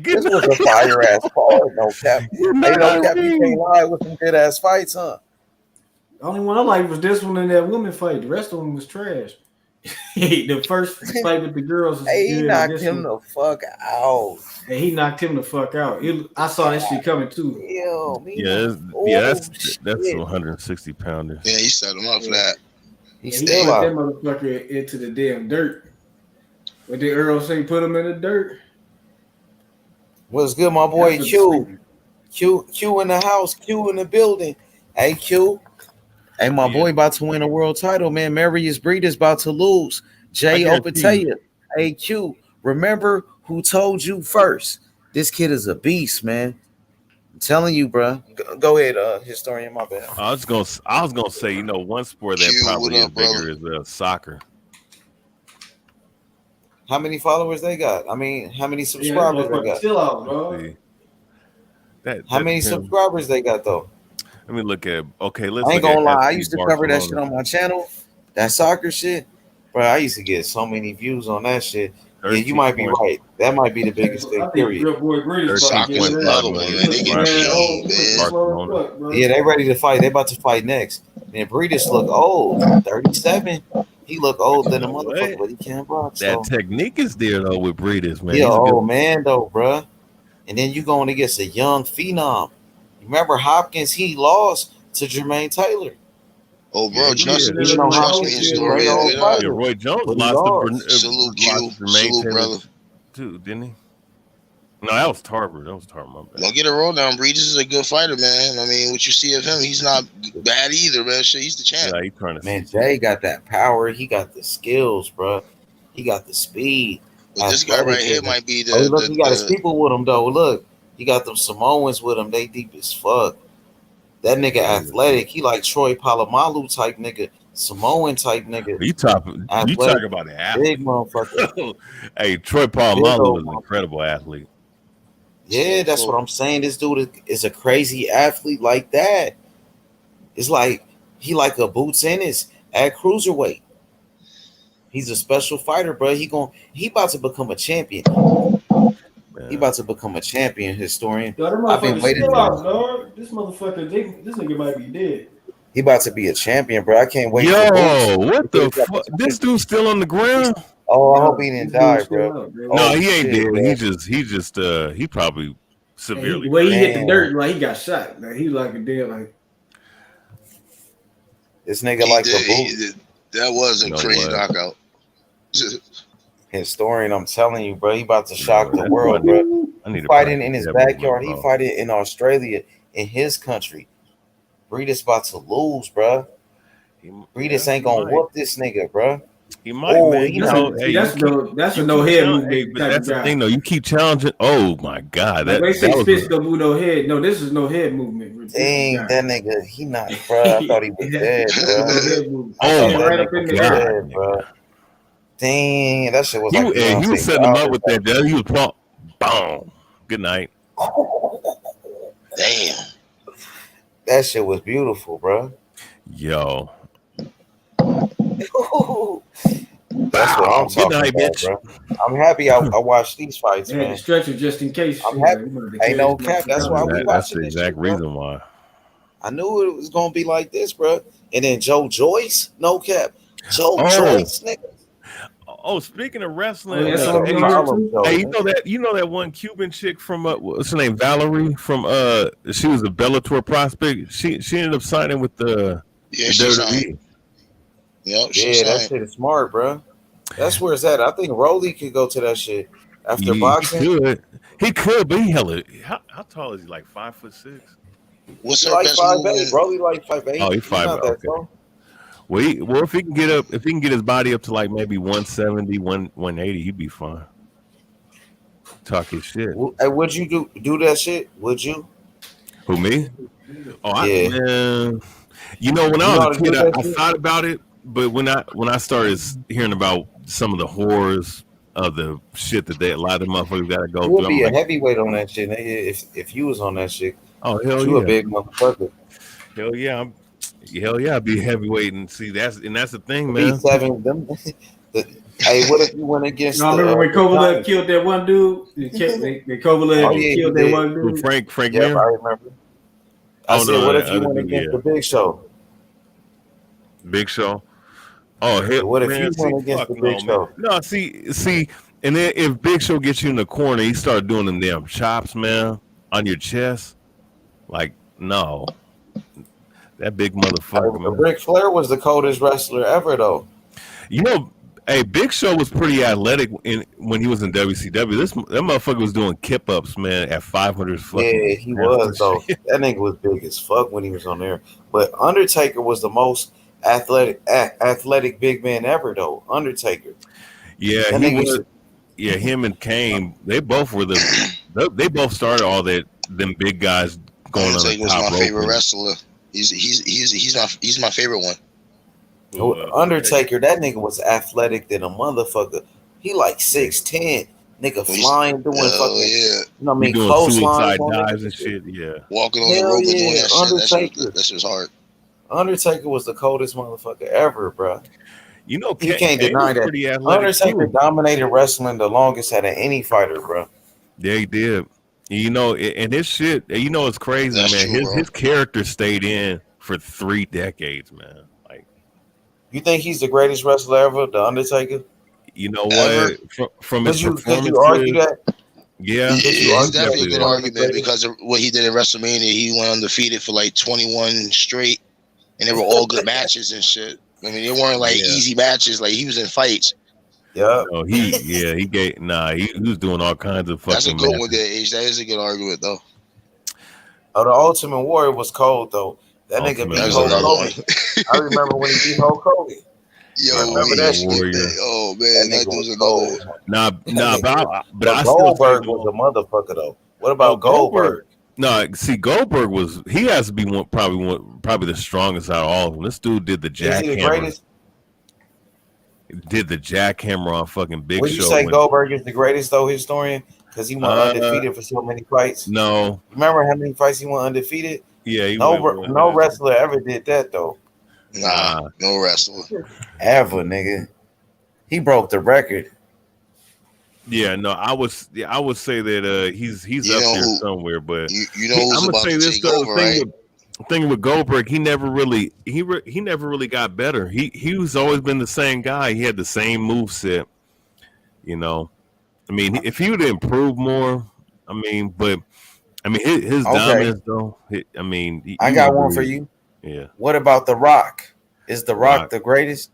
This was a fire ass card. No cap. Hey, no cap. You can't lie with some good ass fights, huh? The only one I liked was this one and that woman fight. The rest of them was trash. The first fight with the girls was Hey, he good. knocked This him one, the fuck out. and he knocked him the fuck out. I saw that shit coming too. Damn, he Yeah, knocked. that's Shit. 160 pounders. Yeah, he set him up for that. He's And he still put that out. motherfucker into the damn dirt. What did Earl say? Put him in the dirt. What's good, my boy That's Q? Q in the house. Q in the building. Hey, Q. Hey, my boy about to win a world title, man. Mairis Briedis about to lose. Jay Opetaia. Hey, Q. Remember who told you first? This kid is a beast, man. I'm telling you, bro. Go ahead, historian. My bad. I was gonna say, you know, one sport that Q, probably what is up, brother? bigger is soccer. How many followers they got? I mean, how many Yeah, that subscribers they motherfucker got? still out, Let's dog. see. That How many depends. subscribers they got though? Let me look at. Okay, let's I ain't look at gonna lie. I FC used to cover that shit Barcelona. on my channel. That soccer shit, bro. I used to get so many views on that shit. Yeah, you might be right. That might be the biggest thing. I think Period. Real Boy Briedis about to get Soccer's his another ass. one, man. They get Man, paid, he man. looking slow as fuck, bro. Yeah, they ready to fight. They about to fight next. Man, Briedis look old. 37. He look old than a motherfucker, but he can't box. That So technique is there though with Briedis, man. he an He's a good. old man though, bro. And then you going against a young phenom. Remember Hopkins? He lost to Jermaine Taylor. Oh, bro, trust Even though me Hopkins in is a story. great old Yeah, fighter, Roy Jones but he lost to lost. Salute, Q. Jermaine Salute, Taylor brother. too, didn't he? No, that was Tarver. That was Tarver. My bad. Don't get it wrong now. Briedis is a good fighter, man. I mean, what you see of him, he's not bad either, man. Shit, he's the champ. Yeah, he trying to Man, Jay got that power. He got the skills, bro. He got the speed. But this guy right here might be Oh, look, he got his the people with him though. Look, he got them Samoans with him. They deep as fuck. That nigga athletic. He like Troy Polamalu type nigga, Samoan type nigga. You talk about an athlete. Big motherfucker. Hey, Troy Polamalu is an incredible athlete. Yeah, that's what I'm saying. This dude is a crazy athlete like that. It's like he like a Boots Ennis at cruiserweight. He's a special fighter, bro. He about to become a champion. He about to become a champion historian. Yo, that I've been motherfucker waiting. still out, dog. This motherfucker, this nigga might be dead. He about to be a champion, bro. I can't wait. Yo, for Boots. what the fuck? This dude's still on the ground? Oh, I hope he didn't die, bro. No, Oh, he ain't shit, dead. bro. He probably severely. The way he hit the dirt, like he got shot. Like he like a dead, like this nigga like a boot. That was a crazy knockout. Historian, I'm telling you, bro. He about to shock the world, bro. He fighting in his backyard. He fighting in Australia, in his country. Briedis about to lose, bro. Briedis ain't gonna whoop this nigga, bro. He might, man. You know, that's a no head movement. Hey, but that's the thing, though. You keep challenging. Oh my God, like they say Spitz don't move no head. No, this is no head movement. Dang, that nigga, he not, bro. I thought he was dead, bro. Oh my right up in the God, head, bro. Dang, that shit was like. He was setting him up with that. He was plump. Boom. Good night. Damn. That shit was beautiful, bro. Yo. That's what I'm talking about, bitch. bro. I'm happy I watched these fights, Yeah, man. the stretcher just in case. I'm happy. Ain't no cap. That's why we That's watching the this exact shit, bro. reason why. I knew it was gonna be like this, bro. And then Joe Joyce, no cap. Joe Joyce, nigga. Oh, speaking of wrestling, hey, you know that one Cuban chick from what's her name, Valerie from she was a Bellator prospect. She ended up signing with the WWE. Yep, yeah, that shit is smart, bro. That's where it's at. I think Rolly could go to that shit after boxing. He could, but he hella. How tall is he? Like 5'6". What's he her like best 5'8". Rolly like 5'8". Oh, he's 5'8". Okay. Tall. Well, if he can get his body up to like maybe 170, 180, he'd be fine. Talk his shit. Hey, would you do that shit? Would you? Who, me? Oh, yeah. Man, you know, when I was a kid, I thought about it, but when I started hearing about some of the horrors of the shit that a lot of motherfuckers gotta go through, You would be a heavyweight on that shit, nigga, if you was on that shit. Oh hell you yeah, a big motherfucker. Hell yeah, I'd be heavyweight, and see that's the thing, man. Hey, what if you went against? No, I remember when Kovalev killed that one dude. Kovalev killed that one dude. Frank. Yeah, I remember. I said, what if you went against the Big Show? Big Show. Oh, What if man, you see, went against fuck the no, Big man. Show? No, see, and then if Big Show gets you in the corner, he start doing them damn chops, man, on your chest. Like, no, that big motherfucker, man. Ric Flair was the coldest wrestler ever, though. You know, hey, Big Show was pretty athletic when he was in WCW. That motherfucker was doing kip ups, man, at 500 fucking. Yeah, he was though. That nigga was big as fuck when he was on there. But Undertaker was the most athletic big man ever, though. Undertaker. Yeah, That he nigga used was. to- Yeah, him and Kane, they both were they both started all them big guys going on the Undertaker was top my rope. favorite wrestler. He's my favorite one. Undertaker, that nigga was athletic than a motherfucker. He like 6'10", nigga flying, doing fucking, you know what I mean, doing clotheslines suicide on dives niggas. and shit. Yeah, Walking on the Hell rope and doing yeah, that shit. Undertaker. That shit was hard. Undertaker was the coldest motherfucker ever, bro. You know, You can't Kane deny was that. pretty athletic Undertaker too. dominated wrestling the longest out of any fighter, bro. Yeah, he did. You know, and his shit. You know, it's crazy, That's man. true, bro. His character stayed in for 3 decades, man. Like, You think he's the greatest wrestler ever, the Undertaker? you know Ever? what? From his Could performances, you argue that? yeah, It's definitely a definitely good was. argument because of what he did in WrestleMania. He went undefeated for like 21 straight, and they were all good matches and shit. I mean, they weren't like easy matches. Like he was in fights. Yeah. No, he gave he was doing all kinds of fucking That's a good one, matches. there, H. That is a good argument, though. Oh, the Ultimate Warrior was cold though. That nigga beat That's Hulk another Hogan. I remember when he beat Hulk Hogan. Yo, remember that shit? Warrior. Oh man, that nigga was was another. Nah, but I still Goldberg say was a motherfucker though. What about Goldberg? No, see, Goldberg he has to be probably the strongest out of all of them. This dude did the Is he the jackhammer. greatest? Did the jackhammer on fucking Big Would you Show. say Goldberg is the greatest though, historian? Because he went undefeated for so many fights. No. Remember how many fights he went undefeated? Yeah, he no went no wrestler ever did that though. Nah, no wrestler ever, nigga. He broke the record. Yeah, no, I would say that he's up there somewhere, but you know who's I'm gonna about say to this take though. over, right? Thing with Goldberg, he never really got better. He was always been the same guy. He had the same moveset. You know, I mean, if he would improve more, his dominance though. I got one for you. Yeah. What about The Rock? Is The Rock the greatest?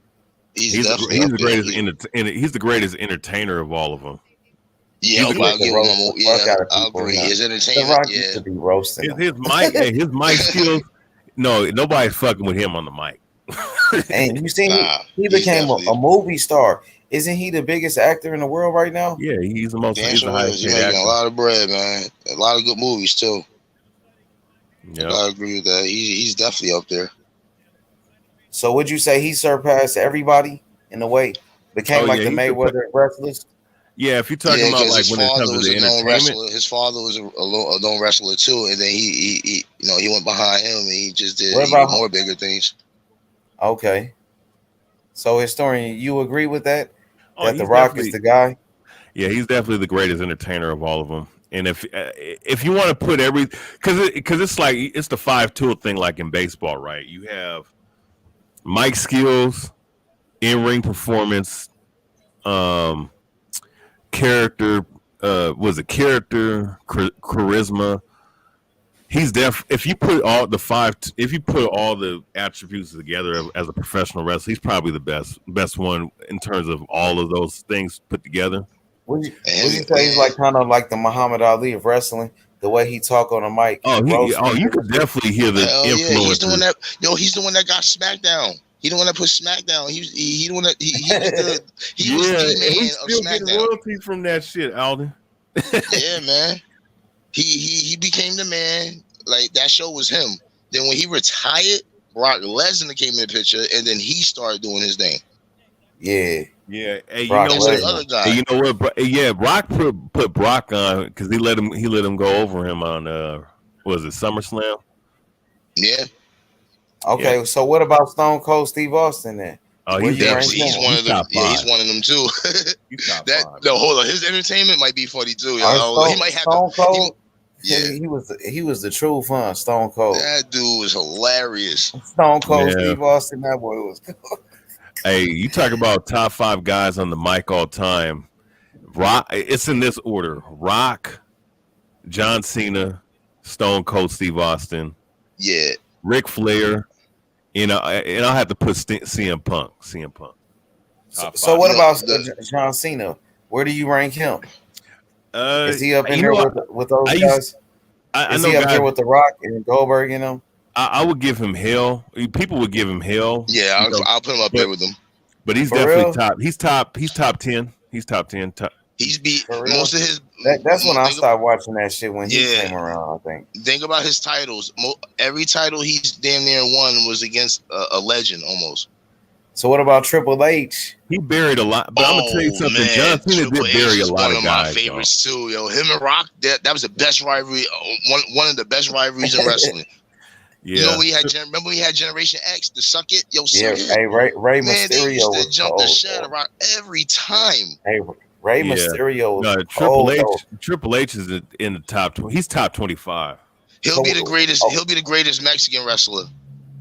He's the greatest. He's the greatest entertainer of all of them. Yeah, I'll give him I'll agree. His entertainment. The Rock used to be roasting. His mic skills. No, nobody's fucking with him on the mic. And you seen he became a movie star. Isn't he the biggest actor in the world right now? Yeah, he's the most. He's making a lot of bread, man. A lot of good movies too. Yeah, I agree with that. He's definitely up there. So would you say he surpassed everybody in a way? Became the Mayweather wrestlers? Yeah, if you're talking about like when it comes to the entertainment, his father was a known wrestler too, and then he he went behind him and he just did more bigger things. Okay. So historian, you agree with that? Oh, That The Rock is the guy? Yeah, he's definitely the greatest entertainer of all of them. And if you want to put because it's like it's the 5-tool thing, like in baseball, right? You have mic skills, in-ring performance, character, charisma. He's if you put all the attributes together as a professional wrestler, he's probably the best one in terms of all of those things put together. Would you say he's like kind of like the Muhammad Ali of wrestling? The way he talk on the mic. You could definitely hear the influence. Yeah, he's the one that he's the one that got SmackDown. He the one that put SmackDown. He was the one that he was the man he's of still SmackDown. getting royalties from that shit, Alden. Yeah, man. He became the man. Like that show was him. Then when he retired, Brock Lesnar came in the picture, and then he started doing his thing. Yeah. Yeah, hey, you Brock know Lesnar. what? Other guy. Hey, you know what? Yeah, Brock put Brock on because he let him go over him on was it SummerSlam? Yeah. Okay, so what about Stone Cold Steve Austin then? Oh, he's one of them. Yeah, he's one of them too. Hold on. His entertainment might be funny too. He might have Stone Cold. He was the true fun. Stone Cold. That dude was hilarious. Stone Cold Steve Austin. That boy was good. Hey, you talk about top 5 guys on the mic all time. Rock. It's in this order: Rock, John Cena, Stone Cold Steve Austin, Yeah. Ric Flair. And I'll have to put CM Punk. CM Punk. So what about John Cena? Where do you rank him? Is he up in there with those guys? Is he up there with The Rock and Goldberg? You know, I would give him hell. People would give him hell. Yeah, I'll put him up there with him. But he's For definitely real? top. He's top 10. He's top 10. He's beat For real? most of his. That's when I started watching that shit when he Yeah. came around. I think. Think about his titles. Every title he's damn near won was against a legend almost. So what about Triple H? He buried a lot. But I'm gonna tell you something. John Cena Triple did bury H a is lot one of of guys. my favorites too, yo. Him and Rock, that was the best rivalry. One of the best rivalries in wrestling. Yeah. You know when he had remember when he had Generation X, the Suck It, yo, Yeah, Suck It. hey, Ray Man, they Mysterio used to was jump cold, the shit around every time. Hey, Ray Mysterio was Triple H. cold. Triple H is in the top 20. He's top 25. He'll be the greatest. He'll be the greatest Mexican wrestler.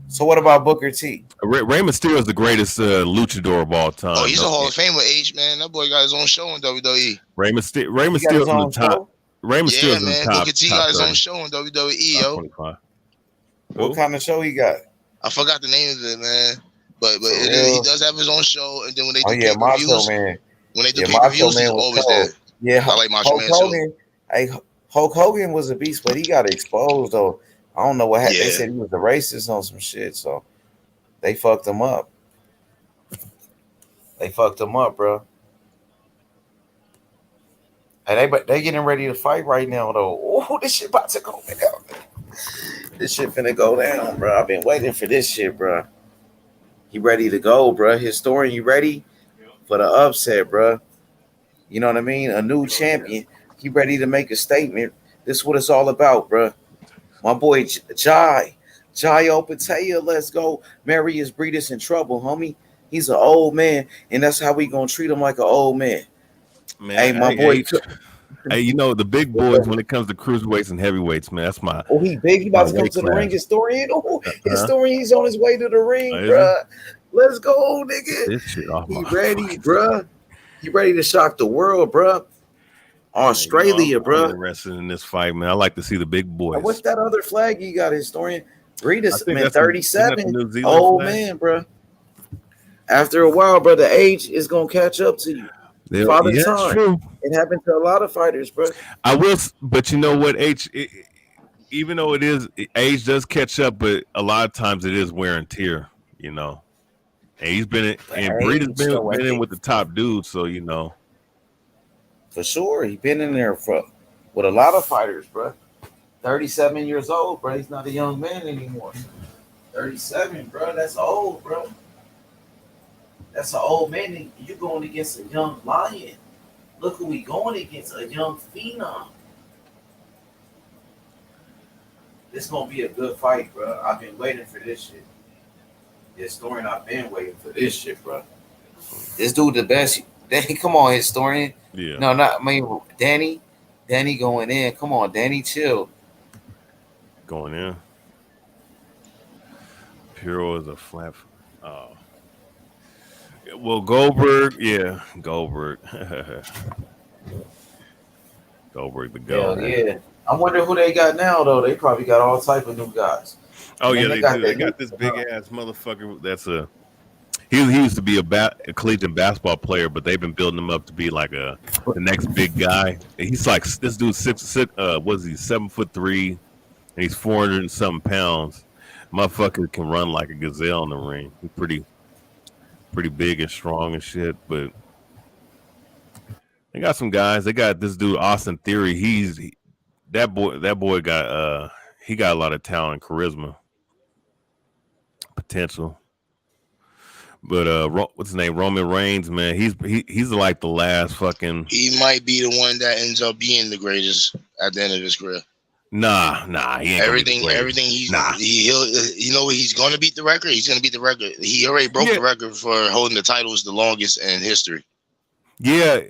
So what about Booker T? Rey Mysterio is the greatest luchador of all time. Oh, he's a Hall of Famer, H, man. That boy got his own show in WWE. Rey Mysterio's in the top. Rey Mysterio's in the top. Booker T got his own show in WWE, yo. 25. What kind of show he got? I forgot the name of it, man. But he does have his own show, and then when they do Macho pay-per-views, Man. when they do Macho pay-per-views, Man he's was always cold. there. Yeah, I like Macho Hulk Man Hogan. too. Hey, Hulk Hogan was a beast, but he got exposed though. I don't know what happened. They Yeah. said he was a racist on some shit, so they fucked him up. They fucked him up, bro. And they getting ready to fight right now though. Oh, this shit about to go down. This shit finna go down, bro. I've been waiting for this shit, bro. You ready to go, bro? Historian, you ready for the upset, bro? You know what I mean? A new champion. He ready to make a statement. This is what it's all about, bro. My boy Jai Opetaia, let's go. Mairis Briedis in trouble, homie. He's an old man, and that's how we gonna treat him like an old man. Man, hey, my boy. Hey, you know the big boys when it comes to cruiserweights and heavyweights, man. That's my. Oh, he big. He about to come to the ring. Historian. Oh, historian. He's on his way to the ring, bro. Let's go, nigga. This shit off he ready, bro. He ready to shock the world, bro. Australia, bro. I'm interested in this fight, man. I like to see the big boys. What's that other flag you got, historian? Briedis, man, that's 37. New Zealand Old flag. man, bro. After a while, bro, the age is gonna catch up to you. Father time. True. It happened to a lot of fighters, bro. I will, but you know what, even though age does catch up, but a lot of times it is wear and tear, you know. And he's been Briedis been in with the top dudes, so you know. For sure, he's been in there with a lot of fighters, bro. 37 years old, bro. He's not a young man anymore. 37, bro. That's old, bro. That's an old man. And you're going against a young lion. Look who we going against, a young phenom. This gonna be a good fight, bro. I've been waiting for this shit. Historian, I've been waiting for this shit, bro. This dude the best. Come on, historian. Yeah. No, not I mean Danny. Danny going in. Come on, Danny, chill. Going in. Puro is a flat. Oh. Well, Goldberg, yeah, Goldberg. Goldberg the goat. Hell yeah. I wonder who they got now, though. They probably got all type of new guys. Oh, yeah, they do. They got this big ass motherfucker. He used to be a collegiate basketball player, but they've been building him up to be like the next big guy. He's like this dude's 6'6". What is he? 7'3", and he's 400 and something pounds. Motherfucker can run like a gazelle in the ring. He's pretty big and strong and shit. But they got some guys. They got this dude Austin Theory. That boy got he got a lot of talent and charisma, potential. But what's his name? Roman Reigns, man. He's like the last fucking. He might be the one that ends up being the greatest at the end of his career. Nah. He ain't everything he's you know he's gonna beat the record. He's gonna beat the record. He already broke the record for holding the titles the longest in history. Yeah,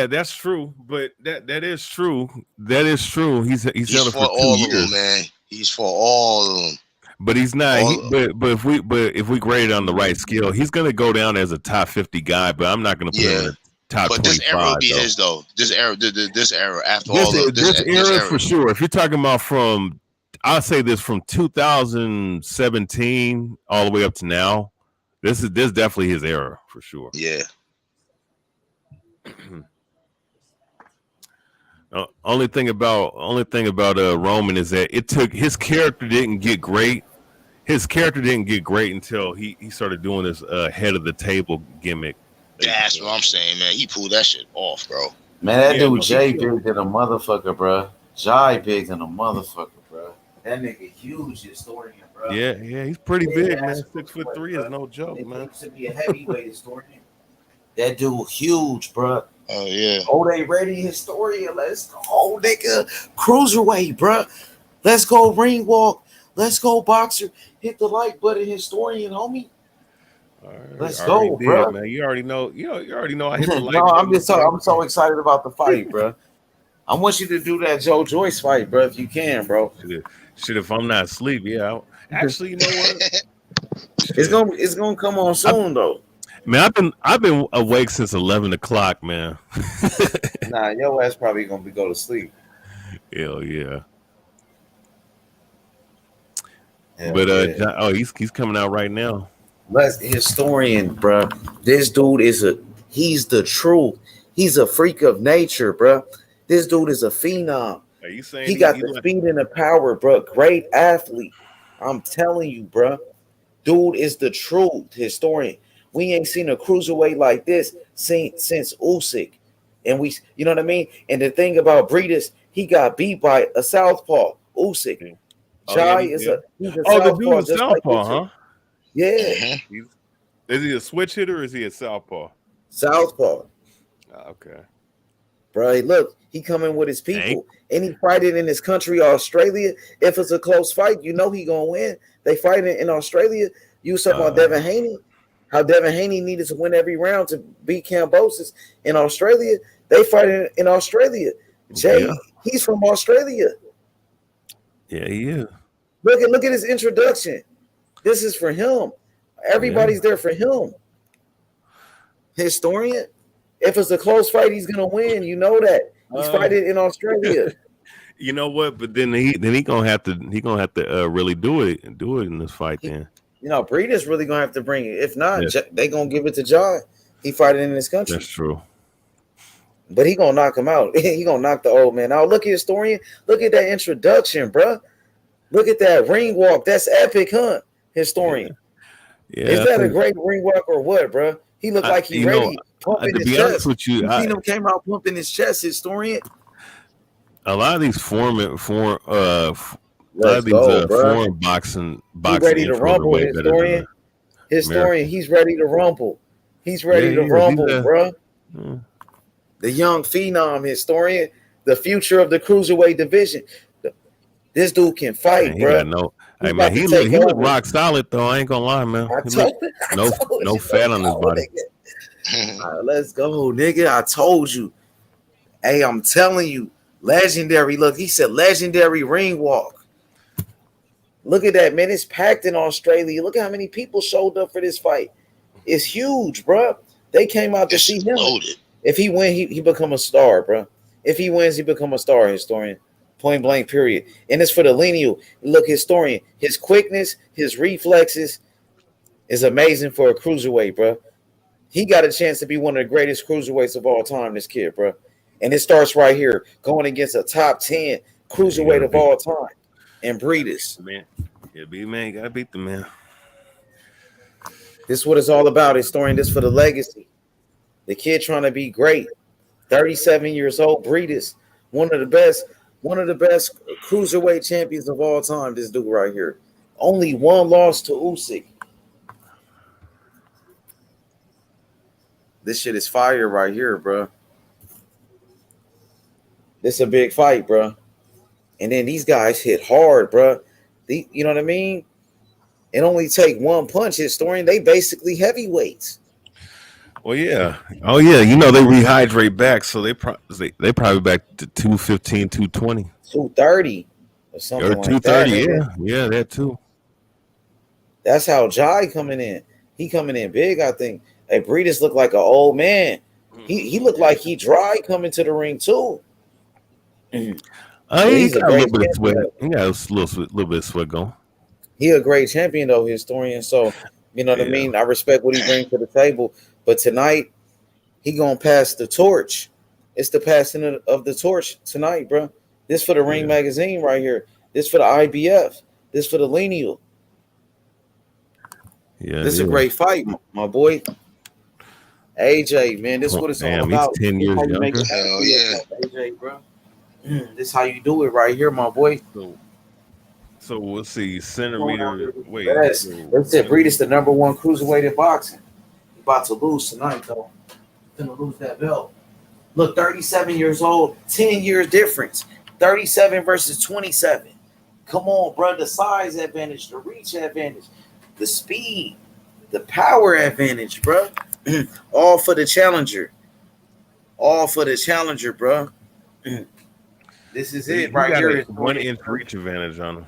that's true. But that is true. That is true. He's held it for 2 all years. of them, man. He's for all of them. But he's not. But if we grade it on the right skill, he's gonna go down as a top 50 guy. But I'm not gonna put him in the top 25. But this era will be his though. This era after this era for sure. If you're talking about from, I'll say this from 2017 all the way up to now. This definitely his era for sure. Yeah. Only thing about Roman is that it took his character didn't get great. His character didn't get great until he started doing this head of the table gimmick. That's what I'm saying, man. He pulled that shit off, bro. Man, that dude Jay big than a motherfucker, bro. Jai big than a motherfucker, bro. That nigga huge historian, bro. Yeah, he's pretty big, man. 6'3" is no joke, man. To be a heavyweight historian. That dude huge, bro. Oh yeah. Oh, they ready historian. Let's go, nigga. Cruiserweight, bro. Let's go ring walk. Let's go boxer. Hit the like button, historian, homie. Let's go, bro. Man. You already know. You already know. I hit the like. No, I'm so excited about the fight, bro. I want you to do that Joe Joyce fight, bro, if you can, bro. Shit, if I'm not asleep, yeah. Actually, you know what? It's gonna come on soon, though. Man, I've been awake since 11 o'clock, man. Nah, your ass probably gonna go to sleep. Hell yeah. But he's coming out right now. Historian, bro. This dude he's the truth. He's a freak of nature, bro. This dude is a phenom. Are you saying he got the speed and the power, bro? Great athlete. I'm telling you, bro. Dude is the truth, historian. We ain't seen a cruiserweight like this since Usyk. And you know what I mean? And the thing about Briedis, he got beat by a southpaw, Usyk. Jai he's a southpaw. The dude is southpaw, huh? Yeah. Is he a switch hitter or is he a southpaw? Southpaw. Okay. Bro, look, he coming with his people. Any fighting in his country, Australia, if it's a close fight, you know he gonna win. They fighting in Australia. You talking about Devin Haney? How Devin Haney needed to win every round to beat Cambosis in Australia. They fighting in Australia. Jay, he's from Australia. Yeah, he is. Look at his introduction. This is for him. Everybody's there for him. Historian. If it's a close fight, he's gonna win. You know that. He's fighting in Australia. You know what? But then he gonna have to really do it in this fight. Then you know, Briedis really gonna have to bring it. If not, they gonna give it to John. He fighting in this country. That's true. But he gonna knock him out. He gonna knock the old man out. Look at historian. Look at that introduction, bro. Look at that ring walk. That's epic, huh? Historian. Yeah. Is that a great ring walk or what, bro? He looked like he ready. Pumping his chest. With you, seen him came out pumping his chest, historian. A lot of these foreign boxing ready to rumble, historian. Historian, he's ready to rumble. He's ready to rumble, bro. The young phenom historian, the future of the cruiserweight division. This dude can fight, bro. He look rock solid though. I ain't gonna lie, man. No fat on his body. Right, let's go, nigga. I told you. Hey, I'm telling you, legendary. Look, he said legendary ring walk. Look at that, man. It's packed in Australia. Look at how many people showed up for this fight. It's huge, bro. They came out to see him. Loaded. If he wins, he become a star, bro. If he wins, he become a star, historian. Point blank, period. And it's for the lineal. Look, historian, his quickness, his reflexes is amazing for a cruiserweight, bro. He got a chance to be one of the greatest cruiserweights of all time, this kid, bro. And it starts right here, going against a top 10 cruiserweight of all time. And Briedis. Man, you gotta beat the man. This is what it's all about, historian. This for the legacy. The kid trying to be great. 37 years old, Briedis, one of the best cruiserweight champions of all time. This dude right here. Only one loss to Usyk. This shit is fire right here, bro. This is a big fight, bro. And then these guys hit hard, bro. You know what I mean? It only take one punch, historian. They basically heavyweights. Well, yeah. Oh, yeah. You know, they rehydrate back, so they probably back to 215, 220. 230 or something or 230, like that. yeah. Yeah, that too. That's how Jai coming in. He coming in big, I think. Hey, Briedis looked like an old man. He looked like he dry coming to the ring too. He He's a got a little great bit of sweat. champion. He got a little bit of sweat going. He a great champion though, historian. So you know what I mean. I respect what he brings to the table. But tonight he gonna pass the torch. It's the passing of the torch tonight, bro. This for the Ring Magazine right here. This for the IBF. This for the Lineal. Yeah, this is a great fight, my boy. AJ, man, this is what it's all about. He's 10 years younger. Hell yeah, AJ, bro. This is how you do it right here, my boy. So we'll see. Centimeter. Wait. Yes. They said Briedis the #1 cruiserweight in boxing. He's about to lose tonight, though. He's gonna lose that belt. Look, 37 years old, 10 years difference. 37 versus 27. Come on, bro. The size advantage, the reach advantage, the speed, the power advantage, bro. All for the challenger. All for the challenger, bro. This is it right here. 1 inch reach advantage on him.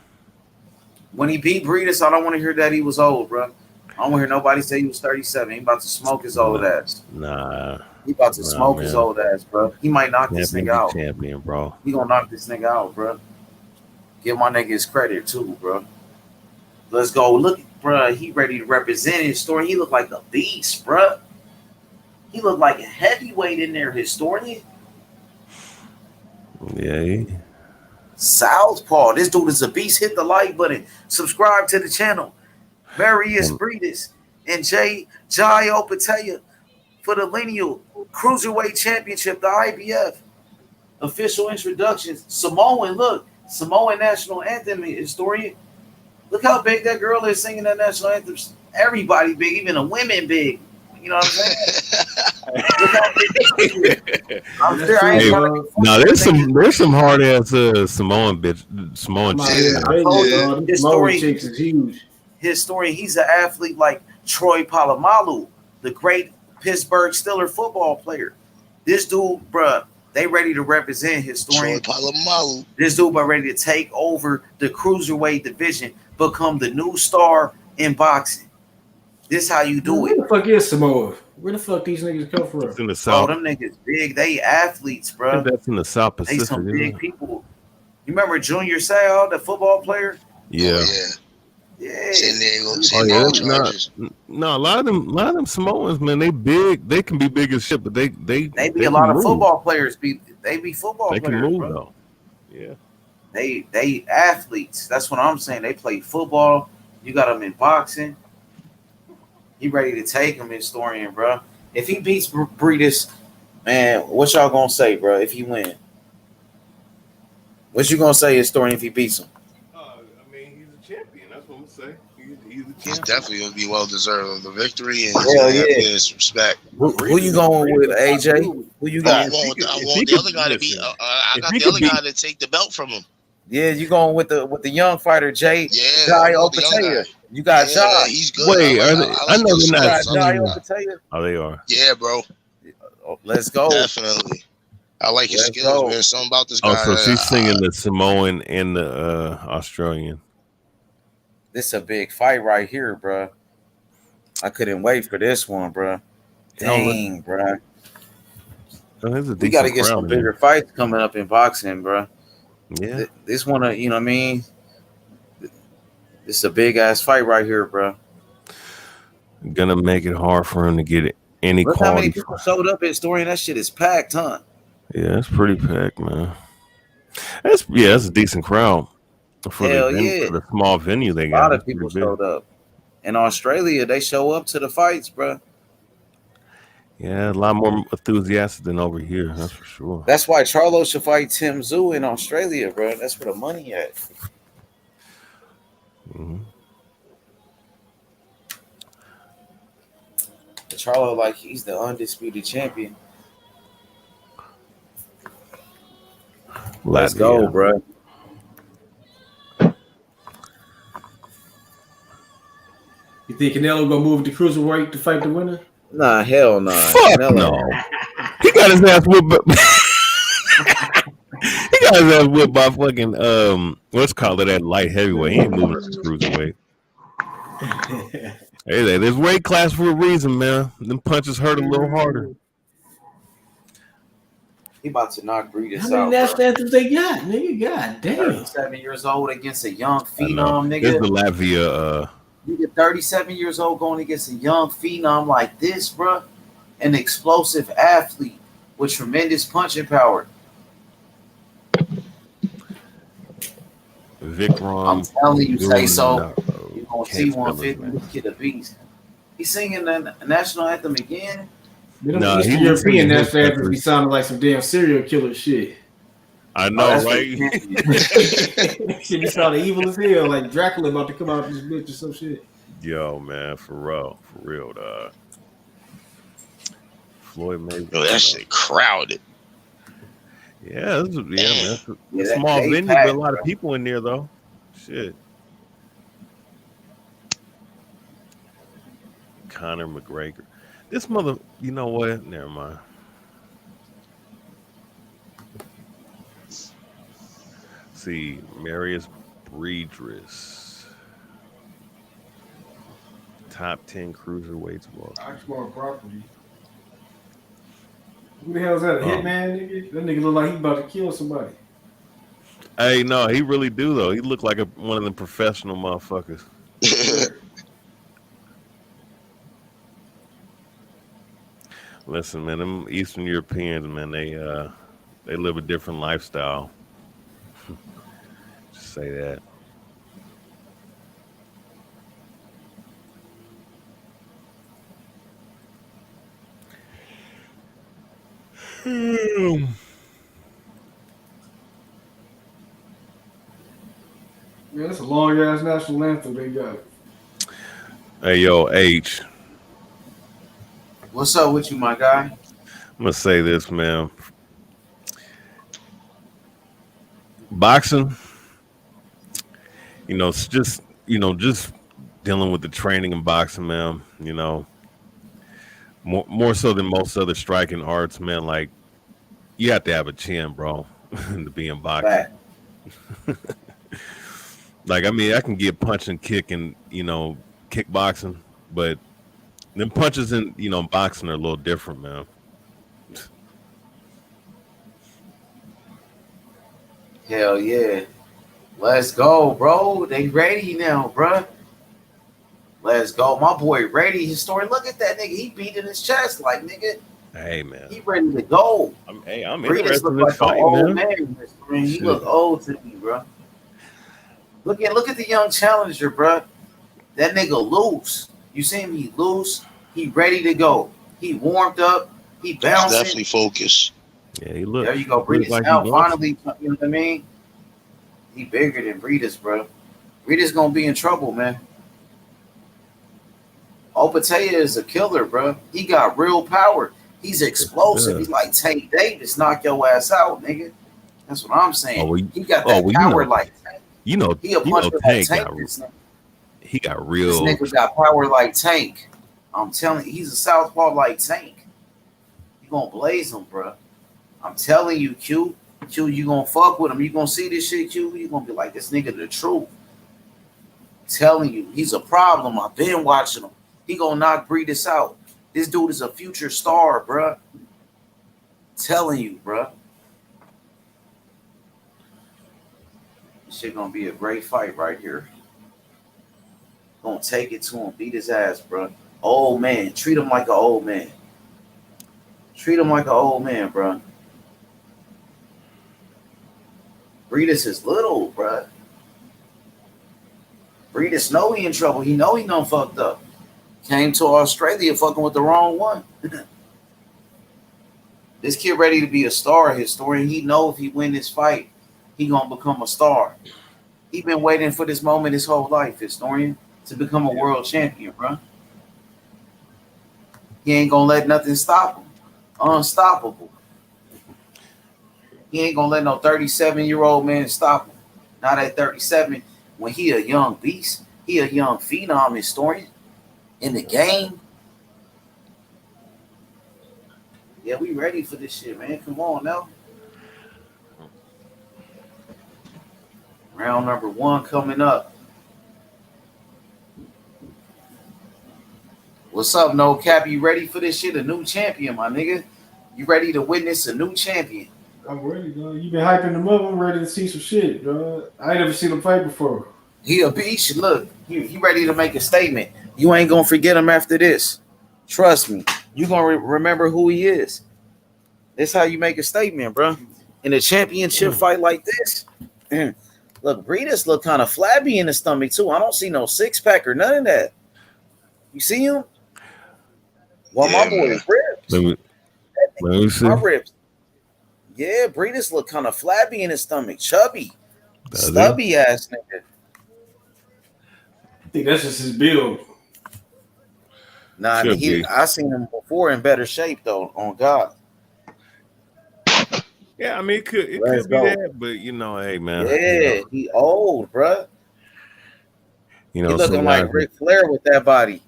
When he beat Briedis, I don't want to hear that he was old, bro. I don't want to hear nobody say he was 37. He about to smoke his old ass. Nah. He about to smoke his old ass, bro. He might knock this nigga out. Champion, bro. He gonna knock this nigga out, bro. Give my nigga his credit too, bro. Let's go. Look, bro. He ready to represent his story. He look like a beast, bro. He look like a heavyweight in there, historian. Yeah. Southpaw. This dude is a beast. Hit the like button. Subscribe to the channel. Mairis Briedis and Jai Opetaia for the Lineal Cruiserweight Championship, the IBF. Official introductions. Samoan, look. Samoan national anthem historian. Look how big that girl is singing that national anthem. Everybody big, even the women big. You know what I'm saying? Look how big I'm sure I ain't trying to now there's some hard ass Samoan chicks. Historian is huge. Historian, he's an athlete like Troy Polamalu, the great Pittsburgh Steelers football player. This dude, bruh, they ready to represent historian. Troy Polamalu. This dude about ready to take over the cruiserweight division, become the new star in boxing. This how you do it. Where the fuck is Samoa? Where the fuck these niggas come from? It's in the South. Oh, them niggas big. They athletes, bro. That's in the South Pacific. They some big people. You remember Junior Seau, the football player? Yeah. Yeah. San Diego Chargers. No, a lot of them Samoans, man, they big. They can be big as shit, but they be a lot of football players. They be football players. They can move, bro. though. Yeah. They athletes. That's what I'm saying. They play football. You got them in boxing. He ready to take him, historian, bro. If he beats Briedis, man, what y'all gonna say, bro? If he win, what you gonna say, historian? If he beats him, I mean, he's a champion. That's what I'm saying. He's definitely gonna be well deserved of the victory, and hell yeah, his respect. Who you going with, AJ? Who you got? I want the other guy to be. I got the other guy to take the belt from him. Yeah, you going with the young fighter Jai Jai Opetaia. You got Jai. He's good. Wait, I know they're not. Jai Opetaia. Oh, they are. Yeah, bro. Let's go. Definitely. I like his skills, man. Something about this guy. Oh, so she's singing the Samoan and the Australian. This is a big fight right here, bro. I couldn't wait for this one, bro. Dang, bro. We got to get some bigger fights coming up in boxing, bro. Yeah. This one, you know what I mean? This is a big ass fight right here, bro. Gonna make it hard for him to get any Look quality. how many people showed up at Historian. That shit is packed, huh? Yeah, it's pretty packed, man. That's a decent crowd for the small venue they got. A lot of people showed up. In Australia, they show up to the fights, bro. Yeah, a lot more enthusiastic than over here. That's for sure. That's why Charlo should fight Tim Tszyu in Australia, bro. That's where the money at. Mm-hmm. Charlo, like, he's the undisputed champion. Let's go, bro. You think Canelo gonna move to cruiserweight to fight the winner? Nah, hell nah. Fuck no. He got his ass whipped. He got his ass whipped by fucking let's call it that light heavyweight. He ain't moving to cruiserweight. Hey, there's weight class for a reason, man. Them punches hurt a little harder. He about to knock Briedis How many out, national bro. anthems they got, nigga? God damn. 37 years old against a young I know. phenom, This is nigga. the Latvia. Nigga, 37 years old going against a young phenom like this, bro. An explosive athlete with tremendous punching power. Vikram. I'm telling you, say so. You You're gonna see 150. This kid a beast. He's singing the national anthem again. Them Eastern European national anthems be sounding like some damn serial killer shit. I know, right? Shit be sounding evil as hell, like Dracula about to come out of this bitch or some shit. Yo, man, for real, dog. Floyd Mayweather. Yo, that shit crowded. Yeah, man. It's a Yeah, small they venue, packed, but a lot bro. of people in there though. Shit. Conor McGregor. This mother, you know what? Never mind. See, Mairis Briedis. Top 10 cruiserweights of all time. Oxmoor property. Who the hell is that? A hitman nigga? That nigga look like he about to kill somebody. Hey, no, he really do though. He look like one of them professional motherfuckers. Listen, man, them Eastern Europeans, man, they live a different lifestyle. Just say that. Man, that's a long ass national anthem they got. Hey, yo, H. What's up with you, my guy? I'm gonna say this, man. Boxing, it's just dealing with the training in boxing, man. More so than most other striking arts, man. Like, you have to have a chin, bro, to be in boxing. Like, I mean, I can get punch and kick and kickboxing, but them punches in boxing are a little different, man. Hell yeah. Let's go, bro. They ready now, bro. Let's go. My boy ready. Historian, look at that nigga. He beating his chest like, nigga. Hey, man. He ready to go. I'm Briedis interested look in like this fight, an old man. He look old to me, bro. Look at the young challenger, bro. That nigga loose. You see him? He loose. He ready to go. He warmed up. He bouncing. He's definitely focused. Yeah, he look. There you go, Briedis. Like Now finally, you know what I mean? He bigger than Briedis, bro. Briedis gonna be in trouble, man. Opetaia is a killer, bro. He got real power. He's explosive. Yeah. He's like Tank Davis, knock your ass out, nigga. That's what I'm saying. He got that power like Tank. He a puncher like Tank. He got real. This nigga got power like Tank. I'm telling you, he's a southpaw like Tank. You gonna blaze him, bro. I'm telling you, Q. Q, you gonna fuck with him. You gonna see this shit, Q. You gonna be like, this nigga the truth. I'm telling you, he's a problem. I've been watching him. He gonna knock Briedis out. This dude is a future star, bro. Telling you, bro. This shit gonna be a great fight right here. Gonna take it to him, beat his ass, bro. Old man, treat him like an old man. Treat him like an old man, bro. Briedis is little, bro. Briedis know he in trouble. He know he done fucked up. Came to Australia fucking with the wrong one. This kid ready to be a star, historian. He know if he win this fight, he gonna become a star. He been waiting for this moment his whole life, historian, to become a world champion, bro. He ain't gonna let nothing stop him. Unstoppable. He ain't gonna let no 37-year-old man stop him. Not at 37, when he a young beast, he a young phenom historian in the game. Yeah, we ready for this shit, man. Come on now. Round number 1 coming up. What's up, No Cap? You ready for this shit? A new champion, my nigga. You ready to witness a new champion? I'm ready, dog. You been hyping them up. I'm ready to see some shit, dog. I ain't never seen him fight before. He a beast. Look, he ready to make a statement. You ain't gonna forget him after this. Trust me. You gonna remember who he is. This how you make a statement, bro. In a championship fight like this, look, Briedis look kind of flabby in the stomach too. I don't see no six pack or none of that. You see him? Well, my boy ribs. Let me see. My ribs. Yeah, Briedis look kind of flabby in his stomach, chubby, stubby ass nigga. I think that's just his build. Nah, I seen him before in better shape though. On God. Yeah, I mean it could be that, but you know, hey man. Yeah, he old, bruh. You know, he looking like Ric Flair with that body.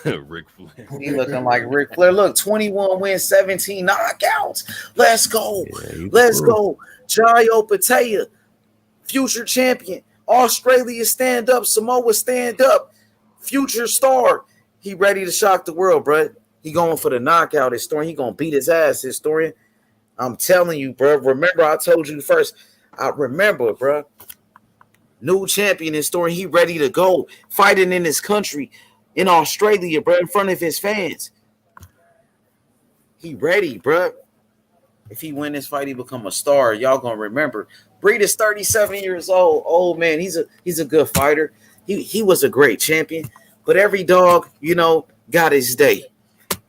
Ric Flair. He looking like Ric Flair. Look, 21 wins, 17 knockouts. Let's go. Let's go. Jai Opetaia, future champion. Australia stand up. Samoa stand up. Future star. He ready to shock the world, bro. He going for the knockout, historian. He going to beat his ass, historian. I'm telling you, bro. Remember, I told you first. I remember, bro. New champion historian. He ready to go. Fighting in his country. In Australia, bro, in front of his fans. He ready, bro. If he win this fight, he become a star. Y'all gonna remember. Briedis 37 years old. Old man, he's a good fighter. He was a great champion. But every dog, you know, got his day.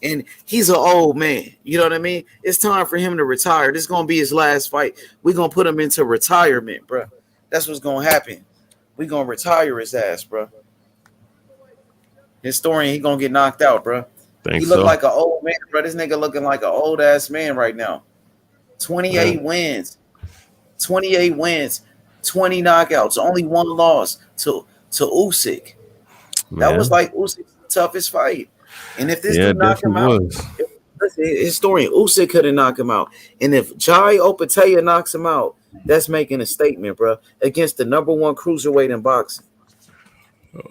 And he's an old man. You know what I mean? It's time for him to retire. This is gonna be his last fight. We're gonna put him into retirement, bro. That's what's gonna happen. We're gonna retire his ass, bro. Historian, he gonna get knocked out, bro. He look like an old man, bro. This nigga looking like an old ass man right now. 28 wins, 28 wins, 20 knockouts, only one loss to Usyk. That was like Usyk's toughest fight. And if this dude knock him out, listen, historian, Usyk couldn't knock him out. And if Jai Opetaia knocks him out, that's making a statement, bro, against the #1 cruiserweight in boxing.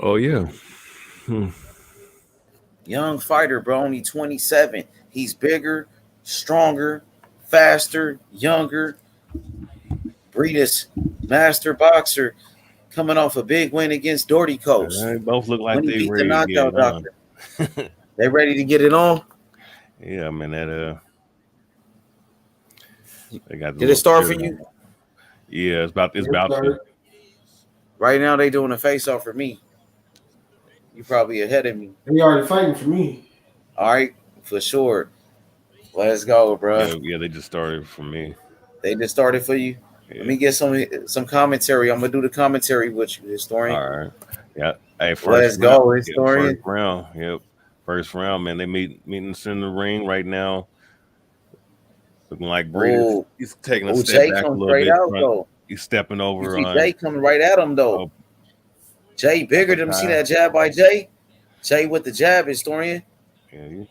Oh yeah. Young fighter, bro, only 27. He's bigger, stronger, faster, younger. Briedis, master boxer, coming off a big win against Doherty Coast. They both look like when he they beat ready the knockout to get doctor. They ready to get it on? Yeah, man, they got. Did it start for you? Yeah, it's about to. Right now, they doing a face-off for me. You probably ahead of me. He already fighting for me. All right, for sure. Let's go, bro. Yeah, they just started for me. They just started for you. Yeah. Let me get some commentary. I'm gonna do the commentary with you, historian. All right. Yeah. Hey, let's go, historian. First round. Yep. First round, man. They meeting in the ring right now. Looking like Briedis. He's taking a step back a little bit. Out, he's stepping over. Jay coming right at him though. Jay bigger than him. See that jab by Jay? Jay with the jab, historian. Yeah,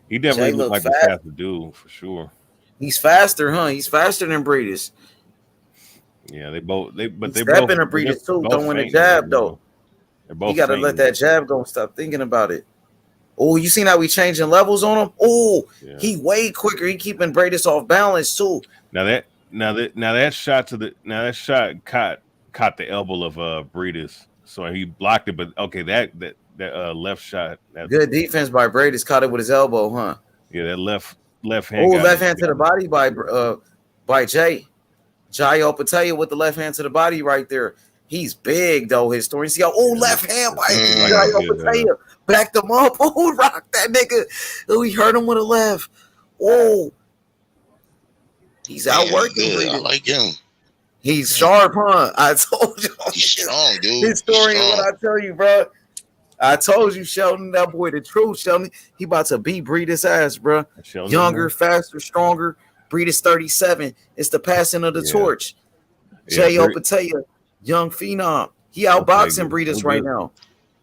he definitely looks like a faster dude for sure. He's faster, huh? He's faster than Briedis. Yeah, they both stepping to Briedis too. Throwing the jab though. You gotta let that jab go and stop thinking about it. Oh, you seen how we changing levels on him? Oh, he way quicker. He keeping Briedis off balance too. Now that shot caught the elbow of Briedis, so he blocked it. But okay, that left shot. Good defense by Briedis. Caught it with his elbow, huh? Yeah, that left hand. Oh, left hand to the body by Jai Opetaia with the left hand to the body right there. He's big though, historian. See how left hand by Jai Opetaia. Backed him up. Oh, rock that nigga. Oh, he hurt him with a left. Oh, he's outworking. I like him. He's sharp, huh? I told you. He's strong, dude. Historian, what I tell you, bro. I told you, Sheldon, that boy, the truth, Sheldon. He about to beat Briedis' ass, bro. Sheldon, younger, faster, stronger. Briedis 37. It's the passing of the torch. Jai Opetaia, young phenom. He outboxing Briedis right now.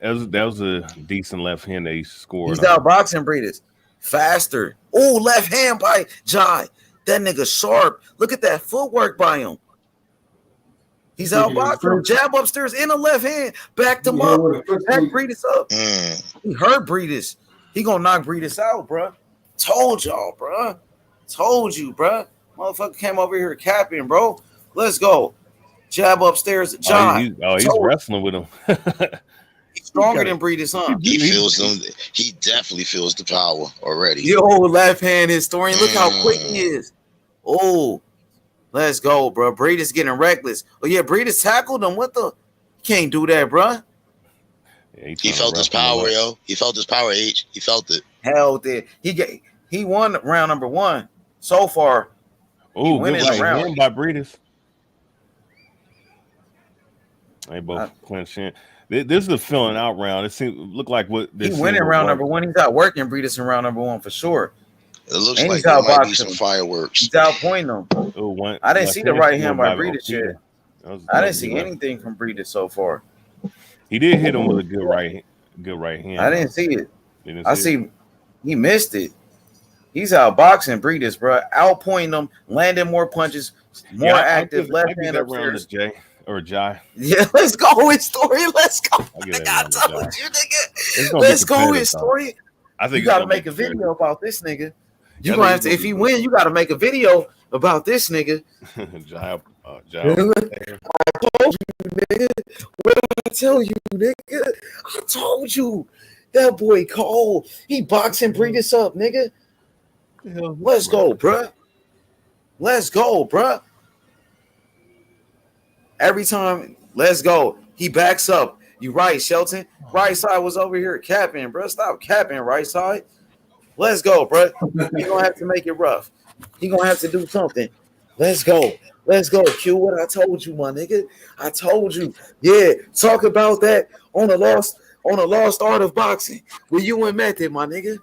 That was a decent left hand that he scored. He's outboxing Briedis. Faster. Oh, left hand by Jai. That nigga sharp. Look at that footwork by him. He's outboxing him. Jab upstairs in the left hand. Backed him up. Back Briedis up. He hurt Briedis. He gonna knock Briedis out, bro. Told y'all, bro. Told you, bro. Motherfucker came over here capping, bro. Let's go. Jab upstairs. John. He's wrestling with him. He's stronger than Briedis, huh? He feels them. He definitely feels the power already. Yo, left hand historian. Look how quick he is. Oh, let's go, bro. Briedis getting reckless. Oh yeah, Briedis tackled him. What the? Can't do that, bro. Yeah, he felt his power, yo. He felt his power. H. He felt it. Hell, did he won round number 1 so far? Oh, good right hand by Briedis. They both clinching. This is a filling out round. It look like what he winning round number 1. He's out working Briedis in round number 1 for sure. It looks like there might be some fireworks. He's outpointing him. I didn't see the right hand by Briedis yet. I didn't see anything from Briedis so far. He did hit him with a good right hand. I didn't see it. I see he missed it. He's outboxing Briedis, bro. Outpointing him, landing more punches, more active. Left hand upstairs. Jay or Jai. Yeah, let's go with story. Let's go. I told you, nigga. Let's go with story. I think you gotta make a video about this nigga. You gonna have to, if he win, you gotta make a video about this nigga. Jai. I told you, nigga. What did I tell you, nigga? I told you. That boy cold. He boxing Briedis up, nigga. Let's go, bruh. Let's go, bruh. Every time, let's go. He backs up. You right, Shelton. Right side was over here capping, bruh. Stop capping, right side. Let's go, bruh. You're going to have to make it rough. You're going to have to do something. Let's go. Let's go. Q, what I told you, my nigga. I told you. Yeah, talk about that on the lost art of boxing with you and Method, my nigga.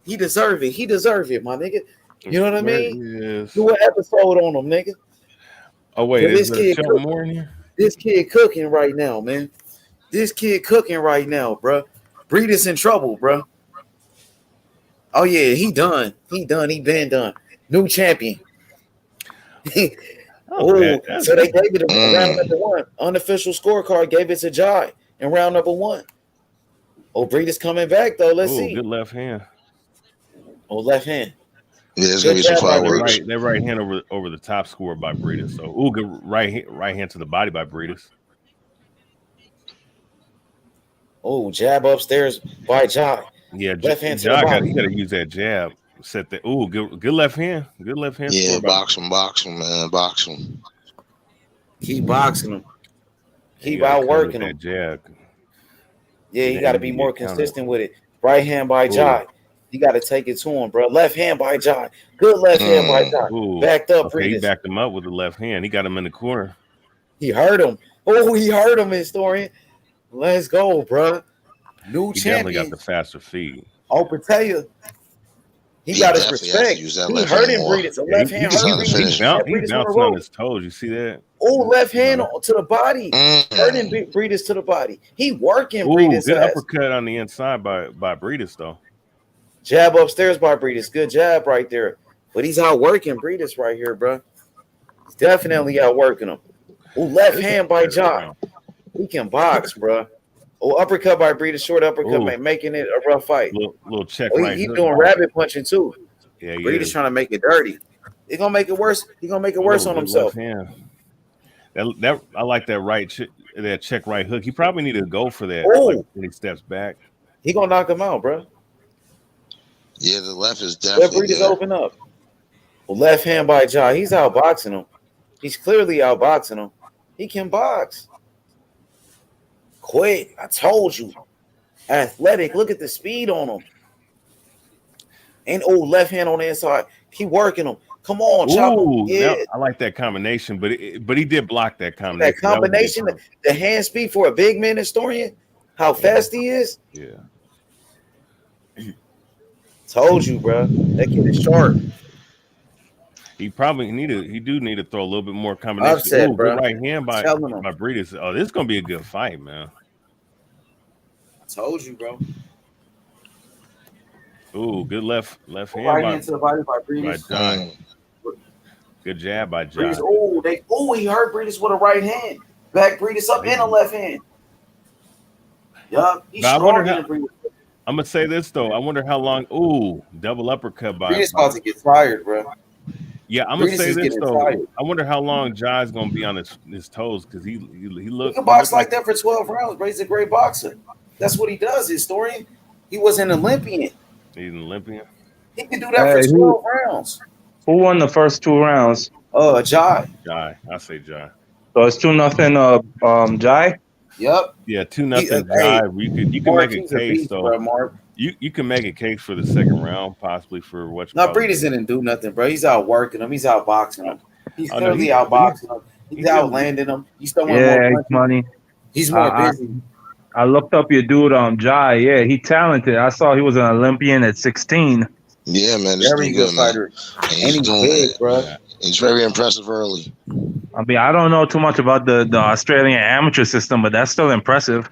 He deserve it. He deserve it, my nigga. You know what I mean? Yes. Do an episode on him, nigga. Oh wait, is there Shelton Moore in here? This kid cooking right now, man. This kid cooking right now, bro. Briedis in trouble, bro. Oh yeah, he done. He done. He been done. New champion. So they gave it a round number 1. Unofficial scorecard gave it to Jai in round number 1. Oh, Briedis coming back though. Let's see. Good left hand. Oh, left hand. Yeah, there's gonna be some fireworks. That right hand over the top score by Briedis. So, good right hand to the body by Briedis. Oh, jab upstairs by Jai. Yeah, left hand to Jai the body. He got to use that jab. Set that. Oh, good left hand. Good left hand. Yeah, box him, man, box him. Keep boxing him. Keep outworking him. That jab. Yeah, you got to be more consistent with it. Right hand by Jai. You got to take it to him, bro. Left hand by Jai. Good left hand by Jai. Backed up. Okay, he backed him up with the left hand. He got him in the corner. He hurt him. Oh, he hurt him, historian. Let's go, bro. New he champion. Definitely got the faster feet. Opetaia. He got his respect. He hurt him, Briedis. The left hand hurt him. He's bouncing on his toes. You see that? Oh, left hand to the body. Hurting Briedis to the body. He working Briedis. Good uppercut on the inside by Briedis, though. Jab upstairs by Briedis. Good jab right there. But he's outworking Briedis right here, bro. He's definitely outworking him. Oh, left hand by Jai. He can box, bro. Oh, uppercut by Briedis. Short uppercut, making it a rough fight. Little check right. He's doing rabbit punching, too. Yeah, Briedis trying to make it dirty. He's going to make it worse. He's going to make it worse on himself. That I like that that check right hook. He probably needed to go for that when he steps back. He going to knock him out, bro. Yeah, the left is definitely Briedis open up. Well, left hand by Jai. He's outboxing him. He's clearly outboxing him. He can box. Quick. I told you. Athletic. Look at the speed on him. And left hand on the inside. Keep working him. Come on, chop him. Yeah. I like that combination, but he did block that combination. That combination, the hand speed for a big man historian, how fast he is. Yeah. Told you, bro. That kid is sharp. He probably do need to throw a little bit more combination. Upset, bro. Right hand by Briedis. Oh, this is gonna be a good fight, man. I told you, bro. Ooh, good left hand. Right hand to the body by Briedis. Good jab by Briedis, Jai. he hurt Briedis with a right hand. Back Briedis up in a left hand. Yup, he's But I wonder stronger how. than Briedis. I'm gonna say this though. I wonder how long. Ooh, double uppercut by. Briedis about to get tired, bro. Yeah, I'm gonna Briedis say is this getting though. tired. I wonder how long Jai's gonna be on his toes because he He looked. can box like that for 12 rounds, bro. He's a great boxer. That's what he does, historian. He was an Olympian. He's an Olympian. He can do that for 12 rounds. Who won the first 2 rounds? Jai. Jai, I say Jai. So it's 2-0. Jai. Yep. Yeah, 2-0 Jai. You can Mark, make a he's a case beast, though. bro, Mark. You can make a case for the second round, possibly for what. No, Briedis didn't do nothing, bro. He's out working him. He's out boxing him. He's clearly out boxing him. He's out landing him. He's throwing more punches. Money. He's more busy. I looked up your dude, Jai. Yeah, he talented. I saw he was an Olympian at 16. Yeah, man. This Very dude good good, man. fighter. And he's And he's doing big, it. bro. Yeah. He's very impressive early. I mean, I don't know too much about the Australian amateur system, but that's still impressive.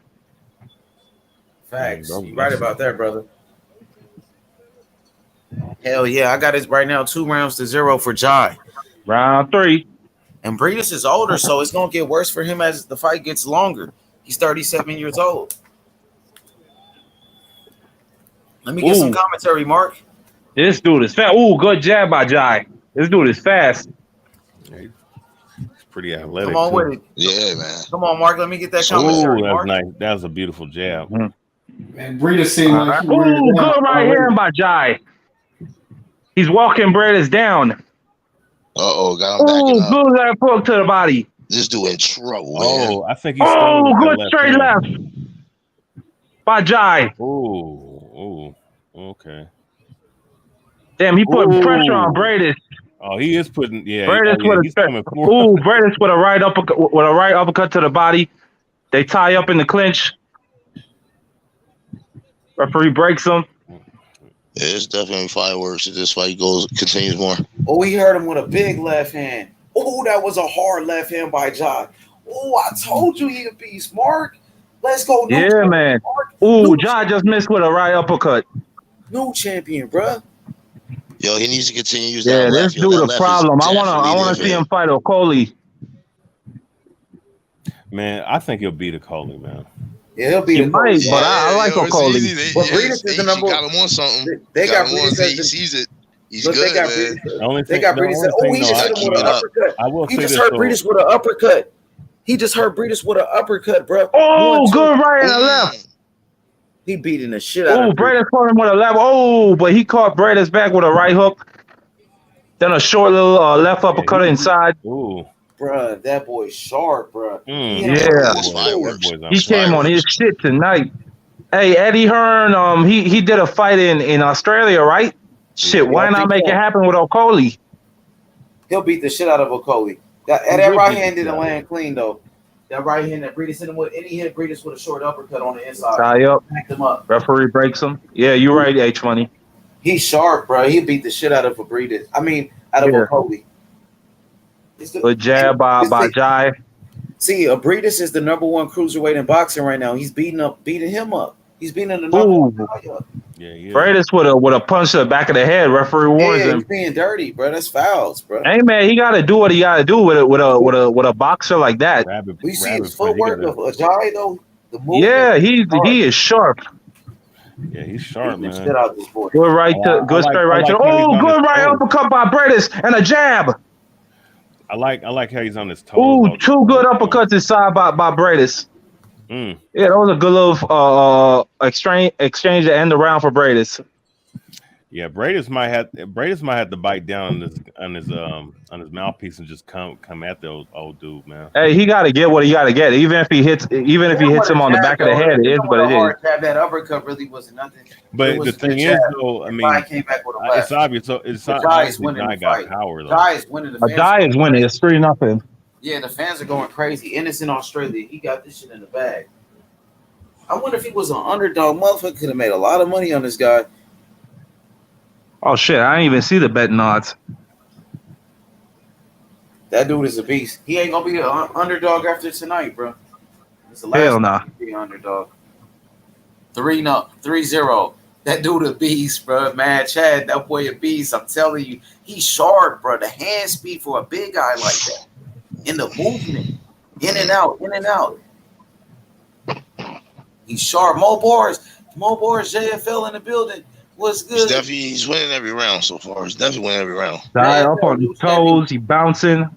Facts. You're right about that, brother. Hell yeah. I got it right now 2-0 for Jai. Round 3. And Briedis is older, so it's going to get worse for him as the fight gets longer. He's 37 years old. Let me get some commentary, Mark. This dude is fast. Ooh, good jab by Jai. This dude is fast. He's pretty athletic. Come on with it. Yeah, man. Come on, Mark. Let me get that commentary, Ooh, that's Mark. nice. That was a beautiful jab. Man, Briedis seemed like he Ooh, ready to good right already. hand by Jai. He's walking Briedis down. Got him backing Ooh, up. good left hook to the body. This dude in trouble, man. Oh, I think he's Oh, good straight left by Jai. Ooh, okay. Damn, he put Ooh. pressure on Briedis. Oh, he is putting. Yeah, Briedis he's coming forward. Ooh, Briedis with a right uppercut to the body. They tie up in the clinch. Referee breaks him. Yeah, it's definitely fireworks if this fight continues more. Oh, he hurt him with a big left hand. Oh, that was a hard left hand by Jai. Oh, I told you he a beast, Mark. Let's go. New Yeah, champion, man. Mark. Ooh, Jai just missed with a right uppercut. New champion, bruh. Yo, he needs to continue to use that Yeah, left. this Yo, dude that a left is problem. I definitely wanna there, see man. him fight Okoli. Man, I think he'll beat Okoli, man. Yeah, he'll be He might, but I like Okoli. Well, Briedis is the number got him on something. They got him on Briedis so as he the- sees it. He's Look, good, they got man. Briedis. They got Briedis. Oh, he just hit him with an uppercut. I will He say just this, hurt though. Briedis with an uppercut. He just hurt Briedis with an uppercut, bro. Oh, good right and a left. He beating the shit out Oh, of Briedis caught him with a left. Oh, but he caught Briedis back with a right hook. Then a short little left uppercut inside. Ooh. Bruh, that boy's sharp, bruh. Yeah. He came on his shit tonight. Hey, Eddie Hearn, he did a fight in Australia, right? Shit, why not make it happen with Okoli? He'll beat the shit out of Okoli. That right hand didn't land clean, though. That right hand that Briedis hit him with, and he hit Briedis with a short uppercut on the inside. Tie up. Backed him up. Referee breaks him. Yeah, you're right, H-Money. He's sharp, bro. He beat the shit out of Briedis. I mean, out of Okoli. Good jab by Jai. See, Briedis is the #1 cruiserweight in boxing right now. He's beating him up. He's beating the #1 guy up. Briedis with a punch to the back of the head. Referee warns Yeah, him. he's being dirty, bro. That's fouls, bro. Hey man, he got to do what he got to do with a boxer like that. We see his footwork of Jai though. The movement. Yeah, he is sharp. Yeah, he's sharp, man. Shit out this boy. Good right to good straight right to. Oh, good right uppercut by Briedis and a jab. I like how he's on his toes. Ooh, 2 good uppercuts inside by Briedis. Mm. Yeah, that was a good little exchange to end the round for Briedis. Yeah, Briedis might have to bite down on his mouthpiece and just come at the old dude, man. Hey, he got to get what he got to get. Even if he hits him on the back of the head, it is what it is. That uppercut really wasn't nothing. But the thing is, though, I mean, came back with a left. it's obvious. So it's The not Jai is obviously winning Jai the got fight. power though. Jai is winning. The A Jai is winning. It's 3-0. Yeah, the fans are going crazy. Innocent Australia. He got this shit in the bag. I wonder if he was an underdog. Motherfucker could have made a lot of money on this guy. Oh shit! I didn't even see the betting odds. That dude is a beast. He ain't gonna be an underdog after tonight, bro. It's the last Hell time nah. he be an underdog. 3-0. That dude a beast, bro. Man, Chad, that boy a beast. I'm telling you, he's sharp, bro. The hand speed for a big guy like that. In the movement. In and out, in and out. He's sharp. Mo Bars, JFL in the building. What's good? He's winning every round so far. He's definitely winning every round. Jai up on his toes. He bouncing.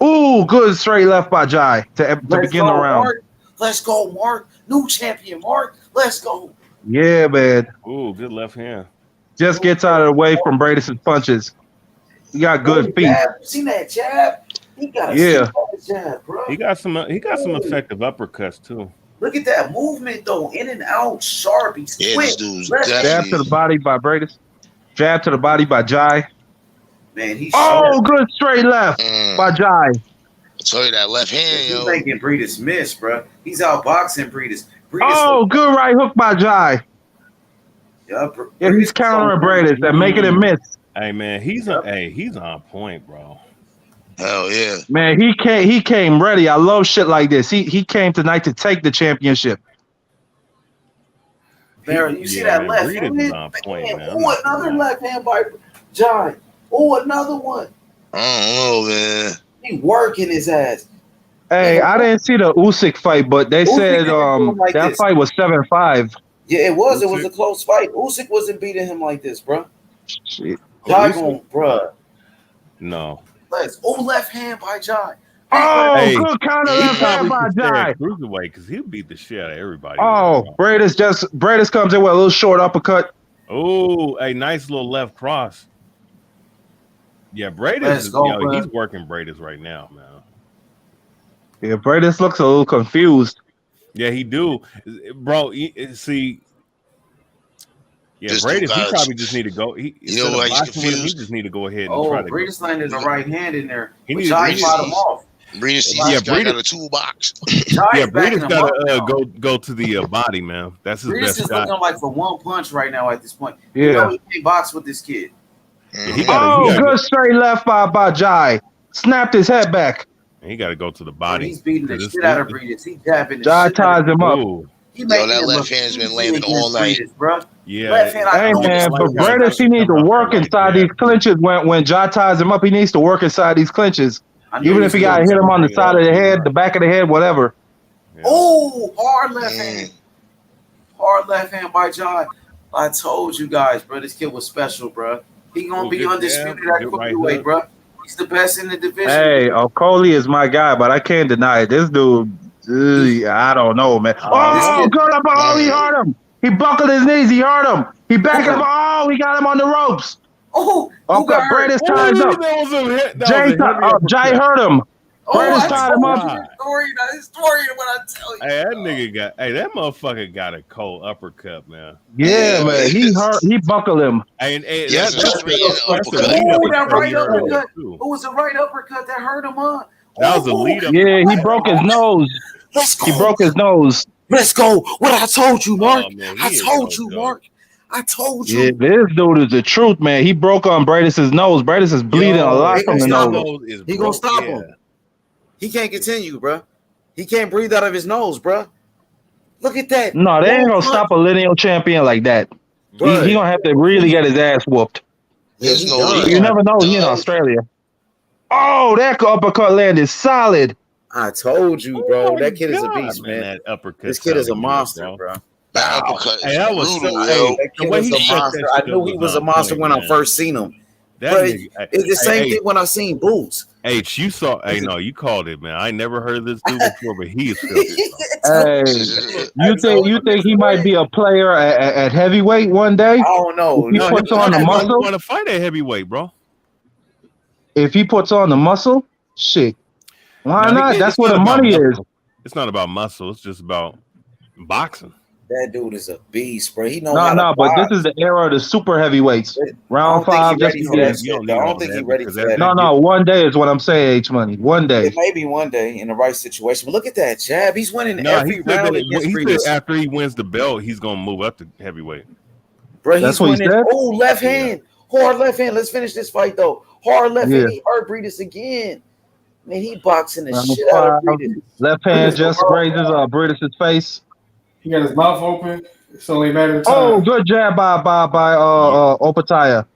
Ooh, good straight left by Jai to begin the round. Mark. Let's go, Mark. New champion, Mark. Let's go. Yeah, man. Ooh, good left hand. Just gets out of the way from Briedis' punches. He got good feet. Seen that jab? He got a jab, bro. He got some effective uppercuts too. Look at that movement though, in and out, sharp. He's quick. Jab to the body by Briedis. Jab to the body by Jai. Man, he's sharp. Good straight left by Jai. Tell you that left hand, yo. He's making Briedis miss, bro. He's outboxing Briedis. Good right hook by Jai. Yeah, he's countering Briedis and making him miss. Hey man, he's on point, bro. Hell yeah, man. He came ready. I love shit like this. He came tonight to take the championship. Barry, you see that left hand? Oh, another left hand by Jai. Oh, another one. I don't know, man. He working his ass. Hey, I didn't see the Usyk fight, but they said that fight was 7-5. Yeah, it was. It was a close fight. Usyk wasn't beating him like this, bro. Shit. Jai bro. No. Left hand by Jai. Good counter left hand by Jai. Cruiserweight, because he'll beat the shit out of everybody. Briedis comes in with a little short uppercut. Oh, a nice little left cross. Yeah, Briedis, he's working Briedis right now, man. Yeah, Briedis looks a little confused. Yeah, he do, bro. See, yeah, Briedis, he probably just need to go. He just need to go ahead and try to. Briedis landed the right hand in there. Briedis fought him off. Briedis got a toolbox. Briedis gotta go to the body, man. That's his best shot. Briedis is looking like for one punch right now at this point. Yeah, he can't box with this kid. Yeah, good straight left by Jai. Snapped his head back. He got to go to the body. He's beating the shit out of Briedis. He jabbing the Jai ties him up. That left hand's been landing all night. Yeah. Hey man, but Briedis, he needs to work inside these clinches. When Jai ties him up, he needs to work inside these clinches. Even if he got to hit him on the side of the head, the back of the head, whatever. Oh, hard left hand. Hard left hand by Jai. I told you guys, bro. This kid was special, bro. He gonna be undisputed at cruiserweight, bro. He's the best in the division. Hey, Okoli is my guy, but I can't deny it. This dude, I don't know, man. Good up! He hurt him. He buckled his knees. He hurt him. He backed him. He got him on the ropes. Briedis ties up. Jai hurt him. Briedis tied him up. His story, what I tell you. Hey, that motherfucker got a cold uppercut, man. Yeah, man. He buckled him. That's a right uppercut that hurt him on. That was a lead up. Yeah, he broke his nose. He broke his nose. Let's go. What I told you, Mark. I told you, Mark. I told you. Yeah, this dude is the truth, man. He broke on Briedis' nose. Briedis is bleeding a lot from the nose. He gonna stop him. He can't continue, bro. He can't breathe out of his nose, bro. Look at that. No, they ain't gonna stop a lineal champion like that. He gonna have to really get his ass whooped. You never know. He in Australia. Oh, that uppercut landed solid. I told you, bro. That kid is a beast, man. That uppercut. This kid is a monster, bro. That uppercut is that was brutal, that kid was a monster. I knew he was a monster when I first seen him. It's the same thing when I seen Boots. H, you saw. Hey, no, you called it, man. I never heard of this dude before, but he is filthy. You think he might be a player at heavyweight one day? I don't know. If he puts on the muscle, want to fight at heavyweight, bro. If he puts on the muscle, shit. Why not? That's where the money is. It's not about muscle. It's just about boxing. That dude is a beast, bro. He knows but this is the era of the super heavyweights. Round 5. I don't think he's ready for that. No. One day is what I'm saying, H Money. One day. Maybe one day in the right situation. But look at that jab. He's winning every round against Briedis. After he wins the belt, he's gonna move up to heavyweight. Bro, he's winning. Oh, left hand. Hard left hand. Let's finish this fight though. Hard left hand. He hurt Briedis again. Man, he boxing the shit out of Briedis. Left hand just grazes Briedis' face. He got his mouth open. It's only a matter of Oh, time. good jab by Opetaia.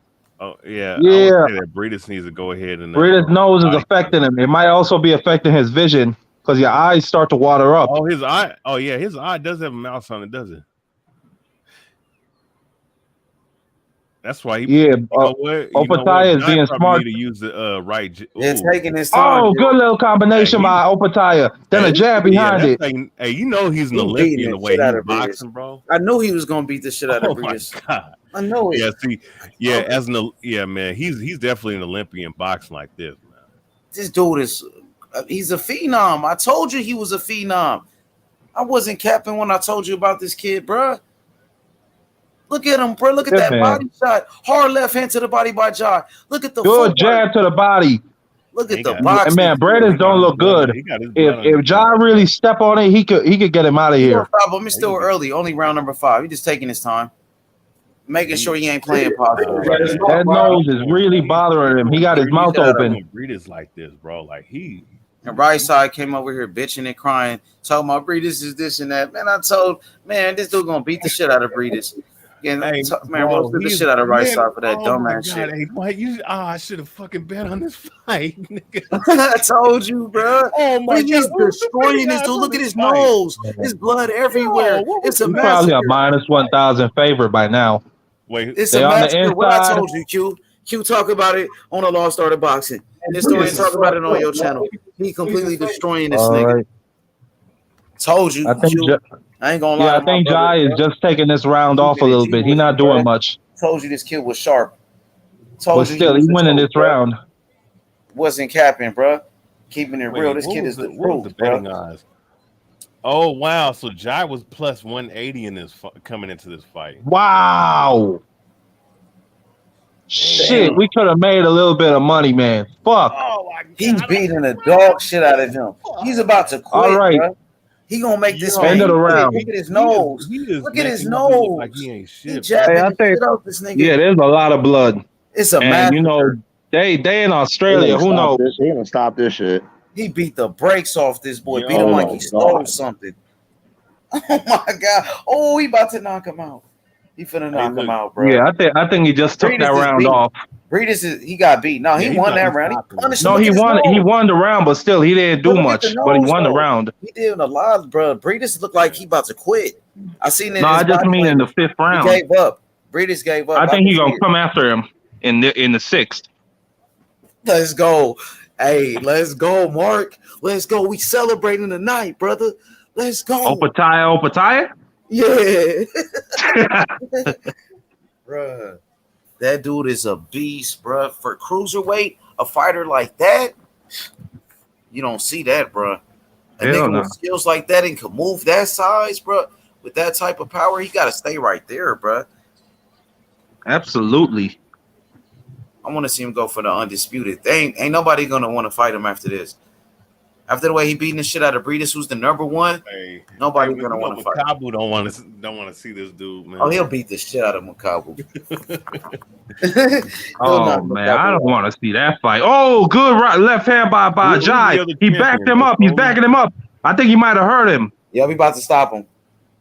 Oh yeah, I Yeah. would say that Briedis needs to go ahead and Briedis' nose is affecting him. It might also be affecting his vision because your eyes start to water up. Oh, his eye. Oh yeah, his eye does have a mouse on it, does it? That's why he. Yeah, You know what? Opetaia is Jai being probably smart. need to use the right. It's taking his time. Oh, good little combination by Opetaia. Then a jab behind it. Hey, you know he's an He beating Olympian the the way shit he's out of Briedis. boxing, bro. I knew he was gonna beat the shit out of Oh my Briedis. god. I know it. Yeah, see, man, he's definitely an Olympian boxing like this, man. This dude is, he's a phenom. I told you he was a phenom. I wasn't capping when I told you about this kid, bro. Look at him, bro. Look at that body shot. Hard left hand to the body by Jai. Look at the good jab to the body. Look at the boxing. Man, Briedis don't look good. If Jai really step on it, he could get him out of here. Stop him. It's still early. Only round number 5. He's just taking his time, making sure he ain't playing possible. That nose is really bothering him. He got his mouth open. Briedis like this, bro. Like he. And right side came over here bitching and crying, talking about Briedis is this and that. Man, I told this dude gonna beat the shit out of Briedis. Again, man, roasted the shit out of right side for that dumbass shit. Hey, boy, I should have fucking bet on this fight, nigga. I told you, bro. Oh my He's god, destroying this dude. Look at his nose. His blood everywhere. It's a He's probably a massacre. -1,000 favorite by now. Wait, It's they a on the massacre. What I inside. told you, Q. Q talk about it on a Lost Art of Boxing. This story talk about it on your channel. He completely destroying this All nigga. right. Told you. I think Q. I ain't gonna lie. Yeah, I to my think brother, Jai is bro. just taking this round off a little bit. He's not doing much. Told you this kid was sharp. Told But you still, he was he's the winning truth, this bro. round. Wasn't capping, bro. Keeping it Wait, real. This what kid was is the what was truth, the betting bro. odds? Oh wow, so Jai was plus 180 in this coming into this fight. Wow. Shit, we could have made a little bit of money, man. Fuck. He's beating the dog shit out of him. He's about to quit, All right. bro. He gonna make this End man. of the Look round. at his nose. Look at his nose. Like he ain't He shit. jabbing Hey, I the think, shit out this nigga. yeah, there's a lot of blood. It's a And massacre. you know, they in Australia. Who knows? He gonna stop this shit. He beat the brakes off this boy. Yo, beat him like he stole God. something. Oh my god. Oh, he about to knock him out. He finna knock him out, bro. Yeah, I think he just took Briedis that is round beat. off. Briedis he got beat. No, he won that round. He punished him. No, Look he at his won. He nose. won the round, but still, he didn't do Look at much. the But he nose, won the though. round. He did a lot, bro. Briedis looked like he about to quit. I seen it. No, I just mean in the 5th round. He gave up. Briedis gave up. I think can he's see gonna it. come after him in the 6th. Let's go. Hey, let's go, Mark. Let's go. We celebrating tonight, brother. Let's go. Opetaia? Yeah. Bruh. That dude is a beast, bruh. For cruiserweight, a fighter like that, you don't see that, bruh. A Hell nigga no. with skills like that and can move that size, bruh, with that type of power, he got to stay right there, bruh. Absolutely. I want to see him go for the undisputed. Ain't nobody going to want to fight him after this. After the way he beating the shit out of Briedis, who's the number 1, nobody's going to want to fight him. Makabu don't want to see this dude, man. Oh, he'll beat the shit out of Makabu. Oh man, I don't want to see that fight. Oh, good right, left hand by Who's the Jai. other He champion, backed him up. He's backing him up. I think he might have hurt him. Yeah, we about to stop him.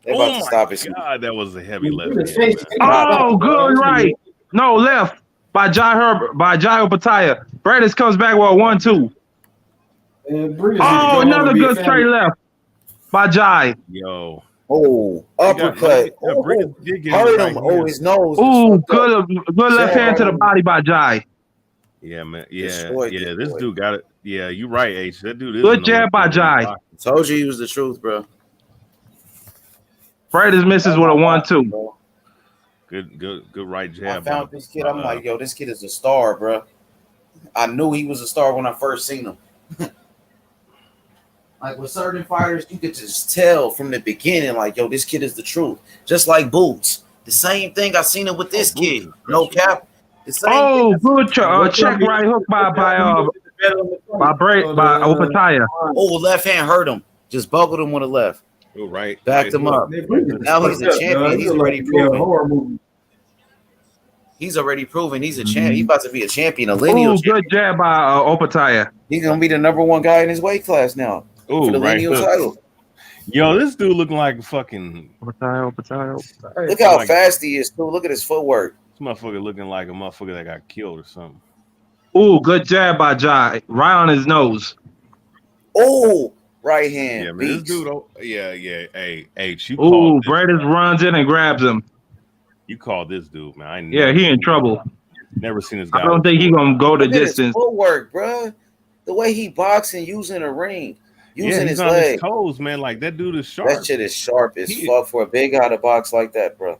They about to stop it. God, that was a heavy left hand. Oh, good right. No, left by Jai Opetaia. Briedis comes back with a 1-2. Oh, another good straight left by Jai. Yo. Oh, uppercut. Oh, hurt him. Oh, his nose. Ooh, good left hand to the body by Jai. Yeah, man. Yeah, Destroyed yeah. this This boy. dude got it. Yeah, you're right, H. That dude is Good an jab by Olympian Jai. boxer. Told you he was the truth, bro. Briedis misses with a 1-2. Good right I jab. found this kid. I'm like, yo, this kid is a star, bro. I knew he was a star when I first seen him. Like with certain fighters, you could just tell from the beginning, like, yo, this kid is the truth. Just like Boots. The same thing I seen it with this kid. No cap. The same Oh, thing. good check right hook by Opetaia. Oh, left hand hurt him. Just buckled him with a left. Oh, right. Backed him up. Now he's a champion. He's already proven. He's already proven he's a champion. He's about to be a champion, a lineal Oh, champion. good jab by Opetaia. He's gonna be the number 1 guy in his weight class now. Ooh, for the right lineal hook. title. Yo, this dude looking like fucking. Opetaia. Look how fast he is, too. Look at his footwork. This motherfucker looking like a motherfucker that got killed or something. Ooh, good jab by Jai. Right on his nose. Oh, right hand. Yeah, man. This dude. Yeah. Hey, H. You Ooh, Briedis runs in and grabs him. You call this dude, man. Yeah, he in trouble. Never seen this guy. I don't think he gonna go the Look at his distance. footwork, bro. The way he boxing, using a ring, using he's his on leg. his toes, man. Like that dude is sharp. That shit is sharp as fuck for a big guy to box like that, bro.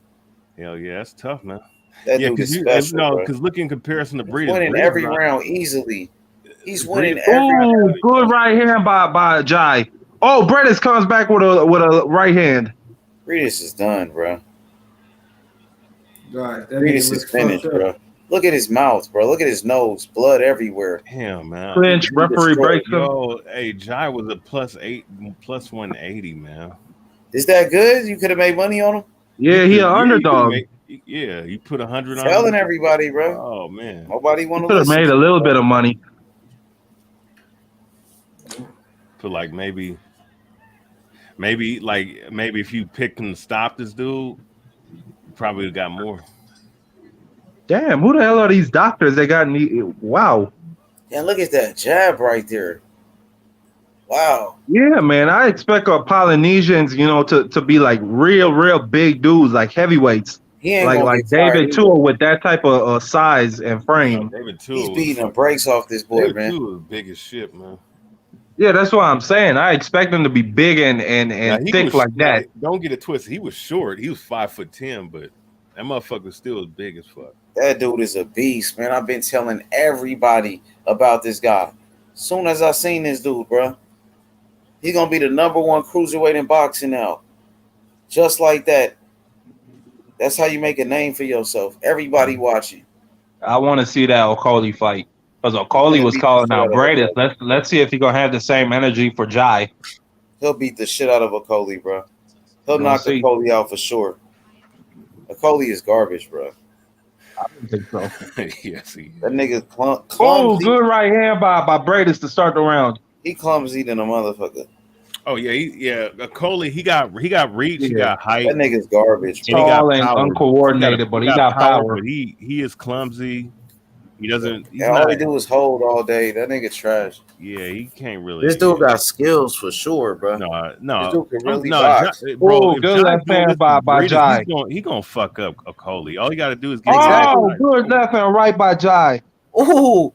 Hell yeah, that's tough, man. That dude is special, bro. because look in comparison to He's Briedis, winning every round easily. He's winning every Ooh, round. good right hand by Jai. Oh, Briedis comes back with a right hand. Briedis is done, bro. God, Briedis is finished, bro. Look at his mouth, bro. Look at his nose. Blood everywhere. Damn, man. Clinch, referee breaks him. Yo, hey, Jai was a plus 180, man. Is that good? You could have made money on him? Yeah, he an underdog. Yeah, you put 100 on Telling him. everybody, bro. Oh, man. Nobody want to Could have listen. made a little bit of money. Put like maybe if you picked him to stop this dude, you probably would got more. Damn, who the hell are these doctors that got wow. Yeah, look at that jab right there. Wow. Yeah, man. I expect Polynesians, to be like real big dudes, like heavyweights. He ain't like David Tool with that type of size and frame. David Tool. He's beating the brakes off this boy, David man. Tool is big as shit, man. Yeah, that's what I'm saying. I expect him to be big and thick like that. Don't get it twisted. He was short. He was 5'10", but that motherfucker still as big as fuck. That dude is a beast, man. I've been telling everybody about this guy. Soon as I seen this dude, bro, he gonna be the #1 cruiserweight in boxing now. Just like that. That's how you make a name for yourself. Everybody watching. I want to see that Okoli fight because Okoli was calling out Briedis. Let's see if he gonna have the same energy for Jai. He'll beat the shit out of Okoli, bro. He'll knock Okoli out for sure. Okoli is garbage, bro. I don't think so. Yes, he is. That nigga clumsy. Oh, good right hand by Briedis to start the round. He clumsy than a motherfucker. Oh yeah, Coley. He got reach. He got height. That nigga's garbage. And he got Tall and power. uncoordinated, but he got power. But he is clumsy. He doesn't. All he do is hold all day. That nigga trash. Yeah, he can't really. This dude got skills for sure, bro. No. This dude can really no, box. bro. Good left hand by Jai. He gonna fuck up Coley. All you got to do is get. Oh, good left and right by Jai. Ooh.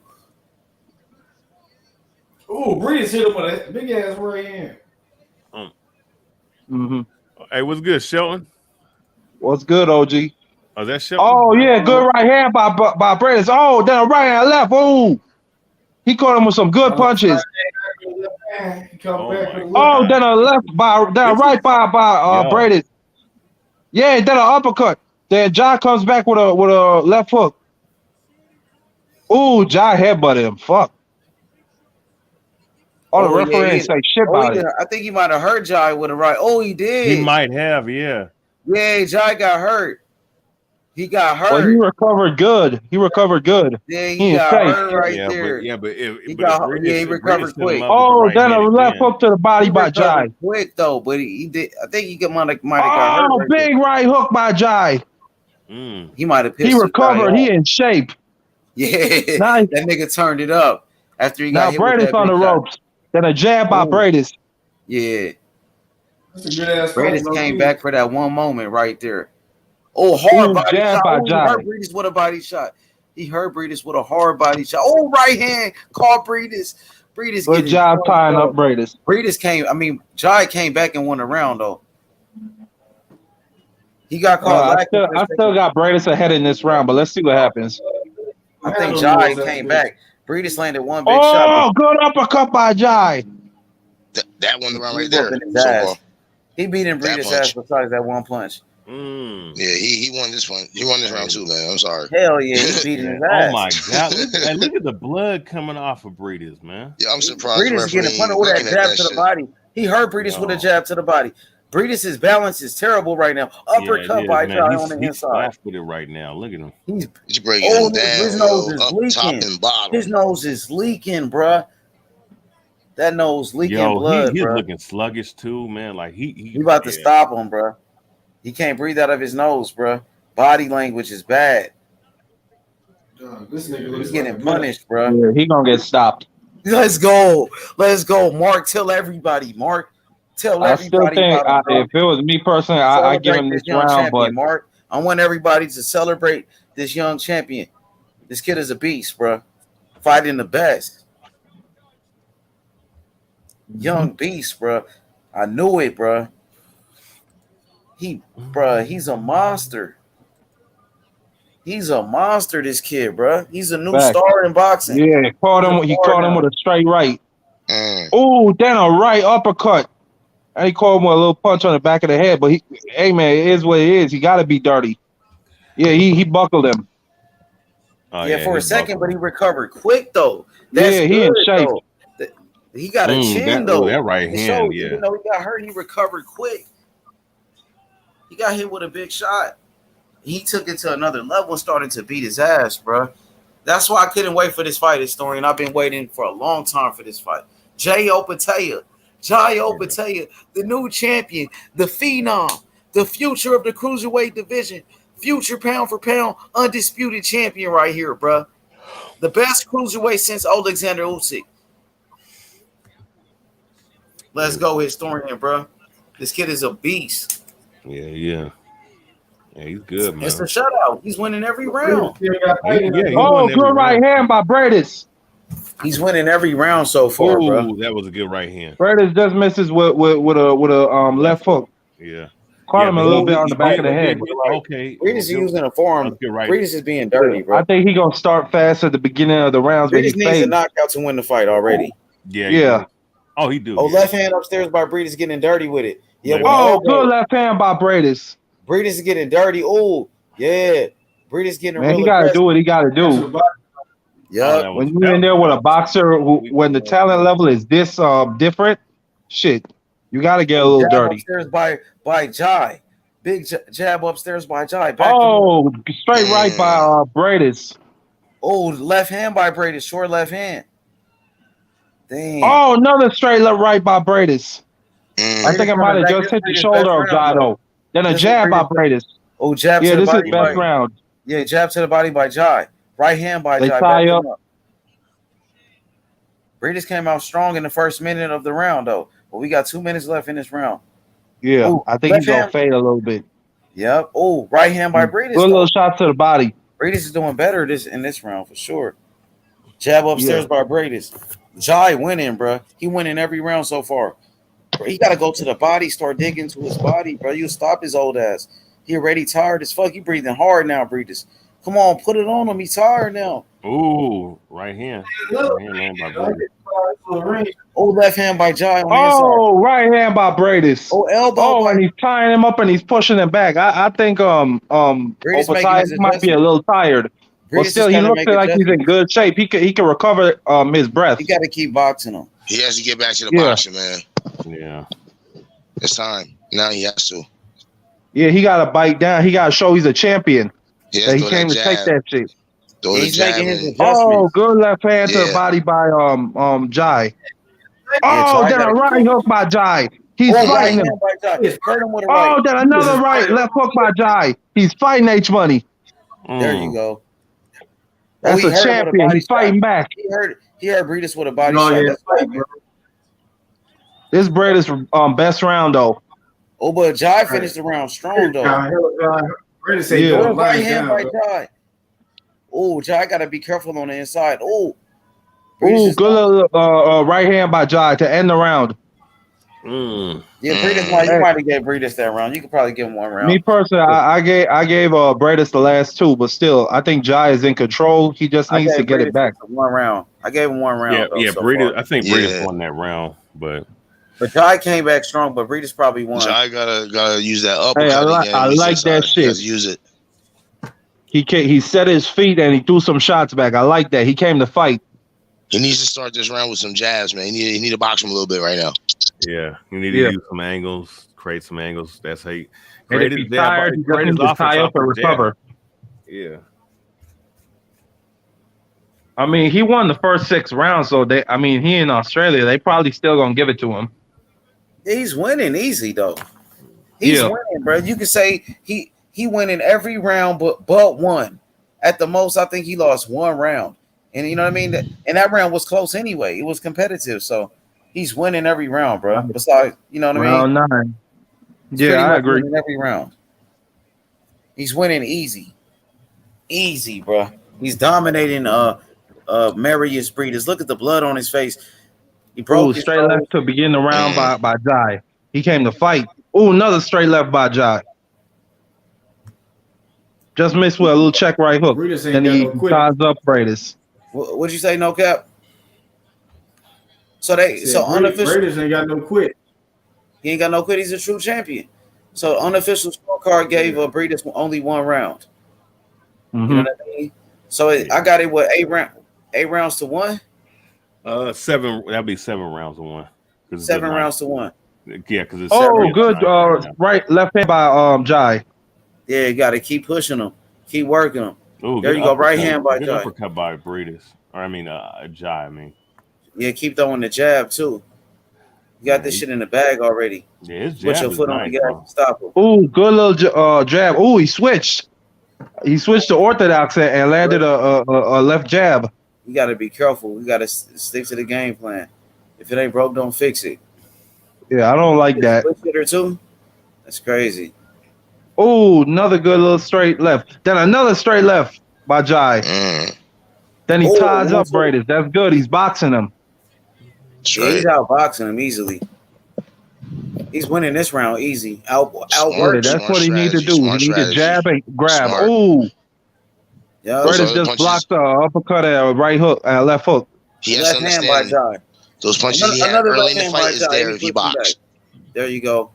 Ooh, Briedis hit him with a big ass right hand. Mm-hmm. Hey, what's good, Shelton? What's good, OG? Oh, that Shelton? Oh yeah, good right hand by Briedis. Oh, then a right and left. Ooh, he caught him with some good punches. Oh, then a right by Briedis. Yeah, then an uppercut. Then Jai comes back with a left hook. Ooh, Jai headbutted him. Fuck. Oh, the referee ain't say shit about it. I think he might have hurt Jai with a right. Oh, he did. He might have, yeah. Yeah, Jai got hurt. He got hurt. Well, he recovered good. Yeah, he got hurt right there. He recovered quick. Oh, then a left hook to the body by Jai. Quick though, but he did. I think he might have got hurt. Oh, big right hook by Jai. He might have. He recovered. He in shape. Yeah, nice. That nigga turned it up after he got hit with Briedis that on the ropes. Then a jab by Briedis. Yeah. Briedis came back for that one moment right there. Oh, hard body shot. He hurt Briedis with a body shot. He hurt Briedis with a hard body shot. Oh, right hand. Call Briedis. Good job tying up Briedis. Jai came back and won the round, though. He got caught. I still got Briedis ahead in this round, but let's see what happens. I think Jai came back. Briedis landed one big shot. Oh, good uppercut by Jai. That one round right there. He beat him Briedis' ass besides that one punch. Yeah, he won this one. He won this round too, man. I'm sorry. Hell yeah, he beat his ass. Oh my god! Look at the blood coming off of Briedis, man. Yeah, I'm surprised. Briedis getting punched with that jab to the body. He hurt Briedis with a jab to the body. Briedis' balance is terrible right now. Uppercut by Jai on the inside. He's with it right now. Look at him. He's breaking him down. His nose is up leaking. top and bottom. His nose is leaking, bruh. That nose leaking Yo, blood, he's bro. looking sluggish too, man. Like He about to stop him, bro. He can't breathe out of his nose, bro. Body language is bad. This nigga He's looks getting like punished, bro. Yeah, he gonna get stopped. Let's go. Let's go. Mark, tell everybody. Mark, tell I still everybody think about him, bro. if it was me personally, I give Celebrate him this this young round, but champion, Mark. I want everybody to celebrate this young champion. This kid is a beast, bro. Fighting the best. Young beast, bro. I knew it, bro. He's a monster. He's a monster, this kid, bro. He's a new back. star in boxing. Yeah, he caught him with a straight right. Oh, then a right uppercut. And he caught him with a little punch on the back of the head. But hey man, it is what it is. He gotta be dirty. Yeah, he buckled him. Oh, yeah, for a second, but he recovered quick though. That's he good, in shape. though. He got a chin that, though. that right It hand, showed, yeah. even though he got hurt, he recovered quick. He got hit with a big shot. He took it to another level and started to beat his ass, bro. That's why I couldn't wait for this fight, historian. I've been waiting for a long time for this fight. Opetaia, the new champion, the phenom, the future of the cruiserweight division, future pound for pound, undisputed champion right here, bro. The best cruiserweight since Alexander Usyk. Let's go, historian, bro. This kid is a beast. Yeah, he's good, man. It's a shutout. He's winning every round. Oh, good right hand by Briedis. He's winning every round so far, bro. That was a good right hand. Briedis just misses with a left hook. Yeah. Caught him a little bit on the back of the head. Okay. Briedis is using a forearm. Right. Briedis is being dirty, bro. I think he gonna start fast at the beginning of the rounds. Briedis needs a knockout to win the fight already. Yeah. Oh, he do. Oh, left hand upstairs by Briedis getting dirty with it. Yeah. Oh, good left hand by Briedis. Briedis is getting dirty. Oh, yeah. Briedis getting man. He gotta do what he gotta do. Yeah. When you're in there with a boxer, when the talent level is this different, shit, you gotta get a little dirty. Upstairs by Jai. Big jab upstairs by Jai. Straight right by Briedis. Oh, left hand by Briedis. Short left hand. Damn. Oh, another straight left right by Briedis. I think I might have just hit the shoulder of Jai though. Then a jab by Briedis. Oh, jab. Yeah, this is best round. Yeah, jab to the body by Jai. Right hand by They Jai. tie up. Briedis came out strong in the first minute of the round though. But we got 2 minutes left in this round. Yeah, ooh, I think he's gonna fade a little bit. Yep. Oh, right hand by Briedis. Good little shot to the body. Briedis is doing better in this round for sure. Jab upstairs by Briedis. Jai winning, bro. He winning every round so far. Bro, he gotta go to the body, start digging to his body, bro. You stop his old ass. He already tired as fuck. He breathing hard now, Briedis. Come on, put it on him. He's tired now. Ooh, right hand. Right hand by Briedis. Oh, left hand by Jai on the inside. Right hand by Briedis. Oh, elbow. Oh, and he's tying him up and he's pushing him back. I think Opetaia might be a little tired. But still, he looks like he's in good shape. He can recover his breath. He got to keep boxing him. He has to get back to the boxing, man. Yeah. It's time. Now he has to. Yeah, he got to bite down. He got to show he's a champion. Yeah, that he came to take that shit. He's making his adjustments. Oh, good left hand to the body by Jai. Oh, then a right hook by Jai. He's fighting him. Oh, then another left hook by Jai. He's fighting H Money. There you go. That's a champion. He's fighting back. He heard Briedis with a body shot. This Briedis best round though. Oh, but Jai finished the round strong though. Right hand by Jai. Oh, Jai got to be careful on the inside. Oh, good little right hand by Jai to end the round. Yeah, Briedis, you might have gave Briedis that round. You could probably give him one round. Me personally, I gave Briedis the last two, but still, I think Jai is in control. He just needs to get it back. One round. I gave him one round. Yeah, Briedis. I think Briedis won that round, but Jai came back strong, but Briedis probably won. Jai gotta use that uppercut. Hey, I like that shit. Use it. He set his feet and he threw some shots back. I like that. He came to fight. He needs to start this round with some jabs, man. He need to box him a little bit right now. Yeah, you need to use some angles, create some angles. That's how you create his tired. He just needs to tie up and recover. Yeah. I mean, he won the first 6 rounds, so he in Australia, they probably still gonna give it to him. He's winning easy though. He's winning, bro. You can say he winning every round but one. At the most, I think he lost 1 round. And you know what I mean? And that round was close anyway. It was competitive. So he's winning every round, bro. Besides, you know what I mean? Round 9. He's Yeah, I agree. winning every round. He's winning easy. Easy, bro. He's dominating Mairis Briedis. Look at the blood on his face. He broke his straight nose. left to begin the round by Jai. He came to fight. Oh, another straight left by Jai. Just missed with a little check right hook. Then he ties up Briedis. What'd you say, no cap? So unofficial. Briedis ain't got no quit. He ain't got no quit. He's a true champion. So unofficial scorecard gave Briedis only 1 round. Mm-hmm. You know what I mean? So I got it with 8 rounds to 1. 7. That'd be 7 rounds to 1. 7 rounds to 1. Yeah, because it's good. Right, left hand by Jai. Yeah, you got to keep pushing him, keep working him. Ooh, there you go, right hand by good Jai. Uppercut by Briedis. Or Jai. Yeah, keep throwing the jab too. You got this shit in the bag already. Yeah, his jab Put your foot on the gas and stop him. Ooh, good little jab. Ooh, he switched. He switched to orthodox and landed a left jab. You got to be careful. You got to stick to the game plan. If it ain't broke, don't fix it. Yeah, I don't like that. Switch hitter too? That's crazy. Oh, another good little straight left. Then another straight left by Jai. Then he ties up Briedis. That's good. He's boxing him. Yeah, he's outboxing him easily. He's winning this round easy. Outwork. That's what he need to do. He need to jab and grab. Oh, yeah. Briedis just blocked the uppercut and right hook and left hook. He has to understand those punches he had early in the fight is there if he boxed. There you go.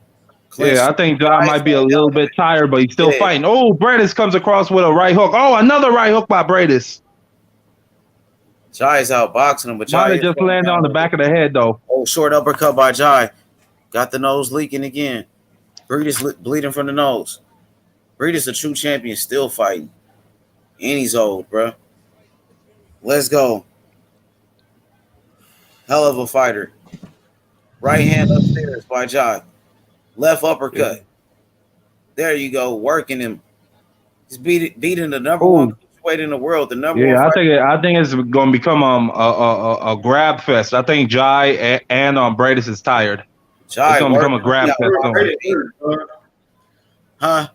Yeah, I think Jai might be a little bit tired, but he's still fighting. Oh, Briedis comes across with a right hook. Oh, another right hook by Briedis. Jai's outboxing him, but Jai just landed on the back of the head, though. Oh, short uppercut by Jai. Got the nose leaking again. Briedis bleeding from the nose. Briedis a true champion, still fighting. And he's old, bro. Let's go. Hell of a fighter. Right hand upstairs by Jai. Left uppercut. There you go, working him. He's beating the number one weight in the world. The number one. I think it's going to become a grab fest. I think Jai and Briedis is tired. Jai it's going to become a grab fest. Huh?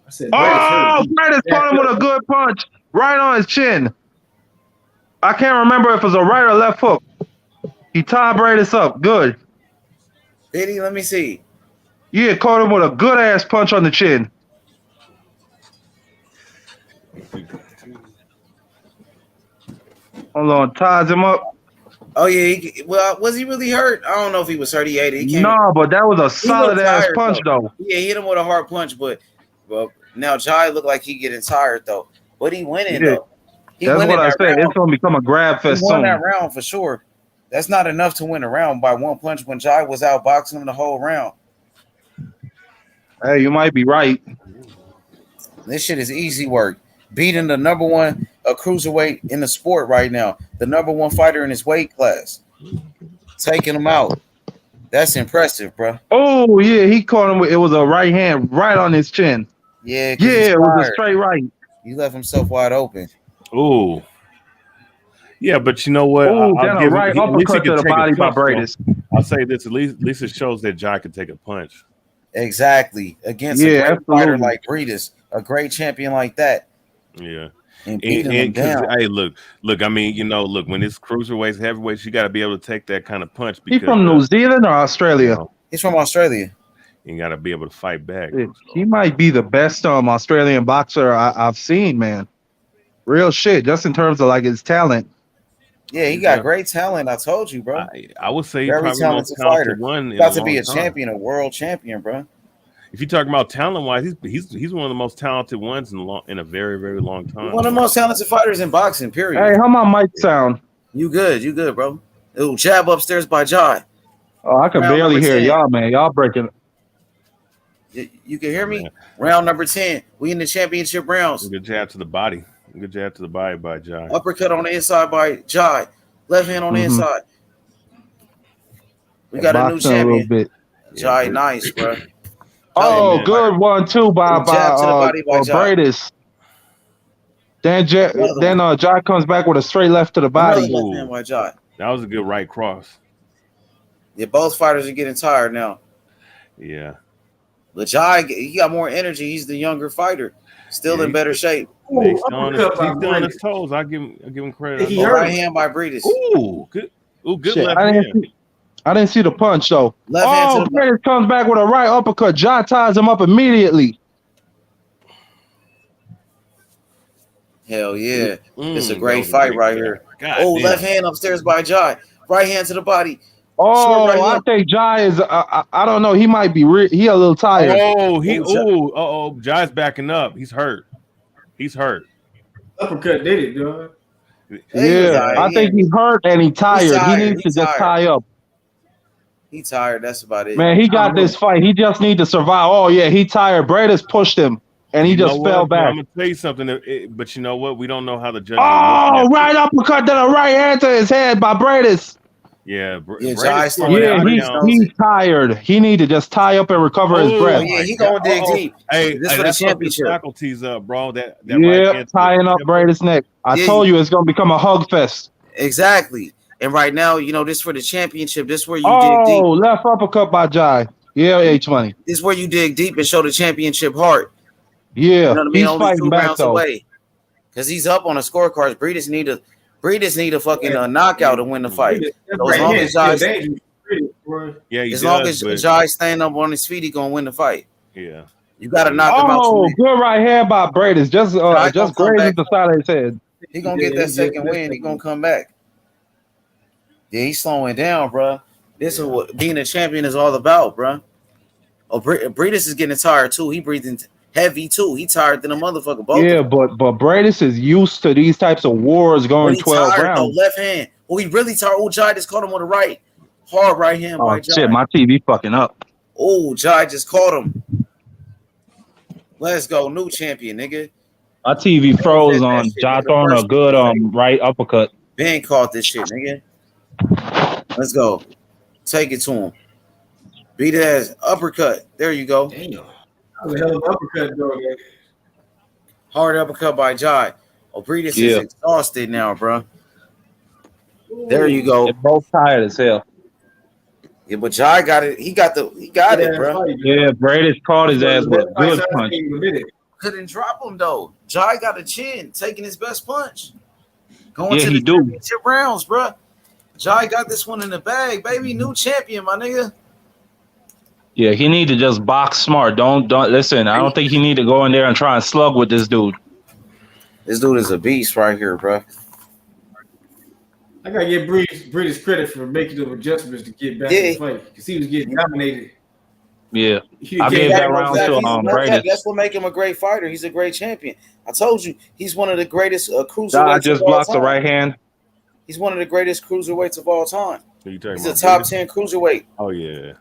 I said, Briedis caught him with a good punch right on his chin. I can't remember if it was a right or left hook. He tied Briedis up. Good. Did he? Let me see. Yeah, caught him with a good ass punch on the chin. Hold on, ties him up. Oh yeah, was he really hurt? I don't know if he was hurt. He ate it. No, but that was a solid ass punch though. Yeah, he hit him with a hard punch, but now Jai looked like he getting tired though. But he winning though. That's what I said. It's gonna become a grab fest soon. He won that round for sure. That's not enough to win a round by 1 punch when Jai was outboxing him the whole round. Hey, you might be right. This shit is easy work. Beating the number one cruiserweight in the sport right now. The number one fighter in his weight class. Taking him out. That's impressive, bro. Oh, yeah. He caught him with it was a right hand right on his chin. Yeah, it was a straight right. He left himself wide open. Ooh. Yeah, but you know what? Ooh, then a right uppercut to the body by Briedis. I'll say this: at least it shows that Jai can take a punch. Exactly, against a great fighter like Briedis, a great champion like that. Yeah, and beating him down. Hey, look. I mean, when it's cruiserweights, heavyweights, you got to be able to take that kind of punch. He's from New Zealand or Australia? He's from Australia. You got to be able to fight back. He might be the best Australian boxer I've seen, man. Real shit, just in terms of like his talent. Yeah, he got great talent. I told you, bro. I would say very probably talented fighter. Got to be a champion, a world champion, bro. If you talk about talent wise, he's one of the most talented ones in a very, very long time. One of the most talented fighters in boxing, period. Hey, how my mic sound? You good, bro. It'll jab upstairs by Jai. Oh, I can barely hear y'all, man. Y'all breaking. You can hear me? Yeah. Round number 10. We in the championship rounds. Good jab to the body. Good jab to the body by Jai. Uppercut on the inside by Jai. Left hand on the inside. We got a new Boxing a little champion. bit. Jai, nice, bro. Oh, good one too by Jab to the body by Jai. Briedis. Then Jai comes back with a straight left to the body. Another left hand by Jai. That was a good right cross. Yeah, both fighters are getting tired now. Yeah. But Jai, he got more energy. He's the younger fighter. Still in better shape. He's still on his toes. I give him credit. Right hand by Briedis. Ooh, good. Ooh, good Shit, left hand. I didn't see the punch though. Left hand to the Briedis comes back with a right uppercut. Jai ties him up immediately. Hell yeah. It's a great fight right here. God left hand upstairs by Jai. Right hand to the body. Oh, right I think Jai is. I don't know. He might be. He a little tired. Oh, Jai's backing up. He's hurt. Uppercut did it, dog. Yeah, I think he's hurt and he's tired. He needs to just tie up. He tired. That's about it. Man, he got this fight. He just needs to survive. Oh yeah, he tired. Briedis pushed him, and he just fell back. I'm gonna tell you something. But you know what? We don't know how the judges. Oh, right uppercut to the right hand to his head by Briedis. Yeah, he's tired. He need to just tie up and recover his breath. Yeah, he gonna dig deep. Hey, this for the championship. Faculties up, bro. That right tying up Briedis' neck. I told you it's gonna become a hug fest. Exactly. And right now, this for the championship. This where you dig deep. Oh, left uppercut by Jai. Yeah, H-Money. This is where you dig deep and show the championship heart. Yeah, you know what I mean? he's Only fighting 2 back rounds though. away. Because he's up on the scorecards. Briedis need a fucking knockout to win the fight. So as long as Jai stand up on his feet, he gonna win the fight. Yeah. You gotta knock him out. Oh, good right hand by Briedis. Just grazing the side of his head. He gonna get that second win. He gonna come back. Yeah, he's slowing down, bro. This is what being a champion is all about, bro. Oh, Briedis is getting tired too. He breathing heavy too. He tired than a motherfucker. Both Yeah, but Briedis is used to these types of wars going 12 rounds. Though, left hand. Oh, he really tired. Oh, Jai just caught him with a right. Hard right hand by Jai. Shit, my TV fucking up. Oh, Jai just caught him. Let's go. New champion, nigga. My TV froze on Jai throwing a good right uppercut. Ben caught this shit, nigga. Let's go. Take it to him. Beat his ass. Uppercut. There you go. Damn. That was a hell of an uppercut, bro. Hard uppercut by Jai. Oh, Briedis is exhausted now, bro. There you go. They're both tired as hell. Yeah, but Jai got it. He got it, bro. Yeah, Briedis caught his ass with a good punch. Couldn't drop him though. Jai got a chin, taking his best punch. Going to the championship rounds, bro. Jai got this one in the bag, baby. New champion, my nigga. Yeah, he need to just box smart. Don't listen. I don't think he need to go in there and try and slug with this dude. This dude is a beast right here, bro. I gotta give Briedis credit for making the adjustments to get back in the fight because he was getting dominated. Yeah, I gave that round to Briedis. That's what make him a great fighter. He's a great champion. I told you, he's one of the greatest cruiserweights. I just blocked the right hand. He's one of the greatest cruiserweights of all time. He's a top 10 cruiserweight. Oh yeah,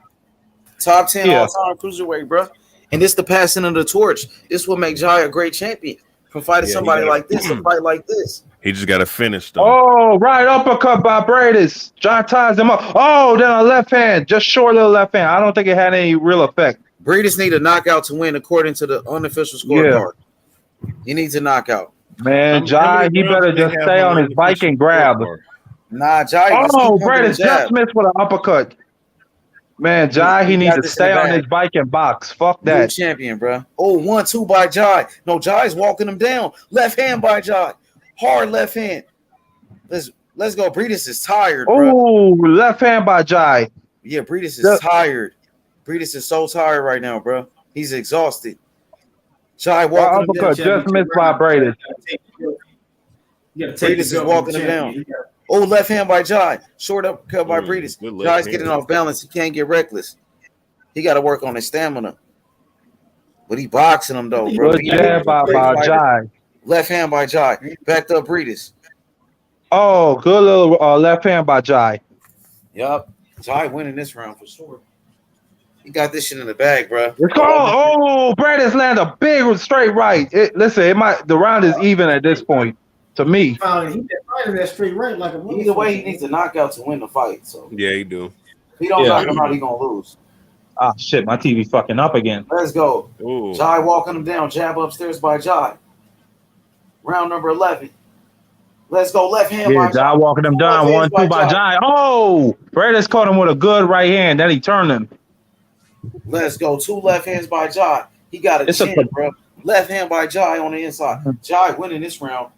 top 10 all time cruiserweight, bro. And this the passing of the torch. This will make Jai a great champion from fighting somebody like this, a fight like this. He just got to finish though. Oh, right uppercut by Briedis. Jai ties him up. Oh, then a left hand, just short little left hand. I don't think it had any real effect. Briedis need a knockout to win according to the unofficial scorecard. He needs a knockout. Man, Jai, he better just stay on his bike and grab. Nah, Jai. Oh, Briedis just missed with an uppercut. Man, Jai, he needs to stay on his bike and box. Fuck that. New champion, bro. Oh, 1-2 by Jai. No, Jai's walking him down. Left hand by Jai. Hard left hand. Let's go. Briedis is tired, bro. Oh, left hand by Jai. Yeah, Briedis is tired. Briedis is so tired right now, bro. He's exhausted. Jai walking him down. Just missed by Briedis. Briedis is walking him down. Oh, left hand by Jai. Short uppercut by Briedis. Jai's getting off balance. He can't get reckless. He got to work on his stamina. But he boxing him, though, bro. Good jab by Jai. Left hand by Jai. Backed up Briedis. Oh, good little left hand by Jai. Yup. Jai winning this round for sure. He got this shit in the bag, bro. It's called. Oh, Briedis land a big straight right. Listen, the round is even at this point. To me, He finding that straight right like a either way, he needs a knockout to win the fight. So Yeah, he do. if he don't knock him out, he gonna lose. Ah, shit, my TV fucking up again. Let's go. Ooh. Jai walking him down. Jab upstairs by Jai. Round number 11. Let's go. Left hand by Yeah, Jai walking him down. 1-2 by Jai. Oh, Briedis caught him with a good right hand. Then he turned him. Let's go. 2 left hands by Jai. He got a chin, bro. Left hand by Jai on the inside. Jai winning this round.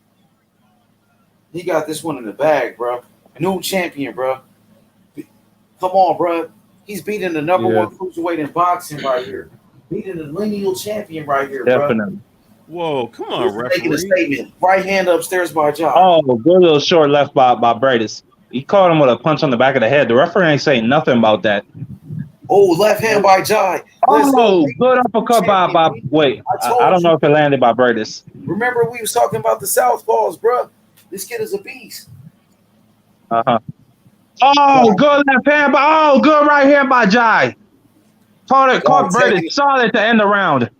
He got this one in the bag, bro. New champion, bro. Come on, bro. He's beating the number one cruiserweight in boxing right here. Beating the lineal champion right here, bro. Definitely. Whoa, come on, referee. Making a statement. Right hand upstairs by Jai. Oh, good little short left by Briedis. He caught him with a punch on the back of the head. The referee ain't saying nothing about that. Oh, left hand by Jai. Oh, good uppercut by wait. I don't know if it landed by Briedis. Remember we was talking about the southpaws, bro. This kid is a beast. Uh-huh. Oh, good left hand by good right hand by Jai. Caught Briedis solid to end the round.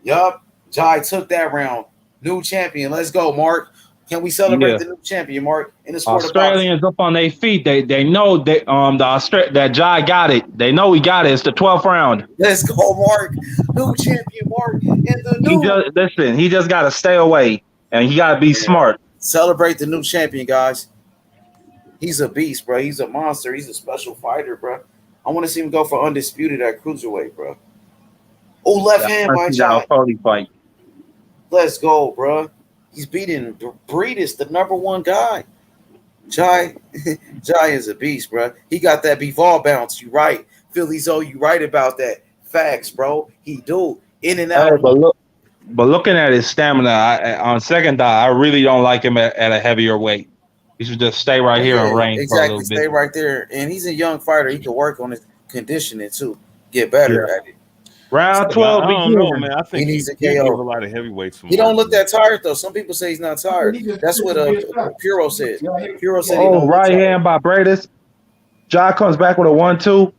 Yup. Jai took that round. New champion. Let's go, Mark. Can we celebrate the new champion, Mark? In the sport Australians up on their feet. They know that Jai got it. They know he got it. It's the 12th round. Let's go, Mark. New champion, Mark. He just got to stay away, and he got to be smart. Celebrate the new champion, guys. He's a beast, bro. He's a monster. He's a special fighter, bro. I want to see him go for undisputed at cruiserweight, bro. Oh, left hand by Jai. Fight. Let's go, bro. He's beating Briedis, the number one guy. Jai is a beast, bro. He got that Bivol bounce. You right. Philly Zoe, you right about that. Facts, bro. He do. In and out. But looking at his stamina, on second thought, I really don't like him at a heavier weight. He should just stay right here and reign for a little bit. Stay right there. And he's a young fighter. He can work on his conditioning, too. Get better at it. Round 12 I don't know, man. I think he needs he a give KO. a lot of heavyweights. He don't look that tired, though. Some people say he's not tired. That's what Puro said. Puro said he don't right hand by Briedis. Jai comes back with a 1-2.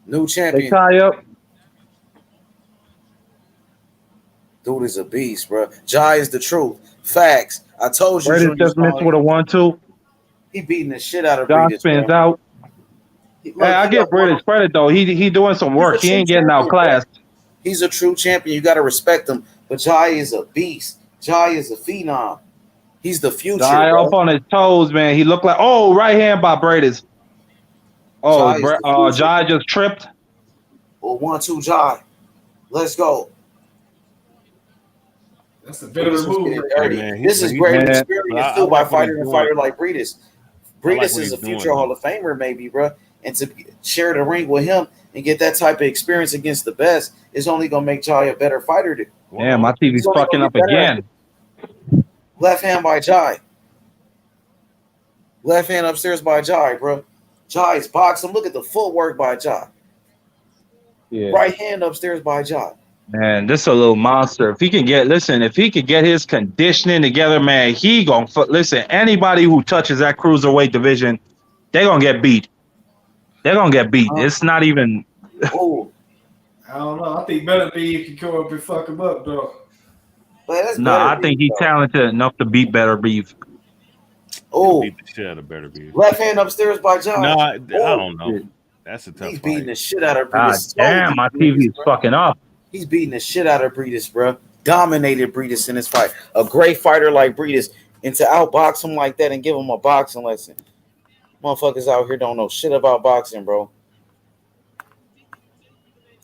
New champion. They tie up. Dude is a beast, bro. Jai is the truth. Facts. I told you. Briedis just missed with a 1-2. He beating the shit out of Jai Briedis, spins bro. out. Hey, I give Briedis credit, though. He doing some work. He ain't getting outclassed. He's a true champion. You got to respect him. But Jai is a beast. Jai is a phenom. He's the future. Jai up on his toes, man. He looked like, right hand by Briedis. Jai just tripped. Well, 1-2 Jai. Let's go. That's a better move. This is great experience too by fighting a fighter like Briedis. Briedis is a future Hall of Famer, maybe, bro. And to share the ring with him and get that type of experience against the best is only gonna make Jai a better fighter. Damn, my TV's fucking up again. Left hand by Jai. Left hand upstairs by Jai, bro. Jai's boxing. Look at the footwork by Jai. Yeah. Right hand upstairs by Jai. Man, this is a little monster. If he can get his conditioning together, man, he gonna listen. Anybody who touches that cruiserweight division, they're gonna get beat. They're gonna get beat. It's not even. Oh, I don't know. I think Better Beef can come up and fuck him up, though. No, I think he's talented enough to beat Better Beef. Oh, beat the shit out of Better Beef. Left hand upstairs by Jai. No, I don't know. That's a tough He's fight. beating the shit out of God Briedis. damn, my TV's fucking up. He's beating the shit out of Briedis, bro. Dominated Briedis in this fight. A great fighter like Briedis, and to outbox him like that and give him a boxing lesson. Motherfuckers out here don't know shit about boxing, bro.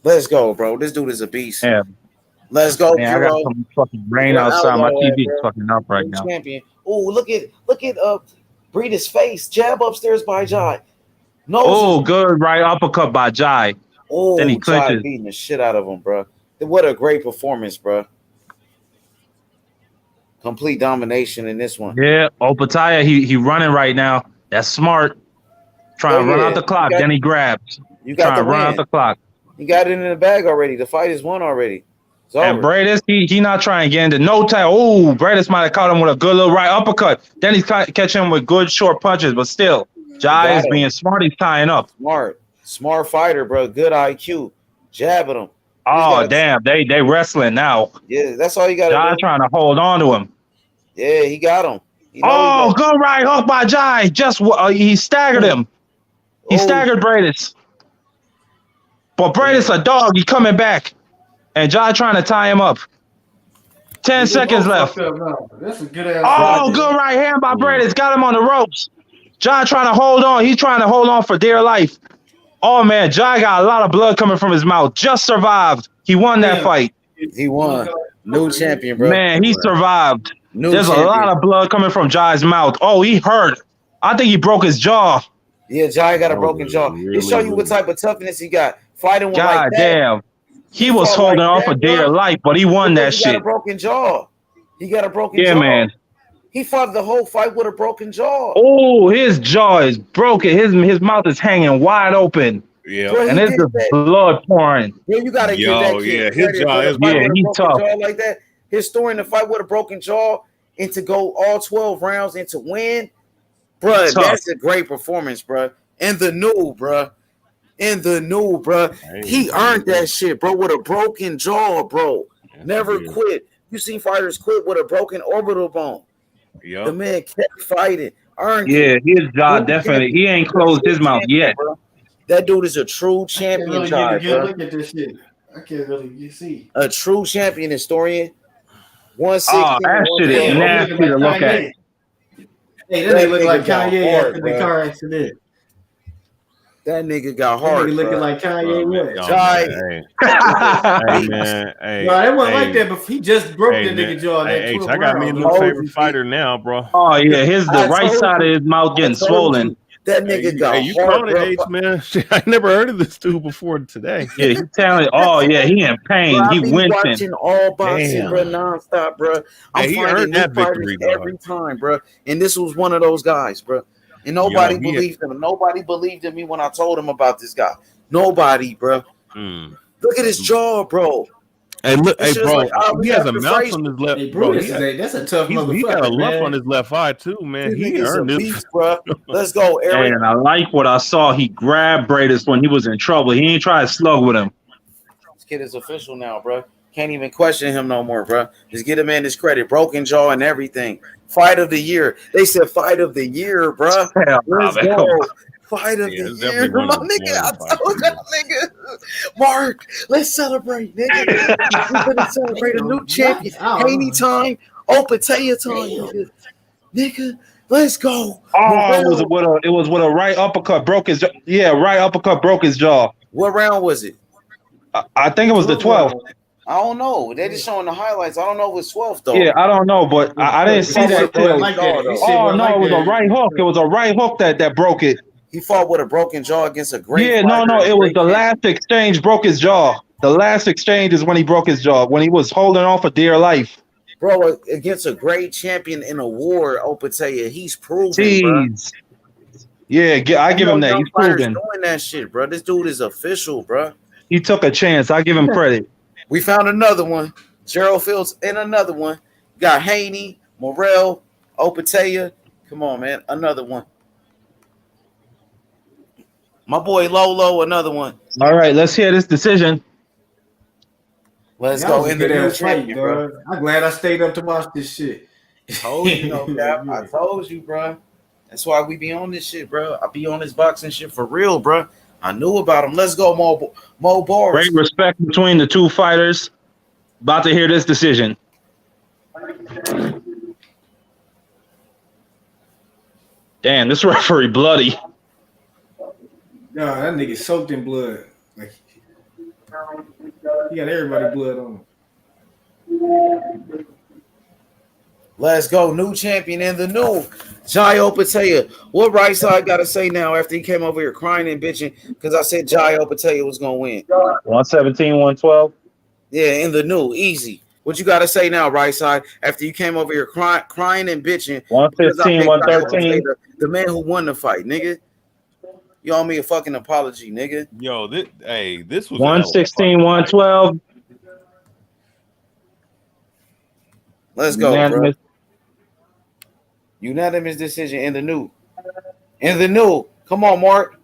Let's go, bro. This dude is a beast. Yeah. Let's go, Man, I got some fucking rain outside. My TV's fucking up right now. Champion. Oh, look at Briedis' face. Jab upstairs by Jai. Oh, good right uppercut by Jai. Oh, then he Jai clinches. beating the shit out of him, bro. What a great performance, bro. Complete domination in this one. Yeah, Opetaia, he running right now. That's smart. Trying to run out the clock, then he grabs. You got Trying to run out the clock. You got it in the bag already. The fight is won already. It's And over. Briedis, he not trying to get into no time. Oh, Briedis might have caught him with a good little right uppercut. Then he's catching him with good short punches, but still, Jai is being smart. He's tying up. Smart fighter, bro. Good IQ. Jabbing him. Oh damn, they wrestling now. Yeah, that's all you got to Jai do. trying to hold on to him. Yeah, he got him. Oh, good right hook by Jai. Just he staggered him. He staggered Briedis. But Briedis a dog. He coming back, and Jai trying to tie him up. 10 seconds left. That's a good ass. Oh, good right hand by Briedis. Got him on the ropes. Jai trying to hold on. He's trying to hold on for dear life. Oh man, Jai got a lot of blood coming from his mouth. Just survived. He won that fight. He won. New champion, bro. Man, he survived. There's champion. a lot of blood coming from Jai's mouth. Oh, he hurt. I think he broke his jaw. Yeah, Jai got a broken jaw. It show you what type of toughness he got. Fighting with God like that. damn. He was holding on for dear life, but he won that He got a shit. broken jaw. He got a broken Yeah, jaw. man. He fought the whole fight with a broken jaw. Oh, his jaw is broken. His mouth is hanging wide open. Yeah. Bro, And he there's did the blood pouring. Bro, you gotta give that kid his jaw is he's tough. jaw like that. His story in the fight with a broken jaw and to go all 12 rounds and to win, bro, that's a great performance, bro. And the new, bro. He earned that shit, bro, with a broken jaw, bro. Never quit. You seen fighters quit with a broken orbital bone. Yeah. The man kept fighting. Earned Yeah, it. his jaw definitely. He ain't closed his mouth yet. Bro. That dude is a true champion, Really Jai, get a good bro. look at this shit. I can't really see. A true champion historian. 160. Oh, that shit is nasty to look at. Hey, that nigga look like got Kanye hard, after the bro. car accident. That nigga got That hard. nigga looking bro. like Kanye West. Jai. Hey man, hey. No, it wasn't hey, like that, but he just broke hey, the man. nigga jaw. That Hey, H, 12 I got me a rounds. new favorite fighter now, bro. Oh yeah, the I right told side of his mouth getting told swollen. you, that nigga got Hey, you hard, called it, bro. H, man. Shit, I never heard of this dude before today. Yeah, he's telling. Oh yeah, he in pain. Bro, I He be wincing. watching all boxing, Damn. bro, nonstop, bro. I'm Hey, he finding earned new that fighters victory, dog. every time, bro. And this was one of those guys, bro. And nobody Yo, he- believed him. Nobody believed in me when I told him about this guy. Nobody, bro. Look at his jaw, bro. Hey, look, This hey, shit is bro. like Ali He has a after mouth Frazier. on his left, Hey, bro. Brutus that's a tough He got a motherfucker, lump man. on his left eye too, man. This He nigga's a earned this. beast, bro. Let's go, Eric. And I like what I saw. He grabbed Briedis when he was in trouble. He ain't try to slug with him. This kid is official now, bro. Can't even question him no more, bro. Just get him in his credit. Broken jaw and everything. Fight of the year. They said fight of the year, bro. Hell nah, Let's man. go. Fight of Yeah, the it's year. definitely one My of the nigga, I fights, told that nigga. Mark, let's celebrate, nigga. We're gonna celebrate a new champion. Haney time. Opetaia time, nigga. Nigga, let's go. Oh, it was with a right uppercut broke his. Yeah, right uppercut broke his jaw. What round was it? I think it was the 12th. I don't know. They just showing the highlights. I don't know if it's 12 though. Yeah, I don't know, but I didn't see that till. Like that. He said Oh it no, like it was that. a right hook. It was a right hook that broke it. He fought with a broken jaw against a great Yeah, fighter. no, it was the last exchange broke his jaw. The last exchange is when he broke his jaw, when he was holding on for dear life. Bro, against a great champion in a war, Opetaia, he's proven, bro. Jeez. Yeah, I give him that. He's proven. Doing that shit, bro. This dude is official, bro. He took a chance. I give him credit. We found another one. Gerald Fields and another one. Got Haney, Morrell, Opetaia. Come on, man. Another one. My boy Lolo, another one. All right, let's hear this decision. Let's That go was a in the good new ass fight, champion, bro. dog. I'm glad I stayed up to watch this shit. Told you, no cap. I told you, bro. That's why we be on this shit, bro. I be on this boxing shit for real, bro. I knew about him. Let's go, Mo Bars. Great respect between the two fighters. About to hear this decision. Damn, this referee bloody. No, that nigga soaked in blood. Like he got everybody blood on him. Let's go. New champion in the new. Jai Opetaia. What right side got to say now after he came over here crying and bitching because I said Jai Opetaia was going to win? 117, 112. Yeah, in the new. Easy. What you got to say now, right side, after you came over here crying and bitching? 115, 113. The man who won the fight, nigga. You owe me a fucking apology, nigga. Yo, this was 116, 112. Let's go, Unanimous. bro. Unanimous decision in the new. In the new. Come on, Mark.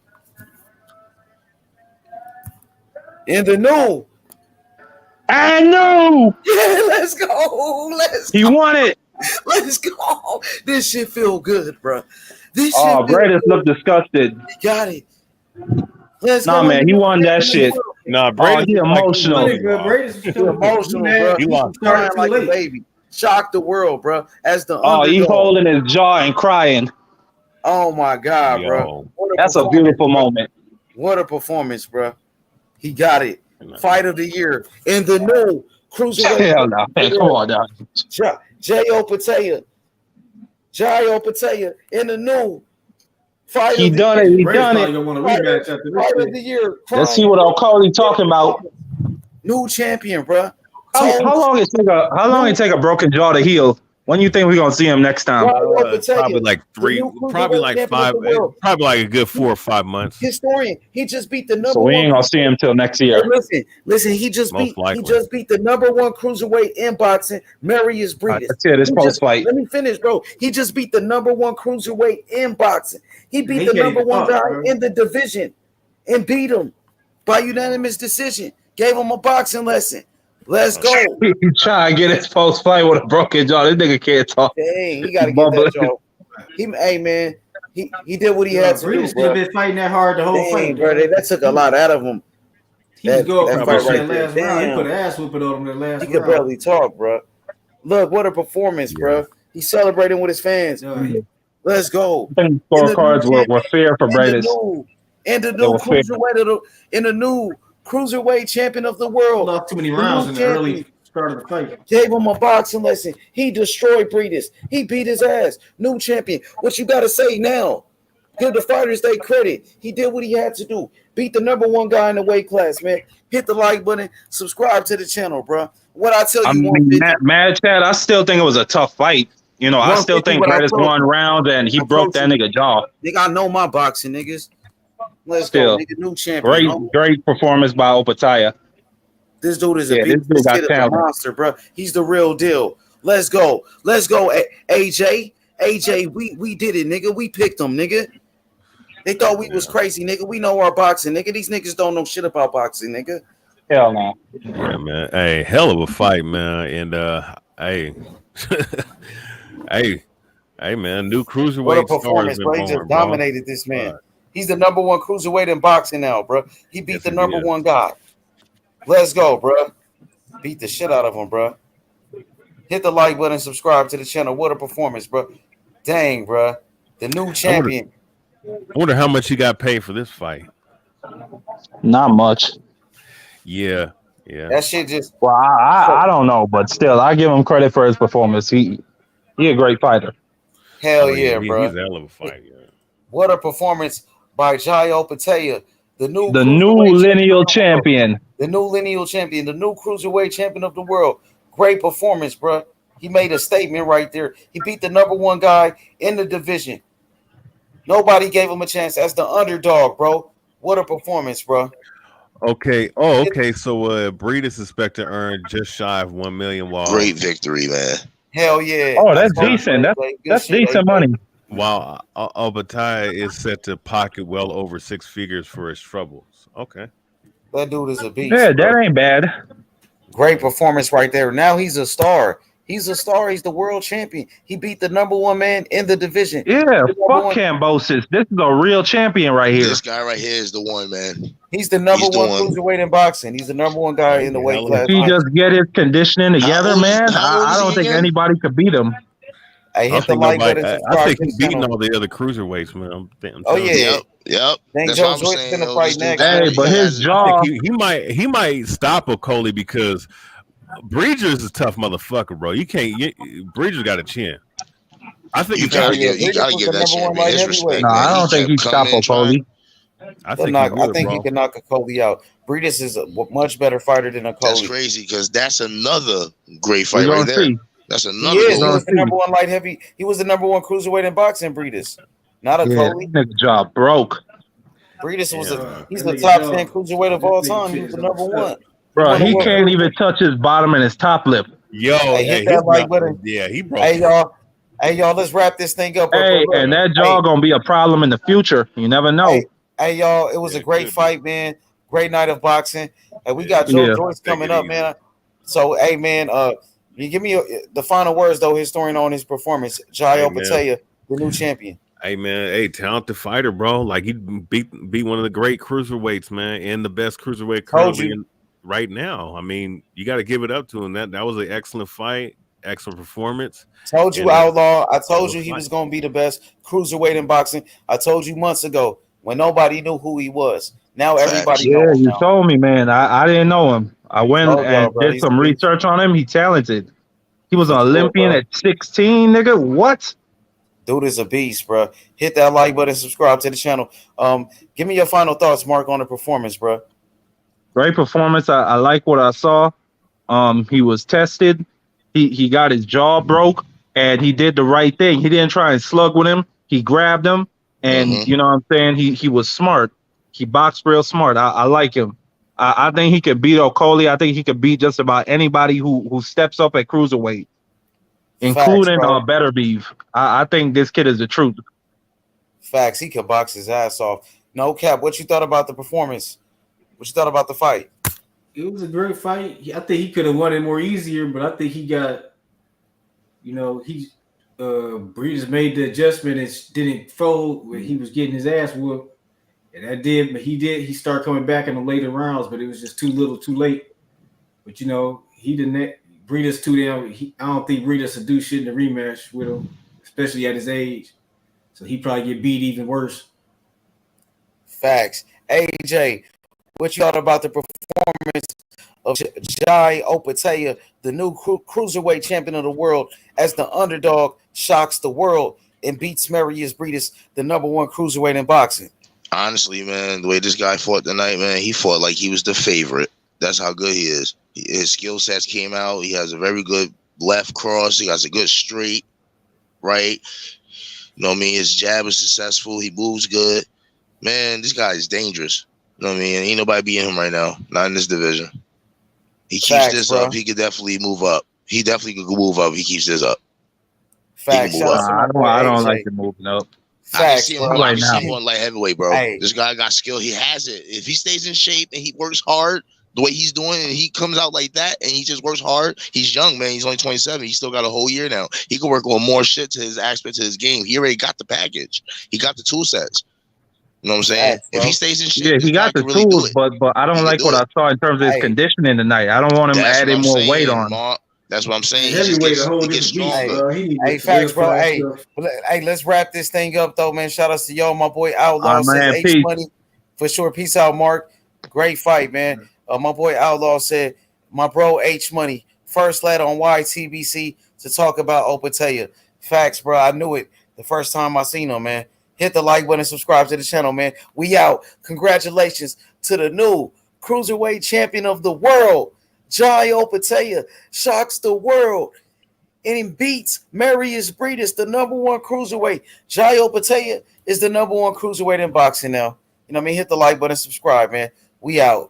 In the new. I know. Yeah, let's go. He won it. Let's go. This shit feel good, bro. This shit Oh, feel Briedis good. looked disgusted. He got it. Let's Nah, go. man, he won that shit. Nah, Oh, Brady he emotional. He emotional, bro. He lost. Crying like a baby. Shocked the world, bro. As the Oh, he underdog. holding his jaw and crying. Oh my God, Yo. bro. That's a beautiful moment. What a performance, bro. He got it. Fight of the year in the new cruiserweight. Hell no, man. Come on now. Jay Opetaia. In the new fight He of the done year. it. He done it. Fight of the year. Let's see what O'Coley talking about. New champion, bro. How long it take a broken jaw to heal? When you think we're gonna see him next time? Probably like 3, probably like 5, probably like a good 4 or 5 months. Historian. He just beat the number So we ain't one. gonna see him till next year. Hey, listen. He just beat the number one cruiserweight in boxing, Mairis Briedis. That's it. It's post fight. Let me finish, bro. He just beat the number one cruiserweight in boxing. He beat the number one guy in the division and beat him by unanimous decision. Gave him a boxing lesson. Let's go. He trying to get his post fight with a broken jaw. This nigga can't talk. Dang, he got to get that jaw. Hey man, he did what he had to do. Still been fighting that hard the whole fight, bro. That took a lot out of him. He was going for fight that last round. He put an ass whooping on him that last round. He could barely talk, bro. Look, what a performance, bro. He's celebrating with his fans. Let's go. I think scorecards were fair for Briedis. In the new cruiserweight champion of the world. Lost too many rounds in the early start of the fight. Gave him a boxing lesson. He destroyed Briedis. He beat his ass. New champion. What you got to say now? Give the fighters their credit. He did what he had to do. Beat the number one guy in the weight class, man. Hit the like button. Subscribe to the channel, bro. What I tell you, Mad Chad, I still think it was a tough fight. You know, I still think Briedis won round and he broke that nigga jaw. Nigga, I know my boxing, niggas. Let's go, nigga. New champion. Great performance by Opetaia. This dude is a beast. This kid is a monster, bro. He's the real deal. Let's go. AJ. We did it, nigga. We picked them, nigga. They thought we was crazy, nigga. We know our boxing, nigga. These niggas don't know shit about boxing, nigga. Hell no. Yeah, man. Hey, hell of a fight, man. And hey, man, new cruiserweight. What a performance, bro. He just dominated this man. He's the number one cruiserweight in boxing now, bro. He beat the number one guy. Let's go, bro. Beat the shit out of him, bro. Hit the like button, subscribe to the channel. What a performance, bro. Dang, bro. The new champion. I wonder how much he got paid for this fight. Not much. Yeah. That shit just. Well, I don't know, but still, I give him credit for his performance. He a great fider. Hell yeah, bro. He's a hell of a fight. Yeah. What a performance by Jai Opetaia, the new lineal champion. The new lineal champion, the new cruiserweight champion of the world. Great performance, bro. He made a statement right there. He beat the number one guy in the division. Nobody gave him a chance as the underdog, bro. What a performance, bro. Okay. Oh, okay. So Briedis is expected to earn just shy of $1 million. Great victory, man. Hell yeah. Oh, that's decent. That's decent money. While Opetaia is set to pocket well over 6 figures for his troubles. Okay. That dude is a beast. Yeah, that ain't bad. Great performance right there. Now he's a star. He's a star. He's the world champion. He beat the number one man in the division. Yeah, fuck Cambosis. This is a real champion right here. This guy right here is the one, man. He's the number one cruiserweight in boxing. He's the number one guy in the weight class. If he just get his conditioning together, man, I don't think anybody could beat him. I think he's beating all the other cruiserweights, man. Oh yeah, yep. Think Joe Joyce's gonna fight next. Hey, but his jaw, he might stop O'Coley because Briedis is a tough motherfucker, bro. You can't. Briedis got a chin. I think you gotta give that champion his respect. No, I don't think he stop O'Coley. I think he can knock O'Coley out. Briedis is a much better fighter than O'Coley. That's crazy because that's another great fight right there. That's another. He was the number one light heavy. He was the number one cruiserweight in boxing. Briedis, not O'Coley. His jaw broke. Briedis was he's the top 10 cruiserweight of all time. He was the number one. Bro, he can't even touch his bottom and his top lip. Yo, hit that like button. Yeah, he broke. Hey y'all, let's wrap this thing up. Hey, and that jaw gonna be a problem in the future. You never know. Hey y'all, it was a great fight, man. Great night of boxing. And we got Joe Joyce coming up, man. So, hey, man, you give me the final words, though, historian, on his performance. Jai Opetaia, the new champion. Hey, man. Hey, talented fighter, bro. Like, he beat one of the great cruiserweights, man, and the best cruiserweight currently right now. I mean, you got to give it up to him. That was an excellent fight, excellent performance. Told you, Outlaw. I told you he was going to be the best cruiserweight in boxing. I told you months ago when nobody knew who he was. Now everybody knows. You told me, man. I didn't know him. I went and did some research on him. He talented. He was an Olympian at 16, nigga. What? Dude is a beast, bro. Hit that like button, subscribe to the channel. Give me your final thoughts, Mark, on the performance, bro. Great performance. I like what I saw. He was tested. He got his jaw broke, and he did the right thing. He didn't try and slug with him. He grabbed him, and you know what I'm saying? He was smart. He boxed real smart. I like him. I think he could beat Okoli. I think he could beat just about anybody who steps up at cruiserweight, including Better Beef. I think this kid is the truth. Facts. He could box his ass off. No cap. What you thought about the performance? What you thought about the fight? It was a great fight. I think he could have won it more easier, but I think he got, Briedis made the adjustment and didn't fold when he was getting his ass whooped. And that did, but he started coming back in the later rounds, but it was just too little, too late. But he didn't. Briedis too damn. I don't think Briedis will do shit in the rematch with him, especially at his age. So he probably get beat even worse. Facts. AJ, what you thought about the performance of Jai Opetaia, the new cruiserweight champion of the world, as the underdog shocks the world and beats Mairis Briedis, the #1 cruiserweight in boxing? Honestly, man, the way this guy fought tonight, man, he fought like he was the favorite. That's how good he is. His skill sets came out. He has a very good left cross. He has a good straight, right? You know what I mean? His jab is successful. He moves good. Man, this guy is dangerous. You know what I mean? Ain't nobody beating him right now. Not in this division. He keeps this up. He could definitely move up. He definitely could move up. He keeps this up. Facts. I don't like him moving up. I see him on light heavyweight, bro. This guy got skill. He has it. If he stays in shape and he works hard the way he's doing, and he comes out like that and he just works hard, he's young, man. He's only 27. He's still got a whole year now. He can work on more shit to his aspect to his game. He already got the package. He got the tool sets. You know what I'm saying? If he stays in shape, he got the tools, but I don't like what I saw in terms of his conditioning tonight. I don't want him adding more weight on. That's what I'm saying. He gets stronger. Hey, facts, bro. Hey, let's wrap this thing up, though, man. Shout outs to y'all. My boy Outlaw says H Money for sure. Peace out, Mark. Great fight, man. My boy Outlaw said, my bro H Money, first lad on YTBC to talk about Opetaia. Facts, bro. I knew it the first time I seen him, man. Hit the like button, subscribe to the channel, man. We out. Congratulations to the new cruiserweight champion of the world. Jai Opetaia shocks the world and he beats Mairis Briedis, the #1 cruiserweight. Jai Opetaia is the #1 cruiserweight in boxing now. You know what I mean? Hit the like button, subscribe, man. We out.